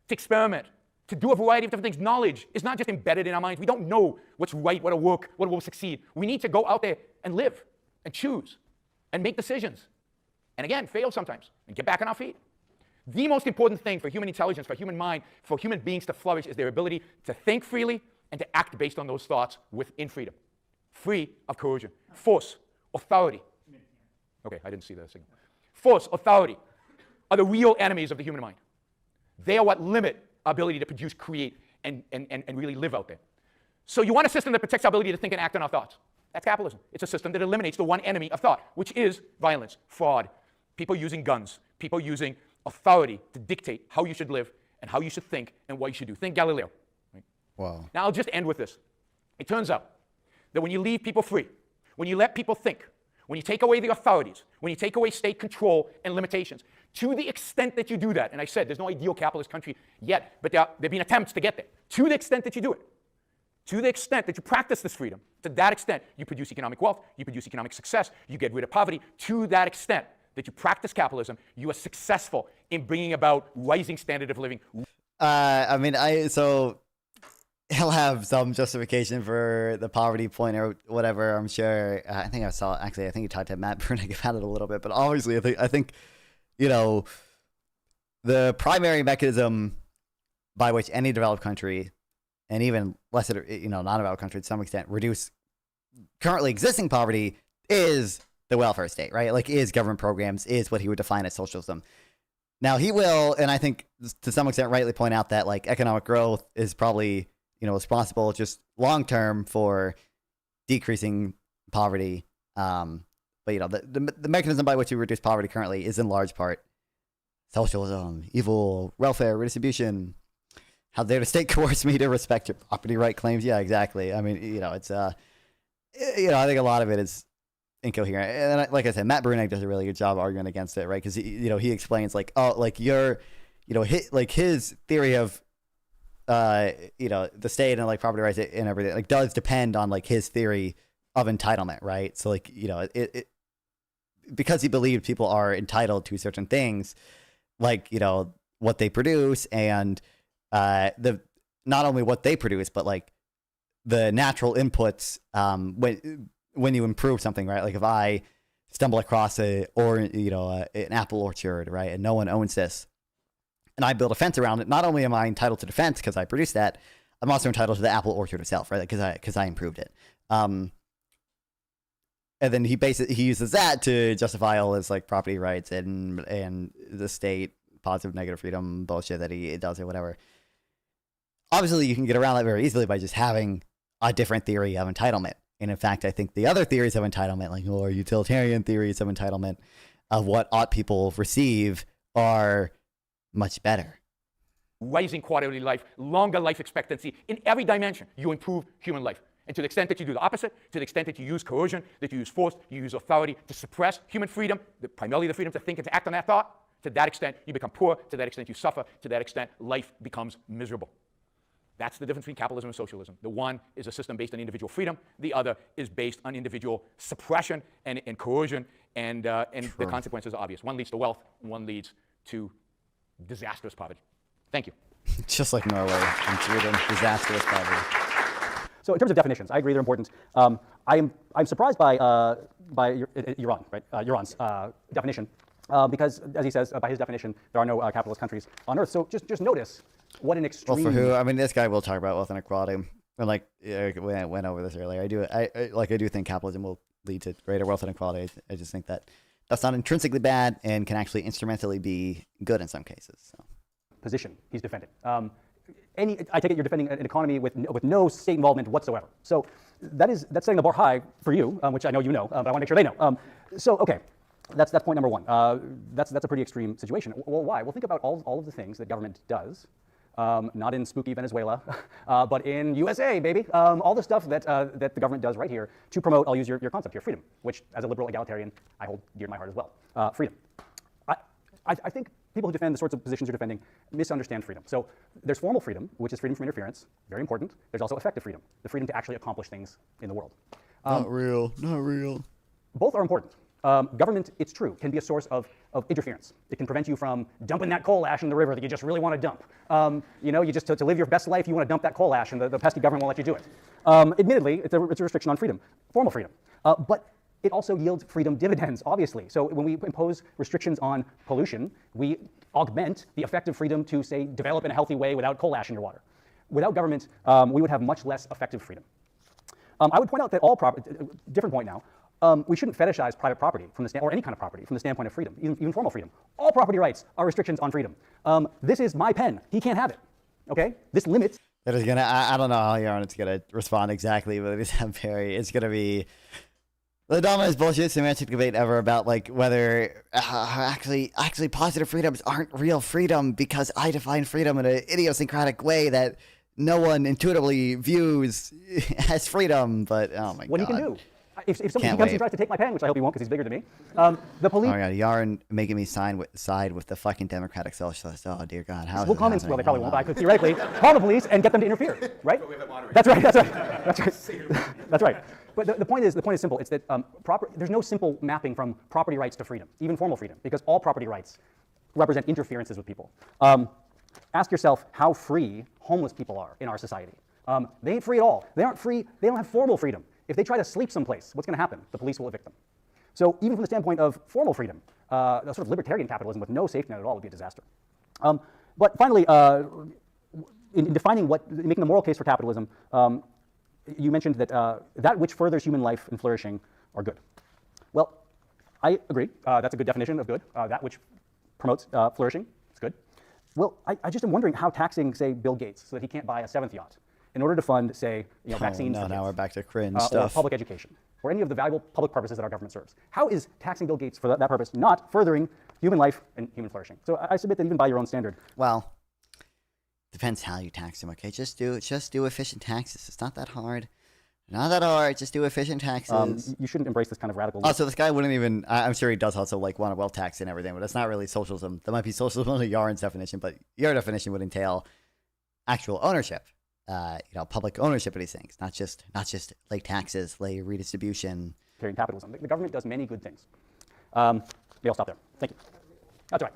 to experiment, to do a variety of different things. Knowledge is not just embedded in our minds. We don't know what's right, what'll work, what will succeed. We need to go out there and live and choose and make decisions. And again, fail sometimes and get back on our feet. The most important thing for human intelligence, for human mind, for human beings to flourish is their ability to think freely and to act based on those thoughts within freedom. Free of coercion. Force, authority. Okay, I didn't see the signal. Force, authority are the real enemies of the human mind. They are what limit our ability to produce, create, and really live out there. So you want a system that protects our ability to think and act on our thoughts. That's capitalism. It's a system that eliminates the one enemy of thought, which is violence, fraud, people using guns, people using authority to dictate how you should live and how you should think and what you should do. Think Galileo. Right? Wow. Now I'll just end with this. It turns out that when you leave people free, when you let people think, when you take away the authorities, when you take away state control and limitations, to the extent that you do that, and I said there's no ideal capitalist country yet, but there have been attempts to get there. To the extent that you do it, to the extent that you practice this freedom, to that extent you produce economic wealth, you produce economic success, you get rid of poverty. To that extent that you practice capitalism, you are successful in bringing about rising standard of living. So he'll have some justification for the poverty point or whatever, I'm sure. I think you talked to Matt Brunig about it a little bit, but obviously I think the primary mechanism by which any developed country, and even less non-developed country to some extent, reduce currently existing poverty is the welfare state, right? Like, is government programs, is what he would define as socialism. Now he will, and I think to some extent rightly point out that like economic growth is probably, responsible just long-term for decreasing poverty. But the mechanism by which we reduce poverty currently is in large part socialism, evil, welfare, redistribution. How dare the state coerce me to respect your property right claims? Yeah, exactly. I mean, it's I think a lot of it is incoherent. And like I said, Matt Brunig does a really good job arguing against it, right? Because he explains like, his theory of the state and like property rights and everything like does depend on like his theory of entitlement, right? So like it because he believed people are entitled to certain things, like what they produce and not only what they produce, but like the natural inputs when you improve something, right? Like if I stumble across an apple orchard, right, and no one owns this, and I build a fence around it, not only am I entitled to the fence because I produced that, I'm also entitled to the apple orchard itself, right? Because I improved it. And then he uses that to justify all his like property rights and the state positive negative freedom bullshit that he does or whatever. Obviously, you can get around that very easily by just having a different theory of entitlement. And in fact, I think the other theories of entitlement, like or utilitarian theories of entitlement, of what ought people receive, are much better. Rising quality of life, longer life expectancy. In every dimension, you improve human life. And to the extent that you do the opposite, to the extent that you use coercion, that you use force, you use authority to suppress human freedom, primarily the freedom to think and to act on that thought, to that extent you become poor, to that extent you suffer, to that extent life becomes miserable. That's the difference between capitalism and socialism. The one is a system based on individual freedom. The other is based on individual suppression and coercion, and the consequences are obvious. One leads to wealth, one leads to disastrous poverty. Thank you. Just like Norway and Sweden, disastrous poverty. So in terms of definitions, I agree they're important. I'm surprised by Iran, right? Iran's definition, because as he says, by his definition, there are no capitalist countries on earth. So just notice what an extreme. Well, for who? I mean, this guy will talk about wealth inequality. And like when I went over this earlier, I do think capitalism will lead to greater wealth inequality. I just think that that's not intrinsically bad and can actually instrumentally be good in some cases. So. Position he's defending. I take it you're defending an economy with no state involvement whatsoever. So that's setting the bar high for you, which I know you know, but I want to make sure they know. So okay, that's point number one. That's a pretty extreme situation. Well, why? Well, think about all of the things that government does. Not in spooky Venezuela, but in USA, baby. All the stuff that the government does right here to promote, I'll use your concept here, freedom, which as a liberal egalitarian, I hold dear to my heart as well. Freedom. I think people who defend the sorts of positions you're defending misunderstand freedom. So there's formal freedom, which is freedom from interference, very important. There's also effective freedom, the freedom to actually accomplish things in the world. Not real. Both are important. Government, it's true, can be a source of interference. It can prevent you from dumping that coal ash in the river that you just really want to dump. You just, to live your best life, you want to dump that coal ash, and the pesky government won't let you do it. Admittedly, it's a restriction on freedom, formal freedom. But it also yields freedom dividends, obviously. So when we impose restrictions on pollution, we augment the effective freedom to, say, develop in a healthy way without coal ash in your water. Without government, we would have much less effective freedom. I would point out that different point now, we shouldn't fetishize private property or any kind of property from the standpoint of freedom, even formal freedom. All property rights are restrictions on freedom. This is my pen. He can't have it. Okay? This limits. That is gonna. I don't know how Yarn's gonna respond exactly, but it's gonna be the dumbest bullshit semantic debate ever about like whether actually positive freedoms aren't real freedom because I define freedom in an idiosyncratic way that no one intuitively views as freedom. But oh my god, what he can do. If somebody comes and tries to take my pen, which I hope he won't because he's bigger than me, the police. Oh my god, Yarn making me side with the fucking Democratic Socialists. Oh dear God, how? Well, comments. Well, they probably won't. But I could theoretically call the police and get them to interfere. Right? That's right. That's right. But the point is simple. It's that there's no simple mapping from property rights to freedom, even formal freedom, because all property rights represent interferences with people. Ask yourself how free homeless people are in our society. They ain't free at all. They aren't free. They don't have formal freedom. If they try to sleep someplace, what's going to happen? The police will evict them. So even from the standpoint of formal freedom, a sort of libertarian capitalism with no safety net at all would be a disaster. But finally, in defining making the moral case for capitalism, you mentioned that that which furthers human life and flourishing are good. Well, I agree. That's a good definition of good. That which promotes flourishing is good. Well, I just am wondering how taxing, say, Bill Gates so that he can't buy a seventh yacht in order to fund, say, vaccines. No, now we're back to cringe Or stuff. public education, or any of the valuable public purposes that our government serves. How is taxing Bill Gates for that purpose not furthering human life and human flourishing? So I submit that even by your own standard. Well, depends how you tax them. Okay, just do efficient taxes. It's not that hard. Not that hard. Just do efficient taxes. You shouldn't embrace this kind of radical. Also, this guy wouldn't even. I'm sure he does also like want a wealth tax and everything, but it's not really socialism. That might be socialism under Yarn's definition, but your definition would entail actual ownership. Public ownership of these things, not just lay taxes, lay redistribution. Capitalism. The government does many good things. Maybe I'll stop there. Thank you. That's all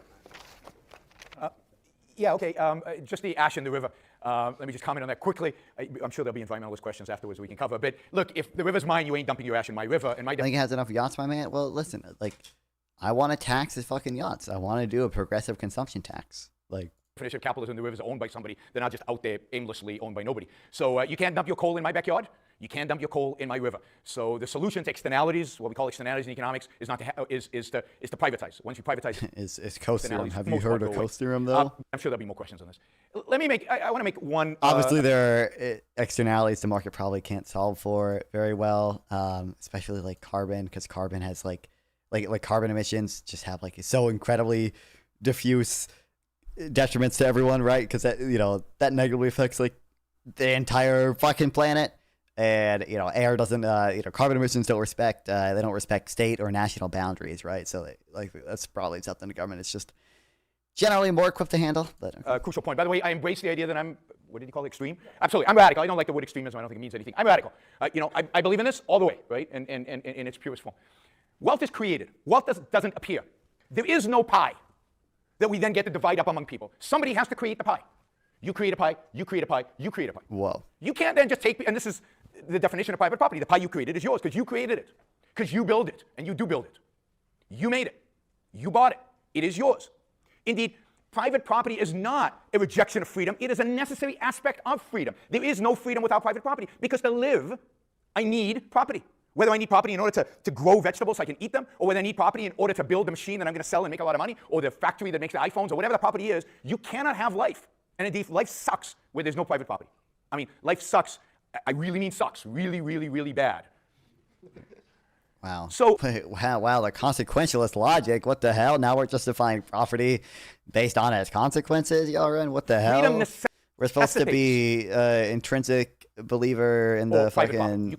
right. Yeah, okay. Just the ash in the river. Let me just comment on that quickly. I'm sure there'll be environmentalist questions afterwards we can cover. But look, if the river's mine, you ain't dumping your ash in my river. And I think it has enough yachts, my man. Well, listen, I want to tax his fucking yachts. I want to do a progressive consumption tax. definition of capitalism, the rivers are owned by somebody. They're not just out there aimlessly owned by nobody. So you can't dump your coal in my backyard. You can't dump your coal in my river. So the solution to externalities, what we call externalities in economics, is not to is to privatize. Once you privatize, is Coase theorem. Have you heard of Coase theorem though? I'm sure there'll be more questions on this. Let me make. I want to make one. Obviously, there are externalities the market probably can't solve for very well, especially like carbon, because carbon has like carbon emissions just have like so incredibly diffuse detriments to everyone, right? Because that that negatively affects like the entire fucking planet. And air doesn't. Carbon emissions don't respect. They don't respect state or national boundaries, right? So that's probably something the government is just generally more equipped to handle. But crucial point. By the way, I embrace the idea that I'm. What did you call it? Extreme? Absolutely. I'm radical. I don't like the word extremism. I don't think it means anything. I'm radical. I believe in this all the way, right? And in its purest form. Wealth is created. Wealth doesn't appear. There is no pie that we then get to divide up among people. Somebody has to create the pie. You create a pie. You create a pie. You create a pie. Whoa. You can't then just take. And this is the definition of private property. The pie you created is yours because you created it, because you build it, and you do build it. You made it. You bought it. It is yours. Indeed, private property is not a rejection of freedom. It is a necessary aspect of freedom. There is no freedom without private property, because to live, I need property. Whether I need property in order to grow vegetables so I can eat them, or whether I need property in order to build the machine that I'm going to sell and make a lot of money, or the factory that makes the iPhones, or whatever the property is, you cannot have life. And indeed, life sucks where there's no private property. I mean, life sucks. I really mean sucks. Really, really, really bad. Wow. So wow, the consequentialist logic. What the hell? Now we're justifying property based on its consequences, Yaron? What the hell? We're supposed to be intrinsic believer in the fucking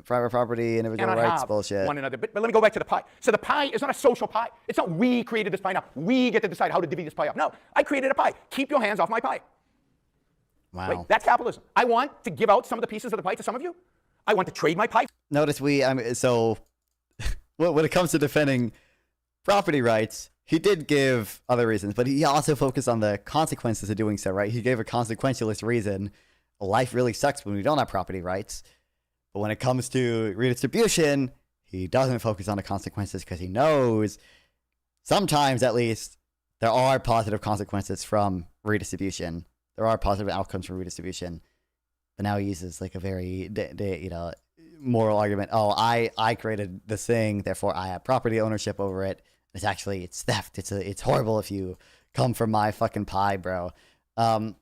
private property, individual rights bullshit. One another. But let me go back to the pie. So the pie is not a social pie. It's not we created this pie now. We get to decide how to divvy this pie up. No, I created a pie. Keep your hands off my pie. Wow. Right? That's capitalism. I want to give out some of the pieces of the pie to some of you. I want to trade my pie. Notice so when it comes to defending property rights, he did give other reasons, but he also focused on the consequences of doing so, right? He gave a consequentialist reason. Life really sucks when we don't have property rights. But when it comes to redistribution, he doesn't focus on the consequences because he knows, sometimes at least, there are positive consequences from redistribution. There are positive outcomes from redistribution. But now he uses like a very, moral argument. Oh, I created this thing, therefore I have property ownership over it. It's theft. It's horrible if you come from my fucking pie, bro. I'm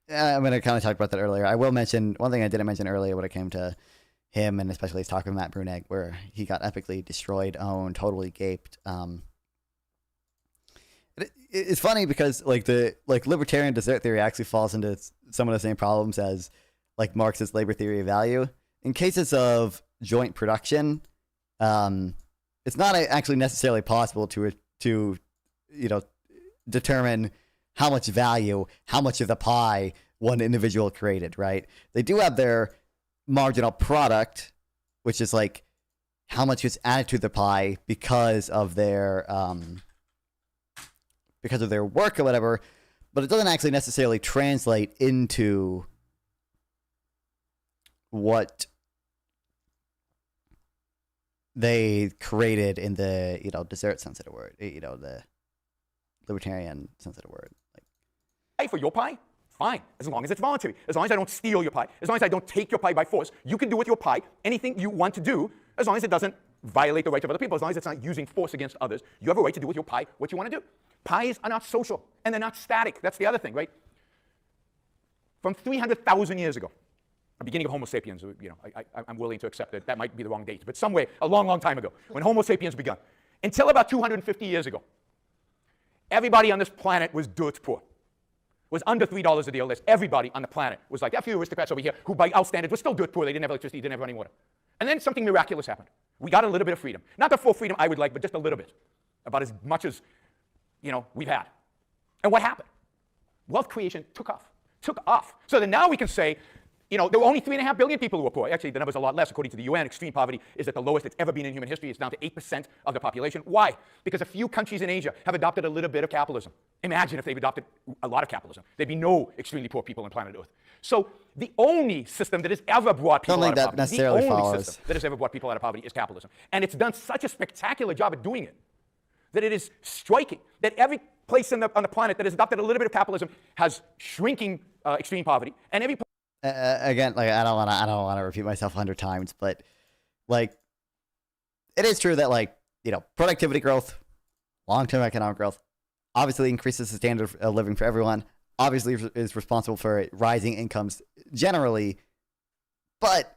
going to kind of talk about that earlier. I will mention one thing I didn't mention earlier when it came to him, and especially his talk with Matt Bruneck, where he got epically destroyed, owned, totally gaped. It's funny because libertarian desert theory actually falls into some of the same problems as like Marxist labor theory of value. In cases of joint production, it's not actually necessarily possible to determine how much value, how much of the pie one individual created, right? They do have their marginal product, which is like how much is added to the pie because of their work or whatever, but it doesn't actually necessarily translate into what they created in the desert sense of the word, the libertarian sense of the word. Pay for your pie? Fine, as long as it's voluntary. As long as I don't steal your pie. As long as I don't take your pie by force. You can do with your pie anything you want to do, as long as it doesn't violate the rights of other people, as long as it's not using force against others. You have a right to do with your pie what you want to do. Pies are not social, and they're not static. That's the other thing, right? From 300,000 years ago, the beginning of Homo sapiens, I'm willing to accept that might be the wrong date, but somewhere a long, long time ago, when Homo sapiens begun, until about 250 years ago, everybody on this planet was dirt poor. Was under $3 a day or less. Everybody on the planet was like, a few aristocrats over here who by our standards were still dirt poor. They didn't have electricity, didn't have running water. And then something miraculous happened. We got a little bit of freedom. Not the full freedom I would like, but just a little bit. About as much as, we've had. And what happened? Wealth creation took off. Took off. So then now we can say, there were only 3.5 billion people who were poor. Actually, the number's a lot less. According to the UN, extreme poverty is at the lowest it's ever been in human history. It's down to 8% of the population. Why? Because a few countries in Asia have adopted a little bit of capitalism. Imagine if they've adopted a lot of capitalism. There'd be no extremely poor people on planet Earth. So the only system that has ever brought people out of poverty, system that has ever brought people out of poverty is capitalism. And it's done such a spectacular job at doing it that it is striking that every place on the planet that has adopted a little bit of capitalism has shrinking extreme poverty, and every again, like I don't want to repeat myself 100 times, but like it is true that like productivity growth, long-term economic growth, obviously increases the standard of living for everyone. Obviously, is responsible for rising incomes generally, but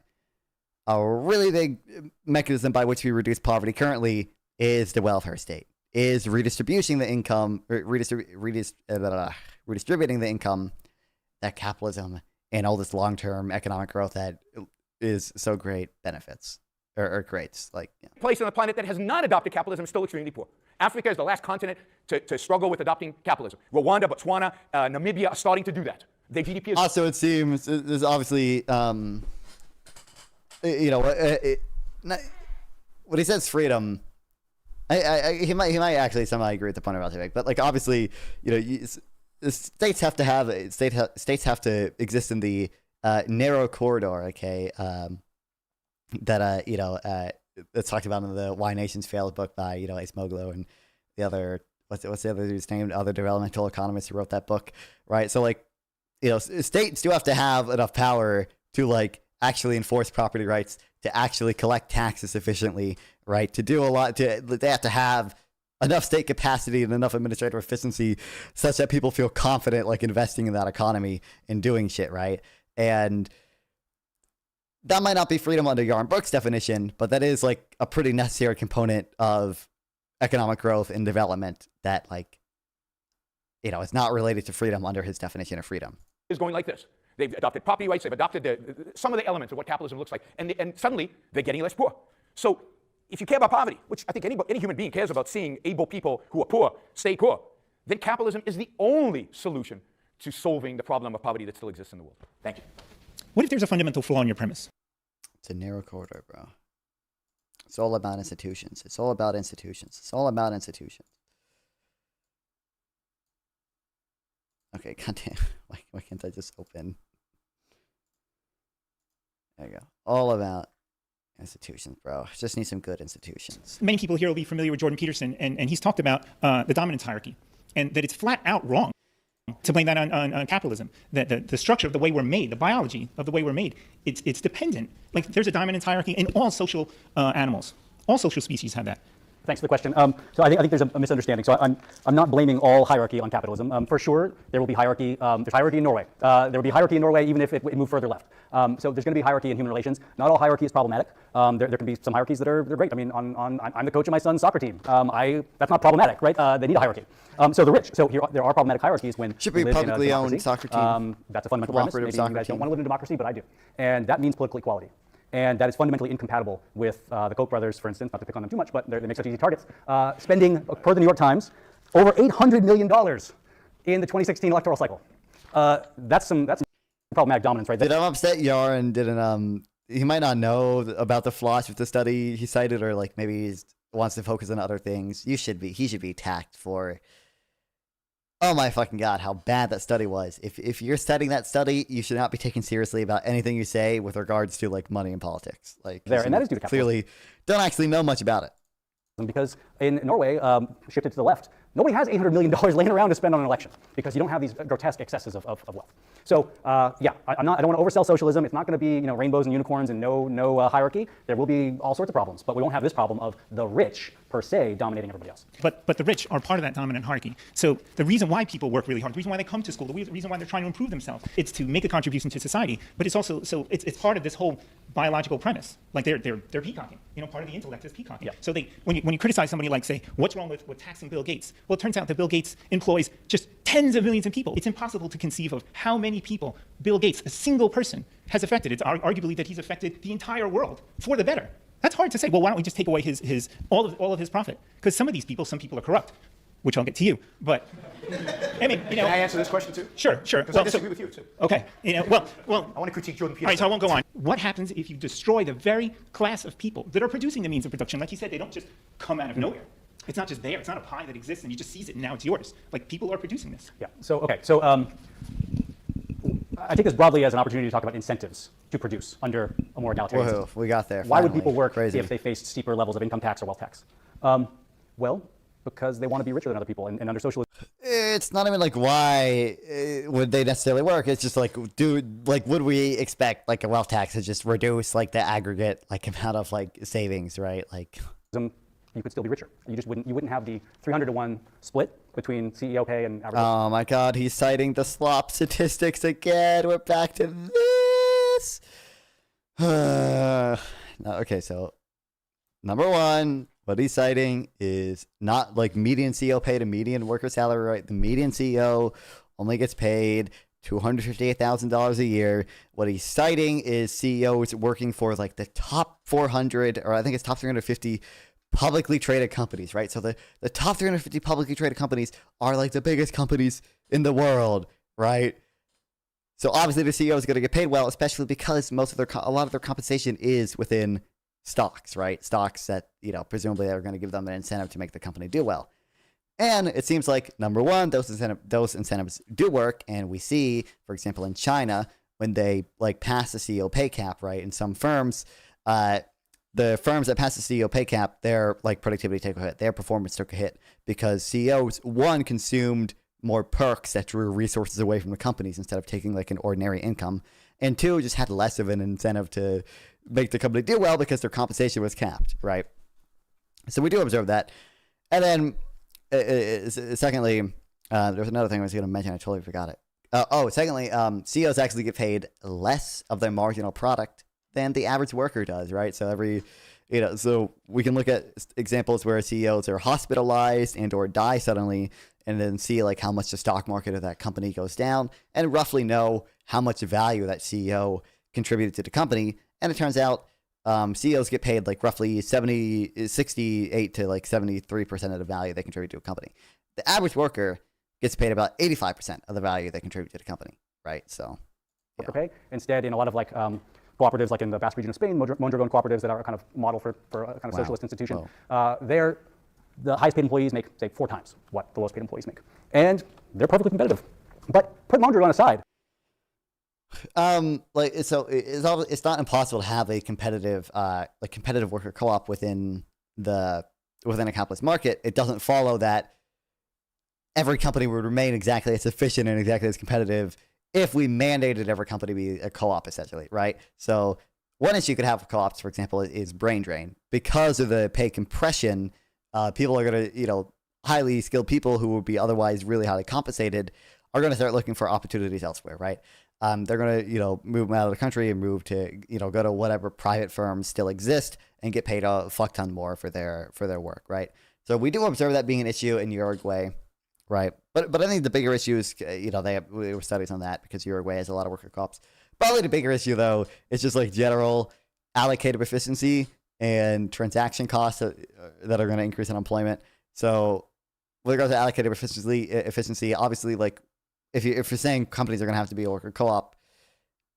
a really big mechanism by which we reduce poverty currently is the welfare state, is redistributing the income, redistributing the income that capitalism and all this long-term economic growth that is so great benefits or creates. Like place on the planet that has not adopted capitalism is still extremely poor. Africa is the last continent to struggle with adopting capitalism. Rwanda, Botswana, Namibia are starting to do that. Their GDP is also, it seems there's obviously when he says freedom, he might actually somehow agree with the point about to make, but like obviously states have to exist in the narrow corridor, okay, that it's talked about in the Why Nations Fail book by Ace Moglu and the other what's the other dude's name, other developmental economists who wrote that book, right? So like states do have to have enough power to like actually enforce property rights, to actually collect taxes efficiently, right? To do a lot, they have to have enough state capacity and enough administrative efficiency such that people feel confident like investing in that economy and doing shit, right? And that might not be freedom under Yarn Brooks' definition, but that is like a pretty necessary component of economic growth and development that like, is not related to freedom under his definition of freedom. Is going like this. They've adopted property rights, they've adopted some of the elements of what capitalism looks like, and suddenly they're getting less poor. So if you care about poverty, which I think any human being cares about seeing able people who are poor stay poor, then capitalism is the only solution to solving the problem of poverty that still exists in the world. Thank you. What if there's a fundamental flaw in your premise? It's a narrow corridor, bro. It's all about institutions. It's all about institutions. It's all about institutions. Okay, goddamn. Why can't I just open? There you go. All about institutions, bro. Just need some good institutions. Many people here will be familiar with Jordan Peterson, and he's talked about the dominance hierarchy, and that it's flat out wrong to blame that on capitalism. That the structure of the way we're made, the biology of the way we're made, it's dependent. Like there's a dominance hierarchy in all social animals. All social species have that. Thanks for the question. So I think there's a misunderstanding. So I'm not blaming all hierarchy on capitalism. For sure, there will be hierarchy. There's hierarchy in Norway. There will be hierarchy in Norway even if it moved further left. So there's going to be hierarchy in human relations. Not all hierarchy is problematic. There can be some hierarchies that are great. I mean, I'm the coach of my son's soccer team. That's not problematic, right? They need a hierarchy. So the rich. So there are problematic hierarchies when should be publicly owned soccer team. That's a fundamental premise. Maybe you guys don't want to live in democracy, but I do, and that means political equality. And that is fundamentally incompatible with the Koch brothers, for instance, not to pick on them too much, but they make such easy targets, spending, per the New York Times, over $800 million in the 2016 electoral cycle. That's some problematic dominance right there. Did I'm upset Yaron didn't, he might not know about the flaws with the study he cited, or like maybe he wants to focus on other things. He should be attacked for, oh my fucking God, how bad that study was. If you're studying that study, you should not be taken seriously about anything you say with regards to like money and politics. Like and that is due to capitalism. Clearly don't actually know much about it. Because in Norway, shifted to the left, nobody has $800 million laying around to spend on an election because you don't have these grotesque excesses of wealth. So yeah, I don't want to oversell socialism. It's not going to be rainbows and unicorns and no hierarchy. There will be all sorts of problems, but we won't have this problem of the rich per se dominating everybody else. But the rich are part of that dominant hierarchy. So the reason why people work really hard, the reason why they come to school, the reason why they're trying to improve themselves, it's to make a contribution to society. But it's also it's part of this whole biological premise. Like they're peacocking. Part of the intellect is peacocking. Yeah. So when you criticize somebody like, say, what's wrong with taxing Bill Gates? Well, it turns out that Bill Gates employs just tens of millions of people. It's impossible to conceive of how many people Bill Gates, a single person, has affected. It's arguably that he's affected the entire world for the better. That's hard to say. Well, why don't we just take away all of his profit? Because some people are corrupt, which I'll get to you. But I mean, Can I answer this question too? Sure. Because I disagree with you too. Okay. Well, I want to critique Jordan Peterson. All right, so I won't go on. What happens if you destroy the very class of people that are producing the means of production? Like you said, they don't just come out of nowhere. It's not just there. It's not a pie that exists and you just seize it and now it's yours. Like people are producing this. Yeah. So I take this broadly as an opportunity to talk about incentives to produce under a more egalitarian system. We got there. Why would people work if they faced steeper levels of income tax or wealth tax? Well, because they want to be richer than other people. And under socialism, it's not even like why would they necessarily work. It's just like, dude, like would we expect like a wealth tax to just reduce like the aggregate like amount of like savings, right? Like you could still be richer. You wouldn't have the 300-to-1 split between CEO pay and average. Oh my God, he's citing the slop statistics again. We're back to this. No, okay, so number one, what he's citing is not like median CEO pay to median worker salary, right? The median CEO only gets paid $258,000 a year. What he's citing is CEOs working for like the top 400, or I think it's top 350 publicly traded companies, right? So the top 350 publicly traded companies are like the biggest companies in the world, right? So obviously the CEO is going to get paid well, especially because a lot of their compensation is within stocks, right? Stocks that, you know, presumably are going to give them an incentive to make the company do well. And it seems like, number one, those incentives do work. And we see, for example, in China, when they like pass the CEO pay cap, right? In some firms, the firms that pass the CEO pay cap, their like productivity took a hit, their performance took a hit because CEOs, one, consumed more perks that drew resources away from the companies instead of taking like an ordinary income, and two, just had less of an incentive to make the company do well because their compensation was capped, right? So we do observe that. And then secondly, there's another thing I was going to mention, I totally forgot it. Secondly, CEOs actually get paid less of their marginal product than the average worker does, right? So so we can look at examples where CEOs are hospitalized and or die suddenly, and then see like how much the stock market of that company goes down, and roughly know how much value that CEO contributed to the company. And it turns out CEOs get paid like roughly 68 to like 73% of the value they contribute to a company. The average worker gets paid about 85% of the value they contribute to the company, right? So, worker pay. Instead, in a lot of like cooperatives, like in the Basque region of Spain, Mondragon cooperatives that are kind of model for a kind of socialist institution, the highest paid employees make, say, 4 times what the lowest paid employees make. And they're perfectly competitive. But put Mondragon aside. It's not impossible to have a competitive worker co-op within a capitalist market. It doesn't follow that every company would remain exactly as efficient and exactly as competitive if we mandated every company be a co-op, essentially, right? So one issue you could have with co-ops, for example, is brain drain. Because of the pay compression, people are going to, highly skilled people who would be otherwise really highly compensated are going to start looking for opportunities elsewhere, right? They're going to, move them out of the country and move to, go to whatever private firms still exist and get paid a fuck ton more for their work, right? So we do observe that being an issue in Uruguay, right? But I think the bigger issue is, there were studies on that because Uruguay has a lot of worker co-ops. Probably the bigger issue, though, is just like general allocative efficiency and transaction costs that are going to increase unemployment. So with regards to allocative efficiency, obviously, like if you're saying companies are going to have to be a worker co-op,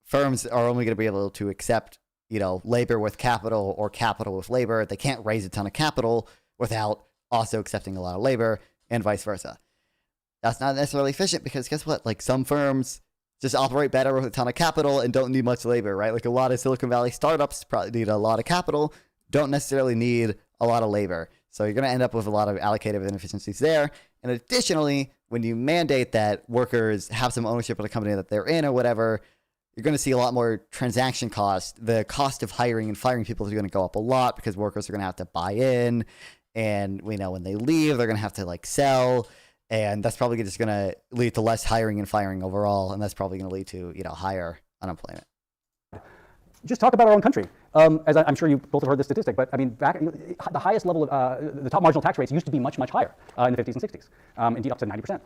firms are only going to be able to accept, labor with capital or capital with labor. They can't raise a ton of capital without also accepting a lot of labor, and vice versa. That's not necessarily efficient because guess what? Like some firms just operate better with a ton of capital and don't need much labor, right? Like a lot of Silicon Valley startups probably need a lot of capital, don't necessarily need a lot of labor. So you're going to end up with a lot of allocative inefficiencies there. And additionally, when you mandate that workers have some ownership of the company that they're in or whatever, you're going to see a lot more transaction cost. The cost of hiring and firing people is going to go up a lot because workers are going to have to buy in. And we know when they leave, they're going to have to like sell. And that's probably just going to lead to less hiring and firing overall. And that's probably going to lead to, higher unemployment. Just talk about our own country. As I'm sure you both have heard this statistic, but I mean, back the highest level of the top marginal tax rates used to be much, much higher in the 50s and 60s, indeed up to 90%.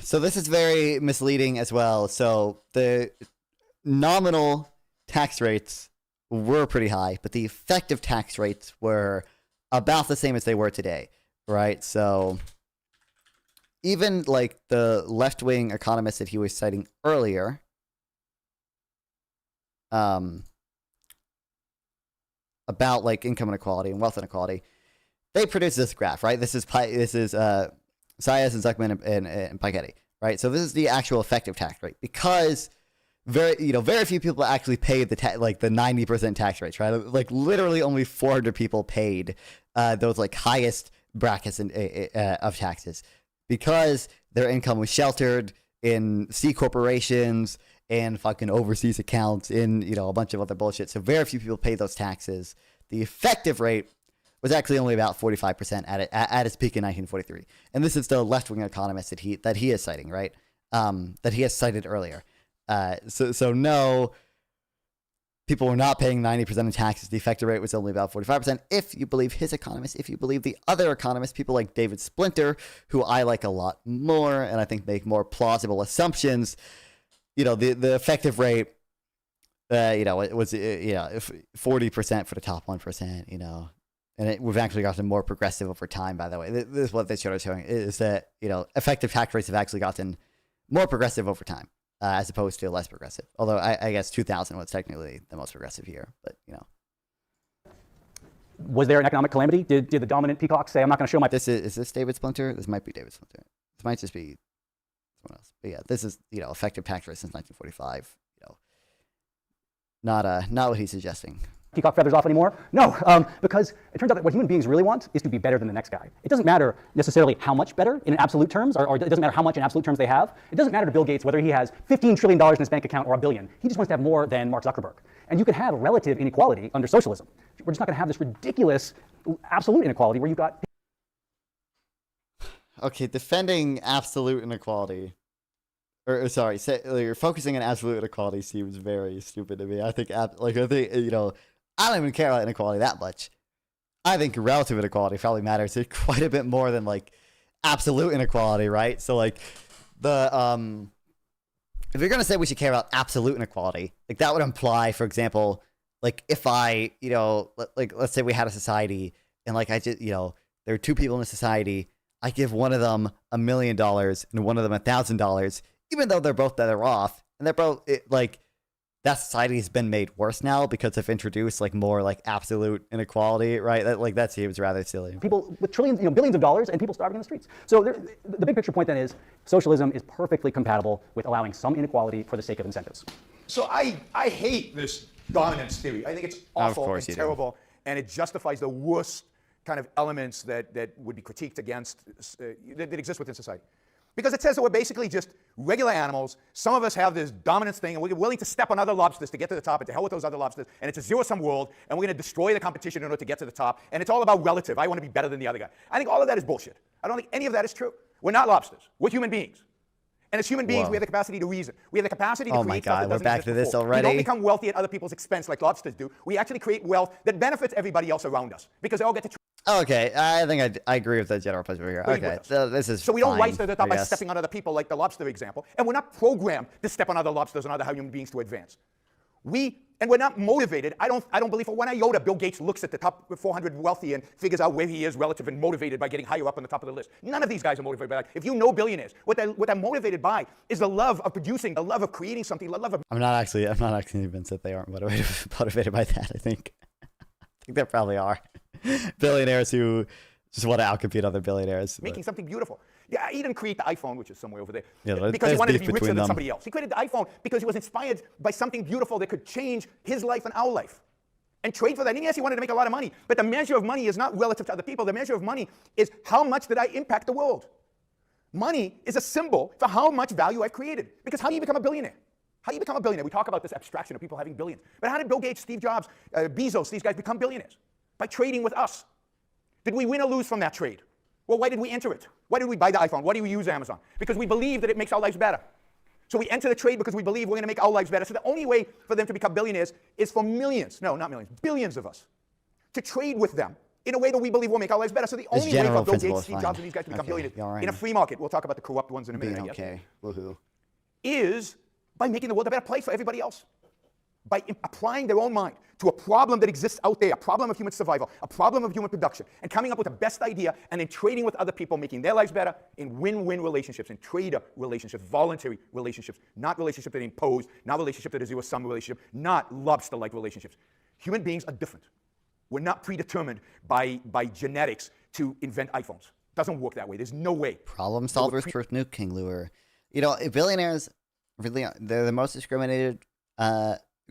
So this is very misleading as well. So the nominal tax rates were pretty high, but the effective tax rates were about the same as they were today, right? So even like the left-wing economists that he was citing earlier, about like income inequality and wealth inequality, they produce this graph, right? This is Sias and Zuckman and Piketty, right? So this is the actual effective tax rate because very few people actually paid the 90% tax rates, right? Like literally only 400 people paid those like highest brackets of taxes because their income was sheltered in C corporations and fucking overseas accounts in, you know, a bunch of other bullshit. So very few people pay those taxes. The effective rate was actually only about 45% at its peak in 1943. And this is the left-wing economist that he is citing, right? That he has cited earlier. So no, people were not paying 90% of taxes. The effective rate was only about 45%. If you believe his economists, if you believe the other economists, people like David Splinter, who I like a lot more and I think make more plausible assumptions, you know, the effective rate, you know, it was 40% for the top 1%, you know, and we've actually gotten more progressive over time. By the way, this is what they started showing is that, you know, effective tax rates have actually gotten more progressive over time. As opposed to less progressive. Although I guess 2000 was technically the most progressive year, but you know. Was there an economic calamity? Did the dominant peacock say, I'm not going to show my... Is this David Splinter? This might be David Splinter. This might just be someone else. But yeah, this is, you know, effective tax rate since 1945. You know, not what he's suggesting. Peacock feathers off anymore? No, because it turns out that what human beings really want is to be better than the next guy. It doesn't matter necessarily how much better in absolute terms, or it doesn't matter how much in absolute terms they have. It doesn't matter to Bill Gates whether he has $15 trillion in his bank account or $1 billion. He just wants to have more than Mark Zuckerberg. And you can have relative inequality under socialism. We're just not going to have this ridiculous absolute inequality where you've got... Okay, defending absolute inequality. Sorry, you're focusing on absolute inequality seems very stupid to me. I think, you know, I don't even care about inequality that much. I think relative inequality probably matters quite a bit more than like absolute inequality, right? So like the if you're gonna say we should care about absolute inequality, like that would imply, for example, like if I, you know, like let's say we had a society and like I just, you know, there are two people in a society, I give one of them $1 million and one of them $1,000, even though they're both better off, and they're both like. That society has been made worse now because they've introduced like more like absolute inequality, right? That seems rather silly. People with trillions, you know, billions of dollars and people starving in the streets. So the big picture point then is socialism is perfectly compatible with allowing some inequality for the sake of incentives. So I hate this dominance theory. I think it's awful and terrible, and it justifies the worst kind of elements that would be critiqued against, that exist within society. Because it says that we're basically just regular animals. Some of us have this dominance thing, and we're willing to step on other lobsters to get to the top, and to hell with those other lobsters. And it's a zero-sum world, and we're going to destroy the competition in order to get to the top. And it's all about relative. I want to be better than the other guy. I think all of that is bullshit. I don't think any of that is true. We're not lobsters. We're human beings. And as human beings, we have the capacity to reason. We have the capacity to create stuff that doesn't exist to this before. already. We don't become wealthy at other people's expense like lobsters do. We actually create wealth that benefits everybody else around us because they all get to. Okay, I think I agree with the general perspective here. Okay, so this is so we don't fine, rise to the top by stepping on other people like the lobster example, and we're not programmed to step on other lobsters and other human beings to advance. And we're not motivated. I don't believe for one iota Bill Gates looks at the top 400 wealthy and figures out where he is relative and motivated by getting higher up on the top of the list. None of these guys are motivated by that. If you know billionaires, what they're motivated by is the love of producing, the love of creating something, the love of. I'm not actually convinced that they aren't motivated by that. I think they probably are billionaires who just want to outcompete other billionaires. Making something beautiful. Yeah, he didn't create the iPhone, which is somewhere over there, yeah, because he wanted to be richer than somebody else. He created the iPhone because he was inspired by something beautiful that could change his life and our life. And trade for that. And yes, he wanted to make a lot of money, but the measure of money is not relative to other people. The measure of money is how much did I impact the world? Money is a symbol for how much value I've created. Because how do you become a billionaire? How do you become a billionaire? We talk about this abstraction of people having billions. But how did Bill Gates, Steve Jobs, Bezos, these guys become billionaires? By trading with us. Did we win or lose from that trade? Well, why did we enter it? Why did we buy the iPhone? Why do we use Amazon? Because we believe that it makes our lives better. So we enter the trade because we believe we're going to make our lives better. So the only way for them to become billionaires is for millions, no, not millions, billions of us, to trade with them in a way that we believe will make our lives better. So the only way for Bill Gates, Steve Jobs, and these guys to become billionaires in a free market, we'll talk about the corrupt ones in a minute, I guess, is by making the world a better place for everybody else. By applying their own mind to a problem that exists out there, a problem of human survival, a problem of human production, and coming up with the best idea, and then trading with other people, making their lives better in win-win relationships, in trader relationships, voluntary relationships, not relationships that impose, not relationship that is zero-sum relationship, not lobster-like relationships. Human beings are different. We're not predetermined by genetics to invent iPhones. It doesn't work that way. There's no way. Problem solvers for Nuke King Lure. You know, billionaires really they're the most discriminated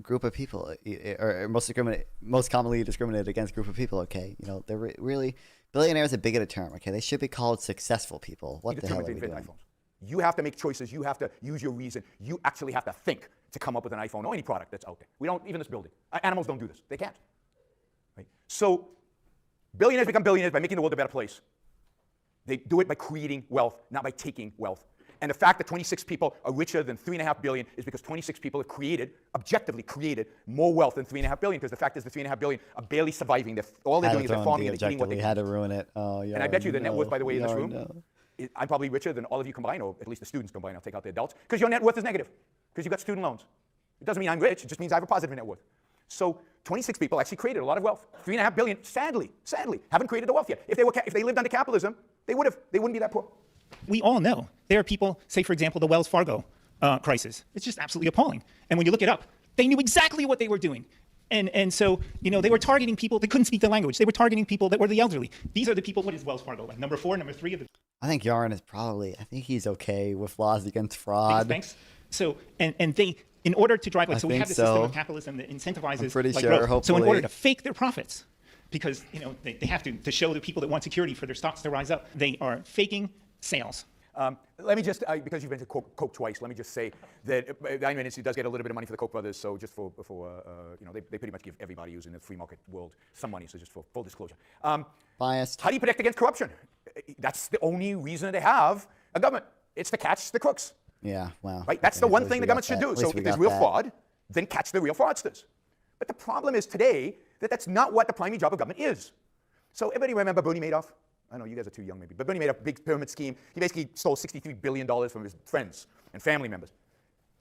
group of people, or most commonly discriminated against group of people. Okay, you know, they're really Billionaire is a bigoted term. Okay, they should be called successful people. What the hell are we doing? iPhones. You have to make choices. You have to use your reason. You actually have to think to come up with an iPhone or any product that's out there. We don't, even this building. Animals don't do this. They can't. Right? So billionaires become billionaires by making the world a better place. They do it by creating wealth, not by taking wealth. And the fact that 26 people are richer than 3.5 billion is because 26 people have created, objectively created, more wealth than 3.5 billion, because the fact is the 3.5 billion are barely surviving. All they're doing is they're farming and eating what they had to ruin it. Oh, yeah. And I bet you the net worth, by the way, in this room, I'm probably richer than all of you combined, or at least the students combined. I'll take out the adults, because your net worth is negative, because you've got student loans. It doesn't mean I'm rich. It just means I have a positive net worth. So 26 people actually created a lot of wealth. 3.5 billion, sadly, haven't created the wealth yet. If they lived under capitalism, they wouldn't be that poor. We all know there are people, say, for example, the Wells Fargo crisis. It's just absolutely appalling. And when you look it up, they knew exactly what they were doing. And so, they were targeting people that couldn't speak the language. They were targeting people that were the elderly. These are the people, what is Wells Fargo, like number 4, number 3 of the... I think Yaron is I think he's okay with laws against fraud. Banks. So, and they, in order to drive, so we have the system of capitalism that incentivizes growth. Hopefully. So in order to fake their profits, because, they have to show the people that want security for their stocks to rise up, they are faking sales. Let me just, because you've mentioned Coke twice, let me just say that the Iron Institute does get a little bit of money for the Koch brothers, so just for they pretty much give everybody who's in the free market world some money, so just for full disclosure. Biased. How do you protect against corruption? That's the only reason they have a government. It's to catch the crooks. Yeah, wow. Right? That's the one thing the government should do. So if there's real fraud, then catch the real fraudsters. But the problem is today that that's not what the primary job of government is. So everybody remember Bernie Madoff? I know you guys are too young maybe, but Bernie made a big pyramid scheme. He basically stole $63 billion from his friends and family members.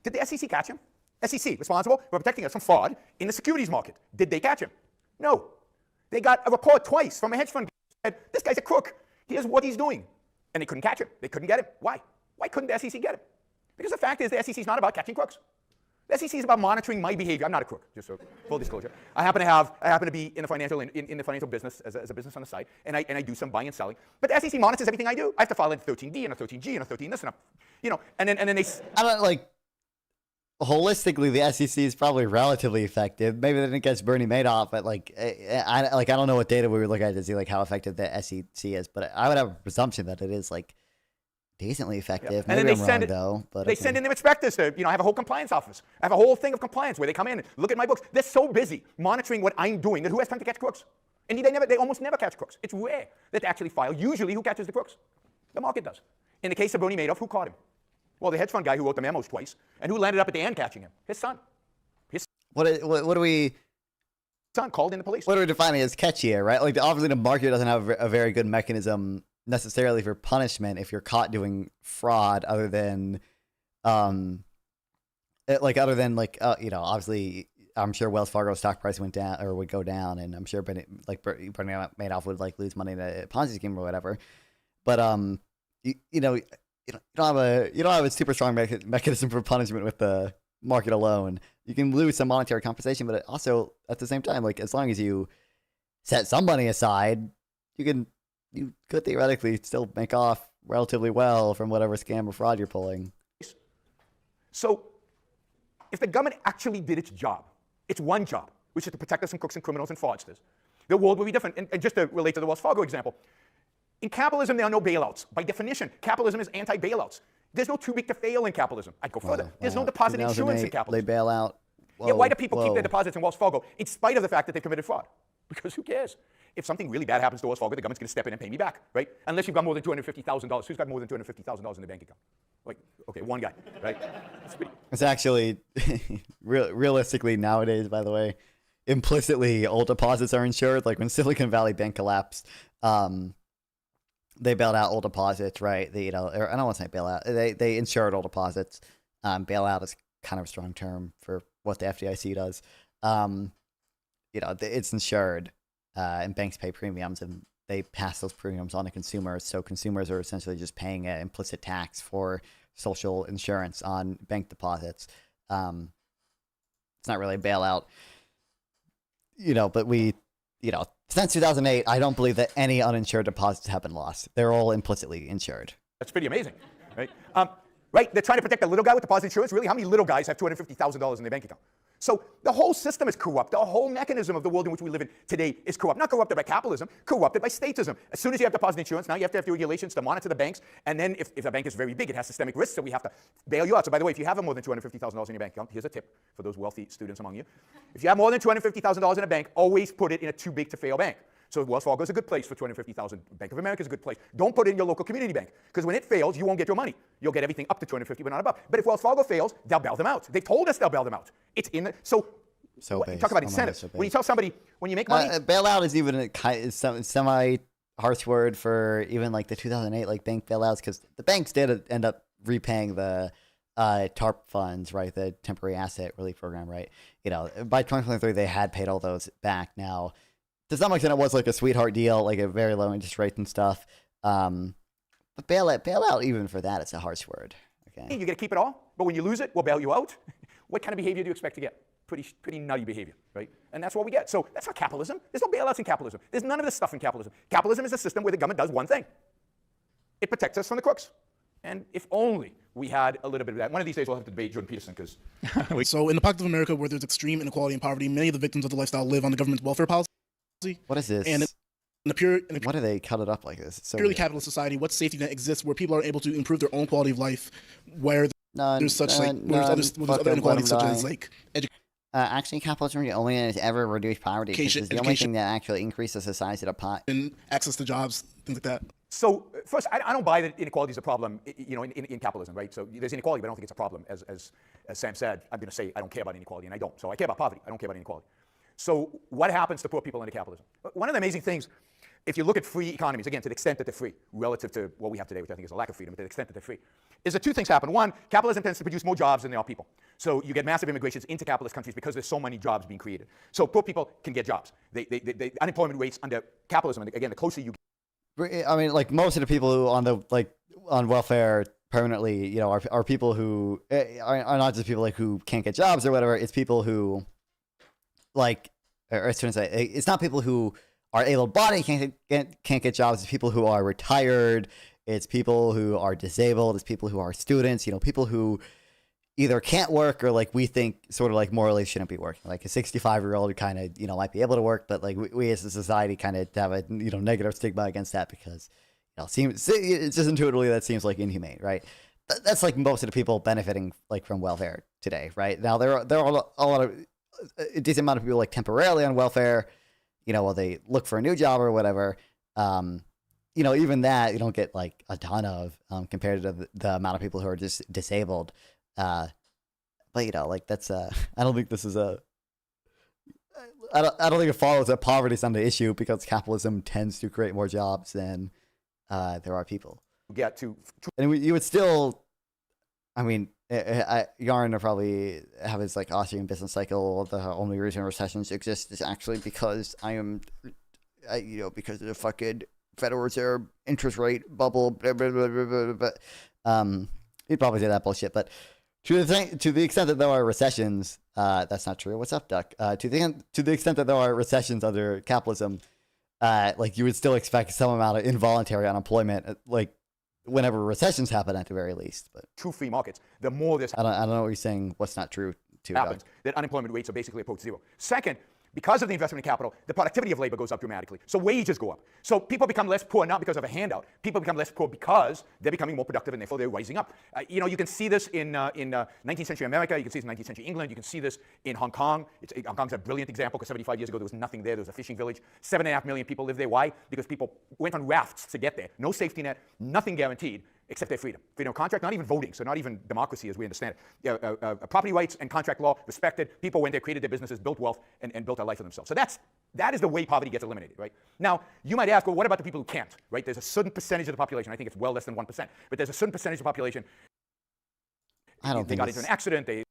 Did the SEC catch him? SEC, responsible for protecting us from fraud in the securities market. Did they catch him? No. They got a report twice from a hedge fund that said, this guy's a crook. Here's what he's doing. And they couldn't catch him. They couldn't get him. Why? Why couldn't the SEC get him? Because the fact is the SEC is not about catching crooks. The SEC is about monitoring my behavior. I'm not a crook, just so full disclosure. I happen to be in the financial business as a business on the side, and I do some buying and selling. But the SEC monitors everything I do. I have to file a 13D and a 13G and a 13 this and a, and then they. I don't like. Holistically, the SEC is probably relatively effective. Maybe they didn't catch Bernie Madoff, but I don't know what data we would look at to see how effective the SEC is. But I would have a presumption that it is decently effective. Yeah. Maybe And then they send in their inspectors to, I have a whole compliance office. I have a whole thing of compliance where they come in and look at my books. They're so busy monitoring what I'm doing that who has time to catch crooks? And they almost never catch crooks. It's rare that they actually file. Usually, who catches the crooks? The market does. In the case of Bernie Madoff, who caught him? Well, the hedge fund guy who wrote the memos twice, and who landed up at the end catching him? His son. What do we? Son called in the police. What are we defining as catchy here, right? Obviously, the market doesn't have a very good mechanism necessarily for punishment if you're caught doing fraud, other than obviously I'm sure Wells Fargo stock price went down or would go down, and I'm sure Bernie Madoff would lose money in a Ponzi scheme or whatever. But you don't have a super strong mechanism for punishment with the market alone. You can lose some monetary compensation, but also at the same time, as long as you set some money aside, you could theoretically still make off relatively well from whatever scam or fraud you're pulling. So if the government actually did its job, its one job, which is to protect us from crooks and criminals and fraudsters, the world would be different. And just to relate to the Wells Fargo example, in capitalism, there are no bailouts. By definition, capitalism is anti-bailouts. There's no too big to fail in capitalism. I'd go further. There's no deposit insurance in capitalism. They bail out. Yeah, why do people keep their deposits in Wells Fargo in spite of the fact that they committed fraud? Because who cares? If something really bad happens to Wells Fargo, the government's going to step in and pay me back, right? Unless you've got more than $250,000. Who's got more than $250,000 in the bank account? Okay, one guy, right? It's actually, realistically nowadays, by the way, implicitly all deposits are insured. Like when Silicon Valley Bank collapsed, they bailed out all deposits, right? Or I don't want to say bail out. They insured all deposits. Bailout is kind of a strong term for what the FDIC does. It's insured, and banks pay premiums, and they pass those premiums on to consumers. So consumers are essentially just paying an implicit tax for social insurance on bank deposits. It's not really a bailout, but since 2008, I don't believe that any uninsured deposits have been lost. They're all implicitly insured. That's pretty amazing, right? Right? They're trying to protect the little guy with deposit insurance. Really, how many little guys have $250,000 in their bank account? So the whole system is corrupt. The whole mechanism of the world in which we live in today is corrupt. Not corrupted by capitalism, corrupted by statism. As soon as you have deposit insurance, now you have to have the regulations to monitor the banks. And then if a bank is very big, it has systemic risks, so we have to bail you out. So by the way, if you have more than $250,000 in your bank account, here's a tip for those wealthy students among you. If you have more than $250,000 in a bank, always put it in a too big to fail bank. So Wells Fargo is a good place for $250,000. Bank of America is a good place. Don't put it in your local community bank, because when it fails, you won't get your money. You'll get everything up to $250, but not above. But if Wells Fargo fails, they'll bail them out. They've told us they'll bail them out. It's in the, so talk about incentives. When you tell somebody, when you make money, bailout is even a semi harsh word for even like the 2008 like bank bailouts, because the banks did end up repaying the TARP funds, right? The temporary asset relief program, right? You know, by 2023 they had paid all those back. Now, to some extent, it was like a sweetheart deal, like a very low interest rate and stuff. But bailout, even for that, it's a harsh word. Okay. You get to keep it all, but when you lose it, we'll bail you out. What kind of behavior do you expect to get? Pretty nutty behavior, right? And that's what we get. So that's not capitalism. There's no bailouts in capitalism. There's none of this stuff in capitalism. Capitalism is a system where the government does one thing. It protects us from the crooks. And if only we had a little bit of that. One of these days we'll have to debate Jordan Peterson, because... So in the pocket of America where there's extreme inequality and poverty, many of the victims of the lifestyle live on the government's welfare policy. What is this? And why do they cut it up like this? It's so purely weird. capitalist society, what safety net exists where people are able to improve their own quality of life, where there's such other inequalities such as like education? Actually, capitalism only has ever reduced poverty. It's the only thing that actually increases the size of the pot. And access to jobs, things like that. So first, I don't buy that inequality is a problem, you know, in capitalism, right? So there's inequality, but I don't think it's a problem. As Sam said, I'm going to say I don't care about inequality, and I don't. So I care about poverty. I don't care about inequality. So what happens to poor people under capitalism? One of the amazing things, if you look at free economies, again, to the extent that they're free, relative to what we have today, which I think is a lack of freedom, but to the extent that they're free, is that two things happen. One, capitalism tends to produce more jobs than there are people. So you get massive immigrations into capitalist countries because there's so many jobs being created. So poor people can get jobs. The unemployment rates under capitalism, and again, the closer you get. I mean, like most of the people who on welfare permanently, you know, are people who are not just people like who can't get jobs or whatever. It's people who, like, or I was trying to say, it's not people who are able-bodied and can't get jobs. It's people who are retired. It's people who are disabled. It's people who are students. You know, people who either can't work or like we think sort of like morally shouldn't be working. Like a 65-year-old kind of, you know, might be able to work, but like we as a society kind of have a, you know, negative stigma against that because, you know, it's just intuitively that seems like inhumane, right? That's like most of the people benefiting like from welfare today, right? Now there are a lot of a decent amount of people like temporarily on welfare, you know, while they look for a new job or whatever. You know, even that you don't get like a ton of compared to the amount of people who are just disabled. But you know, like that's I don't think this is I don't think it follows that poverty is not the issue because capitalism tends to create more jobs than there are people. Get to and you would still, I mean, Yarn will probably have his like Austrian business cycle. The only reason recessions exist is actually because you know, because of the fucking Federal Reserve interest rate bubble. Blah, blah, blah, blah, blah, blah. He'd probably say that bullshit, but. To the extent that there are recessions, that's not true. What's up, Duck? To the extent that there are recessions under capitalism, like you would still expect some amount of involuntary unemployment, like whenever recessions happen, at the very least. But true free markets, the more this I don't know what you're saying. What's not true? Happens that unemployment rates are basically approach zero. Second, because of the investment in capital, the productivity of labor goes up dramatically. So wages go up. So people become less poor not because of a handout. People become less poor because they're becoming more productive and therefore they're rising up. You know, you can see this in 19th century America. You can see this in 19th century England. You can see this in Hong Kong. Hong Kong's a brilliant example because 75 years ago there was nothing there. There was a fishing village. 7.5 million people lived there. Why? Because people went on rafts to get there. No safety net, nothing guaranteed. Except their freedom. Freedom of contract, not even voting, so not even democracy as we understand it. Property rights and contract law respected. People went there, created their businesses, built wealth, and built a life for themselves. So that is the way poverty gets eliminated, right? Now, you might ask, well, what about the people who can't, right? There's a certain percentage of the population, I think it's well less than 1%, but there's a certain percentage of the population, they got into an accident, they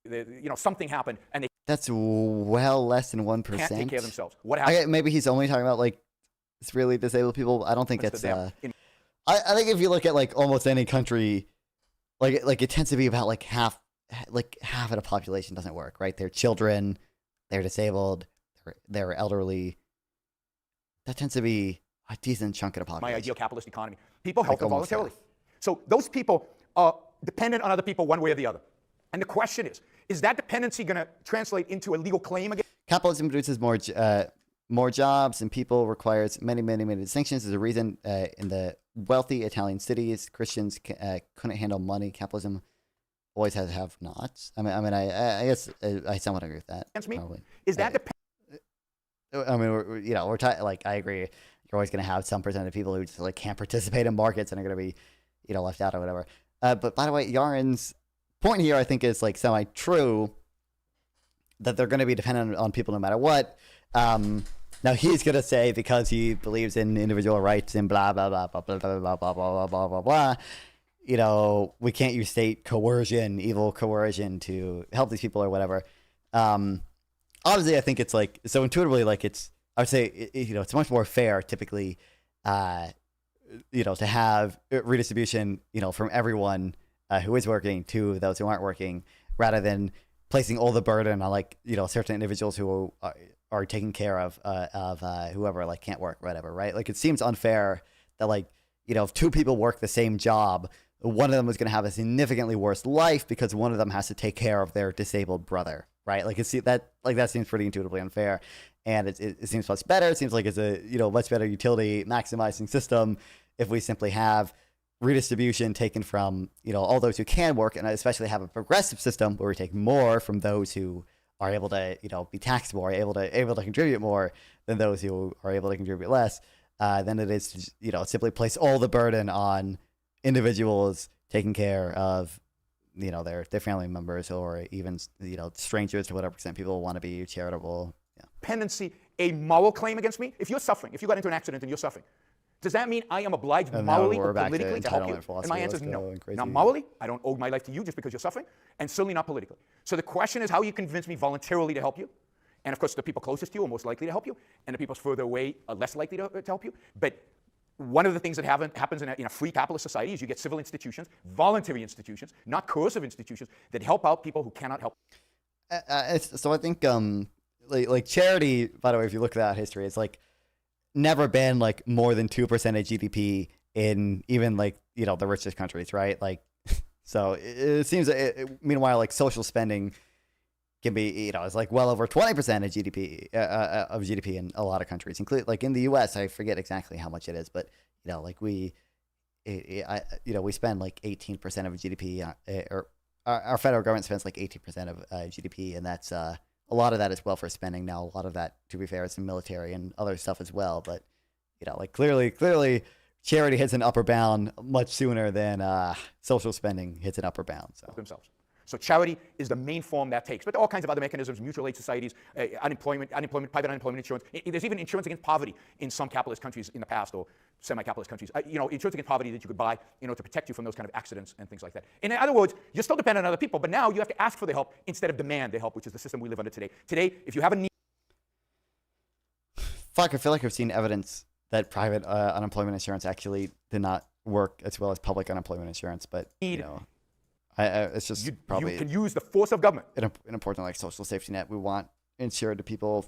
you know, something happened, and they that's well less than 1%. Can't take care of themselves. What happened? Maybe he's only talking about like really disabled people. I don't think that's I think if you look at like almost any country, like it tends to be about like half of the population doesn't work, right? They're children, they're disabled, they're elderly. That tends to be a decent chunk of the population. My ideal capitalist economy. People help them voluntarily. So those people are dependent on other people one way or the other. And the question is, Is that dependency going to translate into a legal claim again? Capitalism produces more jobs and people, requires many distinctions. There's a reason in the wealthy Italian cities, Christians couldn't handle money. Capitalism always has have-nots. I guess I somewhat agree with that. Probably. Is that I mean, we're I agree. You're always going to have some percent of people who just like can't participate in markets and are going to be, left out or whatever. But by the way, Yaren's point here, I think, is like semi-true, that they're going to be dependent on people no matter what. Now he's going to say, because he believes in individual rights and blah blah blah blah blah blah blah blah blah blah blah blah. We can't use state coercion, evil coercion, to help these people or whatever. Obviously, I think it's like, so intuitively, like I would say, it's much more fair typically, to have redistribution, from everyone who is working to those who aren't working, rather than placing all the burden on certain individuals who are taking care of whoever can't work, whatever, right? Like, it seems unfair that if two people work the same job, one of them is going to have a significantly worse life because one of them has to take care of their disabled brother, right? That seems pretty intuitively unfair, and it seems much better. It seems like it's a much better utility maximizing system if we simply have redistribution taken from all those who can work, and especially have a progressive system where we take more from those who are able to be taxed more, able to contribute more than those who are able to contribute less, than it is to simply place all the burden on individuals taking care of their family members, or even strangers, to whatever extent people want to be charitable. Dependency a moral claim against me? If you're suffering, if you got into an accident and you're suffering, does that mean I am obliged morally or politically to help you? And my answer is no. Not morally. I don't owe my life to you just because you're suffering, and certainly not politically. So the question is how you convince me voluntarily to help you. And of course, the people closest to you are most likely to help you, and the people further away are less likely to help you. But one of the things that happens in a free capitalist society is you get civil institutions, voluntary institutions, not coercive institutions, that help out people who cannot help. So I think charity, by the way, if you look at that history, it's never been more than 2% of GDP in even the richest countries, right? So it seems meanwhile social spending can be it's well over 20% of GDP in a lot of countries, including in the US. I forget exactly how much it is, but we spend 18% of GDP, or our federal government spends 18% of GDP, and that's a lot of that is welfare spending. Now, a lot of that, to be fair, is in military and other stuff as well. But clearly, charity hits an upper bound much sooner than social spending hits an upper bound. Themselves. So charity is the main form that takes, but all kinds of other mechanisms, mutual aid societies, unemployment, private unemployment insurance. There's even insurance against poverty in some capitalist countries in the past, or semi-capitalist countries. Insurance against poverty that you could buy, to protect you from those kind of accidents and things like that. In other words, you're still dependent on other people, but now you have to ask for their help instead of demand their help, which is the system we live under today. Today, if you have a need. I feel like I've seen evidence that private unemployment insurance actually did not work as well as public unemployment insurance, but it's just you probably can use the force of government. An important social safety net. We want insured people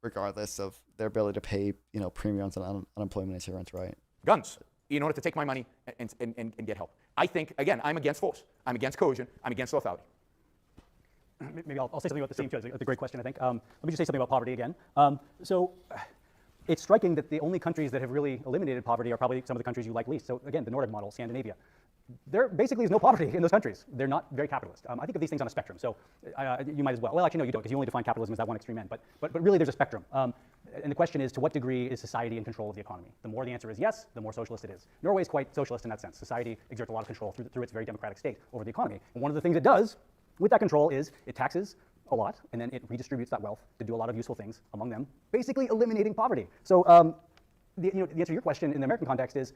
regardless of their ability to pay premiums on unemployment insurance, right? Guns in order to take my money and get help. I think, again, I'm against force. I'm against coercion. I'm against authority. Maybe I'll say something about the same too. It's a great question, I think. Let me just say something about poverty again. It's striking that the only countries that have really eliminated poverty are probably some of the countries you like least. So again, the Nordic model, Scandinavia. There basically is no poverty in those countries. They're not very capitalist. I think of these things on a spectrum, so you might as well. Well, actually, no, you don't, because you only define capitalism as that one extreme end. But really, there's a spectrum. And the question is, to what degree is society in control of the economy? The more the answer is yes, the more socialist it is. Norway is quite socialist in that sense. Society exerts a lot of control through its very democratic state over the economy. And one of the things it does with that control is it taxes a lot, and then it redistributes that wealth to do a lot of useful things, among them basically eliminating poverty. So the answer to your question in the American context is,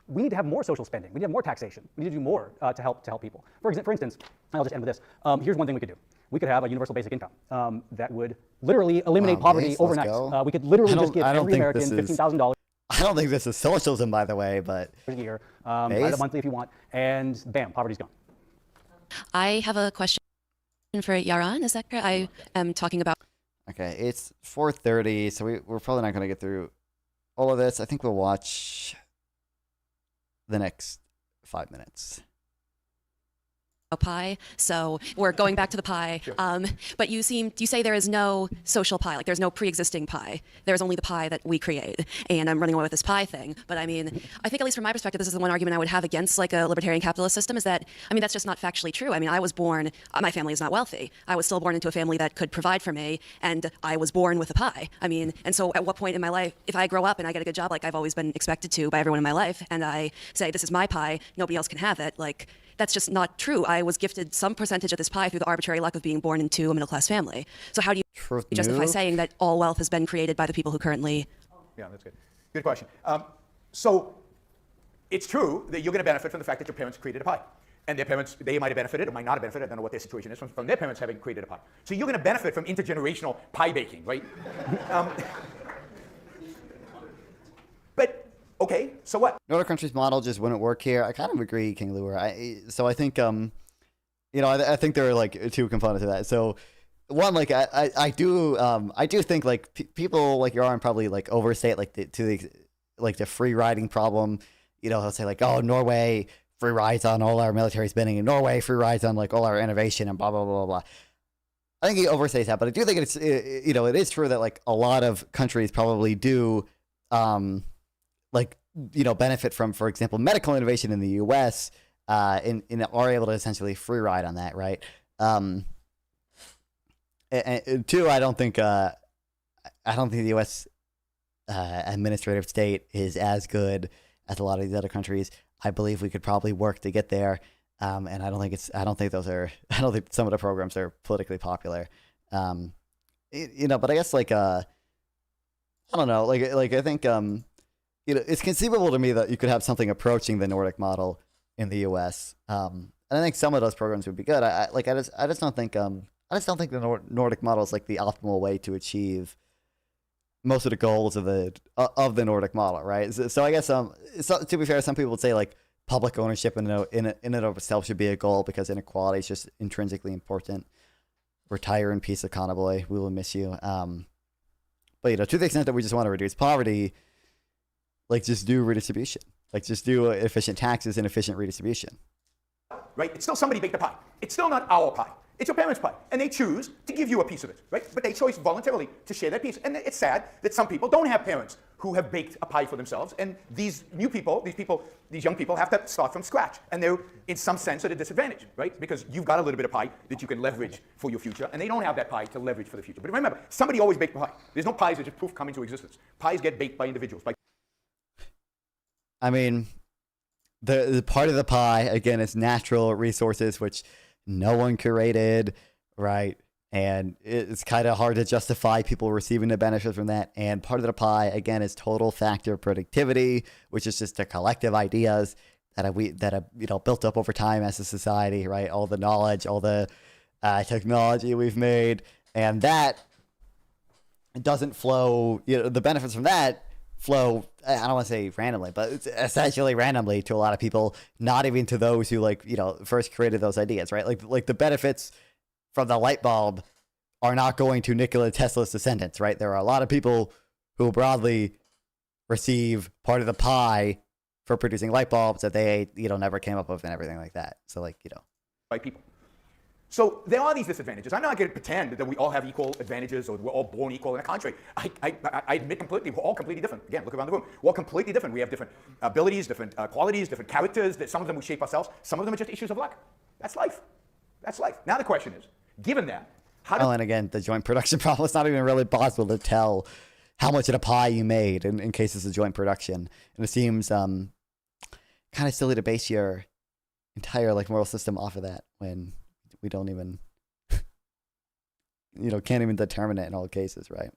we need to have more social spending. We need to have more taxation. We need to do more to help people. For instance, I'll just end with this. Here's one thing we could do. We could have a universal basic income that would literally eliminate poverty overnight. We could literally just give every American $15,000. I don't think this is socialism, by the way, but a year, either monthly if you want, and bam, poverty's gone. I have a question for Yaron. Is that correct? I am talking about. Okay, it's 4:30, so we're probably not going to get through all of this. I think we'll watch the next 5 minutes. pie, so we're going back to the pie. But you say there is no social pie, like there's no pre-existing pie. There's only the pie that we create, and I'm running away with this pie thing. But I mean, I think at least from my perspective, this is the one argument I would have against like a libertarian capitalist system is that, I mean, that's just not factually true. I mean, I was born, my family is not wealthy. I was still born into a family that could provide for me, and I was born with a pie. I mean, and so at what point in my life, if I grow up and I get a good job like I've always been expected to by everyone in my life, and I say, this is my pie, nobody else can have it, like, that's just not true. I was gifted some percentage of this pie through the arbitrary luck of being born into a middle-class family. So how do you justify saying that all wealth has been created by the people who currently... Yeah, that's good. Good question. So it's true that you're going to benefit from the fact that your parents created a pie. And their parents, they might have benefited or might not have benefited, I don't know what their situation is, from their parents having created a pie. So you're going to benefit from intergenerational pie baking, right? But, okay, so what? Nordic countries model just wouldn't work here. I kind of agree, King Lure. So I think, you know, I think there are like two components to that. So one, like I do think like people like Yaron probably like overstate like the free riding problem. You know, he'll say like, oh, Norway free rides on all our military spending, and Norway free rides on like all our innovation and blah blah blah blah. I think he overstates that, but I do think it's you know, it is true that like a lot of countries probably do like, you know, benefit from, for example, medical innovation in the U.S. And are able to essentially free ride on that, right? And two, I don't think the U.S. Administrative state is as good as a lot of these other countries. I believe we could probably work to get there, and I don't think some of the programs are politically popular. You know, but I guess like I don't know, like I think you know, it's conceivable to me that you could have something approaching the Nordic model in the U.S. And I think some of those programs would be good. I just don't think the Nordic model is like the optimal way to achieve most of the goals of the Nordic model, right? So I guess so, to be fair, some people would say like public ownership in and of itself should be a goal because inequality is just intrinsically important. Retire in peace, Econoboy. We will miss you. But you know, to the extent that we just want to reduce poverty, like just do redistribution. Like just do efficient taxes and efficient redistribution. Right? It's still somebody baked the pie. It's still not our pie. It's your parents' pie. And they choose to give you a piece of it, right? But they choose voluntarily to share that piece. And it's sad that some people don't have parents who have baked a pie for themselves. And these young people have to start from scratch. And they're, in some sense, at a disadvantage, right? Because you've got a little bit of pie that you can leverage for your future. And they don't have that pie to leverage for the future. But remember, somebody always baked the pie. There's no pies that just poof come into existence. Pies get baked by individuals. I mean, the part of the pie, again, is natural resources, which no one curated, right? And it's kind of hard to justify people receiving the benefit from that. And part of the pie, again, is total factor productivity, which is just the collective ideas that have you know, built up over time as a society, right? All the knowledge, all the technology we've made, and that doesn't flow. You know, the benefits from that flow, I don't want to say randomly, but it's essentially randomly to a lot of people, not even to those who, like, you know, first created those ideas, right? Like the benefits from the light bulb are not going to Nikola Tesla's descendants, right? There are a lot of people who broadly receive part of the pie for producing light bulbs that they, you know, never came up with and everything like that. So, like, you know. By people. So there are these disadvantages. I'm not going to pretend that we all have equal advantages or we're all born equal. In the contrary, I admit completely, we're all completely different. Again, look around the room. We're all completely different. We have different abilities, different qualities, different characters. That some of them we shape ourselves. Some of them are just issues of luck. That's life. That's life. Now the question is, given that, and again, the joint production problem, it's not even really possible to tell how much of the pie you made in cases of joint production. And it seems kind of silly to base your entire like moral system off of that when we don't even, you know, can't even determine it in all cases, right?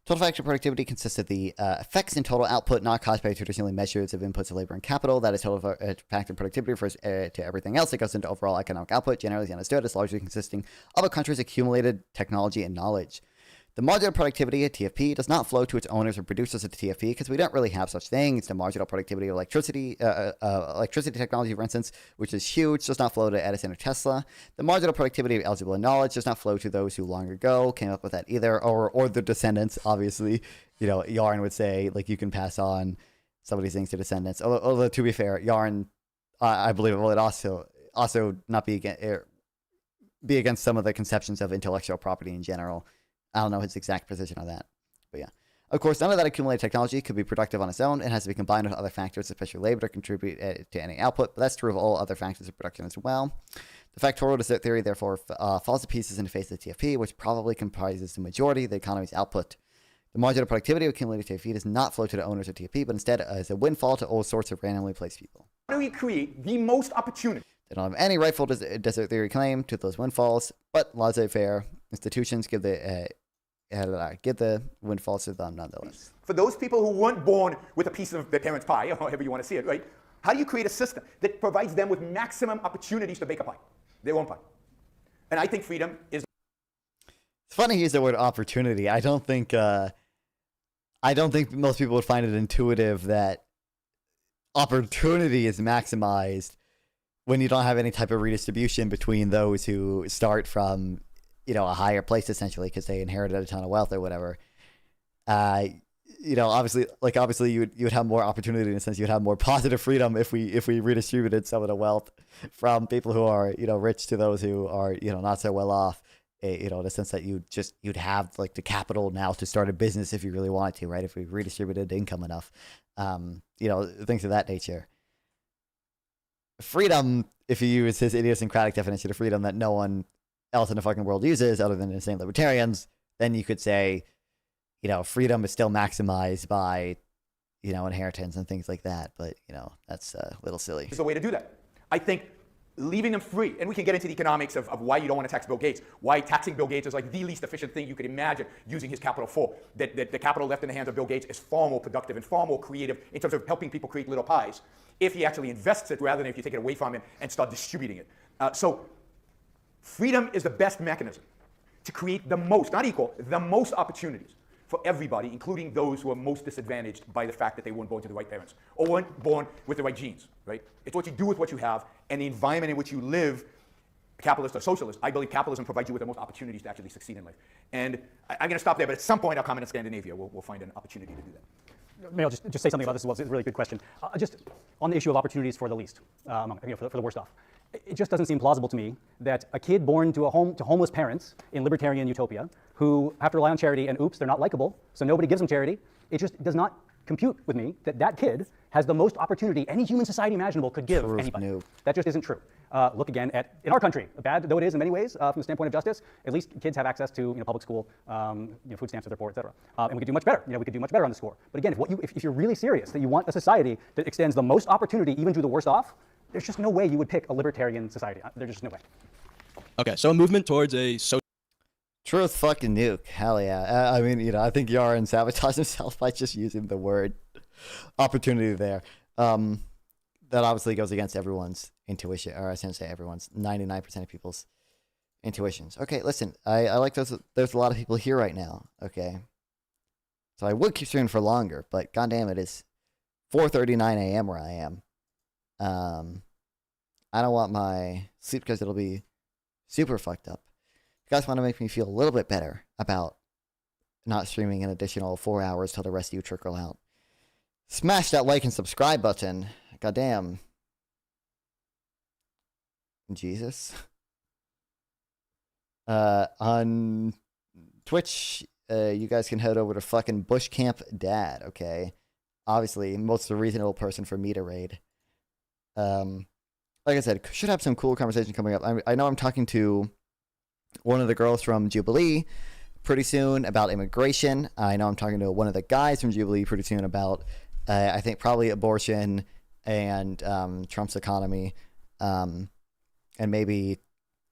Total factor productivity consists of the effects in total output not caused by traditionally measures of inputs of labor and capital. That is, total factor productivity refers to everything else that goes into overall economic output, generally understood as largely consisting of a country's accumulated technology and knowledge. The marginal productivity of TFP does not flow to its owners or producers of the TFP because we don't really have such things. The marginal productivity of electricity technology, for instance, which is huge, does not flow to Edison or Tesla. The marginal productivity of algebra knowledge does not flow to those who long ago came up with that either, or the descendants. Obviously, Yarn would say like you can pass on some of these things to descendants. Although to be fair, Yarn, I believe, will it also not be against some of the conceptions of intellectual property in general. I don't know his exact position on that, but yeah. Of course, none of that accumulated technology could be productive on its own. It has to be combined with other factors, especially labor, to contribute to any output, but that's true of all other factors of production as well. The factorial desert theory, therefore, falls to pieces in the face of the TFP, which probably comprises the majority of the economy's output. The marginal productivity of accumulated TFP does not flow to the owners of TFP, but instead is a windfall to all sorts of randomly placed people. How do we create the most opportunity? They don't have any rightful desert theory claim to those windfalls, but laissez-faire institutions give the windfalls to them nonetheless. For those people who weren't born with a piece of their parents' pie, or however you want to see it, right? How do you create a system that provides them with maximum opportunities to bake a pie, their own pie? And I think freedom is. It's funny you use the word opportunity. I don't think most people would find it intuitive that opportunity is maximized when you don't have any type of redistribution between those who start from, a higher place essentially because they inherited a ton of wealth or whatever. Obviously you would have more opportunity in a sense. You'd have more positive freedom if we redistributed some of the wealth from people who are, rich to those who are, not so well off. In the sense that you'd have like the capital now to start a business if you really wanted to, right? If we redistributed income enough, things of that nature. Freedom, if you use his idiosyncratic definition of freedom that no one else in the fucking world uses other than insane libertarians, then you could say, freedom is still maximized by, inheritance and things like that. But, that's a little silly. There's a way to do that. I think leaving them free, and we can get into the economics of why you don't want to tax Bill Gates, why taxing Bill Gates is like the least efficient thing you could imagine using his capital for. That the capital left in the hands of Bill Gates is far more productive and far more creative in terms of helping people create little pies if he actually invests it rather than if you take it away from him and start distributing it. So freedom is the best mechanism to create the most, not equal, the most opportunities for everybody, including those who are most disadvantaged by the fact that they weren't born to the right parents or weren't born with the right genes, right? It's what you do with what you have and the environment in which you live, capitalist or socialist. I believe capitalism provides you with the most opportunities to actually succeed in life. And I'm going to stop there, but at some point I'll come into Scandinavia. We'll find an opportunity to do that. May I just say something about this as well? It's a really good question. Just on the issue of opportunities for the least, for the worst off. It just doesn't seem plausible to me that a kid born to homeless parents in libertarian utopia who have to rely on charity and oops, they're not likable, so nobody gives them charity. It just does not compute with me that kid has the most opportunity any human society imaginable could give anybody. No. That just isn't true. Look again at in our country, bad though it is in many ways from the standpoint of justice. At least kids have access to public school, food stamps if they're poor, et cetera. And we could do much better. We could do much better on the score. But again, if you're really serious that you want a society that extends the most opportunity even to the worst off, there's just no way you would pick a libertarian society. There's just no way. Okay, so a movement towards a Truth fucking nuke. Hell yeah. I think Yaron sabotaged himself by just using the word opportunity there. That obviously goes against everyone's intuition, or I shouldn't say everyone's, 99% of people's intuitions. Okay, listen, I like there's a lot of people here right now, okay? So I would keep streaming for longer, but goddamn it is 4:39 a.m. where I am. I don't want my sleep because it'll be super fucked up. If you guys want to make me feel a little bit better about not streaming an additional 4 hours till the rest of you trickle out, smash that like and subscribe button. Goddamn. Jesus. On Twitch, you guys can head over to fucking Bushcamp Dad, okay? Obviously, most reasonable person for me to raid. Like I said, should have some cool conversation coming up. I know I'm talking to one of the girls from Jubilee pretty soon about immigration. I know I'm talking to one of the guys from Jubilee pretty soon about, I think, probably abortion and Trump's economy, and maybe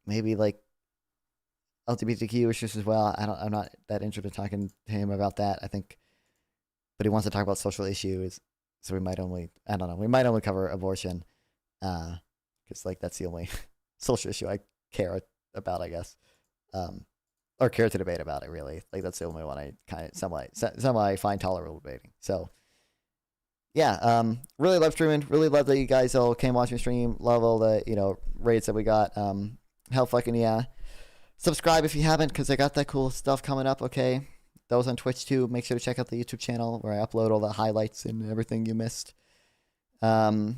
like LGBTQ issues as well. I'm not that interested in talking to him about that. I think, but he wants to talk about social issues, so we might only cover abortion, because like that's the only social issue I care about, I guess. or care to debate about it, really. Like, that's the only one I kind of semi find tolerable debating. So, yeah, really love streaming. Really love that you guys all came watch me stream. Love all the, raids that we got. Hell fucking yeah. Subscribe if you haven't, because I got that cool stuff coming up, okay? Those on Twitch, too. Make sure to check out the YouTube channel where I upload all the highlights and everything you missed. Yeah.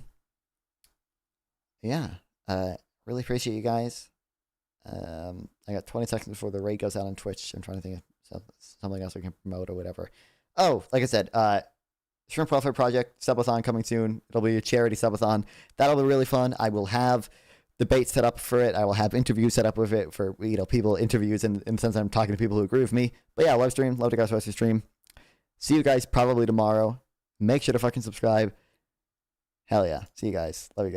Really appreciate you guys. I got 20 seconds before the raid goes out on Twitch. I'm trying to think of something else we can promote or whatever. Oh, like I said, Shrimp Welfare Project subathon coming soon. It'll be a charity subathon. That'll be really fun. I will have debate set up for it. I will have interviews set up with it for people interviews in the sense I'm talking to people who agree with me. But yeah, live stream. Love to guys watch the stream. See you guys probably tomorrow. Make sure to fucking subscribe. Hell yeah. See you guys. Love you guys.